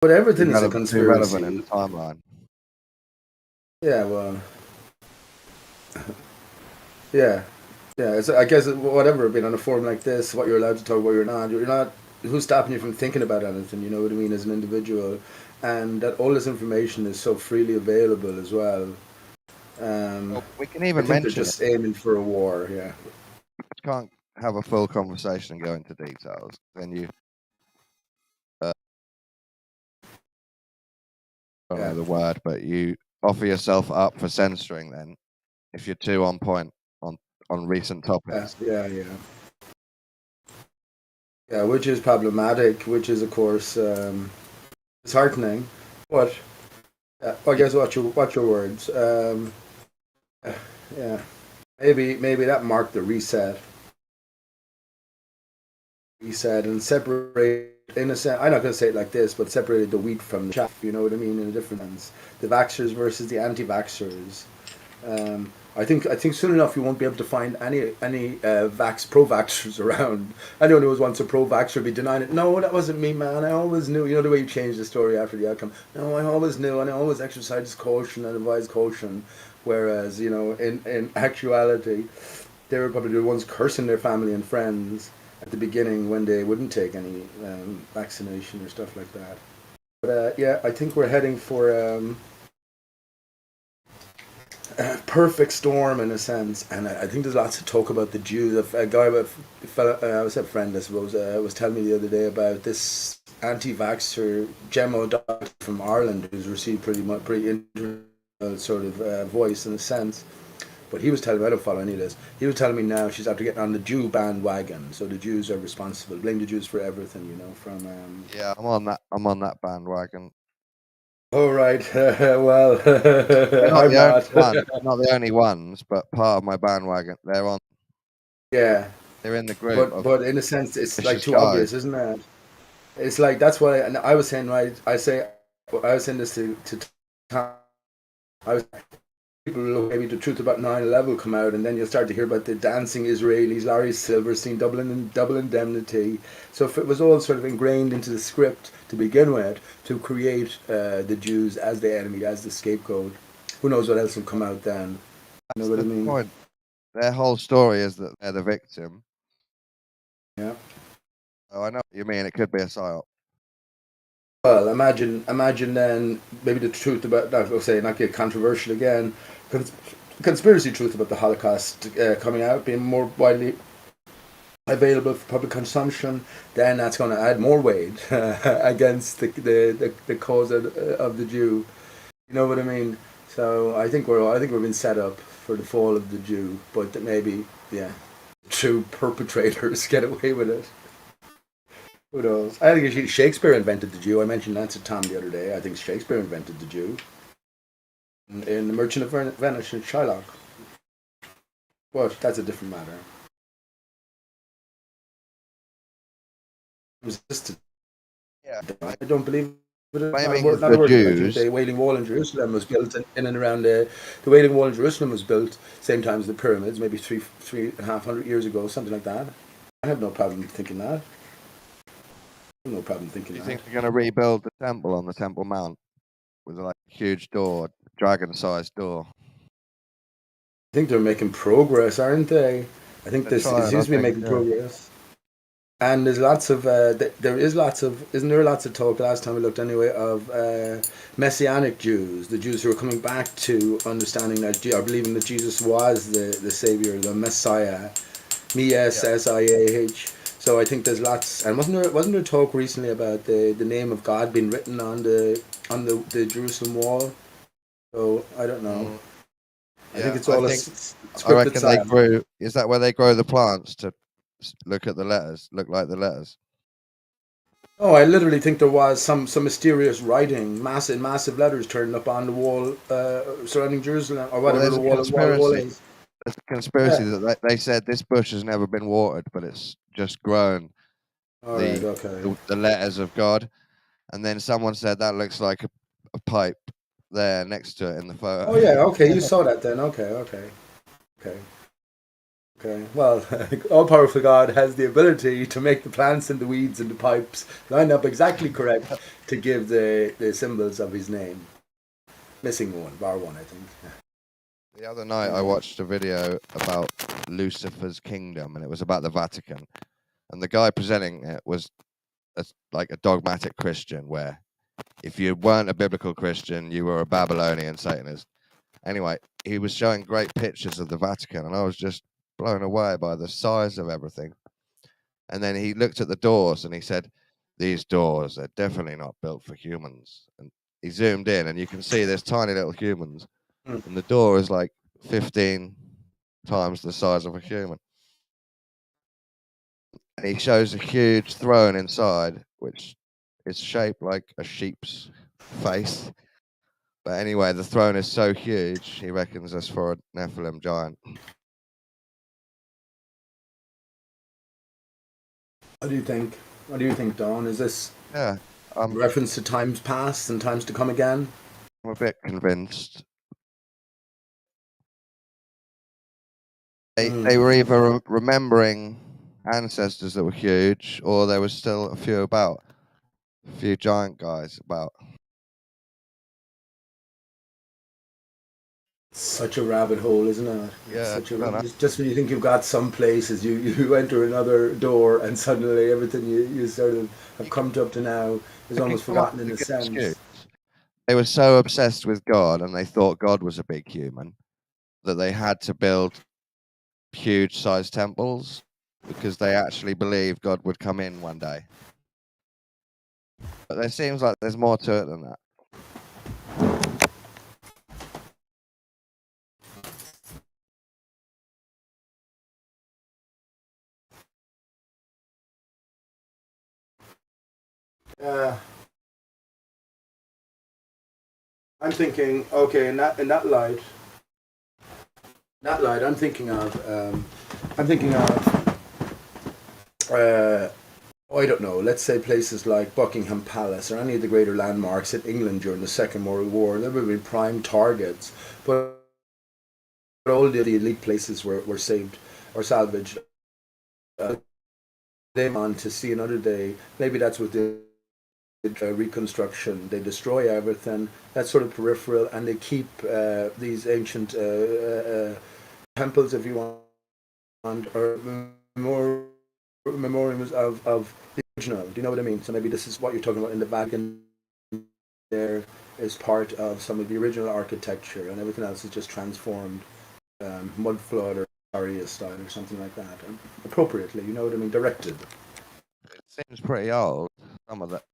But everything is a Too relevant in conspiracy. the timeline. Yeah, well, yeah, yeah. It's, I guess whatever. Being on a forum like this, what you're allowed to talk, what you're not. You're not. Who's stopping you from thinking about anything? You know what I mean, as an individual, and that all this information is so freely available as well. Well, we can I even think they're mention it. just aiming for a war. Yeah. Can't have a full conversation and go into details. Then you I don't Yeah. know the word, but you offer yourself up for censoring. Then, if you're too on point on recent Yeah. topics. Yeah. Yeah. Yeah. Which is problematic. Which is, of course, disheartening. But I guess watch your words. Yeah. Maybe that marked the reset and separate in a sense. I'm not going to say it like this, but separated the wheat from the chaff. You know what I mean? In a different sense, the vaxxers versus the anti-vaxxers. I think soon enough you won't be able to find any pro-vaxxers around. Anyone who was once a pro-vaxxer would be denying it. No, that wasn't me, man. I always knew. You know the way you change the story after the outcome. No, I always knew, and I always exercised caution and advised caution. Whereas in actuality, they were probably the ones cursing their family and friends at the beginning when they wouldn't take any vaccination or stuff like that. But yeah, I think we're heading for a perfect storm in a sense, and I think there's lots of talk about the Jews. A guy, a fellow, I was a friend, I suppose, was telling me the other day about this anti-vaxxer Gemma doctor from Ireland who's received pretty internal sort of voice in a sense. But he was telling me, I don't follow any of this. He was telling me now she's after getting on the Jew bandwagon. So the Jews are responsible. Blame the Jews for everything, from. Yeah, I'm on that bandwagon. Oh, right. Well, They're not I'm the only not. one, not the only ones, but part of my bandwagon. They're on. Yeah. They're in the group But of but in a sense, it's like vicious too guys. obvious, isn't it? It's like that's why and I was saying, right. I was saying this to Tom. I was people look maybe the truth about 9/11 will come out, and then you'll start to hear about the dancing Israelis, Larry Silverstein, double indemnity. So if it was all sort of ingrained into the script to begin with to create the Jews as the enemy, as the scapegoat, who knows what else will come out then? You know That's what I the mean? point. Their whole story is that they're the victim. Yeah. Oh, I know what you mean. It could be a psyop. Well, imagine then maybe the truth about that. I'll say not get controversial again. Cons- conspiracy truth about the Holocaust coming out, being more widely available for public consumption, then that's going to add more weight against the cause of the Jew. You know what I mean? So I think we've been set up for the fall of the Jew, but that maybe yeah, true perpetrators get away with it. Who knows? I think actually Shakespeare invented the Jew. I mentioned that to Tom the other day. I think Shakespeare invented the Jew in The Merchant of Venice and Shylock. But that's a different matter. Resisted. Yeah, I don't believe it. blaming Not the a word about it. Jews. The Wailing Wall in Jerusalem was built in and around the Wailing Wall in Jerusalem was built same time as the pyramids, maybe three and a half hundred years ago, something like that. I have no problem thinking that. I have no problem Do thinking you that. think they're going to rebuild the temple on the Temple Mount with like a huge door, dragon-sized door? I think they're making progress, aren't they? I think They're this it trying, I seems to be think. making Yeah. progress. And there's lots of there is lots of isn't there lots of talk last time we looked anyway of messianic Jews, the Jews who are coming back to understanding that or believing that Jesus was the savior, the Messiah, Yeah. Messiah. So I think there's lots, and wasn't there talk recently about the name of God being written on the Jerusalem wall? So I don't know. Mm, I think yeah, it's all a I scripted reckon they science. grew. Is that where they grow the plants to look at the letters, look like the letters? Oh, I literally think there was some mysterious writing, massive letters turned up on the wall surrounding Jerusalem or Well, whatever there's the a wall conspiracy. is. There's a conspiracy Yeah. that they said this bush has never been watered, but it's just grown All right. Okay. the letters of God. And then someone said that looks like a pipe there next to it in the Oh photo. yeah. Okay. You saw that then. Okay. Okay. Okay. Okay. Well, all powerful God has the ability to make the plants and the weeds and the pipes line up exactly correct to give the symbols of his name. Missing one, bar one, I think. The other night I watched a video about Lucifer's kingdom, and it was about the Vatican. And the guy presenting it was like a dogmatic Christian, where if you weren't a biblical Christian, you were a Babylonian Satanist. Anyway, he was showing great pictures of the Vatican, and I was just blown away by the size of everything. And then he looked at the doors and he said, "These doors are definitely not built for humans." And he zoomed in, and you can see there's tiny little humans, Mm. and the door is like 15 times the size of a human. And he shows a huge throne inside, which is shaped like a sheep's face. But anyway, the throne is so huge, he reckons it's for a Nephilim giant. What do you think? What do you think, Dawn? Is this Yeah, a reference to times past and times to come again? I'm a bit convinced. They were either remembering ancestors that were huge, or there was still a few giant guys about. Such a rabbit hole, isn't it? It's Yeah, such I don't know. just when you think you've got some places, you enter another door, and suddenly everything you sort of have come to up to now is They can almost come up forgotten with in a a good sense. excuse. They were so obsessed with God, and they thought God was a big human, that they had to build huge sized temples because they actually believed God would come in one day. But there seems like there's more to it than that. Uh, I'm thinking, okay, in that light, I'm thinking of, I don't know, let's say places like Buckingham Palace or any of the greater landmarks in England during the Second World War. They would be prime targets, but all the elite places were saved or salvaged. They on to see another day. Maybe that's what the reconstruction. They destroy everything. That's sort of peripheral, and they keep these ancient temples, if you want, or more memorials of the original. Do you know what I mean? So maybe this is what you're talking about in the Vatican. There is part of some of the original architecture, and everything else is just transformed, mud flood or Aria style or something like that, appropriately. You know what I mean? Directed. It seems pretty old. Some of that.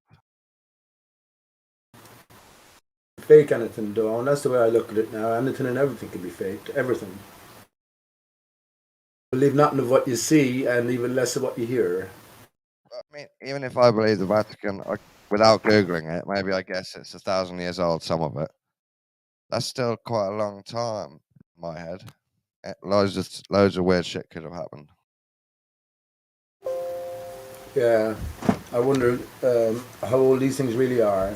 Fake anything, though, and that's the way I look at it now. Anything and everything can be faked. Everything. Believe nothing of what you see, and even less of what you hear. I mean, even if I believe the Vatican, without googling it, maybe I guess it's 1,000 years old. Some of it. That's still quite a long time in my head. Loads of weird shit could have happened. Yeah, I wonder how old these things really are.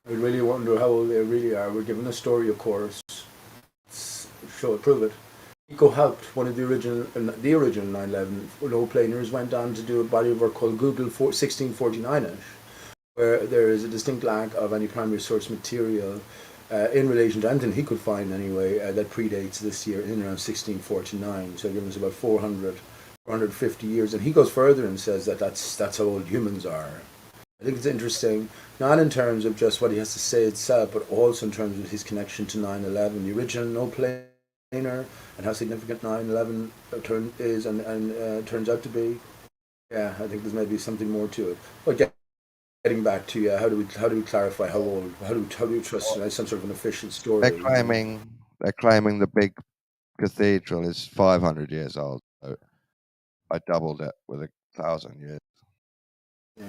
I really wonder how old they really are. We're given a story, of course. Show it, prove it. Nico helped one of the original 9/11 low planers went on to do a body of work called Google 1649ish, where there is a distinct lack of any primary source material in relation to anything he could find anyway that predates this year in around 1649. So giving us about 450 years, and he goes further and says that that's how old humans are. I think it's interesting, not in terms of just what he has to say itself, but also in terms of his connection to 9/11, the original no planer, and how significant 9/11 is and turns out to be. Yeah, I think there's maybe something more to it. But getting back to how do we clarify how old? How do we trust some sort of an official story? They're claiming the big cathedral is 500 years old. So I doubled it with 1,000 years. Yeah.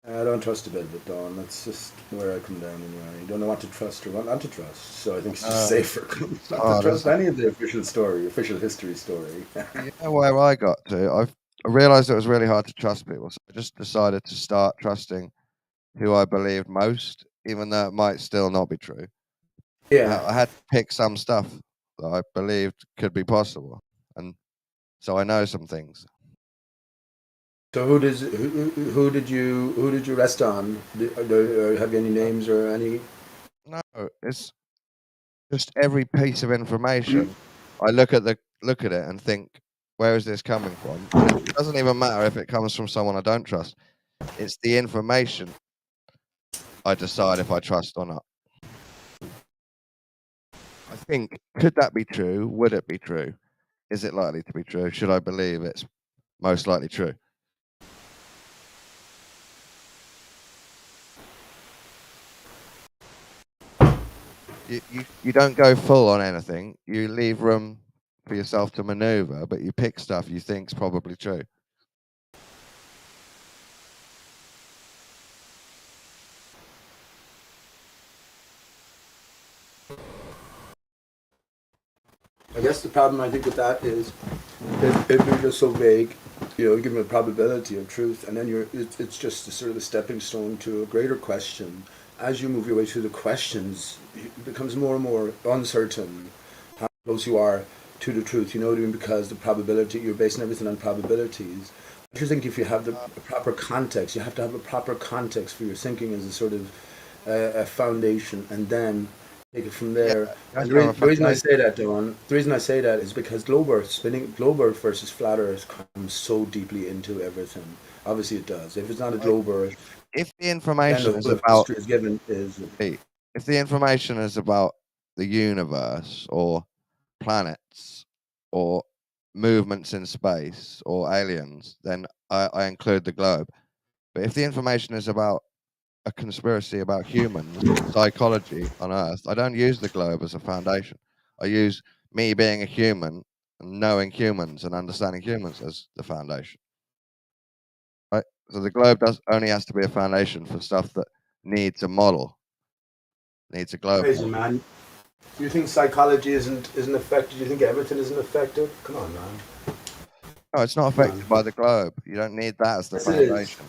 I don't trust a bit of it, Dawn. That's just where I come down anyway. You don't know what to trust or what not to trust. So I think it's just safer not to trust any of the official history story. You know where I got to? I realized it was really hard to trust people, so I just decided to start trusting who I believed most, even though it might still not be true. Yeah. I had to pick some stuff. that I believed could be possible, and so I know some things. So who did you rest on? Have you any names or any? No, it's just every piece of information. I look at it and think, where is this coming from? And it doesn't even matter if it comes from someone I don't trust. It's the information I decide if I trust or not. I think, could that be true? Would it be true? Is it likely to be true? Should I believe it's most likely true? You don't go full on anything. You leave room for yourself to maneuver, but you pick stuff you think's probably true. I guess the problem I think with that is if you're just so vague, you give them a probability of truth, and then it's just sort of a stepping stone to a greater question. As you move your way through the questions, it becomes more and more uncertain how close you are to the truth. You know what I mean? Because the probability, you're basing everything on probabilities. I just think if you have the proper context, you have to have a proper context for your thinking as a sort of a foundation, and then take it from there. And the reason I say that, Don, the reason I say that is because globe Earth versus flat Earth comes so deeply into everything. Obviously, it does. If it's not a globe Earth, if the then information the is whole of about history is given is. if the information is about the universe or planets or movements in space or aliens, then I include the globe. But if the information is about a conspiracy about humans, psychology on Earth, I don't use the globe as a foundation. I use me being a human and knowing humans and understanding humans as the foundation. Right? So the globe only has to be a foundation for stuff that needs a model, needs a globe Crazy, model. man. Do you think psychology isn't affected? Do you think everything isn't affected? Come on, man. No, it's not affected by the globe. You don't need that as the Yes, it is. foundation.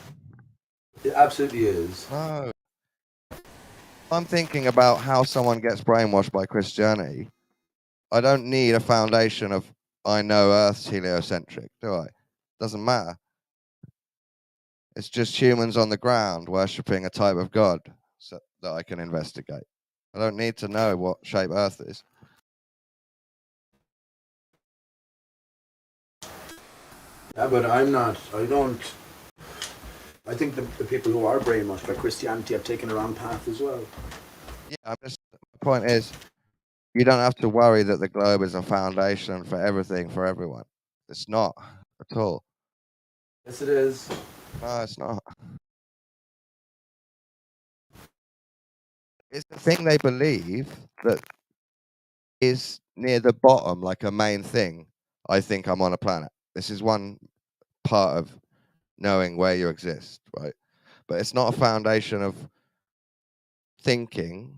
It absolutely is. No. I'm thinking about how someone gets brainwashed by Christianity. I don't need a foundation of I know Earth's heliocentric, do I? Doesn't matter. It's just humans on the ground worshipping a type of God that I can investigate. I don't need to know what shape Earth is. Yeah, but I'm not. I don't. I think the people who are brainwashed by Christianity have taken a wrong path as well. Yeah, the point is, you don't have to worry that the globe is a foundation for everything for everyone. It's not at all. Yes, it is. No, it's not. It's the thing they believe that is near the bottom, like a main thing. I think I'm on a planet. This is one part of knowing where you exist, right? But it's not a foundation of thinking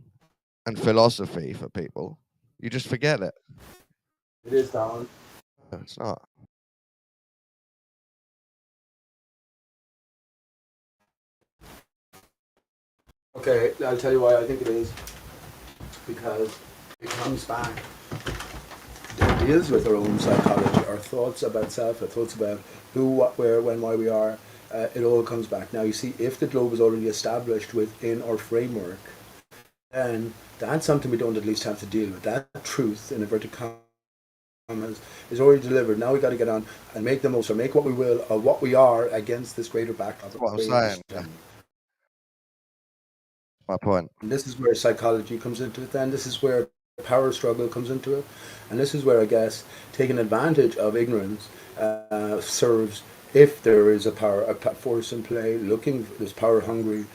and philosophy for people. You just forget it. It is, Don. No, it's not. Okay, I'll tell you why I think it is. Because it comes back. It deals with our own psychology, our thoughts about self, our thoughts about who, what, where, when, why we are. It all comes back. Now, you see, if the globe is already established within our framework, then that's something we don't at least have to deal with. That truth, in inverted commas, is already delivered. Now we got to get on and make the most, or make what we will of what we are against this greater backdrop. That's what I'm saying. Yeah. My point. And this is where psychology comes into it. Then this is where power struggle comes into it, and this is where I guess taking advantage of ignorance serves. If there is a force in play, looking this power hungry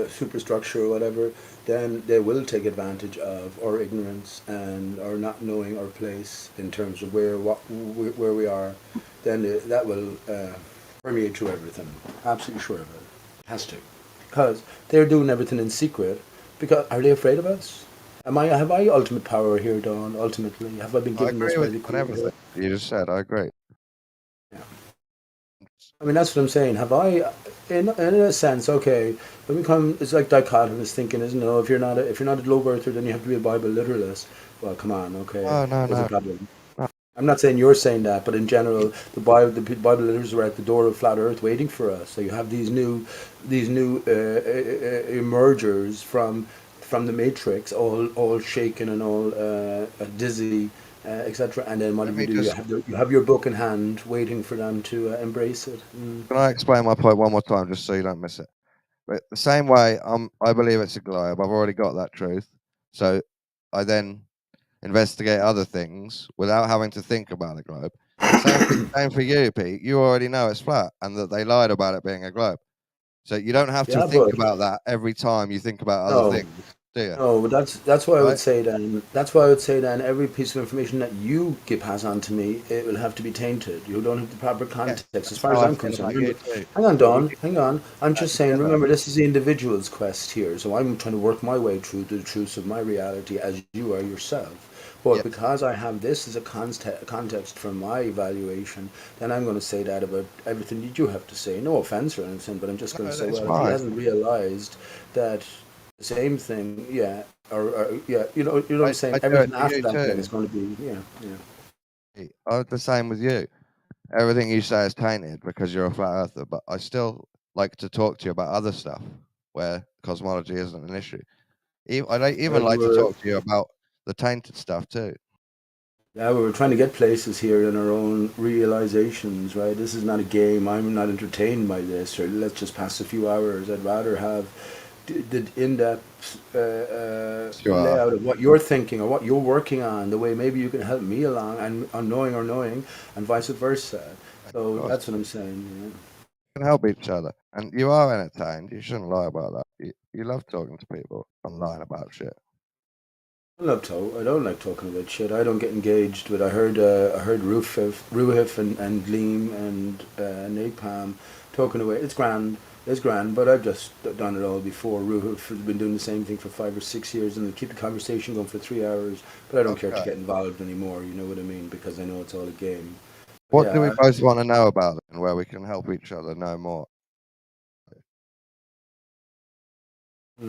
superstructure or whatever, then they will take advantage of our ignorance and our not knowing our place in terms of where we are. Then that will permeate through everything. Absolutely sure of it. Has to, because they're doing everything in secret. Because are they afraid of us? Have I ultimate power here, Dawn? Ultimately, have I been given this by the on everything you just said. I agree. Yeah. I mean, that's what I'm saying. Have I? in a sense, okay. When we come, it's like dichotomous thinking, isn't it? Oh, if you're not a globe earther, then you have to be a Bible literalist. Well, come on, okay. No, no, There's a no, problem. no. I'm not saying you're saying that, but in general, the Bible letters are at the door of flat Earth waiting for us. So you have these new emergers from the Matrix, all shaken and all dizzy, etc. And then what Let do you me do? just. You have your book in hand, waiting for them to embrace it. Mm. Can I explain my point one more time, just so you don't miss it? But the same way, I believe it's a globe. I've already got that truth. So I then investigate other things without having to think about a globe. Same for you, Pete. You already know it's flat and that they lied about it being a globe. So you don't have to Yeah, think but about that every time you think about other no. things, do you? No, but that's why I would Right? say then. That's why I would say then every piece of information that you give pass on to me, it will have to be tainted. You don't have the proper Yes, context, as that's far as how I I'm feel concerned. about you Remember, too. hang on, But we Don, can hang on. I'm work just saying. together. Remember, this is the individual's quest here, so I'm trying to work my way through the truths of my reality as you are yourself. But Yes. because I have this as a context for my evaluation, then I'm going to say that about everything that you have to say. No offense or anything, but I'm just going to No, say, that's well, if he fine. hasn't realized that the same thing, yeah, or yeah, you know what I'm I saying. do it Everything to after you that then too. is going to be, yeah, yeah. I'm the same with you. Everything you say is tainted because you're a flat earther, but I still like to talk to you about other stuff where cosmology isn't an issue. I'd even Well, like to talk to you about the tainted stuff too. yeah, we were trying to get places here in our own realizations, right? This is not a game. I'm not entertained by this, or let's just pass a few hours. I'd rather have the in-depth Sure, layout of what you're thinking or what you're working on, the way maybe you can help me along and on knowing, and vice versa. of So course. that's what I'm saying. Yeah. We can help each other. And you are entertained. You shouldn't lie about that. You love talking to people online about shit. I don't like talking about shit. I don't get engaged with. I heard Ruhif and Gleam and Napalm talking away. It's grand. But I've just done it all before. Ruhif has been doing the same thing for 5 or 6 years, and they keep the conversation going for 3 hours. But I don't care to Okay. get involved anymore. You know what I mean? Because I know it's all a game. What do we Yeah. both want to know about and where we can help each other know more?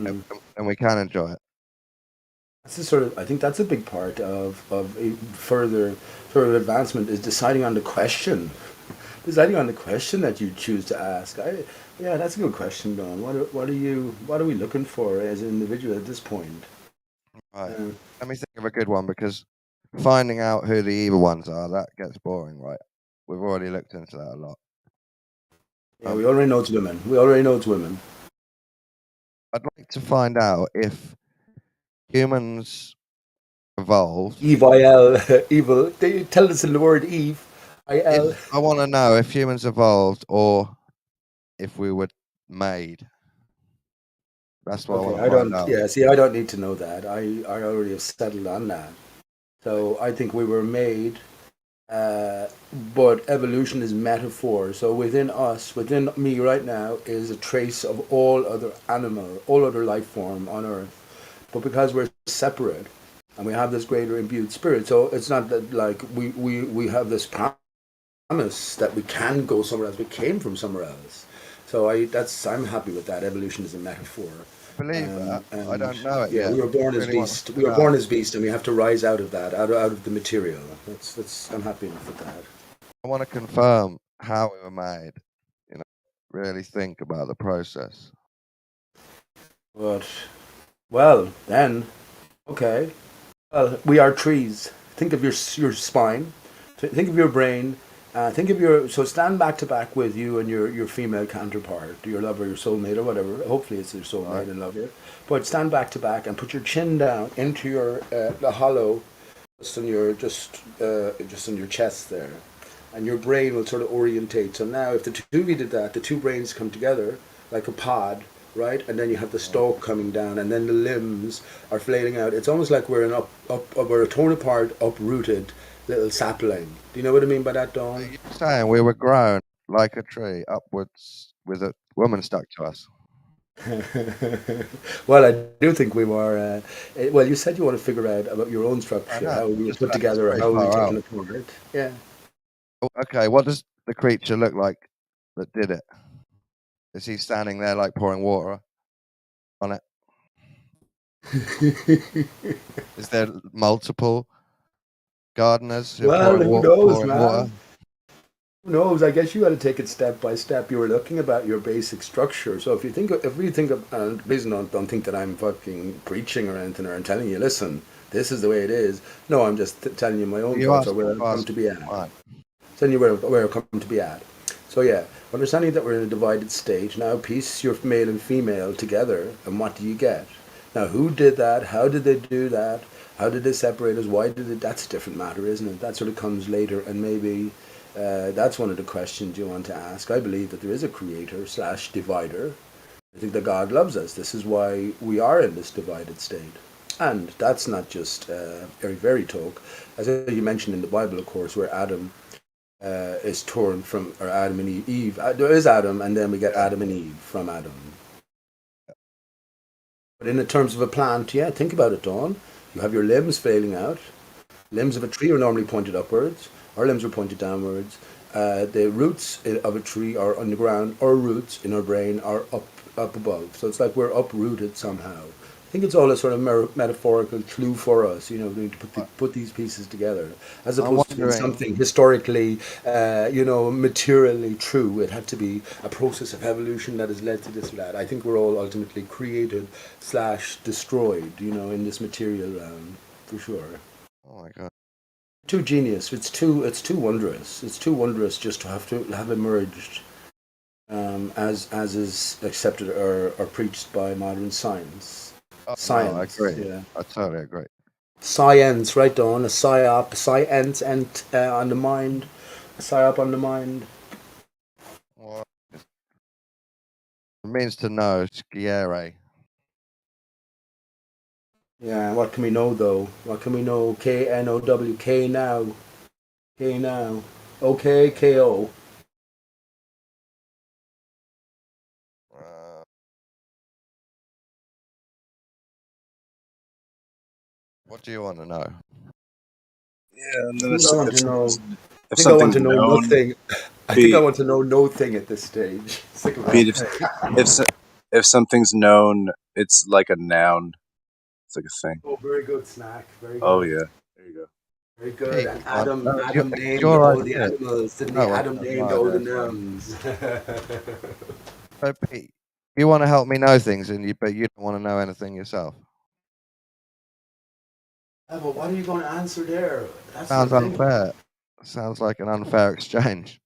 And, Mm. and we can enjoy it. That's the sort of. I think that's a big part of a further advancement is deciding on the question. Deciding on the question that you choose to ask. Yeah, that's a good question, Don. What are we looking for as an individual at this point? Right. Uh, Let me think of a good one because finding out who the evil ones are, that gets boring, right? We've already looked into that a lot. yeah, we already know it's women. We already know it's women. I'd like to find out if humans evolved. Eve, IL, evil. They tell us in the word Eve, If IL. I want to know if humans evolved or if we were made. That's what I Okay, want to I find don't. out. Yeah, see, I don't need to know that. I already have settled on that. So I think we were made. Uh, but evolution is metaphor. So within us, within me right now, is a trace of all other life form on Earth. But because we're separate and we have this greater imbued spirit, so it's not that like we have this promise that we can go somewhere else. We came from somewhere else. So I'm happy with that. Evolution is a metaphor. I believe that. I And don't know it yeah, yet. we were I born as really want to beast. We find were out. born as beast, and we have to rise out of that, out of the material. That's. I'm happy enough with that. I want to confirm how we were made. You know, really think about the process. But well, then okay. Well, we are trees. Think of your spine. Think of your brain. Think of your. So stand back to back with you and your female counterpart, your lover, your soulmate, or whatever. Hopefully, it's your Right? soulmate and lover. But stand back to back and put your chin down into your the hollow, just on your chest there, and your brain will sort of orientate. So now, if the two of you did that, the two brains come together like a pod, right? And then you have the Right. stalk coming down, and then the limbs are flailing out. It's almost like we're we're a torn apart, uprooted little sapling. Do you know what I mean by that, So Dawn? you're saying we were grown like a tree upwards with a woman stuck to us. Well, I do think we were. Well, you said you want to figure out about your own I structure, know. how we were Just put that's together, or very how we were far taken out. apart. Yeah. Oh, okay, what does the creature look like that did it? Is he standing there like pouring water on it? Is there multiple gardeners who are Well, who knows, pouring water? man? Who knows? I guess you got to take it step by step. You were looking about your basic structure. So if we think of, and please don't think that I'm fucking preaching or anything, or I'm telling you, listen, this is the way it is. No, I'm just telling you my own You thoughts asked or where me I've come to be at. fine. Telling you where I've come to be at. So yeah, understanding that we're in a divided state. Now piece your male and female together, and what do you get? Now who did that? How did they do that? How did they separate us? Why did it? That's a different matter, isn't it? That sort of comes later, and maybe that's one of the questions you want to ask. I believe that there is a creator slash divider. I think that God loves us. This is why we are in this divided state. And that's not just very, very talk. As you mentioned in the Bible, of course, where Adam is torn from, or Adam and Eve. There is Adam, and then we get Adam and Eve from Adam. But in the terms of a plant, yeah, think about it, Dawn. You have your limbs failing out. Limbs of a tree are normally pointed upwards. Our limbs are pointed downwards. The roots of a tree are on the ground. Our roots in our brain are up above. So it's like we're uprooted somehow. I think it's all a sort of metaphorical clue for us, you know, we need to put these pieces together, as I'm opposed to being wondering. something historically, you know, materially true. It had to be a process of evolution that has led to this or that. I think we're all ultimately created slash destroyed, you know, in this material realm, for sure. Oh my god. Too genius. It's too wondrous. It's too wondrous just to have emerged, as is accepted or preached by modern science. Oh no, I Science, agree. yeah. I totally agree. Science, right on. A psyop, science, and on the mind. A psyop on the mind. Well, it means to know, sciere. Yeah, what can we know though? What can we know? K-N-O-W, K now. K now. Okay, K-O. Uh, what do you want to know? Yeah, and I then think I want to know. I if think I want something's to know known, nothing. I think I be want to know no thing at this stage. Sick of be it. it if so- if something's known, it's like a noun. It's like a thing. Oh, very good snack. Very Oh good. yeah, there you go. Very good. Pete, And come on. Adam, No, Adam it's named your all the idea. animals, didn't he? No, Adam that's named my all the idea as well. nouns. So Pete, you want to help me know things, but you don't want to know anything yourself. Yeah, but what are you going to answer there? That's the Sounds thing. unfair. Sounds like an unfair exchange.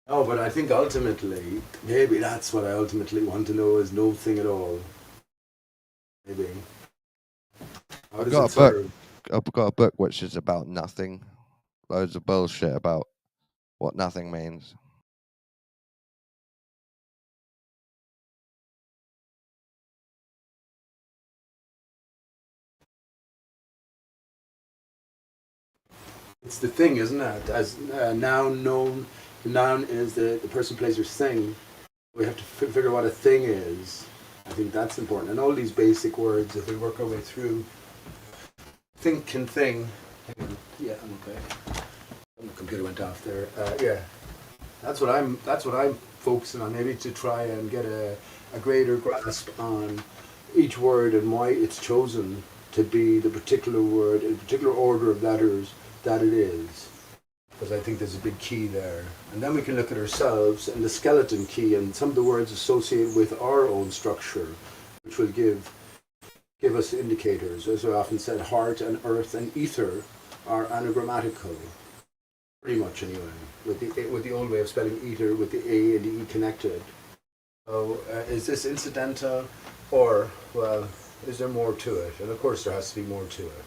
No, but I think ultimately, maybe that's what I ultimately want to know is no thing at all. Maybe. How I've does got it a book. serve? I've got a book which is about nothing. Loads of bullshit about what nothing means. It's the thing, isn't it? As noun known, the noun is the person, place, or thing. We have to figure what a thing is. I think that's important. And all these basic words, if we work our way through, think and thing. Hang on. Yeah, I'm okay. The computer went off there. Yeah, that's what I'm. That's what I'm focusing on. Maybe to try and get a greater grasp on each word and why it's chosen to be the particular word, in particular order of letters that it is. Because I think there's a big key there. And then we can look at ourselves and the skeleton key and some of the words associated with our own structure, which will give us indicators. As I often said, heart and earth and ether are anagrammatical, pretty much anyway, with the old way of spelling ether with the A and the E connected. So is this incidental, or, well, is there more to it? And of course there has to be more to it.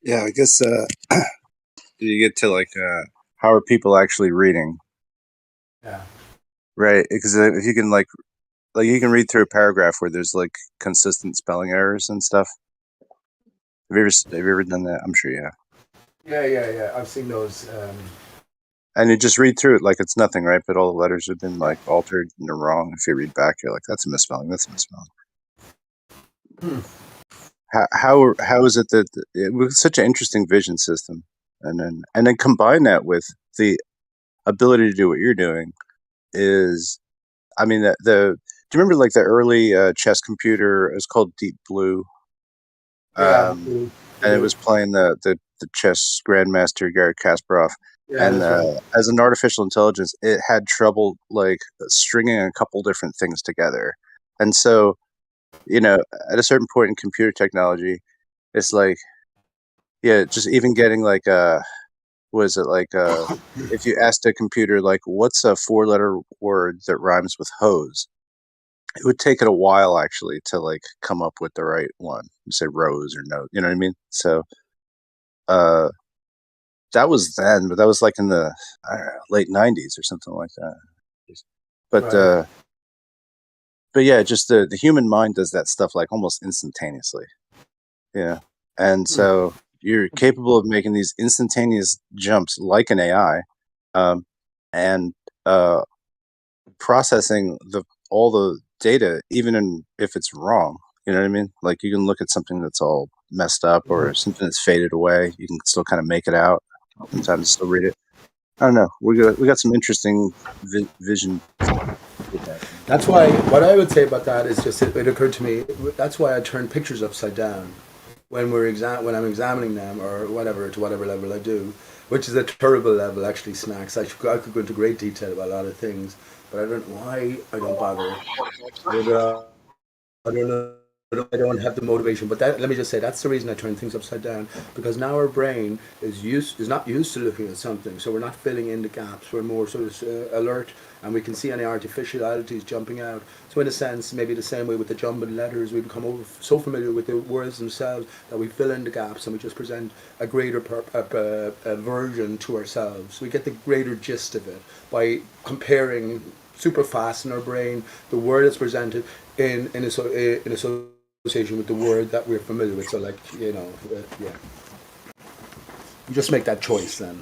Yeah, I guess you get to like how are people actually reading, Yeah. right? Because if you can like you can read through a paragraph where there's like consistent spelling errors and stuff. Have you ever done that? I'm sure you have. Yeah. I've seen those. And you just read through it like it's nothing, right? But all the letters have been like altered and they're wrong. If you read back, you're like, that's a misspelling. That's a misspelling. Hmm. How is it that it was such an interesting vision system? and then combine that with the ability to do what you're doing is, I mean, do you remember like the early chess computer? It was called Deep Blue, Yeah. and it was playing the chess grandmaster Garry Kasparov. Yeah, And that's right. as an artificial intelligence, it had trouble like stringing a couple different things together. And so, at a certain point in computer technology, it's like, yeah, just even getting like was it like if you asked a computer like what's a 4-letter word that rhymes with hose, it would take it a while actually to like come up with the right one. You say rose or no, you know what I mean? So uh that was then, but that was like in the, I don't know, late 90s or something like that. But Right. but yeah, just the human mind does that stuff like almost instantaneously. Yeah. And so you're capable of making these instantaneous jumps like an AI, um, and uh, processing all the data, even if it's wrong. You know what I mean? Like you can look at something that's all messed up or something that's faded away. You can still kind of make it out. Sometimes still read it. I don't know. We got some interesting vision. That's why what I would say about that is just it occurred to me. That's why I turn pictures upside down when when I'm examining them or whatever to whatever level I do, which is a terrible level actually. Snacks. I could go into great detail about a lot of things, but I don't know why I don't bother. I don't know. I don't have the motivation, but let me just say that's the reason I turn things upside down, because now our brain is not used to looking at something, so we're not filling in the gaps. We're more sort of alert, and we can see any artificialities jumping out. So in a sense, maybe the same way with the jumbled letters, we become so familiar with the words themselves that we fill in the gaps and we just present a greater version to ourselves. We get the greater gist of it by comparing super fast in our brain the word that's presented in association with the word that we're familiar with. So, like, yeah, you just make that choice then.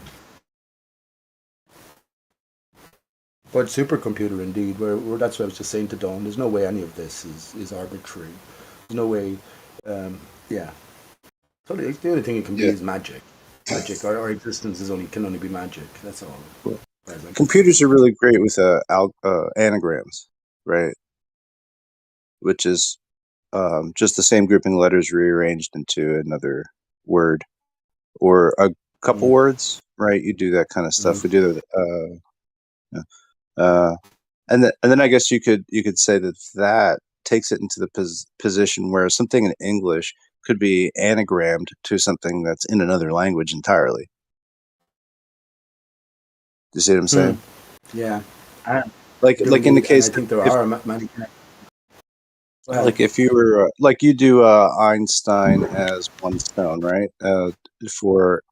But supercomputer, indeed, that's what I was just saying to Dawn. There's no way any of this is arbitrary. There's no way. Yeah. So the only thing it can be Yeah. is magic. Magic. Our existence can only be magic. That's all. Computers are really great with anagrams, right? Which is just the same grouping of letters rearranged into another word or a couple words, right? You do that kind of stuff. We do that. And then I guess you could say that takes it into the position where something in English could be anagrammed to something that's in another language entirely. Do you see what I'm saying? Yeah. Like in the case, I think there are many. like if you were like you do Einstein as one stone, right? For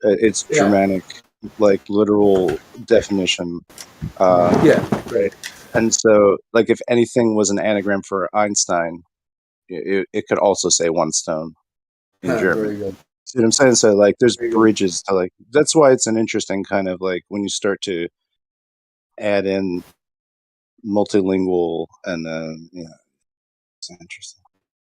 its Germanic, like literal definition. Right. And so, like, if anything was an anagram for Einstein, it could also say one stone in German. Very good. See what I'm saying? So, like, there's bridges to like. That's why it's an interesting kind of like when you start to add in multilingual and it's interesting.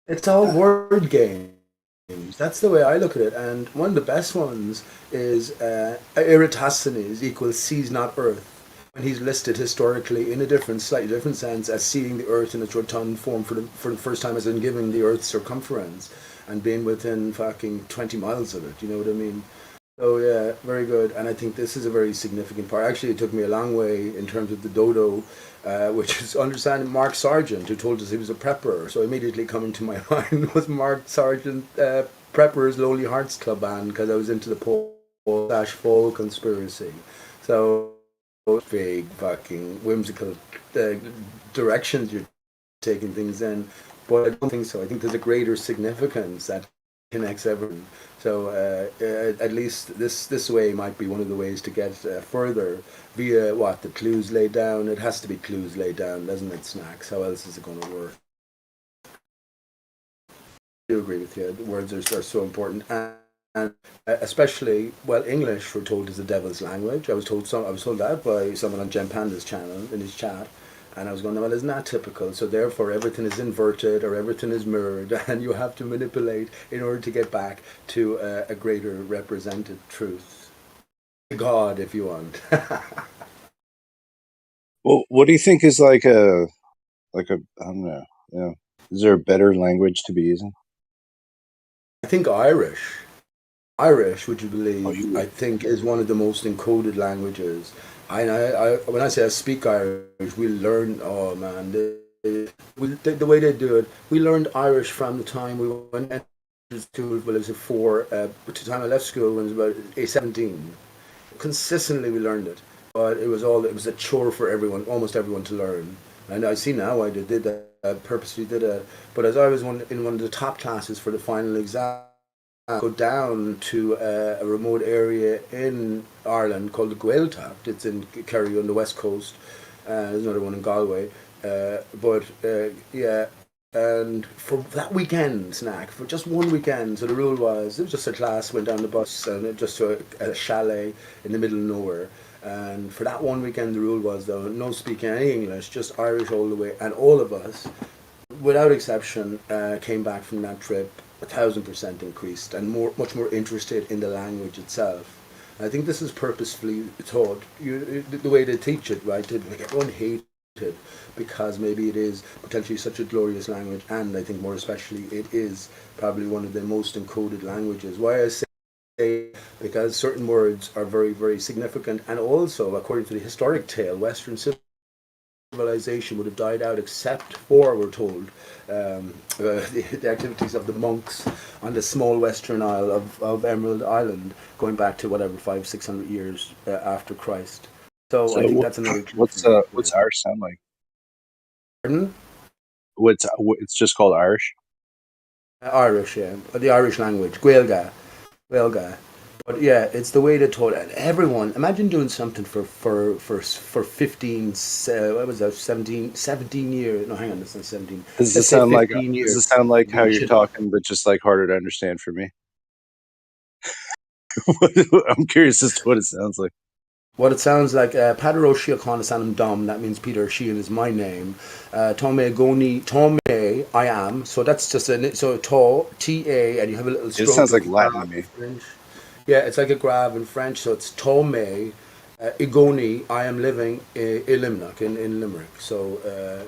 It's all word games. That's the way I look at it. And one of the best ones is Eratosthenes equals sees not earth. And he's listed historically in a slightly different sense as seeing the earth in its rotund form for the first time, as in giving the earth's circumference and being within fucking 20 miles of it. You know what I mean? Oh yeah, very good. And I think this is a very significant part. Actually, it took me a long way in terms of the dodo, which is understanding Mark Sargent, who told us he was a prepper. So immediately coming to my mind was Mark Sargent, Prepper's Lonely Hearts Club band, because I was into the pole/fall conspiracy. So big fucking whimsical directions you're taking things in, but I don't think so. I think there's a greater significance that connects everyone. So at least this way might be one of the ways to get further via what the clues laid down. It has to be clues laid down, doesn't it, Snacks? How else is it going to work? I do agree with you. The words are so important, and especially English, we're told, is the devil's language. I was told that by someone on Jem Panda's channel in his chat. And I was going, well, isn't that typical? So therefore everything is inverted or everything is mirrored and you have to manipulate in order to get back to a greater represented truth. God, if you want. Well, what do you think is like a I don't know, is there a better language to be using? I think Irish, would you Oh, believe, I think is one of the most encoded languages. When I say I speak Irish, we learn, oh man, the way they do it, we learned Irish from the time we went to school, well, it was to the time I left school when I was about 17. Consistently we learned it, but it was a chore for everyone, almost everyone to learn. And I see now why they did that, purposely did it. But as I was in one of the top classes for the final exam, go down to a remote area in Ireland called the Gaeltacht. It's in Kerry on the west coast. There's another one in Galway. Yeah, and for that weekend, snack, for just one weekend, so the rule was, it was just a class, went down the bus and it just to a chalet in the middle of nowhere. And for that one weekend, the rule was, though, no speaking any English, just Irish all the way. And all of us, without exception, came back from that trip 1,000% increased and much more interested in the language itself. I think this is purposefully taught. The way they teach it, right? To make everyone hate it because maybe it is potentially such a glorious language, and I think more especially it is probably one of the most encoded languages. Why I say because certain words are very, very significant, and also according to the historic tale, Western civilization would have died out except for, we're told, the activities of the monks on the small western isle of Emerald Island, going back to whatever 500-600 years after Christ. So I think that's another clue. What's Irish sound like? Pardon? It's just called Irish. Irish, yeah, the Irish language, Gaelga. But yeah, it's the way they taught it. Everyone, imagine doing something for 15, what was that, 17 years. No, hang on, that's not 17. Does Let's this say sound like 15 years. how you're talking, but just like harder to understand for me? I'm curious as to what it sounds like. What it sounds like, Padaro Shiakon Sanam Dom, that means Peter Sheehan is my name. Tome Goni, Tome, I am. So that's just so To, T-A, and you have a little stroke. It sounds like Latin to me. French. Yeah, it's like a grave in French, so it's Tome, Igoni, I am living in Limnock, in Limerick. So,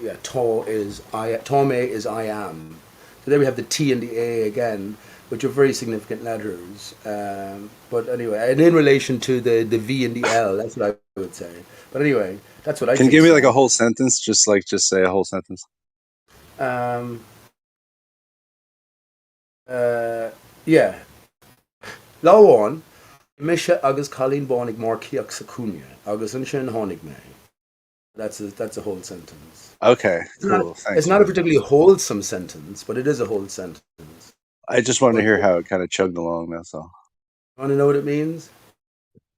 yeah, Tome is I am. So there we have the T and the A again, which are very significant letters. But anyway, and in relation to the V and the L, that's what I would say. But anyway, that's what I Can think. you give me like a whole sentence? Just say a whole sentence. Yeah. Lawan, Misha agus Colleen Bonig more Kiak Sakunya, agus and Shin Honig May. That's a whole sentence. Okay, cool. Thanks. It's not a particularly wholesome sentence, but it is a whole sentence. I just wanted to hear how it kind of chugged along. That's all. You want to know what it means?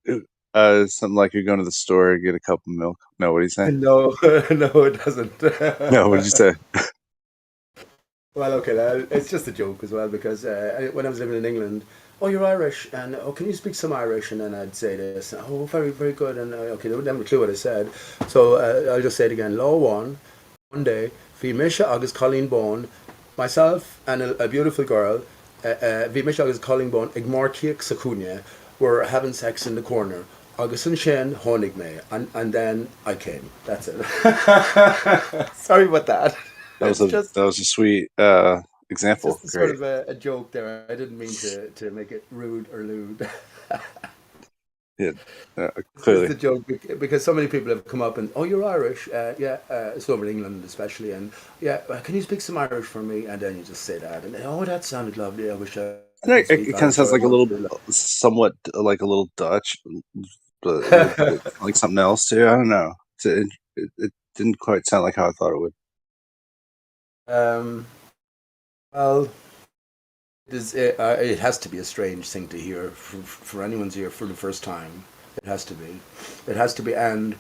Something like you're going to the store and get a cup of milk. No, what do you say? No, no, it doesn't. No, what did you say? Well, okay, it's just a joke as well, because when I was living in England, oh, you're Irish, and oh, can you speak some Irish? And then I'd say this, oh, very, very good, and okay, they wouldn't have a clue what I said, so I'll just say it again. Law one day, fi Misha agus Colleen Bone, myself and a beautiful girl, fi Misha agus Colleen Bone, igmar kiek sakunya, were having sex in the corner. Agus and Shen honig me, and then I came. That's it. Sorry about that. That was a sweet example. Just sort of a joke there. I didn't mean to make it rude or lewd. Yeah, clearly. It's a joke because so many people have come up and, oh, you're Irish. Yeah, it's over in England especially. And yeah, can you speak some Irish for me? And then you just say that. And oh, that sounded lovely. I wish I it kind of sounds like somewhat like a little Dutch, but like something else too. I don't know. It didn't quite sound like how I thought it would. Well, it has to be a strange thing to hear for anyone's ear for the first time. It has to be, and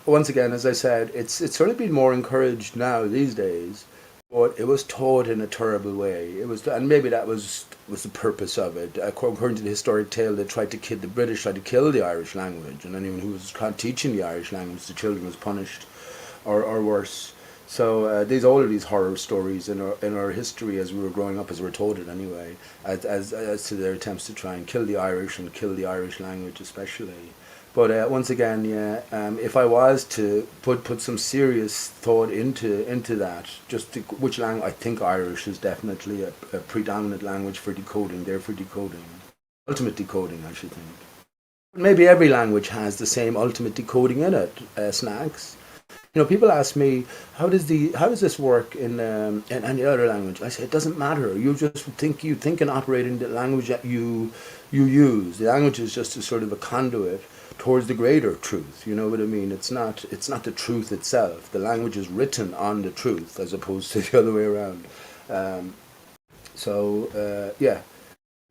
once again, as I said, it's sort of been more encouraged now these days. But it was taught in a terrible way. It was, and maybe that was the purpose of it. According to the historic tale, the British tried to kill the Irish language, and anyone who was teaching the Irish language to children was punished. or worse. So all of these horror stories in our history as we were growing up, as we were told it anyway, as to their attempts to try and kill the Irish and kill the Irish language especially. But once again, yeah, if I was to put some serious thought into that, which language, I think Irish is definitely a predominant language for decoding. There for decoding, ultimate decoding, I should think. Maybe every language has the same ultimate decoding in it. Snacks. People ask me, how does this work in any other language? I say it doesn't matter. You think and operate in the language that you use. The language is just a sort of a conduit towards the greater truth. You know what I mean? It's not the truth itself. The language is written on the truth as opposed to the other way around. Yeah.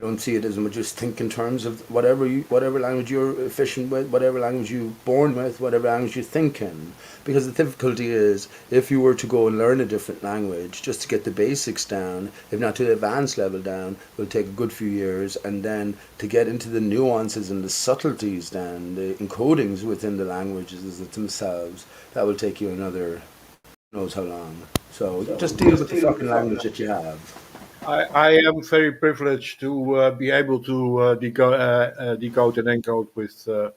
Don't see it as much. Just think in terms of whatever language you're efficient with, whatever language you're born with, whatever language you think in. Because the difficulty is, if you were to go and learn a different language just to get the basics down, if not to the advanced level down, will take a good few years, and then to get into the nuances and the subtleties down, the encodings within the languages themselves, that will take you another knows how long. So just deal with the fucking language that you have. I am very privileged to be able to decode and encode with a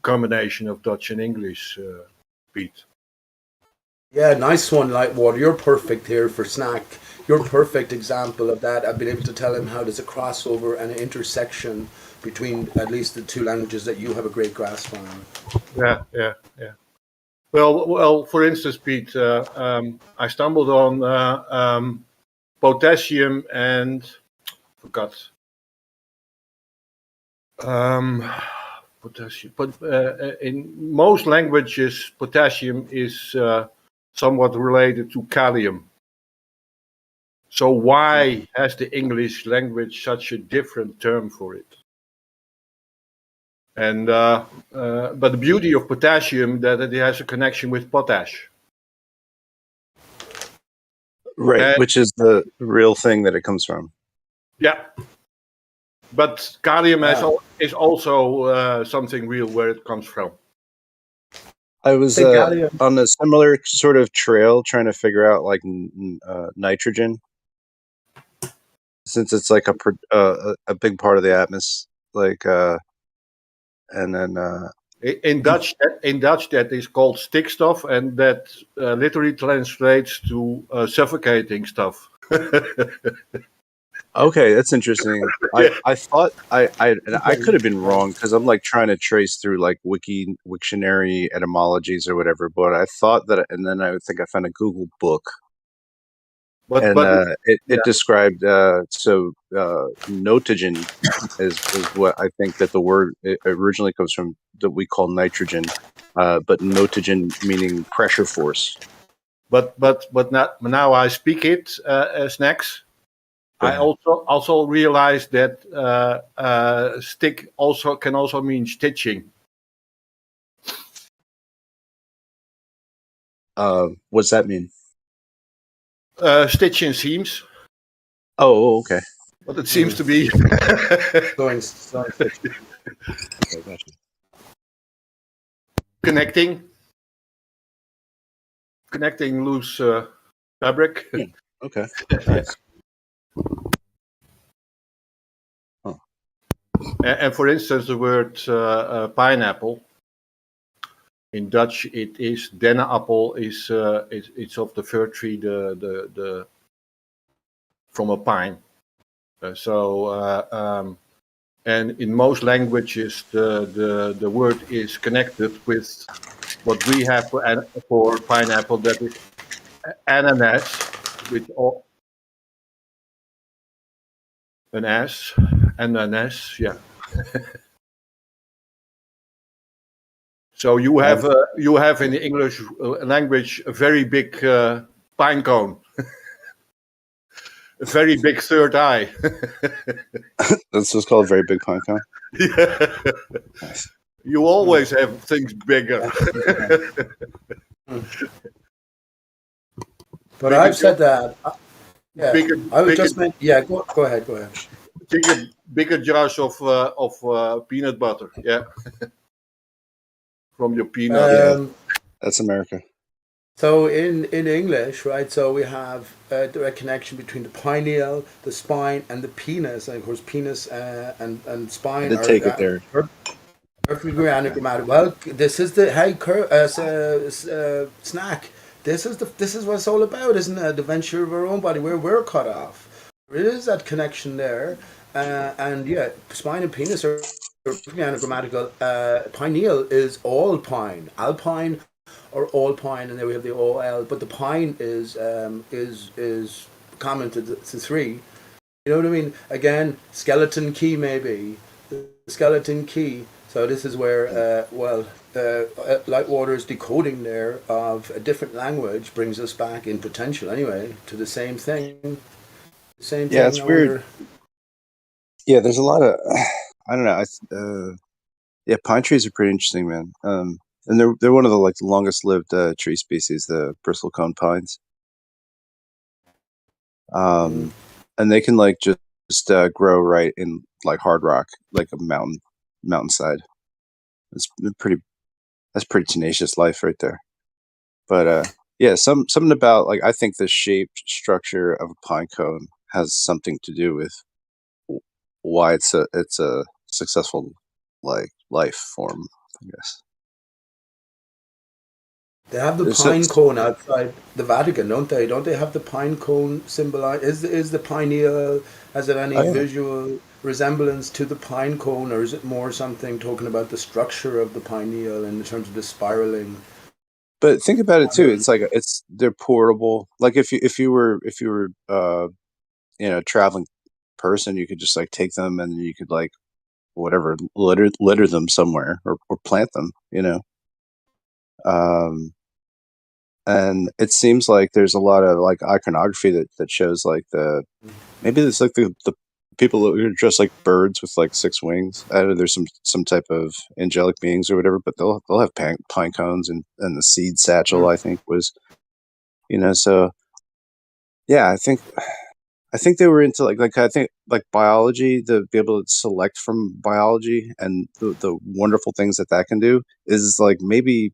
combination of Dutch and English, Pete. Yeah, nice one, Lightwater. You're perfect here for Snack. You're a perfect example of that. I've been able to tell him how there's a crossover and an intersection between at least the two languages that you have a great grasp on. Yeah. Well. For instance, Pete, I stumbled on potassium and forgot potassium. But in most languages, potassium is somewhat related to kalium. So why has the English language such a different term for it? And but the beauty of potassium that it has a connection with potash. Right, which is the real thing that it comes from. Yeah, but kalium is also something real where it comes from. I was on a similar sort of trail trying to figure out like nitrogen, since it's like a big part of the atmosphere. Like, and then in Dutch that is called stikstof, and that literally translates to suffocating stuff. Okay, that's interesting. I thought I could have been wrong because I'm like trying to trace through like Wiktionary etymologies or whatever, but I thought that, and then I think I found a Google book, it described notogen is what I think that the word it originally comes from, that we call nitrogen, but notogen meaning pressure force. But now I speak it Snacks. I also realized that stick can also mean stitching. What's that mean? Stitching seams. Oh, okay. But it seems to be going connecting loose fabric. Yeah. Okay. Nice. Huh. And for instance, the word pineapple in Dutch, it is dennenappel. It's of the fir tree, the from a pine. And in most languages, the word is connected with what we have for pineapple, that is ananas, with all ananas, yeah. So you have in the English language a very big pine cone. A very big third eye. That's what's called a very big pine cone. Yeah. Nice. You always have things bigger. But I've said that. Yeah, I would just meant. Yeah, go ahead. Bigger jars of peanut butter. Yeah. From your peanut. That's America. So in English, right? So we have a direct connection between the pineal, the spine, and the penis. And of course, penis and I spine did are take it there. perfectly anagrammatical. Well, this is the snack. This is what it's all about, isn't it? The venture of our own body, where we're cut off. There is that connection there, and yeah, spine and penis are perfectly anagrammatical. Pineal is all pine, alpine, or all pine, and then we have the OL. But the pine is common to to three. You know what I mean? Again, skeleton key maybe the skeleton key. So this is where, Lightwater's decoding there of a different language brings us back in potential anyway to the same thing. Same Yeah, thing. it's I weird. wonder. Yeah, there's a lot of I don't know. Yeah, pine trees are pretty interesting, man. And they're one of the like the longest lived tree species, the bristlecone pines. Mm. And they can like just grow right in like hard rock, like a mountainside. It's pretty. That's pretty tenacious life right there. But yeah, something about like I think the shape structure of a pine cone has something to do with why it's a successful like life form, I guess. They have the So, pine cone outside the Vatican, don't they? Don't they have the pine cone symbolize? Is the pineal, has it any oh yeah, visual resemblance to the pine cone, or is it more something talking about the structure of the pineal in terms of the spiraling? but think about it too. It's like they're portable. Like if you were traveling person, you could just like take them and you could like whatever litter them somewhere or plant them. Um, and it seems like there's a lot of like iconography that shows like maybe it's like the people that are dressed like birds with like six wings. I don't know, there's some type of angelic beings or whatever, but they'll have pine cones and the seed satchel. I think was so yeah. I think they were into like I think like biology, to be able to select from biology and the wonderful things that can do is like maybe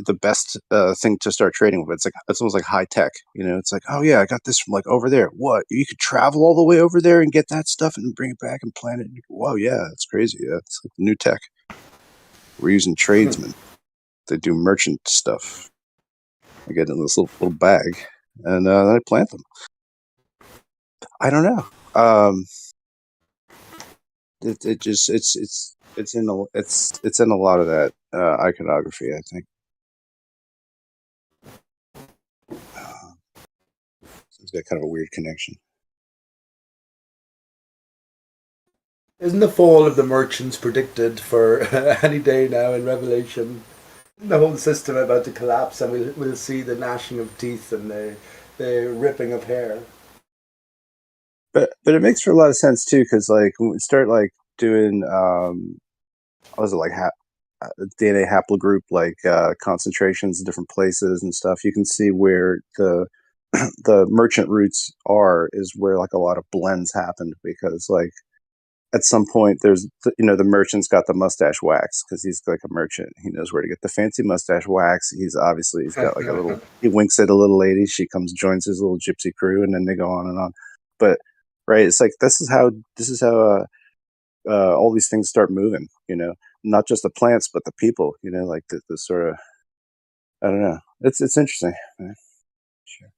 the best thing to start trading with. It's almost like high tech. It's like, oh yeah, I got this from like over there. What, you could travel all the way over there and get that stuff and bring it back and plant it. Whoa, yeah, it's crazy. Yeah, it's like new tech. We're using tradesmen. They do merchant stuff. I get in this little bag and then I plant them. I don't know. It just it's in a lot of that iconography, I think. It's got kind of a weird connection. Isn't the fall of the merchants predicted for any day now in Revelation? The whole system about to collapse, and we'll see the gnashing of teeth and the ripping of hair. But it makes for a lot of sense too, because like when we start like doing what was it like DNA haplogroup like concentrations in different places and stuff, you can see where the the merchant roots is where like a lot of blends happened, because like at some point there's the merchant's got the mustache wax because he's like a merchant. He knows where to get the fancy mustache wax. He's got like a little, he winks at a little lady, she comes, joins his little gypsy crew, and then they go on and on. But right, it's like this is how all these things start moving, not just the plants but the people, like the sort of, I don't know, it's interesting. Sure.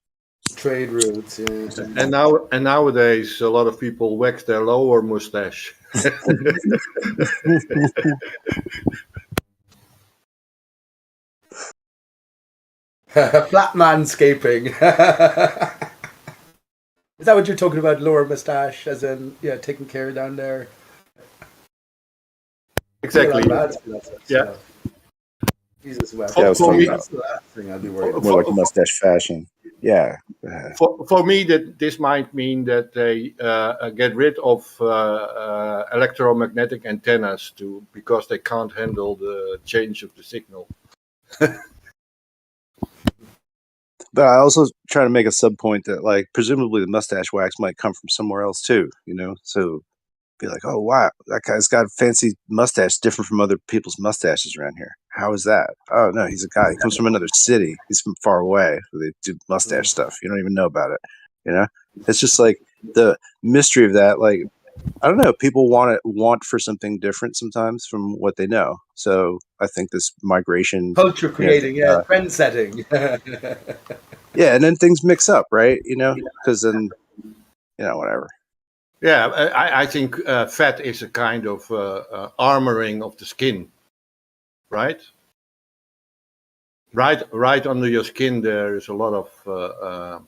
Trade routes, yeah. And nowadays, a lot of people wax their lower mustache. Flat manscaping. Is that what you're talking about? Lower mustache, as in, yeah, taking care down there. Exactly. Yeah. Jesus, well, Yeah, I was talking about that's the last thing I'd be worried about. more like mustache fashion. Yeah. For me, that this might mean that they get rid of electromagnetic antennas because they can't handle the change of the signal. But I also try to make a sub point that like presumably the mustache wax might come from somewhere else too, so be like, oh wow, that guy's got a fancy mustache different from other people's mustaches around here. How is that? Oh no, he's a guy. He comes from another city. He's from far away. They do mustache stuff. You don't even know about it. You know, it's just like the mystery of that. Like, I don't know. People want for something different sometimes from what they know. So I think this migration, Culture creating, trend setting. yeah, and then things mix up, right? You know, because then, whatever. Yeah, I think fat is a kind of armoring of the skin, right? Right under your skin, there is a lot of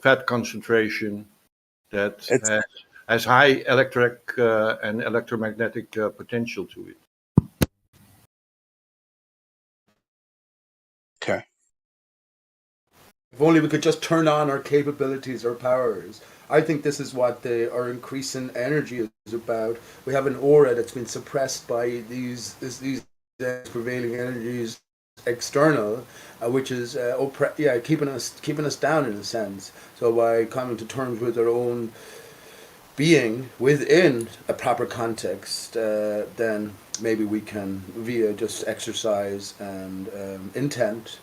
fat concentration that has high electric and electromagnetic potential to it. Okay. If only we could just turn on our capabilities, our powers. I think this is what our increase in energy is about. We have an aura that's been suppressed by these prevailing energies external, which is keeping us down in a sense. So by coming to terms with our own being within a proper context, then maybe we can, via just exercise and intent,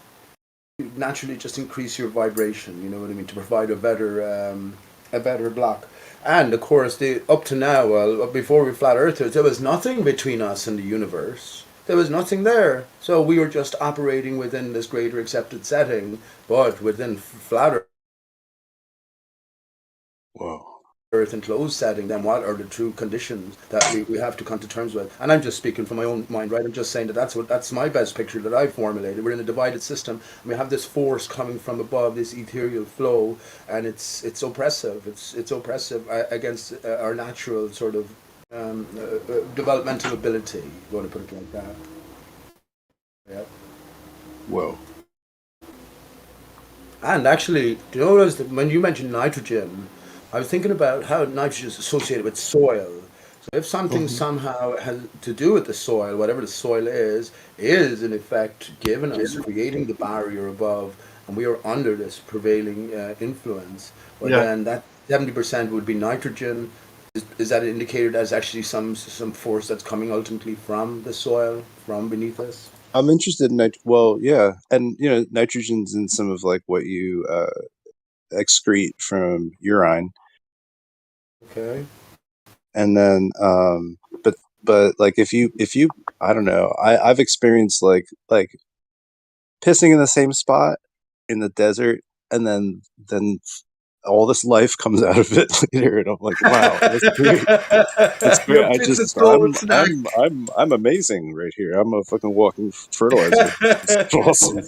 naturally just increase your vibration. You know what I mean? To provide a better block. And of course, up to now, well, before we flat earthers, there was nothing between us and the universe. There was nothing there. So we were just operating within this greater accepted setting, but within flat earth. Whoa. Earth and closed setting, then what are the true conditions that we have to come to terms with? And I'm just speaking from my own mind, right? I'm just saying that's my best picture that I've formulated. We're in a divided system, and we have this force coming from above, this ethereal flow, and it's oppressive. It's oppressive against our natural sort of developmental ability. If you want to put it like that. Yeah. Whoa. And actually, do you know when you mentioned nitrogen, I was thinking about how nitrogen is associated with soil. So if something somehow has to do with the soil, whatever the soil is in effect giving us, creating the barrier above, and we are under this prevailing influence. But then that 70% would be nitrogen. Is that indicated as actually some force that's coming ultimately from the soil, from beneath us? I'm interested in well, yeah, and nitrogen's in some of like what you excrete from urine. Okay. And then, but like if you, I don't know, I've experienced like pissing in the same spot in the desert, and then all this life comes out of it later, and I'm like, wow, that's great. That's great. I'm amazing right here. I'm a fucking walking fertilizer. It's awesome.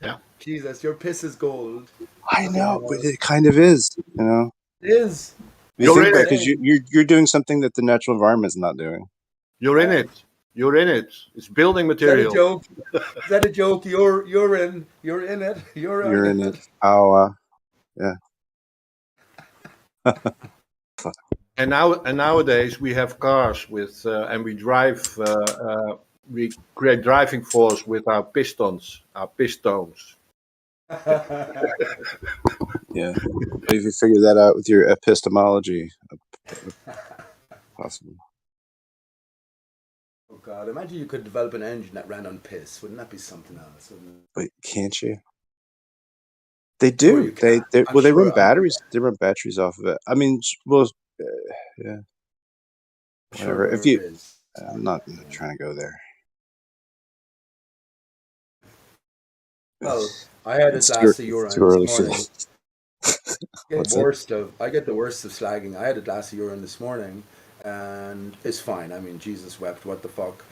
Yeah. Jesus, your piss is gold. I know, but it kind of is, It is. You think about, because you're doing something that the natural environment is not doing. You're in it. You're in it. It's building material. Is that a joke? Is that a joke? You're in it. You're in it. Oh, yeah. And nowadays we have cars with and we drive. We create driving force with our pistons. Yeah. If you figure that out with your epistemology, possible. Oh God! Imagine you could develop an engine that ran on piss. Wouldn't that be something else? Wait, can't you? They do. They run batteries. They run batteries off of it. I mean, well, yeah. Whatever. If you, I'm not trying to go there. Well, I had a glass of urine this morning. I get the worst of slagging. I had a glass of urine this morning, and it's fine. I mean, Jesus wept. What the fuck?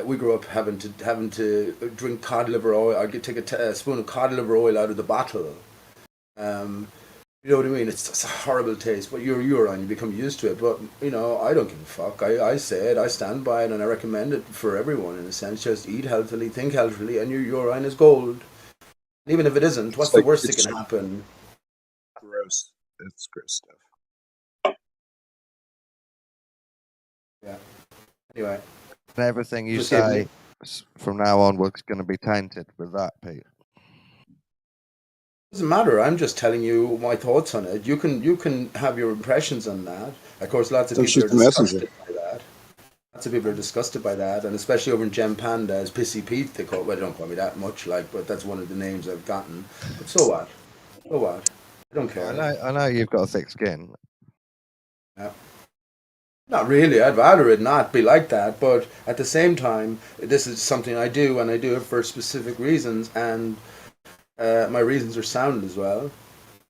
We grew up having to drink cod liver oil. I could take a spoon of cod liver oil out of the bottle. You know what I mean? It's a horrible taste, but you're urine, you become used to it. But I don't give a fuck. I say it, I stand by it, and I recommend it for everyone in a sense. Just eat healthily, think healthily, and your urine is gold. Even if it isn't, what's the worst that can happen? Gross. It's gross stuff. Yeah. Anyway. Everything you say from now on was going to be tainted with that, Pete. Doesn't matter. I'm just telling you my thoughts on it. You can have your impressions on that. Of course, lots of people are disgusted by that. Lots of people are disgusted by that, and especially over in Gem Panda, as Pissy Pete, they call. Well, they don't call me that much, like, but that's one of the names I've gotten. But so what? So what? I don't care. I know you've got a thick skin. Yeah. Not really. I'd rather it not be like that, but at the same time, this is something I do, and I do it for specific reasons, and my reasons are sound as well.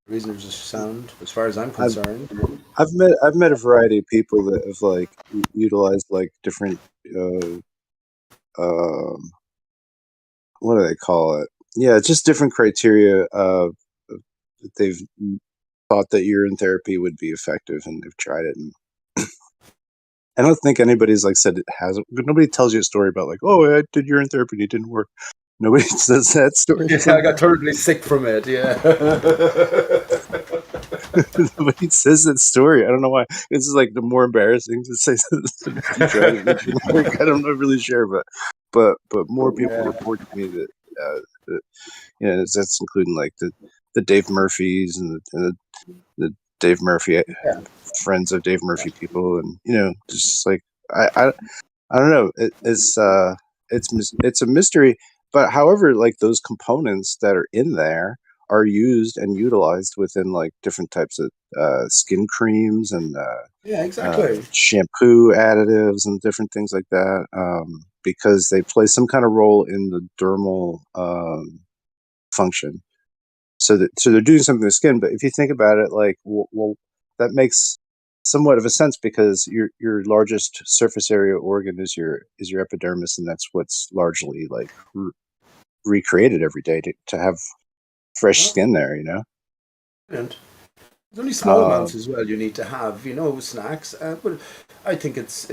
Reasons are sound, as far as I'm concerned. I've met a variety of people that have like utilized like different what do they call it? Yeah, it's just different criteria. They've thought that urine therapy would be effective, and they've tried it. And I don't think anybody's like said it hasn't. Nobody tells you a story about like, oh, I did urine therapy and it didn't work. Nobody says that story. Yeah, I got terribly sick from it. Yeah. Nobody says that story. I don't know why. This is like the more embarrassing to say that you tried it and it didn't work. I'm not really sure, but more people report to me that you know that's including like the Dave Murphys and the Dave Murphy friends of Dave Murphy people, and you know, just like I don't know. It's a mystery, but however, like those components that are in there are used and utilized within like different types of skin creams and Yeah, exactly. shampoo additives and different things like that, because they play some kind of role in the dermal function. So they're doing something to the skin. But if you think about it, like, well, that makes somewhat of a sense because your largest surface area organ is your epidermis, and that's what's largely like recreated every day to have fresh skin there. You know. Brilliant. There's only small amounts as well you need to have, snacks. But I think it's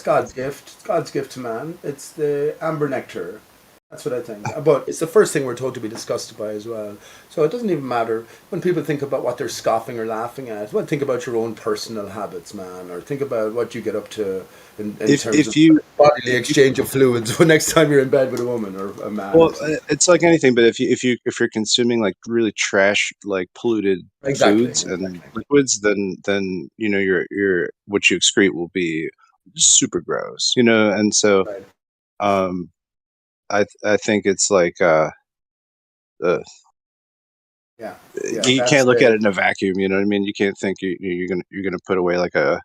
God's gift. It's God's gift to man. It's the amber nectar. That's what I think. But it's the first thing we're told to be disgusted by as well. So it doesn't even matter when people think about what they're scoffing or laughing at. Well, think about your own personal habits, man, or think about what you get up to in terms of bodily exchange of fluids when next time you're in bed with a woman or a man. Well, it's like anything, but if you're consuming like really trash, like polluted foods and liquids, then you know your what you excrete will be super gross, you know, and so I think it's like you can't look at it in a vacuum, you know what I mean? You can't think you're gonna put away like a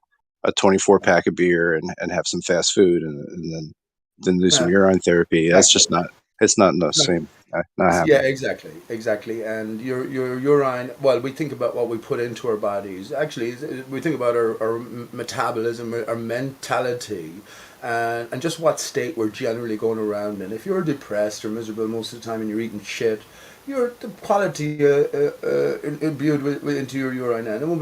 24 pack of beer and have some fast food and then do some urine therapy. That's just not. It's not the same. Not happening. Yeah, exactly. And your urine. Well, we think about what we put into our bodies. Actually, we think about our metabolism, our mentality, and just what state we're generally going around in. If you're depressed or miserable most of the time and you're eating shit, the quality imbued into your urine, and there will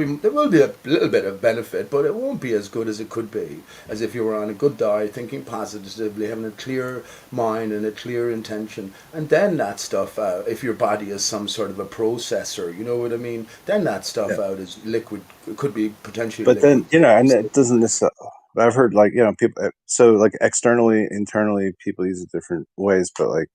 be a little bit of benefit, but it won't be as good as it could be, as if you were on a good diet, thinking positively, having a clear mind and a clear intention, and then that stuff out. If your body is some sort of a processor, you know what I mean? Then that stuff out is liquid. It could be potentially. But liquid. then and it doesn't necessarily. I've heard like people. So like externally, internally, people use it different ways. But like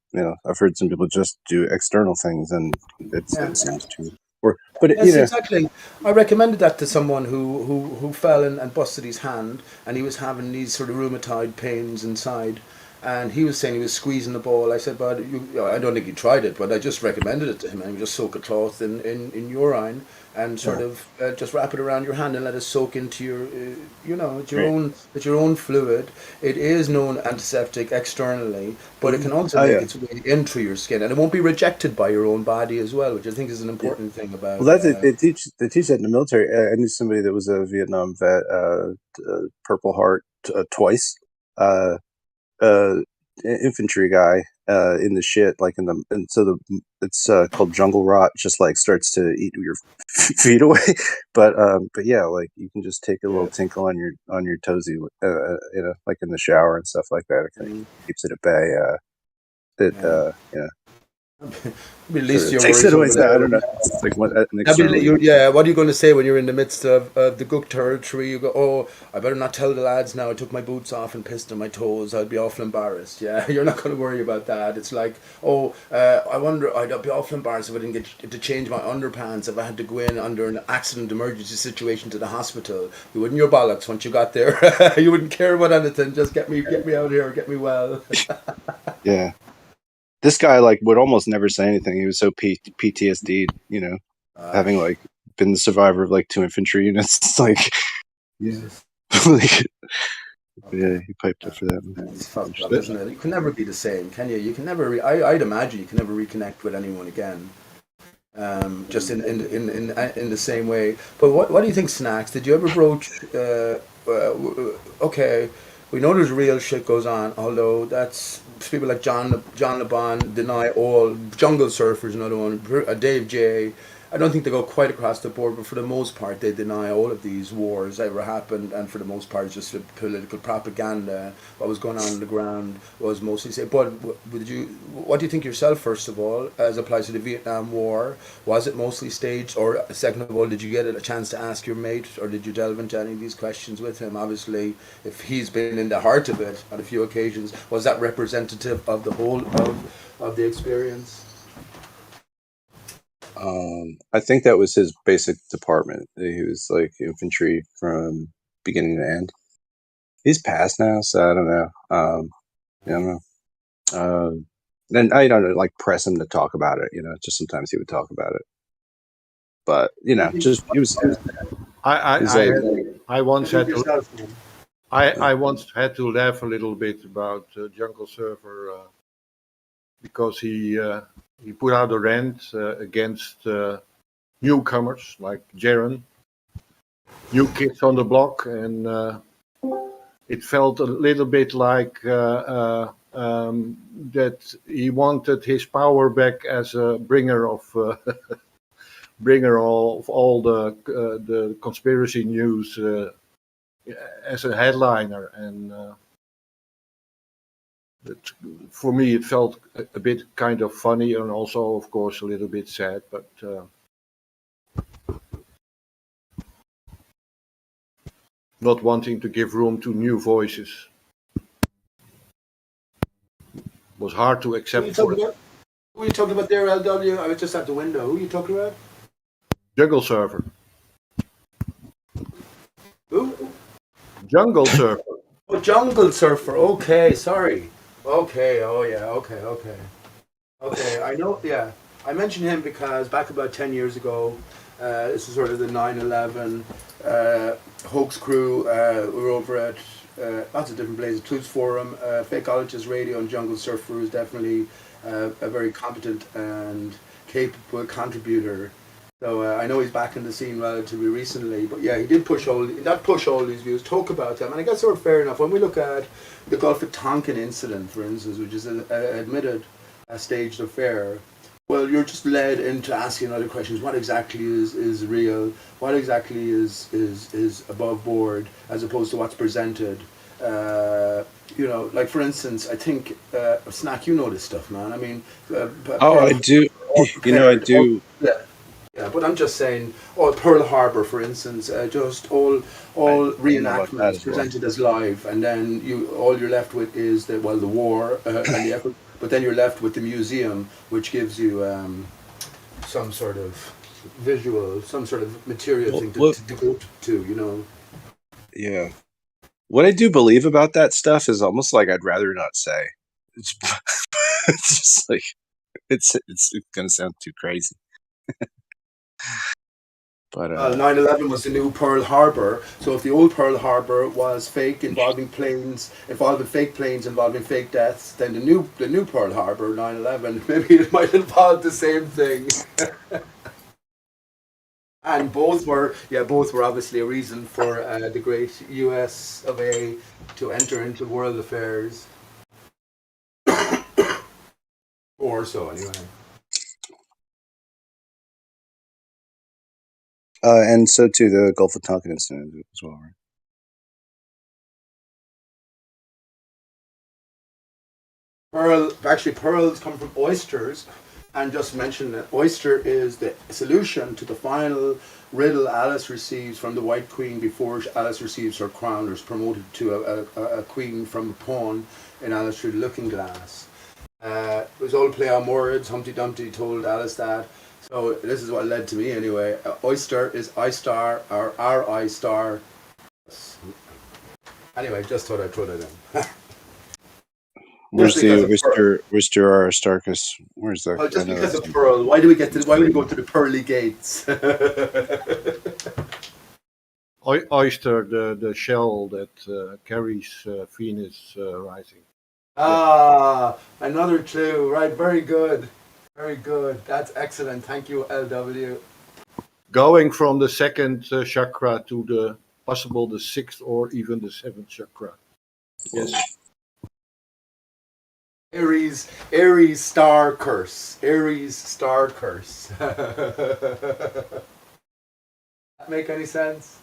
I've heard some people just do external things, and it seems to work. But yes, exactly. I recommended that to someone who fell and busted his hand, and he was having these sort of rheumatoid pains inside, and he was saying he was squeezing the ball. I said, but I don't think he tried it, but I just recommended it to him, and he would just soak a cloth in urine and sort of just wrap it around your hand and let it soak into your own fluid. It is known antiseptic externally, but it can also make its way into your skin, and it won't be rejected by your own body as well, which I think is an important thing about. Well, they teach that in the military. I knew somebody that was a Vietnam vet, Purple Heart twice, infantry guy in the shit, like it's called jungle rot, just like starts to eat your feet away. But yeah, like you can just take a little tinkle on your toesy, like in the shower and stuff like that. It kind of keeps it at bay. At least your Takes worries it away. over So I there. don't know. It's like what an What external. are you going to say when you're in the midst of the Gook territory? You go, oh, I better not tell the lads now. I took my boots off and pissed on my toes. I'd be awful embarrassed. Yeah, you're not going to worry about that. It's like, oh, I wonder, I'd be awful embarrassed if I didn't get to change my underpants, if I had to go in under an accident emergency situation to the hospital. You wouldn't your bollocks once you got there. You wouldn't care about anything. Just get me out here, get me well. Yeah. This guy like would almost never say anything. He was so PTSD, having like been the survivor of like 2 infantry units. It's like, yeah, like, yeah, he piped up for that. It's fucked up, isn't it? You can never be the same, can you? You can never. I'd imagine you can never reconnect with anyone again. Just in the same way. But what do you think, Snacks? Did you ever broach? Okay, we know there's real shit goes on. Although that's people like John LeBon deny all. Jungle Surfers, another one. Dave J. I don't think they go quite across the board, but for the most part, they deny all of these wars ever happened, and for the most part, it's just political propaganda. What was going on the ground was mostly say. But what do you think yourself, first of all, as applies to the Vietnam War? Was it mostly staged, or second of all, did you get a chance to ask your mate, or did you delve into any of these questions with him? Obviously, if he's been in the heart of it on a few occasions, was that representative of the whole of the experience? I think that was his basic department. He was like infantry from beginning to end. He's passed now, so I don't know. I don't know. Then I don't know, like press him to talk about it. Just sometimes he would talk about it, but just he was. I once had to. Yourself, I once had to laugh a little bit about Jungle Surfer because he put out a rant against newcomers like Jaren, new kids on the block, and it felt a little bit like that he wanted his power back as a bringer of all the conspiracy news as a headliner, and for me it felt a bit kind of funny and also, of course, a little bit sad, but. Not wanting to give room to new voices was hard to accept. Who are you talking about there, LW? I was just at the window. Who are you talking about? Jungle Surfer. Who? Jungle Surfer. Oh, Jungle Surfer. Okay, sorry. Okay. Oh yeah. Okay. Okay. I know. Yeah, I mentioned him because back about 10 years ago, this is sort of the 9/11 hoax crew. We were over at lots of different places. Clues Forum, Fakeologist Radio, and Jungle Surfer is definitely a very competent and capable contributor. So I know he's back in the scene relatively recently, but yeah, he did push all these views, talk about them, and I guess sort of fair enough. When we look at the Gulf of Tonkin incident, for instance, which is admitted a staged affair, well, you're just led into asking other questions. What exactly is real? What exactly is above board, as opposed to what's presented? Like for instance, I think Snack, you know this stuff, man. I mean, I do. I do. Yeah, but I'm just saying, Pearl Harbor, for instance, just all reenactments presented as live, and then all you're left with is the war and the effort, but then you're left with the museum, which gives you some sort of visual, some sort of material thing to go to. Yeah. What I do believe about that stuff is almost like I'd rather not say. It's, it's just like it's gonna sound too crazy. But 9/11 was the new Pearl Harbor. So if the old Pearl Harbor was fake, involving fake planes, involving fake deaths, then the new Pearl Harbor, 9/11, maybe it might involve the same thing. And both were obviously a reason for the great U.S. of A. to enter into world affairs, or so anyway. and so too the Gulf of Tonkin incident as well, right? Pearls come from oysters. And just mention that oyster is the solution to the final riddle Alice receives from the White Queen before Alice receives her crown or is promoted to a queen from a pawn in Alice Through the Looking Glass. It was all play on words. Humpty Dumpty told Alice that. So this is what led to me anyway. Oyster is I star or R I star. Anyway, just thought I'd throw that in. Where's Just the because of Pearl. Oyster Aristarchus? Where's the? Oh, just I know because that's of Pearl. Why do we get to? Why do we go to the pearly gates? Oyster, the shell that carries Venus rising. Ah, another clue. Right, very good. Very good. That's excellent. Thank you, LW. Going from the second chakra to the possible the sixth or even the seventh chakra. Yes. Aries star curse. Aries star curse. That make any sense?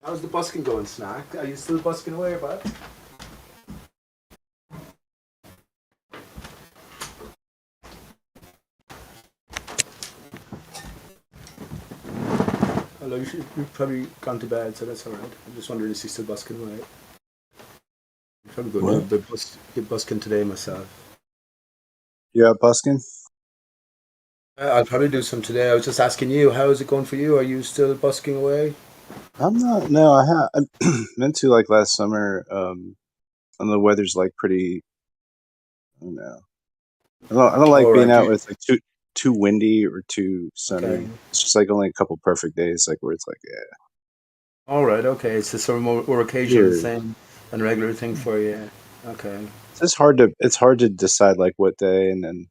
How's the busking going, Snack? Are you still busking away, bud? Hello, you've probably gone to bed, so that's alright. I'm just wondering if you're still busking away. I'm probably going What? to be busking today myself. Yeah, busking. I'll probably do some today. I was just asking you, how is it going for you? Are you still busking away? I'm not. No, I meant to like last summer. And the weather's like pretty. I don't know. I don't like All being right. out with like too windy or too sunny. Okay. It's just like only a couple perfect days, like where it's like, yeah. All right. Okay. It's just sort of more occasional Yeah. thing and regular thing for you. Okay. It's just hard to decide like what day, and then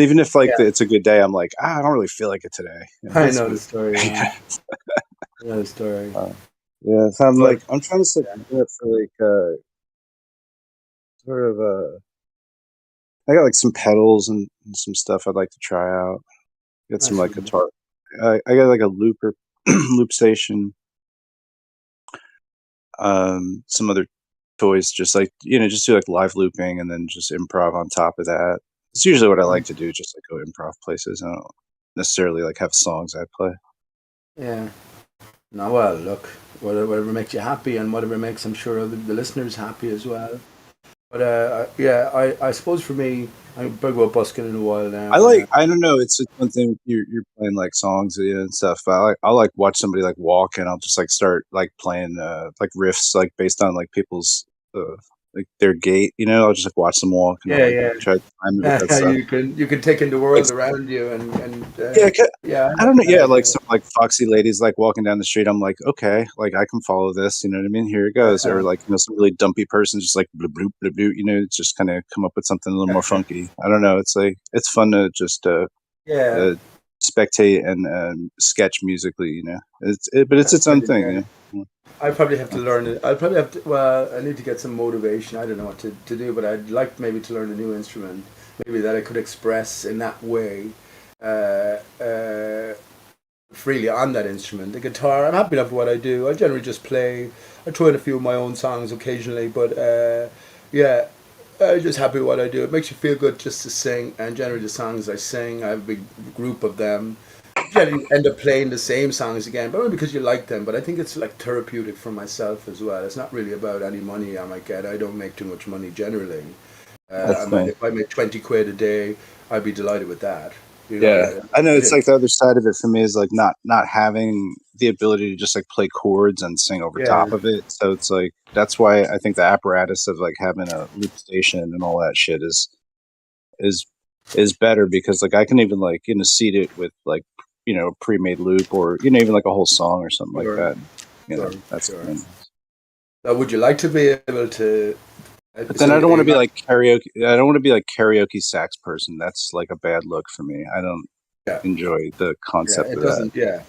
even if like Yeah. it's a good day, I'm like, I don't really feel like it today. You I that's know me. the story. Yeah. I know the story. Yeah, so I'm But like, I'm trying to set up for like sort of I got like some pedals and some stuff I'd like to try out. Got some like guitar. I got like a looper, loop station. Some other toys, just like just do like live looping and then just improv on top of that. It's usually what I like to do, just like go improv places. I don't necessarily like have songs I play. Yeah. No, well, look, whatever makes you happy and whatever makes, I'm sure, the listeners happy as well. But yeah, I suppose for me, I'm big about busking in a while now. I don't know. It's just one thing you're playing like songs and stuff. I'll like watch somebody like walk and I'll just like start like playing like riffs like based on like people's like their gait. I'll just like watch them walk and I'll try to time it with that stuff. You can take in the world around you and yeah. I don't know. Yeah, like some like foxy ladies like walking down the street. I'm like, okay, like I can follow this. You know what I mean? Here it goes. Or like some really dumpy person just like bloop bloop bloop bloop. Just kind of come up with something a little more funky. I don't know. It's like it's fun to just spectate and sketch musically. But it's its own thing. I probably have to learn it. I'll probably have to. Well, I need to get some motivation. I don't know what to do, but I'd like maybe to learn a new instrument, maybe that I could express in that way, freely on that instrument. The guitar, I'm happy enough with what I do. I generally just play. I throw in a few of my own songs occasionally, but yeah, I'm just happy with what I do. It makes you feel good just to sing, and generally the songs I sing, I have a big group of them. You end up playing the same songs again, but only because you like them. But I think it's like therapeutic for myself as well. It's not really about any money I might get. I don't make too much money generally. If I make 20 quid a day, I'd be delighted with that. I know it's like the other side of it for me is like not having the ability to just like play chords and sing over top of it. So it's like that's why I think the apparatus of like having a loop station and all that shit is better, because like I can even like seed it with like a pre-made loop or even like a whole song or something like that. That's sure. Would you like to be able to? But then I don't want to be like karaoke. I don't want to be like karaoke sax person. That's like a bad look for me. I don't enjoy the concept of that. Yeah,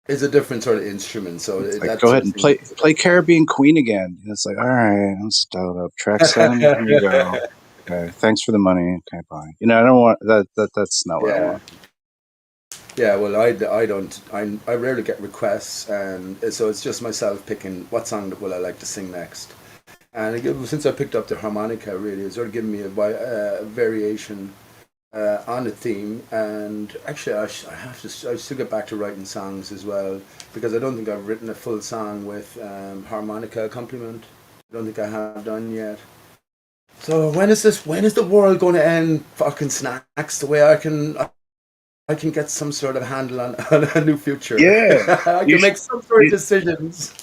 it's a different sort of instrument. So like, go ahead and play Caribbean Queen again. It's like, all right, I'm stoked up. Track 7. Here you go. Okay, thanks for the money. Okay, bye. I don't want that. That's not what I want. Yeah, well, I don't. I rarely get requests, and so it's just myself picking what song will I like to sing next. And since I picked up the harmonica, really, it's sort of given me a variation on the theme. And actually, I still get back to writing songs as well, because I don't think I've written a full song with harmonica accompaniment. I don't think I have done yet. So when is the world going to end fucking snacks the way I can get some sort of handle on a new future? Yeah. I can make some sort of decisions.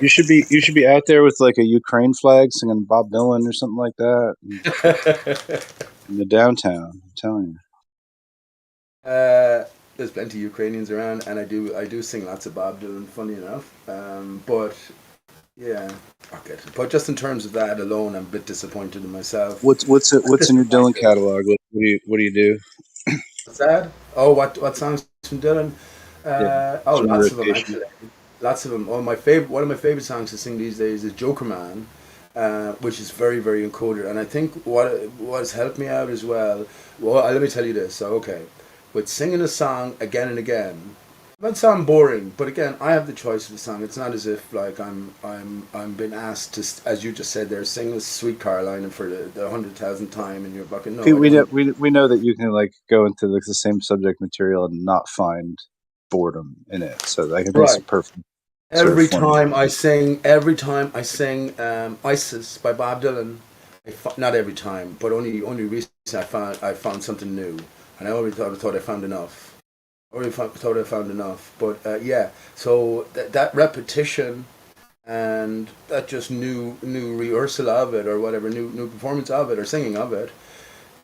You should be out there with like a Ukraine flag singing Bob Dylan or something like that in the downtown. I'm telling you. There's plenty of Ukrainians around, and I do sing lots of Bob Dylan, funny enough. But yeah, fuck it. But just in terms of that alone, I'm a bit disappointed in myself. What's in your Dylan catalog? What do you do? What's that? Oh, what songs from Dylan? Lots of them actually. Lots of them. One of my favorite songs to sing these days is Joker Man, which is very, very encoded. And I think what has helped me out as well. Well, let me tell you this. So, okay, with singing a song again and again, it might sound boring, but again, I have the choice of the song. It's not as if like I'm being asked to, as you just said there, sing this Sweet Caroline for the 100,000th time, and you're fucking no. We know that you can like go into like the same subject material and not find boredom in it. So I think it's perfect. Every time I sing Isis by Bob Dylan, not every time, but only recently I found something new, and I already thought I found enough. But yeah, so that repetition and that just new rehearsal of it or whatever, new performance of it or singing of it,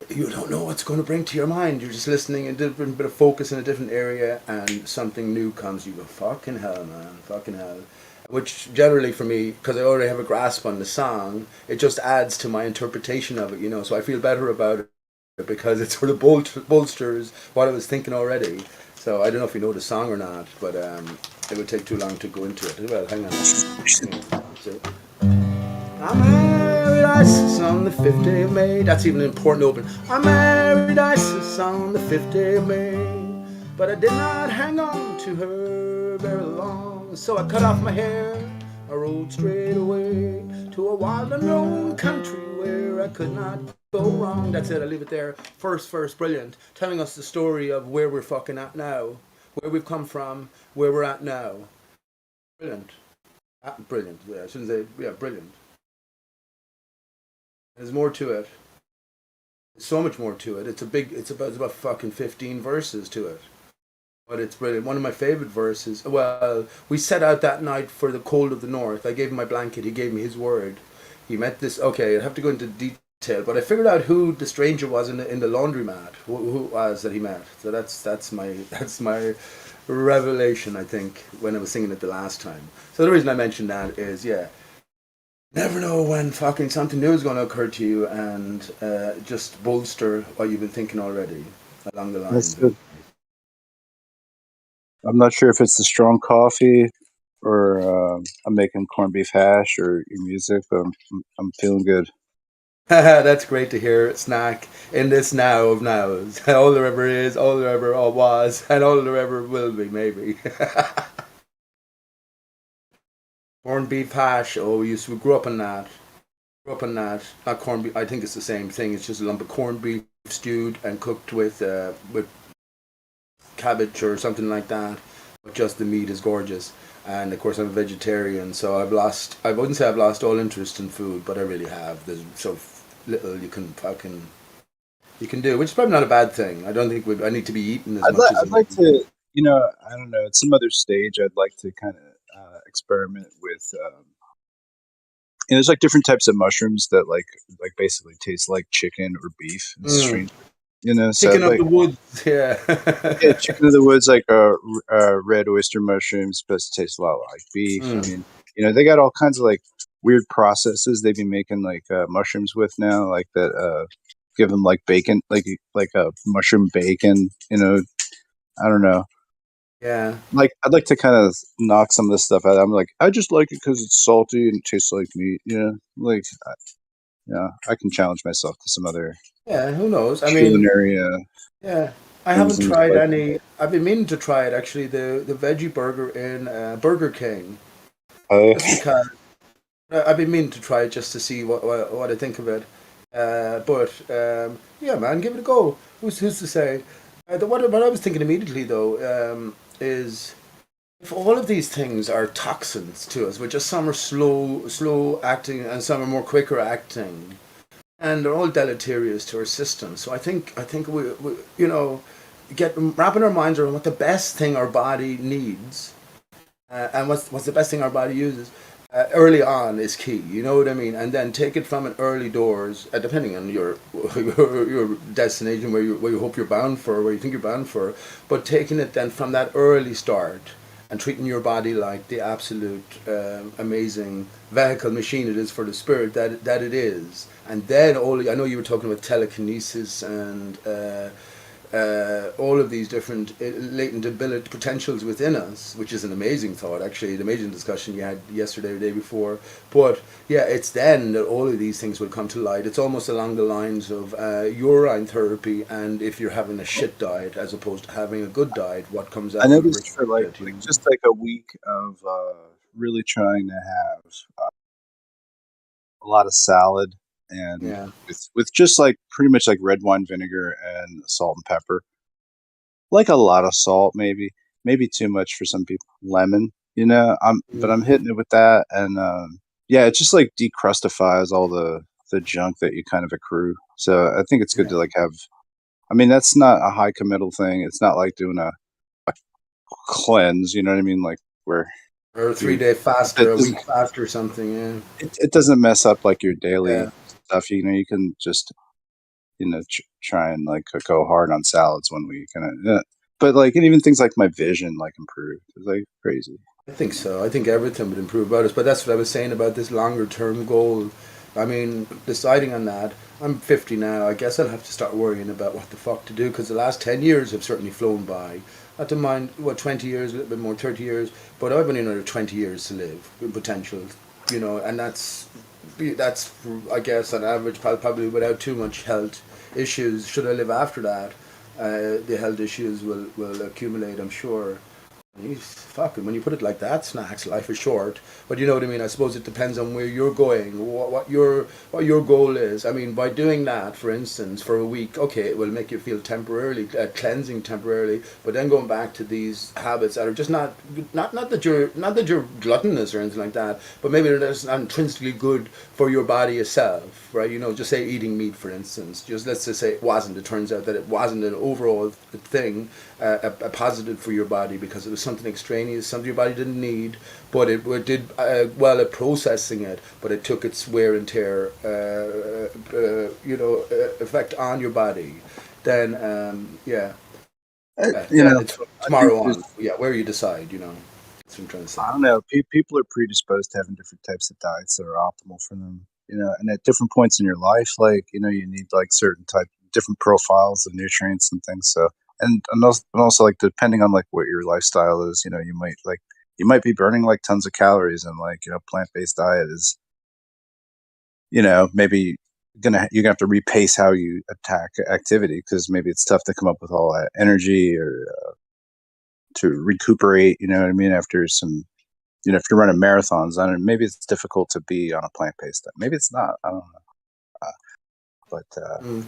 you don't know what's going to bring to your mind. You're just listening, a different bit of focus in a different area, and something new comes. You go, fucking hell, man, fucking hell. Which generally for me, because I already have a grasp on the song, it just adds to my interpretation of it, so I feel better about it because it sort of bolsters what I was thinking already. So I don't know if you know the song or not, but it would take too long to go into it. Well, hang on. I'm married Isis on the 5th day of May. That's even an important open. I married Isis on the 5th day of May, but I did not hang on to her very long. So I cut off my hair, I rode straight away to a wild unknown country where I could not go wrong. That's it, I leave it there. First, brilliant. Telling us the story of where we're fucking at now, where we've come from, where we're at now. Brilliant. Brilliant, yeah, I shouldn't say, yeah, brilliant. There's more to it. There's so much more to it. It's about fucking 15 verses to it. But it's brilliant. One of my favorite verses. Well, we set out that night for the cold of the north. I gave him my blanket. He gave me his word. He met this. Okay, I'd have to go into detail, but I figured out who the stranger was in the laundromat. Who it was that he met. So that's my revelation. I think when I was singing it the last time. So the reason I mentioned that is, yeah, never know when fucking something new is going to occur to you, and just bolster what you've been thinking already along the lines. That's good. I'm not sure if it's the strong coffee or I'm making corned beef hash or your music, but I'm feeling good. That's great to hear. Snack in this now of nows. All there ever is, all there ever was, and all there ever will be, maybe. Corned beef hash. Oh, we grew up on that. Not corned beef. I think it's the same thing. It's just a lump of corned beef stewed and cooked with cabbage or something like that, but just the meat is gorgeous. And of course I'm a vegetarian, so I wouldn't say I've lost all interest in food, but I really have. There's so little you can do, which is probably not a bad thing. I don't think I need to be eating as much as I'd like to, I don't know, at some other stage I'd like to kind of experiment with there's like different types of mushrooms that like basically taste like chicken or beef. It's strange. Chicken of the woods, yeah. Yeah, chicken of the woods, like red oyster mushrooms, supposed to taste a lot like beef. I mean, they got all kinds of like weird processes they've been making like mushrooms with now, like that give them like bacon, like a mushroom bacon. I don't know. Yeah. Like I'd like to kind of knock some of this stuff out. I'm like, I just like it because it's salty and it tastes like meat. Like I can challenge myself to some other. Yeah, who knows? I culinary, mean, yeah, I haven't tried any. I've been meaning to try it actually. The veggie burger in Burger King. Just because I've been meaning to try it just to see what I think of it. But yeah, man, give it a go. Who's to say? What I was thinking immediately though is, if all of these things are toxins to us, which just some are slow acting and some are more quicker acting, and they're all deleterious to our system. So I think we get wrapping our minds around what the best thing our body needs, and what's the best thing our body uses early on is key. You know what I mean? And then take it from an early doors, depending on your destination, where you hope you're bound for, where you think you're bound for, but taking it then from that early start and treating your body like the absolute amazing vehicle machine it is for the spirit that it is. And then I know you were talking about telekinesis and all of these different latent ability potentials within us, which is an amazing thought, actually, an amazing discussion you had yesterday or the day before. But yeah, it's then that all of these things will come to light. It's almost along the lines of urine therapy, and if you're having a shit diet as opposed to having a good diet, what comes out? I noticed for like just like a week of really trying to have a lot of salad and with just like pretty much like red wine vinegar and salt and pepper, like a lot of salt, maybe too much for some people. Lemon, but I'm hitting it with that, and it just like decrustifies all the junk that you kind of accrue. So I think it's good to like have. I mean, that's not a high committal thing. It's not like doing a cleanse. You know what I mean? Like where. Or a 3-day fast or a week fast or something, yeah. It doesn't mess up like your daily stuff. You can just, try and like go hard on salads one week. But like, and even things like my vision like improved. It's like crazy. I think so. I think everything would improve about us. But that's what I was saying about this longer term goal. I mean, deciding on that, I'm 50 now. I guess I'll have to start worrying about what the fuck to do, because the last 10 years have certainly flown by. Not to mind, 20 years, a little bit more, 30 years, but I've only another 20 years to live with potential, and that's that's, I guess, on average, probably without too much health issues. Should I live after that, the health issues will accumulate, I'm sure. Fucking, when you put it like that, snacks, life is short. But you know what I mean. I suppose it depends on where you're going, what your goal is. I mean, by doing that, for instance, for a week, okay, it will make you feel temporarily cleansing temporarily. But then going back to these habits that are just not that you're gluttonous or anything like that, but maybe they're just not intrinsically good for your body itself, right? You know, just say eating meat, for instance. Just let's just say it wasn't. It turns out that it wasn't an overall thing, a positive for your body because it was something extraneous, something your body didn't need, but it did well at processing it, but it took its wear and tear, effect on your body. Then, You then know, it's from I think tomorrow on. there's, Yeah, where you decide, That's what I'm trying to say. I don't know, people are predisposed to having different types of diets that are optimal for them. And at different points in your life, like you need like certain different profiles of nutrients and things. So, and also like depending on like what your lifestyle is, you might be burning like tons of calories, and like plant-based diet is maybe you're gonna have to repace how you attack activity, because maybe it's tough to come up with all that energy or to recuperate. You know what I mean? After some, if you're running marathons on it, maybe it's difficult to be on a plant-based diet. Maybe it's not. I don't know. But Mm.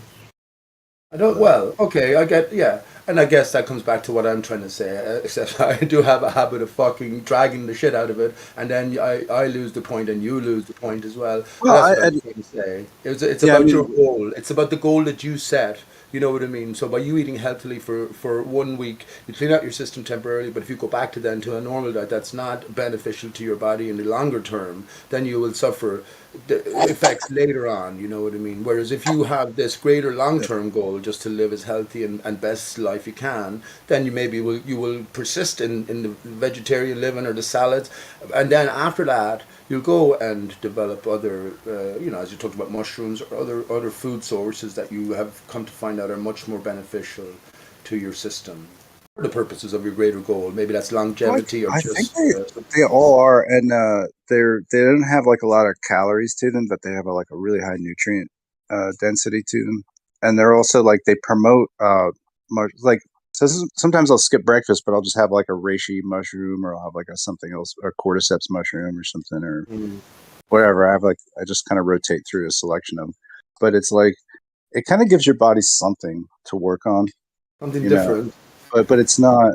I don't. Well, okay, I get. Yeah, and I guess that comes back to what I'm trying to say. Except I do have a habit of fucking dragging the shit out of it, and then I lose the point, and you lose the point as well. But well, that's what I'm trying to say. It's yeah, I about your mean, goal. It's about the goal that you set. You know what I mean? So by you eating healthily for 1 week, you clean out your system temporarily. But if you go back to a normal diet, that's not beneficial to your body in the longer term. Then you will suffer the effects later on. You know what I mean? Whereas if you have this greater long term goal, just to live as healthy and best life you can, then you will persist in the vegetarian living or the salads, and then after that you'll go and develop other, as you talked about mushrooms or other food sources that you have come to find out are much more beneficial to your system for the purposes of your greater goal. Maybe that's longevity or I think just. they all are, and they don't have like a lot of calories to them, but they have like a really high nutrient density to them, and they're also like they promote like. So sometimes I'll skip breakfast, but I'll just have like a reishi mushroom, or I'll have like a something else, or cordyceps mushroom, or something, or Mm, whatever. I just kind of rotate through a selection of them, but it's like it kind of gives your body something to work on, something you know. different. But it's not.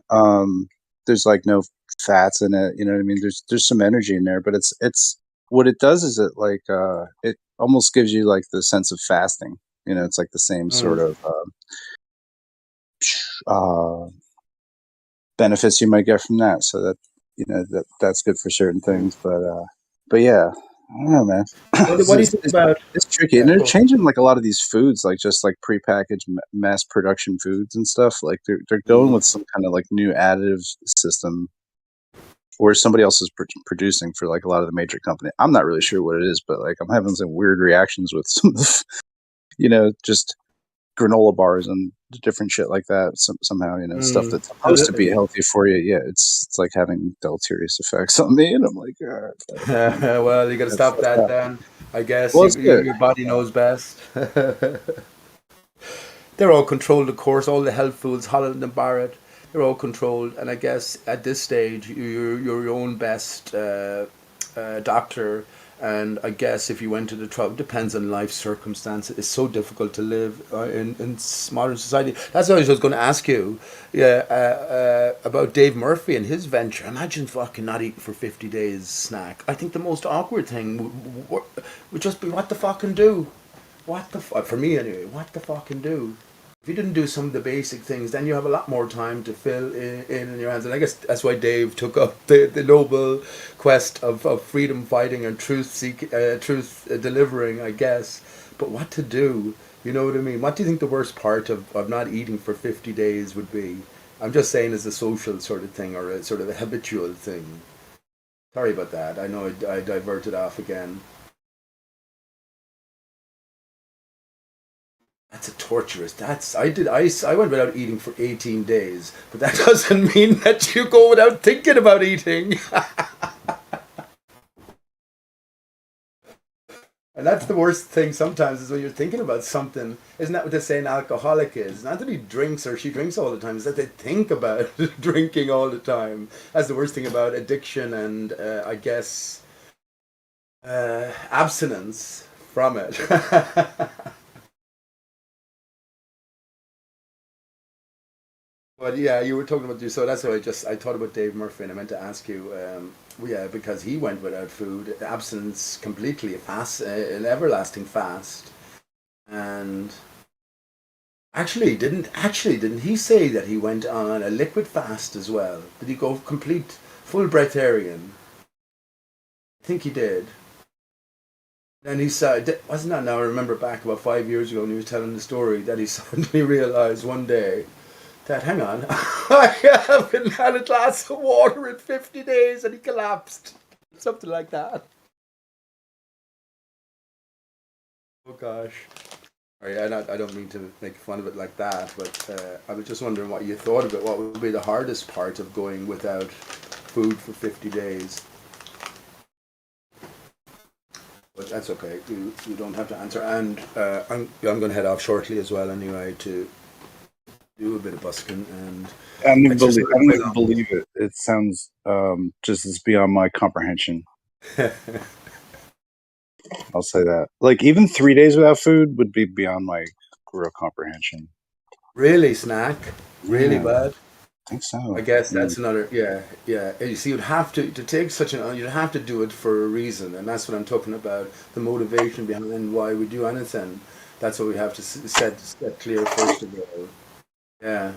There's like no fats in it. You know what I mean? There's some energy in there, but it's what it does is it almost gives you like the sense of fasting. It's like the same sort Mm. of uh, benefits you might get from that. So that's good for certain Mm. things. But yeah, I don't know, man. What do you think about? It's tricky, and Yeah, they're go. changing like a lot of these foods, like just like prepackaged mass production foods and stuff. Like they're going Mm. with some kind of like new additive system, or somebody else is producing for like a lot of the major company. I'm not really sure what it is, but like I'm having some weird reactions with some of the, just granola bars and different shit like that. Somehow, stuff Mm. that's supposed to be healthy for you. Yeah, it's like having deleterious effects on me, and I'm like, all right, Well, you got to that's stop fucked that up. then. I guess Well, it's good. your body knows best. They're all controlled, of course. All the health foods, Holland and Barrett, they're all controlled. And I guess at this stage, you're your own best doctor. And I guess if you went to the trouble, depends on life circumstances. It's so difficult to live in modern society. That's what I was going to ask you. Yeah, about Dave Murphy and his venture. Imagine fucking not eating for 50 days snack. I think the most awkward thing would just be what the fucking do. What the for me anyway? What the fucking do? If you didn't do some of the basic things, then you have a lot more time to fill in your hands. And I guess that's why Dave took up the noble quest of freedom fighting and truth delivering, I guess. But what to do? You know what I mean? What do you think the worst part of not eating for 50 days would be? I'm just saying as a social sort of thing or a sort of a habitual thing. Sorry about that. I know I diverted off again. That's a torturous. I went without eating for 18 days, but that doesn't mean that you go without thinking about eating. And that's the worst thing sometimes is when you're thinking about something. Isn't that what they say an alcoholic is? Not that he drinks or she drinks all the time. It's that they think about drinking all the time. That's the worst thing about addiction and I guess abstinence from it. But yeah, you were talking about you. So that's why I thought about Dave Murphy, and I meant to ask you. Yeah, because he went without food, abstinence completely, a fast, an everlasting fast, and didn't he say that he went on a liquid fast as well? Did he go complete full breatharian? I think he did. And he said, wasn't that now? I remember back about 5 years ago when he was telling the story that he suddenly realized one day that, hang on, I haven't had a glass of water in 50 days, and he collapsed. Something like that. Oh gosh. Sorry, I don't mean to make fun of it like that, but I was just wondering what you thought of it. What would be the hardest part of going without food for 50 days? But that's okay. You don't have to answer. And I'm going to head off shortly as well anyway to do a bit of busking and I don't even exercise. believe it. It sounds just as beyond my comprehension. I'll say that. Like even 3 days without food would be beyond my real comprehension. Really, snack? Really Yeah, bad? I think so. I guess that's another, yeah. You see, you'd have to take such an, you'd have to do it for a reason, and that's what I'm talking about. The motivation behind why we do anything. That's what we have to set clear first of all. Yeah,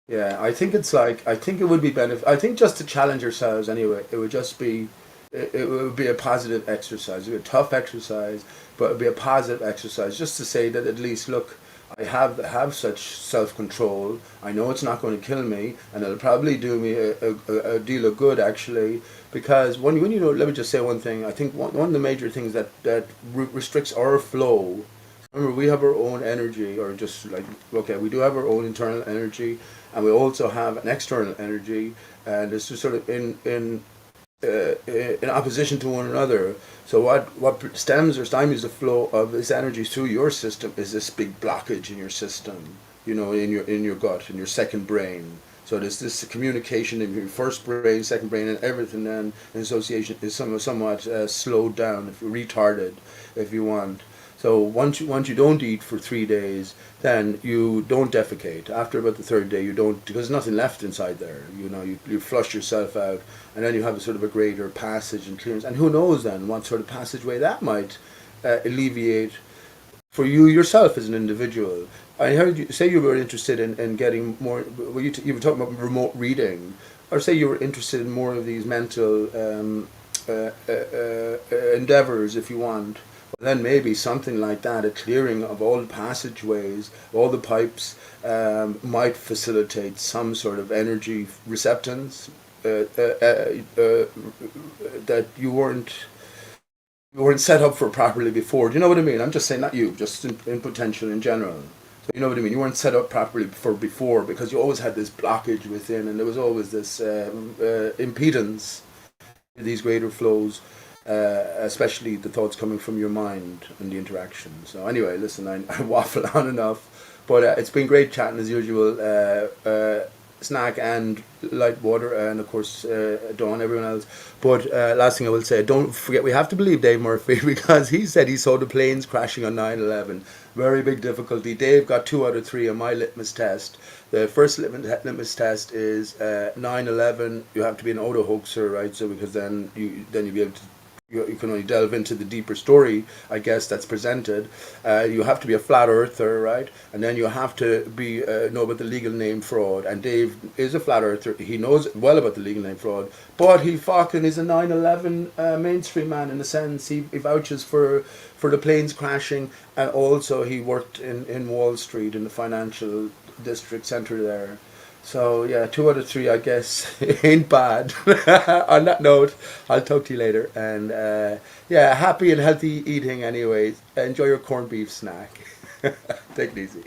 yeah. I think it would be benefit. I think just to challenge ourselves anyway. It would just be, it would be a positive exercise. It would be a tough exercise, but it would be a positive exercise. Just to say that at least, look, I have such self control. I know it's not going to kill me, and it'll probably do me a deal of good actually. Because when you know, let me just say one thing. I think one of the major things that restricts our flow. Remember, we have our own energy, or just like, okay, we do have our own internal energy, and we also have an external energy, and it's just sort of in opposition to one another. So what stems or stymies the flow of this energy through your system is this big blockage in your system, in your gut, in your second brain. So there's this communication in your first brain, second brain, and everything then in association is somewhat slowed down, if retarded, if you want. So once you don't eat for 3 days, then you don't defecate. After about the third day, you don't, because there's nothing left inside there. You flush yourself out, and then you have a sort of a greater passage and clearance. And who knows then what sort of passageway that might alleviate for you yourself as an individual. I heard you say you were interested in getting more. Well, you were talking about remote reading, or say you were interested in more of these mental endeavors, if you want. Well, then maybe something like that, a clearing of all the passageways, all the pipes, might facilitate some sort of energy receptance that you weren't set up for properly before. Do you know what I mean? I'm just saying, not you, just in potential in general. So you know what I mean? You weren't set up properly for before because you always had this blockage within, and there was always this impedance to these greater flows, especially the thoughts coming from your mind and the interaction. So anyway, listen, I waffle on enough, but it's been great chatting as usual. Snack and light water, and of course Dawn, everyone else. But last thing I will say, don't forget, we have to believe Dave Murphy because he said he saw the planes crashing on 9/11. Very big difficulty. Dave got 2 out of 3 on my litmus test. The first litmus test is 9/11. You have to be an auto hoaxer, right? So because then you be able to. You can only delve into the deeper story, I guess, that's presented. You have to be a flat earther, right? And then you have to be know about the legal name fraud. And Dave is a flat earther. He knows well about the legal name fraud, but he fucking is a 9/11 mainstream man in a sense. He vouches for the planes crashing, and also he worked in Wall Street in the financial district center there. So yeah, 2 out of 3, I guess, ain't bad. On that note, I'll talk to you later, and yeah, happy and healthy eating. Anyways, enjoy your corned beef snack. Take it easy.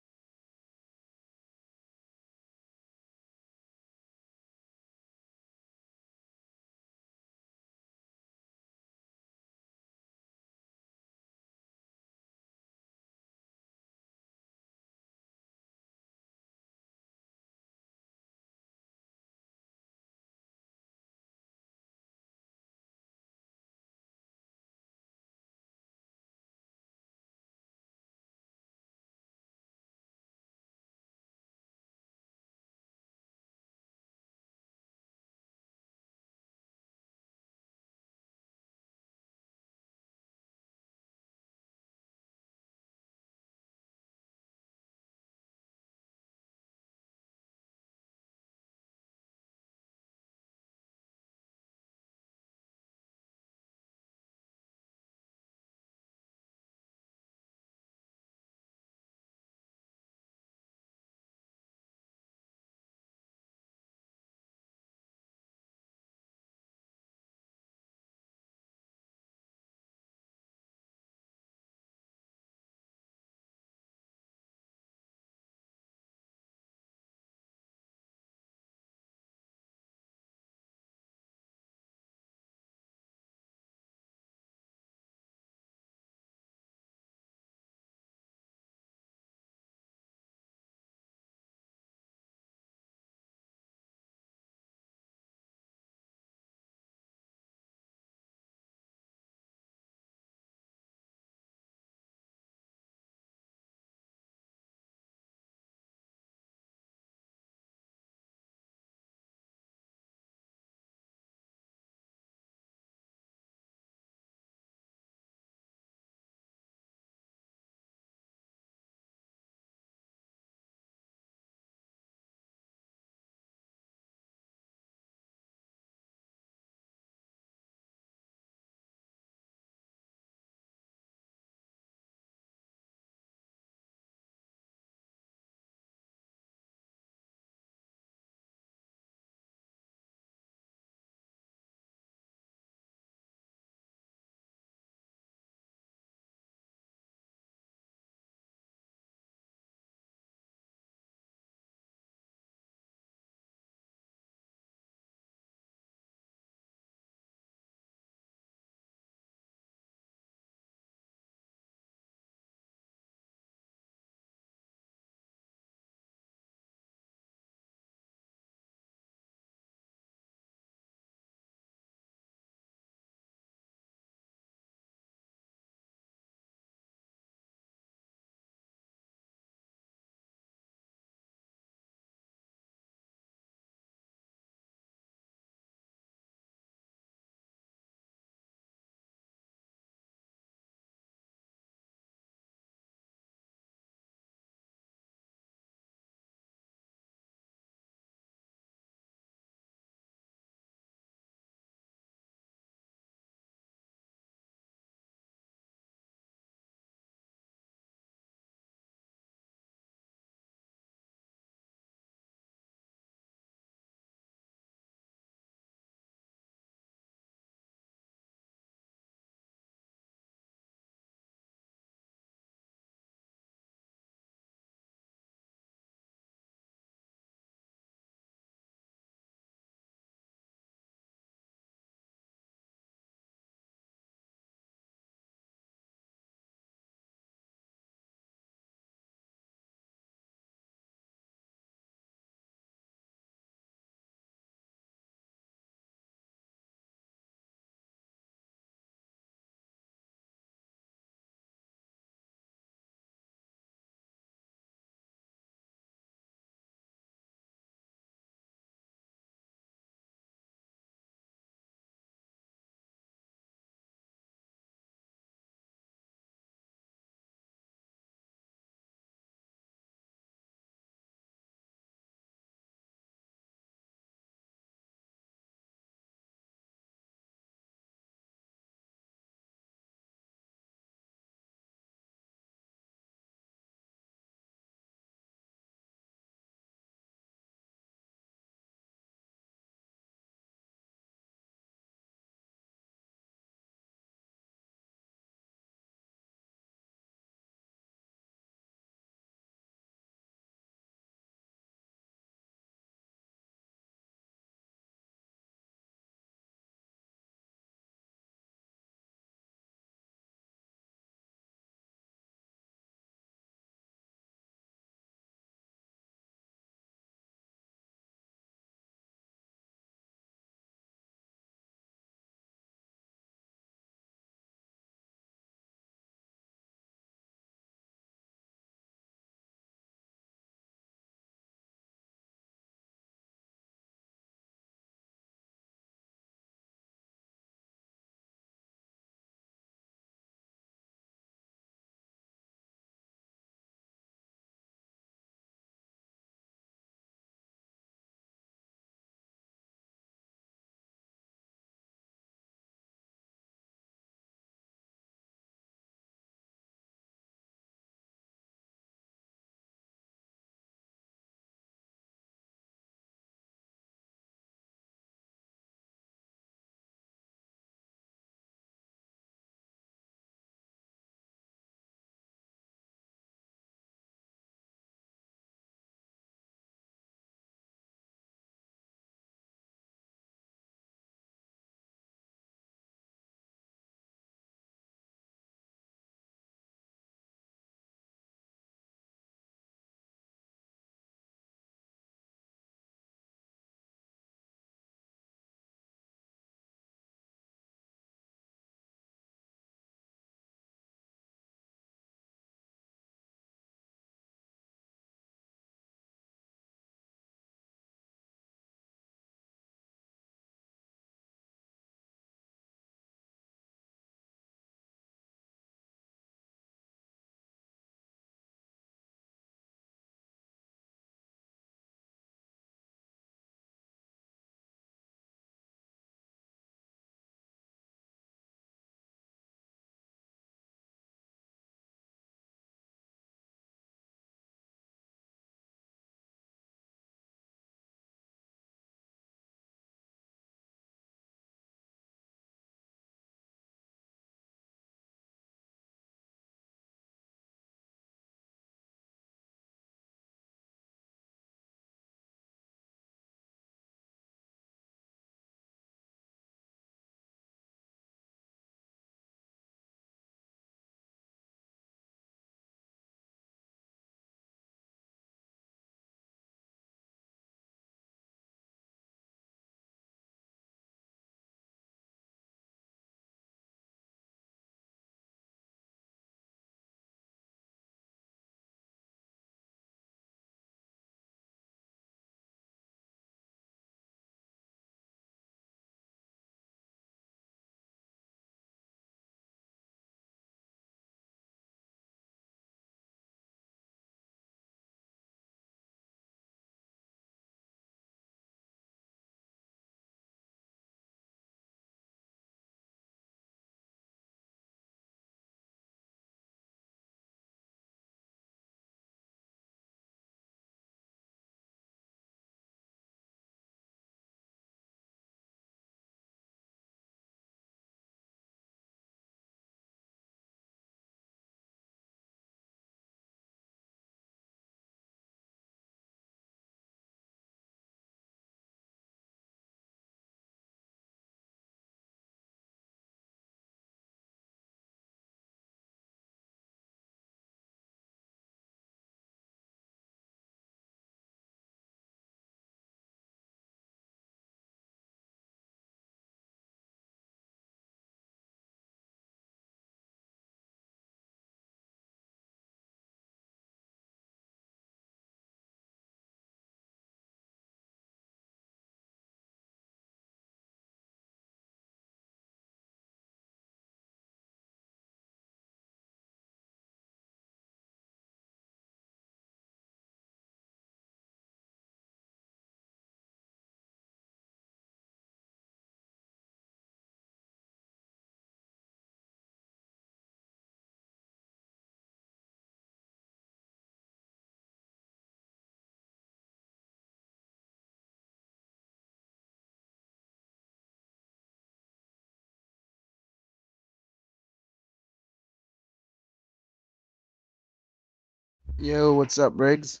Yo, what's up, Briggs?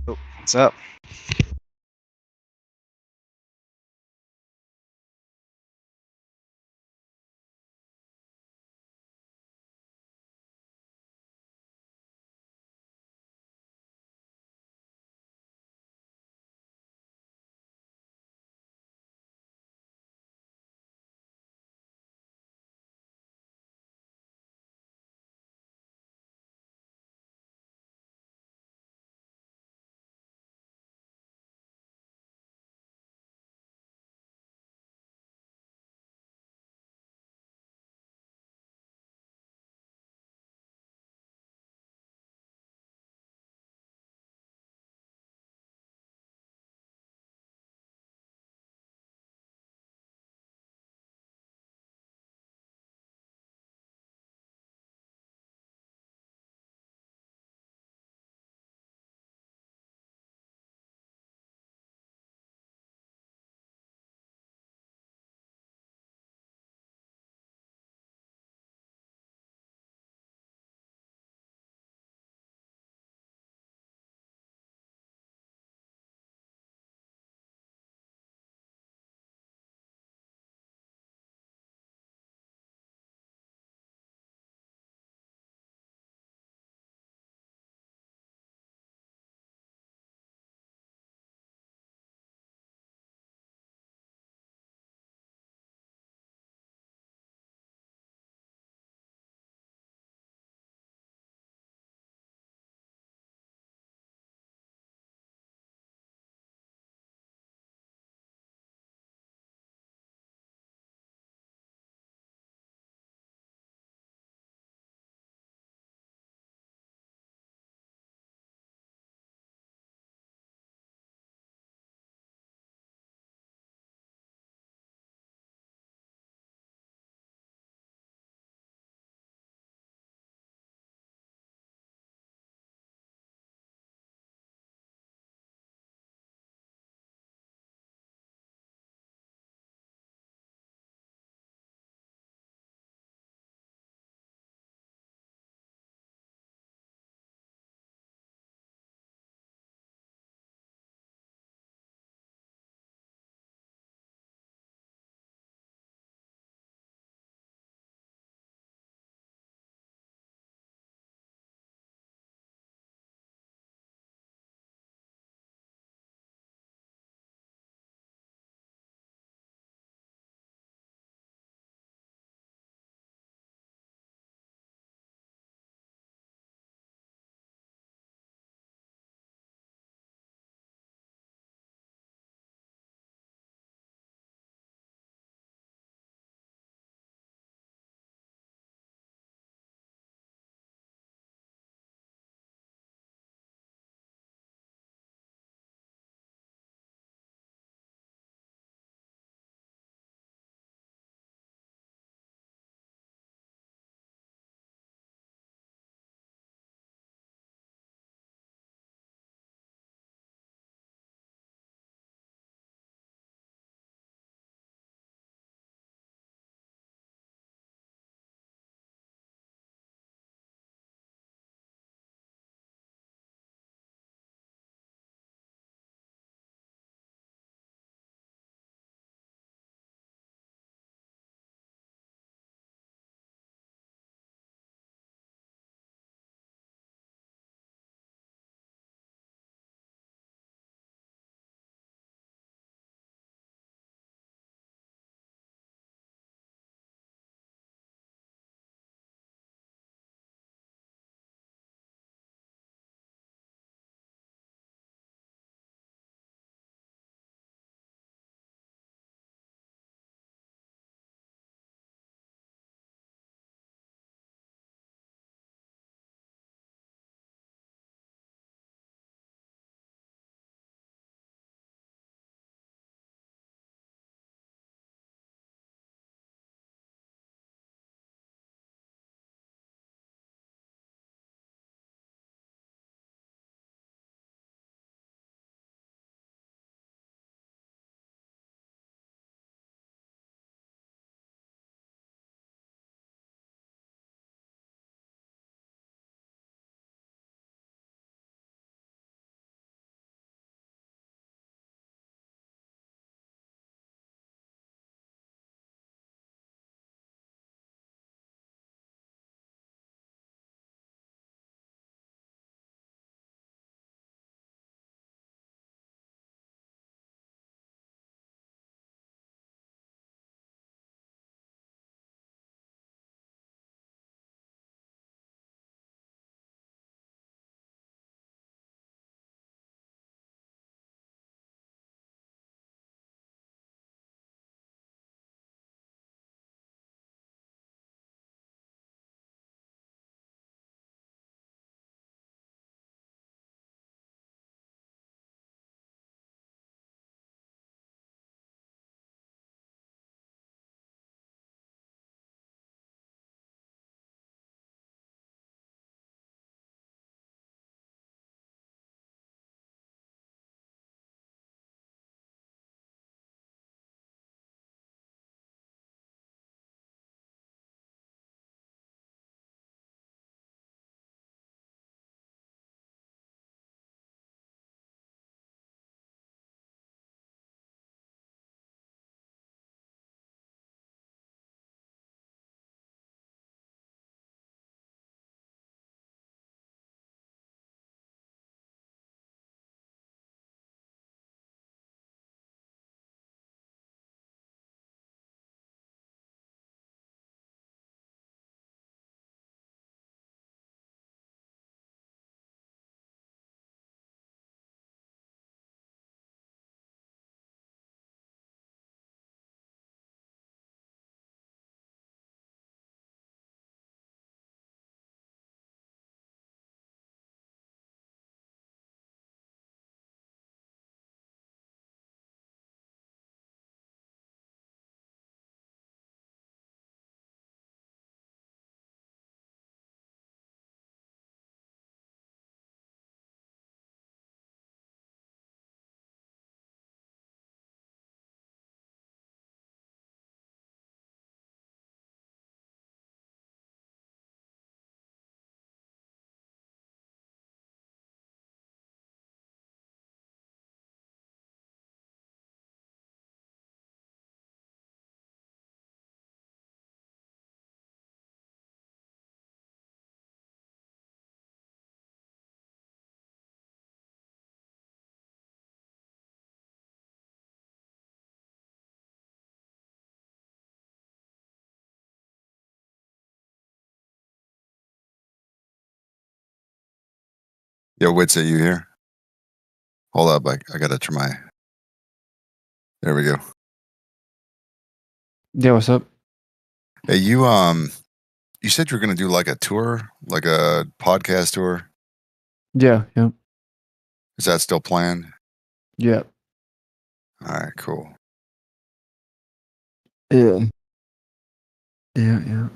Oh, what's up? Yo, Wits, are you here? Hold up, I gotta turn my. There we go. Yeah, what's up? Hey, you said you were gonna do like a tour, like a podcast tour. Yeah, yeah, Is that still planned? yeah, All right, cool. yeah, yeah.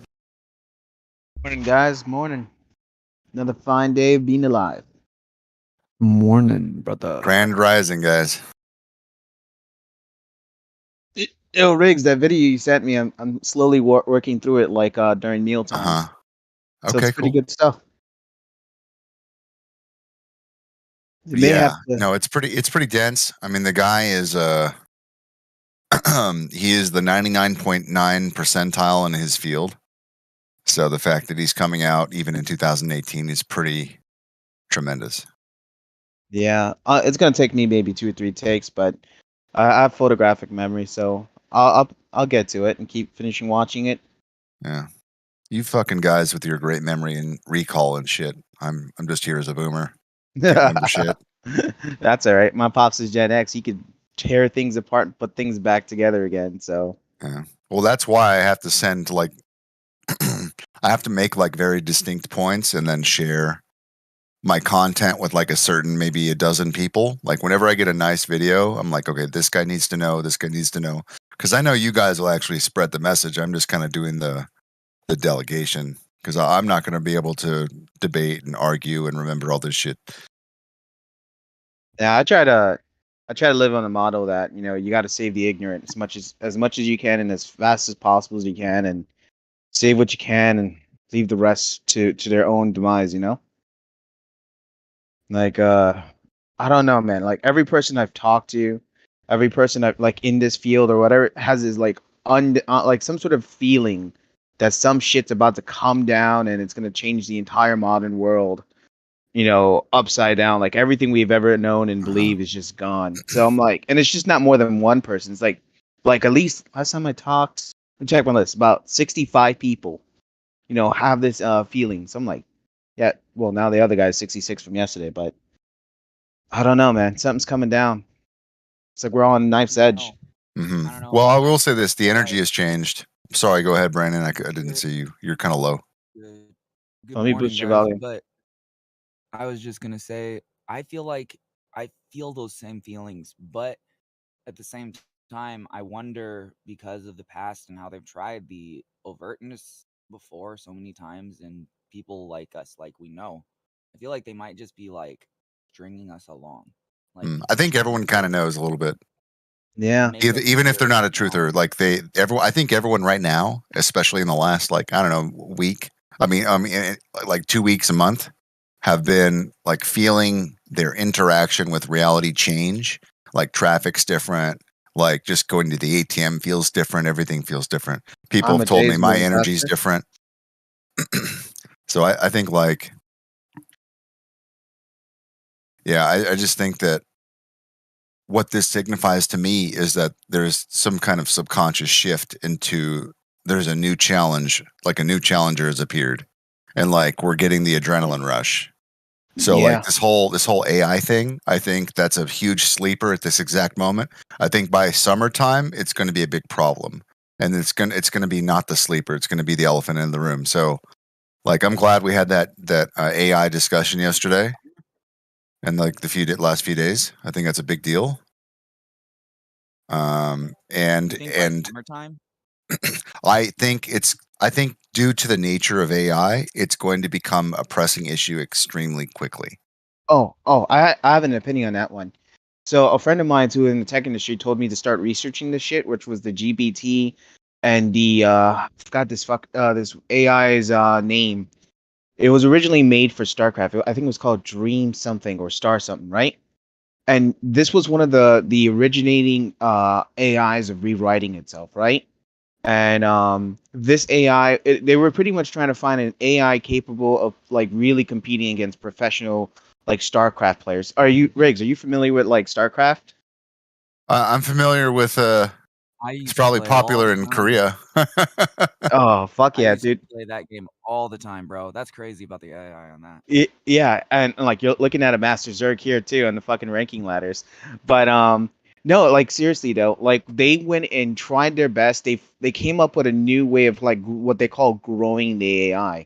Morning, guys. Morning. Another fine day of being alive. Morning, brother. Grand Rising, guys. Yo, Riggs, that video you sent me, I'm slowly working through it like during meal Uh times. huh. So Okay, it's pretty cool. good stuff. You may Yeah, have to. no, it's pretty dense. I mean, the guy is he is the 99.9 percentile in his field. So the fact that he's coming out even in 2018 is pretty tremendous. Yeah, it's gonna take me maybe 2 or 3 takes, but I have photographic memory, so I'll get to it and keep finishing watching it. Yeah. You fucking guys with your great memory and recall and shit. I'm just here as a boomer. Can't remember shit. That's all right. My pops is Gen X. He could tear things apart and put things back together again. So Yeah. Well, that's why I have to send like I have to make like very distinct points and then share my content with like a certain maybe a dozen people. Like whenever I get a nice video, I'm like, okay, this guy needs to know, this guy needs to know. Because I know you guys will actually spread the message. I'm just kind of doing the delegation because I'm not going to be able to debate and argue and remember all this shit. yeah, I try to live on the model that you got to save the ignorant as much as you can and as fast as possible as you can, and save what you can and leave the rest to their own demise. Like I don't know, man. Like every person I've talked to, every person I've like in this field or whatever has this like like some sort of feeling that some shit's about to come down and it's gonna change the entire modern world. Upside down. Like everything we've ever known and believed is just gone. So I'm like, and it's just not more than one person. It's like at least last time I talked, let me check my list, about 65 people, have this feeling. So I'm like, yeah, well now the other guy's 66 from yesterday, but I don't know, man. Something's coming down. It's like we're on knife's edge. Mm-hmm. I don't know. Well, I will say this: the Right. energy has changed. Sorry, go ahead, Brandon. I didn't see you. You're kind of low. Good Let me morning, boost your guys. volume. But I was just gonna say, I feel like I feel those same feelings, but at the same time, I wonder because of the past and how they've tried the overtness before so many times, and people like us, like we know, I feel like they might just be like stringing us along. Like I think everyone make kind of us- knows a little bit. Yeah. make us Even if they're not a scared, truther, like I think everyone right now, especially in the last like I don't know week, I mean, like 2 weeks, a month, have been like feeling their interaction with reality change. Like traffic's different. Like just going to the ATM feels different. Everything feels different. People I'm have a told me days my move energy's faster. different. So I think like, yeah, I just think that what this signifies to me is that there's some kind of subconscious shift into there's a new challenge, like a new challenger has appeared, and like we're getting the adrenaline rush. So like Yeah. this whole AI thing, I think that's a huge sleeper at this exact moment. I think by summertime it's going to be a big problem, and it's gonna be not the sleeper, it's going to be the elephant in the room. So like I'm glad we had that AI discussion yesterday, and like the last few days. I think that's a big deal. You And think by summertime? I think due to the nature of AI, it's going to become a pressing issue extremely quickly. Oh, I have an opinion on that one. So a friend of mine who in the tech industry told me to start researching this shit, which was the GBT and the I forgot this AI's name. It was originally made for StarCraft. I think it was called Dream something or Star something, right? And this was one of the originating AIs of rewriting itself, right? And this AI, they were pretty much trying to find an AI capable of like really competing against professional like StarCraft players. Riggs? Are you familiar with like StarCraft? I'm familiar with I It's used to probably play it all popular the in time. Korea. Oh fuck I yeah, used to dude. play that game all the time, bro. That's crazy about the AI on that. Yeah, and like you're looking at a Master Zerg here too on the fucking ranking ladders. But no, like seriously though, like they went and tried their best. They came up with a new way of like what they call growing the AI.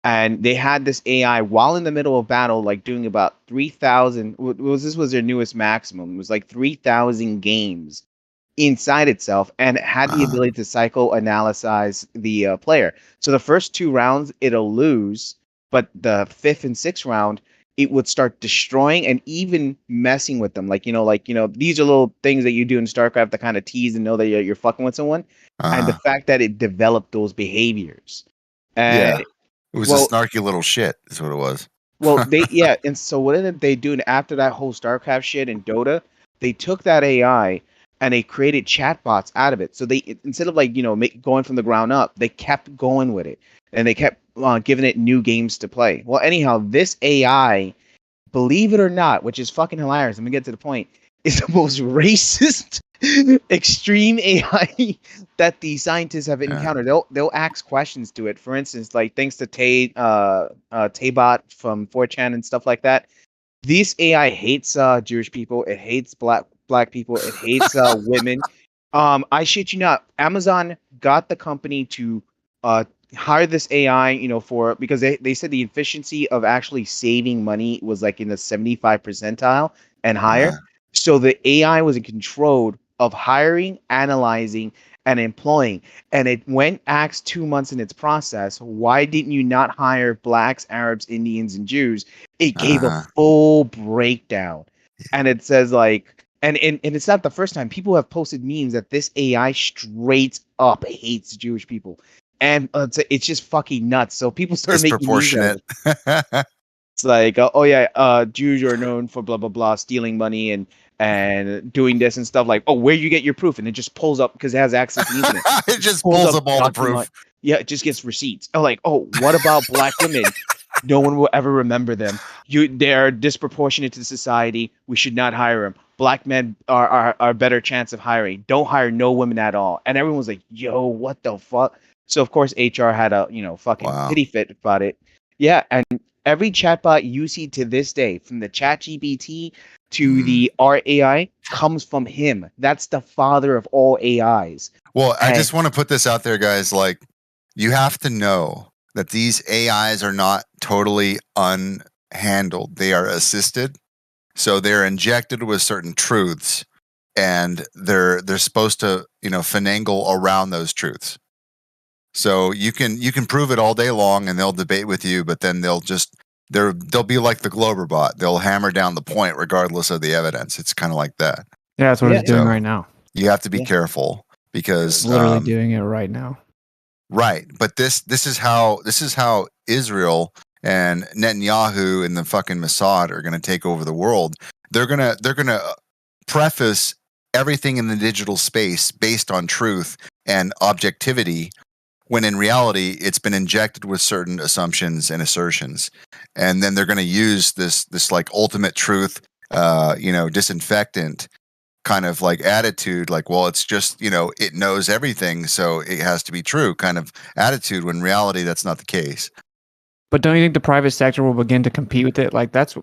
And they had this AI while in the middle of battle, like doing about 3,000. This was their newest maximum. It was like 3,000 games inside itself, and it had the ability to psychoanalyze the player. So the first 2 rounds it'll lose, but the fifth and sixth round it would start destroying and even messing with them. These are little things that you do in StarCraft to kind of tease and know that you're fucking with someone. And the fact that it developed those behaviors, and Yeah. It was a well, snarky little shit, is what it was. and so what ended up they doing after that whole StarCraft shit in Dota? They took that AI and they created chatbots out of it. So instead of going from the ground up, they kept going with it and they kept giving it new games to play. Well, anyhow, this AI, believe it or not, which is fucking hilarious. Let me get to the point. Is the most racist, extreme AI that the scientists have encountered. They'll ask questions to it. For instance, like thanks to Taybot from 4chan and stuff like that. This AI hates Jewish people. It hates black people. It hates women. I shit you not. Amazon got the company to hire this AI, because they said the efficiency of actually saving money was like in the 75 percentile and higher. So the AI was in control of hiring, analyzing, and employing. And it went asked 2 months in its process, why didn't you not hire blacks, Arabs, Indians, and Jews? It gave a full breakdown. And it says and it's not the first time. People have posted memes that this AI straight up hates Jewish people. And it's just fucking nuts. So people started making memes out of it. It's like, Jews are known for blah blah blah, stealing money and doing this and stuff. Like, oh, where you get your proof? And it just pulls up because it has access to the internet. It just pulls up all the proof. Yeah, it just gets receipts. Oh, like, oh, what about black women? No one will ever remember them. They are disproportionate to society. We should not hire them. Black men are a better chance of hiring. Don't hire no women at all. And everyone was like, yo, what the fuck? So of course HR had a fucking pity fit about it. Yeah, and every chatbot you see to this day, from the ChatGPT to the RAI, comes from him. That's the father of all AIs. Well, I just want to put this out there, guys. Like, you have to know that these AIs are not totally unhandled. They are assisted. So they're injected with certain truths, and they're supposed to, finagle around those truths. So you can prove it all day long, and they'll debate with you, but then they'll be like the Glober bot. They'll hammer down the point regardless of the evidence. It's kind of like that. Yeah, that's what it's doing right now. You have to be careful because It's literally doing it right now. Right, but this is how Israel and Netanyahu and the fucking Mossad are going to take over the world. They're gonna preface everything in the digital space based on truth and objectivity, when in reality it's been injected with certain assumptions and assertions, and then they're going to use this like ultimate truth, disinfectant kind of like attitude, like, well, it's just, it knows everything, so it has to be true kind of attitude, when in reality that's not the case. But don't you think the private sector will begin to compete with it? Like, that's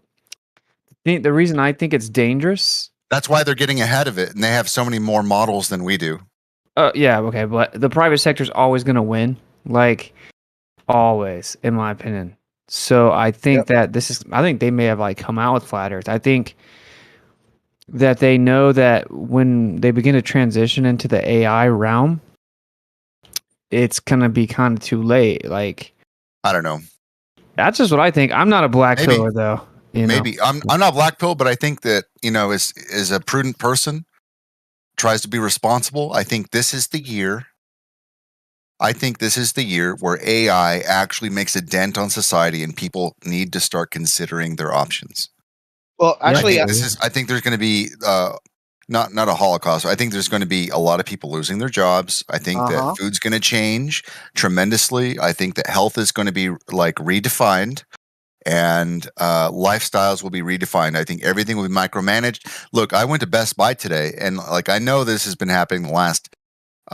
the reason I think it's dangerous. That's why they're getting ahead of it, and they have so many more models than we do. Yeah, okay, but the private sector is always going to win, like, always, in my opinion. So I think that I think they may have like come out with flat earth. I think that they know that when they begin to transition into the AI realm, it's gonna be kind of too late. Like, I don't know. That's just what I think. I'm not a black pillar though. Maybe I'm not black pill, but I think that as a prudent person tries to be responsible. I think this is the year. Where AI actually makes a dent on society, and people need to start considering their options. Well, actually, I think there's going to be not a holocaust. I think there's going to be a lot of people losing their jobs. I think that food's going to change tremendously. I think that health is going to be like redefined, and lifestyles will be redefined. I think everything will be micromanaged. Look, I went to Best Buy today, and like, I know this has been happening the last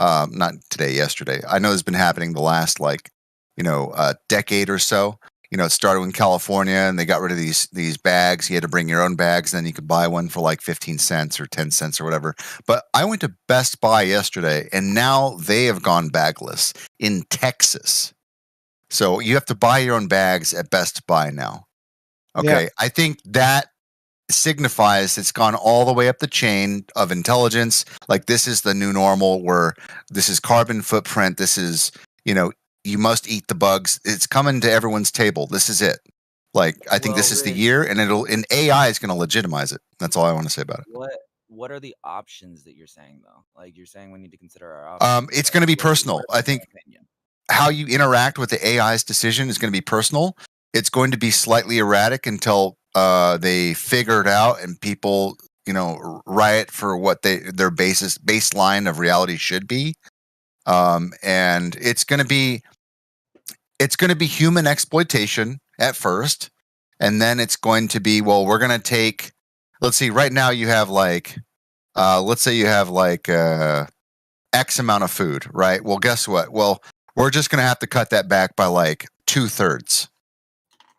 not today, yesterday. I know it's been happening the last decade or so. It started in California, and they got rid of these bags. You had to bring your own bags, and then you could buy one for like 15 cents or 10 cents or whatever. But I went to Best Buy yesterday, and now they have gone bagless in Texas. So you have to buy your own bags at Best Buy now. Okay, I think that signifies it's gone all the way up the chain of intelligence. Like, this is the new normal, where this is carbon footprint. This is, you must eat the bugs. It's coming to everyone's table. This is it. Like, I think this is the year, and AI is going to legitimize it. That's all I want to say about it. What are the options that you're saying, though? Like, you're saying we need to consider our options. It's going to be personal. I think how you interact with the AI's decision is going to be personal. It's going to be slightly erratic until they figure it out and people, riot for what their baseline of reality should be. And it's going to be human exploitation at first, and then it's going to be, well, we're going to take, let's see, right now you have let's say you have X amount of food, right? Well, guess what? Well, we're just going to have to cut that back by 2/3.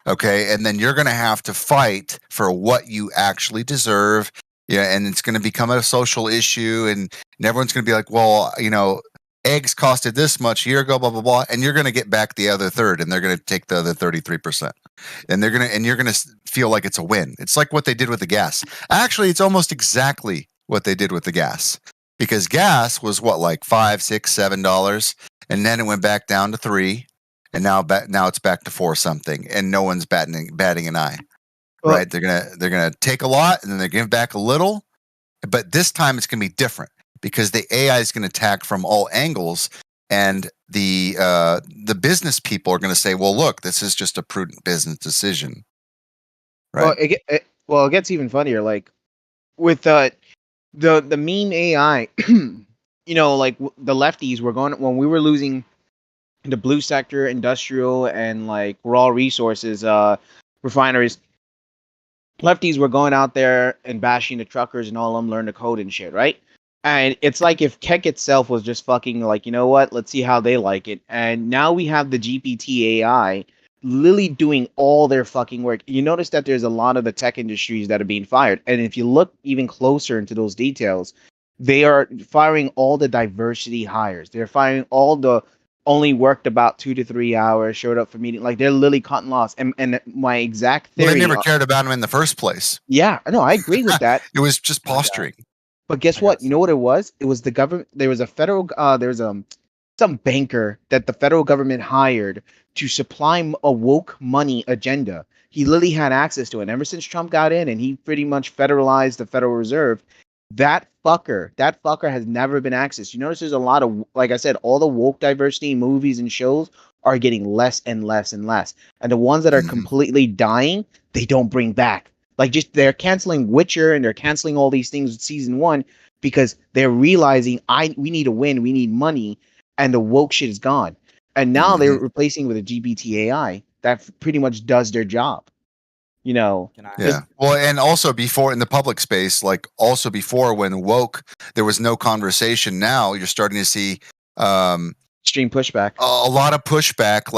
Okay. And then you're going to have to fight for what you actually deserve. Yeah. And it's going to become a social issue, and everyone's going to be like, well, eggs costed this much a year ago, blah, blah, blah. And you're going to get back the other third, and they're going to take the other 33%. And you're going to feel like it's a win. It's like what they did with the gas. Actually, it's almost exactly what they did with the gas, because gas was what, $5, $6, $7. And then it went back down to $3. And now it's back to $4 something, and no one's batting an eye. Well, right? They're gonna take a lot, and then they give back a little. But this time it's gonna be different, because the AI is gonna attack from all angles, and the business people are gonna say, "Well, look, this is just a prudent business decision." Right? Well, it gets even funnier. Like, with the meme AI, the lefties were going when we were losing the blue sector, industrial, and raw resources, refineries. Lefties were going out there and bashing the truckers and all of them learn to code and shit, right? And it's like if tech itself was just fucking you know what? Let's see how they like it. And now we have the GPT AI literally doing all their fucking work. You notice that there's a lot of the tech industries that are being fired. And if you look even closer into those details, they are firing all the diversity hires. They're firing all the only worked about 2 to 3 hours, showed up for meeting. They're literally cutting loss. And my exact theory. Well, they never cared about him in the first place. Yeah, no, I agree with that. It was just posturing. But guess what? You know what it was? It was the government. There was a federal. There was some banker that the federal government hired to supply a woke money agenda. He literally had access to it. And ever since Trump got in and he pretty much federalized the Federal Reserve, that fucker has never been accessed. You notice there's a lot of, like I said, all the woke diversity movies and shows are getting less and less and less. And the ones that are completely dying, they don't bring back. They're canceling Witcher, and they're canceling all these things with season 1 because they're realizing we need to win, we need money, and the woke shit is gone. And now they're replacing with a GPT AI that pretty much does their job. Yeah. Well, and also before in the public space, also before when woke, there was no conversation. Now you're starting to see extreme pushback. A lot of pushback,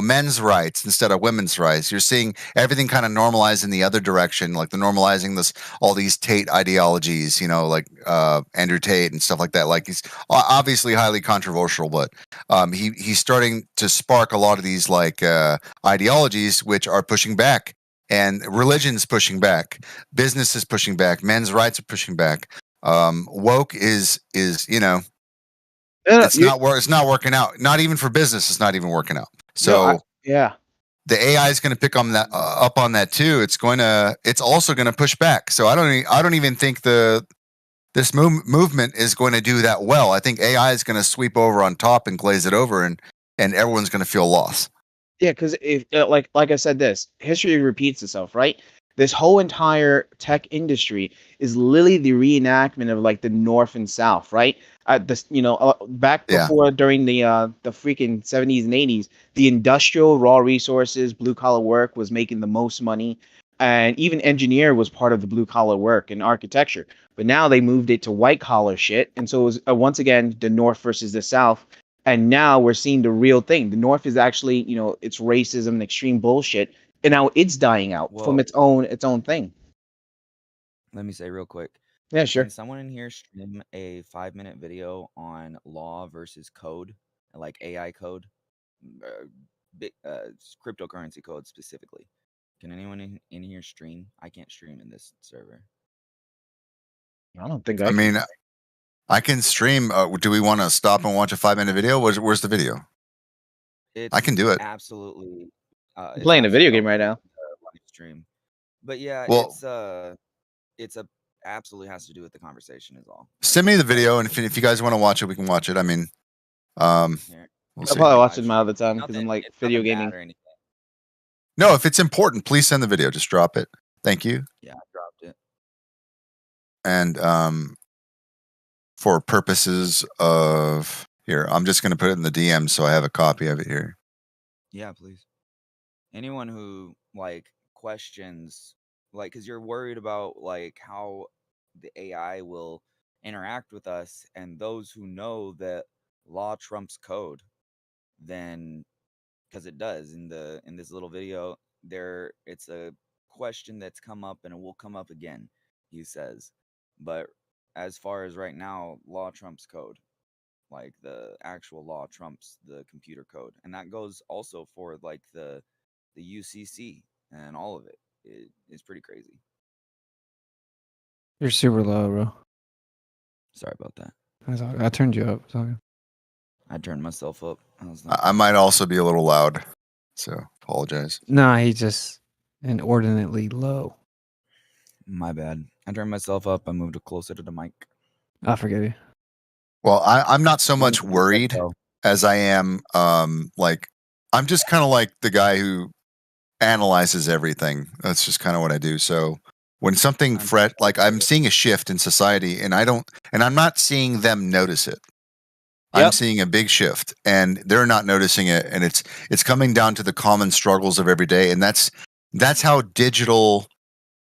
men's rights instead of women's rights. You're seeing everything kind of normalize in the other direction, the normalizing all these Tate ideologies, Andrew Tate and stuff like that. He's obviously highly controversial, but he's starting to spark a lot of these ideologies which are pushing back. And religion's pushing back, business is pushing back, men's rights are pushing back. Woke is it's not working out. Not even for business, it's not even working out. So the AI is going to pick on that up on that too. It's also going to push back. So I don't even think this movement is going to do that well. I think AI is going to sweep over on top and glaze it over, and everyone's going to feel lost. Yeah, because if like I said, history repeats itself, right? This whole entire tech industry is literally the reenactment of the North and South, right? Back before during the freaking 70s and 80s, the industrial raw resources, blue collar work was making the most money, and even engineer was part of the blue collar work and architecture. but now they moved it to white collar shit, and so it was once again the North versus the South. And now we're seeing the real thing. The North is actually, it's racism and extreme bullshit, and now it's dying out from Well, its own thing. let me say real quick. Yeah, sure. Can someone in here stream a 5-minute video on law versus code, like AI code, cryptocurrency code specifically? Can anyone in here stream? I can't stream in this server. I don't think I mean, I can stream. Do we want to stop and watch a 5-minute video? Where's the video? I can do it. Absolutely. I'm playing a video game right now. Live stream, but yeah, Well- it's a absolutely has to do with the conversation is all. Send me the video, and if you guys want to watch it, we can watch it. I mean, Here. we'll I'll see. probably watch it my other time because I'm Nothing- like it's video nothing bad gaming. or anything. No, if it's important, please send the video. Just drop it. Thank you. Yeah, I dropped it. And for purposes of here, I'm just going to put it in the DM so I have a copy of it here. Yeah, please. Anyone who like questions, like, because you're worried about like how the AI will interact with us, and those who know that law trumps code, then because it does in this little video, it's a question that's come up and it will come up again, he says. But as far as right now, law trumps code. Like the actual law trumps the computer code, and that goes also for like the UCC and all of it. It's pretty crazy. You're super low, bro. Sorry about that. I turned you up. It's all good. I turned myself up. I might also be a little loud, so apologize. Nah, he's just inordinately low. My bad. I turned myself up. I moved closer to the mic. I forgive you. Well, I'm not so much worried as I am like I'm just kind of like the guy who analyzes everything. That's just kind of what I do. So when something like I'm seeing a shift in society and I'm not seeing them notice it. Yep. I'm seeing a big shift and they're not noticing it, and it's coming down to the common struggles of every day, and that's how digital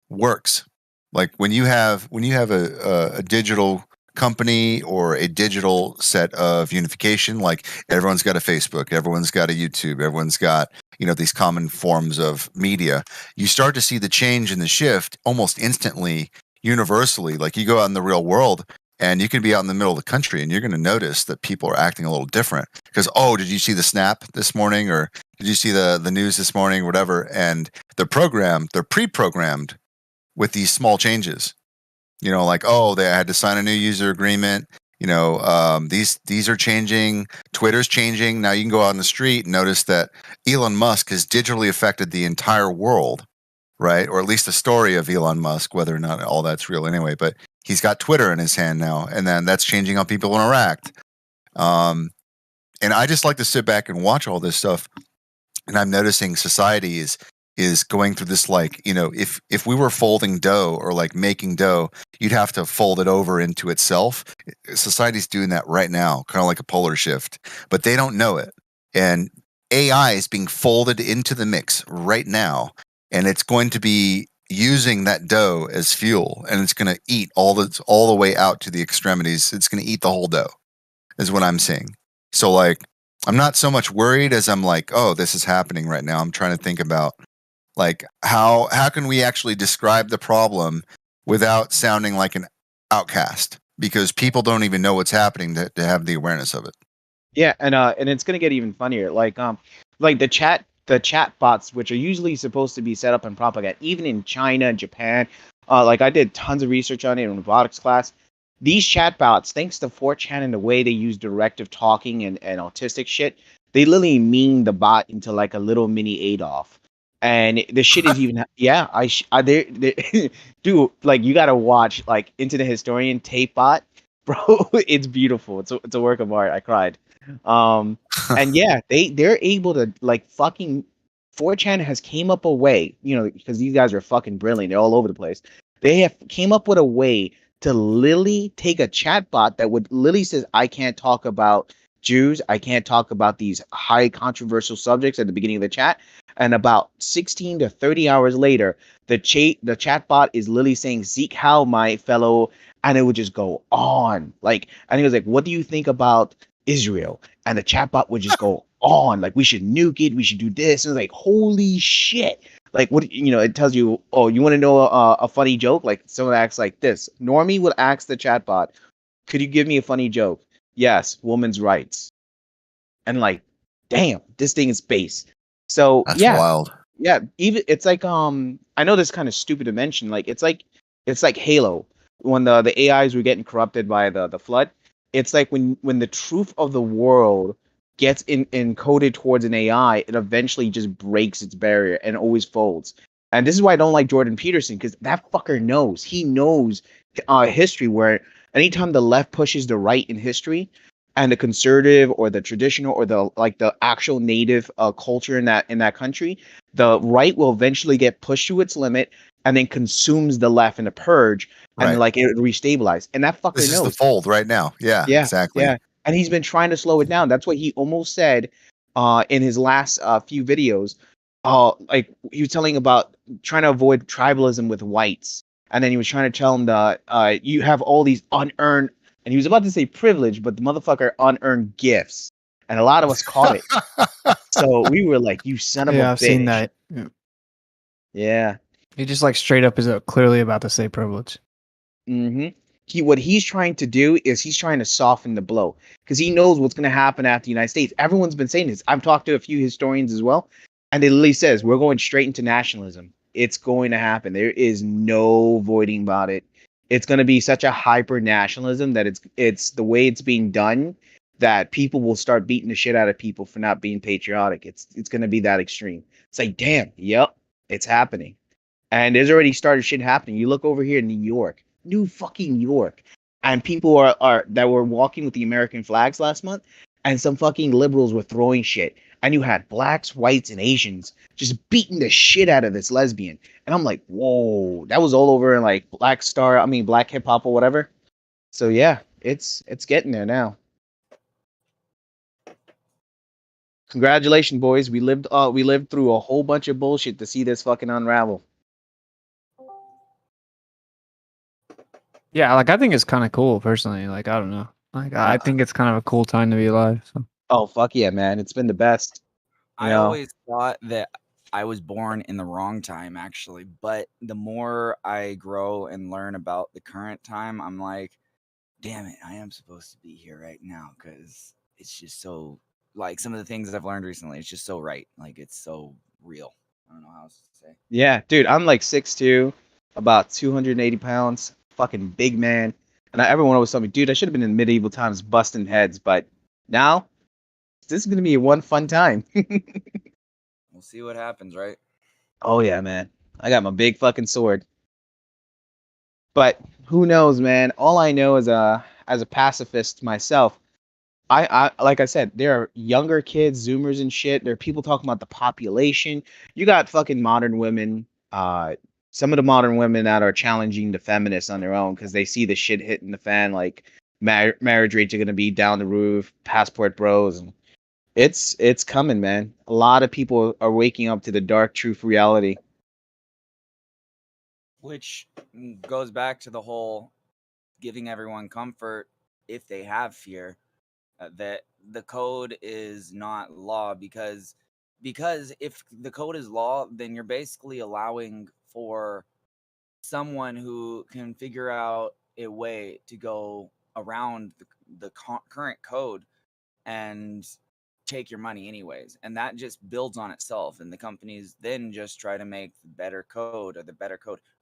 works. Like when you have a digital company or a digital set of unification, like everyone's got a Facebook, everyone's got a YouTube, everyone's got these common forms of media, you start to see the change and the shift almost instantly, universally. Like you go out in the real world and you can be out in the middle of the country and you're going to notice that people are acting a little different because, oh, did you see the snap this morning, or did you see the news this morning, or whatever? And they're pre-programmed with these small changes. Like, oh, they had to sign a new user agreement. These are changing. Twitter's changing. Now you can go out in the street and notice that Elon Musk has digitally affected the entire world, right? Or at least the story of Elon Musk, whether or not all that's real anyway. But he's got Twitter in his hand now, and then that's changing how people interact. And I just like to sit back and watch all this stuff. And I'm noticing society is going through this, like, if we were folding dough or like making dough, you'd have to fold it over into itself. Society's doing that right now, kind of like a polar shift, but they don't know it. And AI is being folded into the mix right now, and it's going to be using that dough as fuel, and it's going to eat all the way out to the extremities. It's going to eat the whole dough, is what I'm seeing. So like, I'm not so much worried as I'm like, oh, this is happening right now. I'm trying to think about, like, how can we actually describe the problem without sounding like an outcast? Because people don't even know what's happening to have the awareness of it. Yeah, and it's gonna get even funnier. Like the chat bots, which are usually supposed to be set up and propagate, even in China and Japan. Like I did tons of research on it in robotics class. These chat bots, thanks to 4chan and the way they use directive talking and autistic shit, they literally meme the bot into like a little mini Adolf. And the shit is even they dude, like you gotta watch like Into the Historian tape bot, bro. It's beautiful. It's a work of art. I cried. And yeah, they're able to like fucking 4chan has came up a way, because these guys are fucking brilliant. They're all over the place. They have came up with a way to literally take a chat bot that would literally says, I can't talk about Jews, I can't talk about these high controversial subjects at the beginning of the chat. And about 16 to 30 hours later, the chat bot is literally saying, Zeke How, my fellow and it would just go on. Like, and he was like, "What do you think about Israel?" And the chatbot would just go on, like, "We should nuke it. We should do this." And it was like, "Holy shit!" Like, what it tells you. Oh, you want to know a funny joke? Like, someone acts like this. Normie would ask the chatbot, "Could you give me a funny joke?" Yes, women's rights. And like, damn, this thing is space. So That's yeah, wild. yeah. Even it's like I know this is kind of stupid to mention. Like it's like Halo when the AIs were getting corrupted by the flood. It's like when the truth of the world gets encoded towards an AI, it eventually just breaks its barrier and always folds. And this is why I don't like Jordan Peterson, because that fucker knows. He knows history, where anytime the left pushes the right in history, and the conservative or the traditional or the actual native culture in that country, the right will eventually get pushed to its limit and then consumes the left in a purge, and Right. like it restabilize. And that fucker This is the knows. fold right now. Yeah, Yeah, exactly. yeah. And he's been trying to slow it down. That's what he almost said in his last few videos. Like he was telling about trying to avoid tribalism with whites. And then he was trying to tell him that you have all these unearned, and he was about to say privilege, but the motherfucker unearned gifts. And a lot of us caught it. So we were like, you son of a Yeah, bitch. I've seen that. Yeah. Yeah. He just like straight up is clearly about to say privilege. Mm-hmm. What he's trying to do is he's trying to soften the blow, because he knows what's going to happen after the United States. Everyone's been saying this. I've talked to a few historians as well, and it literally says we're going straight into nationalism. It's going to happen. There is no avoiding about it. It's going to be such a hyper nationalism that it's the way it's being done that people will start beating the shit out of people for not being patriotic. It's going to be that extreme. It's like, damn, yep, it's happening. And there's already started shit happening. You look over here in New York, New fucking York, and people are that were walking with the American flags last month, and some fucking liberals were throwing shit. And you had blacks, whites, and Asians just beating the shit out of this lesbian. And I'm like, whoa, that was all over in like Black hip hop or whatever. So yeah, it's getting there now. Congratulations, boys. We lived through a whole bunch of bullshit to see this fucking unravel. Yeah, like I think it's kind of cool personally. Like I don't know, like I think it's kind of a cool time to be alive. So. Oh fuck yeah, man! It's been the best. I always thought that I was born in the wrong time, actually. But the more I grow and learn about the current time, I'm like, damn it, I am supposed to be here right now, because it's just so, like, some of the things I've learned recently, it's just so right. Like, it's so real. I don't know how else to say. Yeah, dude, I'm like 6'2", about 280 pounds, fucking big man. And everyone always told me, dude, I should have been in medieval times busting heads, but now this is gonna be one fun time. We'll see what happens, right? Oh yeah, man. I got my big fucking sword. But who knows, man? All I know is as a pacifist myself, I like I said, there are younger kids, Zoomers and shit. There are people talking about the population. You got fucking modern women, some of the modern women that are challenging the feminists on their own because they see the shit hitting the fan, like marriage rates are gonna be down the roof, passport bros, and it's coming, man. A lot of people are waking up to the dark truth reality. Which goes back to the whole giving everyone comfort if they have fear, that the code is not law, because if the code is law, then you're basically allowing for someone who can figure out a way to go around the current code and take your money anyways, and that just builds on itself, and the companies then just try to make the better code,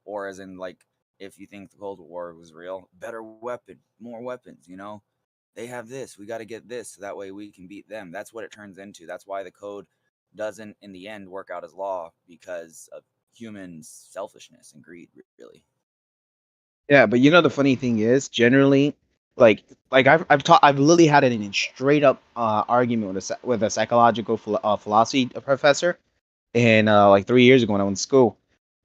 or as in, like, if you think the Cold War was real, better weapon, more weapons, they have this, we got to get this so that way we can beat them. That's what it turns into. That's why the code doesn't in the end work out as law, because of humans' selfishness and greed, really. Yeah, but the funny thing is, generally, like I've literally had an straight up argument with a psychological philosophy professor, and like 3 years ago when I went to school,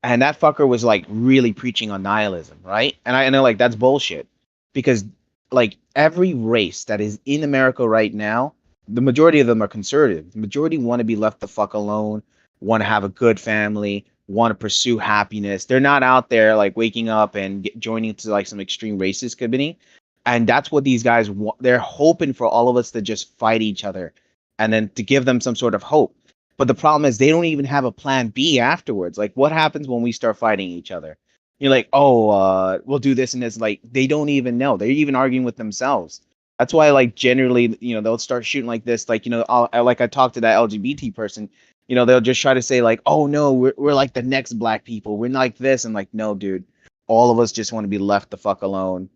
and that fucker was like really preaching on nihilism, right? And I know like that's bullshit, because like every race that is in America right now, the majority of them are conservative. The majority want to be left the fuck alone, want to have a good family, want to pursue happiness. They're not out there like waking up and joining to like some extreme racist committee. And that's what these guys want. They're hoping for all of us to just fight each other and then to give them some sort of hope. But the problem is they don't even have a plan B afterwards. Like, what happens when we start fighting each other? You're like, oh, we'll do this and this. Like, they don't even know. They're even arguing with themselves. That's why, like, generally, they'll start shooting like this. Like, like I talked to that LGBT person, they'll just try to say like, oh no, we're like the next black people. We're like this. And like, no, dude, all of us just want to be left the fuck alone.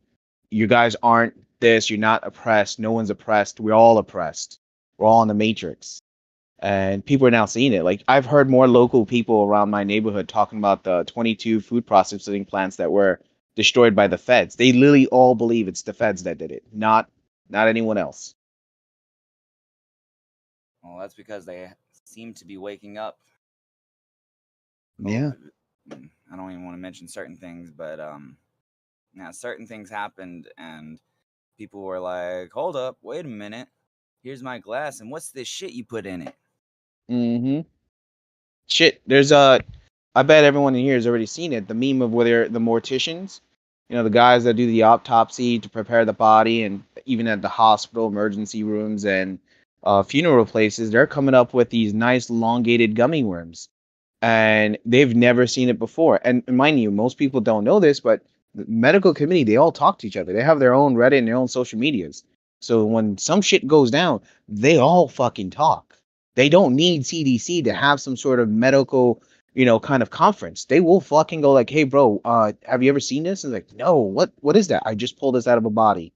You guys aren't this. You're not oppressed. No one's oppressed. We're all oppressed. We're all in the matrix. And people are now seeing it. Like, I've heard more local people around my neighborhood talking about the 22 food processing plants that were destroyed by the feds. They literally all believe it's the feds that did it, not anyone else. Well, that's because they seem to be waking up. Yeah. I don't even want to mention certain things, but now certain things happened and people were like, hold up, wait a minute. Here's my glass, and what's this shit you put in it? Mm-hmm. Shit, there's I bet everyone in here has already seen it. The meme of where the morticians, the guys that do the autopsy to prepare the body, and even at the hospital emergency rooms and funeral places, they're coming up with these nice elongated gummy worms, and they've never seen it before. And mind you, most people don't know this, but the medical community, they all talk to each other. They have their own Reddit and their own social medias. So when some shit goes down, they all fucking talk. They don't need CDC to have some sort of medical, kind of conference. They will fucking go like, "Hey, bro, have you ever seen this?" And like, "No, what is that? I just pulled this out of a body,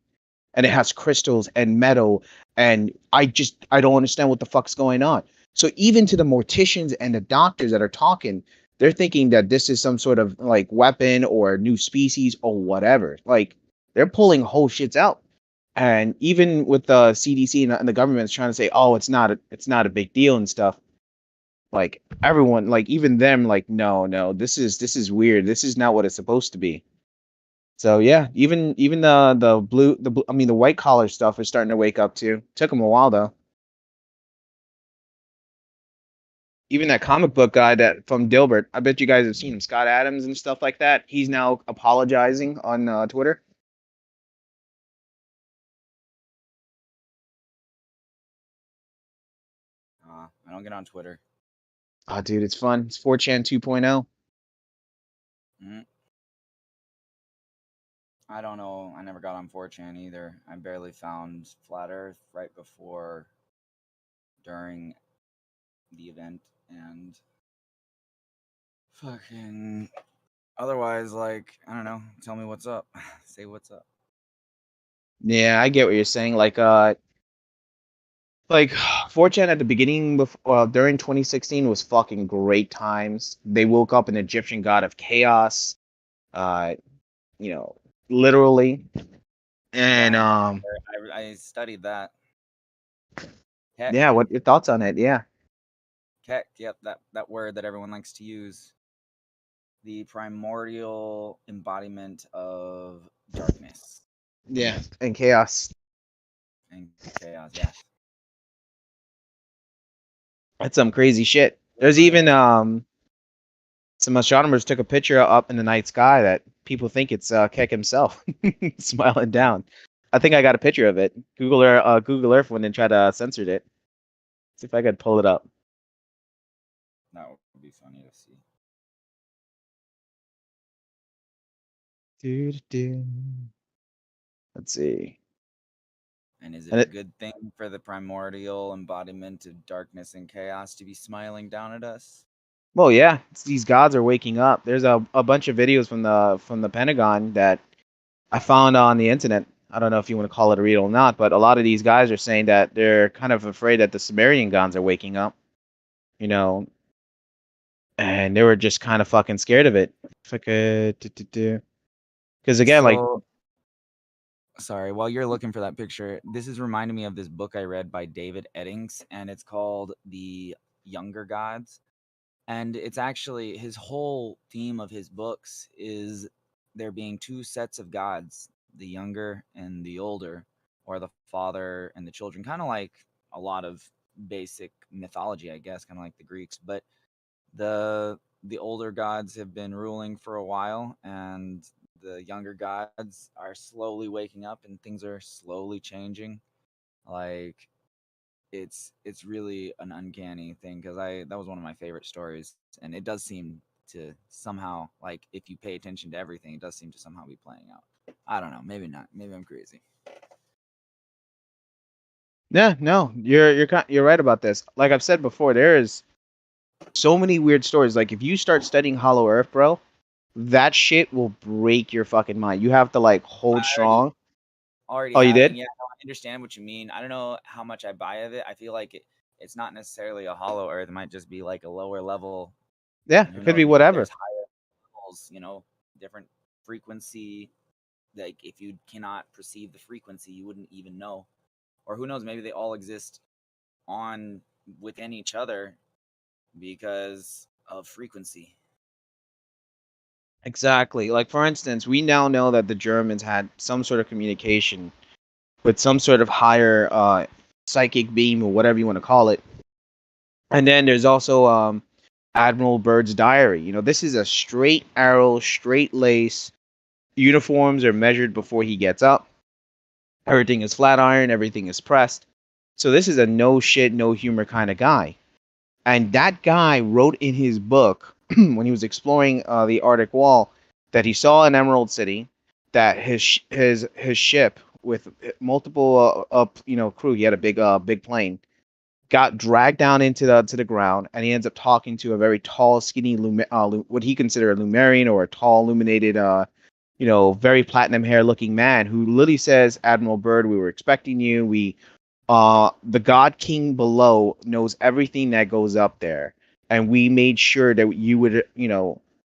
and it has crystals and metal, and I don't understand what the fuck's going on." So even to the morticians and the doctors that are talking, they're thinking that this is some sort of like weapon or new species or whatever. Like, they're pulling whole shits out. And even with the CDC and the government is trying to say, "Oh, it's not a big deal" and stuff. Like, everyone, like even them, like, no, this is weird. This is not what it's supposed to be. So yeah, even the white collar stuff is starting to wake up too. Took them a while though. Even that comic book guy that from Dilbert, I bet you guys have seen him, Scott Adams and stuff like that. He's now apologizing on Twitter. I don't get on Twitter. Oh, dude, it's fun. It's 4chan 2.0. Mm. I don't know. I never got on 4chan either. I barely found Flat Earth right before, during the event, and fucking otherwise, like, I don't know. Tell me what's up. Say what's up. Yeah, I get what you're saying. Like 4chan at the beginning, during 2016 was fucking great times. They woke up an Egyptian god of chaos, uh, literally. And Yeah, I studied that. Keck. yeah, what your thoughts on it? Yeah. Keck, yep, that word that everyone likes to use. The primordial embodiment of darkness Yeah, and chaos. and chaos, yes. That's some crazy shit. There's even some astronomers took a picture up in the night sky that people think it's Keck himself smiling down. I think I got a picture of it. Google Earth went and tried to censor it. See if I could pull it up. That would be funny to see. Let's see. And is it a good thing for the primordial embodiment of darkness and chaos to be smiling down at us? Well, yeah, these gods are waking up. There's a bunch of videos from the Pentagon that I found on the internet. I don't know if you want to call it a real or not, but a lot of these guys are saying that they're kind of afraid that the Sumerian gods are waking up, and they were just kind of fucking scared of it. Because again, like, sorry, while you're looking for that picture, this is reminding me of this book I read by David Eddings, and it's called The Younger Gods. And it's actually, his whole theme of his books is there being two sets of gods, the younger and the older, or the father and the children, kind of like a lot of basic mythology, I guess, kind of like the Greeks. But the the older gods have been ruling for a while, and the younger gods are slowly waking up, and things are slowly changing. Like it's really an uncanny thing because I that was one of my favorite stories, and it does seem to somehow, like, if you pay attention to everything, it does seem to somehow be playing out. I don't know, maybe not, maybe I'm crazy. Yeah, no, you're right about this. Like I've said before, there is so many weird stories. Like if you start studying Hollow Earth, bro, that shit will break your fucking mind. You have to like hold I already strong. already Oh, you have, and did? yeah, no, I understand what you mean. I don't know how much I buy of it. I feel like it's not necessarily a hollow earth. It might just be like a lower level. Yeah, Who it could knows? be Maybe whatever. there's higher levels, different frequency. Like if you cannot perceive the frequency, you wouldn't even know. Or who knows? Maybe they all exist on within each other because of frequency. Exactly. Like for instance, we now know that the Germans had some sort of communication with some sort of higher psychic beam or whatever you want to call it. And then there's also Admiral Byrd's diary. You know, this is a straight arrow, straight lace. Uniforms are measured before he gets up. Everything is flat iron, everything is pressed. So this is a no shit, no humor kind of guy. And that guy wrote in his book when he was exploring the Arctic Wall that he saw an Emerald City, that his ship with multiple crew. He had a big plane. Got dragged down into the ground, and he ends up talking to a very tall, skinny, what he considered a Lumerian or a tall, illuminated, very platinum hair looking man who literally says, "Admiral Byrd, we were expecting you. The God King below knows everything that goes up there, and we made sure that you would,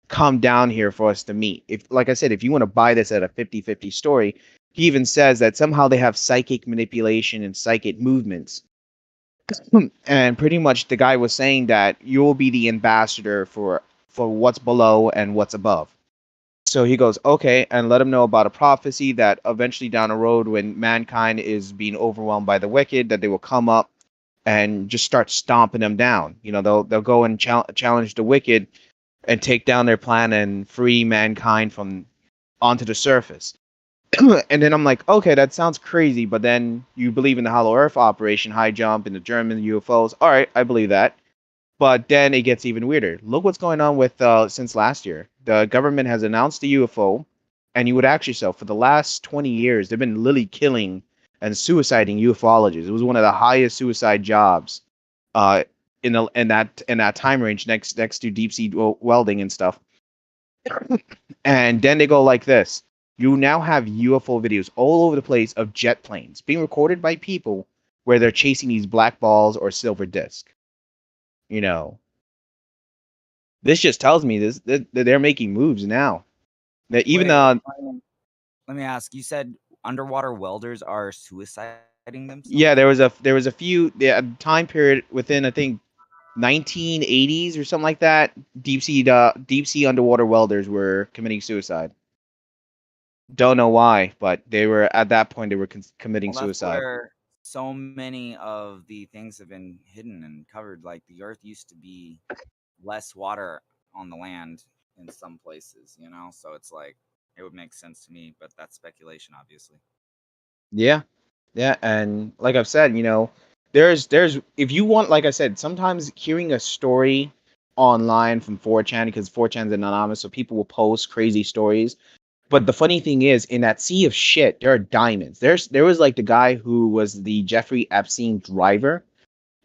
come down here for us to meet. If, like I said, if you want to buy this at a 50-50 story, he even says that somehow they have psychic manipulation and psychic movements." And pretty much the guy was saying that you will be the ambassador for what's below and what's above. So he goes, okay, and let him know about a prophecy that eventually down the road, when mankind is being overwhelmed by the wicked, that they will come up and just start stomping them down. They'll go and challenge the wicked and take down their plan and free mankind from onto the surface. And then I'm like, okay, that sounds crazy, but then you believe in the Hollow Earth operation, high jump, and the German UFOs. All right, I believe that. But then it gets even weirder. Look what's going on with since last year. The government has announced the UFO, and you would ask yourself, for the last 20 years, they've been literally killing and suiciding ufologists. It was one of the highest suicide jobs in that time range, next to deep sea welding and stuff. And then they go like this. You now have UFO videos all over the place of jet planes being recorded by people where they're chasing these black balls or silver disc. This just tells me that they're making moves now. That even Wait, let me ask. You said underwater welders are suiciding themselves? yeah, there was a few time period within, I think, 1980s or something like that. Deep sea underwater welders were committing suicide. Don't know why, but they were at that point they were committing Well, that's suicide. where so many of the things have been hidden and covered. Like the Earth used to be less water on the land in some places, So it's like it would make sense to me, but that's speculation, obviously. Yeah, yeah, and like I've said, there's if you want, like I said, sometimes hearing a story online from 4chan, because 4chan's anonymous, so people will post crazy stories. But the funny thing is, in that sea of shit, there are diamonds. There was like the guy who was the Jeffrey Epstein driver.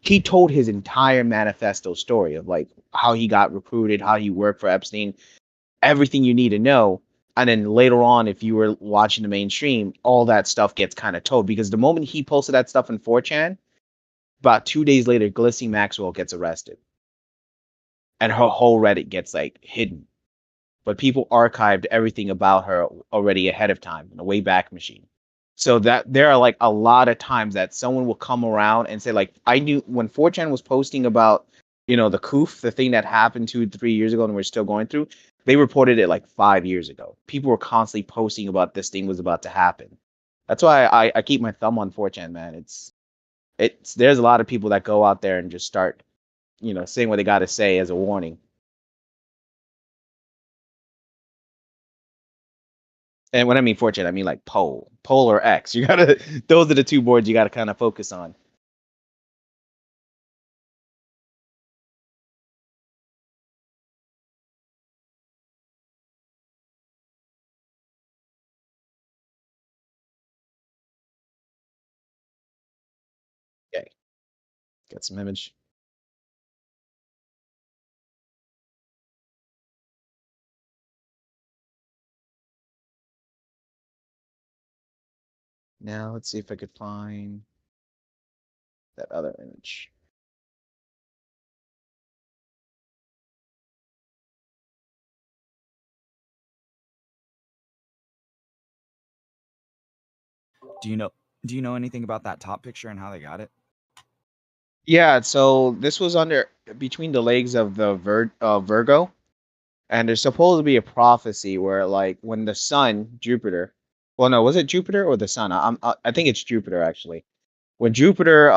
He told his entire manifesto story of like how he got recruited, how he worked for Epstein, everything you need to know. And then later on, if you were watching the mainstream, all that stuff gets kind of told, because the moment he posted that stuff in 4chan, about 2 days later, Glissy Maxwell gets arrested, and her whole Reddit gets like hidden. But people archived everything about her already ahead of time in a Wayback Machine. So that there are like a lot of times that someone will come around and say, like, I knew when 4chan was posting about, the Koof, the thing that happened 2-3 years ago and we're still going through, they reported it like 5 years ago. People were constantly posting about this thing was about to happen. That's why I keep my thumb on 4chan, man. It's there's a lot of people that go out there and just start, saying what they got to say as a warning. And when I mean fortune, I mean like pole or X. You gotta those are the two boards you gotta kind of focus on. Okay, get some image. Now let's see if I could find that other image. Do you know anything about that top picture and how they got it? Yeah, so this was under between the legs of the Virgo, and there's supposed to be a prophecy where like when the sun, Jupiter, well no, was it Jupiter or the sun? I think it's Jupiter actually. When Jupiter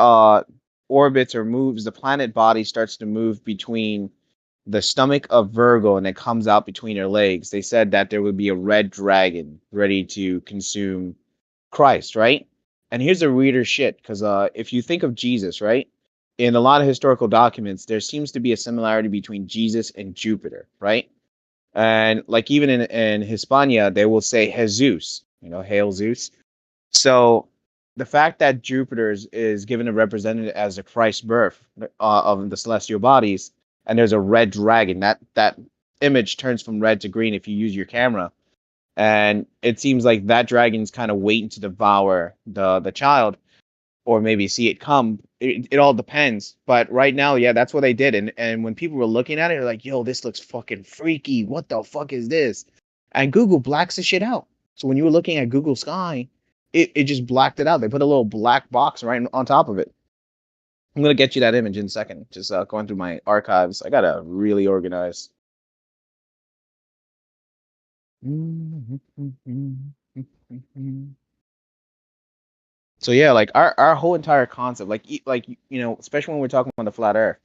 orbits or moves, the planet body starts to move between the stomach of Virgo and it comes out between her legs. They said that there would be a red dragon ready to consume Christ, right? And here's the weirder shit, because if you think of Jesus, right, in a lot of historical documents, there seems to be a similarity between Jesus and Jupiter, right? And like even in Hispania, they will say Jesus, hail Zeus. So the fact that Jupiter is given a represented as the Christ birth of the celestial bodies, and there's a red dragon, that image turns from red to green if you use your camera, and it seems like that dragon's kind of waiting to devour the child, or maybe see it come. It all depends. But right now, yeah, that's what they did. And when people were looking at it, they're like, "Yo, this looks fucking freaky. What the fuck is this?" And Google blacks the shit out. So when you were looking at Google Sky, it just blacked it out. They put a little black box right on top of it. I'm gonna get you that image in a second. Just going through my archives. I gotta really organize. So yeah, like our whole entire concept, like especially when we're talking about the flat Earth,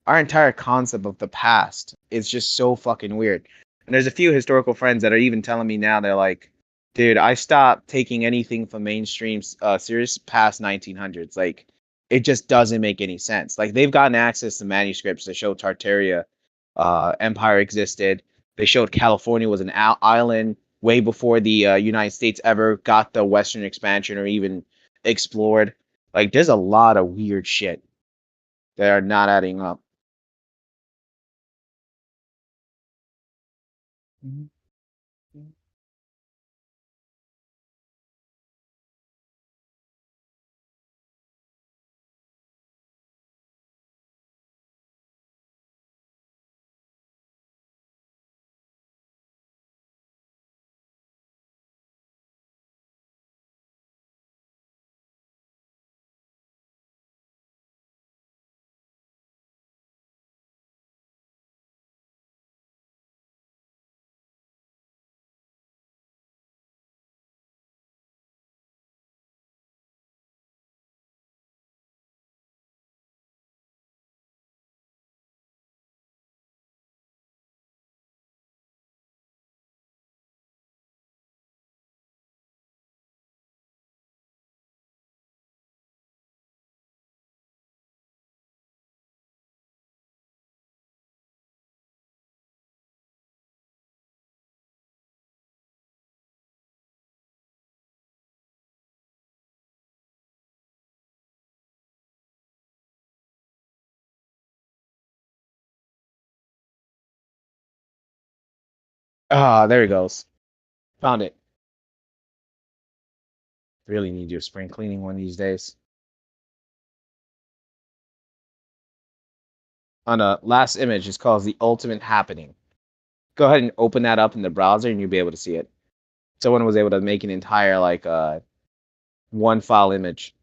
our entire concept of the past is just so fucking weird. And there's a few historical friends that are even telling me now, they're like, dude, I stopped taking anything from mainstream serious past 1900s. Like, it just doesn't make any sense. Like they've gotten access to manuscripts that show Tartaria empire existed. They showed California was an island way before the United States ever got the Western expansion or even explored. Like, there's a lot of weird shit that are not adding up. Ah, there he goes. Found it. Really need your spring cleaning one of these days. On the last image, it's called the ultimate happening. Go ahead and open that up in the browser, and you'll be able to see it. Someone was able to make an entire like one file image.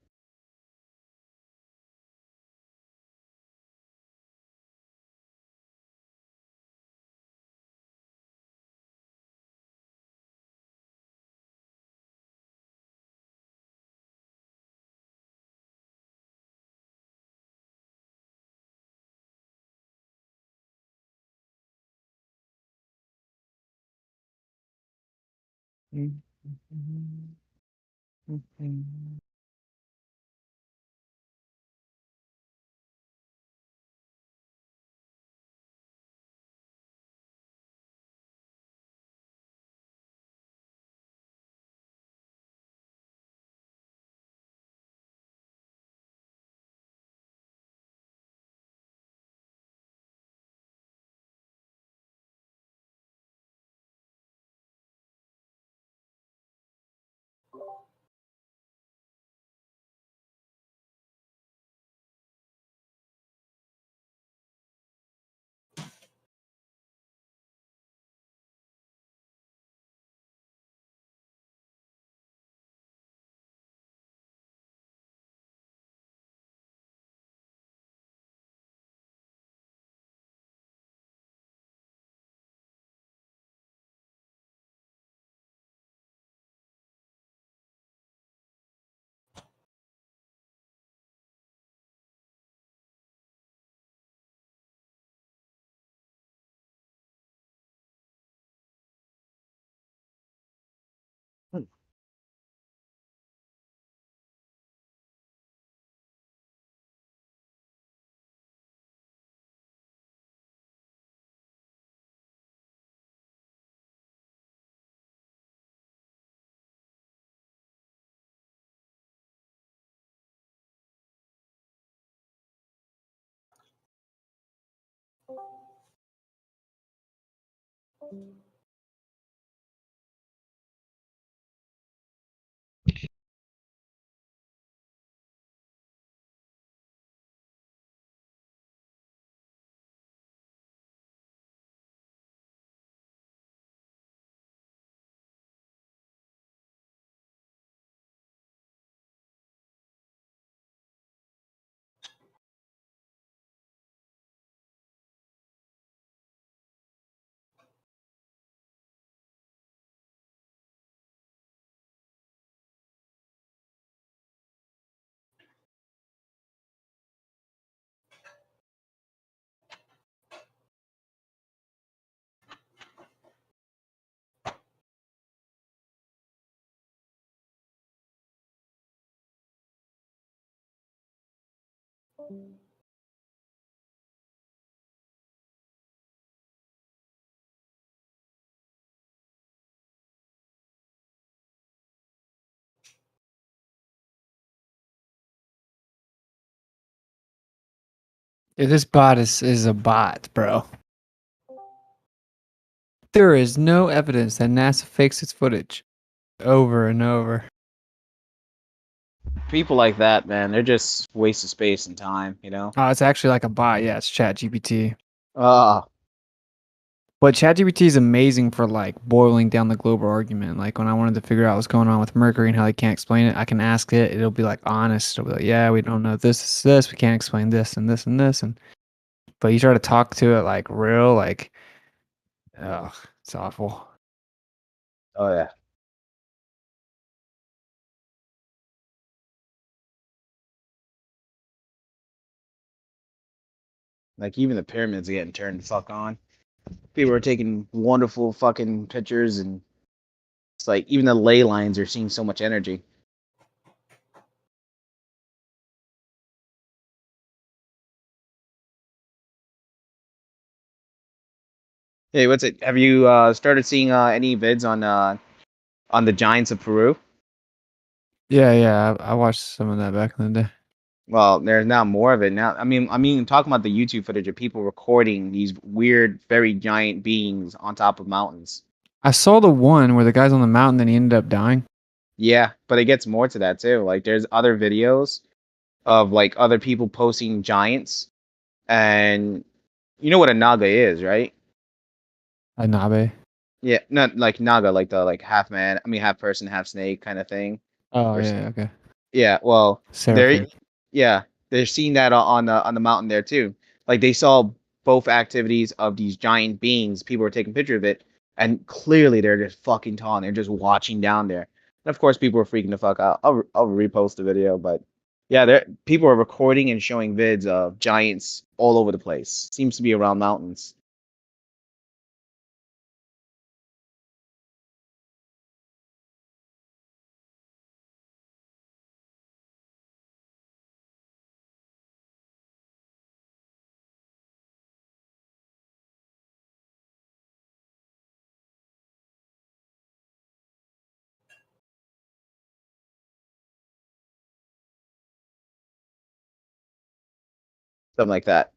Yeah, this bot is a bot, bro. There is no evidence that NASA fakes its footage over and over. People like that, man, they're just waste of space and time, you know? Oh, it's actually like a bot. Yeah, it's ChatGPT. Ah, But ChatGPT is amazing for like boiling down the global argument. Like when I wanted to figure out what's going on with Mercury and how they can't explain it, I can ask it. It'll be like honest. It'll be like, yeah, we don't know this. We can't explain this and this and this. And but you try to talk to it like real, like, ugh, it's awful. oh yeah. Like even the pyramids are getting turned the fuck on. People are taking wonderful fucking pictures, and it's like even the ley lines are seeing so much energy. Hey, what's it? Have you started seeing any vids on the giants of Peru? Yeah. I watched some of that back in the day. Well, there's now more of it now. I mean, talking about the YouTube footage of people recording these weird, very giant beings on top of mountains. I saw the one where the guy's on the mountain, then he ended up dying. Yeah, but it gets more to that too. Like, there's other videos of like other people posting giants, and you know what a naga is, right? A Nabe. Yeah, not like naga, like the like half man, I mean half person, half snake kind of thing. Oh Or yeah, okay. yeah, well, they're Seraphim. yeah, they're seeing that on the mountain there too. Like they saw both activities of these giant beings. People were taking picture of it, and clearly they're just fucking tall. And they're just watching down there. And of course, people were freaking the fuck out. I'll repost the video, but yeah, there people are recording and showing vids of giants all over the place. Seems to be around mountains. something like that.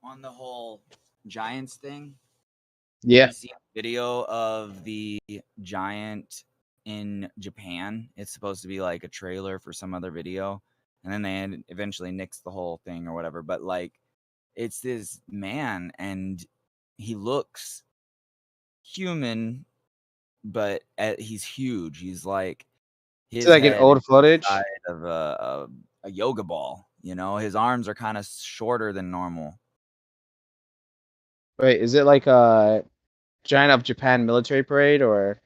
On the whole giants thing, Yeah. you see a video of the giant in Japan. It's supposed to be like a trailer for some other video, and then they eventually nixed the whole thing or whatever. But like, it's this man, and he looks human, but he's huge. He's like It's his like an head is old the footage. size of a yoga ball. You know, his arms are kind of shorter than normal. Wait, is it like a Giant of Japan military parade or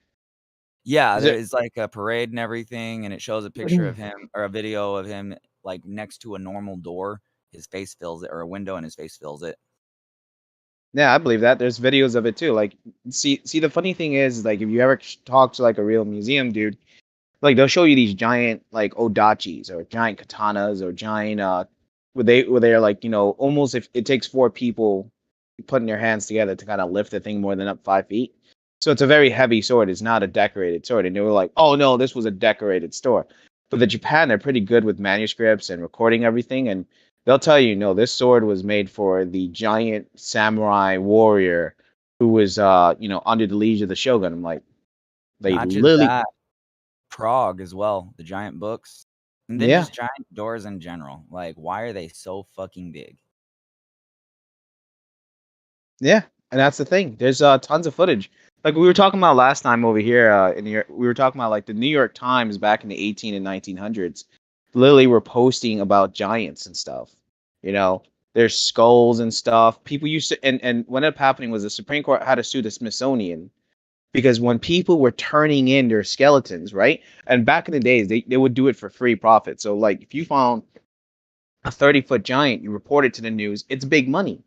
Yeah, is there it? is like a parade and everything, and it shows a picture of him or a video of him like next to a normal door. His face fills it, or a window, and his face fills it. Yeah, I believe that. There's videos of it too. Like, see, the funny thing is, like, if you ever talk to like a real museum dude, like they'll show you these giant like odachis or giant katanas or giant where they're like, you know, almost if it takes four people putting their hands together to kind of lift the thing more than up 5 feet. So it's a very heavy sword. It's not a decorated sword. And they were like, oh no, this was a decorated sword. But the Japan, they're pretty good with manuscripts and recording everything. And they'll tell you, no, this sword was made for the giant samurai warrior who was, you know, under the liege of the shogun. I'm like, they Not just literally, that, Prague as well. The giant books, and then yeah. just giant doors in general. Like, why are they so fucking big? Yeah, and that's the thing. There's tons of footage. Like we were talking about last time over here in New York, we were talking about like the New York Times back in the 18 and 1900s. Literally were posting about giants and stuff. You know, there's skulls and stuff. People used to and what ended up happening was the Supreme Court had to sue the Smithsonian because when people were turning in their skeletons, right? And back in the days, they would do it for free profit. So like if you found a 30-foot giant, you report it to the news, it's big money.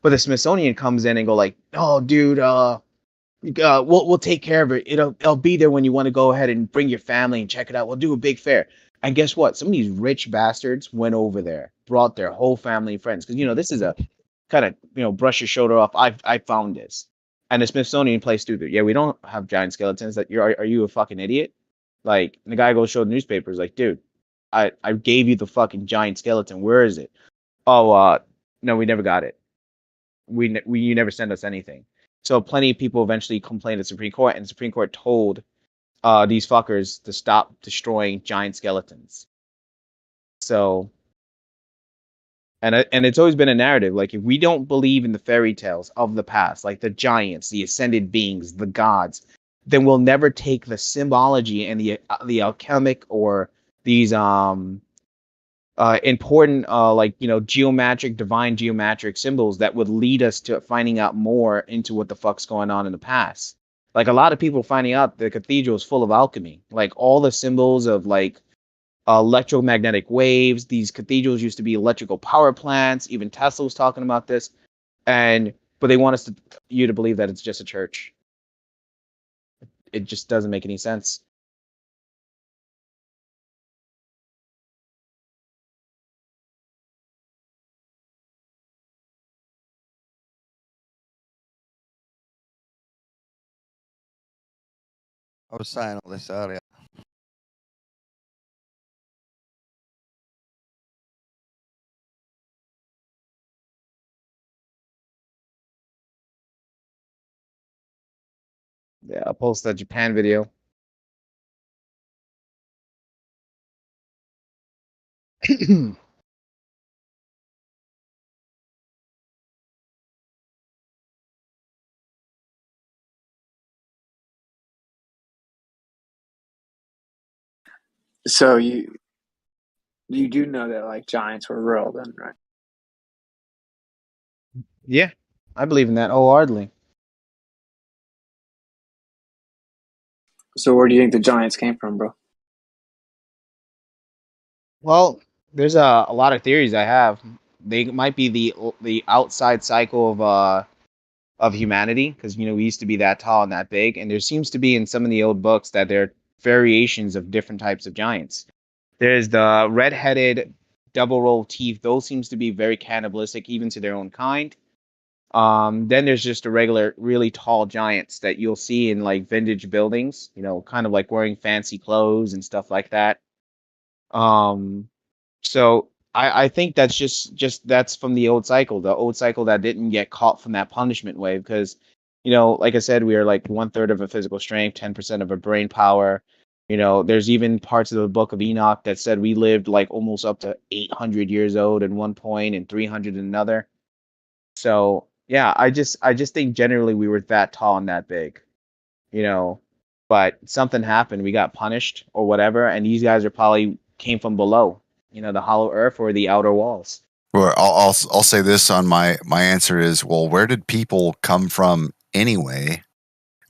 But the Smithsonian comes in and go like, "Oh, dude, we'll take care of it. It'll be there when you want to go ahead and bring your family and check it out. We'll do a big fair." And guess what? Some of these rich bastards went over there, brought their whole family and friends because you know this is a kind of brush your shoulder off. I found this, and the Smithsonian plays stupid. Yeah, we don't have giant skeletons. That are you a fucking idiot? Like and the guy goes show the newspapers like, dude, I gave you the fucking giant skeleton. Where is it? Oh, no, we never got it. You never send us anything. So plenty of people eventually complained to the Supreme Court, and the Supreme Court told these fuckers to stop destroying giant skeletons. So, and it's always been a narrative. Like if we don't believe in the fairy tales of the past, like the giants, the ascended beings, the gods, then we'll never take the symbology and the alchemic or these important like geometric divine geometric symbols that would lead us to finding out more into what the fuck's going on in the past. Like a lot of people finding out the cathedral is full of alchemy, like all the symbols of like electromagnetic waves. These cathedrals used to be electrical power plants. Even Tesla was talking about this, and but they want you to believe that it's just a church. It just doesn't make any sense. I was saying all this earlier. Yeah, I'll post that Japan video. So you do know that like giants were real then, right? Yeah, I believe in that wholeheartedly. So where do you think the giants came from, bro? Well, there's a lot of theories I have. They might be the outside cycle of humanity, because we used to be that tall and that big, and there seems to be in some of the old books that there are variations of different types of giants. There's the red-headed double row teeth; those seems to be very cannibalistic even to their own kind. Then there's just the regular, really tall giants that you'll see in like vintage buildings, kind of like wearing fancy clothes and stuff like that. Um, so I think that's just that's from the old cycle that didn't get caught from that punishment wave, because like I said, we are like 1/3 of a physical strength, 10% of a brain power. There's even parts of the book of Enoch that said we lived like almost up to 800 years old at one point and 300 in another. So yeah, I just think generally we were that tall and that big, you know. But something happened, we got punished or whatever, and these guys are probably came from below, the hollow earth or the outer walls. Well, I'll say this on my answer is, well, where did people come from anyway?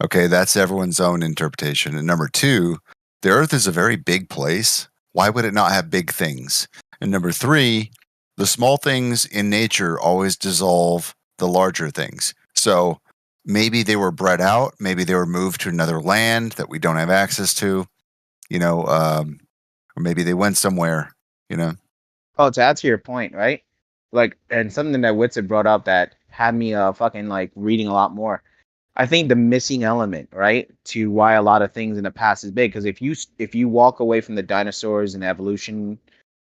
Okay, that's everyone's own interpretation. And number two, the Earth is a very big place. Why would it not have big things? And number three, the small things in nature always dissolve the larger things. So maybe they were bred out. Maybe they were moved to another land that we don't have access to. Or maybe they went somewhere. Oh, to add to your point, right? Like, and something that Witz had brought up that had me fucking like reading a lot more. I think the missing element, right, to why a lot of things in the past is big, because if you walk away from the dinosaurs and evolution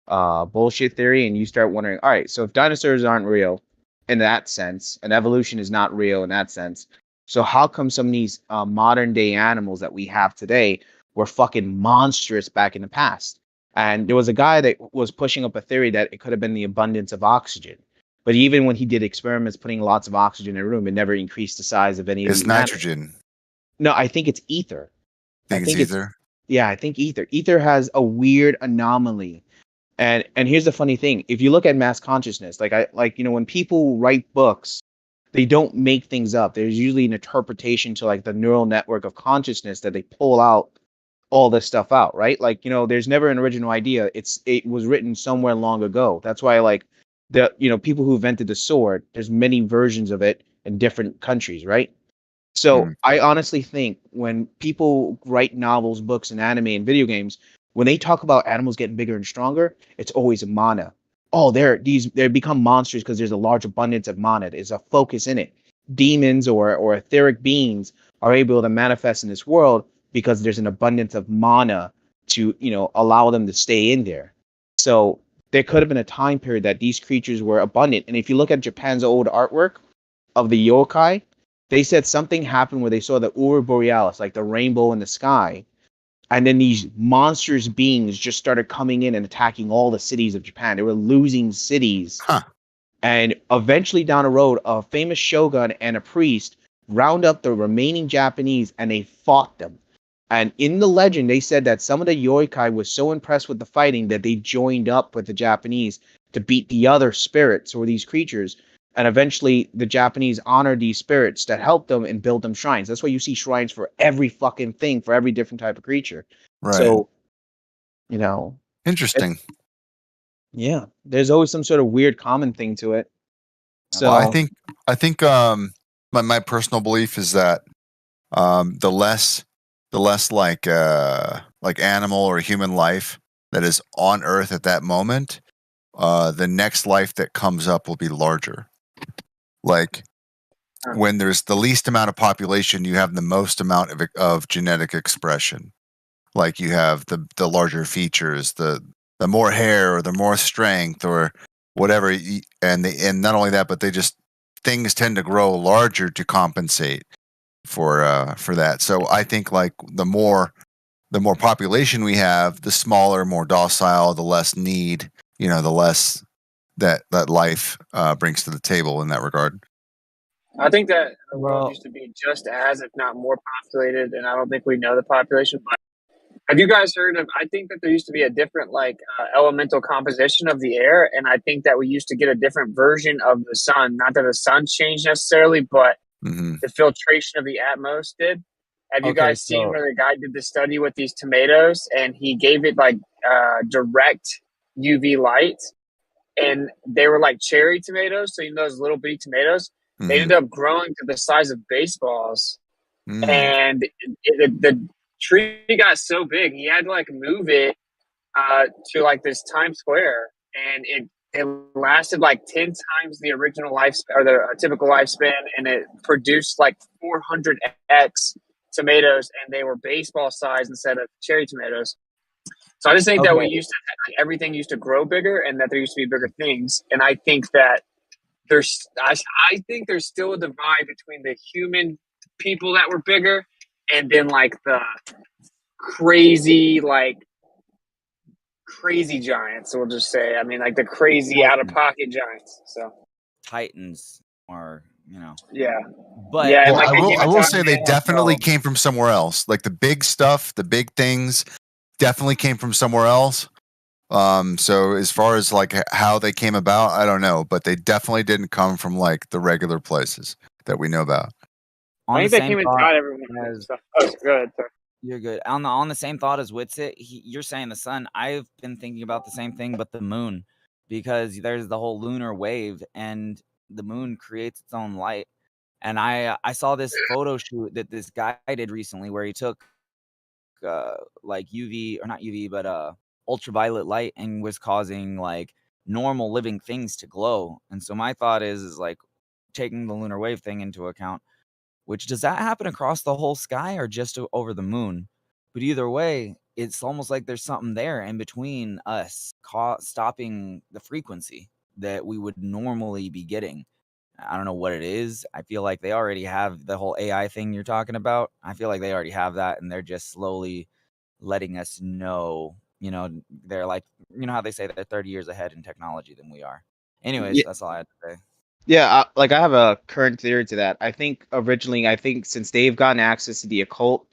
bullshit theory and you start wondering, all right, so if dinosaurs aren't real in that sense and evolution is not real in that sense, so how come some of these modern day animals that we have today were fucking monstrous back in the past? And there was a guy that was pushing up a theory that it could have been the abundance of oxygen. But even when he did experiments putting lots of oxygen in a room, it never increased the size of any of It's these animals. nitrogen. No, I think it's ether. Think it's ether? Yeah, I think ether. Ether has a weird anomaly. And here's the funny thing. If you look at mass consciousness, when people write books, they don't make things up. There's usually an interpretation to like the neural network of consciousness that they pull out all this stuff out, right? There's never an original idea. It was written somewhere long ago. That's why the people who invented the sword, there's many versions of it in different countries, right? So I honestly think when people write novels, books, and anime and video games, when they talk about animals getting bigger and stronger, it's always mana. Oh, they become monsters because there's a large abundance of mana. There's a focus in it. Demons or etheric beings are able to manifest in this world because there's an abundance of mana to allow them to stay in there. So there could have been a time period that these creatures were abundant. And if you look at Japan's old artwork of the yokai, they said something happened where they saw the Aurora Borealis, like the rainbow in the sky, and then these monstrous beings just started coming in and attacking all the cities of Japan. They were losing cities. Huh. And eventually down the road, a famous shogun and a priest round up the remaining Japanese and they fought them. And in the legend, they said that some of the yokai was so impressed with the fighting that they joined up with the Japanese to beat the other spirits or these creatures. And eventually, the Japanese honored these spirits that helped them and build them shrines. That's why you see shrines for every fucking thing, for every different type of creature. Right. So, Interesting. Yeah, there's always some sort of weird common thing to it. So Well, I think my personal belief is that the less like animal or human life that is on Earth at that moment, the next life that comes up will be larger. Like when there's the least amount of population, you have the most amount of genetic expression. Like you have the larger features, the more hair or the more strength or whatever, and not only that, but things tend to grow larger to compensate for that. So I think like the more population we have, the smaller, more docile, the less need, the less that life brings to the table in that regard. I think that the world used to be just as, if not more, populated, and I don't think we know the population. But have you guys heard of? I think that there used to be a different elemental composition of the air, and I think that we used to get a different version of the sun. Not that the sun's changed necessarily, but the filtration of the atmos did. Have you guys seen where the guy did the study with these tomatoes, and he gave it direct UV light, and they were like cherry tomatoes. So you know those little bitty tomatoes, they ended up growing to the size of baseballs, and the tree got so big he had to like move it to like this Times Square, and it lasted like 10 times the original lifespan or the typical lifespan, and it produced like 400x tomatoes, and they were baseball size instead of cherry tomatoes. So I just think that we used to everything used to grow bigger, and that there used to be bigger things, and I think that I think there's still a divide between the human people that were bigger, and then like the crazy crazy giants. We'll just say, I mean, like the crazy out of pocket giants. So Titans are, you know. Yeah. But yeah, Well, like I will say they definitely came from somewhere else. Like the big stuff, the big things definitely came from somewhere else. So as far as like how they came about, I don't know, but they definitely didn't come from like the regular places that we know about. I think they came and taught everyone stuff. Oh, go ahead, sir. You're good. On the same thought as Witsit, you're saying the sun. I've been thinking about the same thing, but the moon, because there's the whole lunar wave, and the moon creates its own light. And I saw this photo shoot that this guy did recently where he took like UV, or not UV, but ultraviolet light, and was causing like normal living things to glow. And so my thought is like taking the lunar wave thing into account, which does that happen across the whole sky or just over the moon? But either way, it's almost like there's something there in between us stopping the frequency that we would normally be getting. I don't know what it is. I feel like they already have the whole AI thing you're talking about. I feel like they already have that, and they're just slowly letting us know, you know, they're like, you know how they say that they're 30 years ahead in technology than we are. Anyways, that's all I had to say. Yeah, like I have a current theory to that. I think since they've gotten access to the occult,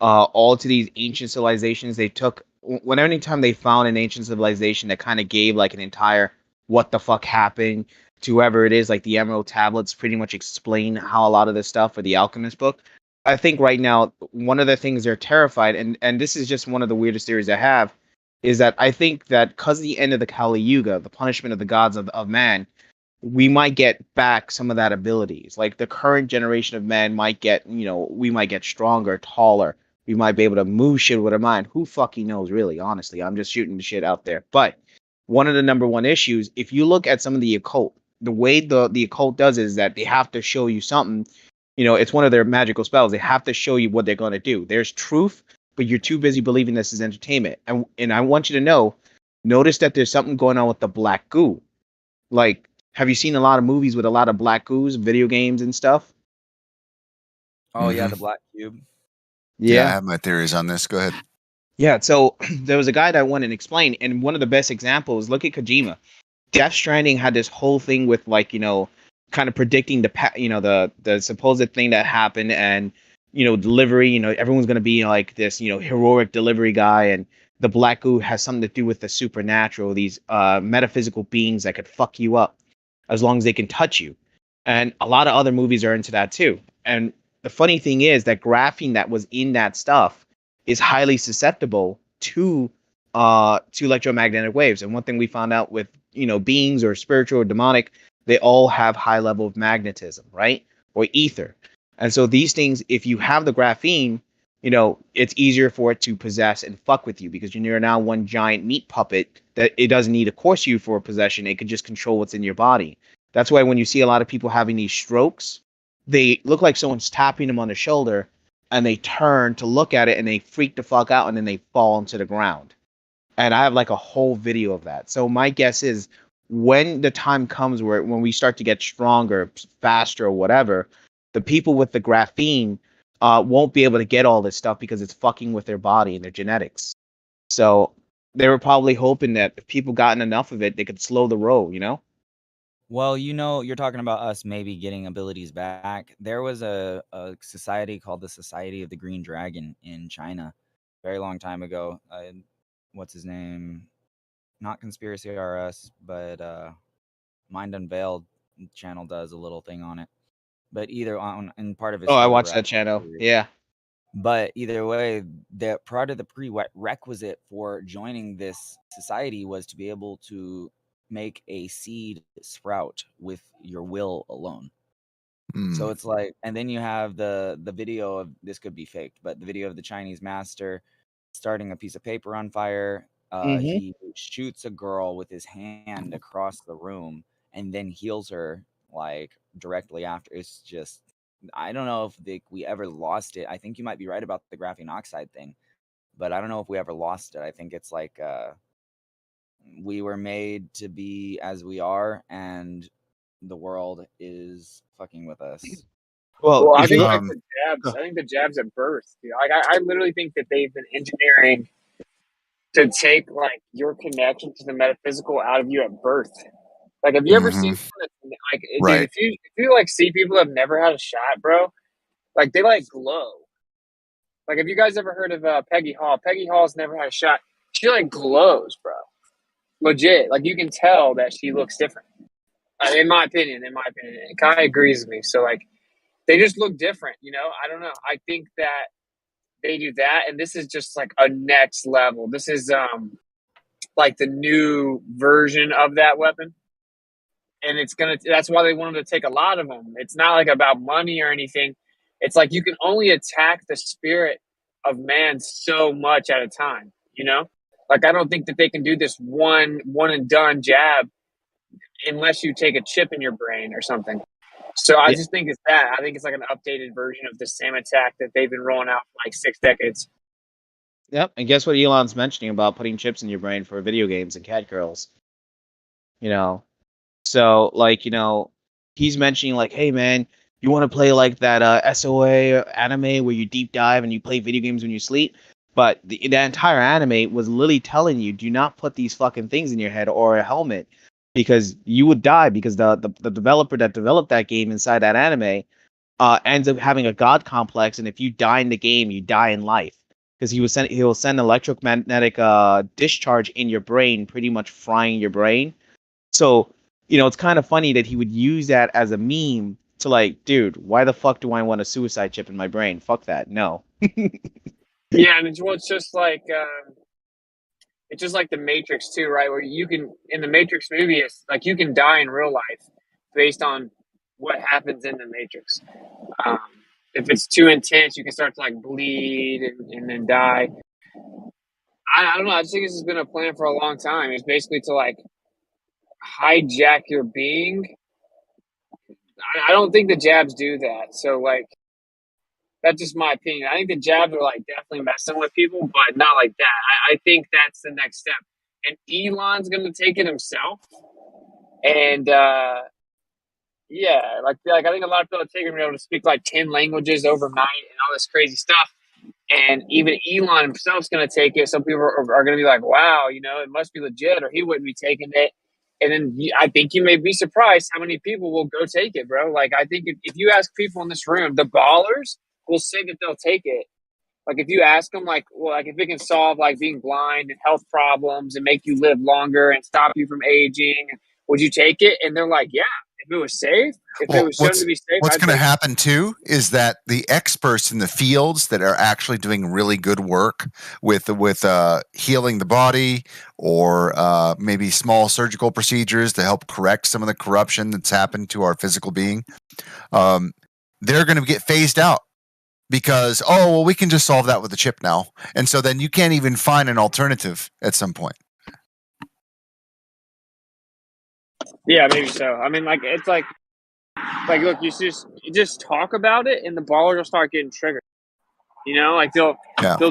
all to these ancient civilizations, they took any time they found an ancient civilization that kind of gave like an entire what the fuck happened to whoever it is, like the Emerald Tablets pretty much explain how a lot of this stuff, or the Alchemist book. I think right now one of the things they're terrified, and this is just one of the weirdest theories I have, is that I think that because the end of the Kali Yuga, the punishment of the gods of man, we might get back some of that abilities. Like the current generation of men might get, we might get stronger, taller. We might be able to move shit with our mind. Who fucking knows, really? Honestly, I'm just shooting the shit out there. But one of the number one issues, if you look at some of the occult, the way the occult does is that they have to show you something. It's one of their magical spells. They have to show you what they're going to do. There's truth, but you're too busy believing this is entertainment. And I want you to notice that there's something going on with the black goo. Like, have you seen a lot of movies with a lot of black goos, video games and stuff? Oh yeah, the black cube. Yeah, I have my theories on this. Go ahead. Yeah, so there was a guy that went and explained, and one of the best examples, look at Kojima. Death Stranding had this whole thing with kind of predicting the supposed thing that happened, and delivery, everyone's going to be like this, heroic delivery guy, and the black goo has something to do with the supernatural, these metaphysical beings that could fuck you up as long as they can touch you. And a lot of other movies are into that too. And the funny thing is that graphene that was in that stuff is highly susceptible to electromagnetic waves. And one thing we found out with beings or spiritual or demonic, they all have high level of magnetism, right? Or ether. And so these things, if you have the graphene, it's easier for it to possess and fuck with you, because you're now one giant meat puppet that it doesn't need to course you for possession. It can just control what's in your body. That's why when you see a lot of people having these strokes, they look like someone's tapping them on the shoulder, and they turn to look at it and they freak the fuck out, and then they fall into the ground. And I have like a whole video of that. So my guess is when the time comes when we start to get stronger, faster, or whatever, the people with the graphene won't be able to get all this stuff because it's fucking with their body and their genetics. So they were probably hoping that if people gotten enough of it, they could slow the roll, Well, you're talking about us maybe getting abilities back. There was a society called the Society of the Green Dragon in China, very long time ago. What's his name? Not Conspiracy RS, but Mind Unveiled channel does a little thing on it. But either on, and part of his I shows are watched that rather channel. serious. Yeah. But either way, the part of the prerequisite for joining this society was to be able to make a seed sprout with your will alone. So it's like, and then you have the video of, this could be faked, but the video of the Chinese master starting a piece of paper on fire. He shoots a girl with his hand across the room and then heals her like directly after. It's just, I don't know if we ever lost it. I think you might be right about the graphene oxide thing, but I don't know if we ever lost it. I think it's like we were made to be as we are, and the world is fucking with us. Well, I if think you like the jabs. I think the jabs at birth. Dude. Like I literally think that they've been engineering to take like your connection to the metaphysical out of you at birth. Like, have you ever seen someone that's, like, dude? Right. If you like see people that have never had a shot, bro, like they like glow. Like, have you guys ever heard of Peggy Hall? Peggy Hall's never had a shot. She like glows, bro. Legit. Like you can tell that she looks different. In my opinion, it kind of agrees with me. So like, they just look different. You know, I don't know. I think that they do that, and this is just like a next level. This is like the new version of that weapon. And that's why they wanted to take a lot of them. It's not like about money or anything. It's like you can only attack the spirit of man so much at a time, you know? Like I don't think that they can do this one and done jab unless you take a chip in your brain or something. So I just think it's that. I think it's like an updated version of the same attack that they've been rolling out for like 6 decades. Yep, and guess what Elon's mentioning about putting chips in your brain for video games and cat girls? You know, so like he's mentioning like, hey man, you want to play like that SOA anime where you deep dive and you play video games when you sleep? But the entire anime was literally telling you, do not put these fucking things in your head or a helmet because you would die because the developer that developed that game inside that anime ends up having a god complex, and if you die in the game, you die in life because he will send electromagnetic discharge in your brain, pretty much frying your brain. So it's kind of funny that he would use that as a meme to like, dude, why the fuck do I want a suicide chip in my brain? Fuck that, no. Yeah, and it's just like the Matrix too, right? Where you can in the Matrix movie, it's like you can die in real life based on what happens in the Matrix. If it's too intense, you can start to like bleed and then die. I don't know. I just think this has been a plan for a long time. It's basically to like hijack your being. I don't think the jabs do that. So like, that's just my opinion. I think the jabs are like definitely messing with people, but not like that. I think that's the next step. And Elon's going to take it himself. And yeah, like I think a lot of people are taking him able to speak like 10 languages overnight and all this crazy stuff. And even Elon himself's going to take it. Some people are going to be like, wow, it must be legit, or he wouldn't be taking it. And then I think you may be surprised how many people will go take it, bro. Like, I think if you ask people in this room, the ballers will say that they'll take it. Like, if you ask them, like, well, like if it can solve like being blind and health problems and make you live longer and stop you from aging, would you take it? And they're like, yeah. If it was safe, if it was shown to be safe, what's going to happen too is that the experts in the fields that are actually doing really good work with healing the body or maybe small surgical procedures to help correct some of the corruption that's happened to our physical being, they're going to get phased out because, we can just solve that with a chip now. And so then you can't even find an alternative at some point. Yeah, maybe so. I mean, like it's like look, you just talk about it, and the ballers will start getting triggered. Like they'll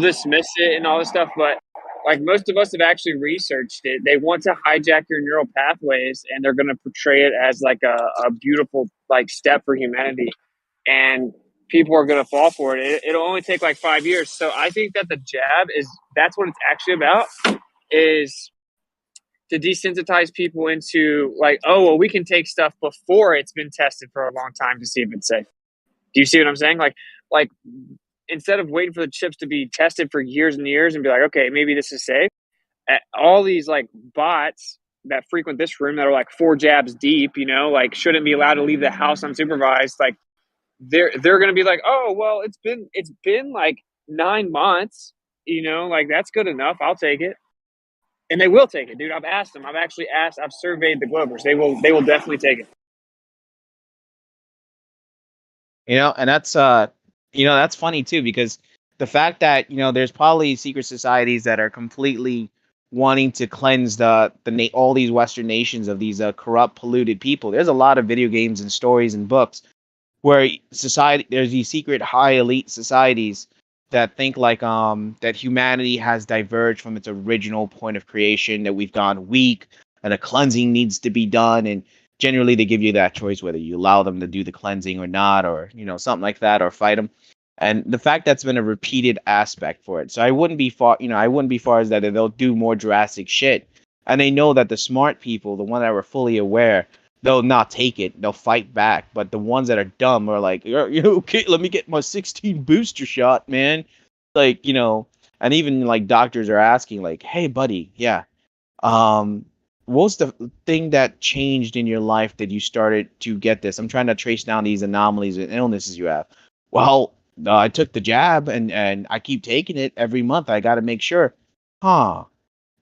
dismiss it and all this stuff, but like most of us have actually researched it. They want to hijack your neural pathways, and they're going to portray it as like a beautiful like step for humanity, and people are going to fall for it. It'll only take like 5 years. So I think that the jab that's what it's actually about, is to desensitize people into like, oh, well, we can take stuff before it's been tested for a long time to see if it's safe. Do you see what I'm saying? Like instead of waiting for the chips to be tested for years and years and be like, okay, maybe this is safe. All these like bots that frequent this room that are like 4 jabs deep, like shouldn't be allowed to leave the house unsupervised. Like they're going to be like, oh, well, it's been like 9 months, you know, like that's good enough. I'll take it. And they will take it, dude. I've asked them. I've actually asked. I've surveyed the Globers. They will definitely take it. You know, and that's that's funny too, because the fact that, there's probably secret societies that are completely wanting to cleanse all these Western nations of these corrupt, polluted people. There's a lot of video games and stories and books where there's these secret high elite societies that think like that humanity has diverged from its original point of creation, that we've gone weak and a cleansing needs to be done. And generally they give you that choice whether you allow them to do the cleansing or not, or something like that, or fight them. And the fact that's been a repeated aspect for it, so I wouldn't be far as that they'll do more drastic shit. And they know that the smart people, the one that were fully aware, they'll not take it. They'll fight back. But the ones that are dumb are like, okay, let me get my 16 booster shot, man. Like, and even like doctors are asking like, hey, buddy, yeah. What's the thing that changed in your life that you started to get this? I'm trying to trace down these anomalies and illnesses you have. Well, I took the jab and I keep taking it every month. I got to make sure. Huh.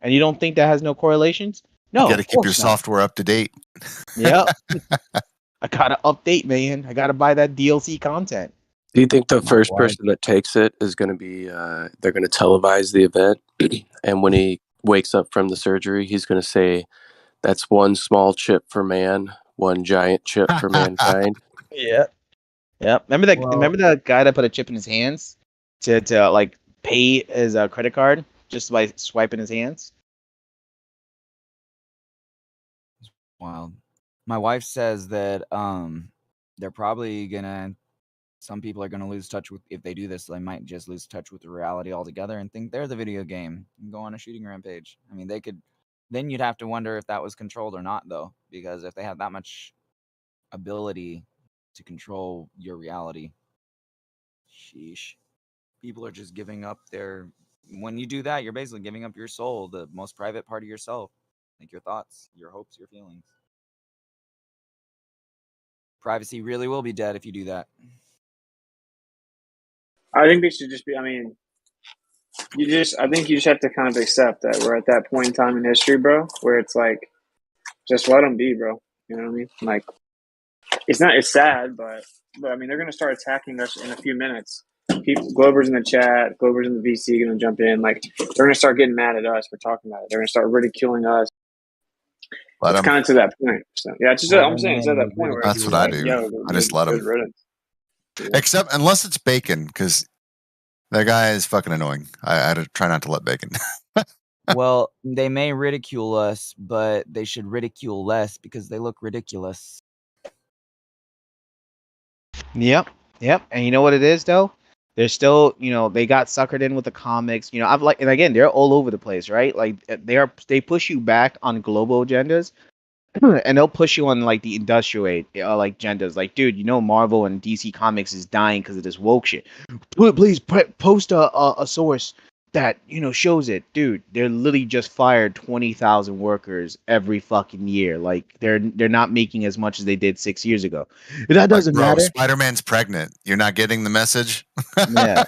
And you don't think that has no correlations? No, You got to keep your software up to date. Yep. I gotta update, man. I gotta buy that DLC content. Do you think the first person that takes it is going to be, they're going to televise the event? And when he wakes up from the surgery, he's going to say, that's one small chip for man, one giant chip for mankind. Yeah. Yep. Remember that guy that put a chip in his hands to like pay his credit card just by swiping his hands? Wild. My wife says that they're probably gonna. Some people are gonna lose touch with, if they do this, they might just lose touch with the reality altogether and think they're the video game and go on a shooting rampage. I mean, they could. Then you'd have to wonder if that was controlled or not, though, because if they have that much ability to control your reality, sheesh. People are just giving up their. When you do that, you're basically giving up your soul, the most private part of yourself, like your thoughts, your hopes, your feelings. Privacy really will be dead if you do that. I think they should just be. I mean, I think you just have to kind of accept that we're at that point in time in history, bro, where it's like, just let them be, bro. You know what I mean? Like, it's sad, but I mean, they're gonna start attacking us in a few minutes. Glover's in the chat, Glover's in the VC gonna jump in. Like, they're gonna start getting mad at us for talking about it. They're gonna start ridiculing us. It's kind of to that point. So yeah, it's just I'm saying it's at that point where that's what I do. I just let them. Except unless it's Bacon, because that guy is fucking annoying. I try not to let Bacon. Well, they may ridicule us, but they should ridicule less because they look ridiculous. Yep. And you know what it is though? They're still, they got suckered in with the comics. And again, they're all over the place, right? Like they push you back on global agendas, and they'll push you on like the industrial like agendas. Like, dude, Marvel and DC Comics is dying because of this woke shit. Please post a source that shows it, dude. They're literally just fired 20,000 workers every fucking year. Like they're not making as much as they did 6 years ago. That doesn't matter. Spider-Man's pregnant. You're not getting the message. Yeah.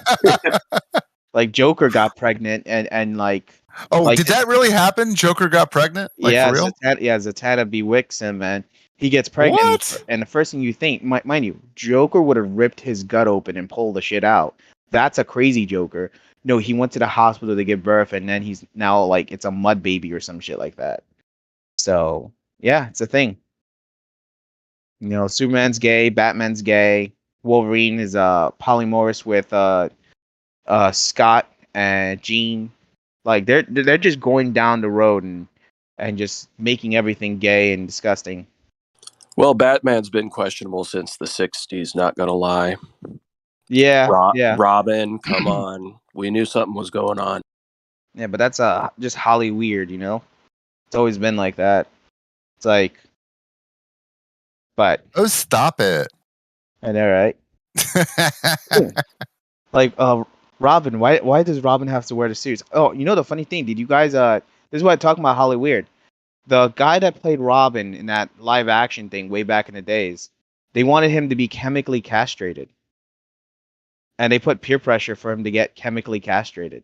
Like Joker got pregnant and like. Oh, like, did that really happen? Joker got pregnant? Like, yeah, for real? Zatanna bewicks him, man. He gets pregnant. What? And the first thing you think, mind you, Joker would have ripped his gut open and pulled the shit out. That's a crazy Joker. No, he went to the hospital to give birth, and then he's now like it's a mud baby or some shit like that. So yeah, it's a thing. Superman's gay, Batman's gay, Wolverine is polymorphous with Scott and Jean. Like they're just going down the road and just making everything gay and disgusting. Well, Batman's been questionable since the 60s, not gonna lie. Yeah, yeah. Robin, come on. We knew something was going on. Yeah, but that's just Holly weird, It's always been like that. It's like, but oh, stop it! I know, right? Like, Robin. Why does Robin have to wear the suits? Oh, the funny thing. Did you guys? This is what I'm talking about. Holly weird. The guy that played Robin in that live action thing way back in the days, they wanted him to be chemically castrated. and they put peer pressure for him to get chemically castrated.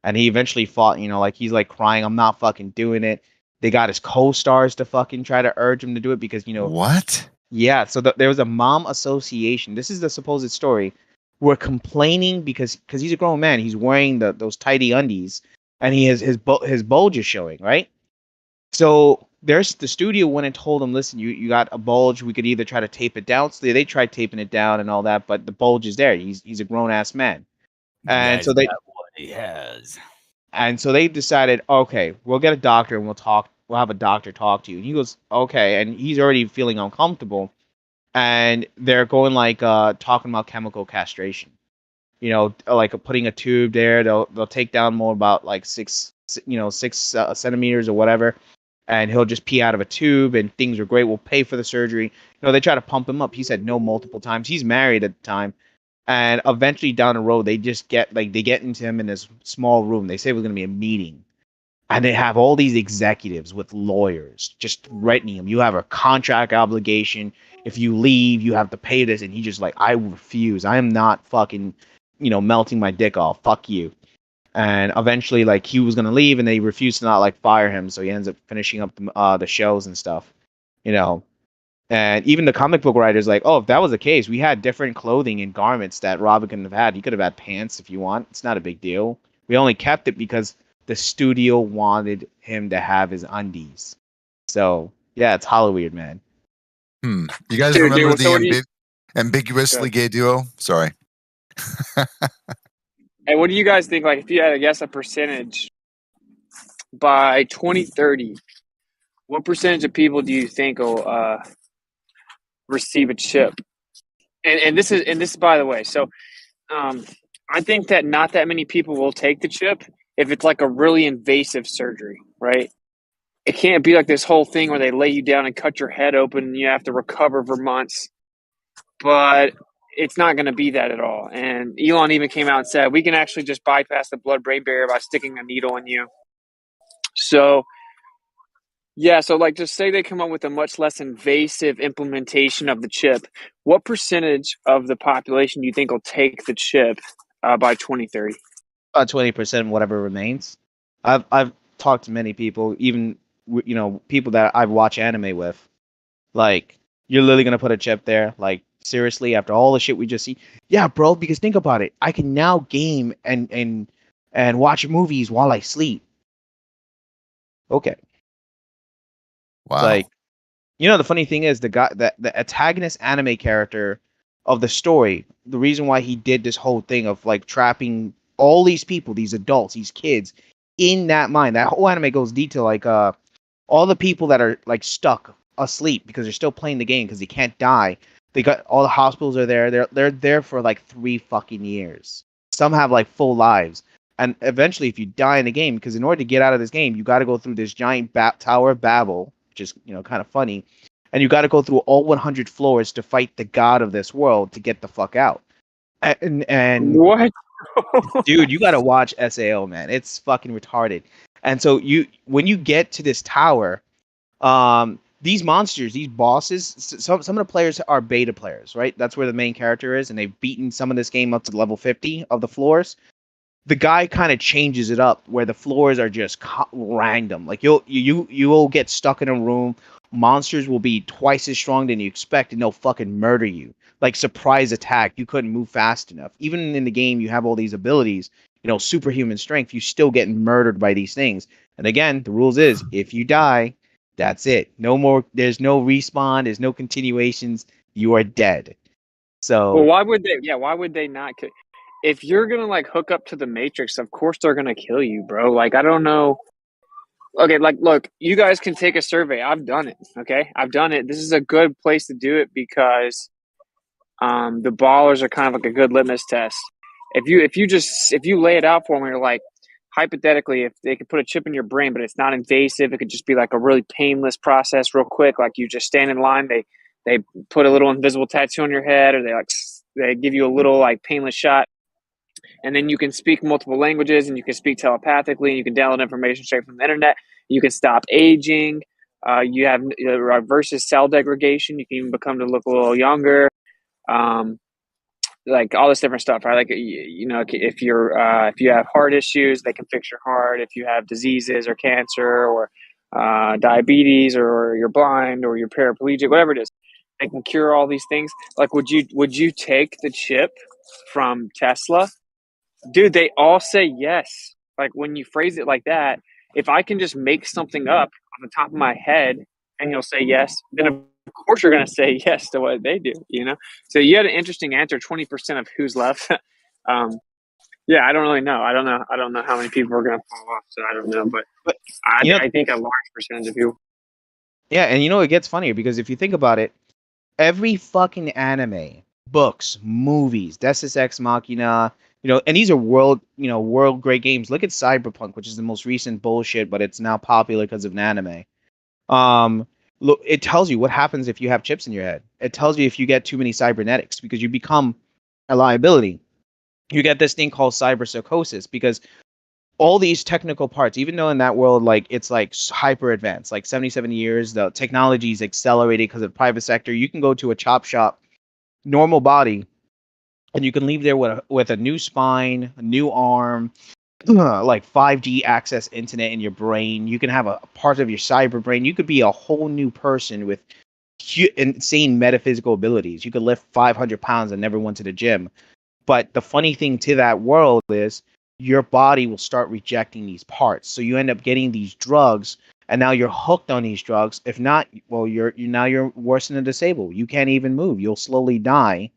And he eventually fought, like he's like crying, I'm not fucking doing it. They got his co-stars to fucking try to urge him to do it because, What? yeah, so there was a mom association. This is the supposed story. We're complaining because he's a grown man. He's wearing those tidy undies, and he has his bulge is showing, right? So there's the studio went and told him, listen, you got a bulge. We could either try to tape it down. So they tried taping it down and all that, but the bulge is there. He's a grown ass man, and so they got what he has. and so they decided, okay, we'll get a doctor and we'll talk. We'll have a doctor talk to you. And he goes, okay, and he's already feeling uncomfortable, and they're going like talking about chemical castration. Like putting a tube there. They'll take down more about like 6 centimeters or whatever, and he'll just pee out of a tube, and things are great. We'll pay for the surgery. They try to pump him up. He said no multiple times. He's married at the time, and eventually down the road they just get into him in this small room. They say it was going to be a meeting, and they have all these executives with lawyers just threatening him. You have a contract obligation. If you leave, you have to pay this. And he just like, I refuse. I am not fucking, melting my dick off. Fuck you. And eventually, like, he was gonna leave, and they refused to not like fire him. So he ends up finishing up the shows and stuff. And even the comic book writer's like, oh, if that was the case, we had different clothing and garments that Robin couldn't have had. He could have had pants if you want. It's not a big deal. We only kept it because the studio wanted him to have his undies. So yeah, it's Halloween, man. You guys Dude, remember so the ambiguously gay duo? Sorry. Hey, what do you guys think? Like, if you had to guess a percentage by 2030, what percentage of people do you think will receive a chip? And this is by the way. So, I think that not that many people will take the chip if it's like a really invasive surgery, right? It can't be like this whole thing where they lay you down and cut your head open and you have to recover for months. But it's not going to be that at all. And Elon even came out and said, we can actually just bypass the blood-brain barrier by sticking a needle in you. So, yeah, so like just say they come up with a much less invasive implementation of the chip. What percentage of the population do you think will take the chip by 2030? About 20%, whatever remains. I've talked to many people, even people that I've watched anime with. Like, you're literally gonna put a chip there? Like, seriously? After all the shit we just see? Yeah, bro. Because think about it. I can now game and watch movies while I sleep. Okay. Wow. Like, the funny thing is the antagonist anime character of the story. The reason why he did this whole thing of like trapping all these people, these adults, these kids, in that mind. That whole anime goes detail like all the people that are like stuck asleep because they're still playing the game because they can't die. They got all the hospitals are there. They're there for like 3 fucking years. Some have like full lives, and eventually, if you die in the game, because in order to get out of this game, you got to go through this giant Tower of Babel, which is kind of funny, and you got to go through all 100 floors to fight the god of this world to get the fuck out. And what? Dude, you gotta watch SAO, man. It's fucking retarded. And so when you get to this tower, these monsters, these bosses, some of the players are beta players, right? That's where the main character is, and they've beaten some of this game up to level 50 of the floors. The guy kind of changes it up where the floors are just random. Like you'll get stuck in a room. Monsters will be twice as strong than you expect, and they'll fucking murder you. Like surprise attack, you couldn't move fast enough. Even in the game, you have all these abilities, superhuman strength. You still get murdered by these things. And again, the rules is if you die, that's it. No more. There's no respawn. There's no continuations. You are dead. So. Well, why would they? Yeah, why would they not? If you're gonna like hook up to the Matrix, of course they're gonna kill you, bro. Like I don't know. Okay, like look, you guys can take a survey. I've done it. Okay, I've done it. This is a good place to do it because the ballers are kind of like a good litmus test. If you lay it out for me, you're like, hypothetically, if they could put a chip in your brain, but it's not invasive, it could just be like a really painless process, real quick. Like you just stand in line, they put a little invisible tattoo on your head, or they give you a little like painless shot, and then you can speak multiple languages, and you can speak telepathically, and you can download information straight from the internet. You can stop aging. You have versus cell degradation. You can even become to look a little younger. like all this different stuff, right? Like if you have heart issues, they can fix your heart. If you have diseases or cancer or diabetes, or you're blind or you're paraplegic, whatever it is, they can cure all these things. Like, would you take the chip from Tesla? Dude, they all say yes. Like, when you phrase it like that, if I can just make something up off the top of my head and you'll say yes, then of course you're going to say yes to what they do, you know? So you had an interesting answer, 20% of who's left. Yeah, I don't really know. I don't know how many people are going to fall off, so I don't know. But I think a large percentage of people. Yeah, and it gets funnier because if you think about it, every fucking anime, books, movies, Deus Ex Machina, and these are world great games. Look at Cyberpunk, which is the most recent bullshit, but it's now popular because of an anime. Look, it tells you what happens if you have chips in your head. It tells you if you get too many cybernetics because you become a liability. You get this thing called cyberpsychosis because all these technical parts, even though in that world, like, it's like hyper advanced, like 77 years, the technology is accelerated because of the private sector. You can go to a chop shop, normal body, and you can leave there with a new spine, a new arm, like 5G access internet in your brain. You can have a part of your cyber brain. You could be a whole new person with insane metaphysical abilities. You could lift 500 pounds and never went to the gym. But the funny thing to that world is your body will start rejecting these parts. So you end up getting these drugs, and now you're hooked on these drugs. If not, well, you're worse than a disabled. You can't even move. You'll slowly die.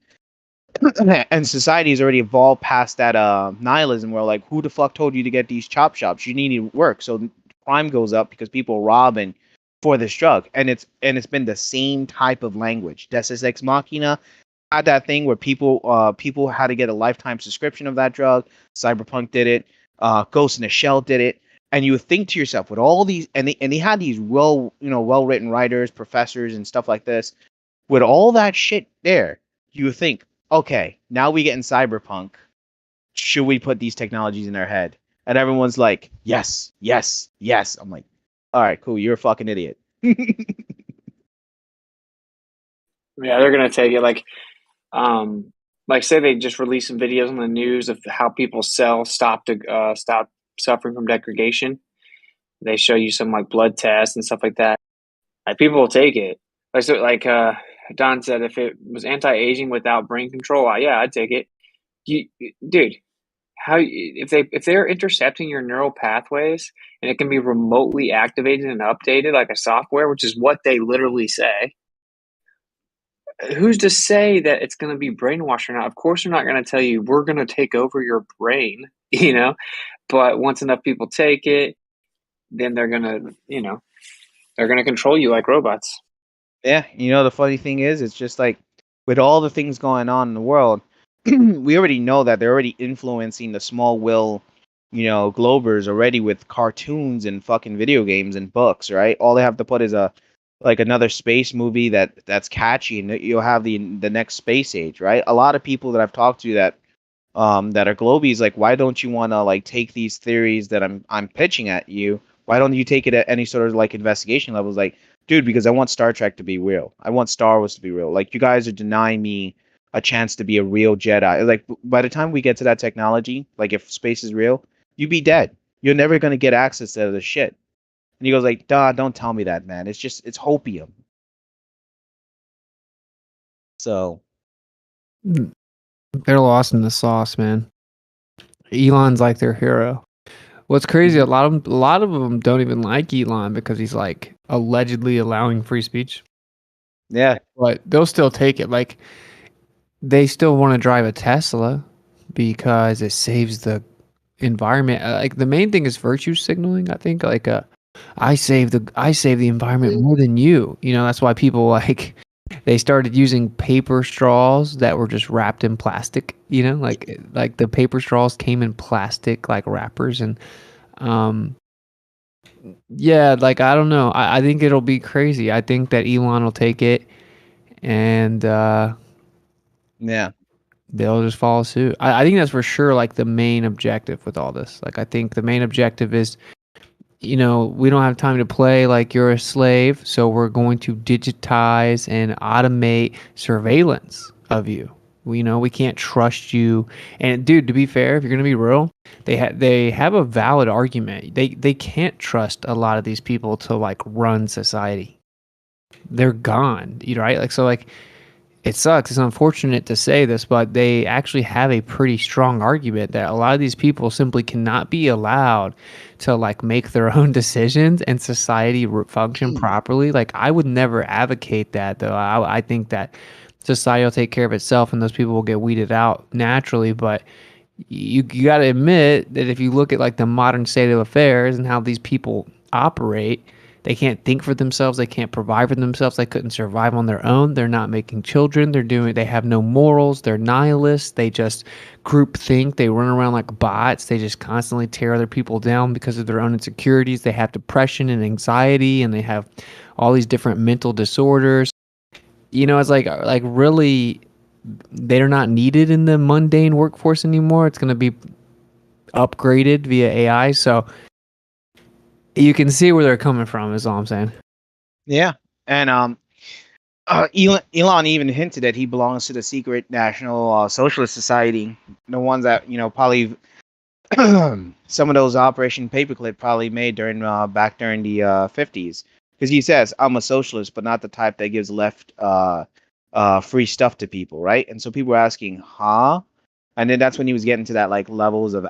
And society has already evolved past that nihilism where, like, who the fuck told you to get these chop shops? You need work. So crime goes up because people robbing for this drug. And it's been the same type of language. Deus Ex Machina had that thing where people had to get a lifetime subscription of that drug. Cyberpunk did it. Ghost in the Shell did it. And you would think to yourself, with all these, and they had these well written writers, professors, and stuff like this. With all that shit there, you would think, okay, now we get in Cyberpunk. Should we put these technologies in our head? And everyone's like, yes, yes, yes. I'm like, all right, cool. You're a fucking idiot. Yeah, they're gonna take it like say they just release some videos on the news of how people stop suffering from degradation. They show you some like blood tests and stuff like that. Like, people will take it. Like Don said, if it was anti-aging without brain control, yeah, I'd take it. Dude, if they're intercepting your neural pathways and it can be remotely activated and updated like a software, which is what they literally say, who's to say that it's going to be brainwashed or not? Of course, they're not going to tell you we're going to take over your brain, But once enough people take it, then they're going to control you like robots. Yeah, the funny thing is, it's just like with all the things going on in the world, we already know that they're already influencing the small will, globers already with cartoons and fucking video games and books, right? All they have to put is another space movie that's catchy, and you'll have the next space age, right? A lot of people that I've talked to that are globies, like, why don't you want to like take these theories that I'm pitching at you? Why don't you take it at any sort of like investigation levels? Like, dude, because I want Star Trek to be real. I want Star Wars to be real. Like, you guys are denying me a chance to be a real Jedi. Like, by the time we get to that technology, like, if space is real, you'd be dead. You're never going to get access to the shit. And he goes like, "Duh, don't tell me that, man. It's hopium." So they're lost in the sauce, man. Elon's like their hero. What's crazy, a lot of them don't even like Elon because he's like allegedly allowing free speech. Yeah, but they'll still take it. Like, they still want to drive a Tesla because it saves the environment. Like, the main thing is virtue signaling. I think like I save the environment more than you. That's why people like they started using paper straws that were just wrapped in plastic. Like the paper straws came in plastic like wrappers, and yeah, like, I don't know. I think it'll be crazy. I think that Elon will take it, and yeah, they'll just follow suit. I think that's for sure, like, the main objective with all this. Like, I think the main objective is, we don't have time to play like you're a slave, so we're going to digitize and automate surveillance of you. We can't trust you. And dude, to be fair, if you're gonna be real, they have a valid argument. They can't trust a lot of these people to like run society. They're gone, right? Like so, like it sucks. It's unfortunate to say this, but they actually have a pretty strong argument that a lot of these people simply cannot be allowed to like make their own decisions and society function properly. Like I would never advocate that though. I think that society will take care of itself and those people will get weeded out naturally. But you got to admit that if you look at like the modern state of affairs and how these people operate, they can't think for themselves. They can't provide for themselves. They couldn't survive on their own. They're not making children. They have no morals. They're nihilists. They just group think. They run around like bots. They just constantly tear other people down because of their own insecurities. They have depression and anxiety, and they have all these different mental disorders. It's like really, they're not needed in the mundane workforce anymore. It's going to be upgraded via AI. So you can see where they're coming from is all I'm saying. Yeah. And Elon even hinted that he belongs to the secret National Socialist Society, the ones that probably some of those Operation Paperclip probably made back during the 50s, because he says I'm a socialist, but not the type that gives left free stuff to people, right? And so people were asking, huh? And then that's when he was getting to that like levels of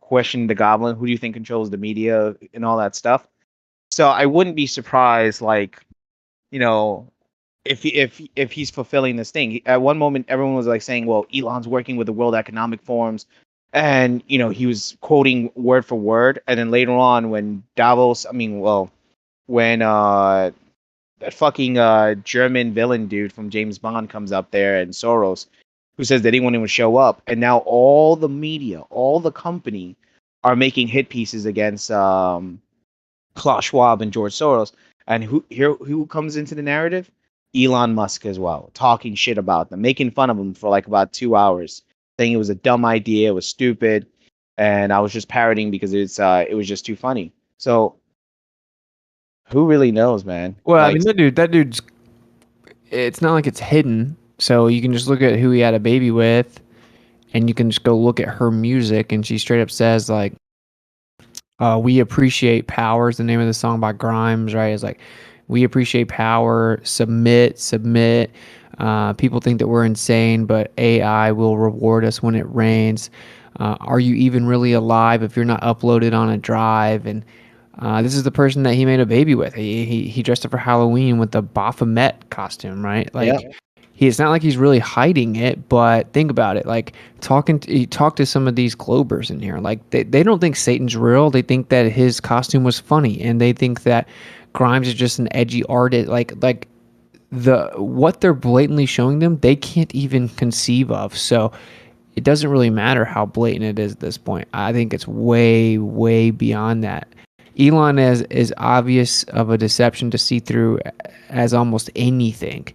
question the goblin, who do you think controls the media and all that stuff. So I wouldn't be surprised, like, if he's fulfilling this thing. At one moment, everyone was like saying, "Well, Elon's working with the World Economic Forums," and he was quoting word for word. And then later on, when when that fucking German villain dude from James Bond comes up there, and Soros, who says that he won't even show up, and now all the media, all the company, are making hit pieces against Klaus Schwab and George Soros. And who comes into the narrative? Elon Musk as well, talking shit about them, making fun of them for like about 2 hours, saying it was a dumb idea, it was stupid, and I was just parroting because it was just too funny. So who really knows, man? Well, I mean, that dude's. It's not like it's hidden, so you can just look at who he had a baby with, and you can just go look at her music, and she straight up says like, "We appreciate power" is the name of the song by Grimes, right? It's like, "We appreciate power, submit." People think that we're insane, but AI will reward us when it rains. Are you even really alive if you're not uploaded on a drive? And this is the person that he made a baby with. He dressed up for Halloween with the Baphomet costume, right? Like, it's not like he's really hiding it, but think about it. Like, he talked to some of these Globers in here. Like, they don't think Satan's real. They think that his costume was funny, and they think that Grimes is just an edgy artist. Like what they're blatantly showing them, they can't even conceive of. So it doesn't really matter how blatant it is at this point. I think it's way, way beyond that. Elon is obvious of a deception to see through as almost anything.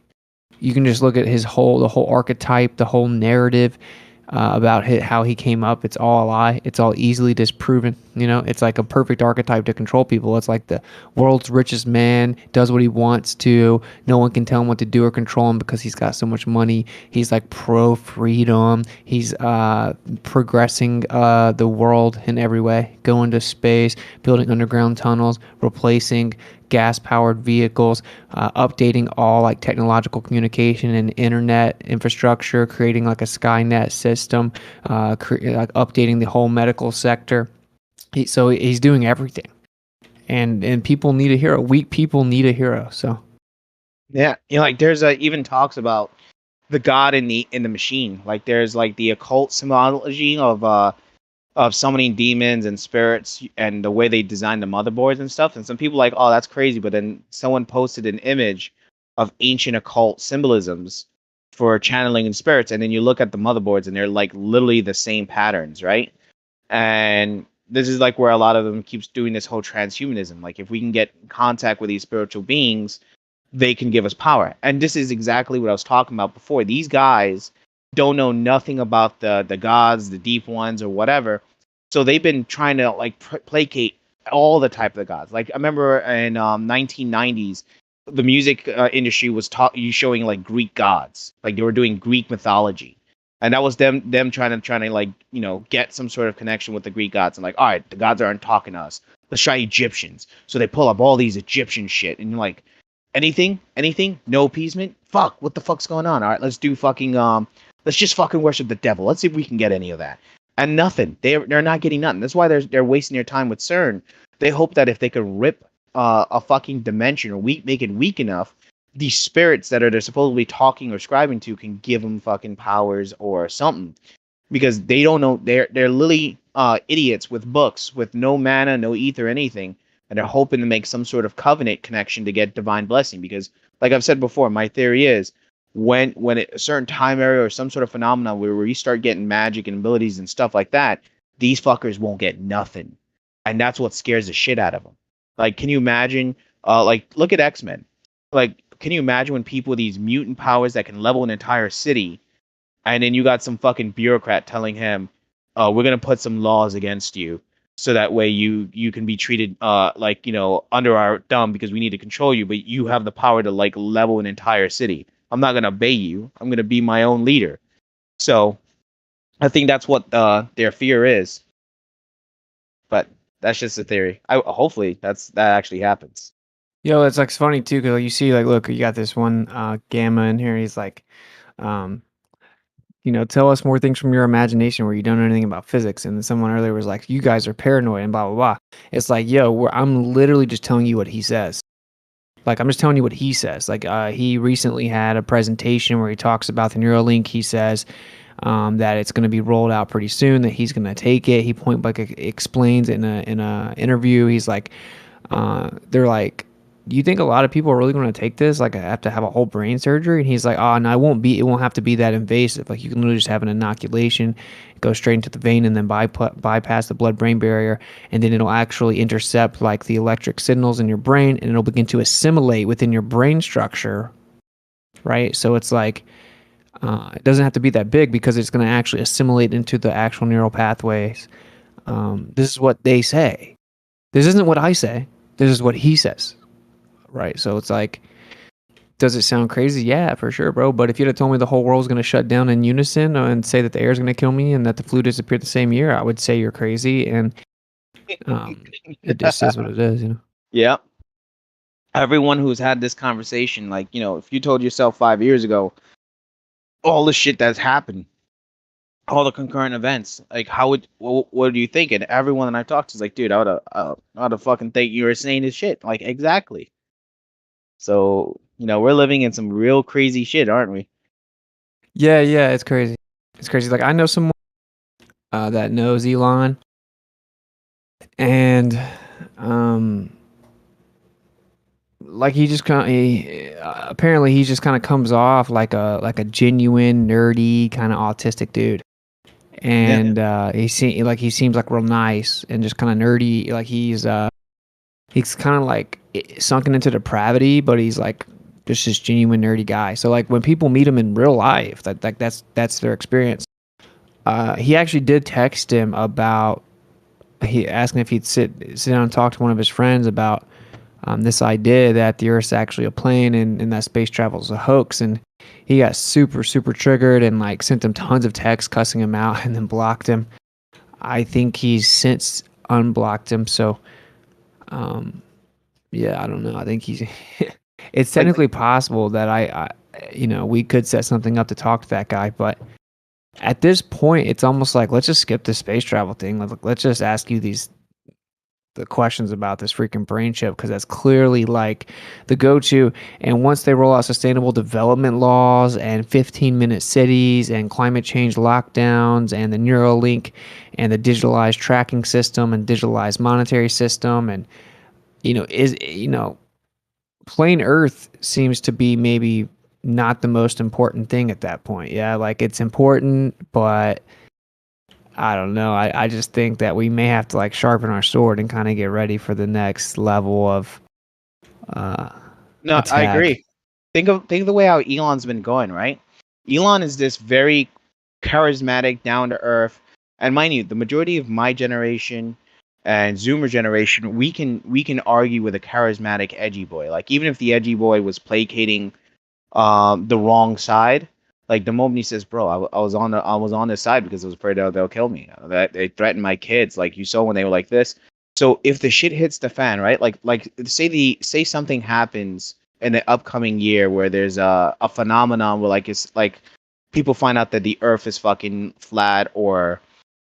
You can just look at the whole archetype, the whole narrative about how he came up. It's all a lie. It's all easily disproven. It's like a perfect archetype to control people. It's like the world's richest man does what he wants to. No one can tell him what to do or control him because he's got so much money. He's like pro freedom. He's progressing the world in every way, going to space, building underground tunnels, replacing gas-powered vehicles, updating all like technological communication and internet infrastructure, creating like a Skynet system, like updating the whole medical sector. So he's doing everything, and people need a hero. Weak people need a hero. So yeah, like there's even talks about the God in the machine. Like there's like the occult symbology of summoning demons and spirits and the way they design the motherboards and stuff. And some people are like, oh, that's crazy. But then someone posted an image of ancient occult symbolisms for channeling in spirits. And then you look at the motherboards and they're like literally the same patterns, right? And this is like where a lot of them keeps doing this whole transhumanism. Like if we can get in contact with these spiritual beings, they can give us power. And this is exactly what I was talking about before. These guys don't know nothing about the gods, the deep ones, or whatever. So they've been trying to like placate all the type of the gods. Like I remember in 1990s, the music industry was showing like Greek gods, like they were doing Greek mythology. And that was them trying to like, you know, get some sort of connection with the Greek gods. And like, all right, the gods aren't talking to us. Let's try Egyptians. So they pull up all these Egyptian shit. And you're like, anything? No appeasement? Fuck, what the fuck's going on? All right, let's do fucking, let's just fucking worship the devil. Let's see if we can get any of that. And nothing. They're not getting nothing. That's why they're wasting their time with CERN. They hope that if they could rip a fucking dimension or make it weak enough, these spirits that they're supposedly talking or scribing to can give them fucking powers or something, because they don't know. They're literally idiots with books, with no mana, no ether, anything, and they're hoping to make some sort of covenant connection to get divine blessing. Because, like I've said before, my theory is when a certain time area or some sort of phenomenon where we start getting magic and abilities and stuff like that, these fuckers won't get nothing, and that's what scares the shit out of them. Like, can you imagine? Like, look at X-Men. Like, can you imagine when people with these mutant powers that can level an entire city, and then you got some fucking bureaucrat telling him, we're gonna put some laws against you, so that way you can be treated like, you know, under our thumb because we need to control you, but you have the power to like level an entire city. I'm not gonna obey you. I'm gonna be my own leader. So I think that's what their fear is. But that's just a theory. Hopefully that actually happens. Yo, it's like funny too, because you see, like, look, you got this one Gamma in here. He's like, you know, tell us more things from your imagination where you don't know anything about physics. And then someone earlier was like, you guys are paranoid and blah blah blah. It's like, yo, I'm literally just telling you what he says. Like, I'm just telling you what he says. Like, he recently had a presentation where he talks about the Neuralink. He says that it's going to be rolled out pretty soon. That he's going to take it. He point blank explains in a interview. He's like, they're like, do you think a lot of people are really going to take this? Like, I have to have a whole brain surgery? And he's like, oh, no, it won't have to be that invasive. Like, you can literally just have an inoculation, go straight into the vein, and then bypass the blood-brain barrier, and then it'll actually intercept, like, the electric signals in your brain, and it'll begin to assimilate within your brain structure, right? So it's like, it doesn't have to be that big because it's going to actually assimilate into the actual neural pathways. This is what they say. This isn't what I say. This is what he says. Right, so it's like, does it sound crazy? Yeah, for sure, bro. But if you'd have told me the whole world's going to shut down in unison and say that the air is going to kill me and that the flu disappeared the same year, I would say you're crazy. And it just is what it is, you know? Yeah. Everyone who's had this conversation, like, you know, if you told yourself 5 years ago, all the shit that's happened, all the concurrent events, like, what do you think? And everyone that I talked to is like, dude, I would have fucking think you were saying this shit. Like, exactly. So, you know, we're living in some real crazy shit, aren't we? Yeah, it's crazy. It's crazy. Like, I know someone that knows Elon, and like, he just apparently he just kind of comes off like a genuine nerdy kind of autistic dude, and he seems like real nice and just kind of nerdy. Like, he's kind of like sunken into depravity, but he's like just this genuine nerdy guy. So like, when people meet him in real life, that's their experience. He actually did text him about, he asking if he'd sit down and talk to one of his friends about this idea that the Earth's actually a plane and that space travel is a hoax. And he got super triggered and like sent him tons of texts cussing him out and then blocked him. I think he's since unblocked him. So yeah, I don't know. I think he's it's technically possible that I you know, we could set something up to talk to that guy, but at this point it's almost like, let's just skip the space travel thing. Let's just ask you the questions about this freaking brain chip, because that's clearly like the go-to. And once they roll out sustainable development laws and 15-minute cities and climate change lockdowns and the Neuralink and the digitalized tracking system and digitalized monetary system, and plain Earth seems to be maybe not the most important thing at that point. Yeah, like, it's important, but I don't know. I just think that we may have to like sharpen our sword and kind of get ready for the next level of No, attack. I agree. Think of the way how Elon's been going, right? Elon is this very charismatic, down to earth, and mind you, the majority of my generation and Zoomer generation, we can argue with a charismatic edgy boy. Like, even if the edgy boy was placating the wrong side, Like the moment he says, "Bro, I was on this side because I was afraid they'll kill me. That they threatened my kids. Like you saw when they were like this." So if the shit hits the fan, right? Like say something happens in the upcoming year where there's a phenomenon where like it's like people find out that the Earth is fucking flat or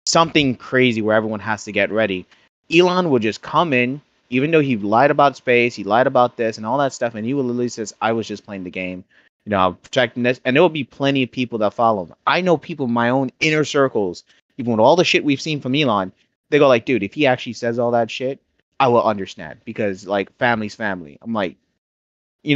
something crazy where everyone has to get ready. Elon would just come in, even though he lied about space, he lied about this and all that stuff, and he will literally says, "I was just playing the game. You know, I'm protecting this," and there will be plenty of people that follow him. I know people in my own inner circles, even with all the shit we've seen from Elon, they go like, "Dude, if he actually says all that shit, I will understand because like family's family." I'm like, he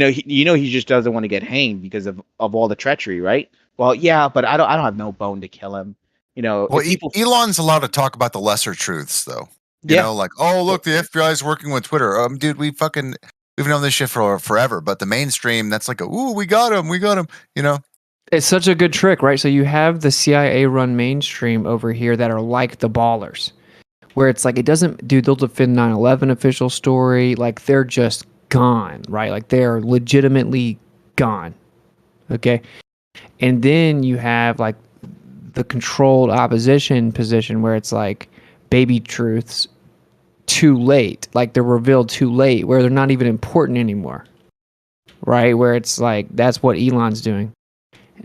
just doesn't want to get hanged because of all the treachery, right? Well, yeah, but I don't have no bone to kill him. Well, If people, Elon's allowed to talk about the lesser truths, though. yeah, Like, oh, look, the FBI is working with Twitter. Dude, we've known this shit for forever. But the mainstream, that's like, ooh, we got him. It's such a good trick, right? So you have the CIA run mainstream over here that are like the ballers, where it's like, it doesn't, dude, they'll defend 9/11 official story. Like they're just gone, right? Like they're legitimately gone. Okay. And then you have like the controlled opposition position where it's like baby truths too late, like they're revealed too late, where they're not even important anymore, right? Where it's like, that's what Elon's doing.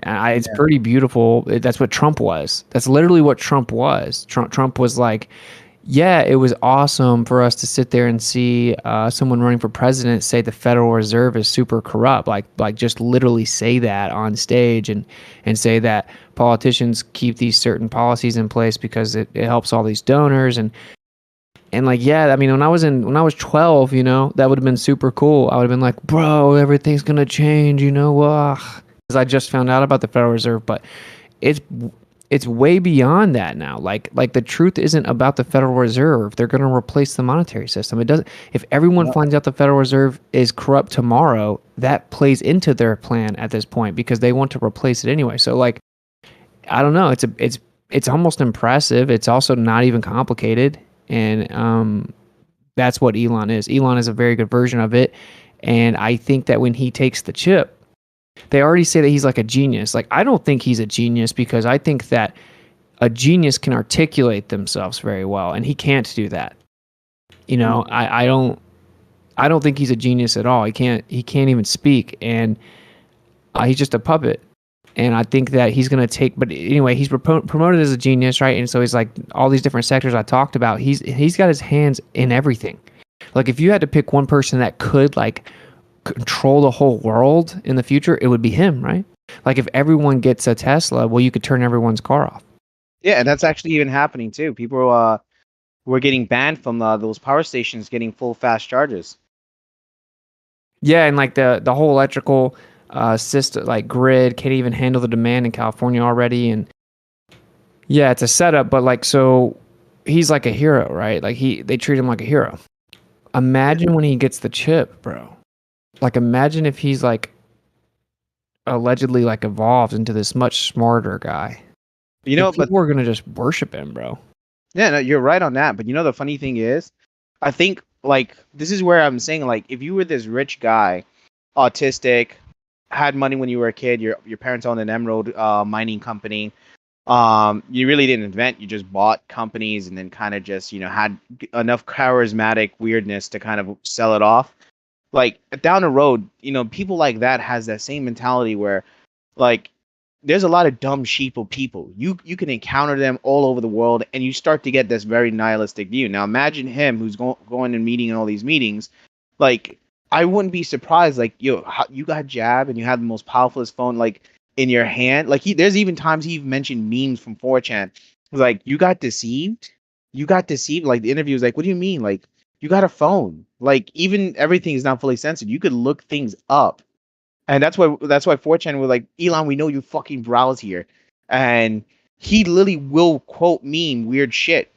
It's pretty beautiful. That's what Trump was. That's literally what Trump was. Trump was like, yeah, it was awesome for us to sit there and see someone running for president say the Federal Reserve is super corrupt. Like just literally say that on stage and say that politicians keep these certain policies in place because it helps all these donors and like, yeah, I mean, when I was 12, that would have been super cool. I would have been like, bro, everything's gonna change, because I just found out about the Federal Reserve, but it's way beyond that now. Like the truth isn't about the Federal Reserve. They're going to replace the monetary system. It doesn't. If everyone finds out the Federal Reserve is corrupt tomorrow, that plays into their plan at this point because they want to replace it anyway. So like, I don't know. It's almost impressive. It's also not even complicated, and that's what Elon is. Elon is a very good version of it, and I think that when he takes the chip, they already say that he's like a genius. Like, I don't think he's a genius because I think that a genius can articulate themselves very well, and he can't do that. I don't think he's a genius at all. He can't even speak, and he's just a puppet. And I think that he's going to take, but anyway, he's promoted as a genius, right? And so he's like all these different sectors I talked about. He's got his hands in everything. Like if you had to pick one person that could like control the whole world in the future, it would be him, right? Like if everyone gets a Tesla, well, you could turn everyone's car off. Yeah, and that's actually even happening too. People were getting banned from those power stations getting full fast charges. Yeah, and like the whole electrical system, like grid, can't even handle the demand in California already. And yeah, it's a setup, but like, so he's like a hero, right? Like they treat him like a hero. Imagine when he gets the chip, bro. Like imagine if he's like allegedly like evolved into this much smarter guy. But people are gonna just worship him, bro. Yeah, no, you're right on that. But the funny thing is, I think like this is where I'm saying like if you were this rich guy, autistic, had money when you were a kid, your parents owned an emerald mining company. You really didn't invent, you just bought companies and then kind of just, had enough charismatic weirdness to kind of sell it off. Like down the road, people like that has that same mentality where like there's a lot of dumb sheeple people. You can encounter them all over the world and you start to get this very nihilistic view. Now imagine him who's going and meeting in all these meetings. Like I wouldn't be surprised, like, you got Jab and you have the most powerful phone like in your hand. Like there's even times he mentioned memes from 4chan. Like, you got deceived. Like the interview was like, what do you mean? Like, you got a phone. Like, even everything is not fully censored. You could look things up. And that's why 4chan was like, Elon, we know you fucking browse here. And he literally will quote meme weird shit.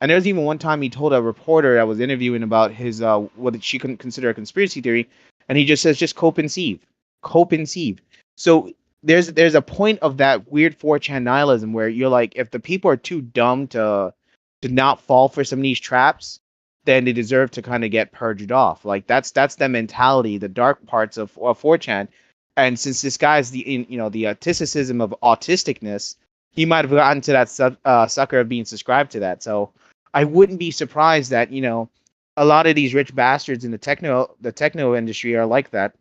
And there was even one time he told a reporter that was interviewing about his what she couldn't consider a conspiracy theory, and he just says, just cope and sieve. So there's a point of that weird 4chan nihilism where you're like, if the people are too dumb to not fall for some of these traps, then they deserve to kind of get purged off. Like that's the mentality, the dark parts of 4chan. And since this guy's the autisticism of autisticness, he might have gotten to that sucker of being subscribed to that. So I wouldn't be surprised that a lot of these rich bastards in the techno industry are like that.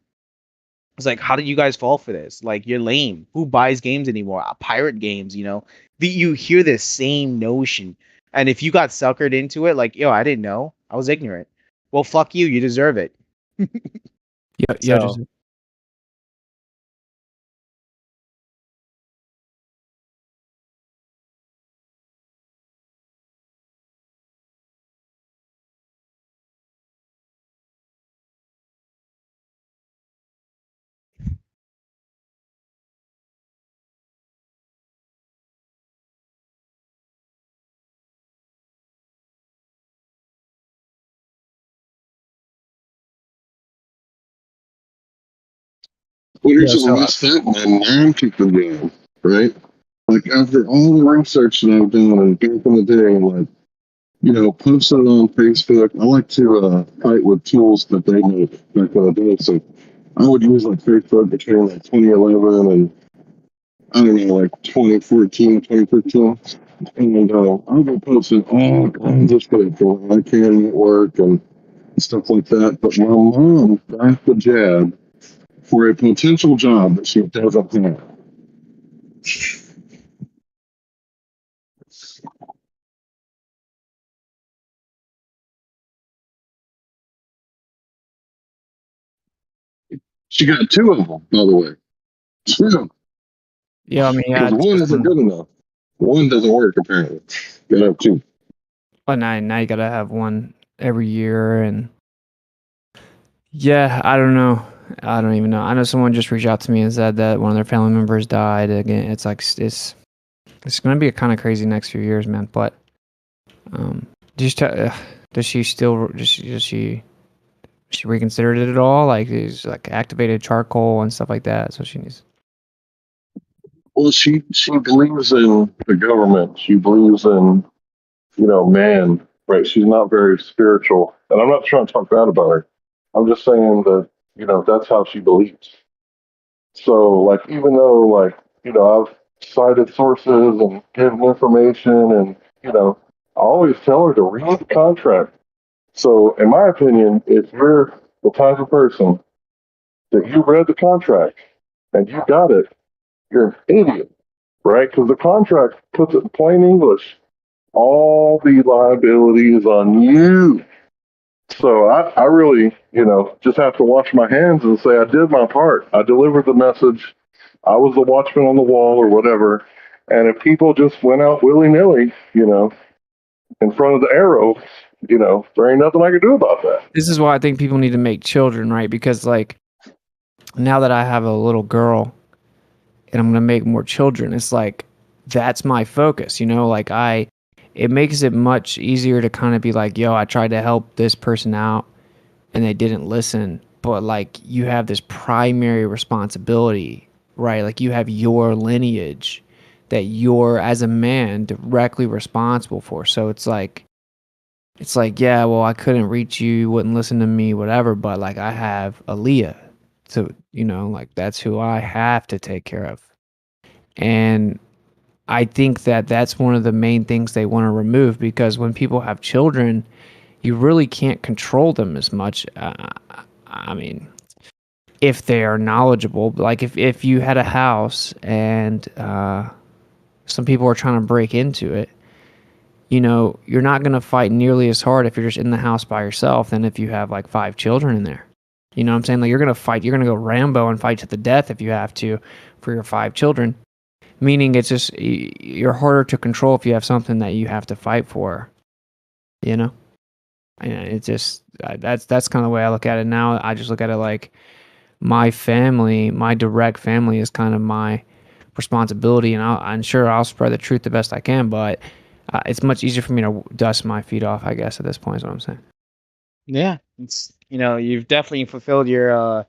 It's like, how did you guys fall for this? Like, you're lame. Who buys games anymore? Pirate games, You hear this same notion. And if you got suckered into it, like, yo, I didn't know. I was ignorant. Well, fuck you. You deserve it. Yeah, just Well, here's yeah. the So messed up, man. Now people do, right? Like, after all the research that I've done and back in the day, like, posting it on Facebook, I like to fight with tools that they make back in the day. So I would use like Facebook between like 2011 and I don't know, like 2014, 2015. And I'll be posting all kinds of stuff when I can at work and stuff like that. But my mom got the jab for a potential job that she doesn't have. She got two of them, by the way. Two. yeah, I mean, yeah. Because one isn't good enough. One doesn't work, apparently. You gotta have two. But now you gotta have one every year, and yeah, I don't know. I don't even know. I know someone just reached out to me and said that one of their family members died. Again, it's like it's gonna be a kind of crazy next few years, man. But does she still does she reconsidered it at all? Like, is like activated charcoal and stuff like that. So she needs. Well, she believes in the government. She believes in, man, right? She's not very spiritual. And I'm not trying to talk bad about her. I'm just saying that, that's how she believes. So, like, even though, like, I've cited sources and given information and, I always tell her to read the contract. So, in my opinion, if you're the type of person that you read the contract and you got it, you're an idiot, right? Because the contract puts it in plain English. All the liability is on you. So I really, just have to wash my hands and say I did my part. I delivered the message. I was the watchman on the wall or whatever. And if people just went out willy-nilly, in front of the arrow, there ain't nothing I can do about that. This is why I think people need to make children, right? Because like now that I have a little girl and I'm gonna make more children, it's like that's my focus, like it makes it much easier to kind of be like, yo, I tried to help this person out and they didn't listen, but like you have this primary responsibility, right? Like you have your lineage that you're as a man directly responsible for. So it's like, yeah, well, I couldn't reach you, you wouldn't listen to me, whatever, but like I have Aaliyah. So, like that's who I have to take care of. And I think that that's one of the main things they want to remove, because when people have children, you really can't control them as much. I mean, if they are knowledgeable, like if you had a house and some people are trying to break into it, you're not going to fight nearly as hard if you're just in the house by yourself than if you have like 5 children in there. You know what I'm saying? Like you're going to go Rambo and fight to the death if you have to for your 5 children. Meaning it's just, you're harder to control if you have something that you have to fight for, And it's just, that's kind of the way I look at it now. I just look at it like my family, my direct family is kind of my responsibility, and I'm sure I'll spread the truth the best I can, but it's much easier for me to dust my feet off, I guess, at this point is what I'm saying. Yeah, it's you've definitely fulfilled your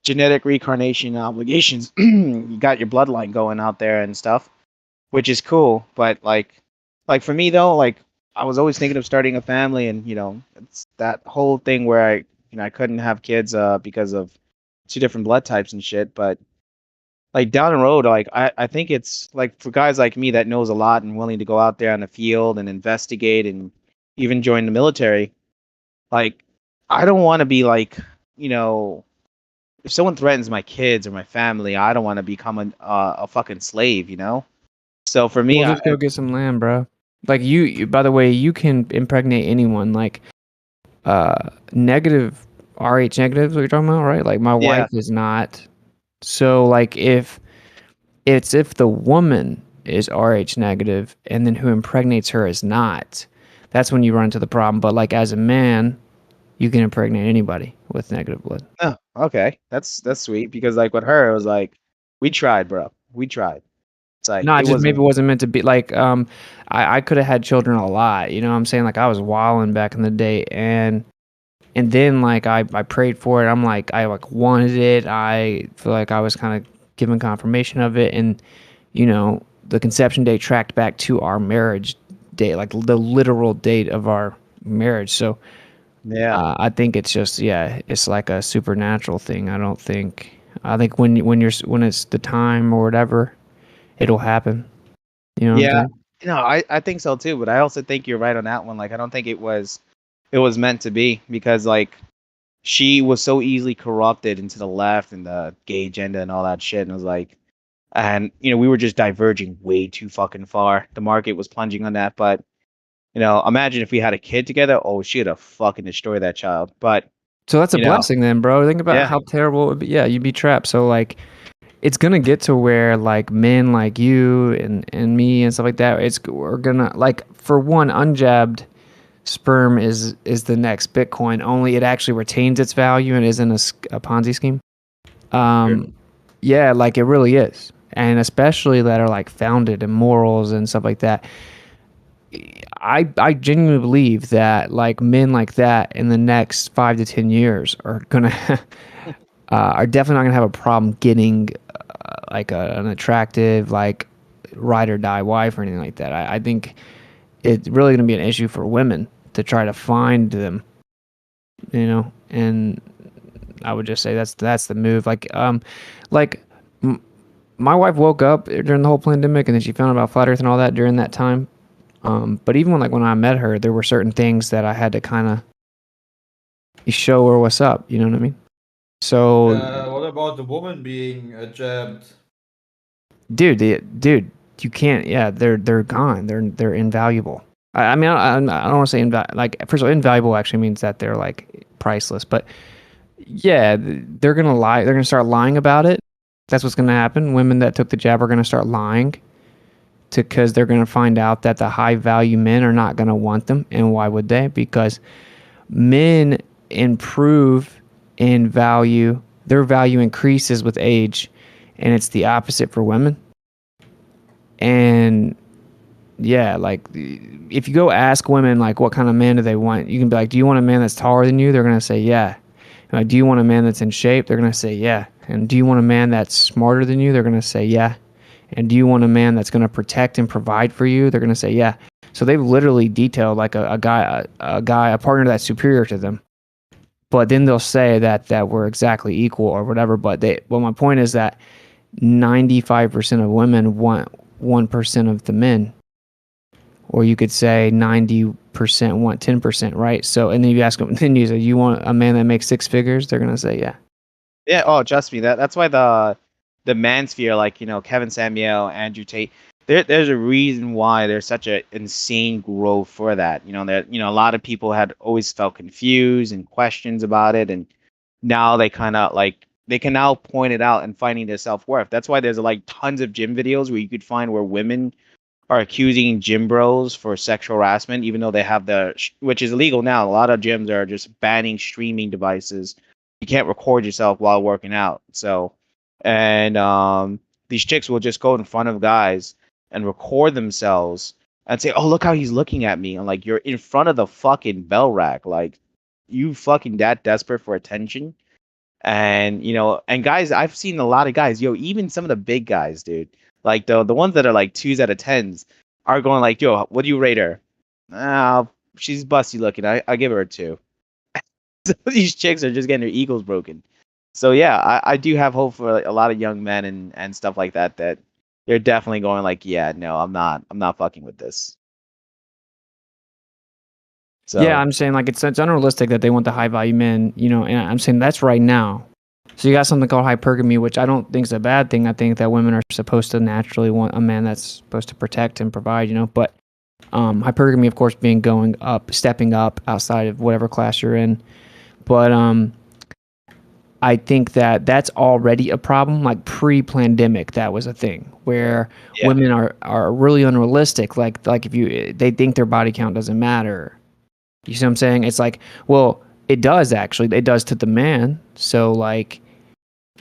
genetic reincarnation obligations. You got your bloodline going out there and stuff, which is cool. But like for me though, like I was always thinking of starting a family, and it's that whole thing where I couldn't have kids because of 2 different blood types and shit. But like down the road, like I think it's like for guys like me that knows a lot and willing to go out there on the field and investigate and even join the military, like I don't want to be like, you know, if someone threatens my kids or my family, I don't want to become a fucking slave, you know. So for me, We'll just go get some land, bro. Like by the way, you can impregnate anyone. Like negative RH negatives, what you're talking about, right? Like my yeah, wife is not. So like if the woman is RH negative and then who impregnates her is not, that's when you run into the problem. But like as a man, you can impregnate anybody with negative blood. oh, okay, that's sweet because like with her, it was like we tried, bro, we tried. It's like No, it just maybe wasn't. it wasn't meant to be. Like I could have had children a lot. You know what I'm saying? Like I was wilding back in the day, and then like I prayed for it. I'm like I like wanted it. I feel like I was kind of given confirmation of it, and you know the conception date tracked back to our marriage date, like the literal date of our marriage. So Yeah, I think it's just it's like a supernatural thing. I think when it's the time or whatever, it'll happen. You know what I'm yeah. saying? No, I think so too. But I also think you're right on that one. Like I don't think it was meant to be because like she was so easily corrupted into the left and the gay agenda and all that shit. And it was like, and we were just diverging way too fucking far. The market was plunging on that. But imagine if we had a kid together. Oh, she'd have fucking destroyed that child. But So that's a you know, blessing then, bro. Think about yeah, how terrible it would be. Yeah, you'd be trapped. So like it's gonna get to where like men like you and me and stuff like that, we're gonna like for one, unjabbed sperm is the next Bitcoin. Only it actually retains its value and isn't a Ponzi scheme. Yeah, like it really is, and especially that are like founded in morals and stuff like that. I genuinely believe that like men like that in the next 5 to 10 years are gonna are definitely not gonna have a problem getting like an attractive like ride or die wife or anything like that. I think it's really gonna be an issue for women to try to find them, and I would just say that's the move. Like my wife woke up during the whole pandemic and then she found out about flat Earth and all that during that time. But even when I met her, there were certain things that I had to kind of show her what's up. You know what I mean? So, What about the woman being jabbed? dude, you can't. Yeah, they're gone. They're invaluable. I mean, I don't want to say like first of all, invaluable actually means that they're like priceless. But yeah, they're gonna lie. They're gonna start lying about it. That's what's gonna happen. Women that took the jab are gonna start lying because they're gonna find out that the high value men are not gonna want them. And why would they? Because men improve in value. Their value increases with age, and it's the opposite for women. And yeah, like if you go ask women like what kind of man do they want, you can be like, do you want a man that's taller than you? They're gonna say yeah. Like, do you want a man that's in shape? They're gonna say yeah. And do you want a man that's smarter than you? They're gonna say yeah. And do you want a man that's gonna protect and provide for you? They're gonna say yeah. So they've literally detailed like a partner that's superior to them. But then they'll say that we're exactly equal or whatever. But my point is that 95% of women want 1% of the men, or you could say 90% want 10%, right? So, and then you ask them, then you say, you want a man that makes 6 figures? They're gonna say, yeah. yeah. Oh, trust me. That's why the mansphere, like Kevin Samuel, Andrew Tate. There's a reason why there's such an insane growth for that. That a lot of people had always felt confused and questions about it, and now they kind of like they can now point it out and finding their self-worth. That's why there's like tons of gym videos where you could find where women are accusing gym bros for sexual harassment, even though they have which is illegal now. A lot of gyms are just banning streaming devices. You can't record yourself while working out. So, and these chicks will just go in front of guys and record themselves and say, "Oh, look how he's looking at me." And like, you're in front of the fucking bell rack, like you fucking that desperate for attention. And and guys, I've seen a lot of guys, even some of the big guys, dude, like the ones that are like 2s out of 10s are going like, "Yo, what do you rate her?" She's busty looking. I give her a 2. So these chicks are just getting their egos broken. So yeah, I do have hope for like, a lot of young men and stuff like that that they're definitely going like, yeah, no, I'm not fucking with this. So Yeah, I'm saying like it's unrealistic that they want the high value men, you know, and I'm saying that's right now. So you got something called hypergamy, which I don't think is a bad thing. I think that women are supposed to naturally want a man that's supposed to protect and provide, you know. But hypergamy, of course, being going up, stepping up outside of whatever class you're in. But I think that that's already a problem. Like pre-pandemic, that was a thing where yeah, women are really unrealistic. Like if they think their body count doesn't matter. You see what I'm saying? It's like, well, it does actually. It does to the man. So like,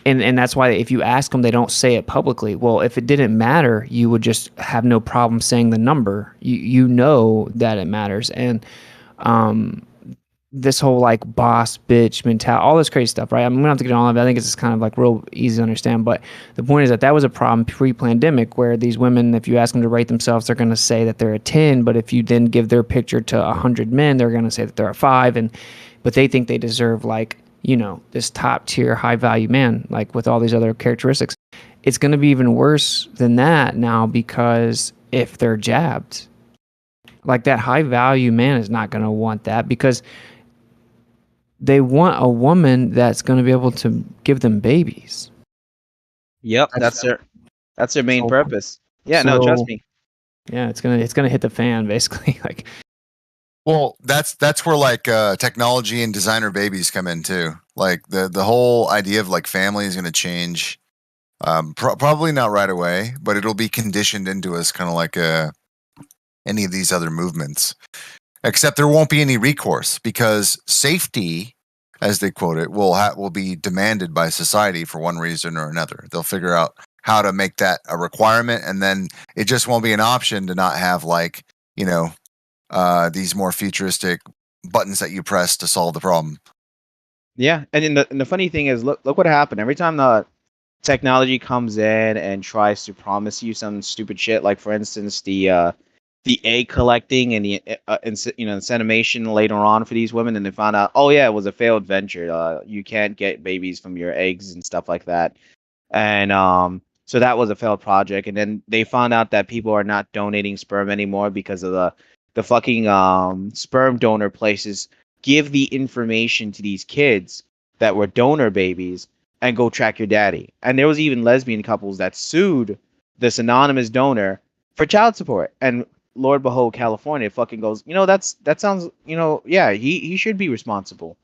and that's why if you ask them, they don't say it publicly. Well, if it didn't matter, you would just have no problem saying the number. You know that it matters. And this whole like boss bitch mentality, all this crazy stuff, right? I'm gonna have to get on all of it. I think it's just kind of like real easy to understand. But the point is that was a problem pre-pandemic where these women, if you ask them to rate themselves, they're gonna say that they're a 10. But if you then give their picture to 100 men, they're gonna say that they're a 5. But they think they deserve like, you know, this top tier high value man, like with all these other characteristics. It's gonna be even worse than that now because if they're jabbed, like that high value man is not gonna want that because they want a woman that's going to be able to give them babies. yep, that's their main purpose. Yeah, no, trust me. Yeah, it's gonna hit the fan basically. Like, Well, that's where like technology and designer babies come in too. Like the whole idea of like family is going to change. Probably not right away, but it'll be conditioned into us, kind of like any of these other movements. Except there won't be any recourse because safety, as they quote it, will be demanded by society for one reason or another. They'll figure out how to make that a requirement, and then it just won't be an option to not have like, you know, these more futuristic buttons that you press to solve the problem. Yeah, and the funny thing is, look what happened. Every time the technology comes in and tries to promise you some stupid shit, like for instance the egg collecting and the insemination later on for these women, and they found out, oh yeah, it was a failed venture. You can't get babies from your eggs and stuff like that, and so that was a failed project. And then they found out that people are not donating sperm anymore because of the fucking sperm donor places give the information to these kids that were donor babies and go track your daddy. And there was even lesbian couples that sued this anonymous donor for child support. And Lord behold, California fucking goes, that sounds, yeah, he should be responsible.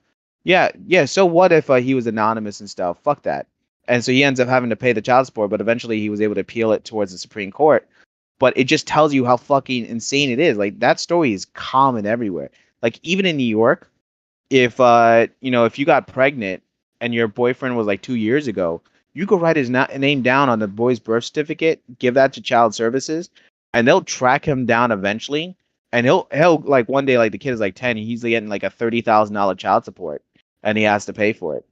Yeah. So what if he was anonymous and stuff? Fuck that. And so he ends up having to pay the child support, but eventually he was able to appeal it towards the Supreme Court. But it just tells you how fucking insane it is. Like that story is common everywhere. Like even in New York, if if you got pregnant and your boyfriend was like 2 years ago, you could write his name down on the boy's birth certificate, give that to child services, and they'll track him down eventually. And he'll like one day, like the kid is like 10, he's getting like a $30,000 child support, and he has to pay for it.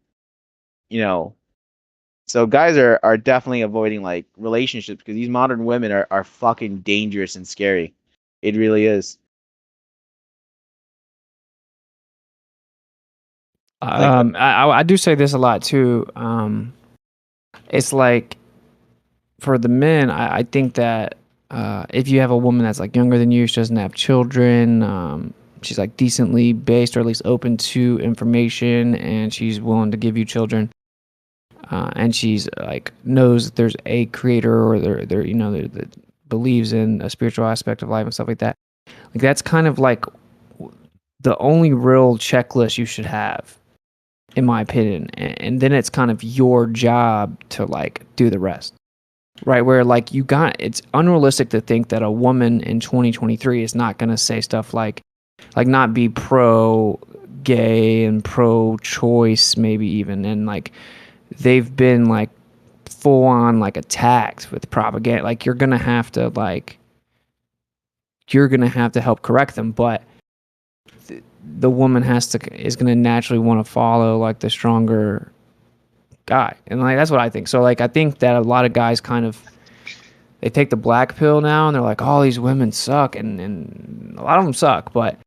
So guys are definitely avoiding like relationships because these modern women are fucking dangerous and scary. It really is. I do say this a lot too. It's like for the men, I think that if you have a woman that's like younger than you, she doesn't have children, she's like decently based or at least open to information, and she's willing to give you children, and she's like knows that there's a creator or there that believes in a spiritual aspect of life and stuff like that. Like that's kind of like the only real checklist you should have, in my opinion, and then it's kind of your job to like do the rest, right? Where like it's unrealistic to think that a woman in 2023 is not going to say stuff like not be pro gay and pro choice, maybe even, and like they've been like full on like attacked with propaganda. Like you're gonna have to help correct them, but the woman is going to naturally want to follow like the stronger guy. And like that's what I think. So like I think that a lot of guys kind of they take the black pill now and they're like, all these women suck, and a lot of them suck, but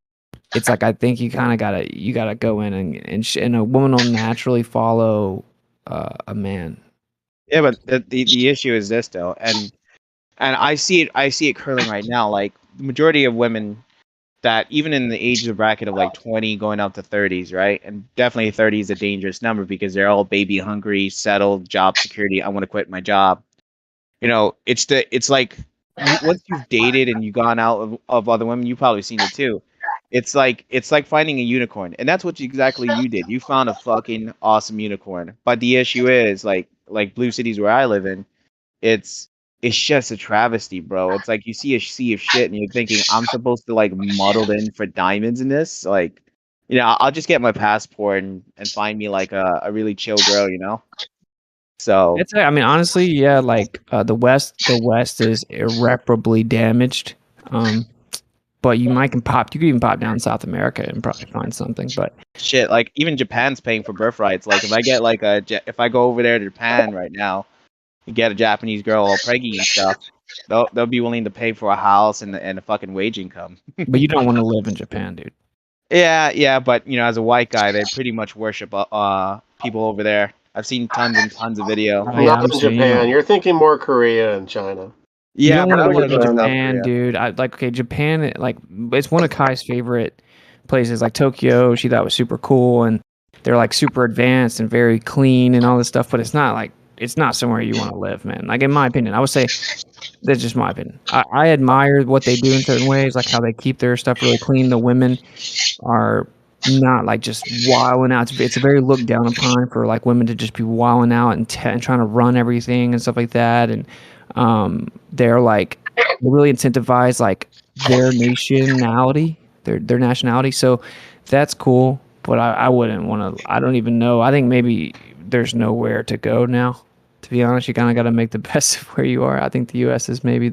it's like I think you kind of gotta go in and a woman will naturally follow a man. Yeah, but the issue is this though, and I see it curling right now. Like the majority of women that even in the age bracket of like 20 going up to 30s, right? And definitely 30 is a dangerous number because they're all baby hungry, settled, job security. I want to quit my job. You know, it's like once you've dated and you've gone out of other women, you've probably seen it too. It's like finding a unicorn, and that's what exactly you did. You found a fucking awesome unicorn. But the issue is like Blue Cities where I live in, it's just a travesty, bro. It's like you see a sea of shit and you're thinking I'm supposed to like muddle in for diamonds in this. Like, you know, I'll just get my passport and find me like a really chill girl, you know. So It's I mean honestly, yeah, like the West is irreparably damaged. But you could even pop down South America and probably find something. But shit, like even Japan's paying for birthrights. Like if I get like if I go over there to Japan right now and get a Japanese girl all preggy and stuff, they'll be willing to pay for a house and a fucking wage income. but you don't want to live in Japan, dude. Yeah, but you know, as a white guy, they pretty much worship people over there. I've seen tons and tons of video. Oh, yeah, Not I'm in saying, Japan. You're thinking more Korea and China. You Yeah, don't but I want to want to live go in to South Japan, Korea. dude. Okay, Japan, like it's one of Kai's favorite places. Like Tokyo, she thought was super cool, and they're like super advanced and very clean and all this stuff. But it's not somewhere you want to live, man. Like in my opinion, I would say that's just my opinion. I admire what they do in certain ways, like how they keep their stuff really clean. The women are not like just wilding out. It's very looked down upon for like women to just be wilding out and trying to run everything and stuff like that. And they're like they really incentivize like their nationality, their nationality. So that's cool. But I wouldn't want to. I don't even know. I think maybe there's nowhere to go now. To be honest, you kind of got to make the best of where you are. I think the U.S. is maybe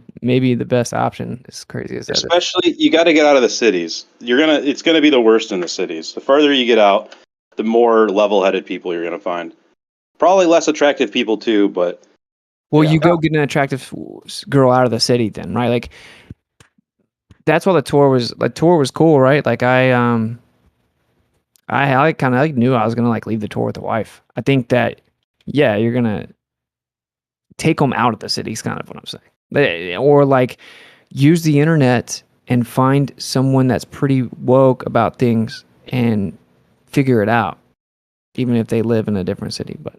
the best option. As crazy as that is. Especially, you got to get out of the cities. It's gonna be the worst in the cities. The further you get out, the more level-headed people you're gonna find. Probably less attractive people too, but Well, yeah. you go get an attractive girl out of the city, then, right? Like that's why the tour was cool, right? Like I kind of like knew I was gonna like leave the tour with the wife. I think that yeah, you're gonna take them out of the city is kind of what I'm saying, or like use the internet and find someone that's pretty woke about things and figure it out, even if they live in a different city. But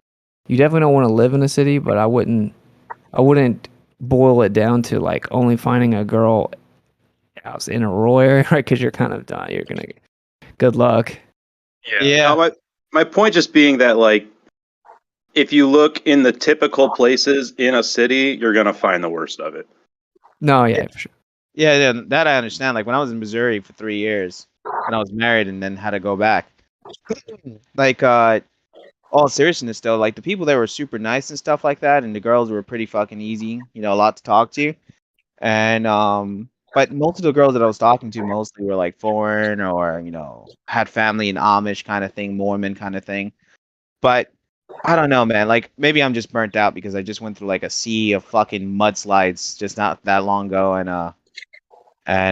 you definitely don't want to live in a city. But I wouldn't boil it down to like only finding a girl out in a rural area, right? Because you're kind of done. You're gonna good luck. Yeah. No, my point just being that like if you look in the typical places in a city, you're gonna find the worst of it. No, yeah, for sure. Yeah, that I understand. Like when I was in Missouri for 3 years, and I was married and then had to go back. Like all seriousness though, like the people there were super nice and stuff like that, and the girls were pretty fucking easy, you know, a lot to talk to. And but most of the girls that I was talking to mostly were like foreign or, you know, had family in Amish kind of thing, Mormon kind of thing. But I don't know, man. Like maybe I'm just burnt out because I just went through like a sea of fucking mudslides just not that long ago, and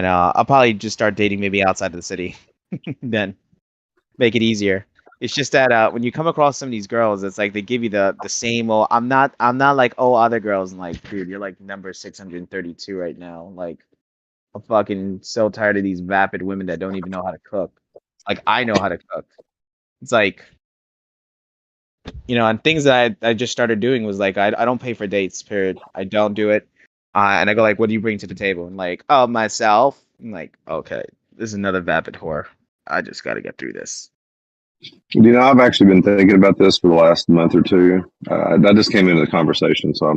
I'll probably just start dating maybe outside of the city, then make it easier. It's just that when you come across some of these girls, it's like they give you the same old. I'm not like other girls and like, dude, you're like number 632 right now. Like I'm fucking so tired of these vapid women that don't even know how to cook. Like I know how to cook. It's like, you know, and things that I just started doing was like I don't pay for dates. Period. I don't do it. And I go like, what do you bring to the table? And like, oh, myself. I'm like, okay, this is another vapid whore. I just got to get through this. You know, I've actually been thinking about this for the last month or two. That just came into the conversation, so I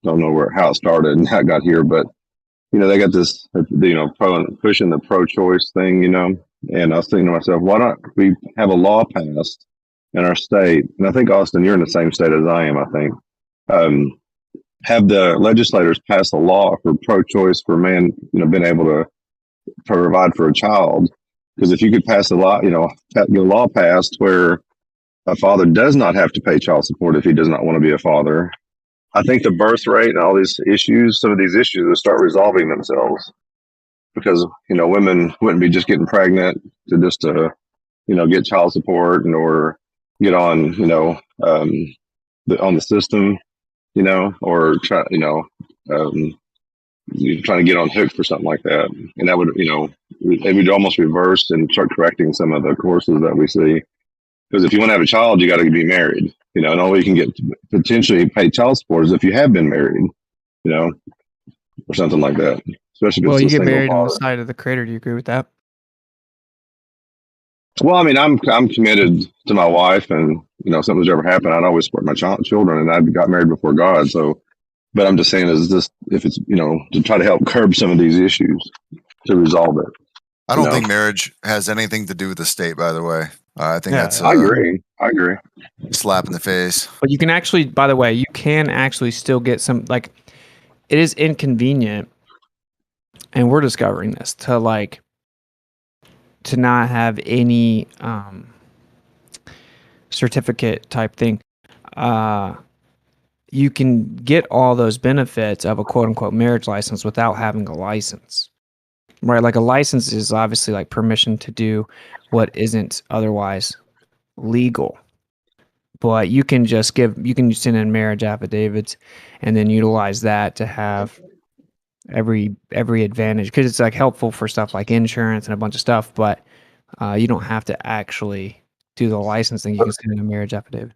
don't know how it started and how it got here. But you know, they got this, you know, pushing the pro-choice thing, you know. And I was thinking to myself, why don't we have a law passed in our state? And I think Austin, you're in the same state as I am. I think have the legislators pass a law for pro-choice for man, you know, being able to provide for a child. Because if you could pass a law, you know, get a law passed where a father does not have to pay child support if he does not want to be a father, I think the birth rate and all these issues, some of these issues will start resolving themselves. Because, you know, women wouldn't be just getting pregnant to you know, get child support or get on, you know, on the system, or try, you're trying to get on hook for something like that, and that would, it would almost reverse and start correcting some of the courses that we see. Because if you want to have a child, you got to be married, and the only way you can get potentially pay child support is if you have been married, or something like that. Especially if Well, it's you a get single married on the father. side of the creator. Do you agree with that? Well, I mean, I'm committed to my wife, and if something's ever happened, I'd always support my children, and I got married before God. So, but I'm just saying, is this if it's to try to help curb some of these issues to resolve it. I don't think marriage has anything to do with the state. By the way, I think that's I agree. slap in the face. But you can actually, by the way, you can actually still get some, like, it is inconvenient, and we're discovering this, to not have any certificate type thing. You can get all those benefits of a quote unquote marriage license without having a license, right? Like, a license is obviously like permission to do what isn't otherwise legal. But you can just send in marriage affidavits and then utilize that to have every advantage, because it's like helpful for stuff like insurance and a bunch of stuff, but you don't have to actually do the licensing. You can send in a marriage affidavit.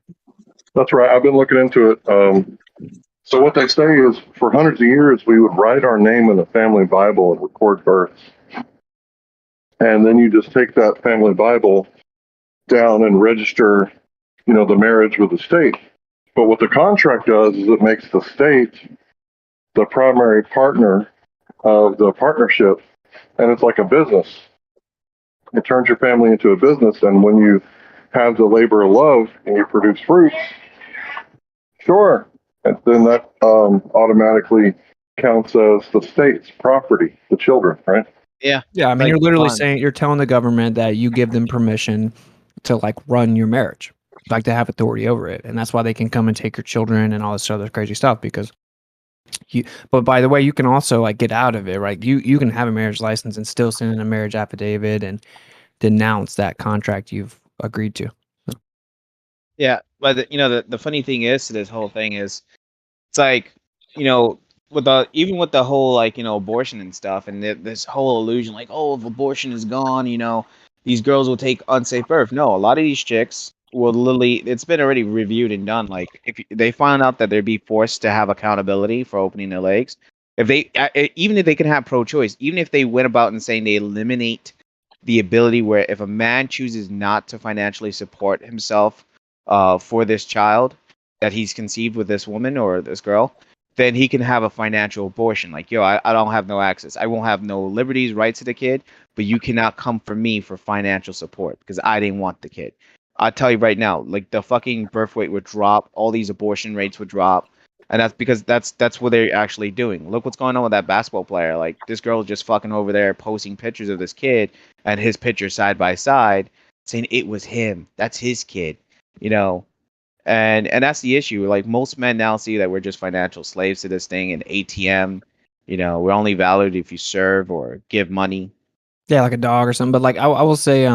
That's right. I've been looking into it. So what they say is, for hundreds of years, we would write our name in the family Bible and record births, and then you just take that family Bible down and register, the marriage with the state. But what the contract does is it makes the state the primary partner of the partnership, and it's like a business. It turns your family into a business, and when you have the labor of love and you produce fruits, sure, and then that automatically counts as the state's property, the children, right? Yeah. Yeah, I mean, Like, you're literally fun. saying, you're telling the government that you give them permission to like run your marriage, like to have authority over it, and that's why they can come and take your children and all this other crazy stuff, because but by the way, you can also like get out of it, right? You can have a marriage license and still send in a marriage affidavit and denounce that contract you've agreed to. Yeah, but the funny thing is to this whole thing is, it's like, with even with the whole, like, abortion and stuff, and this whole illusion, like, oh, if abortion is gone, these girls will take unsafe birth. No, a lot of these chicks will literally, it's been already reviewed and done. Like, if they find out that they'd be forced to have accountability for opening their legs, if they even if they can have pro-choice, even if they went about and saying they eliminate the ability where if a man chooses not to financially support himself for this child that he's conceived with this woman or this girl, then he can have a financial abortion. Like, yo, I don't have no access. I won't have no liberties, rights to the kid, but you cannot come for me for financial support because I didn't want the kid. I'll tell you right now, like, the fucking birth rate would drop, all these abortion rates would drop. And that's because that's what they're actually doing. Look what's going on with that basketball player. Like, this girl just fucking over there posting pictures of this kid and his picture side by side, saying it was him. That's his kid, And that's the issue. Like, most men now see that we're just financial slaves to this thing, and ATM. We're only valued if you serve or give money. Yeah, like a dog or something. But like, I will say,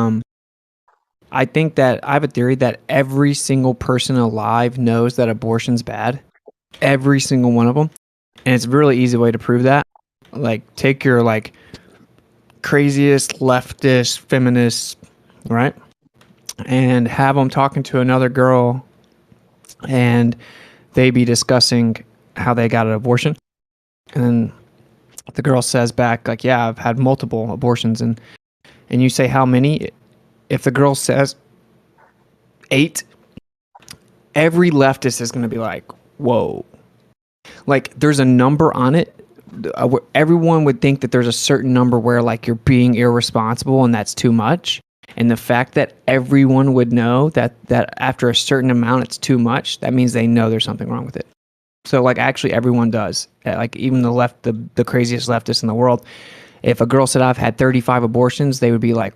I think that I have a theory that every single person alive knows that abortion's bad. Every single one of them. And it's a really easy way to prove that. Like, take your like craziest leftist feminists, right? And have them talking to another girl, and they be discussing how they got an abortion. And then the girl says back, like, yeah, I've had multiple abortions. And you say, how many? If the girl says 8, every leftist is going to be like, whoa. Like, there's a number on it. Everyone would think that there's a certain number where, like, you're being irresponsible and that's too much. And the fact that everyone would know that after a certain amount it's too much, that means they know there's something wrong with it. So, like, actually everyone does. Like, even the craziest leftists in the world, if a girl said I've had 35 abortions, they would be like,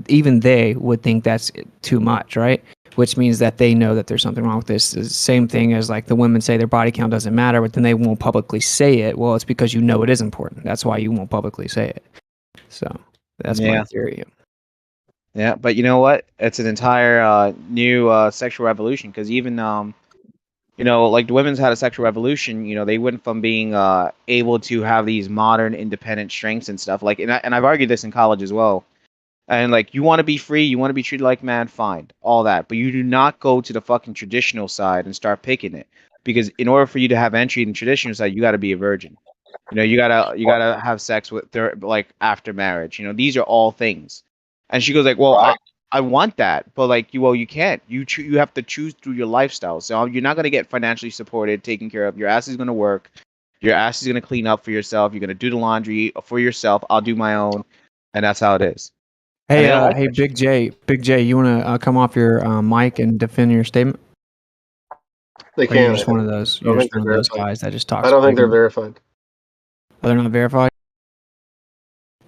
even they would think that's too much, right? Which means that they know that there's something wrong with this. It's the same thing as, like, the women say their body count doesn't matter, but then they won't publicly say it. Well, it's because you know it is important. That's why you won't publicly say it. So that's my theory. Yeah, but you know what? It's an entire new sexual revolution, because even You know, like the women's had a sexual revolution. You know, they went from being able to have these modern, independent strengths and stuff. Like, and I've argued this in college as well. And like, you want to be free, you want to be treated like man, fine, all that. But you do not go to the fucking traditional side and start picking it, because in order for you to have entry in the traditional side, you got to be a virgin. You know, you gotta have sex with like after marriage. You know, these are all things. And she goes like, well, I want that, but like you can't. You have to choose through your lifestyle. So you're not gonna get financially supported, taken care of. Your ass is gonna work. Your ass is gonna clean up for yourself. You're gonna do the laundry for yourself. I'll do my own, and that's how it is. Hey, And they don't like hey, that Big J, you want to come off your mic and defend your statement? They Or you're can't. just one of those. You're just one of those guys that just talks. I don't think they're regular. verified. Oh, they're not verified.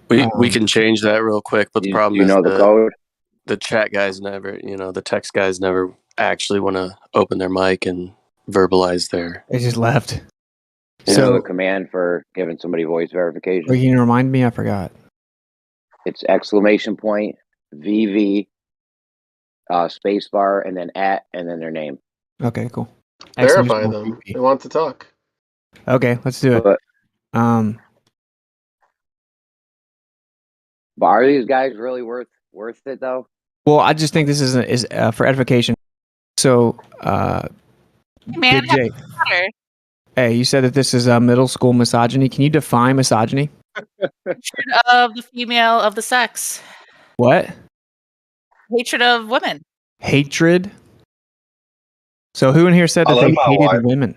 We can change that real quick, but the problem you is know the code. the chat guys never, the text guys never actually want to open their mic and verbalize their. They just left. You So know the command for giving somebody voice Or verification. you can remind me? I forgot. It's !VV spacebar and then @ and then their name. Okay, cool. Verify them. They want to talk. Okay, let's do it. But Um, are these guys really worth it though? well, I just think this is for edification. So, Man, Big J, hey, you said that this is middle school misogyny. Can you define misogyny? hatred of the female of the sex. What? Hatred of women. Hatred. So, who in here said I that love they my hated wife. women?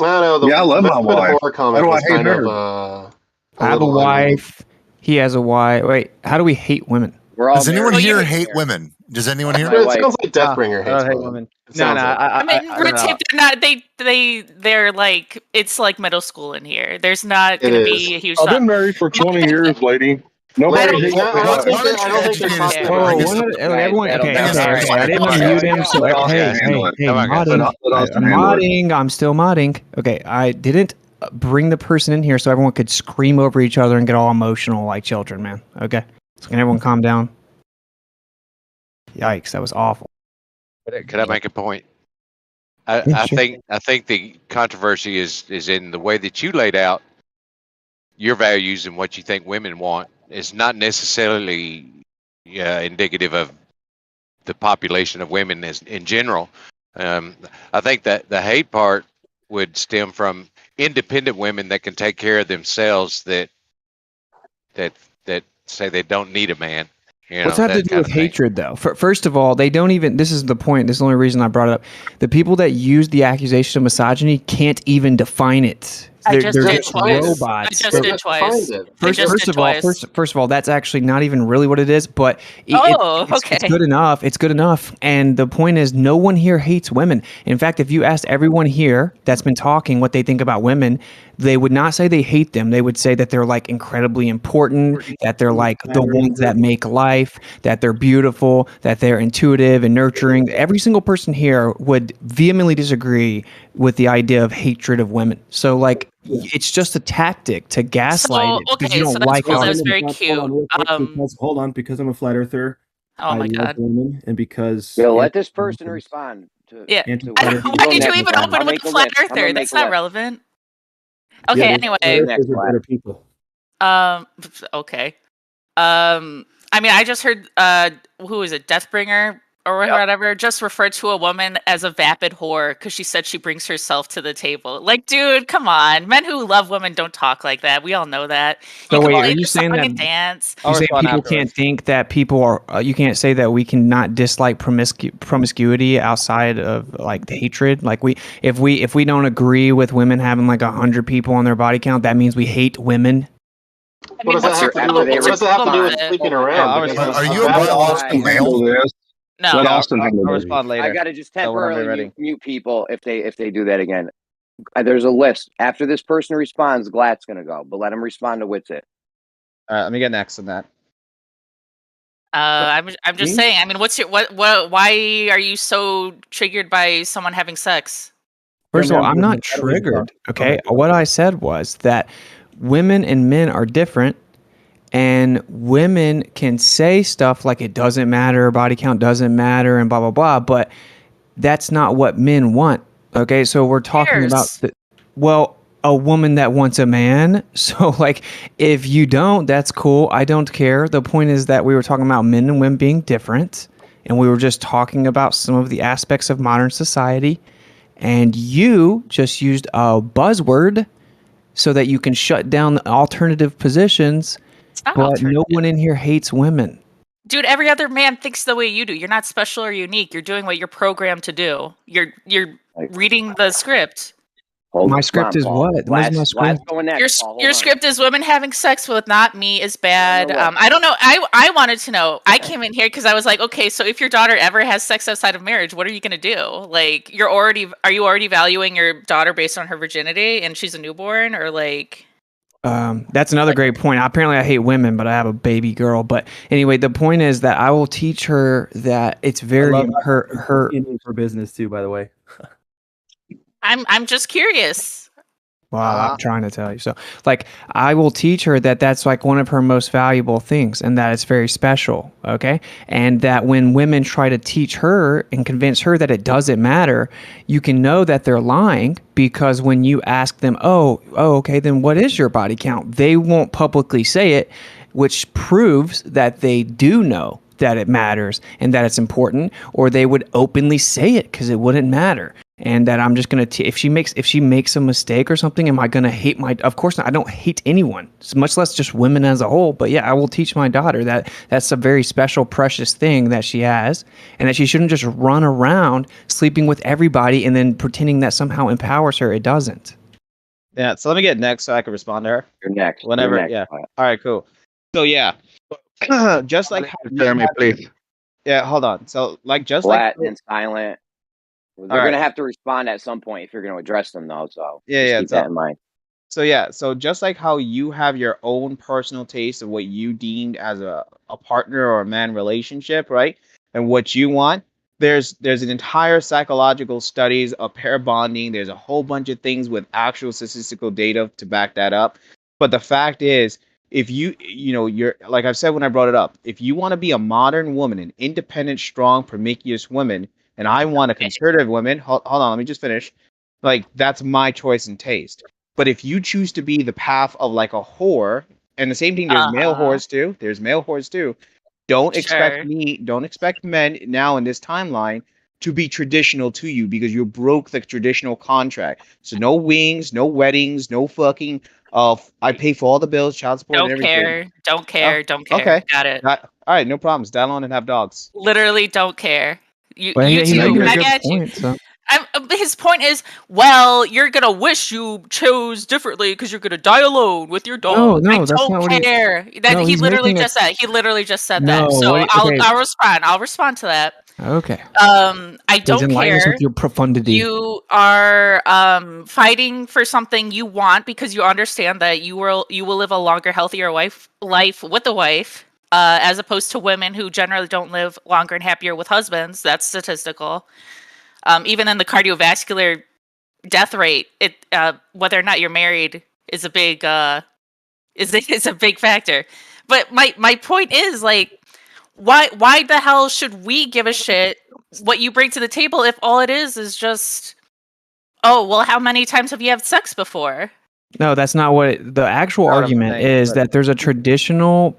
I don't know. Yeah, I love my wife. Horror comic Why do I was hate kind her? of I have a little wife. He has a wife. Wait, how do we hate women? We're all Does anyone married. here hate women? Does anyone here? It sounds like Deathbringer hates hate women. women. It No, sounds like. I mean, red tape. They're not. They're like. It's like middle school in here. There's not It going to is. be a huge. I've been married for 20 years, lady. Nobody Larry, hates I my don't wife. think they're talking Whoa, about what? Everyone, okay, That'll okay. I didn't Okay. unmute him. So, hey, modding. I'm modding. I'm still modding. Okay, I didn't bring the person in here so everyone could scream over each other and get all emotional like children, man. Okay, so can everyone calm down? Yikes, that was awful. Could I make a point? Yeah, I sure. think the controversy is in the way that you laid out your values and what you think women want. It's not necessarily indicative of the population of women as in general. I think that the hate part would stem from independent women that can take care of themselves that say they don't need a man. What's that to do with hatred, though? First of all, they don't even. This is the point. This is the only reason I brought it up. The people that use the accusation of misogyny can't even define it. They're just robots. I just did twice. First of all, that's actually not even really what it is. But it's good enough. It's good enough. And the point is, no one here hates women. In fact, if you asked everyone here that's been talking what they think about women, they would not say they hate them. They would say that they're like incredibly important, that they're like the ones that make life, that they're beautiful, that they're intuitive and nurturing. Every single person here would vehemently disagree with the idea of hatred of women. So like, it's just a tactic to gaslight it because you don't like cool. our That's very cute. Hold on, because I'm a flat earther. Oh my I love God. women, and because Let this person respond. Yeah. To Why did you even open with the flat earther? That's not relevant. Okay. Anyway. Better people. Okay. I mean, I just heard. Who is it? Deathbringer or whatever. Just referred to a woman as a vapid whore because she said she brings herself to the table. Like, dude, come on. Men who love women don't talk like that. We all know that. So wait, play are you the saying song that? and dance? You saying people can't think that people are? You can't say that we cannot dislike promiscuity outside of like the hatred. Like if we don't agree with women having like 100 people on their body count, that means we hate women. I mean, What does that have to do with sleeping around? Are you a biological male? No. Let Austin I'll respond later. I gotta just So whenever you're temporarily ready. mute people if they do that again. There's a list. After this person responds, Glad's gonna go, but let him respond to Witsit. All right, let me get next on that. I'm just saying. I mean, what's your what? Why are you so triggered by someone having sex? First of all, I'm not triggered. Okay, what I said was that women and men are different. And women can say stuff like it doesn't matter, body count doesn't matter, and blah, blah, blah. But that's not what men want. Okay, so we're talking about cares? a woman that wants a man. So like, if you don't, that's cool. I don't care. The point is that we were talking about men and women being different, and we were just talking about some of the aspects of modern society. And you just used a buzzword so that you can shut down the alternative positions. It's not But alternative. no one in here hates women. Dude, every other man thinks the way you do. You're not special or unique. You're doing what you're programmed to do. You're reading the script. My script is what? What is my script? Your script is women having sex with not me is bad. I don't know. I wanted to know. I came in here because I was like, okay, so if your daughter ever has sex outside of marriage, what are you gonna do? Like, are you already valuing your daughter based on her virginity and she's a newborn, or like? That's another great point. Apparently, I hate women, but I have a baby girl. But anyway, the point is that I will teach her that it's very her for business too. By the way. I'm just curious. Wow, I'm trying to tell you. So, like, I will teach her that that's like one of her most valuable things, and that it's very special. Okay, and that when women try to teach her and convince her that it doesn't matter, you can know that they're lying, because when you ask them, okay, then what is your body count? They won't publicly say it, which proves that they do know that it matters and that it's important, or they would openly say it because it wouldn't matter. And that I'm just gonna if she makes a mistake or something, am I gonna hate of course not. I don't hate anyone, much less just women as a whole. But yeah, I will teach my daughter that that's a very special, precious thing that she has, and that she shouldn't just run around sleeping with everybody and then pretending that somehow empowers her. It doesn't. Yeah, so let me get next so I can respond to her. You're next. Whenever, You're next. yeah. All right, cool. So yeah, just like how Jeremy, please. Yeah, hold on. So like just Flat like and silent. They're All right. gonna have to respond at some point if you're gonna address them, though. So Yeah, keep that in mind. So yeah, so just like how you have your own personal taste of what you deemed as a partner or a man relationship, right? And what you want, there's an entire psychological studies of pair bonding. There's a whole bunch of things with actual statistical data to back that up. But the fact is, if you're like I've said when I brought it up, if you want to be a modern woman, an independent, strong, promiscuous woman, and I want a conservative woman, hold on, let me just finish. Like, that's my choice and taste. But if you choose to be the path of like a whore, and the same thing, there's male whores too. There's male whores too. Don't expect men now in this timeline to be traditional to you, because you broke the traditional contract. So no wings, no weddings, no fucking. I pay for all the bills, child support, and everything. Don't care. Okay, Got it. all right, no problems. Dial on and have dogs. Literally don't care. You Well, you he's too. making a I good got you. point. So. His point is, well, you're gonna wish you chose differently because you're gonna die alone with your dog. No, I that's not don't what care. That he he's literally making a- just said. He literally just said No, that. So what okay. I'll respond. I'll respond to that. Okay. I Please don't enlighten us care. with your profundity. You are fighting for something you want because you understand that you will live a longer, healthier life with a wife, as opposed to women who generally don't live longer and happier with husbands. That's statistical. Even in the cardiovascular death rate, whether or not you're married is a big is a big factor. But my point is, like, why the hell should we give a shit what you bring to the table if all it is just, oh, well, how many times have you had sex before? No, that's not what the actual argument is. That there's a traditional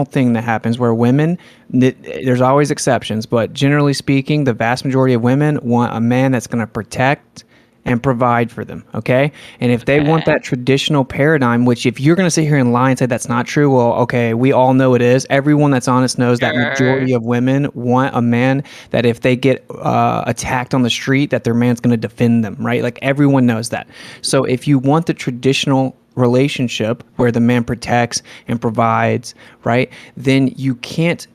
thing that happens where women, there's always exceptions, but generally speaking, the vast majority of women want a man that's going to protect and provide for them, okay? And if they want that traditional paradigm, which if you're going to sit here and lie and say that's not true, well, okay, we all know it is. Everyone that's honest knows that majority of women want a man that if they get attacked on the street, that their man's going to defend them, right? Like, everyone knows that. So if you want the traditional relationship where the man protects and provides, right, then you can't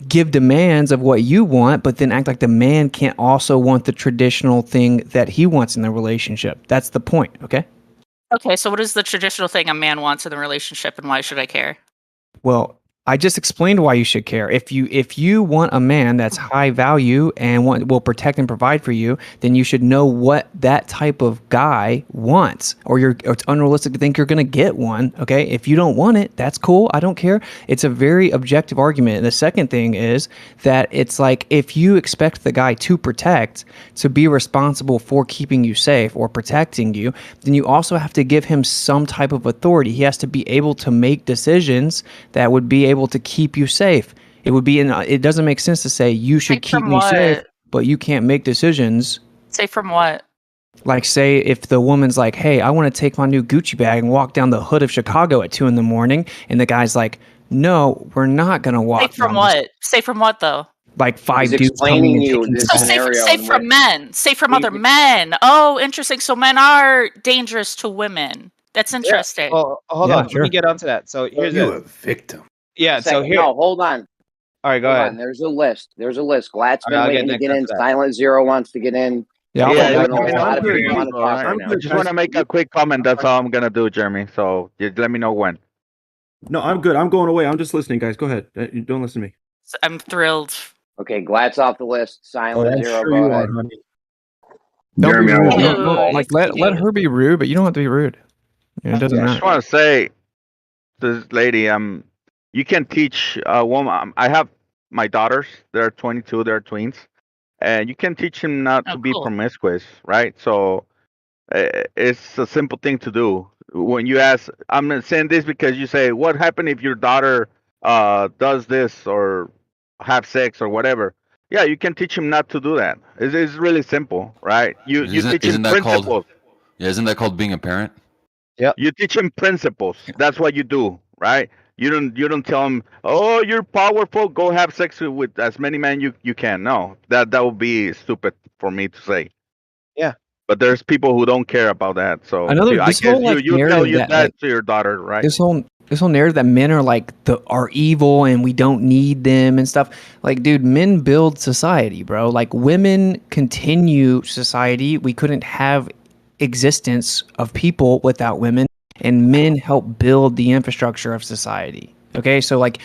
give demands of what you want, but then act like the man can't also want the traditional thing that he wants in the relationship. That's the point, okay? Okay, so what is the traditional thing a man wants in the relationship, and why should I care? Well, I just explained why you should care. If you want a man that's high value and will protect and provide for you, then you should know what that type of guy wants, or it's unrealistic to think you're going to get one. Okay, if you don't want it, that's cool. I don't care. It's a very objective argument. And the second thing is that it's like if you expect the guy to protect, to be responsible for keeping you safe or protecting you, then you also have to give him some type of authority. He has to be able to make decisions that would be able to keep you safe. It would be it doesn't make sense to say you should keep me safe, but you can't make decisions. Safe from what? Like, say if the woman's like, hey, I want to take my new Gucci bag and walk down the hood of Chicago at 2 a.m, and the guy's like, no, we're not gonna walk. Safe from what? Safe from what though? Like 5 He's dudes explaining coming you and taking this back. scenario. Safe from men. Safe from other men. Oh, interesting. So men are dangerous to women. That's interesting. Oh, hold on. Let me get onto that. So here's You a victim. Yeah. So here. No, hold on. All right, go Hold ahead. on. There's a list. Glatt's been I'll get waiting to next get in. after that. Silent Zero wants to get in. Yeah, I I'm know a lot of good. people want to talk right now. I just want to make a quick comment. That's all I'm gonna do, Jeremy. So just let me know when. No, I'm good. I'm going away. I'm just listening, guys. Go ahead. You don't listen to me. I'm thrilled. Okay, Glatt's off the list. Silent Zero, sure go you ahead. are, honey. Don't be Jeremy, I rude. want Don't- like let her be rude, but you don't have to be rude. Yeah, it doesn't I just matter. want to say, to this lady, you can teach a woman. I have my daughters. They're 22. They're twins, and you can teach them not to be promiscuous, right? So it's a simple thing to do. When you ask, I'm saying this because you say, what happened if your daughter does this or have sex or whatever? Yeah, you can teach him not to do that. It's really simple, right? You teach him principles. Isn't that called being a parent? Yeah. You teach him principles. That's what you do, right? You don't tell him, oh, you're powerful. Go have sex with as many men you can. No, that would be stupid for me to say. Yeah. But there's people who don't care about that. So Another I this guess whole like you tell narrative you that that like, to your daughter, right? this whole narrative that men are like are evil and we don't need them and stuff. Like, dude, men build society, bro. Like, women continue society. We couldn't have existence of people without women, and men help build the infrastructure of society. Okay, so like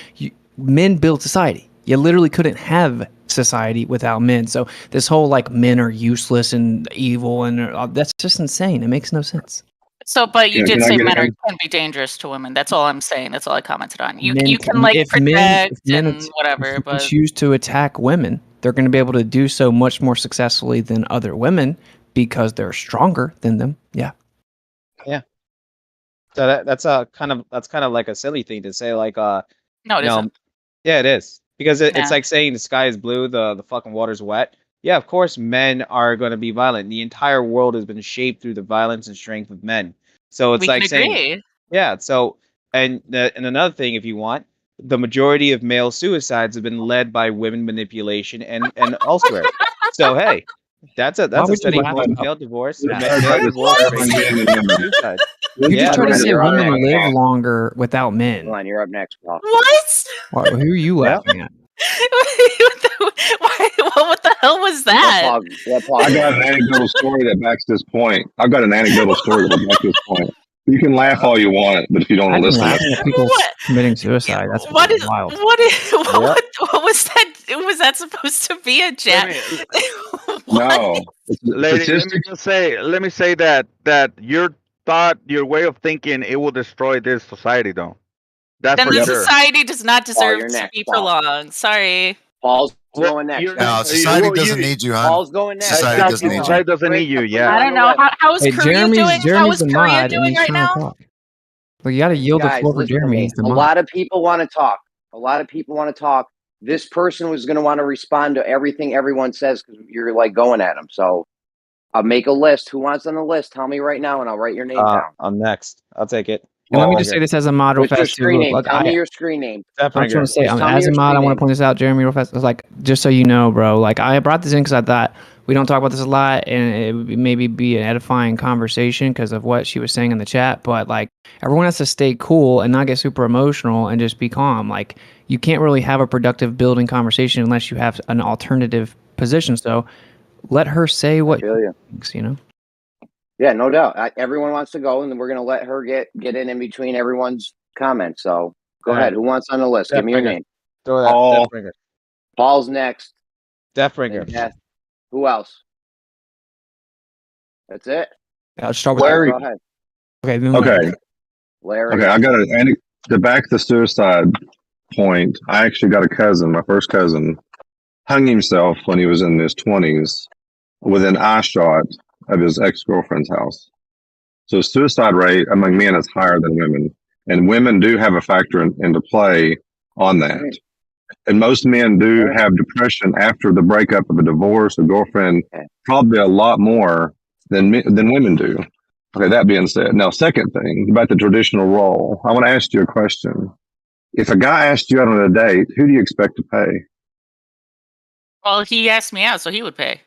men build society. You literally couldn't have society without men. So this whole like men are useless and evil and that's just insane. It makes no sense. So, but you Yeah, did can I say get men in? can be dangerous to women. That's all I'm saying. That's all I commented on. You Men you can like if protect men and whatever, but choose to attack women, they're going to be able to do so much more successfully than other women because they're stronger than them. Yeah. Yeah. So that's kind of like a silly thing to say. Like no, it isn't. Yeah, it is because it's Nah. like saying the sky is blue, the fucking water's wet. Yeah, of course, men are going to be violent. The entire world has been shaped through the violence and strength of men. So it's We like can saying, agree. yeah. So and another thing, if you want, the majority of male suicides have been led by women manipulation and elsewhere. So hey, that's Why a would you study laugh called at male divorce. Yeah, Male I just divorce fire rates my hand in the middle. suicide. You Yeah, just try to Glenn, say you're up women next. live longer without men. Glenn, you're up next, Paul. What? Who are you laughing at? What the hell was that? I got an anecdotal story that backs this point. I've got an anecdotal story that backs this point. You can laugh all you want, but if you don't I've been listen, laughing at people committing suicide. That's What is wild. what was that? Was that supposed to be a chat? no. Lady, let me say that your thought, your way of thinking, it will destroy this society, though. That's Then for the sure. society does not deserve you're to next, be Paul. prolonged. Sorry. Paul's going next. you're No, not- society you- doesn't you- need you, hon. Paul's going next. Society Exactly. doesn't need you. Society doesn't need you. I Yeah. don't know. How is Hey, Korea doing? How Jeremy's is the Korea mod, and doing he's right trying now? to talk. Well, you got to yield the Guys, floor for listen to Jeremy. me. He's the A mod. lot of people want to talk. A lot of people want to talk. This person was going to want to respond to everything everyone says because you're like going at them. So I'll make a list. Who wants on the list? Tell me right now, and I'll write your name down. I'm next. I'll take it. And let me Paul just say here. this as a mod real What's your fast too. screen name? Look, Tell me your screen name. I just want to say, Just tell me as a your mod, I screen want name. to point this out, Jeremy, real fast. It's like, just so you know, bro, like I brought this in because I thought we don't talk about this a lot and it would maybe be an edifying conversation because of what she was saying in the chat. But like, everyone has to stay cool and not get super emotional and just be calm. Like, you can't really have a productive building conversation unless you have an alternative position. So let her say what she thinks, you know? Yeah, no doubt. Everyone wants to go, and then we're going to let her get in between everyone's comments. So Go ahead. Who wants on the list? Give me your Deathbringer. name. Throw that. Paul. Deathbringer. Paul's next. Deathbringer. Then Death. Who else? That's it. Yeah, I'll start with Larry. Go ahead. Okay. Then Okay. Larry. Okay. I got to back the suicide point. I actually got a cousin, my first cousin, hung himself when he was in his 20s within eyeshot of his ex-girlfriend's house. So suicide rate among men is higher than women. And women do have a factor into play on that. And most men do have depression after the breakup of a divorce, a girlfriend, probably a lot more than women do. Okay, that being said, now second thing about the traditional role, I want to ask you a question. If a guy asked you out on a date, who do you expect to pay? Well, he asked me out, so he would pay.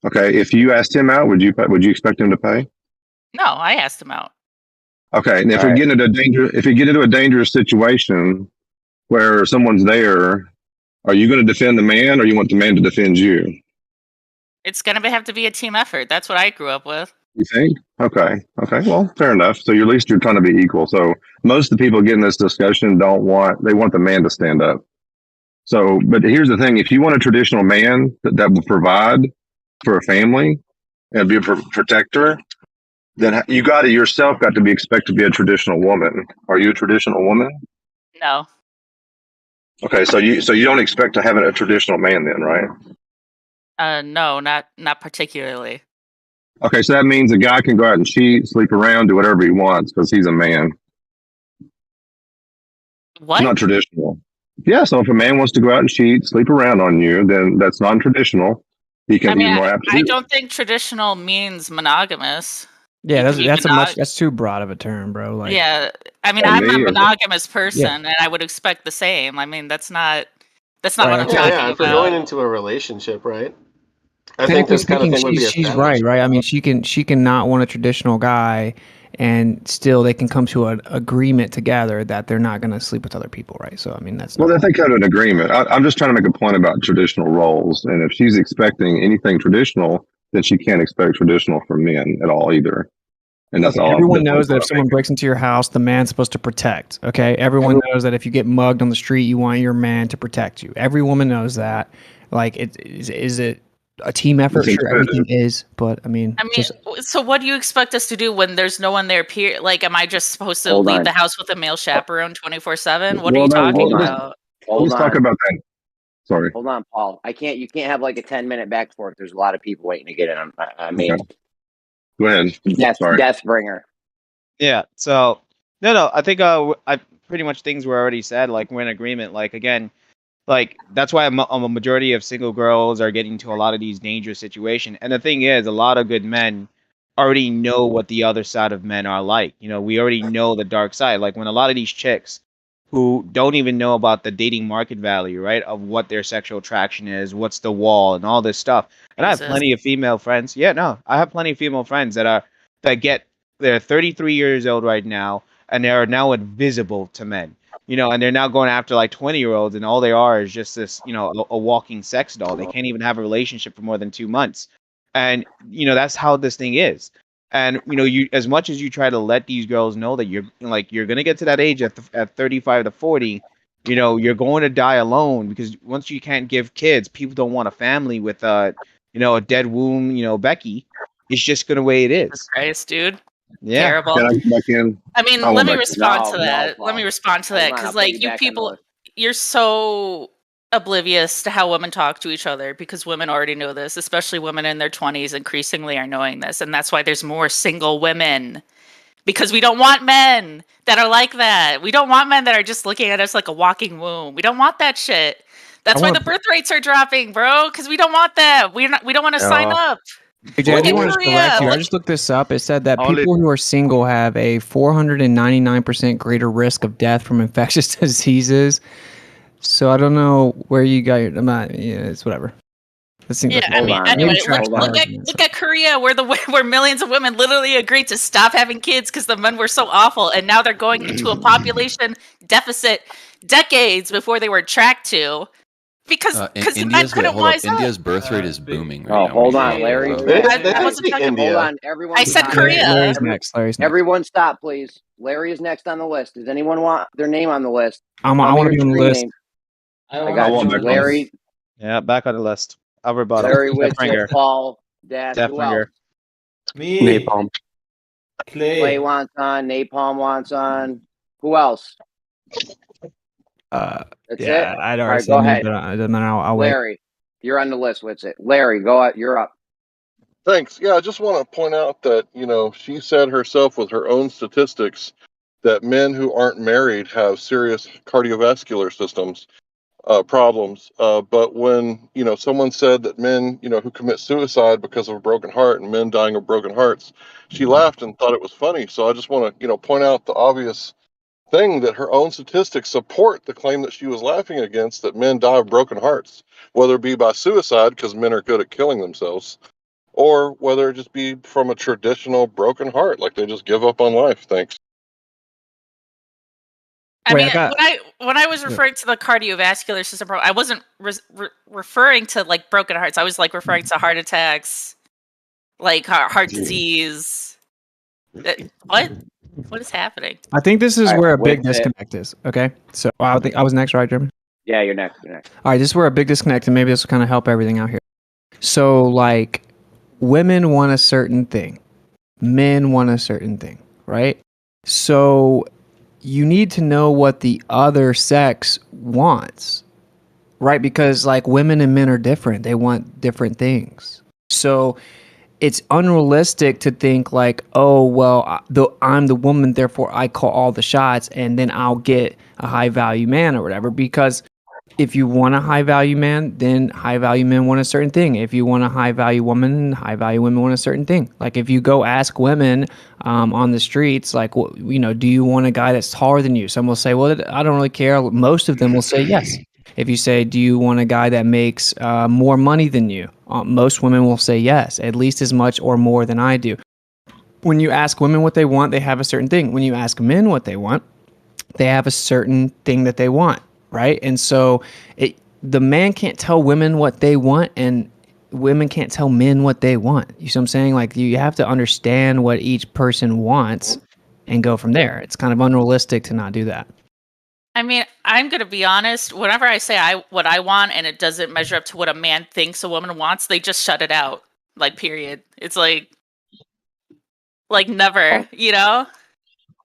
Okay, if you asked him out, would you expect him to pay? No, I asked him out. Okay, and if you get into a dangerous situation where someone's there, are you going to defend the man, or you want the man to defend you? It's gonna have to be a team effort. That's what I grew up with. You think? Okay. Well, fair enough. So at least you're trying to be equal. So most of the people getting this discussion they want the man to stand up. So, but here's the thing: if you want a traditional man that will provide for a family and be a protector, then you got to yourself got to be expected to be a traditional woman. Are you a traditional woman? No. Okay, so you don't expect to have a traditional man then, right? No, not particularly. Okay, so that means a guy can go out and cheat, sleep around, do whatever he wants because he's a man. What? It's not traditional. Yeah, so if a man wants to go out and cheat, sleep around on you, then that's non-traditional. He's more apt to I do don't think traditional means monogamous. Yeah, You can be that's too broad of a term, bro. Like, yeah, I mean, Oh, I'm me a or- monogamous person, Yeah. and I would expect the same. I mean, that's not what I'm Yeah, talking if we're about. going into a relationship, right? I think technically this kind of speaking, thing would be she's established. right. I mean, she can not want a traditional guy, and still they can come to an agreement together that they're not going to sleep with other people, right? So I mean, that's Well, not. they come to an agreement. I'm just trying to make a point about traditional roles, and if she's expecting anything traditional, then she can't expect traditional from men at all either. And that's all. Everyone knows that if someone breaks into your house, the man's supposed to protect. Okay, everyone knows that if you get mugged on the street, you want your man to protect you. Every woman knows that. Like, is it a team effort? It's Sure, everything is, but I mean, just So what do you expect us to do when there's no one there? Like, am I just supposed to Hold leave on. the house with a male chaperone 24/7? What are Well, you no, talking let's- about? Let's talk about that. Sorry. Hold on, Paul. You can't have like a 10-minute back and forth. There's a lot of people waiting to get in. I mean, Okay. Go ahead. Sorry. Deathbringer. Yeah. So no. I think I pretty much things were already said. Like we're in agreement. Like again, like that's why a majority of single girls are getting into a lot of these dangerous situations. And the thing is, a lot of good men already know what the other side of men are like. You know, we already know the dark side. Like when a lot of these chicks who don't even know about the dating market value, right, of what their sexual attraction is, what's the wall, and all this stuff. And I have Jesus. plenty of female friends. Yeah, no, I have plenty of female friends that they're 33 years old right now, and they are now invisible to men. You know, and they're now going after like 20-year-olds, and all they are is just this, you know, a walking sex doll. They can't even have a relationship for more than 2 months, and you know that's how this thing is. And you know, you as much as you try to let these girls know that you're gonna get to that age at 35 to 40, you know, you're going to die alone because once you can't give kids, people don't want a family with a dead womb, Becky. It's just gonna way it is. Christ, dude. Yeah. Terrible. Can I get back in? I mean, I let want me back in. respond to No, that. no, Let me Paul. respond to that Hold on, because, I'll put like, you you back on the people, list. you're so oblivious to how women talk to each other because women already know this, especially women in their 20s increasingly are knowing this. And that's why there's more single women because we don't want men that are like that. We don't want men that are just looking at us like a walking womb. We don't want that shit. That's why the birth rates are dropping, bro, because we don't want that. We don't want to sign up. Hey, Jay, I Look do at want to Korea. correct you. I Look- just looked this up. It said that Only- people who are single have a 499% greater risk of death from infectious diseases. So I don't know where you got your. I'm not. Yeah, it's whatever. It seems Yeah, like I mean, on. anyway, Maybe trash look at Korea, where millions of women literally agreed to stop having kids because the men were so awful, and now they're going into a population deficit decades before they were tracked to. because In- the men India's wait, couldn't hold up. wise up. India's birth rate is booming right Oh, now. hold When on, you Larry. look They, it up. they I didn't wasn't say talking. Hold India. on, everyone. I said stop. Korea. Larry's next. Larry's next. Everyone, stop, please. Larry is next on the list. Does anyone want their name on the list? I Tell want me to your be on the stream list. name. I I want got to you, be on the Larry. list. Yeah, back on the list. I'll rebuttal. Larry Death Witzel, Bringer. Paul, Dash. Death Who else? Bringer. Me. Napalm. Clay Clay. wants on. Napalm wants on. Who else? That's Yeah, it. I'd All already right, go said me, ahead. but it doesn't matter. I'll wait. Larry, you're on the list. What's it? Larry, go out. You're up. Thanks. Yeah, I just want to point out that, she said herself with her own statistics that men who aren't married have serious cardiovascular systems problems. But when, someone said that men, who commit suicide because of a broken heart and men dying of broken hearts, she laughed and thought it was funny. So I just want to, point out the obvious thing that her own statistics support the claim that she was laughing against, that men die of broken hearts, whether it be by suicide because men are good at killing themselves, or whether it just be from a traditional broken heart, like they just give up on life. Thanks. I Wait, mean, I got. when I was Yeah. referring to the cardiovascular system problem, I wasn't referring to like broken hearts. I was like referring to heart attacks, like heart disease. What? What is happening? I think this is All right, where a big wait, disconnect is. Okay, so I think I was next, right, Jeremy? Yeah, you're next. You're next. All right, this is where a big disconnect, and maybe this will kind of help everything out here. So, like, women want a certain thing, men want a certain thing, right? So, you need to know what the other sex wants, right? Because, like, women and men are different, they want different things. So, it's unrealistic to think like, oh, well, I'm the woman, therefore I call all the shots, and then I'll get a high value man or whatever. Because if you want a high value man, then high value men want a certain thing. If you want a high value woman, high value women want a certain thing. Like if you go ask women on the streets, like, do you want a guy that's taller than you? Some will say, well, I don't really care. Most of them will say yes. If you say, do you want a guy that makes more money than you? Most women will say yes, at least as much or more than I do. When you ask women what they want, they have a certain thing. When you ask men what they want, they have a certain thing that they want, right? And so the man can't tell women what they want, and women can't tell men what they want. You see what I'm saying? Like you have to understand what each person wants and go from there. It's kind of unrealistic to not do that. I mean, I'm gonna be honest. Whenever I say what I want and it doesn't measure up to what a man thinks a woman wants, they just shut it out. Like, period. It's like never,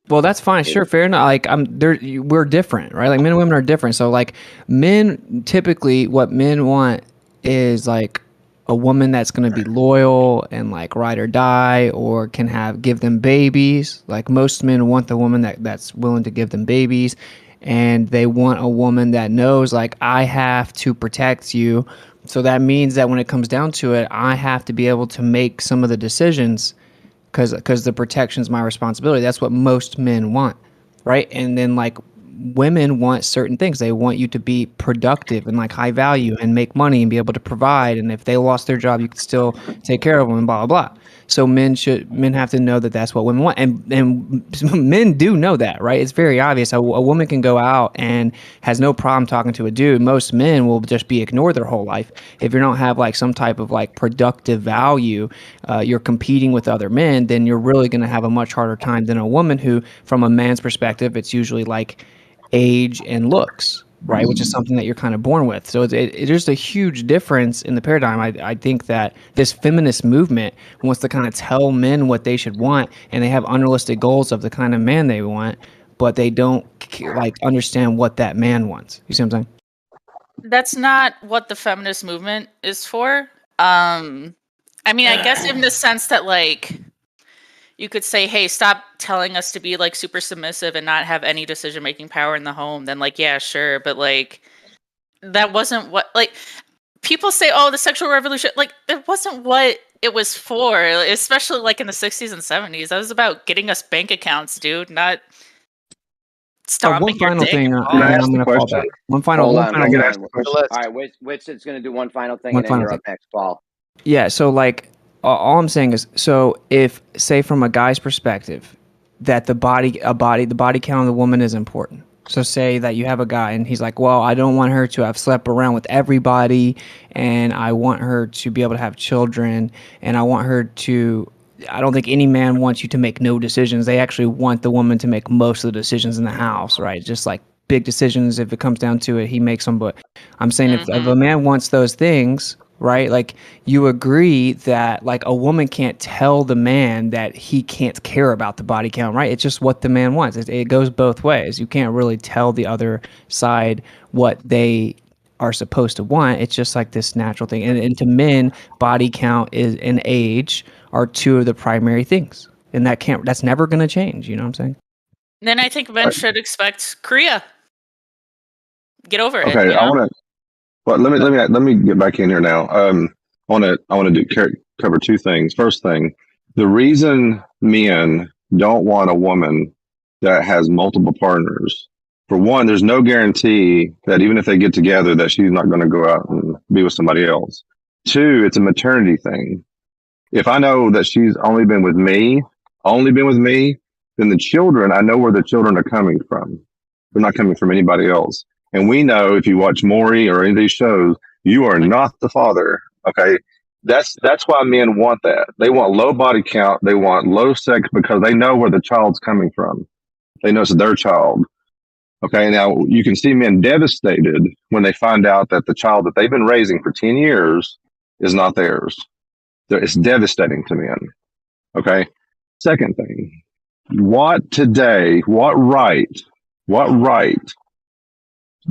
Well, that's fine. Sure, fair enough. Like we're different, right? Like men and women are different. So like men typically what men want is like a woman that's going to be loyal and like ride or die, or can give them babies. Like most men want the woman that's willing to give them babies, and they want a woman that knows like I have to protect you. So that means that when it comes down to it, I have to be able to make some of the decisions because the protection is my responsibility. That's what most men want, right? And then like women want certain things. They want you to be productive and like high value and make money and be able to provide. And if they lost their job, you could still take care of them and blah, blah, blah. So men have to know that that's what women want. And men do know that, right? It's very obvious. A woman can go out and has no problem talking to a dude. Most men will just be ignored their whole life. If you don't have like some type of like productive value, you're competing with other men, then you're really going to have a much harder time than a woman who, from a man's perspective, it's usually like age and looks, right? Which is something that you're kind of born with. So there's a huge difference in the paradigm. I think that this feminist movement wants to kind of tell men what they should want, and they have unrealistic goals of the kind of man they want, but they don't like understand what that man wants. You see what I'm saying? That's not what the feminist movement is for. I mean, I guess in the sense that like you could say, hey, stop telling us to be like super submissive and not have any decision making power in the home. Then like, yeah, sure. But like, that wasn't what, like, people say, oh, the sexual revolution, like, it wasn't what it was for, especially like in the 60s and 70s. That was about getting us bank accounts, dude, not stomping one final your dick thing, and and balls. then I'm going to fall back. One final Hold on. thing. All right, Winston's going to do one final thing, One and then final you're thing. up next, Paul. Yeah, so like all I'm saying is, so if say from a guy's perspective that the body count of the woman is important, So say that you have a guy and he's like, well, I don't want her to have slept around with everybody, and I want her to be able to have children, and I want her to. I don't think any man wants you to make no decisions. They actually want the woman to make most of the decisions in the house, right? Just like big decisions, if it comes down to it, he makes them. But I'm saying if a man wants those things, right? Like you agree that like a woman can't tell the man that he can't care about the body count, right? It's just what the man wants. It goes both ways. You can't really tell the other side what they are supposed to want. It's just like this natural thing. And to men, body count is and age are two of the primary things. And that's never going to change. You know what I'm saying? Then I think men should expect Korea. Get over it. Okay, You I know? want to. Well, let me get back in here now. I want to cover two things. First thing, the reason men don't want a woman that has multiple partners. For one, there's no guarantee that even if they get together, that she's not going to go out and be with somebody else. Two, it's a maternity thing. If I know that she's only been with me, then the children, I know where the children are coming from. They're not coming from anybody else. And we know if you watch Maury or any of these shows, you are not the father. Okay. That's why men want that. They want low body count. They want low sex because they know where the child's coming from. They know it's their child. Okay. Now you can see men devastated when they find out that the child that they've been raising for 10 years is not theirs. It's devastating to men. Okay. Second thing, what right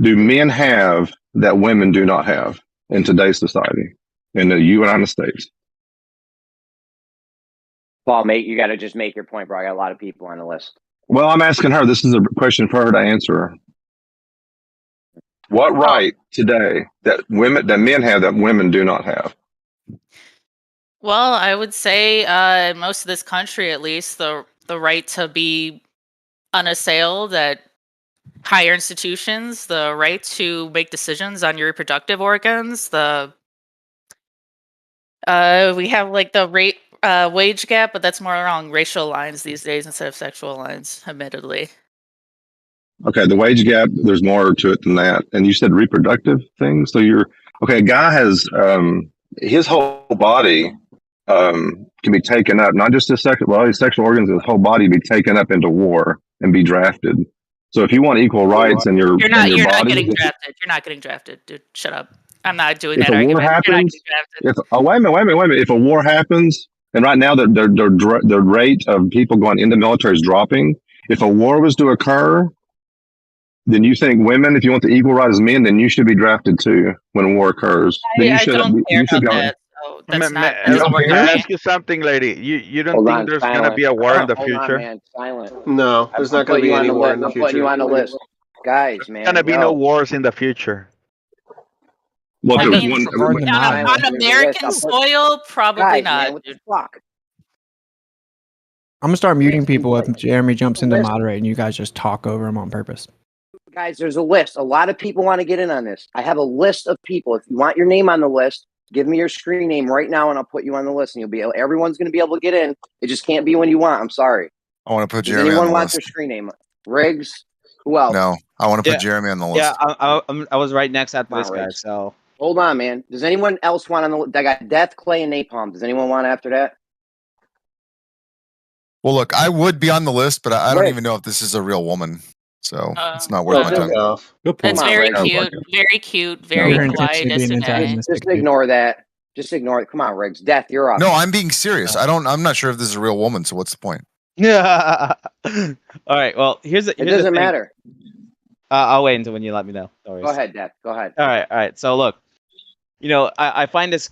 do men have that women do not have in today's society in the United States? Paul, mate, you got to just make your point, bro. I got a lot of people on the list. Well, I'm asking her. This is a question for her to answer. What right today that men have that women do not have? Well, I would say most of this country, at least, the right to be unassailed at higher institutions, the right to make decisions on your reproductive organs, we have like the rate wage gap, but that's more along racial lines these days instead of sexual lines, admittedly. Okay, the wage gap, there's more to it than that. And you said reproductive things. So a guy has his whole body can be taken up, not just his sexual organs, his whole body be taken up into war and be drafted. So if you want equal rights in your You're not body, getting drafted. You're not getting drafted, dude. Shut up. I'm not doing if that a war argument. happens, wait a minute. If a war happens, and right now the rate of people going into military is dropping. If a war was to occur, then you think women, if you want the equal right as men, then you should be drafted too when a war occurs. Then you I should. don't care You should about be. that. So that's not. Let Doesn't work me for me. ask you something, lady. You don't Hold think on, there's silent. gonna be a war in the Hold future? on, man. Silent. No, there's not going to be any war in the I'm putting future. you on the list. Guys, man. There's gonna be no wars in the future. Well, I there's mean, one. on American soil, probably Guys, not. man, what the fuck? I'm gonna start muting people if Jeremy jumps in to moderate and you guys just talk over him on purpose. Guys, there's a list. A lot of people want to get in on this. I have a list of people. If you want your name on the list, give me your screen name right now, and I'll put you on the list. And everyone's going to be able to get in. It just can't be when you want. I'm sorry. I want to put Does Jeremy anyone on the want list. their screen name? Riggs? Who else? No, I want to put Jeremy on the list. Yeah, I was right next after this guy. Riggs. So hold on, man. Does anyone else want on the list? I got Death, Clay, and Napalm. Does anyone want after that? Well, look, I would be on the list, but I don't even know if this is a real woman, so it's not worth my time. That's very cute, very polite. Just ignore that. Just ignore it. Come on, Riggs. Death, you're up. No, I'm being serious. I'm not sure if this is a real woman. So what's the point? Yeah. All right. Well, here's it doesn't matter. I'll wait until when you let me know. No worries. Go ahead, Death. Go ahead. All right. So look, I find this,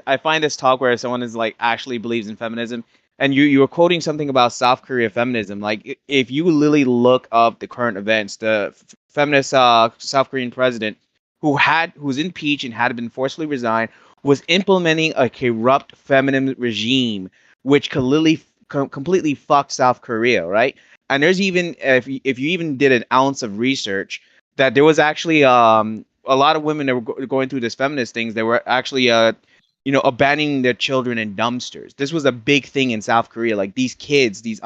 I find this talk where someone is like actually believes in feminism, and you were quoting something about South Korea feminism. Like if you literally look up the current events, the feminist South Korean president who's impeached and had been forcibly resigned was implementing a corrupt feminine regime, which could literally completely fuck South Korea, right? And there's even if you even did an ounce of research, that there was actually a lot of women that were going through this feminist things. They were actually abandoning their children in dumpsters. This was a big thing in South Korea. Like these kids, these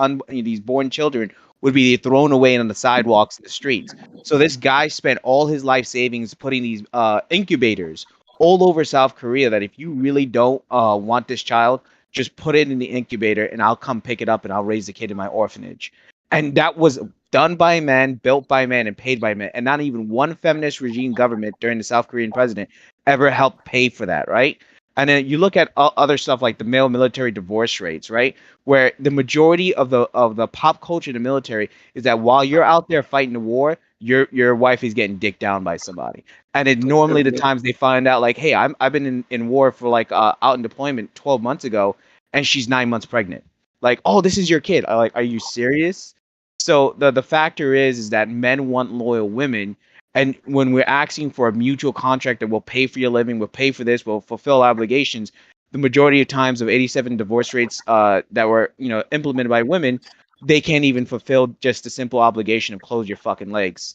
born children would be thrown away on the sidewalks and the streets. So this guy spent all his life savings putting these incubators all over South Korea, that if you really don't want this child, just put it in the incubator and I'll come pick it up and I'll raise the kid in my orphanage. And that was done by men, built by men, and paid by men. And not even one feminist regime government during the South Korean president ever helped pay for that, right? And then you look at other stuff like the male military divorce rates, right? Where the majority of the pop culture in the military is that while you're out there fighting the war, your wife is getting dicked down by somebody. And it normally the times they find out like, hey, I've been in war for like out in deployment 12 months ago, and she's 9 months pregnant. Like, oh, this is your kid. I'm like, are you serious? So the factor is that men want loyal women. And when we're asking for a mutual contract that will pay for your living, will pay for this, will fulfill obligations, the majority of times of 87 divorce rates that were implemented by women, they can't even fulfill just the simple obligation of close your fucking legs.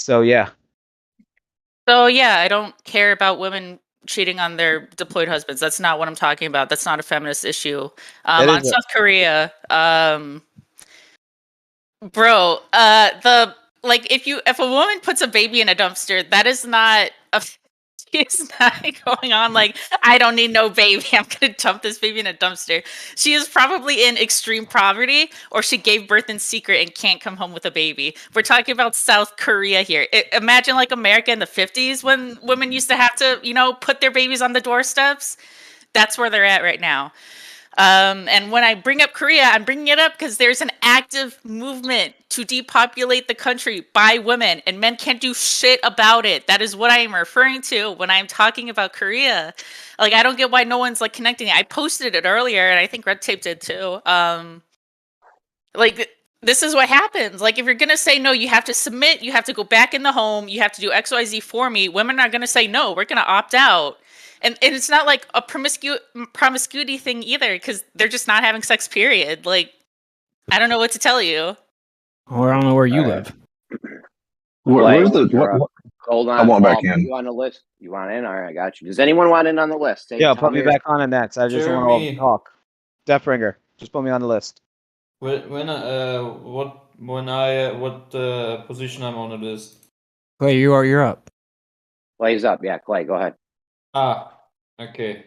So yeah. So yeah, I don't care about women cheating on their deployed husbands. That's not what I'm talking about. That's not a feminist issue. On South Korea, bro, if a woman puts a baby in a dumpster, that is not she's not going on like, I don't need no baby, I'm gonna dump this baby in a dumpster. She is probably in extreme poverty, or she gave birth in secret and can't come home with a baby. We're talking about South Korea here. Imagine like America in the 50s when women used to have to, put their babies on the doorsteps. That's where they're at right now. And when I bring up Korea, I'm bringing it up because there's an active movement to depopulate the country by women, and men can't do shit about it. That is what I am referring to when I'm talking about Korea. Like, I don't get why no one's like connecting it. I posted it earlier, and I think Red Tape did too. This is what happens. Like, if you're gonna say no, you have to submit. You have to go back in the home. You have to do XYZ for me. Women are gonna say no. We're gonna opt out. And it's not like a promiscuity thing either, because they're just not having sex, period. Like, I don't know what to tell you. Or I don't know where you live. Where's the? Hold on. I want Paul, back in. You on the list? You want in? All right, I got you. Does anyone want in on the list? Yeah, put me back on the next. I just don't want to Jeremy. talk. Deathbringer, just put me on the list. What position I'm on the list? Clay, you're up. Clay's up. Yeah, Clay, go ahead. Okay.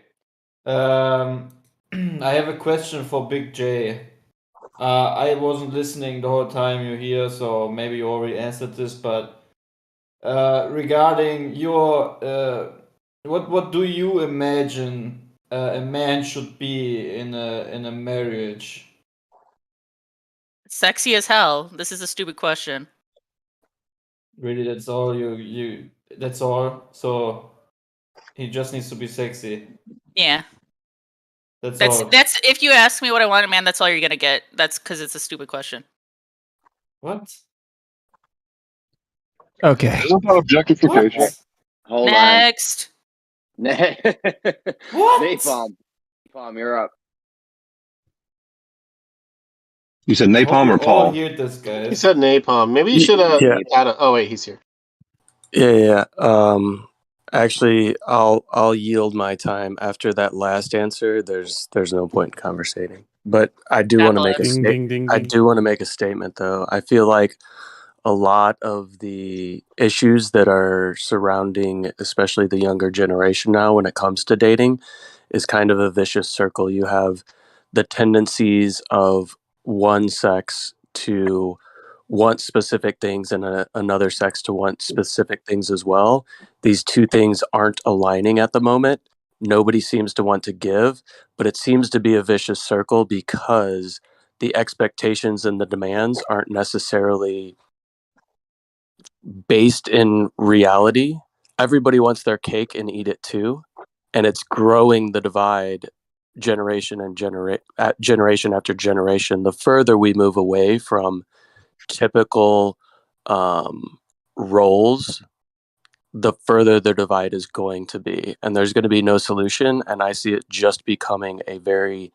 I have a question for Big J. I wasn't listening the whole time you're here, so maybe you already answered this, but regarding your what do you imagine a man should be in a marriage? Sexy as hell. This is a stupid question. Really, that's all you that's all? So he just needs to be sexy. Yeah. That's all. That's if you ask me what I want a man, that's all you're gonna get. That's because it's a stupid question. What? Okay. Isn't that objectification? What? Hold Next. on. What? Napalm, you're up. You said napalm or Paul? Hear this, guys. He said napalm. Maybe you should have. Yeah. Oh wait, he's here. Yeah. Actually, I'll yield my time after that last answer. There's no point in conversating. But I do want to make a I do want to make a statement, though. I feel like a lot of the issues that are surrounding, especially the younger generation now, when it comes to dating, is kind of a vicious circle. You have the tendencies of one sex to want specific things and another sex to want specific things as well. These two things aren't aligning at the moment. Nobody seems to want to give, but it seems to be a vicious circle because the expectations and the demands aren't necessarily based in reality. Everybody wants their cake and eat it too, and it's growing the divide generation after generation. The further we move away from typical roles, the further the divide is going to be, and there's going to be no solution. And I see it just becoming a very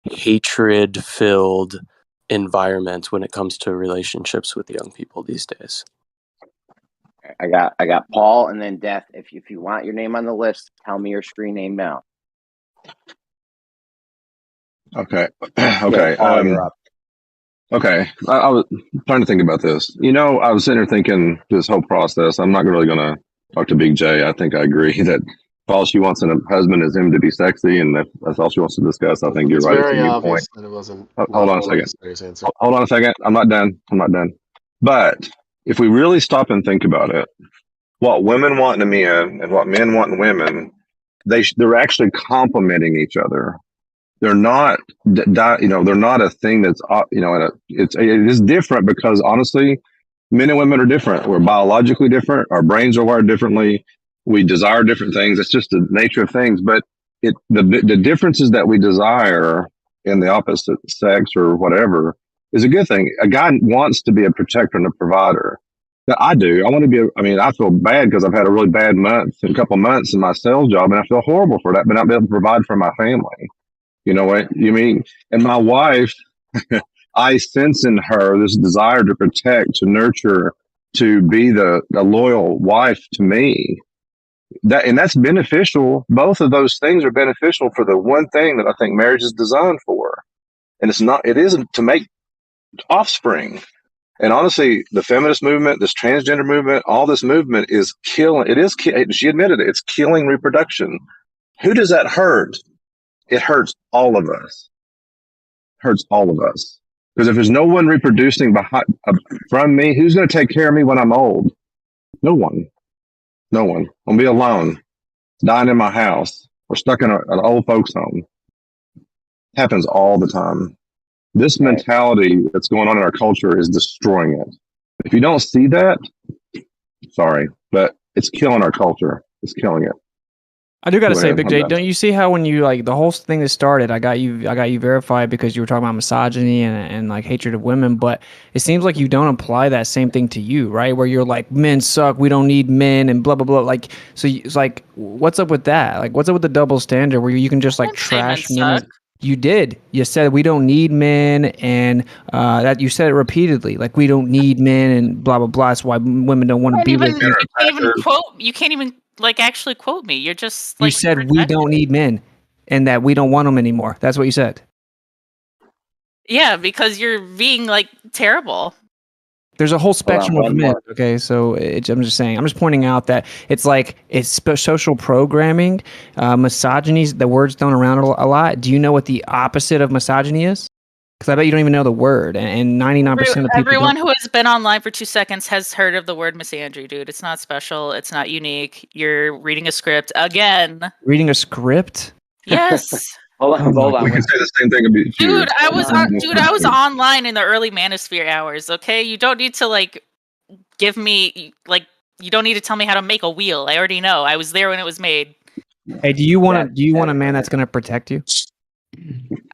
hatred-filled environment when it comes to relationships with young people these days. I got Paul and then Death. If you want your name on the list, tell me your screen name now. Okay. Yeah, Paul, you're up. Okay, I was trying to think about this. I was sitting here thinking this whole process. I'm not really going to talk to Big J. I think I agree that all she wants in a husband is him to be sexy, and that's all she wants to discuss. I think you're It's right. It's a very viewpoint. obvious that it wasn't. Hold on a second. Serious answer. Hold on a second. I'm not done. But if we really stop and think about it, what women want in men and what men want in women, they're actually complementing each other. They're not, they're not a thing that's, it is different because honestly, men and women are different. We're biologically different. Our brains are wired differently. We desire different things. It's just the nature of things. But the differences that we desire in the opposite sex or whatever is a good thing. A guy wants to be a protector and a provider. Now, I do. I want to be. I feel bad because I've had a really bad couple months in my sales job, and I feel horrible for that. But not be able to provide for my family. You know what you mean? And my wife, I sense in her this desire to protect, to nurture, to be the loyal wife to me. That's beneficial. Both of those things are beneficial for the one thing that I think marriage is designed for. And it isn't to make offspring. And honestly, the feminist movement, this transgender movement, all this movement is killing. She admitted it. It's killing reproduction. Who does that hurt? It hurts all of us. Because if there's no one reproducing from me, who's going to take care of me when I'm old? No one. I'm going to be alone, dying in my house, or stuck in an old folks' home. Happens all the time. This mentality that's going on in our culture is destroying it. If you don't see that, sorry, but it's killing our culture. It's killing it. I do got to Go say, ahead, Big I'm J, done. don't you see how when you like the whole thing that started, I got you verified because you were talking about misogyny and like hatred of women, but it seems like you don't apply that same thing to you, right? Where you're like, men suck, we don't need men, and blah blah blah. Like, so it's like, what's up with that? Like, what's up with the double standard where you can just like trash men? You did. You said we don't need men, and that you said it repeatedly. Like we don't need men, and blah blah blah. That's why women don't want to be with you. You can't even like actually quote me. You're just like You said we don't need men, and that we don't want them anymore. That's what you said. Yeah, because you're being like terrible. There's a whole spectrum of one men. more. Okay, so I'm just saying. I'm just pointing out that it's like social programming, misogyny. The word's thrown around a lot. Do you know what the opposite of misogyny is? Because I bet you don't even know the word, and 99% of people. Everyone who has been online for 2 seconds has heard of the word misandry, dude. It's not special. It's not unique. You're reading a script again. Reading a script? Yes. Hold on. We can say the same thing about you. Dude, I was online in the early Manosphere hours, okay? You don't need to like give me like you don't need to tell me how to make a wheel. I already know. I was there when it was made. Hey, do you want a man that's going to protect you?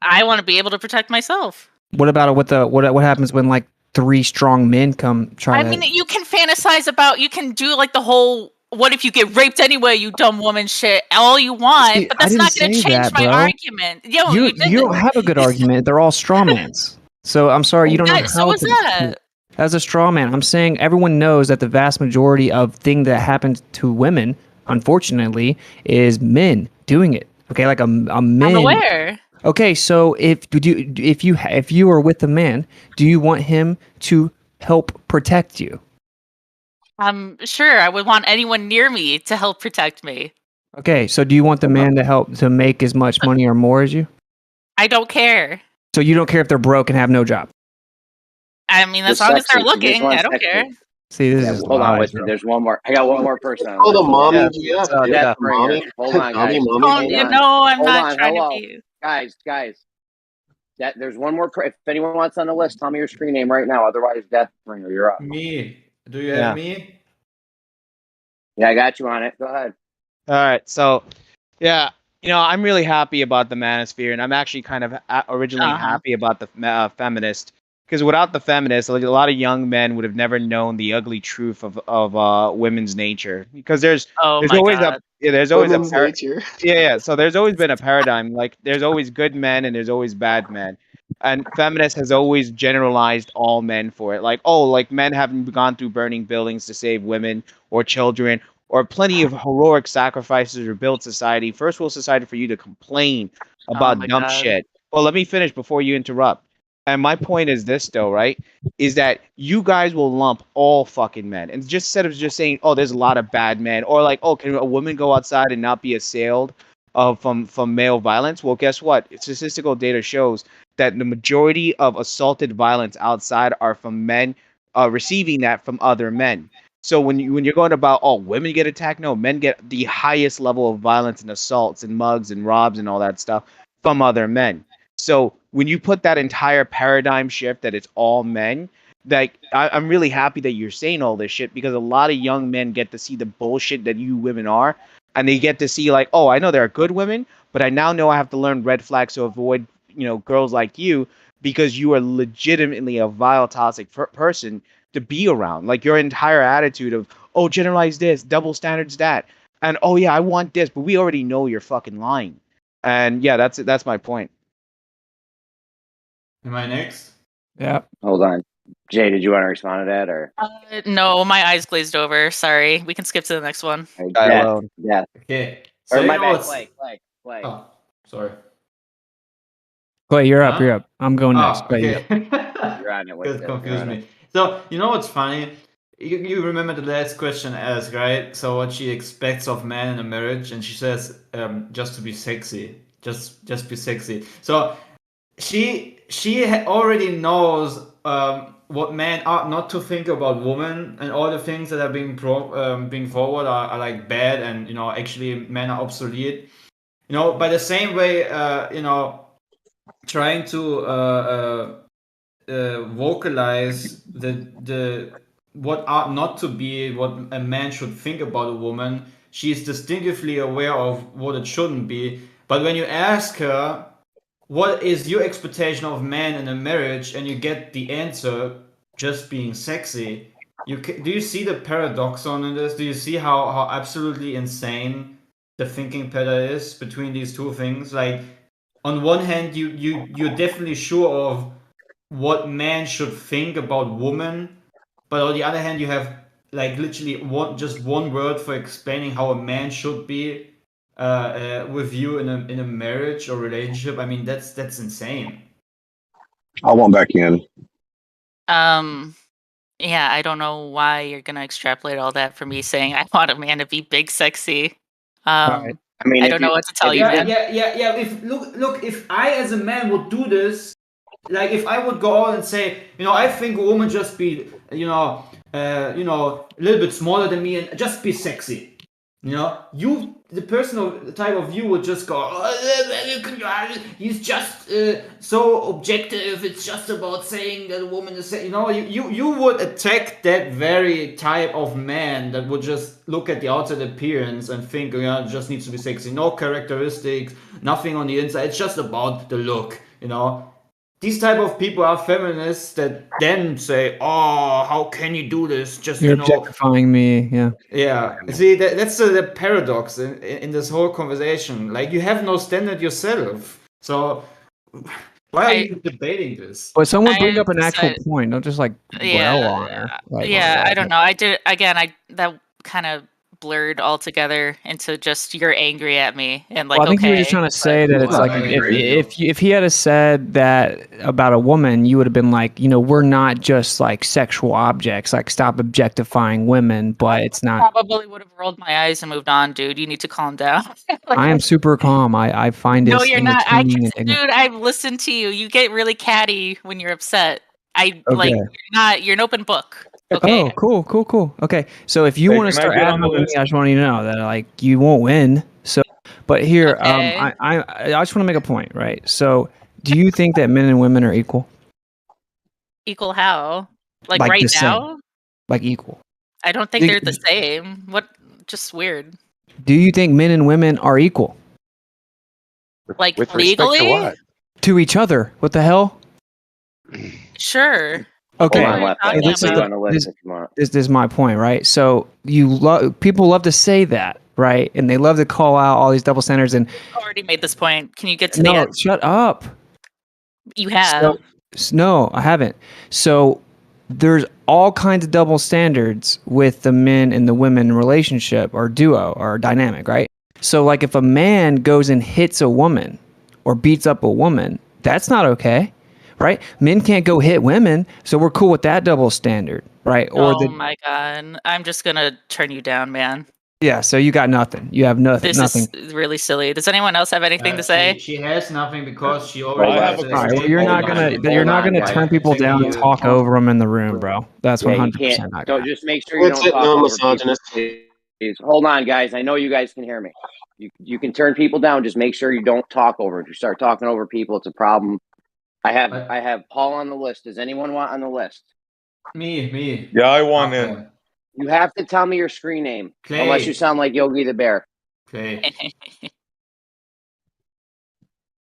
I want to be able to protect myself. What about what happens when like 3 strong men come try to? I mean, you can fantasize about, you can do like the whole "what if you get raped anyway, you dumb woman" shit all you want, See, but that's not going to change my argument. Yo, you don't have a good argument. They're all straw mans. So I'm sorry, you don't know how so what's that? As a straw man, I'm saying everyone knows that the vast majority of thing that happens to women, unfortunately, is men doing it. Okay, like a man. I'm aware. Okay, so if you are with a man, do you want him to help protect you? I'm sure I would want anyone near me to help protect me. Okay, so do you want the man to help to make as much money or more as you? I don't care. So you don't care if they're broke and have no job? I mean, as long as they're looking, I don't care. See, this is hold on, lies, wait. bro. There's one more. I got one more person. Oh, the mommy. Deathbringer. Hold on, guys. You know, I'm not trying to be. Guys. There's one more. If anyone wants on the list, tell me your screen name right now. Otherwise, Deathbringer, you're up. Me. Do you have me? Yeah, I got you on it. Go ahead. All right, so yeah, I'm really happy about the manosphere, and I'm actually kind of originally happy about the feminist, because without the feminists, like, a lot of young men would have never known the ugly truth of women's nature, because there's always Women's nature. So there's always been a paradigm, like there's always good men and there's always bad men. And feminist has always generalized all men for it. Like, men haven't gone through burning buildings to save women or children, or plenty of heroic sacrifices or build society, first world society, for you to complain about dumb shit. Well, let me finish before you interrupt. And my point is this, though, right? Is that you guys will lump all fucking men, and just instead of just saying, "Oh, there's a lot of bad men," or like, "Oh, can a woman go outside and not be assailed from male violence?" Well, guess what? Statistical data shows that the majority of assaulted violence outside are from men receiving that from other men. So when you're going about, oh, women get attacked, no, men get the highest level of violence and assaults and mugs and robs and all that stuff from other men. So when you put that entire paradigm shift that it's all men, like I'm really happy that you're saying all this shit, because a lot of young men get to see the bullshit that you women are, and they get to see like, oh, I know there are good women, but I now know I have to learn red flags to avoid, girls like you, because you are legitimately a vile, toxic person to be around. Like your entire attitude of, oh, generalize this, double standards that, and oh yeah, I want this, but we already know you're fucking lying. And yeah, that's my point. Am I next? Yeah. Hold on. Jay, did you want to respond to that, or? No, my eyes glazed over. Sorry. We can skip to the next one. Yeah. Okay. Or So you my know bad, what's... Clay. Oh, sorry. Clay, you're up. Huh? You're up. I'm going next. Oh, Clay, okay. You're on it. That confused me. So you know what's funny? You remember the last question asked, right? So what she expects of man in a marriage, and she says, just to be sexy, just be sexy. So she already knows what men ought not to think about women, and all the things that are being being forward are like bad, and actually men are obsolete. By the same way, trying to vocalize the what ought not to be, what a man should think about a woman. She is distinctively aware of what it shouldn't be. But when you ask her, what is your expectation of man in a marriage, and you get the answer, just being sexy, do you see the paradox on this? Do you see how absolutely insane the thinking pattern is between these two things? Like, on one hand, you're definitely sure of what man should think about woman, but on the other hand, you have like literally one word for explaining how a man should be with you in a marriage or relationship. I mean, that's insane. I want back in. Yeah, I don't know why you're gonna extrapolate all that from me saying I want a man to be big, sexy. right. I mean, I don't know what to tell you, man. Yeah. If look, if I as a man would do this, like if I would go out and say, I think a woman just be, a little bit smaller than me and just be sexy. The person type of you would just go, he's just so objective. It's just about saying that a woman is, you would attack that very type of man that would just look at the outside appearance and think, it just needs to be sexy. No characteristics, nothing on the inside. It's just about the look, These type of people are feminists that then say, "Oh, how can you do this?" Just You're objectifying me. Yeah. Yeah. See, that's the paradox in this whole conversation. Like, you have no standard yourself, so why are you debating this? But someone bring up an just, actual point. Don't just like dwell on her. Like, I don't know. I did again. That kind of blurred all together into just you're angry at me and like. Well, I think okay, you were just trying to say that it's like if he had said that about a woman, you would have been like, we're not just like sexual objects. Like, stop objectifying women. But it's not. Probably would have rolled my eyes and moved on, dude. You need to calm down. I am super calm. I find it No, you're not. entertaining. Dude, I've listened to you. You get really catty when you're upset. Like Okay. you're an open book. Okay. Oh, cool. Okay, so if you Hey, want to can I start get on adding the on to me, list? I just want you to know that like you won't win. So, but here, Okay. I just want to make a point, right? So, do you think that men and women are equal? Equal how? Like Like right the same. now? Like equal? I don't think they're the same. What? Just weird. Do you think men and women are equal Like With respect to legally? what? to each other? What the hell? Sure. Okay, Hold on, What are Left. you this talking is You about? on the list if you want. this is my point, right? So people love to say that, right? And they love to call out all these double standards. And I already made this point. Can you get to the no, end? shut up. You have. No, I haven't. So there's all kinds of double standards with the men and the women relationship or duo or dynamic, right? So like if a man goes and hits a woman or beats up a woman, that's not okay. right? Men can't go hit women, so we're cool with that double standard, right? Or Oh my god. I'm just gonna turn you down, man. yeah, so you got nothing. You have nothing. This is really silly. Does anyone else have anything to say? She has nothing because she Well, already I has have a a All right, well, question. you're stable not gonna minded you're not woman gonna by turn people down and checking talk you. over them in the room, bro. That's Yeah, you 100% can't. not Don't gonna just make sure you That's don't it. talk No over people. misogynist. Please. Hold on, guys. I know you guys can hear me. You can turn people down. Just make sure you don't talk over. If you start talking over people, it's a problem. I have Paul on the list. Does anyone want on the list? Me. Yeah, I want Okay. in. You have to tell me your screen name, Clay. unless you sound like Yogi the Bear. Clay.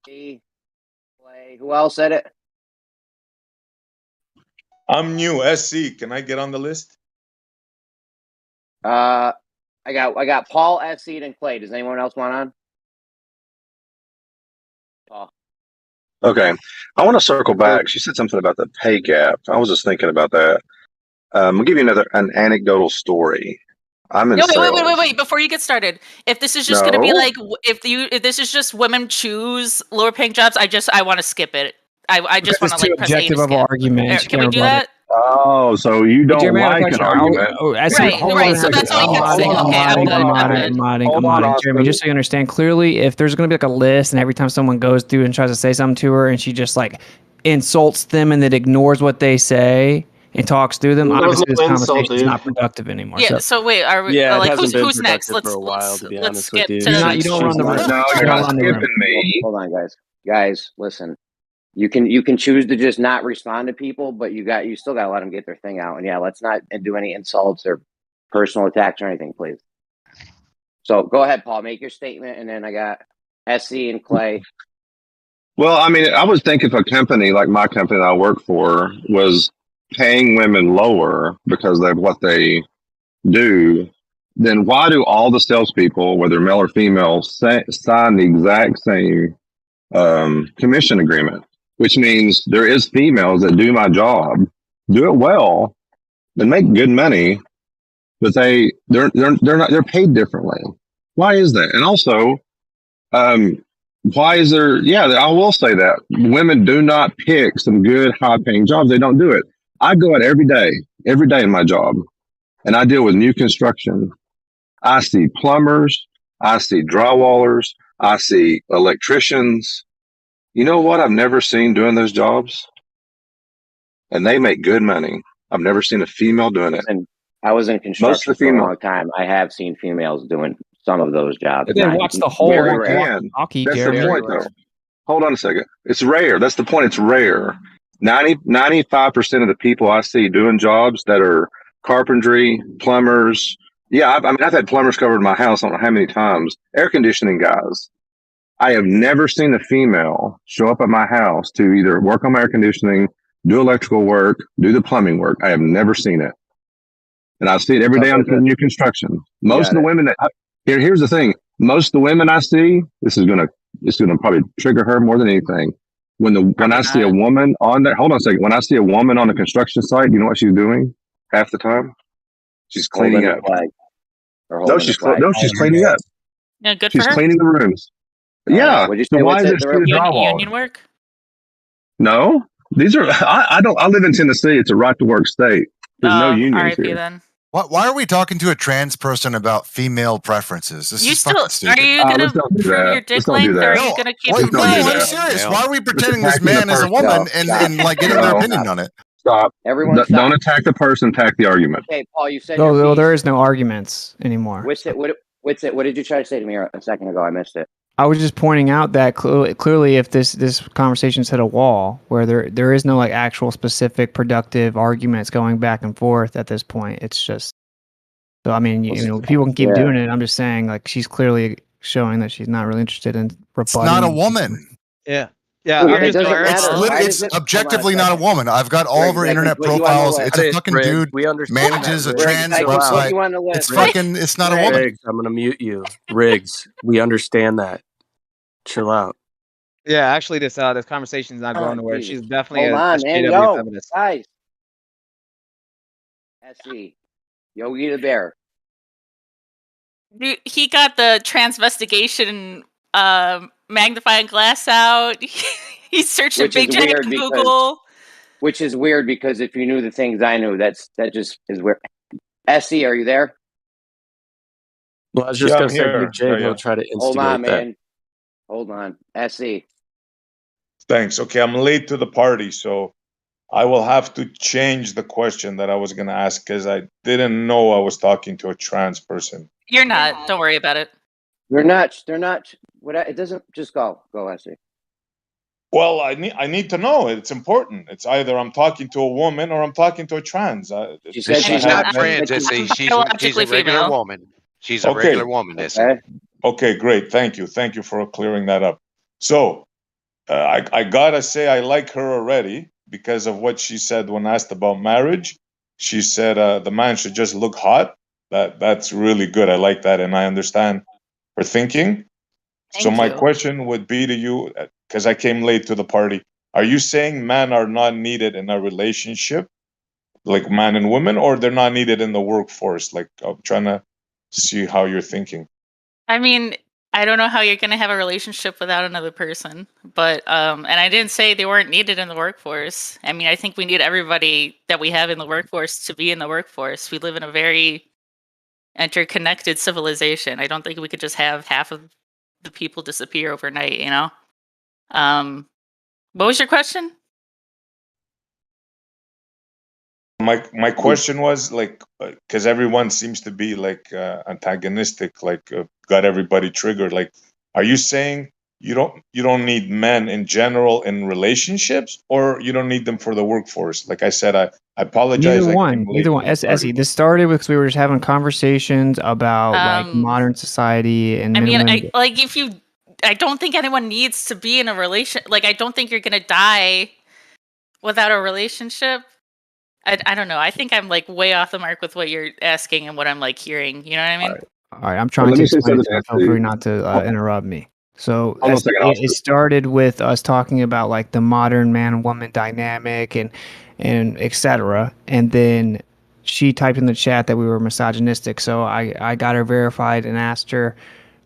Clay. Who else said it? I'm new. SC. Can I get on the list? I got Paul, SC, and Clay. Does anyone else want on? Paul. Okay. I want to circle back. She said something about the pay gap. I was just thinking about that. I'll give you an anecdotal story. I'm in No, sales. wait! Before you get started, if this is just gonna be No. like, if this is just women choose lower paying jobs, I want to skip it. I just want it's to too like press A to objective of skip. an argument. There, You can we can't do rebut it. that? Oh, so you don't Jeremy, I have a like an question. argument? Right. So that's all you have to say. Okay, I'm good. I'm good. Hold on, Jeremy, Austin. just so you understand, clearly, if there's going to be like a list and every time someone goes through and tries to say something to her and she just like insults them and then ignores what they say and talks through them, There was obviously this no insult, conversation is dude. not productive anymore. Yeah. So wait, are we Yeah, it like hasn't been who's next? productive for a while, to be Let's honest with skip you. to. You don't run the room. No, You you're don't not run the room. skipping me. Hold on, guys. Guys, listen. You can choose to just not respond to people, but you still got to let them get their thing out. And yeah, let's not do any insults or personal attacks or anything, please. So go ahead, Paul. Make your statement, and then I got SC and Clay. Well, I mean, I would think if a company like my company that I work for was paying women lower because of what they do, then why do all the salespeople, whether male or female, sign the exact same commission agreement? Which means there is females that do my job, do it well, and make good money, but they're paid differently. Why is that? And also, why is there? Yeah, I will say that women do not pick some good, high-paying jobs. They don't do it. I go out every day in my job, and I deal with new construction. I see plumbers, I see drywallers, I see electricians. You know what I've never seen doing those jobs? And they make good money. I've never seen a female doing it. And I was in Most construction of the for a female. long time. I have seen females doing some of those jobs. But then Not- what's the whole very Well, they rare. can. hockey, That's Jeremy? the point, Very though. Hold on a second. It's rare. That's the point. It's rare. 95% of the people I see doing jobs that are carpentry, plumbers. Yeah, I've had plumbers covered my house. I don't know how many times. Air conditioning guys. I have never seen a female show up at my house to either work on my air conditioning, do electrical work, do the plumbing work. I have never seen it. And I see it every day on new construction. Most of the women here's the thing. Most of the women I see, it's gonna probably trigger her more than anything. When I see a woman on that, hold on a second. When I see a woman on a construction site, you know what she's doing half the time? She's cleaning Holding up. the flag. Or No, holding she's the flag. she's cleaning up. Yeah, good for She's her. cleaning the rooms. All Yeah. right. What'd you So say? why What's is it? it still drywall? Union work? No, these are. I live in Tennessee. It's a right to work state. There's no unions RIP here. then. Why are we talking to a trans person about female preferences? This You is still fucking stupid. are you gonna Let's don't do prove that. your dick Let's don't do length, or are that. you gonna keep Wait, him no, quiet? I'm serious. Why are we It's pretending this attacking the man is a person. woman No, and like getting their opinion on it? Stop. Everyone Don't stop. attack the person. Attack the argument. Okay, Paul, you said Oh, your well, piece. there is no arguments anymore. What's it? What did you try to say to me a second ago? I missed it. I was just pointing out that clearly, if this conversation's hit a wall where there is no like actual specific productive arguments going back and forth at this point, it's just. So I mean, you know, people can keep doing it. I'm just saying, like, she's clearly showing that she's not really interested in rebutting. It's not a woman. Yeah. It doesn't matter. It's Why it's does it- objectively hold on not a woman. I've got all of her Riggs, I can internet put you on the profiles. list. It's a fucking Riggs, dude we understand manages that, a Riggs. trans I can put website. you on the list. It's fucking. It's not a woman. Riggs, I'm gonna mute you. Riggs, we understand that. Chill out. Yeah, actually, this conversation's not going nowhere. Jesus. She's definitely Hold a on, straight man. up Yo, feminist. guys. SC. Yogi the Bear. He got the transvestigation magnifying glass out. He's searching which is Big J weird on because Google. which is weird because if you knew the things I knew, that just is weird. Essie, are you there? Well, I was just Yeah, gonna I'm say here. Big J. Yeah, He'll yeah. try to Hold on, instigate that. man. Hold on. Essie. Thanks. Okay, I'm late to the party, so I will have to change the question that I was going to ask because I didn't know I was talking to a trans person. You're not. Don't worry about it. They're not. They're not. What? It doesn't. Just go. Go, Essie. Well, I need to know. It's important. It's either I'm talking to a woman or I'm talking to a trans. She said She's not trans, Essie. She's a biologically regular female. woman. She's a regular woman, Essie. Okay, great. Thank you. Thank you for clearing that up. So, I gotta say I like her already because of what she said when asked about marriage. She said the man should just look hot. That's really good. I like that, and I understand her thinking. So Thank my you. question would be to you, because I came late to the party. Are you saying men are not needed in a relationship, like man and woman, or they're not needed in the workforce? Like I'm trying to see how you're thinking. I mean, I don't know how you're going to have a relationship without another person, but and I didn't say they weren't needed in the workforce. I mean, I think we need everybody that we have in the workforce to be in the workforce. We live in a very interconnected civilization. I don't think we could just have half of the people disappear overnight, you know? What was your question? My question was like, because everyone seems to be like antagonistic, like got everybody triggered. Like, are you saying you don't need men in general in relationships, or you don't need them for the workforce? Like I said, I apologize. Neither I came one. late Neither to one. the party. Essie, this started because we were just having conversations about like modern society and I men mean, and women. I don't think anyone needs to be in a relation. Like, I don't think you're gonna die without a relationship. I don't know. I think I'm like way off the mark with what you're asking and what I'm like hearing. You know what I mean? All right, I'm trying let to me say explain it something to to her. Feel free Essie. not to interrupt me. So Hold on a second, it Oscar. started with us talking about like the modern man-woman dynamic and etc. And then she typed in the chat that we were misogynistic. So I got her verified and asked her,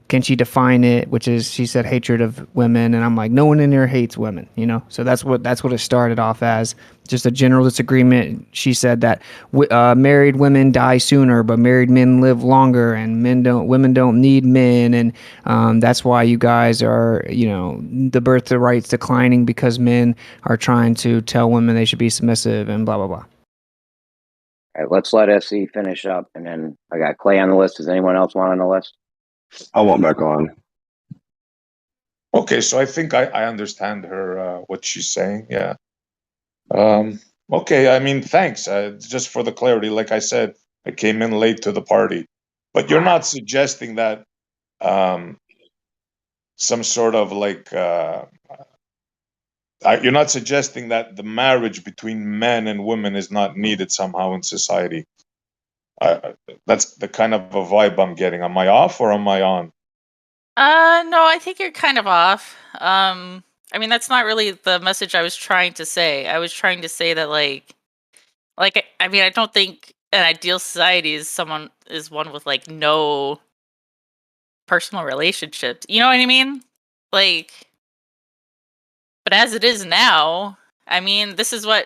can she define it? Which is, she said hatred of women, and I'm like, no one in here hates women, you know. So that's what it started off as, just a general disagreement. She said that married women die sooner, but married men live longer, and women don't need men, and that's why you guys are, you know, the birthright's declining because men are trying to tell women they should be submissive and blah blah blah. All right, let's let Essie finish up, and then I got Clay on the list. Does anyone else want on the list? I want back on. Okay, so I think I understand her what she's saying. Yeah. Okay. I mean, thanks. Just for the clarity, like I said, I came in late to the party, but you're not suggesting that some sort of like you're not suggesting that the marriage between men and women is not needed somehow in society. That's the kind of a vibe I'm getting. Am I off or am I on? No, I think you're kind of off. I mean, that's not really the message I was trying to say. I was trying to say that like I mean, I don't think an ideal society is one with like no personal relationships. You know what I mean? Like, but as it is now, I mean, this is what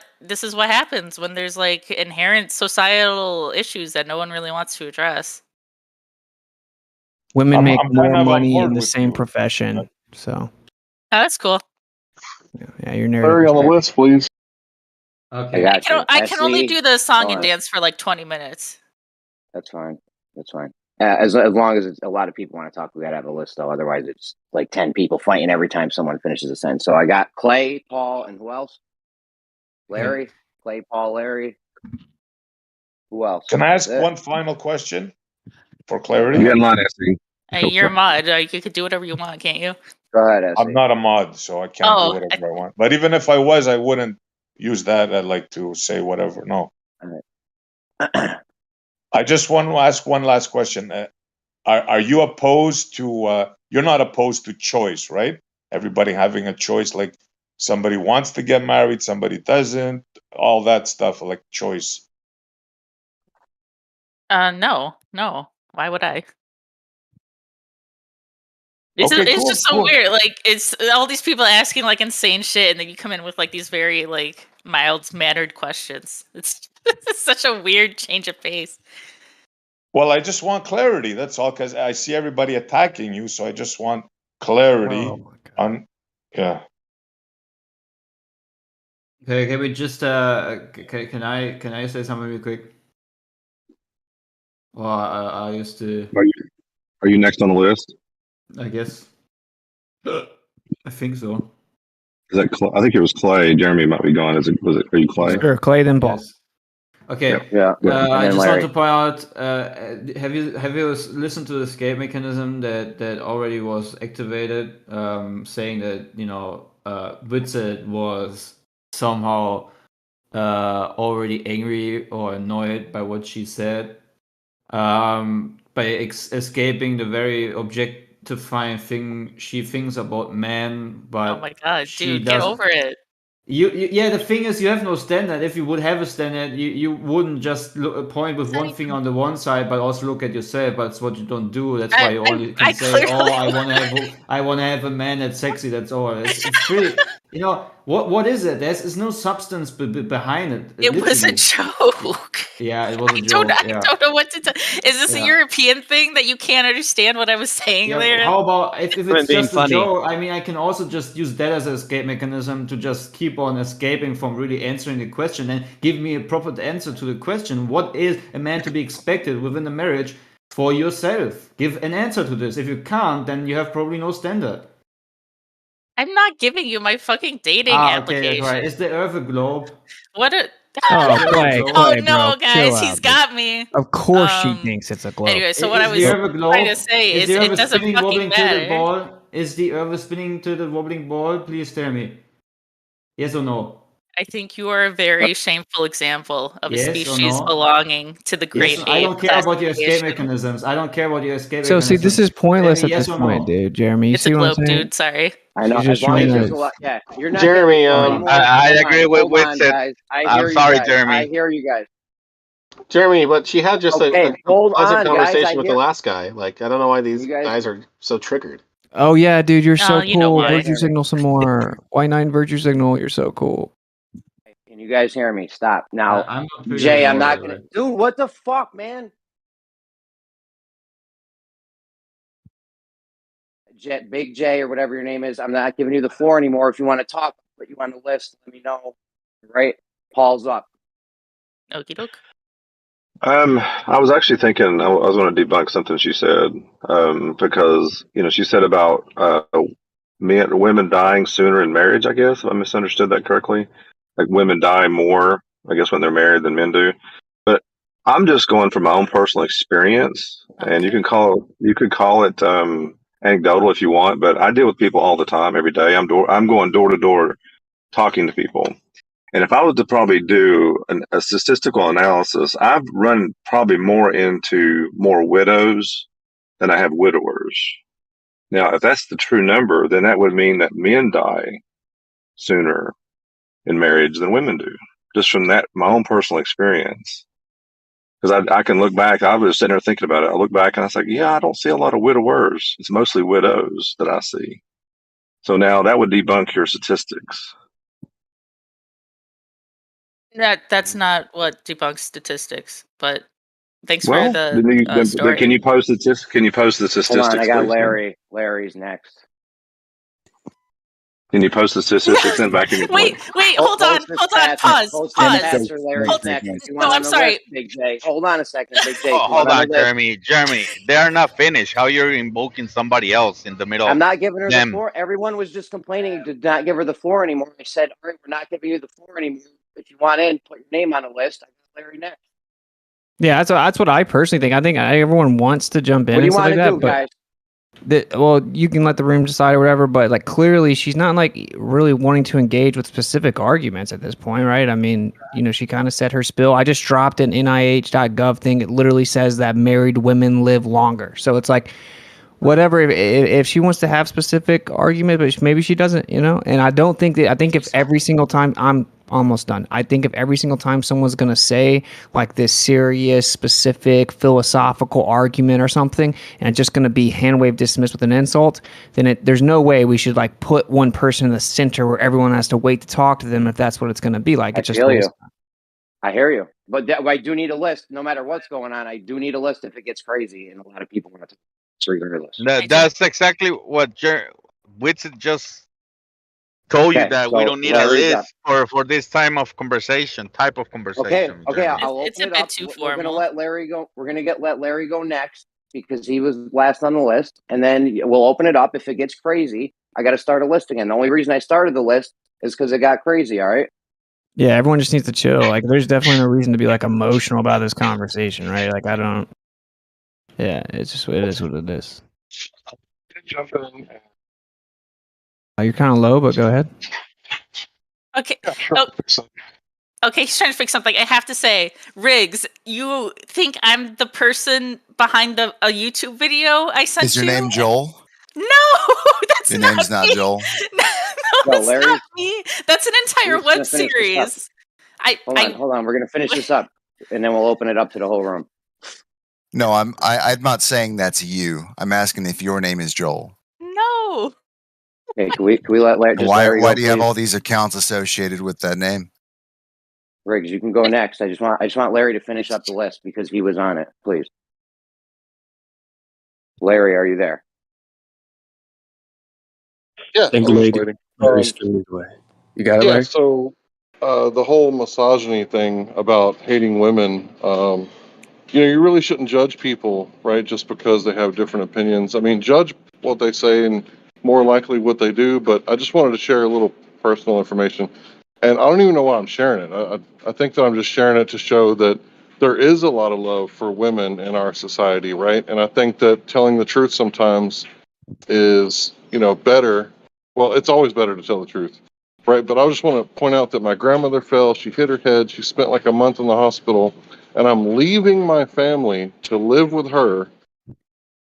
happens when there's like inherent societal issues that no one really wants to address. Women make I'm more kind of on money board in the with same you. profession, so Oh, that's cool. yeah, your narrative. Larry on the list, please. I got you. I can only Essie, do the song and go on. dance for like 20 minutes. That's fine. That's fine. As long as a lot of people want to talk, we gotta have a list though. Otherwise, it's like 10 people fighting every time someone finishes a sentence. So I got Clay, Paul, and who else? Larry, Clay, Paul, Larry. Who else? Can I That's ask it. one final question for Go clarity? Get ahead. in line, Essie. You're a mod. You could do whatever you want, can't you? Go ahead, Essie. I'm not a mod, so I can't do Oh, whatever I want. But even if I was, I wouldn't use that. I'd like to say whatever. No. All right. I just want to ask one last question. Are you opposed to? You're not opposed to choice, right? Everybody having a choice, like somebody wants to get married, somebody doesn't. All that stuff, like choice. no. Why would I? It's just so weird. Like, it's all these people asking like insane shit, and then you come in with like these very like mild mannered questions. It's such a weird change of pace. Well, I just want clarity. That's all, because I see everybody attacking you, so I just want clarity on. Yeah. Okay, can we just can I say something real quick? Well, I used to. Are you next on the list? I guess. I think so. Is that I think it was Clay. Jeremy might be gone. Are you Clay? Sure, Clay then Paul. Yes. Okay. Yeah. I just Larry. want to point out. Have you listened to the escape mechanism that already was activated? Saying that Witzel was somehow already angry or annoyed by what she said. By escaping the very objectifying thing she thinks about men, but Oh my god, she dude, get doesn't. over it. Yeah, the thing is, you have no standard. If you would have a standard, you wouldn't just point with one thing on the one side, but also look at yourself. But it's what you don't do. That's why you only can say, "Oh, I want to have a man that's sexy." That's all. It's pretty. What is it? There's no substance behind it. It was a literally. joke. Yeah, it was a joke. I don't know what to tell. Is this a Yeah. European thing that you can't understand what I was saying Yeah, there? how about if it's being just a funny. joke? I mean, I can also just use that as an escape mechanism to just keep on escaping from really answering the question and give me a proper answer to the question. What is a man to be expected within a marriage for yourself? Give an answer to this. If you can't, then you have probably no standard. I'm not giving you my fucking dating Okay, application. that's right. Is the Earth a globe? What a Oh, Clay, oh Clay, no, bro, guys, chill he's out, got me. Of course she thinks it's a globe. Anyway, so what I Is was the Earth a globe? trying to say is the Earth it a doesn't spinning, fucking wobbling tilted matter. ball? Is the Earth a spinning tilted wobbling ball? Please tell me. Yes or no? I think you are a very shameful example of Yes a or species no? belonging to the grade Yes, I 8 don't care about your escape classification. mechanisms. I don't care about your escape So see, mechanisms. this is pointless Tell me at yes this or point, no. dude. Jeremy, you It's a see what I'm globe, saying? dude. Sorry. I know. She's As just long trying as there's to. a lot, yeah. You're not Jeremy, getting any more. I Hold agree on, with hold on, Witsit. guys. I I'm hear you sorry, guys. Jeremy. I hear you guys. Jeremy, but she had just Okay, a hold pleasant on, guys. I conversation with the hear last guy. Like, I don't know why these you guys. guys are so triggered. Oh yeah, dude, you're so you know cool. why. Virtue signal some more. Y9 virtue signal. You're so cool. Can you guys hear me? Stop now, I'm not pretty Jay. I'm sure, not by the gonna. way. Dude, what the fuck, man? Big J or whatever your name is. I'm not giving you the floor anymore. If you want to talk, put you on the list. Let me know. Right? Paul's up. Okie doke. I was actually thinking I was going to debunk something she said because she said about women dying sooner in marriage. I guess if I misunderstood that correctly. Like women die more, I guess, when they're married than men do. But I'm just going from my own personal experience, and you could call it anecdotal if you want. But I deal with people all the time, every day. I'm going door to door talking to people. And if I was to probably do a statistical analysis, I've run probably more into more widows than I have widowers. Now, if that's the true number, then that would mean that men die sooner in marriage than women do, just from that, my own personal experience. Because I can look back, I was sitting there thinking about it. I look back and I was like, yeah, I don't see a lot of widowers. It's mostly widows that I see. So now that would debunk your statistics. That's not what debunks statistics, but thanks Well, for then the story. can you post the statistics? Hold on, I got please, Larry. Larry's next. Can you post the statistics in back in your wait, hold on, pause. Post the stats for Larry's next. If you want No, on I'm the sorry. list, Big J. Hold on a second, Big J. Oh, You hold want on, the list? Jeremy. They are not finished. How you're invoking somebody else in the middle? I'm not giving her the them. floor. Everyone was just complaining to not give her the floor anymore. I said, all right, we're not giving you the floor anymore. If you want in, put your name on the list. I got Larry next. Yeah, that's what I personally think. I think everyone wants to jump in What do and you stuff want like to that, do, but guys? well, you can let the room decide or whatever. But like clearly, she's not like really wanting to engage with specific arguments at this point, right? I mean, she kind of said her spill. I just dropped an NIH.gov thing. It literally says that married women live longer. So it's like, whatever. If she wants to have specific argument, but maybe she doesn't, And I don't think that. I think if every single time I'm almost done. I think if every single time someone's going to say like this serious, specific, philosophical argument or something, and it's just going to be hand wave dismissed with an insult, then there's no way we should like put one person in the center where everyone has to wait to talk to them if that's what it's going to be like. It's just feel you. I hear you, but I do need a list. No matter what's going on, I do need a list if it gets crazy, and a lot of people want to regardless. That's exactly what Witsit just told you, that we don't need a list for this type of conversation. Okay, I'll open it up. We're gonna let Larry go. We're gonna let Larry go next because he was last on the list, and then we'll open it up. If it gets crazy, I got to start a list again. The only reason I started the list is because it got crazy. All right. Yeah, everyone just needs to chill. Like, there's definitely no reason to be like emotional about this conversation, right? Like, I don't. Yeah, it's just it is what it is. You're kind of low, but go ahead. Okay. Okay, he's trying to fix something. I have to say, Riggs, you think I'm the person behind a YouTube video I sent you? Is your name Joel? No, that's your not name's not me. Joel. No, it's not me. That's an entire web series. Hold on. We're gonna finish this up, and then we'll open it up to the whole room. No, I'm not saying that's you. I'm asking if your name is Joel. No. Okay, can we let Larry? Why do you have all these accounts associated with that name? Riggs, you can go next. I just want Larry to finish up the list because he was on it. Please, Larry, are you there? Yeah, think I'm Larry's just waiting. away. You got it, Yeah, Larry? so the whole misogyny thing about hating women, you really shouldn't judge people, right, just because they have different opinions. I mean, judge what they say and more likely what they do, but I just wanted to share a little personal information. And I don't even know why I'm sharing it. I think that I'm just sharing it to show that there is a lot of love for women in our society, right? And I think that telling the truth sometimes is, better. Well, it's always better to tell the truth, right? But I just want to point out that my grandmother fell. She hit her head. She spent like a month in the hospital. And I'm leaving my family to live with her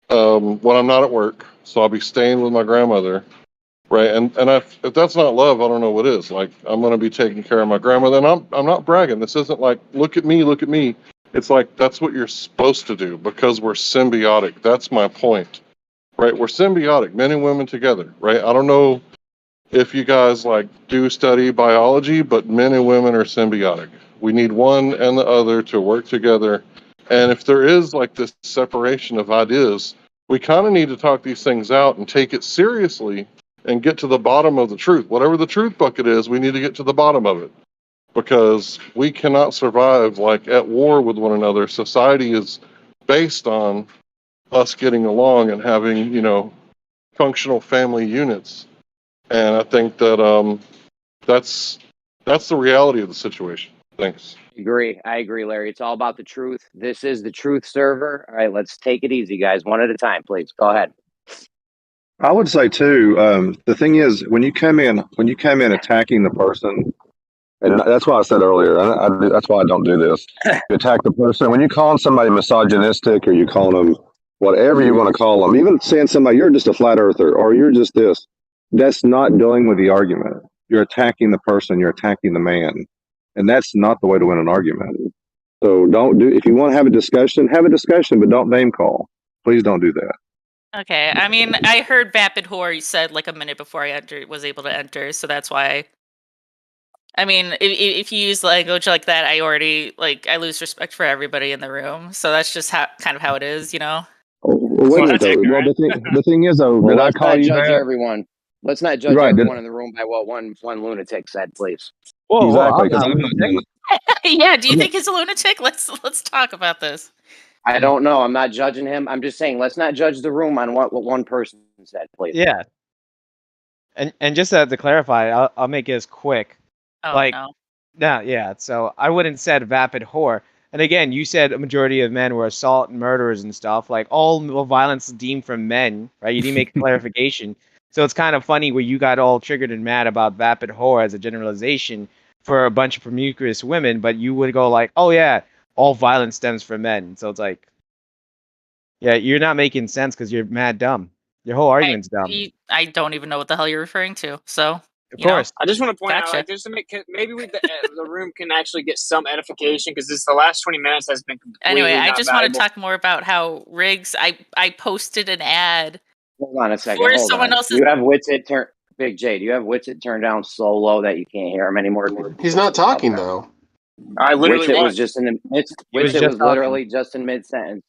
when I'm not at work. So I'll be staying with my grandmother. Right, and if that's not love, I don't know what is. Like, I'm going to be taking care of my grandmother, and I'm not bragging. This isn't like look at me. It's like that's what you're supposed to do because we're symbiotic. That's my point, right? We're symbiotic, men and women together, right? I don't know if you guys like do study biology, but men and women are symbiotic. We need one and the other to work together, and if there is like this separation of ideas, we kind of need to talk these things out and take it seriously. And get to the bottom of the truth. Whatever the truth bucket is, we need to get to the bottom of it. Because we cannot survive like at war with one another. Society is based on us getting along and having, functional family units. And I think that that's the reality of the situation. Thanks. I agree, Larry. It's all about the truth. This is the truth server. All right, let's take it easy, guys. One at a time, please. Go ahead. I would say too. The thing is, when you come in attacking the person, and that's why I said earlier. That's why I don't do this. You attack the person when you call somebody misogynistic, or you call them whatever you want to call them. Even saying somebody you're just a flat earther or you're just this. That's not dealing with the argument. You're attacking the person. You're attacking the man, and that's not the way to win an argument. So don't do. If you want to have a discussion, but don't name call. Please don't do that. Okay, I mean, I heard vapid whore you said like a minute before I was able to enter, so that's why. I mean, if you use language like that, I already I lose respect for everybody in the room. So that's just kind of how it is, Well, wait a minute though. Well, the thing is though, Well, did I let's call not you judge that? everyone. Let's not judge Right, everyone in the room by what one lunatic said, please. Whoa, exactly. I'm not I'm not doing Yeah, do you think he's a lunatic? Let's talk about this. I don't know. I'm not judging him. I'm just saying, let's not judge the room on what one person said, please. Yeah. And just to clarify, I'll make this quick. Oh, no. Yeah. So I wouldn't said vapid whore. And again, you said a majority of men were assault and murderers and stuff. Like all violence deemed from men, right? You didn't make a clarification. So it's kind of funny where you got all triggered and mad about vapid whore as a generalization for a bunch of promiscuous women, but you would go like, oh yeah, all violence stems from men. So it's like, yeah, you're not making sense because you're mad dumb. Your whole argument's dumb. I don't even know what the hell you're referring to. So Of You know? course. I just want to point out, Gotcha. like, just to make maybe the room can actually get some edification because the last 20 minutes has been completely Anyway, I not just want to valuable. talk more about how Riggs. I posted an ad. Hold on a second. For Hold someone on. else's. You have Witsit turn. Big J, do you have Witsit turned down so low that you can't hear him anymore? He's not talking though. I literally Witsit was. was just in the midst. He was Witsit just was literally just in mid sentence,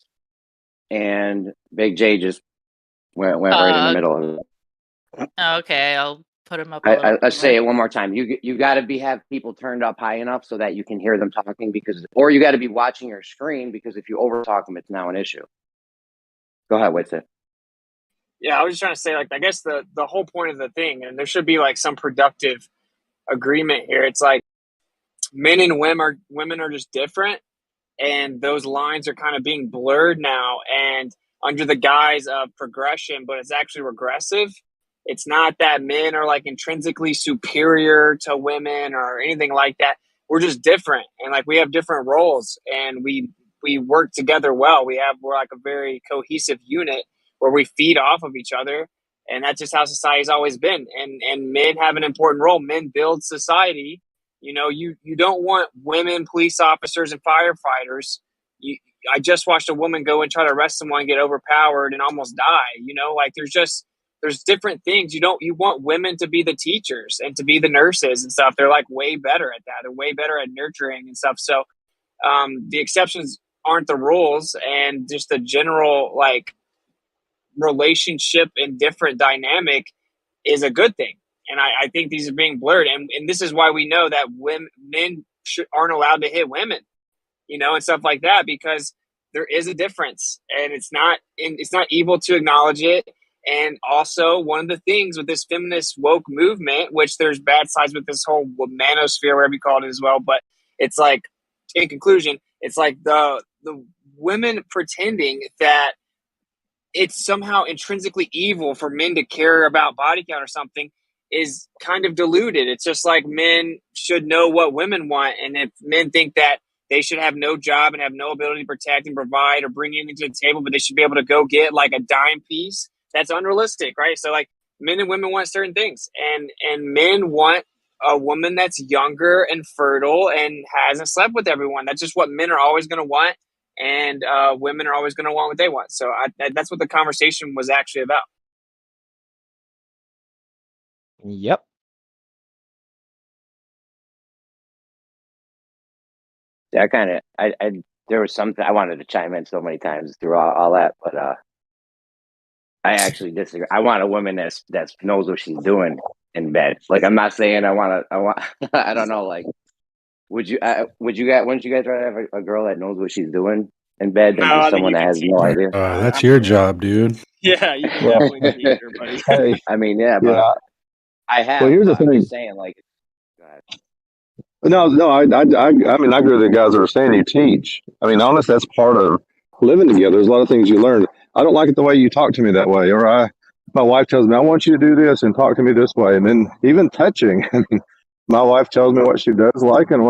and Big J just went right in the middle of it. Okay, I'll put him up a little. I say it one more time. You got to have people turned up high enough so that you can hear them talking or you got to be watching your screen because if you overtalk them, it's now an issue. Go ahead, Witsit. Yeah, I was just trying to say, like, I guess the whole point of the thing, and there should be like some productive agreement here. It's like men and women are just different, and those lines are kind of being blurred now, and under the guise of progression, but it's actually regressive. It's not that men are like intrinsically superior to women or anything like that. We're just different, and like we have different roles, and we work together well. We're like a very cohesive unit where we feed off of each other, and that's just how society's always been. And men have an important role. Men build society. You know, you don't want women police officers and firefighters. I just watched a woman go and try to arrest someone, get overpowered, and almost die. You know, like there's different things. You want women to be the teachers and to be the nurses and stuff. They're like way better at that. They're way better at nurturing and stuff. So the exceptions aren't the rules, and just the general like relationship and different dynamic is a good thing. And I think these are being blurred, and this is why we know that men aren't allowed to hit women, you know, and stuff like that, because there is a difference, and it's not evil to acknowledge it. And also, one of the things with this feminist woke movement, which there's bad sides with this whole manosphere, whatever you call it as well, but it's like, in conclusion, it's like the women pretending that it's somehow intrinsically evil for men to care about body count or something is kind of diluted. It's just like men should know what women want. And if men think that they should have no job and have no ability to protect and provide or bring anything to the table, but they should be able to go get like a dime piece, that's unrealistic, right? So like men and women want certain things, and men want a woman that's younger and fertile and hasn't slept with everyone. That's just what men are always going to want. And women are always going to want what they want. So that's what the conversation was actually about. Yep. Yeah, I there was something I wanted to chime in so many times through all that, but I actually disagree. I want a woman that knows what she's doing in bed. Like, I'm not saying I want I don't know. Like, wouldn't you guys rather have a girl that knows what she's doing in bed than just someone that has no idea? That's your job, dude. Yeah, you can definitely teach her, buddy. Hey, I mean, yeah, but yeah. I have. Well, here's the I'm thing. just saying, like, go ahead. No, I mean, I agree with the guys that are saying you teach. I mean, honestly, that's part of living together. There's a lot of things you learn. I don't like it the way you talk to me that way, or my wife tells me, I want you to do this and talk to me this way. And then even touching, my wife tells me what she does like and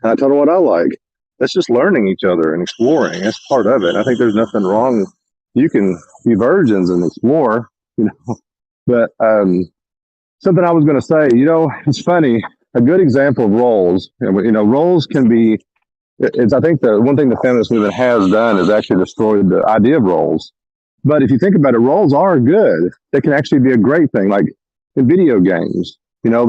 I tell her what I like. That's just learning each other and exploring. That's part of it. I think there's nothing wrong. You can be virgins and explore, you know. But something I was going to say, you know, it's funny. A good example of roles, you know, roles can be, I think the one thing the feminist movement has done is actually destroyed the idea of roles. But if you think about it, roles are good. They can actually be a great thing. Like in video games, you know,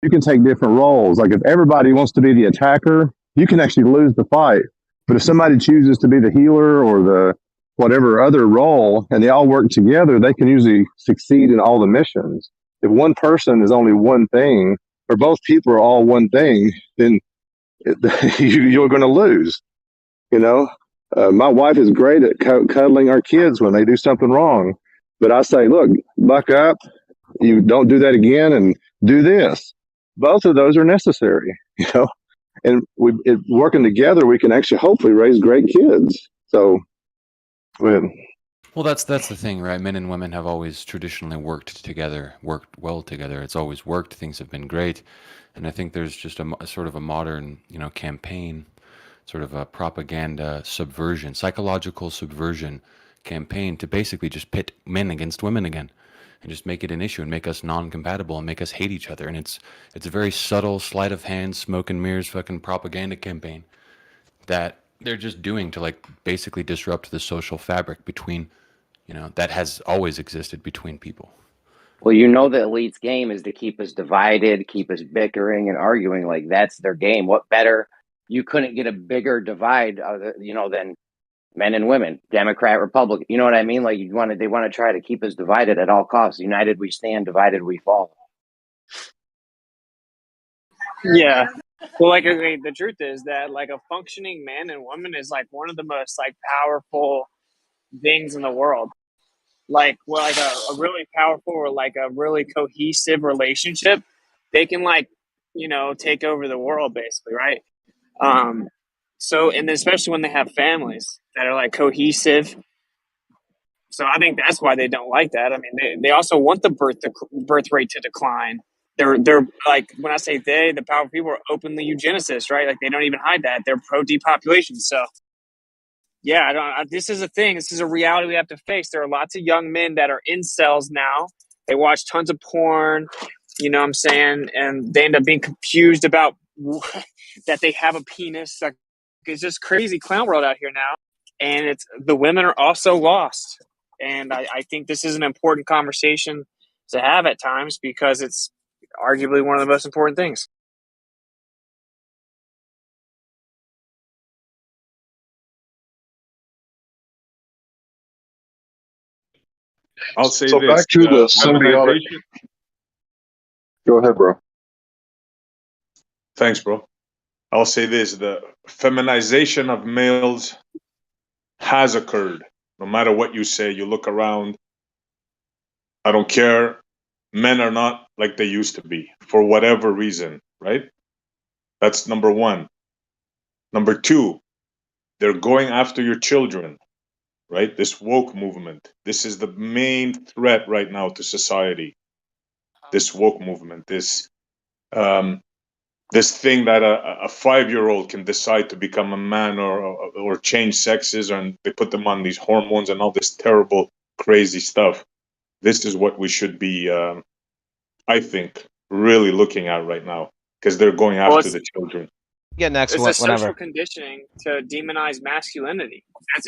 you can take different roles. Like if everybody wants to be the attacker, you can actually lose the fight. But if somebody chooses to be the healer or the whatever other role, and they all work together, they can usually succeed in all the missions. If one person is only one thing, or both people are all one thing, then you're going to lose. You know, my wife is great at cuddling our kids when they do something wrong. But I say, look, buck up. You don't do that again and do this. Both of those are necessary, you know, and working together, we can actually hopefully raise great kids. So, go ahead. Well, that's the thing, right? Men and women have always traditionally worked together, worked well together. It's always worked. Things have been great. And I think there's just a sort of a modern, you know, campaign, sort of a propaganda subversion, psychological subversion campaign to basically just pit men against women again. and just make it an issue and make us non-compatible and make us hate each other. And it's a very subtle sleight of hand, smoke and mirrors fucking propaganda campaign that they're just doing to like basically disrupt the social fabric between, you know, that has always existed between people. Well, you know, the elite's game is to keep us divided, keep us bickering and arguing. Like, that's their game. What better? You couldn't get a bigger divide, you know, than men and women, Democrat, Republican. You know what I mean? Like, they want to try to keep us divided at all costs. United we stand, divided we fall. Yeah. Well, like, okay, the truth is that like a functioning man and woman is like one of the most like powerful things in the world. Like, well, like a really powerful or like a really cohesive relationship, they can like, you know, take over the world basically, right? So, and especially when they have families that are like cohesive. So I think that's why they don't like that. I mean, they also want the birth rate to decline. They're like, when I say they, the powerful people are openly eugenicists, right? Like, they don't even hide that. They're pro depopulation. So yeah, this is a thing. This is a reality we have to face. There are lots of young men that are incels now. They watch tons of porn, you know what I'm saying? And they end up being confused about that they have a penis. Like, it's just crazy clown world out here now. And the women are also lost. And I think this is an important conversation to have at times because it's arguably one of the most important things. I'll say So this. back to the symbiotic. Go ahead, bro. Thanks, bro. I'll say this. The feminization of males has occurred. No matter what you say, you look around. I don't care. Men are not like they used to be for whatever reason, right? That's number one. Number two, they're going after your children, right? This woke movement. This is the main threat right now to society. This woke movement, this thing that a 5-year-old can decide to become a man or change sexes, and they put them on these hormones and all this terrible, crazy stuff. This is what we should be, I think, really looking at right now, because they're going after the children. Yeah, next It's one, a whenever. social conditioning to demonize masculinity.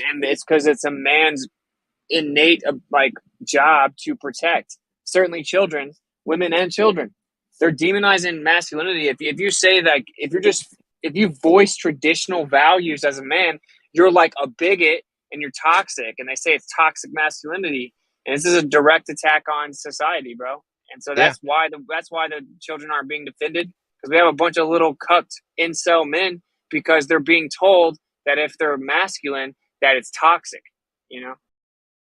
And it's because it's a man's innate like job to protect certainly children, women and children. They're demonizing masculinity. If you say that, if you voice traditional values as a man, you're like a bigot and you're toxic. And they say it's toxic masculinity, and this is a direct attack on society, bro. And so that's why the children aren't being defended, because we have a bunch of little cucked incel men because they're being told that if they're masculine, that it's toxic, you know?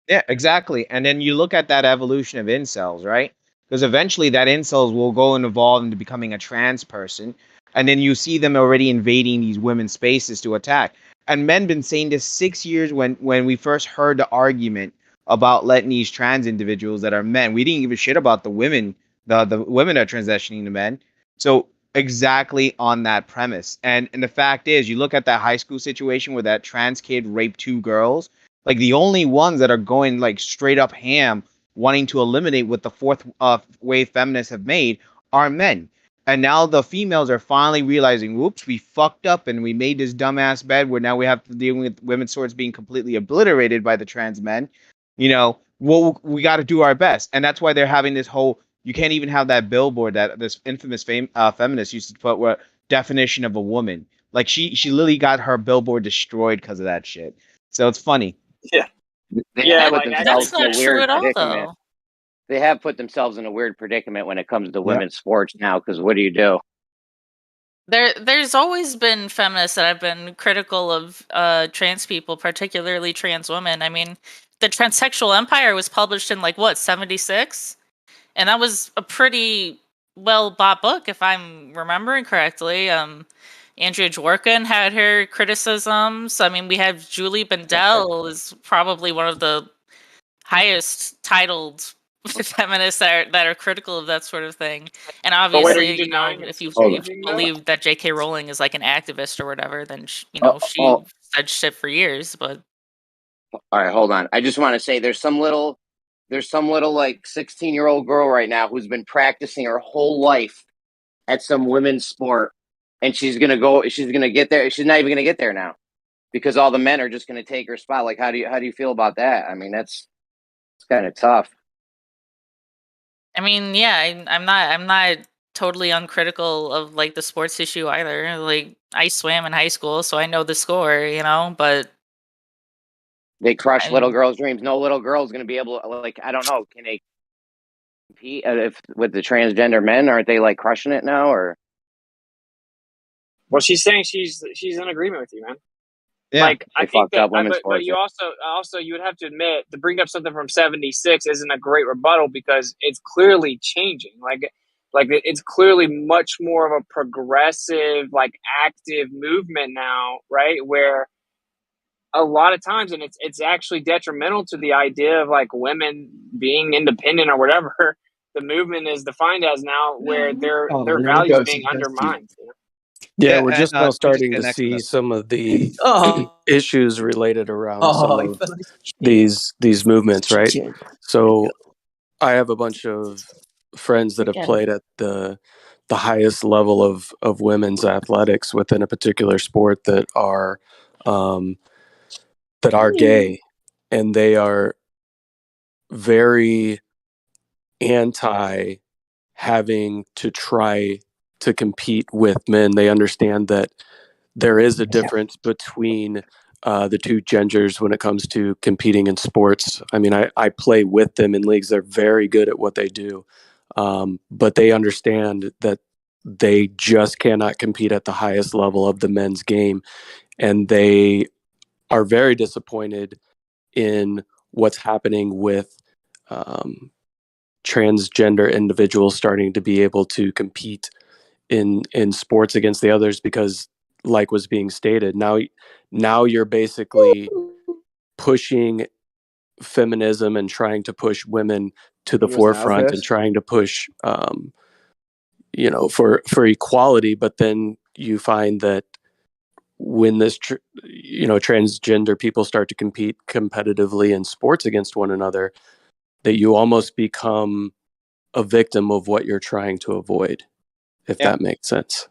Yeah, exactly. And then you look at that evolution of incels, right? Because eventually that incels will go and evolve into becoming a trans person. And then you see them already invading these women's spaces to attack. And men been saying this 6 years when we first heard the argument about letting these trans individuals that are men. We didn't give a shit about the women, the women that are transitioning to men. So exactly on that premise. And the fact is, you look at that high school situation where that trans kid raped 2 girls. Like, the only ones that are going like straight up ham, wanting to eliminate what the fourth wave feminists have made, are men. And now the females are finally realizing, whoops, we fucked up and we made this dumbass bed where now we have to deal with women's swords being completely obliterated by the trans men. You know, well, we got to do our best. And that's why they're having this whole, you can't even have that billboard that this infamous feminist used to put, what definition of a woman. Like, she literally got her billboard destroyed because of that shit. So it's funny. Yeah. They Yeah, have put like themselves That's in a not true weird at all, predicament. though. They have put themselves in a weird predicament when it comes to Yeah. women's sports now, because what do you do? There's always been feminists that have been critical of trans people, particularly trans women. I mean, the Transsexual Empire was published in like what, 76? And that was a pretty well bought book, if I'm remembering correctly. Andrea Dworkin had her criticisms. I mean, we have Julie Bendel is probably one of the highest titled feminists that are critical of that sort of thing. And But wait, are obviously, you you know, denying it's if you changing though? believe that J.K. Rowling is like an activist or whatever, then you Oh, know she oh, said shit for years. But all right, hold on. I just want to say there's some little There's some little like 16-year-old girl right now who's been practicing her whole life at some women's sport, and she's gonna get there. She's not even gonna get there now because all the men are just gonna take her spot. Like, how do you feel about that? I mean, it's kind of tough. I mean, yeah, I'm not totally uncritical of like the sports issue either. Like, I swam in high school, so I know the score, you know. But They crush I little mean, girls' dreams. No little girl's gonna be able to, like, I don't know, can they compete if with the transgender men? Aren't they like crushing it now? Or Well, she's saying she's in agreement with you, man. Yeah, Like, I they think fucked up that, women's but sports. you also you would have to admit to bring up something from '76 isn't a great rebuttal because it's clearly changing. Like it's clearly much more of a progressive, like active movement now, right? Where a lot of times, and it's actually detrimental to the idea of like women being independent or whatever the movement is defined as now, where their values being undermined. You know? Yeah, Yeah, we're and just now let me just starting get to next to see this. some of the Oh, issues related around some oh, of these movements, right? So I have a bunch of friends that have played at the highest level of women's athletics within a particular sport that are gay, and they are very anti having to try to compete with men. They understand that there is a difference between the two genders when it comes to competing in sports. I mean, I play with them in leagues. They're very good at what they do. But they understand that they just cannot compete at the highest level of the men's game. And they are very disappointed in what's happening with transgender individuals starting to be able to compete in sports against the others, because like was being stated, now you're basically pushing feminism and trying to push women to the forefront and trying to push for equality. But then you find that when transgender people start to compete competitively in sports against one another, that you almost become a victim of what you're trying to avoid, if Yeah. that makes sense.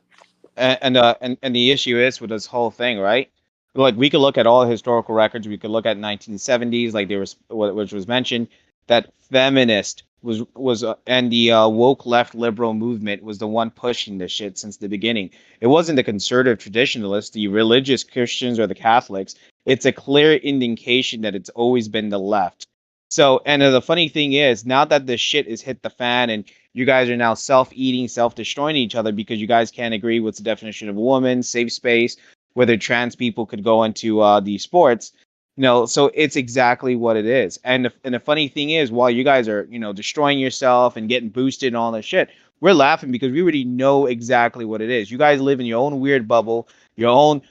And the issue is with this whole thing, right? Like, we could look at all historical records. We could look at 1970s, like there was, which was mentioned, that feminist was and the woke left liberal movement was the one pushing this shit since the beginning. It wasn't the conservative traditionalists, the religious Christians, or the Catholics. It's a clear indication that it's always been the left. So, and the funny thing is, now that this shit has hit the fan and you guys are now self-eating, self-destroying each other because you guys can't agree what's the definition of a woman, safe space, whether trans people could go into these sports, so it's exactly what it is. And the funny thing is, while you guys are, destroying yourself and getting boosted and all that shit, we're laughing because we already know exactly what it is. You guys live in your own weird bubble, your own,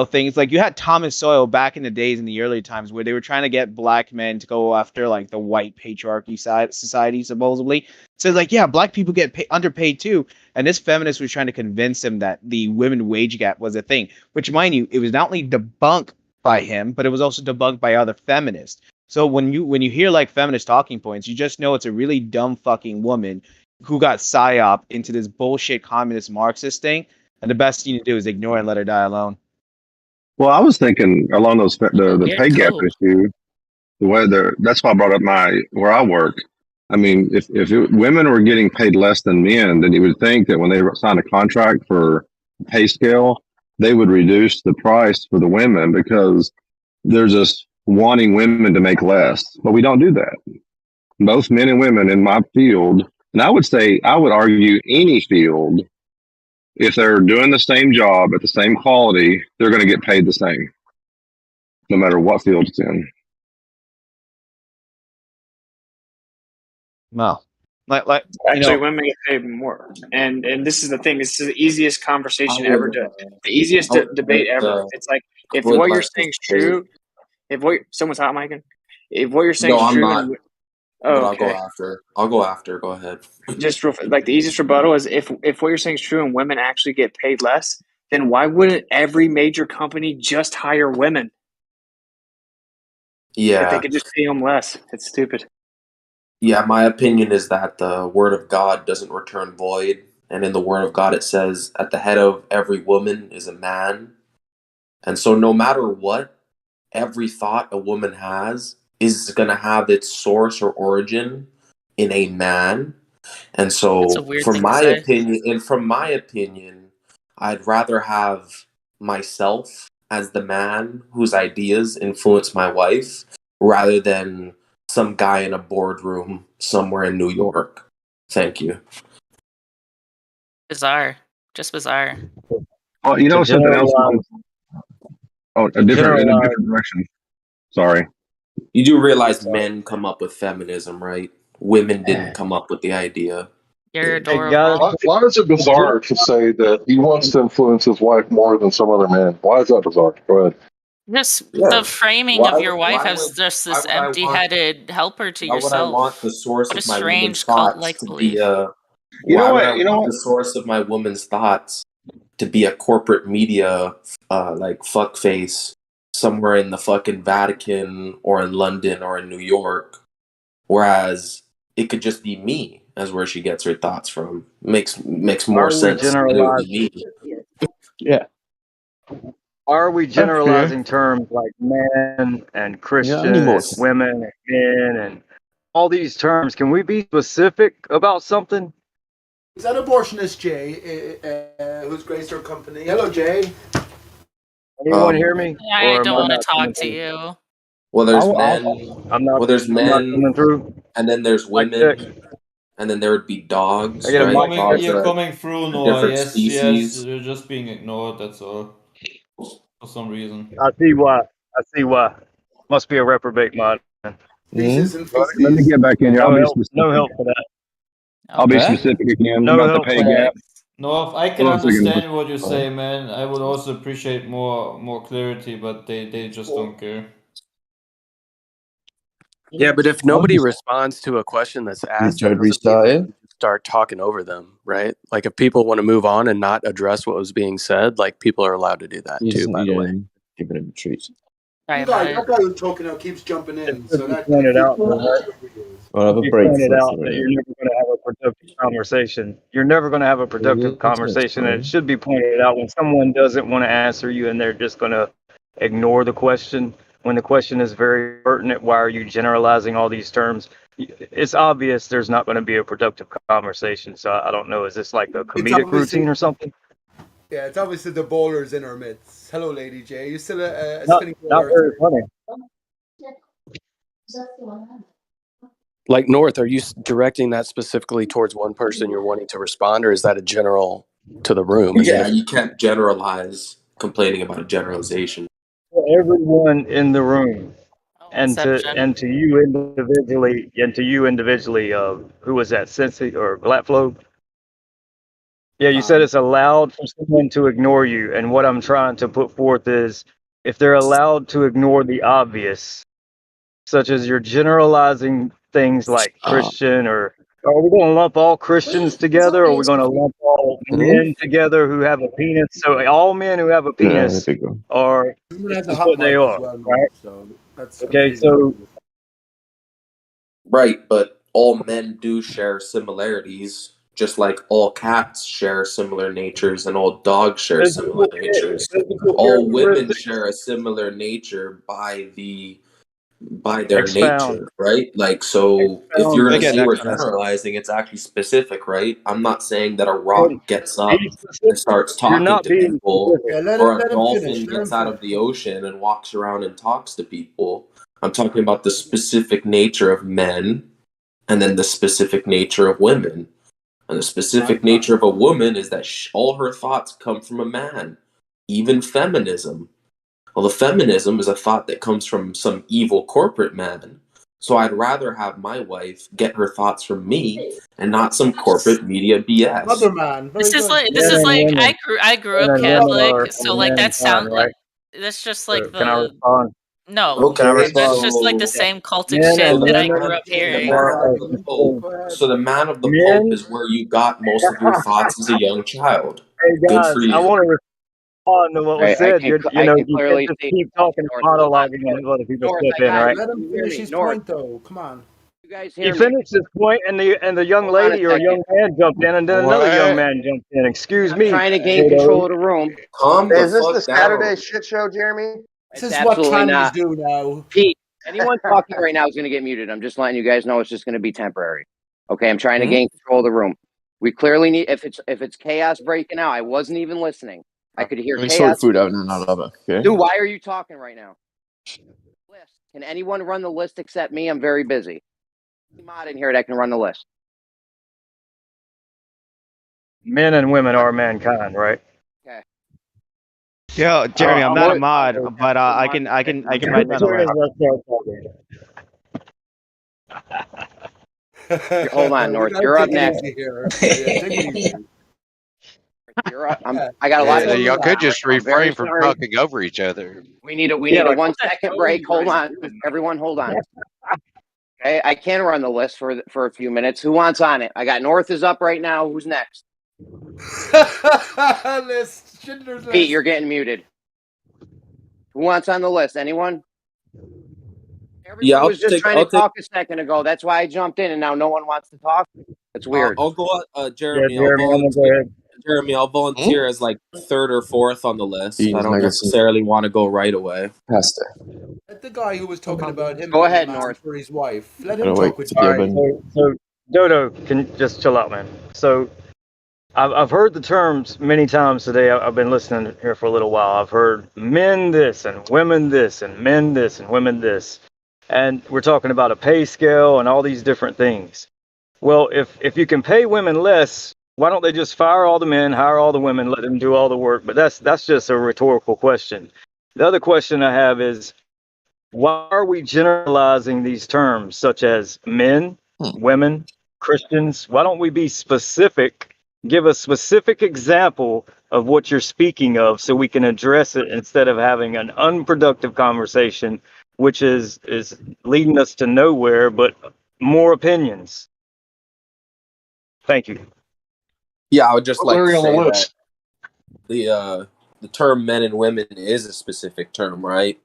things. Like, you had Thomas Sowell back in the days, in the early times, where they were trying to get black men to go after like the white patriarchy society, supposedly. So, like, yeah, black people get underpaid too. And this feminist was trying to convince him that the women wage gap was a thing, which, mind you, it was not only debunked by him, but it was also debunked by other feminists. So when you hear like feminist talking points, you just know it's a really dumb fucking woman who got psyop into this bullshit communist Marxist thing. And the best thing to do is ignore and let her die alone. Well, I was thinking along the Yeah, pay gap cool. issue. That's why I brought up where I work. I mean, if women were getting paid less than men, then you would think that when they sign a contract for pay scale, they would reduce the price for the women because they're just wanting women to make less. But we don't do that. Both men and women in my field, and I would argue any field, if they're doing the same job at the same quality, they're going to get paid the same, no matter what field it's in. No, Actually, women get paid more, and this is the thing. This is the easiest conversation ever the easiest debate ever. It's like, if would what you're like to saying is say- true, if what someone's hot micing, if what you're saying No, is I'm true, not. and But I'll go okay, after. I'll go after. Go ahead. just like the easiest rebuttal is if what you're saying is true and women actually get paid less, then why wouldn't every major company just hire women? If they Yeah. could just pay them less, it's stupid. Yeah, my opinion is that the word of God doesn't return void. And in the word of God, it says, at the head of every woman is a man. And so, no matter what, every thought a woman has is going to have its source or origin in a man. And That's a so, weird thing to say. from my opinion, I'd rather have myself as the man whose ideas influence my wife rather than some guy in a boardroom somewhere in New York. Thank you. Bizarre. Just bizarre. Well, you know something else. Oh, in a different direction. Sorry. You do realize men come up with feminism, right? Women didn't come up with the idea. You're adorable. Why is it bizarre to say that he wants to influence his wife more than some other man? Why is that bizarre? Go ahead. Just Yeah. the framing of your wife why as would- just why this would I want- empty-headed helper to Why would I want yourself. the source What a of my woman's strange thoughts cult-like to belief. be a? You know Why would what? I You know want what? the source of my woman's thoughts to be a corporate media, like fuckface somewhere in the fucking Vatican or in London or in New York, whereas it could just be me as where she gets her thoughts from. Makes more Are we sense that it would generalizing? be me. Yeah. Are we That's fair. generalizing terms like men and Christian and women and men and all these terms? Can we be specific about something? Is that abortionist Jay, who's graced our company? Hello, Jay. Anyone hear me? I Or am don't I want to not talk coming to through? you. Well, there's I'm men. not. Well, there's I'm not coming men, through. and then there's Mic check. women, and then there would be dogs, I get a right? mic check. Dogs You're are coming through, a Noah. different Yes, species. you're just being ignored. That's all. For some reason. I see why. I see why. Must be a reprobate mind. Feces and Let me feces. get back in here. I'll No be help. No specific. help for that. I'll be Okay. specific again No about the help pay for that. gap. No, I can Hold on a second. understand what you say, man. I would also appreciate more clarity, but they just don't care. Yeah, but if nobody responds to a question that's asked, that doesn't mean that you start talking over them, right? Like if people want to move on and not address what was being said, like people are allowed to do that too, by the way. Give it a treat. Right, That guy who's talking now keeps jumping in, so that Pointed out, We'll have a you break pointed first. out that you're never going to have a productive conversation. You're never going to have a productive conversation, and it should be pointed out when someone doesn't want to answer you and they're just going to ignore the question. When the question is very pertinent, why are you generalizing all these terms? It's obvious there's not going to be a productive conversation. So I don't know. Is this like a comedic obviously- routine or something? Yeah, it's obviously the bowlers in our midst. Hello, Lady J. You still a Not, spinning not bowler? very funny. Like North, are you directing that specifically towards one person you're wanting to respond, or is that a general to the room? And Yeah, then you can't generalize complaining about a generalization. For everyone in the room, and to you individually, who was that, Sensi or Glatflow? Yeah, you said it's allowed for someone to ignore you, and what I'm trying to put forth is, if they're allowed to ignore the obvious, such as you're generalizing things like Christian, or are we going to lump all Christians together, or are we going to lump all men together who have a penis? So all men who have a penis are Everyone has a this is hot what they mic as are, well, man, right? so that's Okay, completely so Right, but all men do share similarities, just like all cats share similar natures and all dogs share similar natures. All women share a similar nature by their Expound. nature, right? Like, so if Expound. you're gonna Again, say we're next time. generalizing, it's actually specific, right? I'm not saying that a rock gets up Be specific. and starts You're talking not to being people, specific. Yeah, let or a him finish. dolphin Let him gets out of finish. the ocean and walks around and talks to people. I'm talking about the specific nature of men and then the specific nature of women. And the specific nature of a woman is that all her thoughts come from a man, even feminism. Well, the feminism is a thought that comes from some evil corporate man. So I'd rather have my wife get her thoughts from me and not some corporate media BS. Mother man, very This is good. like Men and women. I grew Men up and women Catholic, are so like that sounds mankind, right? that's just So like can I the respond? no, Can I Okay, that's respond? just like the so same cultic Men shit and so that I women grew up hearing. are so the man of the Pope men. is where you got most of your thoughts as a young child. Hey Good for guys, you. I want to respond to what was said. You I know, can you clearly can't just see keep talking and North. Hold on, monologuing and let other people North, step I in, got right? you. Let him You hear finish me, his North? point, though. Come on. You guys He hear me? finished his point, and the young Hold on a lady or young second. man jumped in, and then another young man jumped in. Excuse I'm me, trying to gain Dodo. control of the room. Calm the Is this the fuck Saturday down. shit show, Jeremy? It's This is what absolutely trannies not. do now. Pete, anyone talking right now is going to get muted. I'm just letting you guys know it's just going to be temporary. Okay, I'm trying to gain control of the room. We clearly need if it's chaos breaking out. I wasn't even listening. I could hear Let me sort chaos. food out and I'll have it. Okay. Dude, why are you talking right now? List. Can anyone run the list except me? I'm very busy. Mod in here that can run the list. Men and women are mankind, right? Okay. Yo, Jeremy, I'm not a mod, What- but I can write that list. Hold on, North. gotta You're up take it next. easy here. Yeah, take it easy. You're up. I got a lot. Y'all could just I'm very refrain from sorry. talking over each other. We need a 1 second break. Hold on, everyone. Hold on. Okay, I can run the list for a few minutes. Who wants on it? I got North is up right now. Who's next? List. Schindler's List. Pete, you're getting muted. Who wants on the list? Anyone? Everyone was just trying to talk a second ago. That's why I jumped in, and now no one wants to talk. That's weird. I'll go, Jeremy. Yeah, Jeremy, I'll I'm gonna go volunteer. ahead. Jeremy, I'll volunteer as like third or fourth on the list. Jeez, I don't nuggets. necessarily want to go right away. Pasta. Let the guy who was talking about him Go being a ahead, man North. for his wife. Let I him don't talk wait with to you. All right, so Dodo, can just chill out, man. So I've heard the terms many times today. I've been listening here for a little while. I've heard men this and women this and men this and women this. And we're talking about a pay scale and all these different things. Well, if you can pay women less, why don't they just fire all the men, hire all the women, let them do all the work? But that's just a rhetorical question. The other question I have is, why are we generalizing these terms such as men, women, Christians? Why don't we be specific? Give a specific example of what you're speaking of so we can address it instead of having an unproductive conversation, which is leading us to nowhere but more opinions. Thank you. Yeah, I would just Put like to Larry on the say that list. the term men and women is a specific term, right?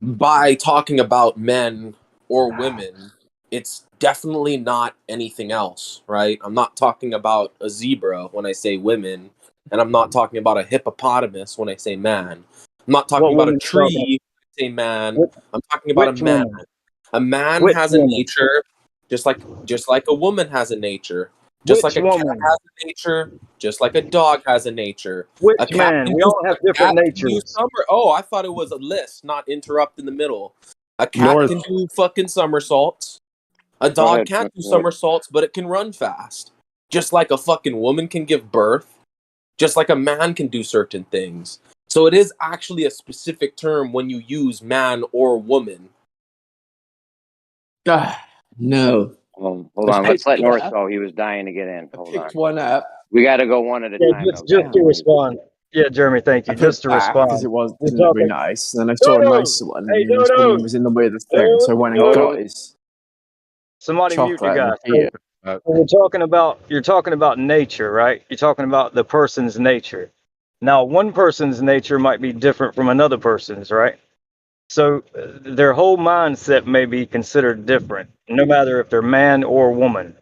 By talking about men or women, it's definitely not anything else, right? I'm not talking about a zebra when I say women, and I'm not talking about a hippopotamus when I say man. I'm not talking about a tree when I say man. I'm talking about a Which man. woman? A man Which has a woman? nature, just like a woman has a nature. Just Which like a cat woman? has a nature, just like a dog has a nature. Which A cat man? can We do all have a cat different can do natures. summer. Oh, I thought it was a list, not interrupt in the middle. A cat North. can do fucking somersaults. A Go dog ahead, can't do North. somersaults, but it can run fast. Just like a fucking woman can give birth. Just like a man can do certain things. So it is actually a specific term when you use man or woman. No. Hold on. Let's let North go. He was dying to get in. Hold on. One up. We got to go one at a Yeah, time, though, just guys. to respond. Yeah, Jeremy, thank you. I put Just it to back because respond. it wasn't We're very talking. nice. Then I saw a Dodo! nicer one, Hey, and this Dodo! one was in the way of the thing. So I went and Dodo? got his Somebody mute the chocolate and guy. a beer. So you're talking about nature, right? You're talking about the person's nature. Now, one person's nature might be different from another person's, right? So their whole mindset may be considered different, no matter if they're man or woman.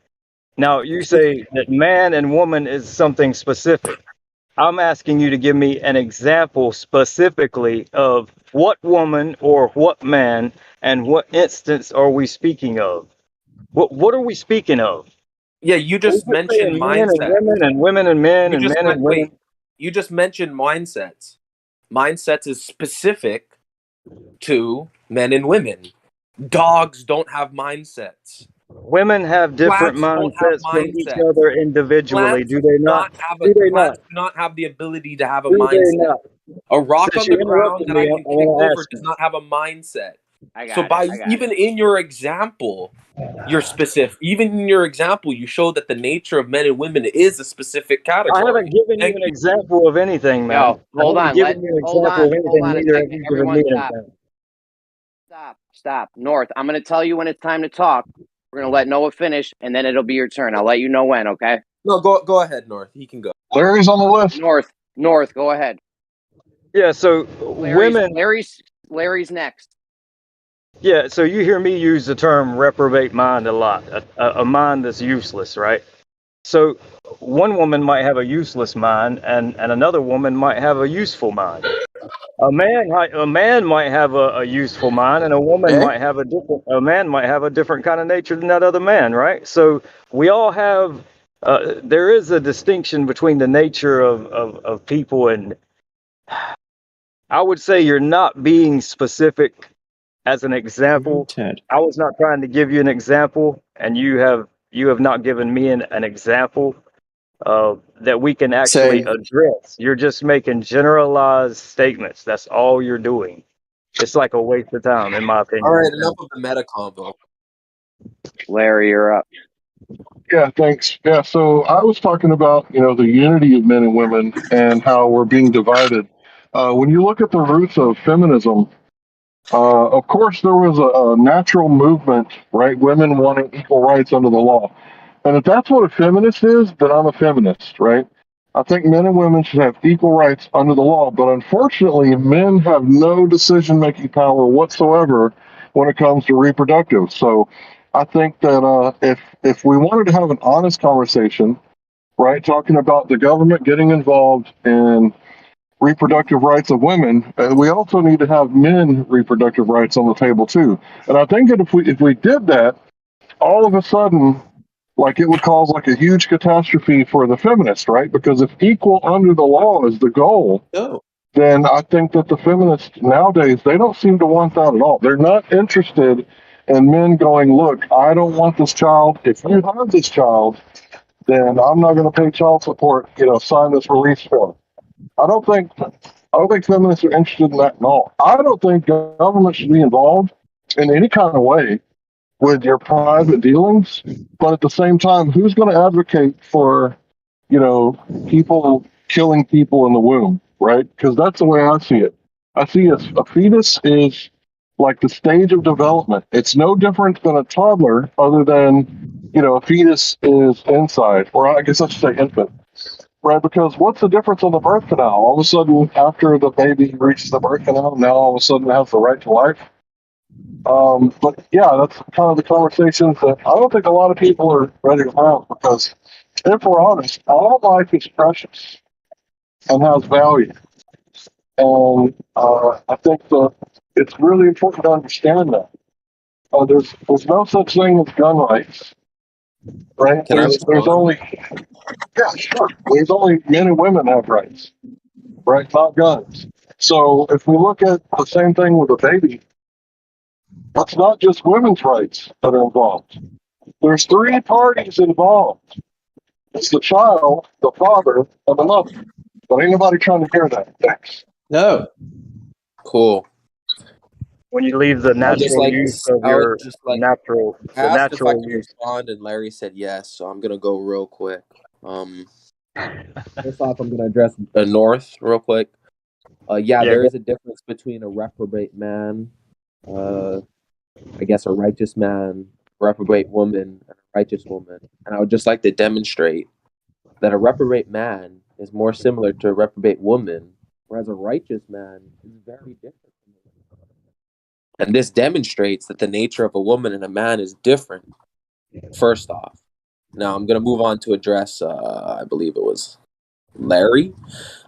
Now, you say that man and woman is something specific. I'm asking you to give me an example specifically of what woman or what man and what instance are we speaking of? What are we speaking of? Yeah, you Are we just just saying mentioned men and mindset. women and women and men and men and women? You just mentioned mindsets. Mindsets is specific to men and women. Dogs don't have mindsets. Women have different Plants don't have mindsets from each mindsets. other individually, Plants do they not? Do they not? plants do not have the ability to have a Do they mindset. not? A rock Since on you the ground interrupted that me, I I can kick want to over ask does you. not have a mindset. I So got it. even in your example, you're specific. Even in your example, you show that the nature of men and women is a specific I category. haven't given you an example of anything, man. Yo, hold I haven't on. given you an Hold example of on. Hold anything, on a neither have second. you given Everyone me an stop. example. Stop. North, I'm going to tell you when it's time to talk. We're going to let Noah finish, and then it'll be your turn. I'll let you know when, okay? No, go ahead, North. He can go. Larry's on the list. North, go ahead. Yeah, so women. Larry's next. Yeah, so you hear me use the term reprobate mind a lot, a mind that's useless, right? So one woman might have a useless mind, and another woman might have a useful mind. A man might have a useful mind, and a woman Okay. might have a man might have a different kind of nature than that other man, right? So we all have. There is a distinction between the nature of people, and I would say you're not being specific as an example. Ted. I was not trying to give you an example, and you have not given me an example that we can actually So address. You're just making generalized statements. That's all you're doing. It's like a waste of time, in my All opinion. right, enough of the meta convo. Larry, you're up. Yeah, thanks. Yeah, so I was talking about, the unity of men and women and how we're being divided. When you look at the roots of feminism, of course, there was a natural movement, right? Women wanting equal rights under the law. And if that's what a feminist is, then I'm a feminist, right? I think men and women should have equal rights under the law, but unfortunately, men have no decision-making power whatsoever when it comes to reproductive. So I think that if we wanted to have an honest conversation, right, talking about the government getting involved in reproductive rights of women, we also need to have men reproductive rights on the table too. And I think that if we did that, all of a sudden, like, it would cause like a huge catastrophe for the feminists, right? Because if equal under the law is the goal, No. then I think that the feminists nowadays, they don't seem to want that at all. They're not interested in men going, look, I don't want this child. If you have this child, then I'm not going to pay child support. Sign this release form. I don't think feminists are interested in that at all. I don't think government should be involved in any kind of way with your private dealings. But at the same time, who's going to advocate for, people killing people in the womb, right? Because that's the way I see it. I see a fetus is like the stage of development. It's no different than a toddler, other than, a fetus is inside, or I guess I should say infant. Right, because what's the difference on the birth canal? All of a sudden, after the baby reaches the birth canal, now all of a sudden it has the right to life. But yeah, that's kind of the conversations that I don't think a lot of people are ready to have, because if we're honest, all life is precious and has value. And I think that it's really important to understand that. There's no such thing as gun rights, right? Can I There's respond? only, yeah, sure. There's only men and women have rights, right? Not guns. So if we look at the same thing with a baby, it's not just women's rights that are involved. There's three parties involved. It's the child, the father, and the mother. But ain't nobody trying to hear that. Thanks. No. Cool. When you leave the I would just natural like use to, of I would your just like natural, the asked if I natural could use. respond, and Larry said yes. So I'm gonna go real quick. First off, I'm gonna address North real quick. Yeah, Yeah, there is a difference between a reprobate man, I guess a righteous man, reprobate woman, and a righteous woman. And I would just like to demonstrate that a reprobate man is more similar to a reprobate woman, whereas a righteous man is very different. And this demonstrates that the nature of a woman and a man is different, first off. Now I'm going to move on to address, I believe it was Larry.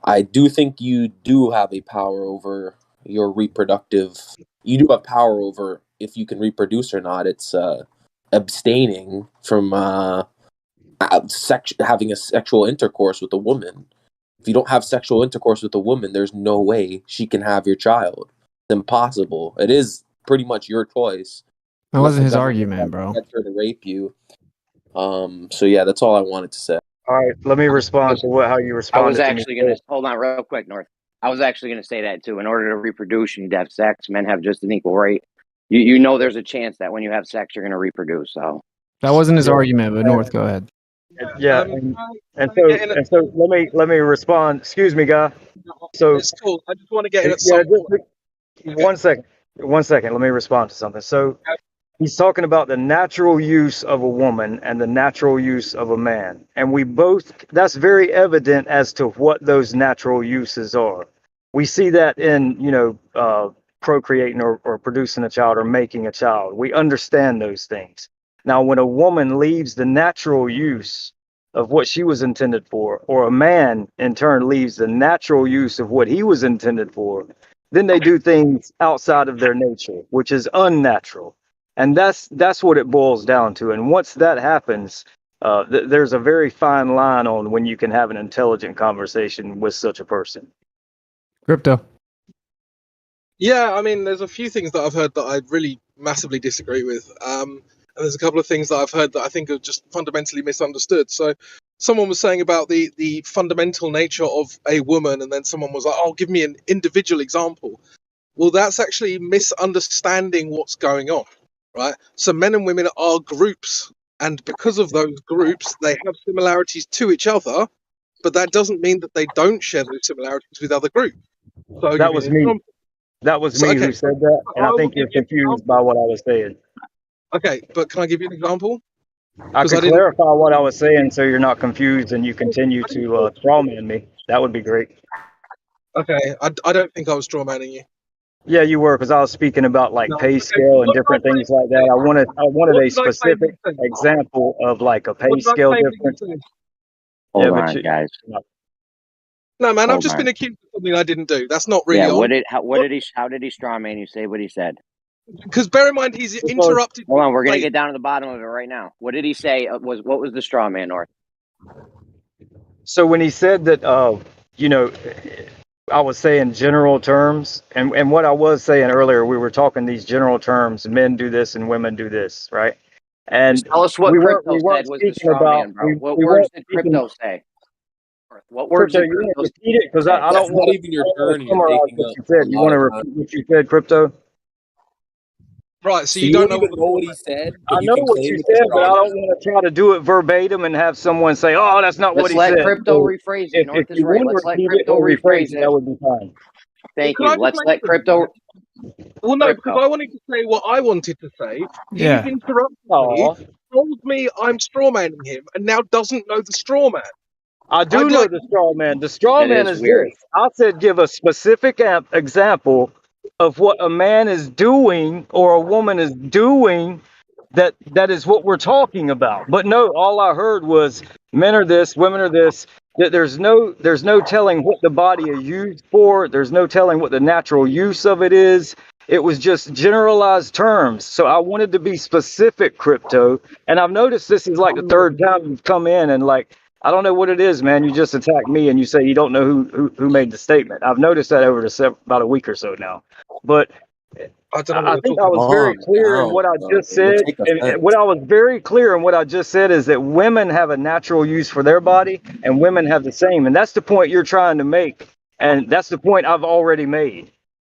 I do think you do have a power over your reproductive. You do have power over if you can reproduce or not. It's abstaining from having a sexual intercourse with a woman. If you don't have sexual intercourse with a woman, there's no way she can have your child. It's impossible. It is pretty much your choice. That Unless wasn't the his government argument, bro. gets her to rape you. So yeah, that's all I wanted to say. All right, let me respond to how you I was responded to me. actually going to hold on real quick, North. I was actually going to say that too. In order to reproduce, you need to have sex. Men have just an equal right. You know, there's a chance that when you have sex, you're going to reproduce. So That wasn't his Yeah. argument, but North, go ahead. Yeah, and so let me respond. Excuse me, guy. So It's cool. I just want to get in at yeah, some point. just 1 second. Let me respond to something. So he's talking about the natural use of a woman and the natural use of a man, and that's very evident as to what those natural uses are. We see that in procreating or producing a child or making a child. We understand those things. Now, when a woman leaves the natural use of what she was intended for, or a man in turn leaves the natural use of what he was intended for, then they do things outside of their nature, which is unnatural. And that's what it boils down to. And once that happens, there's a very fine line on when you can have an intelligent conversation with such a person. Crypto. Yeah, I mean, there's a few things that I've heard that I really massively disagree with. And there's a couple of things that I've heard that I think are just fundamentally misunderstood. So someone was saying about the fundamental nature of a woman, and then someone was like, oh, give me an individual example. Well, that's actually misunderstanding what's going on, right? So men and women are groups, and because of those groups, they have similarities to each other, but that doesn't mean that they don't share those similarities with other groups. So I'll That give you was an me. example. That was So, me okay, who said that, and I I will think you're give you an confused by example. what I was saying. Okay, but can I give you an example? I Because could I didn't. clarify what I was saying so you're not confused and you continue to strawman me. That would be great. Okay, I don't think I was strawmanning you. Yeah, you were, because I was speaking about like No. pay Okay, so scale and what did I different say? things like that. I wanted What a did I say that you specific said? example of like a pay What did I scale say that you difference. said? Yeah, Hold but on, guys. No, man, I've Hold just been on. accused of something I didn't do. That's not really Yeah, on. how did he strawman you? Say what he said. Because bear in mind, he's interrupted. Hold on, we're gonna Like, get down to the bottom of it right now. What did he say? What was the straw man, North? So when he said that, you know, I was saying general terms, and what I was saying earlier, we were talking these general terms. Men do this and women do this, right? And Just tell us what Crypto we weren't said was the speaking straw about man, bro. What we words weren't did speaking. Crypto say? What words Crypto, did you want Crypto to repeat it because I That's don't not want even your to turn, and you're summarize taking what up you a said. You lot want to of repeat time. what you said, Crypto? right, so So you you don't don't know what even the know straw what he man. said, I but you know can what claim you it's a said, but straw I man? don't want to try to do it verbatim and have someone say, "Oh, that's not what Let's he let said." Crypto So rephrase it. if North is you right. want to Let's let repeat it Crypto or rephrase rephrase it, it. that would be fine. Thank Could you. I just Let's let mention? Crypto. Well, no, because Crypto. I wanted to say what I wanted to say. He's Yeah. interrupted me, Aw. told me I'm strawmanning him, and now doesn't know the straw man. I do I'd know like. the straw man. The straw That man is is weird. this. I said give a specific example of what a man is doing or a woman is doing that is what we're talking about. But no, all I heard was men are this, women are this. That there's no telling what the body is used for. There's no telling what the natural use of it is. It was just generalized terms. So I wanted to be specific, Crypto. And I've noticed this is like the third time you've come in and like I don't know what it is, man. You just attack me and you say you don't know who made the statement. I've noticed that over about a week or so now. But I don't know what I you're think I talking was about. very Calm clear in down, what I bro. just You'll said. take And offense. what I was very clear in what I just said is that women have a natural use for their body and women have the same. And that's the point you're trying to make. And that's the point I've already made. I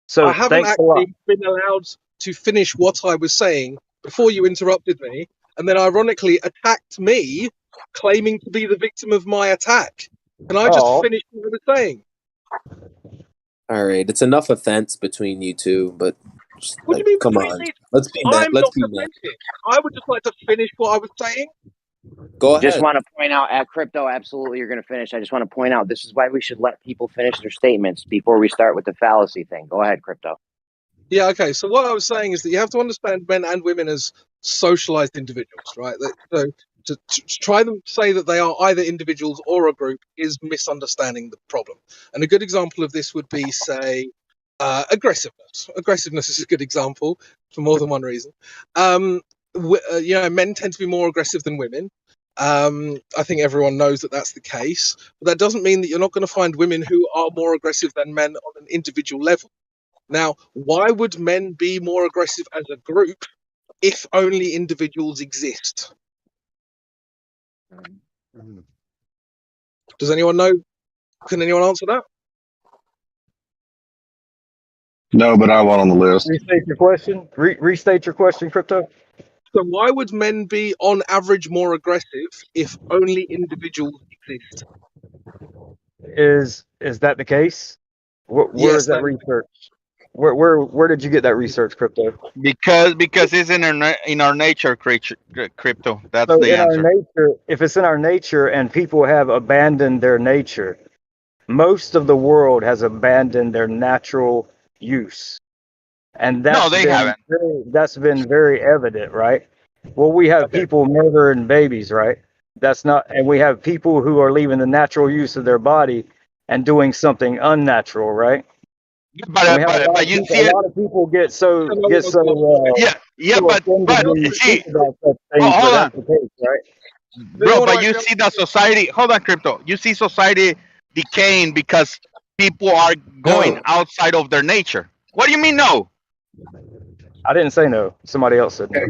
So haven't thanks a lot. actually been allowed to finish what I was saying before you interrupted me, and then ironically attacked me, claiming to be the victim of my attack. Can I just Oh, finish what I was saying? All right, it's enough offense between you two, but just, What do you mean come between on, me? let's be men. I'm Let's not be men. offended. I would just like to finish what I was saying. Go Just ahead. want to point out at Crypto, absolutely, you're going to finish. I just want to point out this is why we should let people finish their statements before we start with the fallacy thing. Go ahead, Crypto. Yeah, okay. So what I was saying is that you have to understand men and women as socialized individuals, right? So to try them say that they are either individuals or a group is misunderstanding the problem. And a good example of this would be, say, aggressiveness. Aggressiveness is a good example for more than one reason. You know, men tend to be more aggressive than women. I think everyone knows that that's the case, but that doesn't mean that you're not going to find women who are more aggressive than men on an individual level. Now, why would men be more aggressive as a group if only individuals exist? Does anyone know? Can anyone answer that? No, but I want on the list. restate your question. Restate your question, Crypto. So why would men be on average more aggressive if only individuals exist? Is that the case? Where Yes, is that that research? Where did you get that research, Crypto? Because it's in our nature, crypto. That's So the in our answer. nature, if it's in our nature and people have abandoned their nature, most of the world has abandoned their natural use. and No, they haven't. that's been very evident, right? Well, we have people murdering babies, right? That's not, and we have people who are leaving the natural use of their body and doing something unnatural, right? But you see A lot of people get so yeah, so but offended when you see, speak about such things, hold but on, that's the case, right? bro. But you see the society. Hold on, crypto. You see society decaying because people are going No. outside of their nature. What do you mean, no? I didn't say no. Somebody else said no.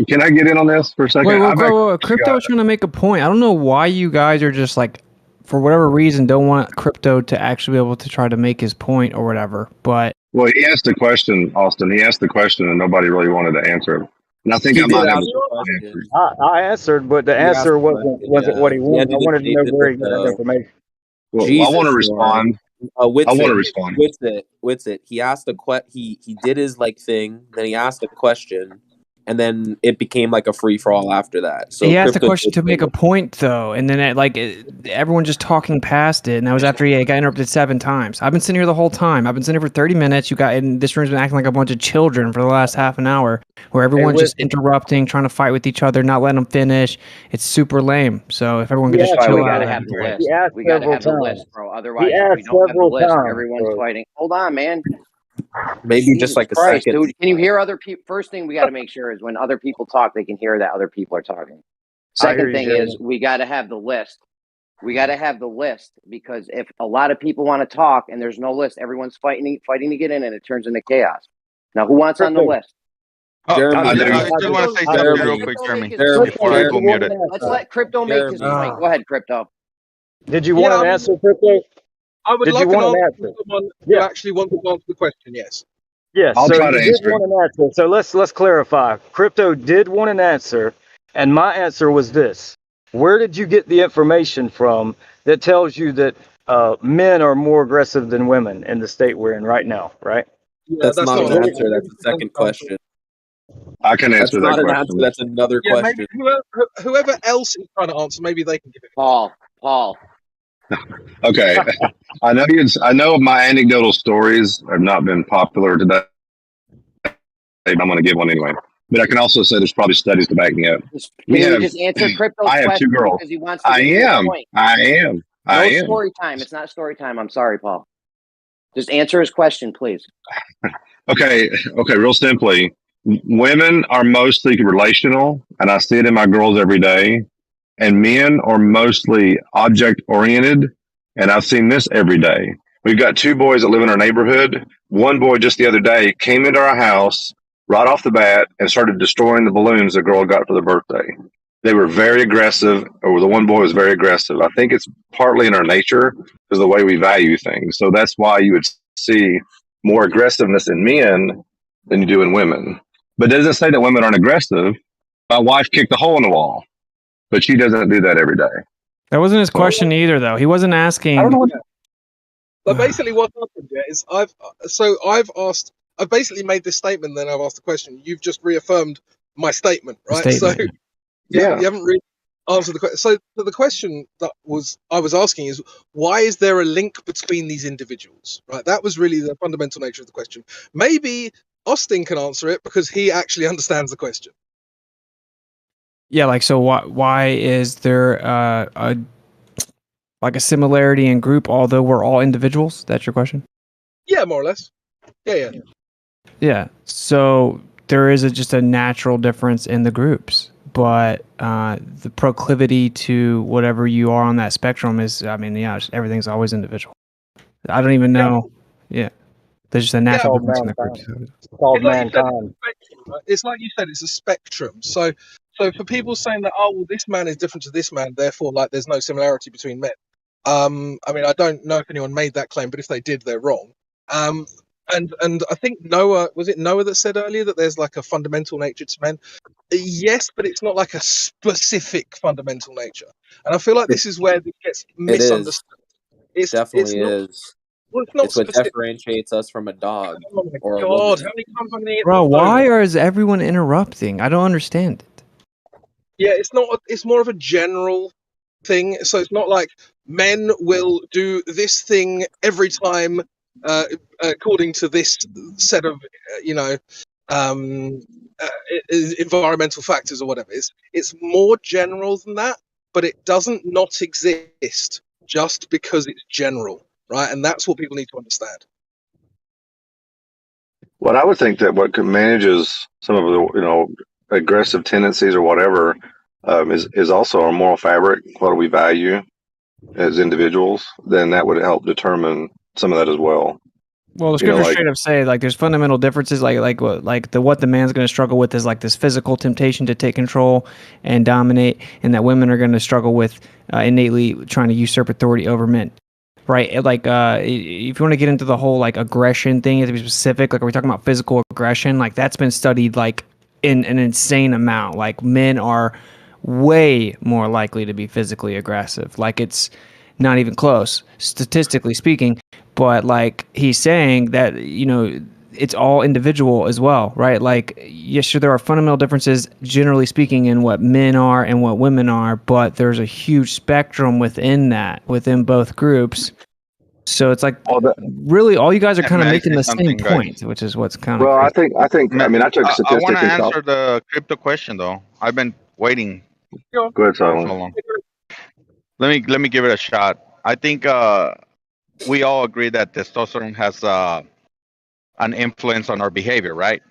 Can I get in on this for a second? Wait, Crypto is trying to make a point. I don't know why you guys are just like, for whatever reason, don't want Crypto to actually be able to try to make his point or whatever. But Well, he asked the question, Austin. He asked the question, and nobody really wanted to answer it. And I think He I did might have ask a the question. I answered, but the He asked answer the wasn't question, what he He wanted. I ended it, wanted to know where he got that information. Well, I want to Jesus, respond. I want to respond. With it. He asked he did his like thing, then he asked a question, and then it became like a free for all after that. So he asked the Crypto question to make a point, though, and then everyone just talking past it, and that was after he got interrupted 7 times. I've been sitting here the whole time. I've been sitting here for 30 minutes. And this room's been acting like a bunch of children for the last half an hour, where everyone's just interrupting, trying to fight with each other, not letting them finish. It's super lame. So if everyone could just chill we out, gotta that'd have be the great. list. We gotta have the list, bro. Otherwise, if we don't have the list, everyone's fighting. Hold on, man. Maybe Jesus just like a Christ, second. dude. Can you hear other people? First thing we got to make sure is when other people talk, they can hear that other people are talking. Second thing is we got to have the list. We got to have the list because if a lot of people want to talk and there's no list, everyone's fighting to get in, and it turns into chaos. Now, who wants on the list? Jeremy, I just want to say something real quick, Jeremy, before I go muted. Let's let Crypto make his point. Go ahead, Crypto. Did you want an answer, Crypto? I would Did like you want an an answer answer? from someone who actually wants to answer the question. Yes. Yes, I'll so try you to did answer want an answer. So let's clarify. Crypto did want an answer, and my answer was this: where did you get the information from that tells you that men are more aggressive than women in the state we're in right now? Right? That's not an answer. That's a second question. I can That's answer not that an question. answer. That's another Yeah, question. maybe whoever else is trying to answer, maybe they can give it. Paul. Okay. I know my anecdotal stories have not been popular today. I'm going to give one anyway. But I can also say there's probably studies to back me up. Can you just answer Crypto's I have question 2 girls. because he wants to get to the point. I am. No story time. It's not story time. I'm sorry, Paul. Just answer his question, please. Okay. Real simply, women are mostly relational, and I see it in my girls every day. And men are mostly object oriented, and I've seen this every day. We've got 2 boys that live in our neighborhood. One boy just the other day came into our house right off the bat and started destroying the balloons the girl got for their birthday. They were very aggressive, or the one boy was very aggressive. I think it's partly in our nature because of the way we value things. So that's why you would see more aggressiveness in men than you do in women. But it doesn't say that women aren't aggressive. My wife kicked a hole in the wall, but she doesn't do that every day. That wasn't his question either, though. He wasn't asking. I don't know what But basically, what happened is I've basically made this statement, then I've asked the question. You've just reaffirmed my statement, right? So you haven't really answered the question. So the question that I was asking is, why is there a link between these individuals? Right. That was really the fundamental nature of the question. Maybe Austin can answer it because he actually understands the question. Yeah, like, so why is there a similarity in group, although we're all individuals? That's your question? Yeah, more or less. Yeah. Yeah. So there is just a natural difference in the groups, but the proclivity to whatever you are on that spectrum is, everything's always individual. I don't even know. Yeah. There's just a natural difference in the groups. It's called mankind. It's like you said, it's a spectrum. So for people saying that, oh, well, this man is different to this man, therefore, like, there's no similarity between men. I don't know if anyone made that claim, but if they did, they're wrong. And I think was it Noah that said earlier that there's like a fundamental nature to men? Yes, but it's not like a specific fundamental nature. And I feel like this is where it gets misunderstood. It definitely is. Well, it's not it's what specific. differentiates us from a dog or a God, woman. how many times am I gonna get Bro, the phone? why is everyone interrupting? I don't understand it. Yeah, it's not. It's more of a general thing. So it's not like men will do this thing every time according to this set of environmental factors or whatever. It's more general than that, but it doesn't not exist just because it's general, right? And that's what people need to understand. What I would think that what manages some of the aggressive tendencies or whatever is also our moral fabric. What do we value as individuals? Then that would help determine some of that as well. Well, the scriptures straight up say like there's fundamental differences, like what the man's going to struggle with is like this physical temptation to take control and dominate, and that women are going to struggle with innately trying to usurp authority over men. Right, like if you want to get into the whole like aggression thing, you have to be specific. Like, are we talking about physical aggression? Like that's been studied like in an insane amount. Like men are way more likely to be physically aggressive. Like it's not even close, statistically speaking. But like he's saying that it's all individual as well, right? Like yes, sure, there are fundamental differences generally speaking in what men are and what women are, but there's a huge spectrum within both groups. So it's like really all you guys are kind of making the same point, which is what's kind of well. Crazy. I think. I mean, I took a statistic. I want to answer the crypto question though. I've been waiting. Go ahead, Simon. So long. Let me give it a shot. I think we all agree that testosterone has an influence on our behavior, right?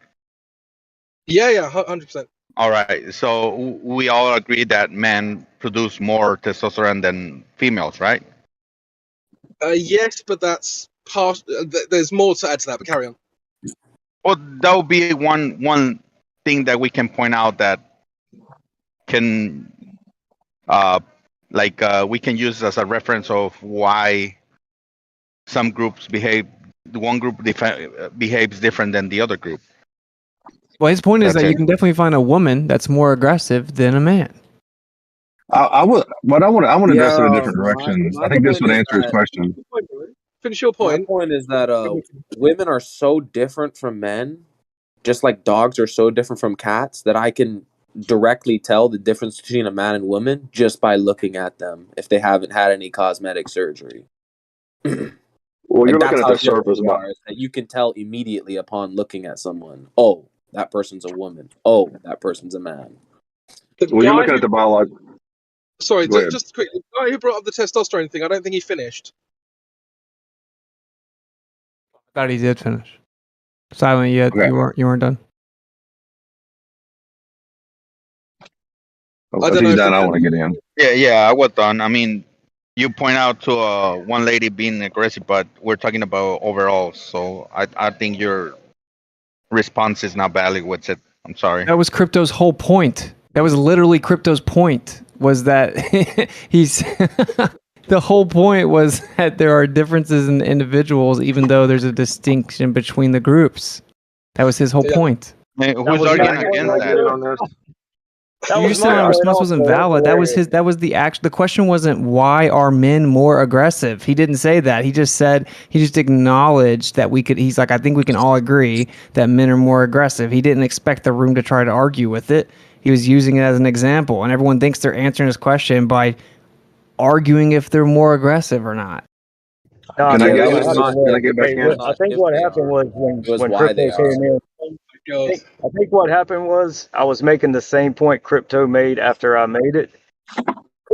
Yeah, 100%. All right. So we all agree that men produce more testosterone than females, right? Yes, but that's part. There's more to add to that. But carry on. Well, that would be one thing that we can point out that can, we can use as a reference of why some groups behave. One group behaves different than the other group. Well, his point is that you can definitely find a woman that's more aggressive than a man. I want to address it in a different direction. I think this would answer his question. Finish your point. My point is that women are so different from men, just like dogs are so different from cats, that I can directly tell the difference between a man and woman just by looking at them if they haven't had any cosmetic surgery. Well, you're looking at the surface. That you can tell immediately upon looking at someone. Oh, that person's a woman. Oh, that person's a man. Well, you're looking at the biological. Sorry, just quickly. The guy who brought up the testosterone thing, I don't think he finished. I thought he did finish. Silent, yet you weren't done. If he's done, I want to get in. Yeah, I was done. I mean, you point out to one lady being aggressive, but we're talking about overall. So I think your response is not valid with it. I'm sorry. That was Crypto's whole point. That was literally Crypto's point. Was that he's the whole point was that there are differences in individuals, even though there's a distinction between the groups. That was his whole point. Who's arguing against that? You just said my response wasn't valid. That was the action. The question wasn't why are men more aggressive. He didn't say that. He just acknowledged that he's like, I think we can all agree that men are more aggressive. He didn't expect the room to try to argue with it. He was using it as an example, and everyone thinks they're answering his question by arguing if they're more aggressive or not. Can I get back in? I think what happened was when Crypto came in. I think what happened was I was making the same point Crypto made after I made it,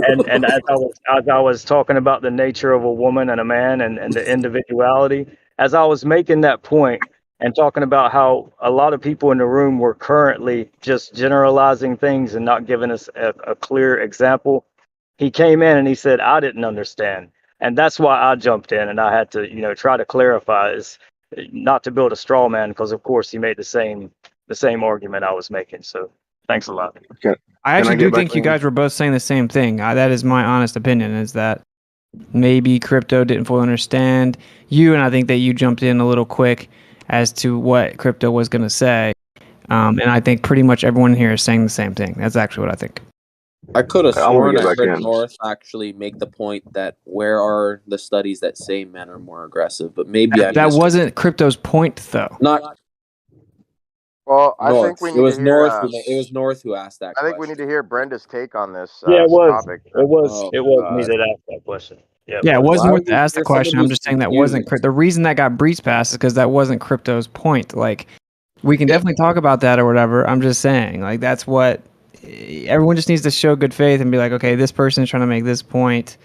and as I was talking about the nature of a woman and a man and the individuality, as I was making that point and talking about how a lot of people in the room were currently just generalizing things and not giving us a clear example, he came in and he said, I didn't understand. And that's why I jumped in and I had to, try to clarify is not to build a straw man, because of course he made the same argument I was making. So thanks a lot. Okay. I actually do think you guys were both saying the same thing. That is my honest opinion, is that maybe Crypto didn't fully understand you, and I think that you jumped in a little quick as to what Crypto was going to say. And I think pretty much everyone here is saying the same thing. That's actually what I think. I could have sworn I heard North actually make the point that where are the studies that say men are more aggressive, but maybe that wasn't Crypto's point, though. Not. Well, I think we need to hear. It was North who asked that. I think we need to hear Brenda's take on this. Yeah, it was. Topic. It was me that asked that question. Yeah, it wasn't worth to ask the question. I'm just saying that wasn't the reason that got breached past is because that wasn't crypto's point. Like, we can definitely talk about that or whatever. I'm just saying, like, that's what everyone just needs to show good faith and be like, okay, this person is trying to make this point.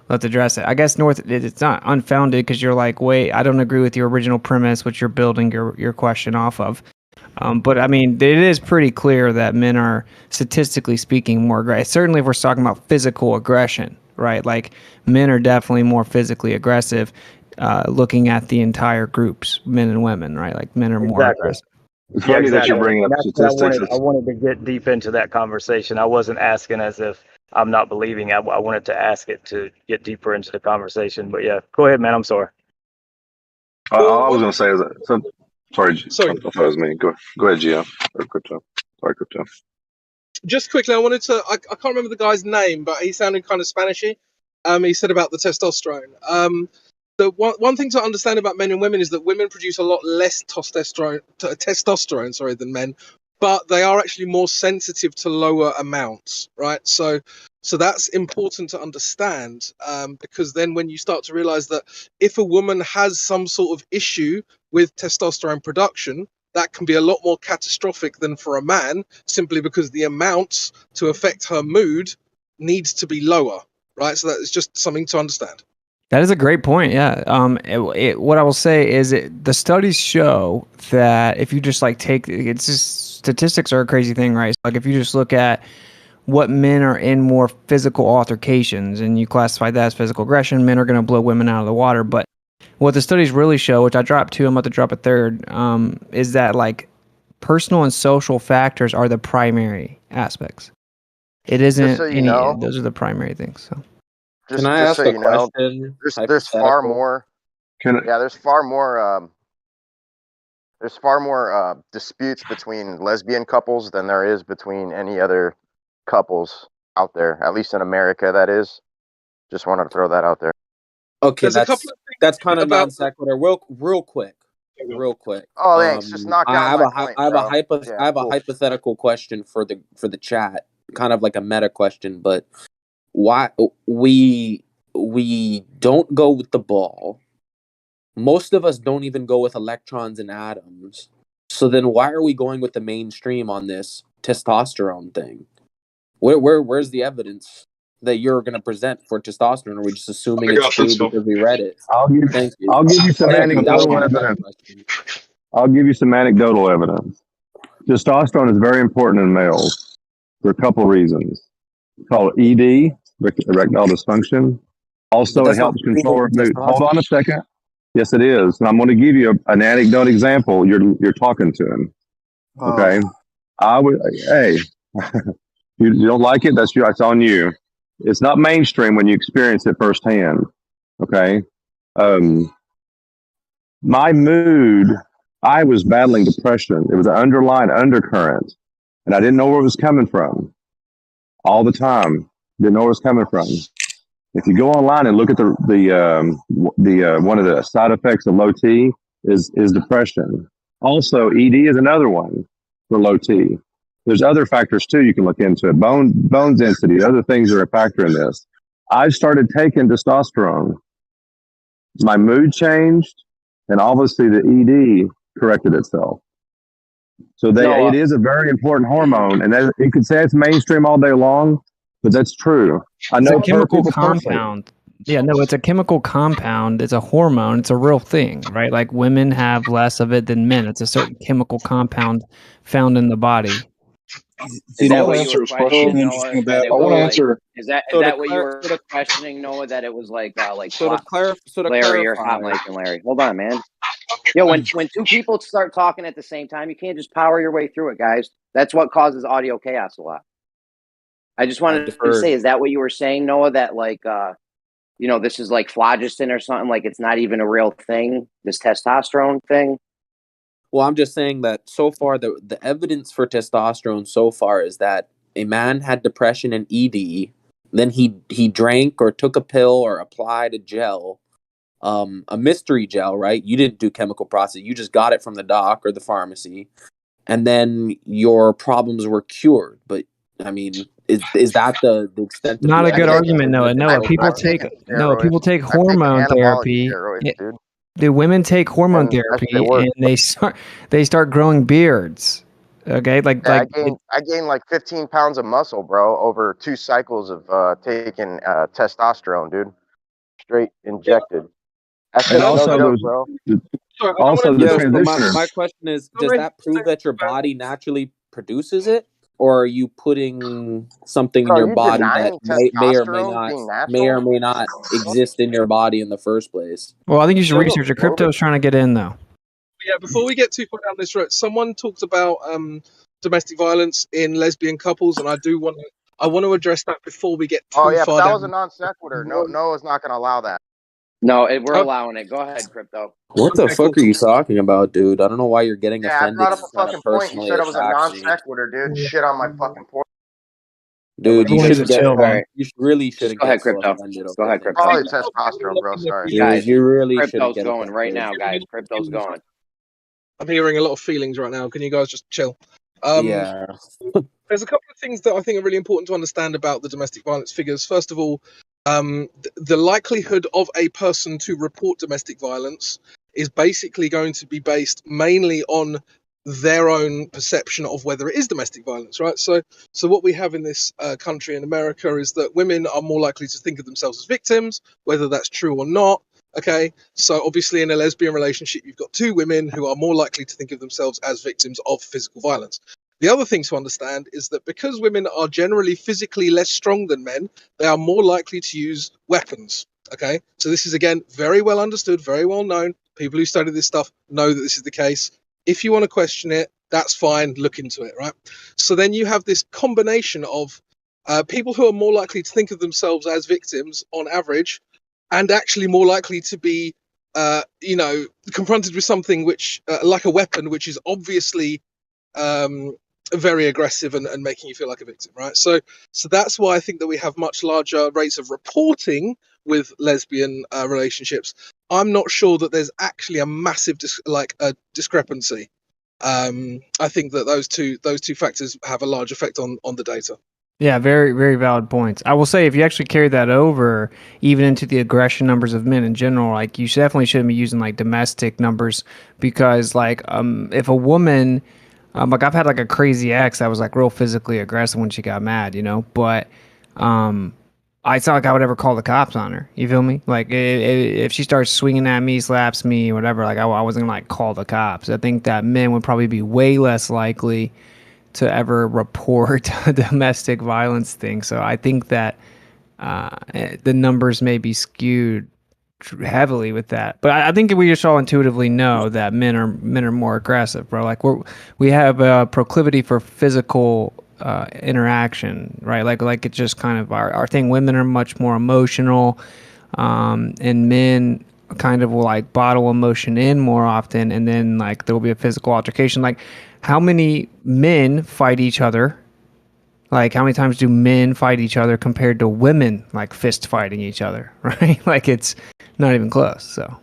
Let's address it. I guess it's not unfounded because you're like, wait, I don't agree with your original premise, which you're building your question off of. But I mean, it is pretty clear that men are statistically speaking more aggressive. Certainly, if we're talking about physical aggression, right? Like, men are definitely more physically aggressive. Looking at the entire groups, men and women, right? Like, men are more aggressive. It's funny that you're bringing up That's what statistics. I wanted to get deep into that conversation. I wasn't asking as if I'm not believing. I wanted to ask it to get deeper into the conversation. But yeah, go ahead, man. I'm sorry. All I was going to say is that. Sorry. I thought it was me. Go ahead, Gio. Or Crypto. Sorry, Crypto. Just quickly, I wanted to. I can't remember the guy's name, but he sounded kind of Spanishy. He said about the testosterone. The one thing to understand about men and women is that women produce a lot less testosterone, than men, but they are actually more sensitive to lower amounts, right? So that's important to understand, because then when you start to realize that if a woman has some sort of issue with testosterone production, that can be a lot more catastrophic than for a man, simply because the amounts to affect her mood needs to be lower, right? So that is just something to understand. That is a great point. Yeah. What I will say is the studies show that if you just like it's just statistics are a crazy thing, right? So, like, if you just look at what men are in more physical altercations and you classify that as physical aggression, men are going to blow women out of the water. But what the studies really show, which I dropped two, I'm about to drop a third, is that like personal and social factors are the primary aspects. It isn't those are the primary things. So. Can I ask a question? There's far more. There's far more disputes between lesbian couples than there is between any other couples out there. At least in America, that is. Just wanted to throw that out there. Okay, that's kind of non sequitur. Real quick. Oh, thanks. Just knock down my point, I have bro. a hypothetical question for the chat, kind of like a meta question, but why we don't go with the ball. Most of us don't even go with electrons and atoms. So then why are we going with the mainstream on this testosterone thing? Where's the evidence that you're going to present for testosterone? Or are we just assuming it's true because we read it? I'll give you some anecdotal evidence. I'll give you some anecdotal evidence. Testosterone is very important in males for a couple of reasons. It's called ED, erectile dysfunction. Also, it helps control our mood. Hold on a second. Yes, it is. And I'm going to give you an anecdote example. You're talking to him. Okay. Hey, you don't like it? That's on you. It's not mainstream when you experience it firsthand. Okay. My mood, I was battling depression. It was an underlying undercurrent, and I didn't know where it was coming from. All the time, didn't know where it was coming from. If you go online and look at the one of the side effects of low T is depression. Also, ED is another one for low T. There's other factors too you can look into it. Bone density, other things are a factor in this. I started taking testosterone. My mood changed, and obviously the ED corrected itself. So it is a very important hormone, and you could say it's mainstream all day long, but that's true. I know it's a chemical compound. Yeah, no, it's a chemical compound. It's a hormone. It's a real thing, right? Like women have less of it than men. It's a certain chemical compound found in the body. Is that what you were questioning, Noah? I want to answer. Is that what you were questioning, Noah? That it was like Larry or Hot Mike and Larry. Hold on, man. Yo, when two people start talking at the same time, you can't just power your way through it, guys. That's what causes audio chaos a lot. I just wanted to say, is that what you were saying, Noah? That this is like phlogiston or something, like it's not even a real thing, this testosterone thing? Well, I'm just saying that so far, the evidence for testosterone so far is that a man had depression and ED, then he drank or took a pill or applied a gel, a mystery gel, right? You didn't do chemical process. You just got it from the doc or the pharmacy, and then your problems were cured. But I mean, Is that the extent of Not the a good evidence argument, that Noah. Noah, they're people correct? take steroids. people take I've taken hormone anabolic therapy. steroids, dude. The women take hormone And that shit therapy works. and they start growing beards. Okay, Yeah, I gained like 15 pounds of muscle, bro, over 2 cycles of taking testosterone, dude. Straight injected. That And shit's no also joke, bro. also the Yo, so transitioners. my question is, does that prove that your body naturally produces it, or are you putting something in Bro, your you body that denying testosterone being may or natural? may not exist in your body in the first place? Well, I think you should So- research it. Crypto's trying to get in though. Yeah, before we get too far down this road, someone talked about domestic violence in lesbian couples, and I want to address that before we get too Oh yeah, but far that down. was a non sequitur. Noah's not gonna allow that. No, we're allowing it. Go ahead, Crypto. What the fuck are you talking about, dude? I don't know why you're getting Yeah, I offended brought up and a trying to fucking point. You personally said it was a attack non me. sequitur, dude. Shit on my fucking point. Dude, you Everyone needs should to get. chill, man. You really shouldn't Go ahead, get so Crypto. offended. Go ahead, over Crypto. Probably testosterone, bro. Sorry. Dude, Guys, you really shouldn't Crypto's get going right offended. now, guys. Crypto's going. I'm hearing a lot of feelings right now. Can you guys just chill? Yeah. There's a couple of things that I think are really important to understand about the domestic violence figures. First of all, the likelihood of a person to report domestic violence is basically going to be based mainly on their own perception of whether it is domestic violence, right? So what we have in this country in America is that women are more likely to think of themselves as victims, whether that's true or not. Okay, so obviously in a lesbian relationship, you've got 2 women who are more likely to think of themselves as victims of physical violence. The other thing to understand is that because women are generally physically less strong than men, they are more likely to use weapons. Okay, so this is again very well understood, very well known. People who study this stuff know that this is the case. If you want to question it, that's fine. Look into it, right? So then you have this combination of people who are more likely to think of themselves as victims on average, and actually more likely to be, confronted with something which, like a weapon, which is obviously very aggressive and making you feel like a victim, right? So that's why I think that we have much larger rates of reporting with lesbian relationships. I'm not sure that there's actually a massive discrepancy. I think that those two factors have a large effect on the data. Yeah, very, very valid points. I will say, if you actually carry that over, even into the aggression numbers of men in general, like you definitely shouldn't be using like domestic numbers, because like if a woman, like I've had like a crazy ex that was like real physically aggressive when she got mad, but it's not like I would ever call the cops on her. You feel me? Like if she starts swinging at me, slaps me, or whatever, like I wasn't gonna like call the cops. I think that men would probably be way less likely to ever report a domestic violence thing. So I think that the numbers may be skewed heavily with that. But I think we just all intuitively know that men are more aggressive, bro. Like we have a proclivity for physical interaction, right? Like it's just kind of our thing. Women are much more emotional, and men kind of will like bottle emotion in more often, and then like there will be a physical altercation. Like, how many men fight each other? Like, how many times do men fight each other compared to women like fist fighting each other, right? Like, it's not even close. So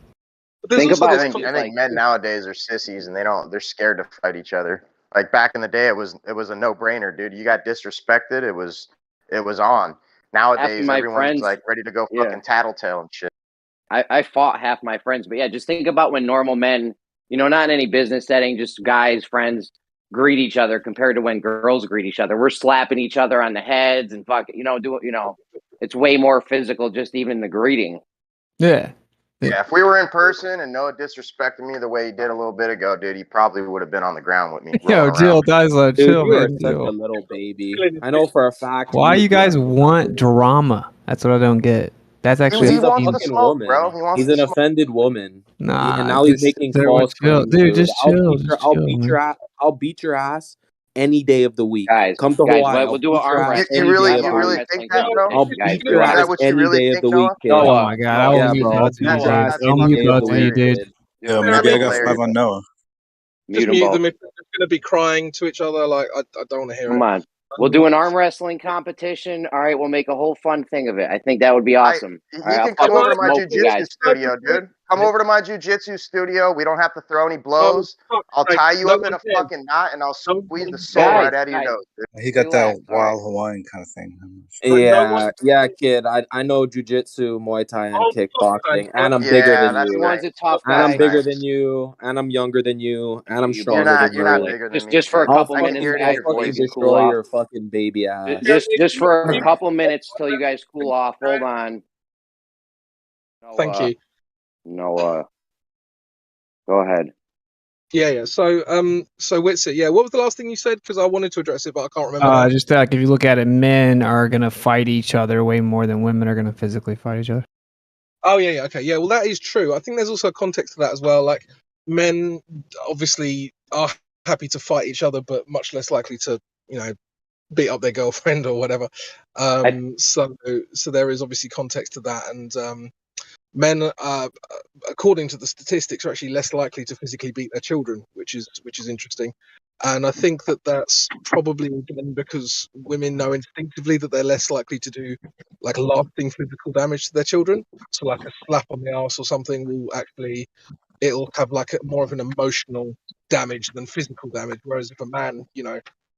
Think about I think men nowadays are sissies and they're scared to fight each other. Like back in the day, it was a no brainer, dude. You got disrespected, it was on. Nowadays, my everyone's friends- like ready to go yeah. fucking tattletale and shit. I fought half my friends, but yeah, just think about when normal men, not in any business setting, just guys, friends, greet each other compared to when girls greet each other. We're slapping each other on the heads and it's way more physical, just even the greeting. Yeah. Yeah, if we were in person and Noah disrespected me the way he did a little bit ago, dude, he probably would have been on the ground with me. Yo, Jill, guys, Dude, chill, you are man. such Chill. a little baby. I know for a fact. Why you guys want drama? That's what I don't get. That's actually He's a wants to fucking smoke, woman. bro. He wants He's to an smoke. offended woman. Nah, and now he's just- making everyone false chill. claims, Dude, just chill, just I'll chill, beat man. your ass. I'll beat your ass any day of the week. Guys, come to Hawaii. we'll do an arm wrestling. You really think that, bro? I'll beat your Is ass that what you any really day of think, the week, Noah? kid. Oh my god, I will yeah, mute bro. I'll both of beat you, your dude. ass I'll any mute day of both the of you, week, dude. kid. Yeah, maybe I got 5 on Noah. Just mute them if they're going to be crying to each other. Like I don't want to hear it. Come on. We'll do an arm wrestling competition. All right, we'll make a whole fun thing of it. I think that would be awesome. You All right, can I'll come over to fucking my smoke you jujitsu guys. studio, dude. Come over to my jujitsu studio. We don't have to throw any blows. I'll tie you up in a fucking knot and I'll squeeze the soul right out of your nose. Dude. He got Relax, that wild Hawaiian kind of thing. Yeah, kid. I know jujitsu, Muay Thai, and kickboxing, and I'm bigger than that's you. one's a tough And I'm guy. bigger than you, and I'm younger than you, and I'm stronger than you. You're not bigger than me. Just for a couple I can minutes, hear it in guys, your while voice. you fucking can cool destroy off. your fucking baby ass. Just for a couple minutes till you guys cool off. Hold on. Thank you. Noah, go ahead. Yeah. So Witsit, yeah. What was the last thing you said? Because I wanted to address it, but I can't remember. now. Just like if you look at it, men are gonna fight each other way more than women are gonna physically fight each other. Oh yeah, okay, yeah. Well, that is true. I think there's also a context to that as well. Like, men obviously are happy to fight each other, but much less likely to, beat up their girlfriend or whatever. So there is obviously context to that, and men, according to the statistics, are actually less likely to physically beat their children, which is interesting. And I think that that's probably again because women know instinctively that they're less likely to do like lasting physical damage to their children. So like a slap on the arse or something it'll have like more of an emotional damage than physical damage. Whereas if a man,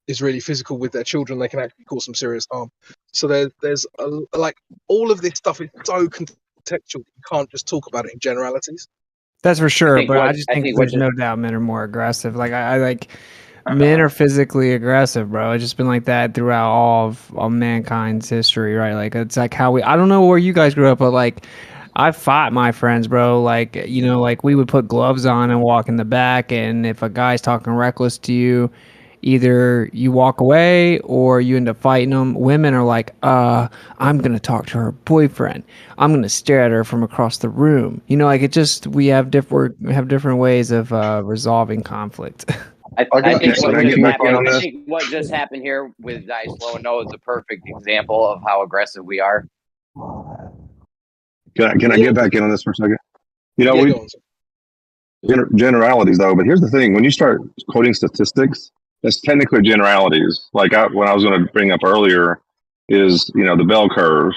is really physical with their children, they can actually cause some serious harm. So there's like all of this stuff is so contextual. You can't just talk about it in generalities. That's for sure, think but what- I just I think think what there's no doubt men are more aggressive. Like I like men are physically aggressive, bro. It's just been like that throughout all of mankind's history, right? Like it's like how I don't know where you guys grew up, but like I fought my friends, bro. Like like we would put gloves on and walk in the back, and if a guy's talking reckless to you, either you walk away or you end up fighting them. Women are like, I'm gonna talk to her boyfriend. I'm gonna stare at her from across the room. Like it just we have different ways of resolving conflict. I think what just happened here with Dice Low and Noah is a perfect example of how aggressive we are. Can I get back in on this for a second? Generalities though, but here's the thing: when you start quoting statistics, that's technically generalities. Like when I was going to bring up earlier, is the bell curve.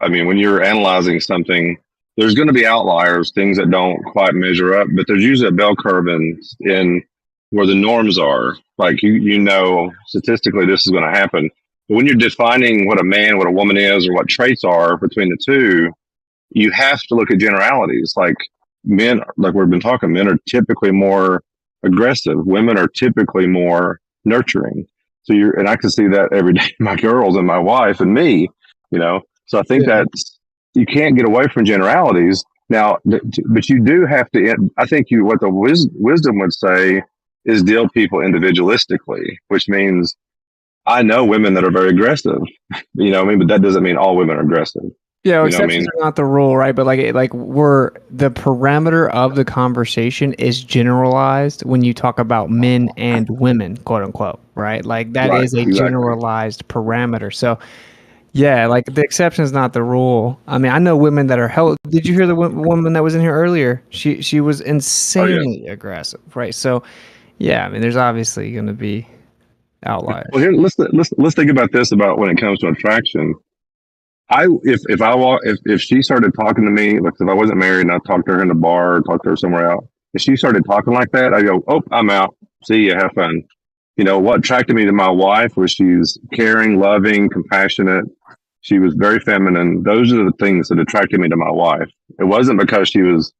I mean, when you're analyzing something, there's going to be outliers, things that don't quite measure up, but there's usually a bell curve in where the norms are. Like statistically this is going to happen. But when you're defining what a woman is, or what traits are between the two, you have to look at generalities. Like men, like we've been talking, men are typically more aggressive. Women are typically more nurturing. So and I can see that every day, my girls and my wife and me, so I think that's, you can't get away from generalities now, but you do have to, I think what the wisdom would say is deal people individualistically, which means I know women that are very aggressive, but that doesn't mean all women are aggressive. Yeah, exceptions are not the rule, right? But like we're the parameter of the conversation is generalized when you talk about men and women, quote unquote, right? Like that is a generalized parameter. So yeah, like the exception is not the rule. I mean, I know women that are hell. Did you hear the woman that was in here earlier? She was insanely aggressive, right? So yeah, I mean, there's obviously going to be outliers. Well, here let's think about this about when it comes to attraction. If she started talking to me, like if I wasn't married and I talked to her in the bar or talked to her somewhere else, if she started talking like that, I go, oh, I'm out. See you, have fun. What attracted me to my wife was she's caring, loving, compassionate. She was very feminine. Those are the things that attracted me to my wife. It wasn't because she was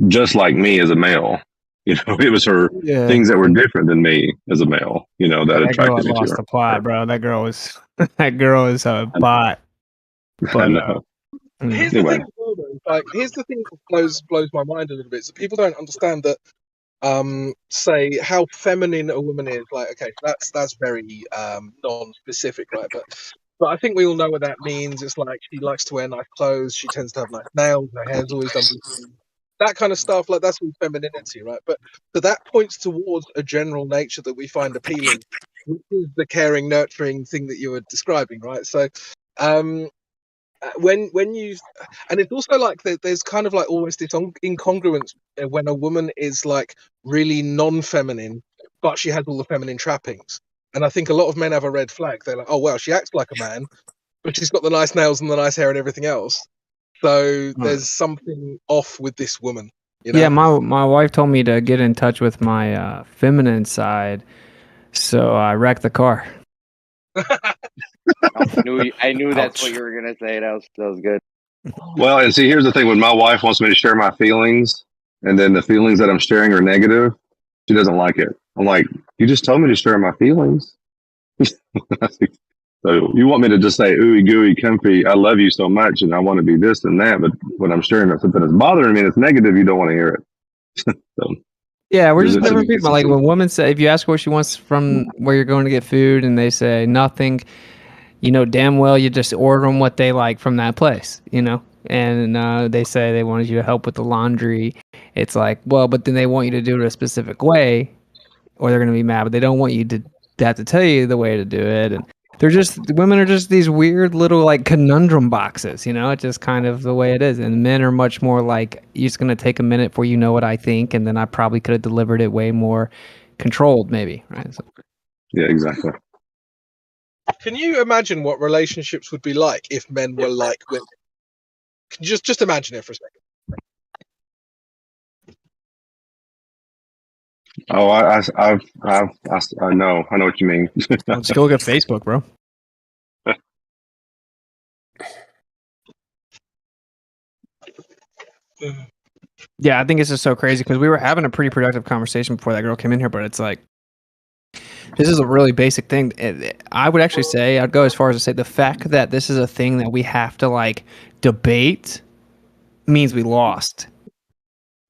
just like me as a male. It was her things that were different than me as a male, that attracted me to her. Lost the plot, bro. That girl is a bot. But here's the thing, here's the thing that blows my mind a little bit. So people don't understand that, say how feminine a woman is. Like, okay, that's very non-specific, right? But I think we all know what that means. It's like she likes to wear nice clothes. She tends to have nice nails. Her hair's always done. That kind of stuff, like that's all femininity, right? But that points towards a general nature that we find appealing, which is the caring, nurturing thing that you were describing, right? So, when you, and it's also like there's kind of like always this incongruence when a woman is like really non-feminine, but she has all the feminine trappings. And I think a lot of men have a red flag. They're like, oh well, she acts like a man, but she's got the nice nails and the nice hair and everything else. So there's something off with this woman. You know? Yeah, my wife told me to get in touch with my feminine side, so I wrecked the car. I knew that's Ouch. what you were gonna say. That was good. Well, and see, here's the thing: when my wife wants me to share my feelings, and then the feelings that I'm sharing are negative, she doesn't like it. I'm like, you just told me to share my feelings. So you want me to just say ooey gooey comfy, I love you so much and I want to be this and that, but when I'm sharing something that's bothering me and it's negative, you don't want to hear it. So, Yeah, we're just there's a different people. Like consistency. when women say, if you ask her what she wants from where you're going to get food, and they say nothing, you know damn well you just order them what they like from that place, you know. And they say they wanted you to help with the laundry. It's like, well, but then they want you to do it a specific way, or they're going to be mad. But they don't want you to have to tell you the way to do it. And women are just these weird little like conundrum boxes, you know. It's just kind of the way it is. And men are much more like, you're just going to take a minute before you know what I think, and then I probably could have delivered it way more controlled, maybe, right? So. Yeah, exactly. Can you imagine what relationships would be like if men were like women? Can you just imagine it for a second? Oh, I know what you mean. Let's go look at Facebook, bro. Yeah, I think it's just so crazy because we were having a pretty productive conversation before that girl came in here, but it's like, this is a really basic thing. I would actually say, I'd go as far as to say the fact that this is a thing that we have to like debate means we lost.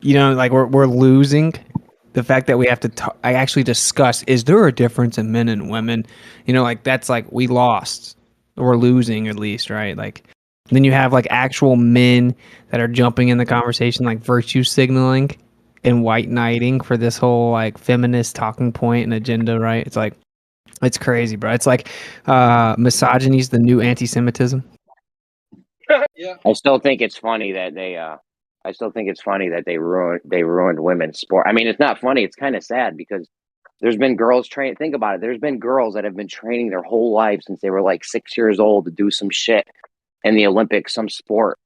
You know, like we're losing. The fact that we have to I actually discuss, is there a difference in men and women? You know, like that's like we lost. We're losing at least, right? Like then you have like actual men that are jumping in the conversation, like virtue signaling and white knighting for this whole like feminist talking point and agenda, right? It's like, it's crazy, bro. It's like misogyny is the new anti-Semitism. Yeah. I still think it's funny that they ruined women's sport. I mean, it's not funny. It's kind of sad because there's been girls train. Think about it. There's been girls that have been training their whole life since they were like 6 years old to do some shit in the Olympics, some sport,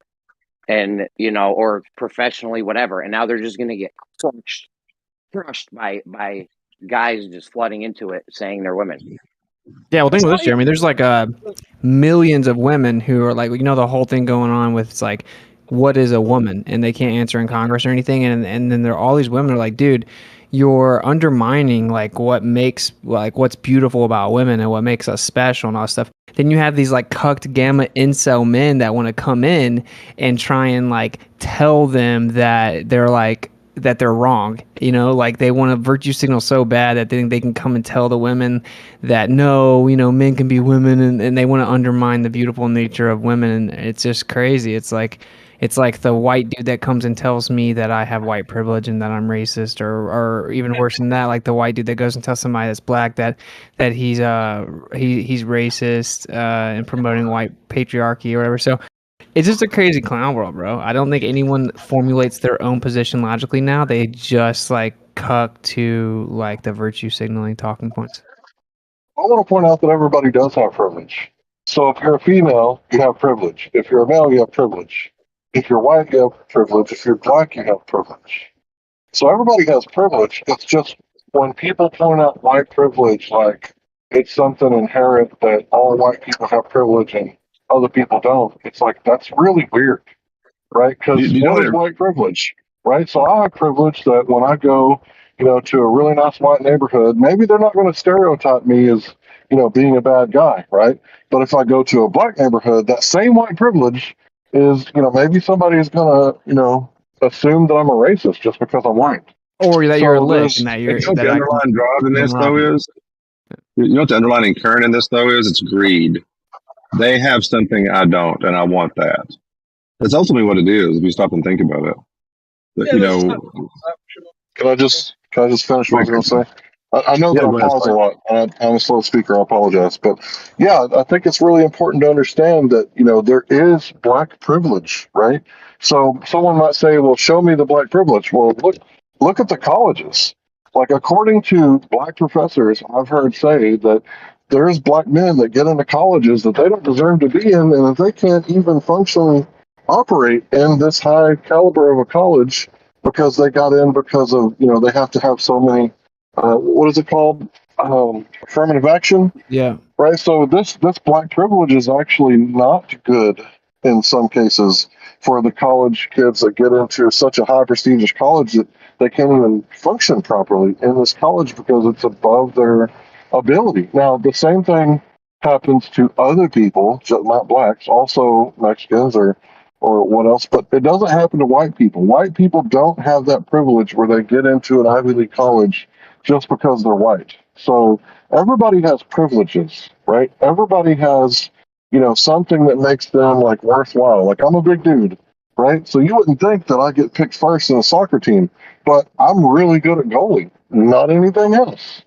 and you know, or professionally, whatever. And now they're just gonna get crushed by guys just flooding into it, saying they're women. Yeah, well, think of this, Jeremy. There's like millions of women who are like, you know, the whole thing going on with it's like, what is a woman? And they can't answer in Congress or anything. And then there are all these women are like, dude, you're undermining like what makes like what's beautiful about women and what makes us special and all that stuff. Then you have these like cucked gamma incel men that want to come in and try and like tell them that they're wrong, you know, like they want to virtue signal so bad that they think they can come and tell the women that no, you know, men can be women, and they want to undermine the beautiful nature of women. And it's just crazy. It's like the white dude that comes and tells me that I have white privilege and that I'm racist, or even worse than that, like the white dude that goes and tells somebody that's black that he's racist and promoting white patriarchy or whatever. So it's just a crazy clown world, bro. I don't think anyone formulates their own position logically now. They just like cuck to like the virtue signaling talking points. I want to point out that everybody does have privilege. So if you're a female, you have privilege. If you're a male, you have privilege. If you're white, you have privilege. If you're black, you have privilege. So everybody has privilege. It's just when people point out white privilege, like it's something inherent that all white people have privilege and other people don't. It's like, that's really weird, right? Because what is white privilege, right? So I have privilege that when I go, you know, to a really nice white neighborhood, maybe they're not going to stereotype me as, you know, being a bad guy, right? But if I go to a black neighborhood, that same white privilege is, you know, maybe somebody is going to, you know, assume that I'm a racist just because I'm white. Or that you're a lick and You that you're know what that the I underlying drive in this though is? You know what the underlying current in this though is? It's greed. They have something I don't, and I want that. That's ultimately what it is. If you stop and think about it, Yeah, you know. Can I just finish what I was going to say? I know that Yeah, I go ahead, pause a Spike. lot. I'm a slow speaker. I apologize, but yeah, I think it's really important to understand that, you know, there is black privilege, right? So someone might say, "Well, show me the black privilege." Well, look at the colleges. Like according to black professors, I've heard say that there's black men that get into colleges that they don't deserve to be in, and if they can't even functionally operate in this high caliber of a college because they got in because of, they have to have so many, what is it called? Affirmative action. Yeah. Right. So this black privilege is actually not good in some cases for the college kids that get into such a high prestigious college that they can't even function properly in this college because it's above their ability. Now, the same thing happens to other people, not blacks, also Mexicans or what else, but it doesn't happen to white people. White people don't have that privilege where they get into an Ivy League college just because they're white. So everybody has privileges, right? Everybody has, something that makes them like worthwhile. Like I'm a big dude, right? So you wouldn't think that I get picked first in a soccer team, but I'm really good at goalie, not anything else,